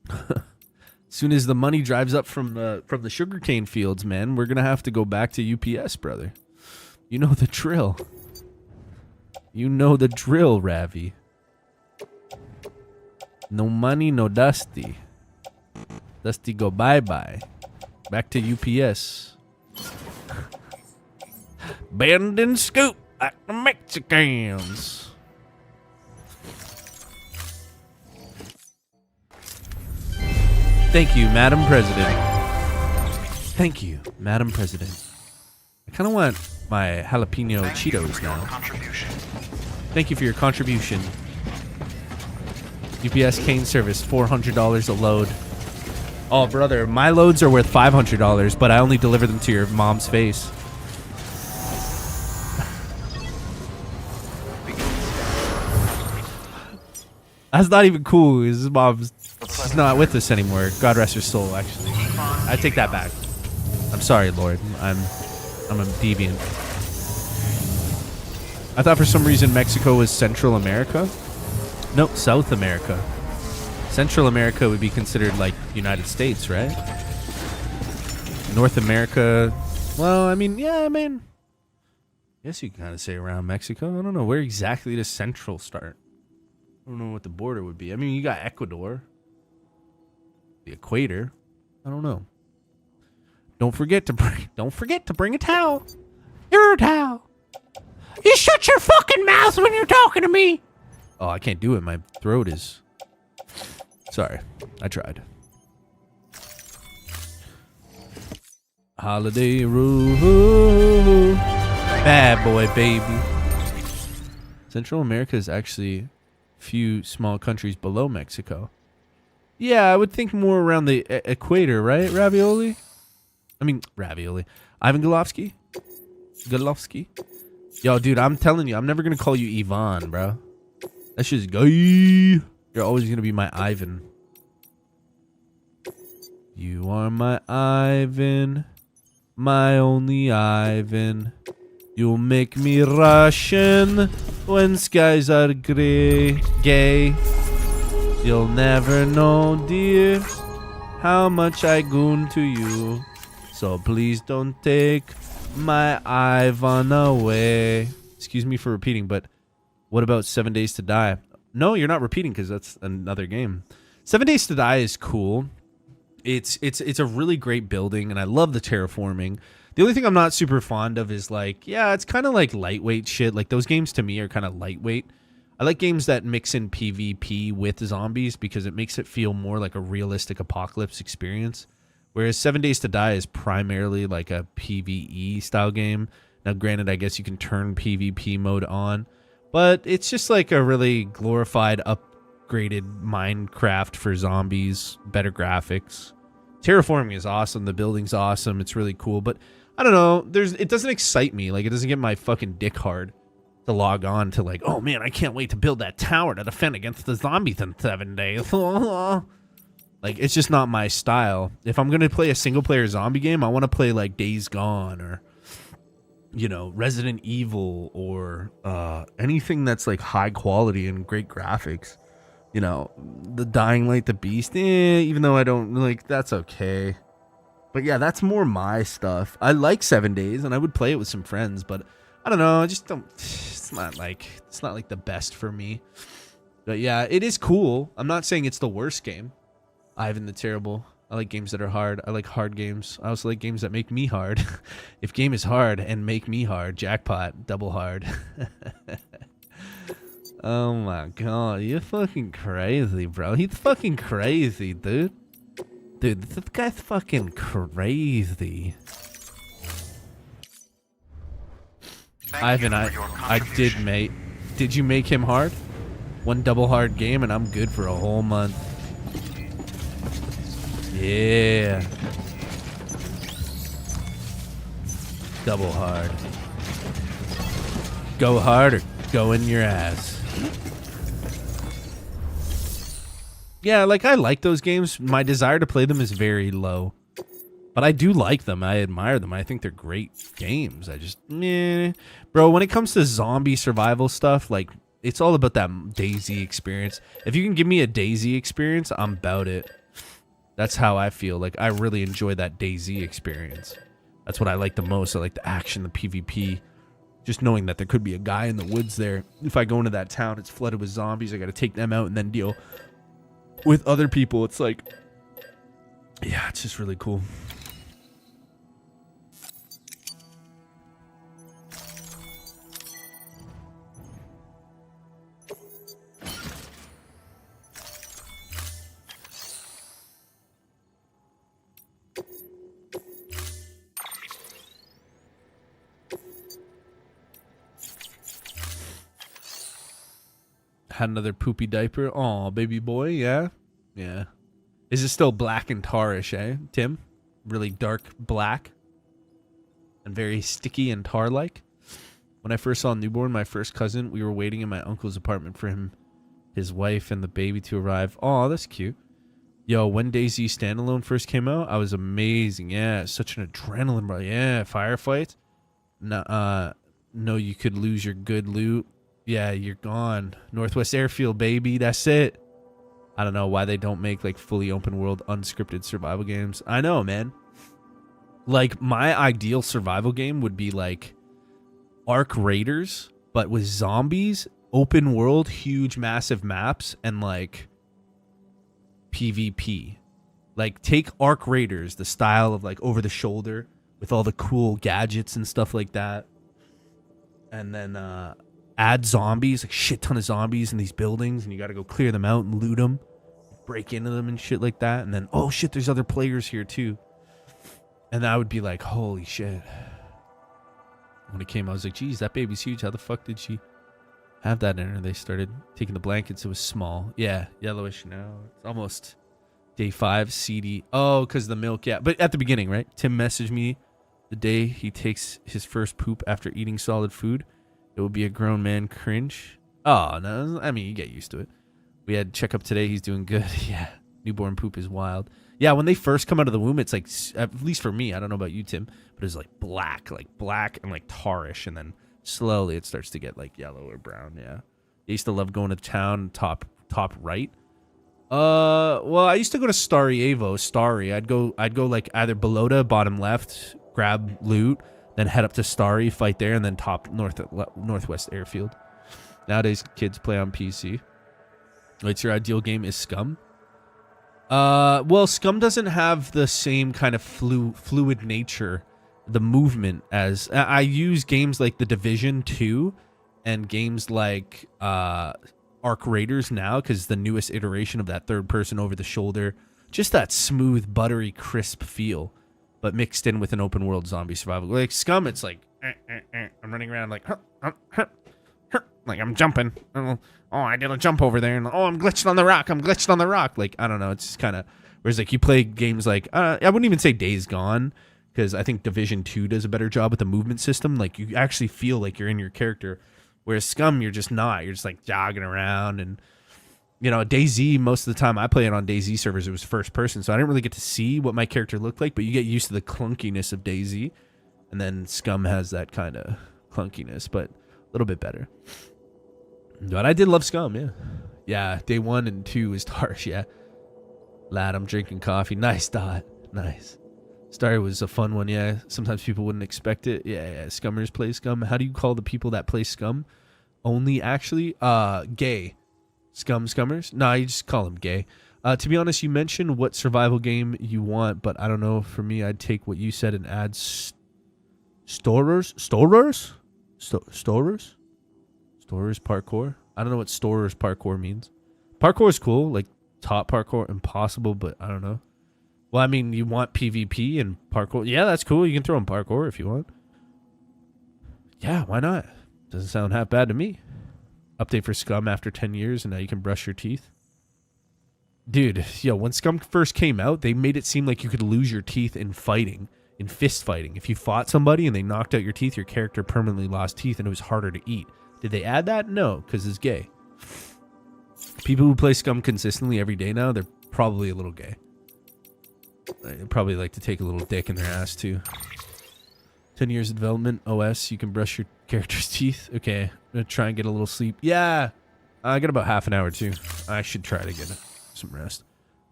As soon as the money drives up from the sugarcane fields, man, we're gonna have to go back to UPS, brother. You know the drill. You know the drill, Ravi. No money, no Dusty. Dusty go bye-bye. Back to UPS. Bend and scoop like the Mexicans. Thank you, Madam President. Thank you, Madam President. I kind of want my jalapeno Cheetos now. Thank you for your contribution. UPS cane service, $400 a load. Oh, brother, my loads are worth $500, but I only deliver them to your mom's face. That's not even cool. His mom's, she's not with us anymore. God rest her soul, actually. I take that back. I'm sorry, Lord. I'm a deviant. I thought for some reason Mexico was Central America. Nope, South America. Central America would be considered like United States, right? North America, well, I mean, yeah, I mean, I guess you can kind of say around Mexico. I don't know. Where exactly does Central start? I don't know what the border would be. I mean, you got Ecuador, the equator. I don't know. Don't forget to bring a towel. Your towel. You shut your fucking mouth when you're talking to me. Oh, I can't do it. My throat is... Sorry, I tried. Holiday Road. Bad boy, baby. Central America is actually a few small countries below Mexico. Yeah, I would think more around the equator, right? Ravioli? I mean, ravioli. Ivan Golovsky? Golovsky? Yo, dude, I'm telling you, I'm never going to call you Ivan, bro. That's just guy. You're always going to be my Ivan. You are my Ivan. My only Ivan. You'll make me Russian when skies are gay. You'll never know, dear, how much I goon to you. So please don't take my Ivan away. Excuse me for repeating, but what about 7 Days to Die? No, you're not repeating because that's another game. 7 Days to Die is cool. It's a really great building, and I love the terraforming. The only thing I'm not super fond of is like, yeah, it's kind of like lightweight shit. Like those games to me are kind of lightweight. I like games that mix in PvP with zombies because it makes it feel more like a realistic apocalypse experience. Whereas 7 Days to Die is primarily like a PvE style game. Now, granted, I guess you can turn PvP mode on, but it's just like a really glorified, upgraded Minecraft for zombies, better graphics. Terraforming is awesome. The building's awesome. It's really cool, but I don't know. It doesn't excite me. Like, it doesn't get my fucking dick hard to log on to like, oh man, I can't wait to build that tower to defend against the zombies in 7 days. Like, it's just not my style. If I'm going to play a single player zombie game, I want to play like Days Gone or, you know, Resident Evil or anything that's like high quality and great graphics. You know, the Dying Light, the Beast, even though I don't like, that's okay. But yeah, that's more my stuff. I like 7 Days and I would play it with some friends, but I don't know. I just don't. It's not like the best for me. But yeah, it is cool. I'm not saying it's the worst game. Ivan the Terrible. I like games that are hard. I like hard games. I also like games that make me hard. If game is hard and make me hard, jackpot, double hard. Oh my god, you're fucking crazy, bro. He's fucking crazy, dude. Dude, this guy's fucking crazy. Ivan, I did, mate. Did you make him hard? One double hard game and I'm good for a whole month. Yeah. Double hard. Go hard or go in your ass. Yeah, like I like those games. My desire to play them is very low. But I do like them. I admire them. I think they're great games. I just, meh. Bro, when it comes to zombie survival stuff, like, it's all about that DayZ experience. If you can give me a DayZ experience, I'm about it. That's how I feel. Like, I really enjoy that DayZ experience. That's what I like the most. I like the action, the PvP. Just knowing that there could be a guy in the woods there. If I go into that town, it's flooded with zombies. I got to take them out and then deal with other people. It's like, yeah, it's just really cool. Had another poopy diaper. Aw, baby boy, yeah? Yeah. Is it still black and tarish, eh, Tim? Really dark black? And very sticky and tar-like? When I first saw Newborn, my first cousin, we were waiting in my uncle's apartment for him, his wife, and the baby to arrive. Aw, that's cute. Yo, when DayZ Standalone first came out, I was amazing. Yeah, such an adrenaline, bro. Yeah, firefights. No, you could lose your good loot. Yeah, you're gone. Northwest Airfield, baby. That's it. I don't know why they don't make like fully open world unscripted survival games. I know, man. Like my ideal survival game would be like Ark Raiders, but with zombies, open world, huge massive maps, and like PvP. Like take Ark Raiders, the style of like over the shoulder with all the cool gadgets and stuff like that. And then add zombies, like shit ton of zombies in these buildings, and you got to go clear them out and loot them, break into them and shit like that. And then, oh shit, there's other players here too. And I would be like, holy shit. When it came, I was like, geez, that baby's huge. How the fuck did she have that in her? They started taking the blankets. It was small. Yeah, yellowish now. It's Day 5 CD. Oh, because the milk. Yeah, but at the beginning, right? Tim messaged me the day he takes his first poop after eating solid food. It will be a grown man cringe. Oh, no. I mean, you get used to it. We had checkup today. He's doing good. Yeah. Newborn poop is wild. Yeah, when they first come out of the womb, it's like, at least for me, I don't know about you, Tim, but it's like black and like tarish. And then slowly it starts to get like yellow or brown. Yeah. I used to love going to town, top right. Well, I used to go to Starry. I'd go like either Belota, bottom left, grab loot, then head up to Starry, fight there, and then top northwest airfield. Nowadays, kids play on PC. What's your ideal game? Is Scum? Well, Scum doesn't have the same kind of fluid nature, the movement as I use games like The Division 2 and games like Arc Raiders now, because the newest iteration of that third person over the shoulder, just that smooth, buttery, crisp feel, but mixed in with an open world zombie survival. Like Scum, it's like I'm running around like like I'm jumping. Oh, I did a jump over there, and oh, I'm glitched on the rock. Like, I don't know, it's just kind of, whereas like you play games like I wouldn't even say Days Gone, because I think Division 2 does a better job with the movement system. Like, you actually feel like you're in your character. Whereas Scum, you're just not. You're just like jogging around. And, you know, DayZ, most of the time I play it on DayZ servers, it was first person. So I didn't really get to see what my character looked like, but you get used to the clunkiness of DayZ. And then Scum has that kind of clunkiness, but a little bit better. But I did love Scum, yeah. Yeah, day 1 and 2 is harsh, yeah. Lad, I'm drinking coffee. Nice, Dot. Nice. Starry was a fun one, yeah. Sometimes people wouldn't expect it. Yeah. Scummers play Scum. How do you call the people that play Scum? Only, actually? Gay. Scummers? Nah, you just call them gay. To be honest, you mentioned what survival game you want, but I don't know. For me, I'd take what you said and add storers parkour? I don't know what storers parkour means. Parkour is cool, like top parkour, impossible, but I don't know. Well, I mean, you want PvP and parkour. Yeah, that's cool. You can throw in parkour if you want. Yeah, why not? Doesn't sound half bad to me. Update for Scum after 10 years, and now you can brush your teeth. Dude, yo, when Scum first came out, they made it seem like you could lose your teeth in fighting, in fist fighting. If you fought somebody and they knocked out your teeth, your character permanently lost teeth, and it was harder to eat. Did they add that? No, because it's gay. People who play Scum consistently every day now, they're probably a little gay. They probably like to take a little dick in their ass, too. 10 years of development. OS, you can brush your character's teeth. Okay, I'm going to try and get a little sleep. Yeah, I got about half an hour, too. I should try to get some rest.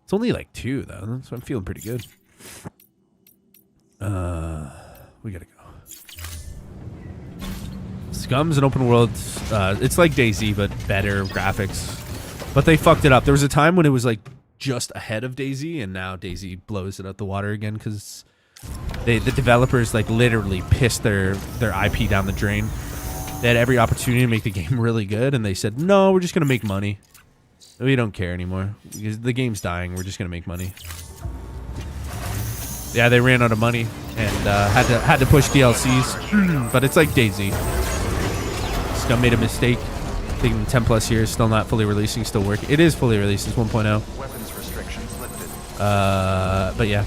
It's only like 2, though, so I'm feeling pretty good. We got to go. Scum's an open world. It's like DayZ, but better graphics. But they fucked it up. There was a time when it was like just ahead of DayZ, and now DayZ blows it out the water again because the developers like literally pissed their IP down the drain. They had every opportunity to make the game really good, and they said, no, we're just going to make money. We don't care anymore because the game's dying. We're just going to make money. Yeah, they ran out of money and had to push DLCs, but it's like DayZ. Scum made a mistake. Taking 10 plus years, still not fully releasing, still working. It is fully released. It's 1.0. Weapons restrictions lifted. But yeah.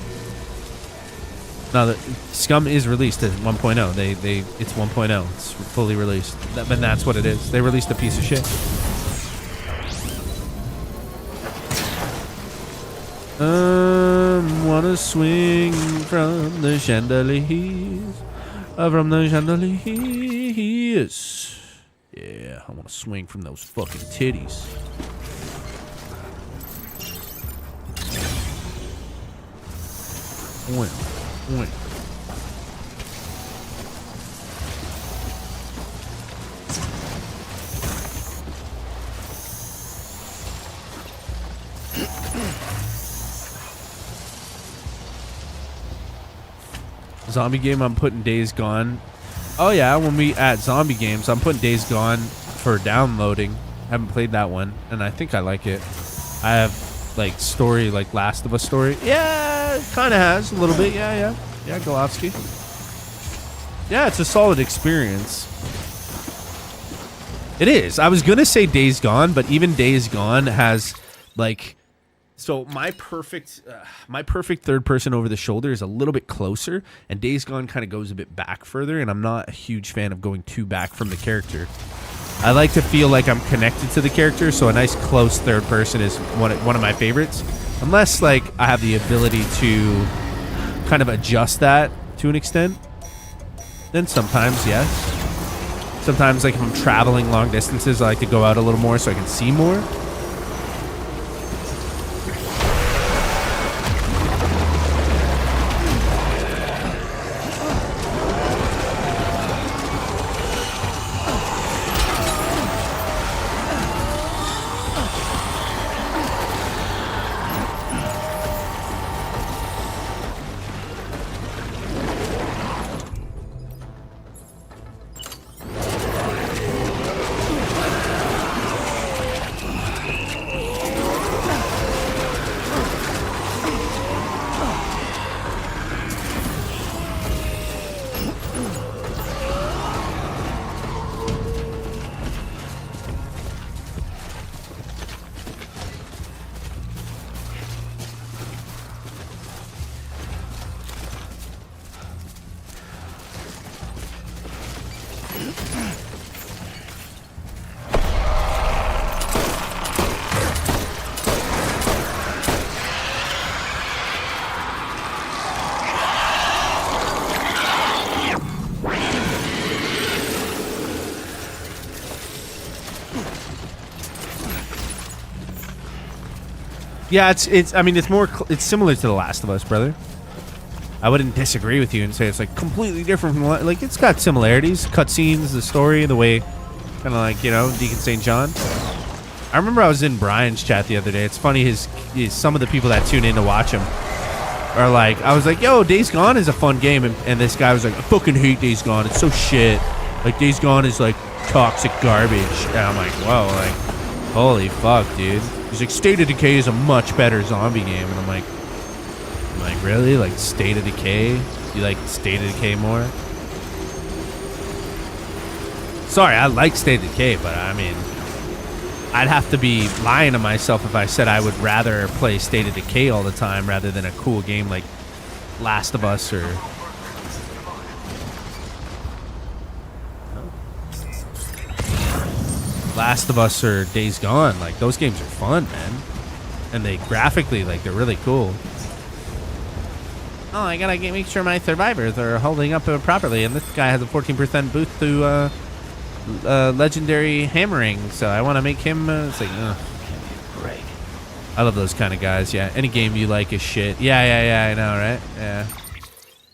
No, the Scum is released at 1.0. It's 1.0. It's fully released. But that's what it is. They released a piece of shit. Wanna swing from the chandeliers. From the chandeliers. Yeah, I want to swing from those fucking titties. Win. Zombie game, I'm putting Days Gone. Oh yeah, when we add zombie games, I'm putting Days Gone for downloading. Haven't played that one, and I think I like it. I have like story, like Last of Us story. Yeah, it kind of has a little bit. Yeah, Golovsky. Yeah, it's a solid experience. It is. I was gonna say Days Gone, but even Days Gone has like So my perfect third person over the shoulder is a little bit closer, and Days Gone kind of goes a bit back further, and I'm not a huge fan of going too back from the character. I like to feel like I'm connected to the character, so a nice close third person is one of my favorites. Unless like I have the ability to kind of adjust that to an extent, then sometimes yes. Sometimes like if I'm traveling long distances, I like to go out a little more so I can see more. Yeah, it's similar to The Last of Us, brother. I wouldn't disagree with you and say it's like completely different from like it's got similarities, cutscenes, the story, the way kind of like, you know, Deacon St. John. I remember I was in Brian's chat the other day. It's funny, his some of the people that tune in to watch him are like, I was like, yo, Days Gone is a fun game, and this guy was like, I fucking hate Days Gone. It's so shit. Like Days Gone is like toxic garbage. And I'm like, whoa, like holy fuck, dude. He's like, State of Decay is a much better zombie game. And I'm like, really? Like, State of Decay? You like State of Decay more? Sorry, I like State of Decay, but I mean, I'd have to be lying to myself if I said I would rather play State of Decay all the time rather than a cool game like Last of Us or... Last of Us or Days Gone. Like, those games are fun, man. And they graphically, like, they're really cool. Oh, I gotta make sure my survivors are holding up properly. And this guy has a 14% boost to legendary hammering. So I want to make him... it's like, great. I love those kind of guys, yeah. Any game you like is shit. Yeah, I know, right? Yeah.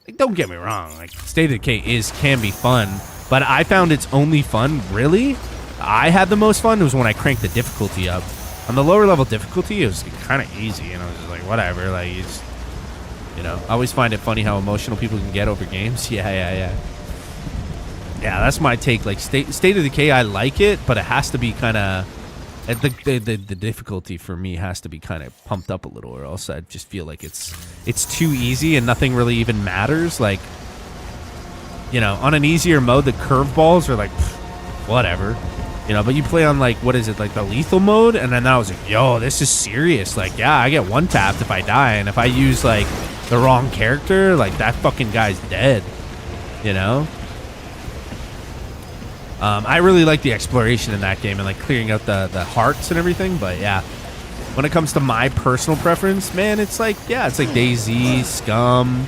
Like, don't get me wrong. Like, State of Decay can be fun. But I found its only fun, really... I had the most fun was when I cranked the difficulty up. On the lower level difficulty, it was kind of easy, and I was just like, whatever. Like, you know, I always find it funny how emotional people can get over games. Yeah, that's my take. Like, State of Decay, I like it, but it has to be kind of... The difficulty for me has to be kind of pumped up a little, or else I just feel like it's too easy and nothing really even matters. Like, you know, on an easier mode, the curveballs are like, whatever. You know, but you play on, like, what is it, like the lethal mode? And then I was like, yo, this is serious. Like, yeah, I get one-tapped if I die. And if I use, like, the wrong character, like, that fucking guy's dead. You know? I really like the exploration in that game and, like, clearing out the hearts and everything. But, yeah, when it comes to my personal preference, man, it's like, yeah, it's like DayZ, Scum,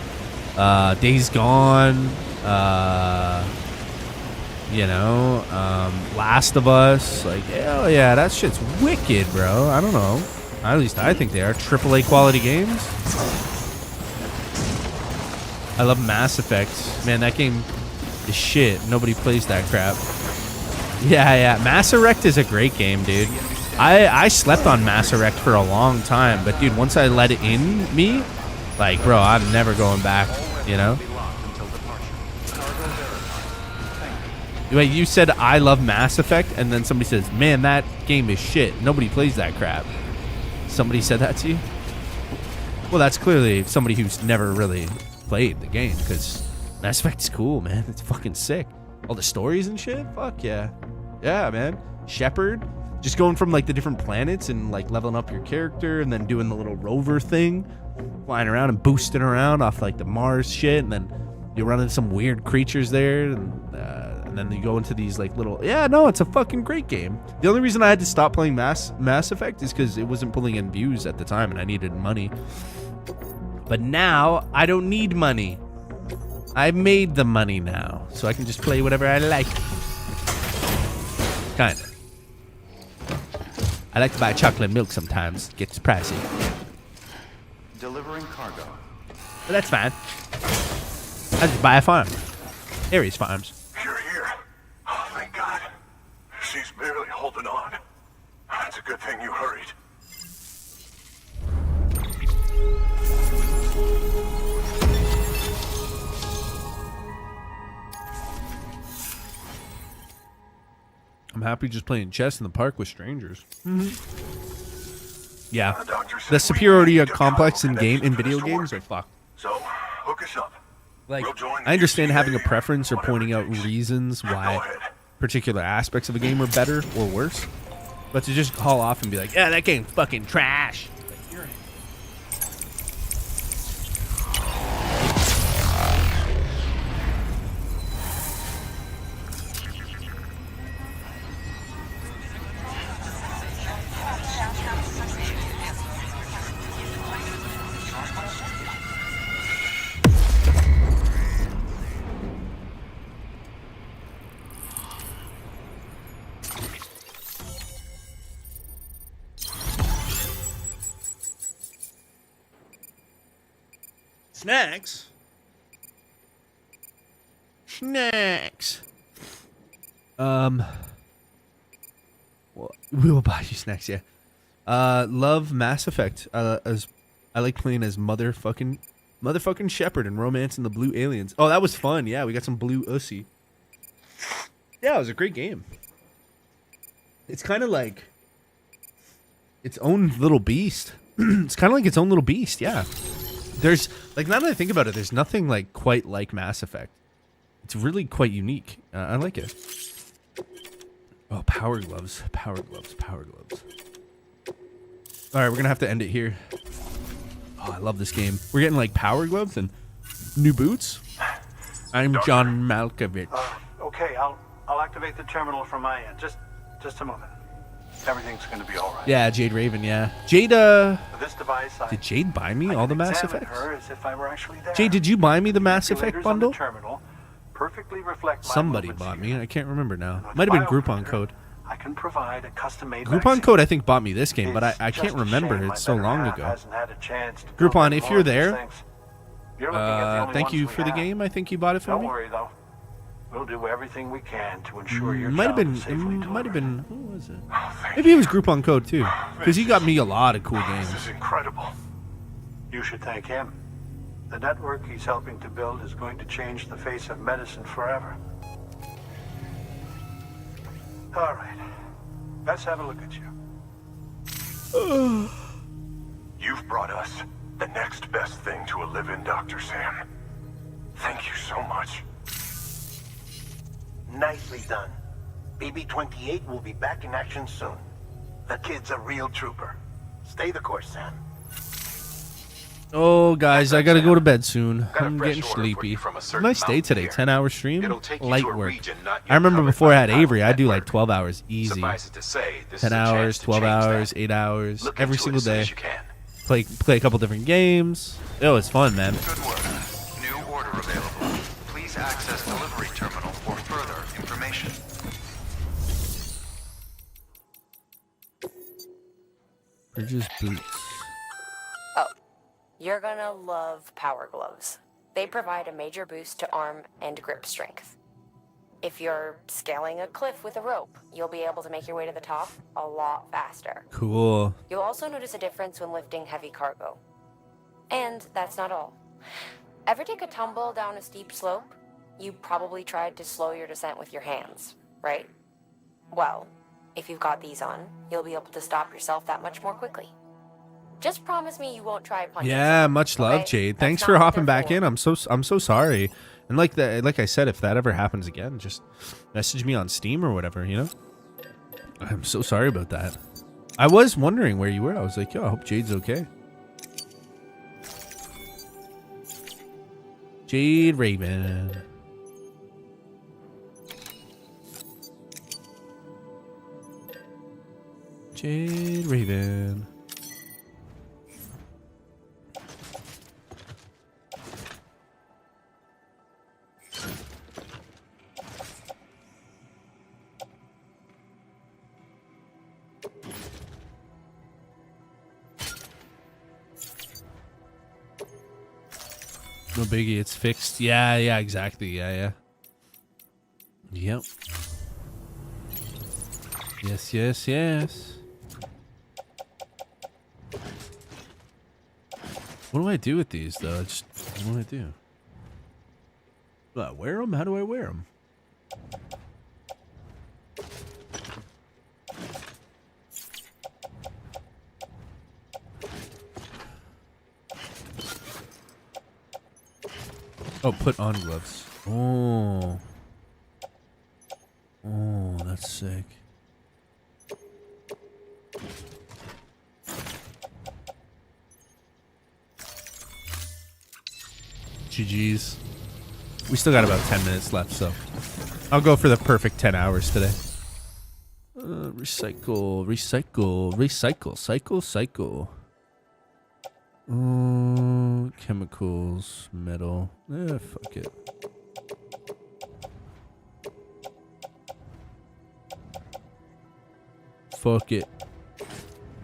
Days Gone, you know, Last of Us, like, hell yeah, that shit's wicked, bro. I don't know. At least I think they are. AAA quality games. I love Mass Effect. Man, that game is shit. Nobody plays that crap. Yeah. Mass Effect is a great game, dude. I slept on Mass Effect for a long time, but dude, once I let it in me, like, bro, I'm never going back, you know? Wait, you said I love Mass Effect, and then somebody says, man, that game is shit. Nobody plays that crap. Somebody said that to you? Well, that's clearly somebody who's never really played the game, because Mass Effect's cool, man. It's fucking sick. All the stories and shit? Fuck yeah. Yeah, man. Shepard, just going from like the different planets and like leveling up your character and then doing the little rover thing, flying around and boosting around off like the Mars shit, and then you run into some weird creatures there, and then you go into these like little, yeah, no, it's a fucking great game. The only reason I had to stop playing Mass Effect is because it wasn't pulling in views at the time and I needed money. But now I don't need money. I made the money now, so I can just play whatever I like. Kinda. I like to buy chocolate milk sometimes. It gets pricey. Delivering cargo. But that's fine. I just buy a farm. Aries Farms. You're here. Oh, thank God. She's barely holding on. It's a good thing you hurried. I'm happy just playing chess in the park with strangers. Yeah. The superiority of complex in video games are fucked. So, hook us up. Like, I understand having a preference or pointing out reasons why particular aspects of a game are better or worse, but to just call off and be like, yeah, that game's fucking trash. Snacks? Snacks. Well, we will buy you snacks, yeah. Love Mass Effect. As I like playing as motherfucking Shepard and romancing the blue aliens. Oh, that was fun. Yeah, we got some blue ussy. Yeah, it was a great game. It's kind of like its own little beast. It's kind of like its own little beast, yeah. There's, like, now that I think about it, there's nothing, like, quite like Mass Effect. It's really quite unique. I like it. Oh, power gloves. Power gloves. Power gloves. All right, we're going to have to end it here. Oh, I love this game. We're getting, like, power gloves and new boots. I'm John Malkovich. Okay, I'll activate the terminal from my end. Just a moment. Everything's gonna be all right. Yeah, Jade Raven, yeah. Jade, This device, did Jade buy me all the Mass Effects? her as if I were actually there. Jade, did you buy me the Mass Effect bundle? Terminal perfectly reflect my Somebody bought me. I can't remember now. Might have been Groupon Code. I can provide a custom-made Groupon Code, I think, bought me this game, but I can't remember. It's so long ago. Groupon, if you're there, thank you for the game. I think you bought it for me. Don't worry, though. We'll do everything we can to ensure your might have child been. is safely delivered. Might have been. Who was it? Maybe it was Groupon Code too, because he got me a lot of cool games. This is incredible. You should thank him. The network he's helping to build is going to change the face of medicine forever. All right. Let's have a look at you. You've brought us the next best thing to a live-in Dr. Sam. Thank you so much. Nicely done. BB-28 will be back in action soon. The kid's a real trooper. Stay the course, Sam. Oh, guys, I gotta go to bed soon. I'm getting sleepy. Nice day today. 10-hour stream. Light work. I remember before I had Avery, I'd do like 12 hours easy. 10 hours, 12 hours, 8 hours, every single day. Play a couple different games. It was fun, man. Good work. New order available. Please access delivery terminal for further information. Bridges boots. Oh, you're gonna love power gloves. They provide a major boost to arm and grip strength. If you're scaling a cliff with a rope, you'll be able to make your way to the top a lot faster. Cool. You'll also notice a difference when lifting heavy cargo. And that's not all. Ever take a tumble down a steep slope? You probably tried to slow your descent with your hands, right? Well, if you've got these on, you'll be able to stop yourself that much more quickly. Just promise me you won't try punching. Yeah, much love, Jade. Thanks for hopping back in. I'm so sorry. And like I said, if that ever happens again, just message me on Steam or whatever, you know? I'm so sorry about that. I was wondering where you were. I was like, yo, I hope Jade's okay. Jade Raven. Jade Raven. No biggie, it's fixed. Yeah, exactly. Yeah. Yep. Yes. What do I do with these, though? What do I do? Do I wear them? How do I wear them? Oh, put on gloves. Oh, that's sick. GG's. We still got about 10 minutes left, so I'll go for the perfect 10 hours today. Recycle. Cycle. Chemicals, metal. Fuck it.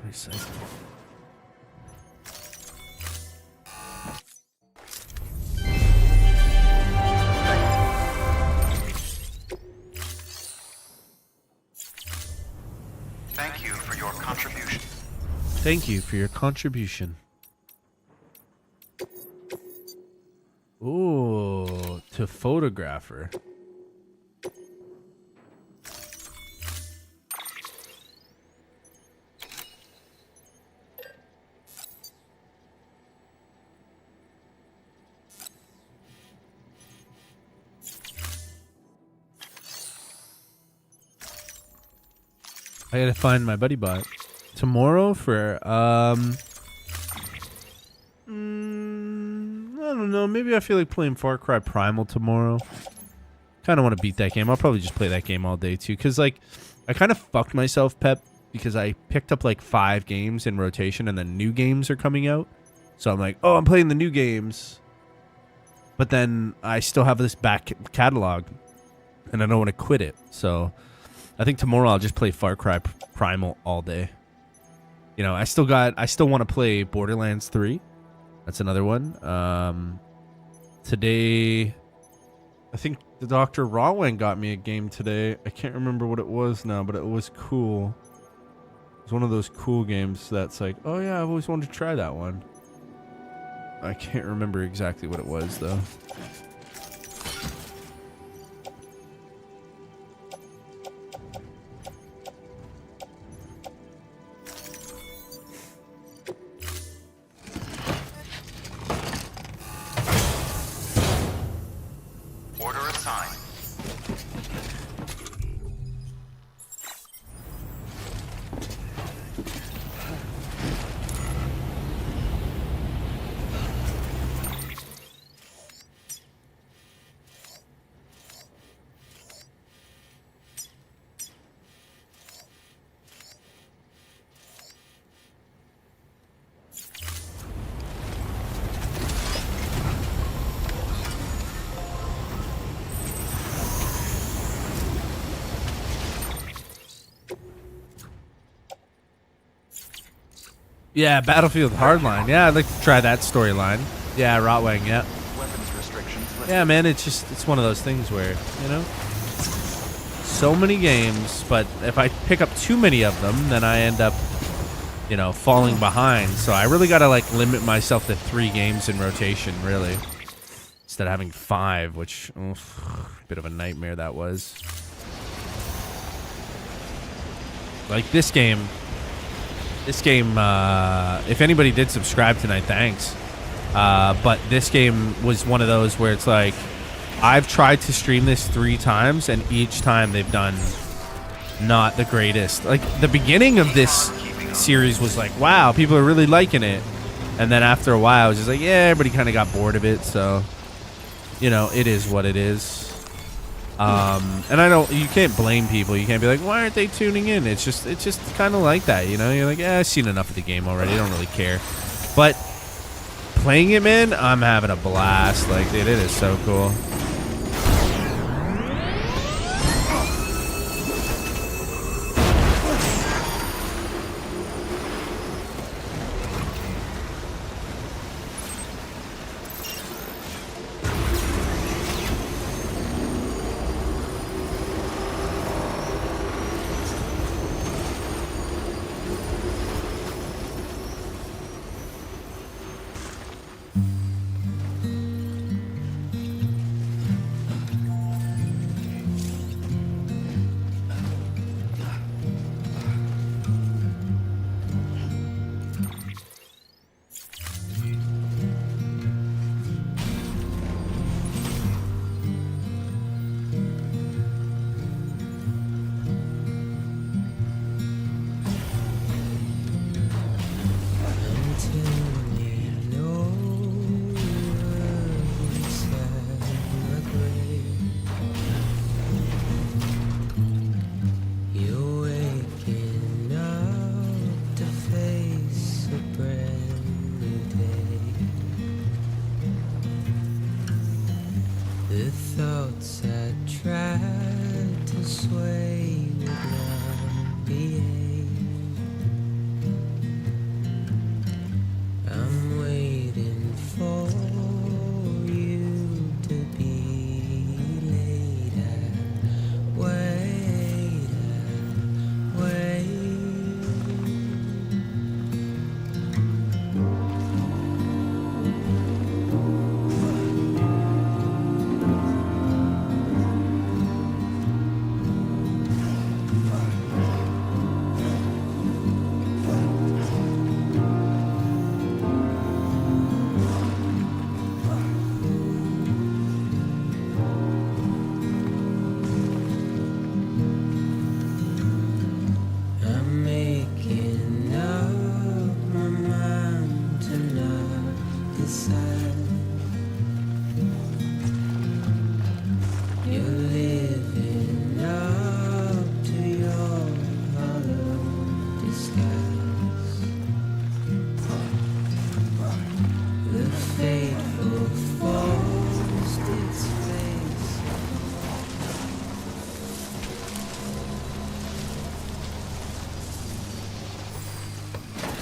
Recycle. Thank you for your contribution. Thank you for your contribution. Ooh, to photographer. I gotta find my buddy bot tomorrow for I don't know, maybe I feel like playing Far Cry Primal tomorrow. Kind of want to beat that game. I'll probably just play that game all day too, because like I kind of fucked myself, Pep, because I picked up like 5 games in rotation and then new games are coming out, so I'm like, oh, I'm playing the new games, but then I still have this back catalog and I don't want to quit it. So I think tomorrow I'll just play Far Cry Primal all day. You know, I still want to play Borderlands 3. That's another one. Today, I think the Dr. Rawwing got me a game today. I can't remember what it was now, but it was cool. It was one of those cool games that's like, oh yeah, I've always wanted to try that one. I can't remember exactly what it was though. Yeah, Battlefield Hardline. Yeah, I'd like to try that storyline. Yeah, Rotwang, yeah. Weapons restrictions. Yeah, man, it's one of those things where, you know, so many games, but if I pick up too many of them, then I end up, you know, falling behind. So I really got to, like, limit myself to 3 games in rotation, really. Instead of having 5, which, bit of a nightmare that was. Like, this game, if anybody did subscribe tonight, thanks. But this game was one of those where it's like, I've tried to stream this 3 times, and each time they've done not the greatest. Like, the beginning of this series was like, wow, people are really liking it. And then after a while, I was just like, yeah, everybody kind of got bored of it. So, you know, it is what it is. And you can't blame people. You can't be like, why aren't they tuning in? It's just kind of like that, you know? You're like, yeah, I've seen enough of the game already. I don't really care. But playing it, man, I'm having a blast. Like, dude, it is so cool.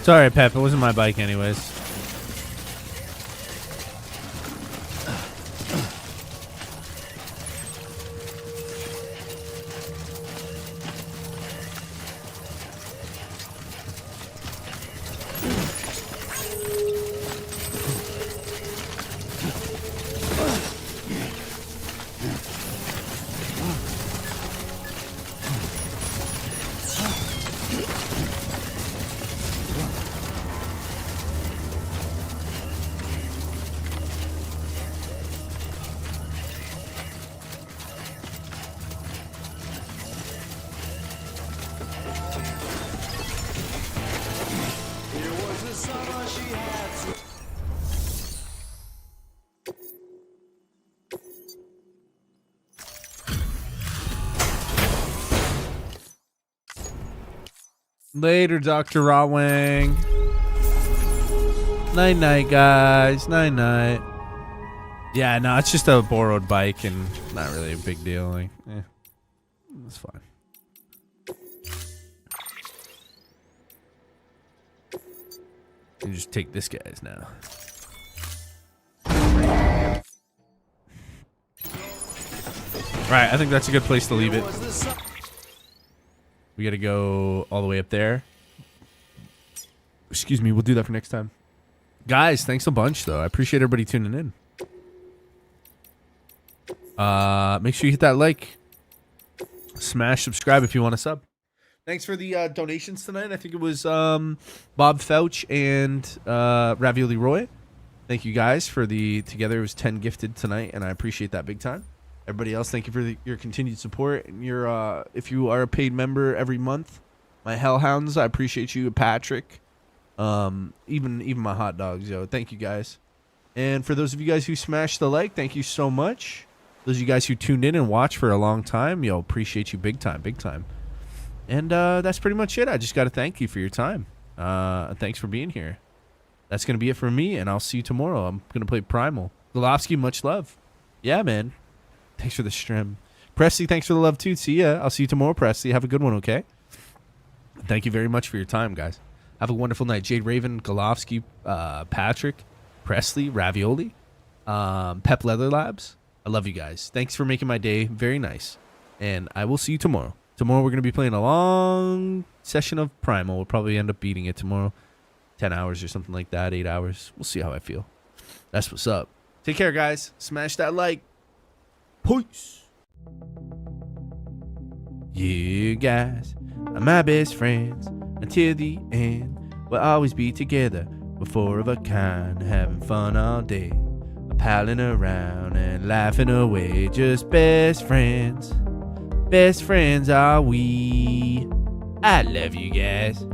Sorry, Pep. It wasn't my bike anyways. Later, Dr. Rawang. Night night, guys. Night night. Yeah, no, it's just a borrowed bike and not really a big deal. Like, that's fine. You just take this guy's now. Right, I think that's a good place to leave it. We gotta go all the way up there. Excuse me, we'll do that for next time. Guys, thanks a bunch, though. I appreciate everybody tuning in. Make sure you hit that like. Smash subscribe if you want to sub. Thanks for the donations tonight. I think it was Bob Fouch and Ravioli Roy. Thank you guys for the together. It was 10 gifted tonight, and I appreciate that big time. Everybody else, thank you for your continued support. And your if you are a paid member every month, my hellhounds, I appreciate you, Patrick. Even my hot dogs, yo. Thank you guys. And for those of you guys who smashed the like, thank you so much. Those of you guys who tuned in and watched for a long time, yo, appreciate you big time, big time. And that's pretty much it. I just got to thank you for your time. Thanks for being here. That's going to be it for me, and I'll see you tomorrow. I'm going to play Primal. Golovsky, much love. Yeah, man. Thanks for the stream. Presley, thanks for the love, too. See ya. I'll see you tomorrow, Presley. Have a good one, okay? Thank you very much for your time, guys. Have a wonderful night. Jade Raven, Golovsky, Patrick, Presley, Ravioli, Pep Leather Labs. I love you guys. Thanks for making my day very nice. And I will see you tomorrow. Tomorrow we're going to be playing a long session of Primal. We'll probably end up beating it tomorrow. 10 hours or something like that. 8 hours. We'll see how I feel. That's what's up. Take care, guys. Smash that like. Peace. You guys are my best friends until the end. We'll always be together. We're four of a kind, having fun all day. Palling around and laughing away. Just best friends. Best friends are we. I love you guys.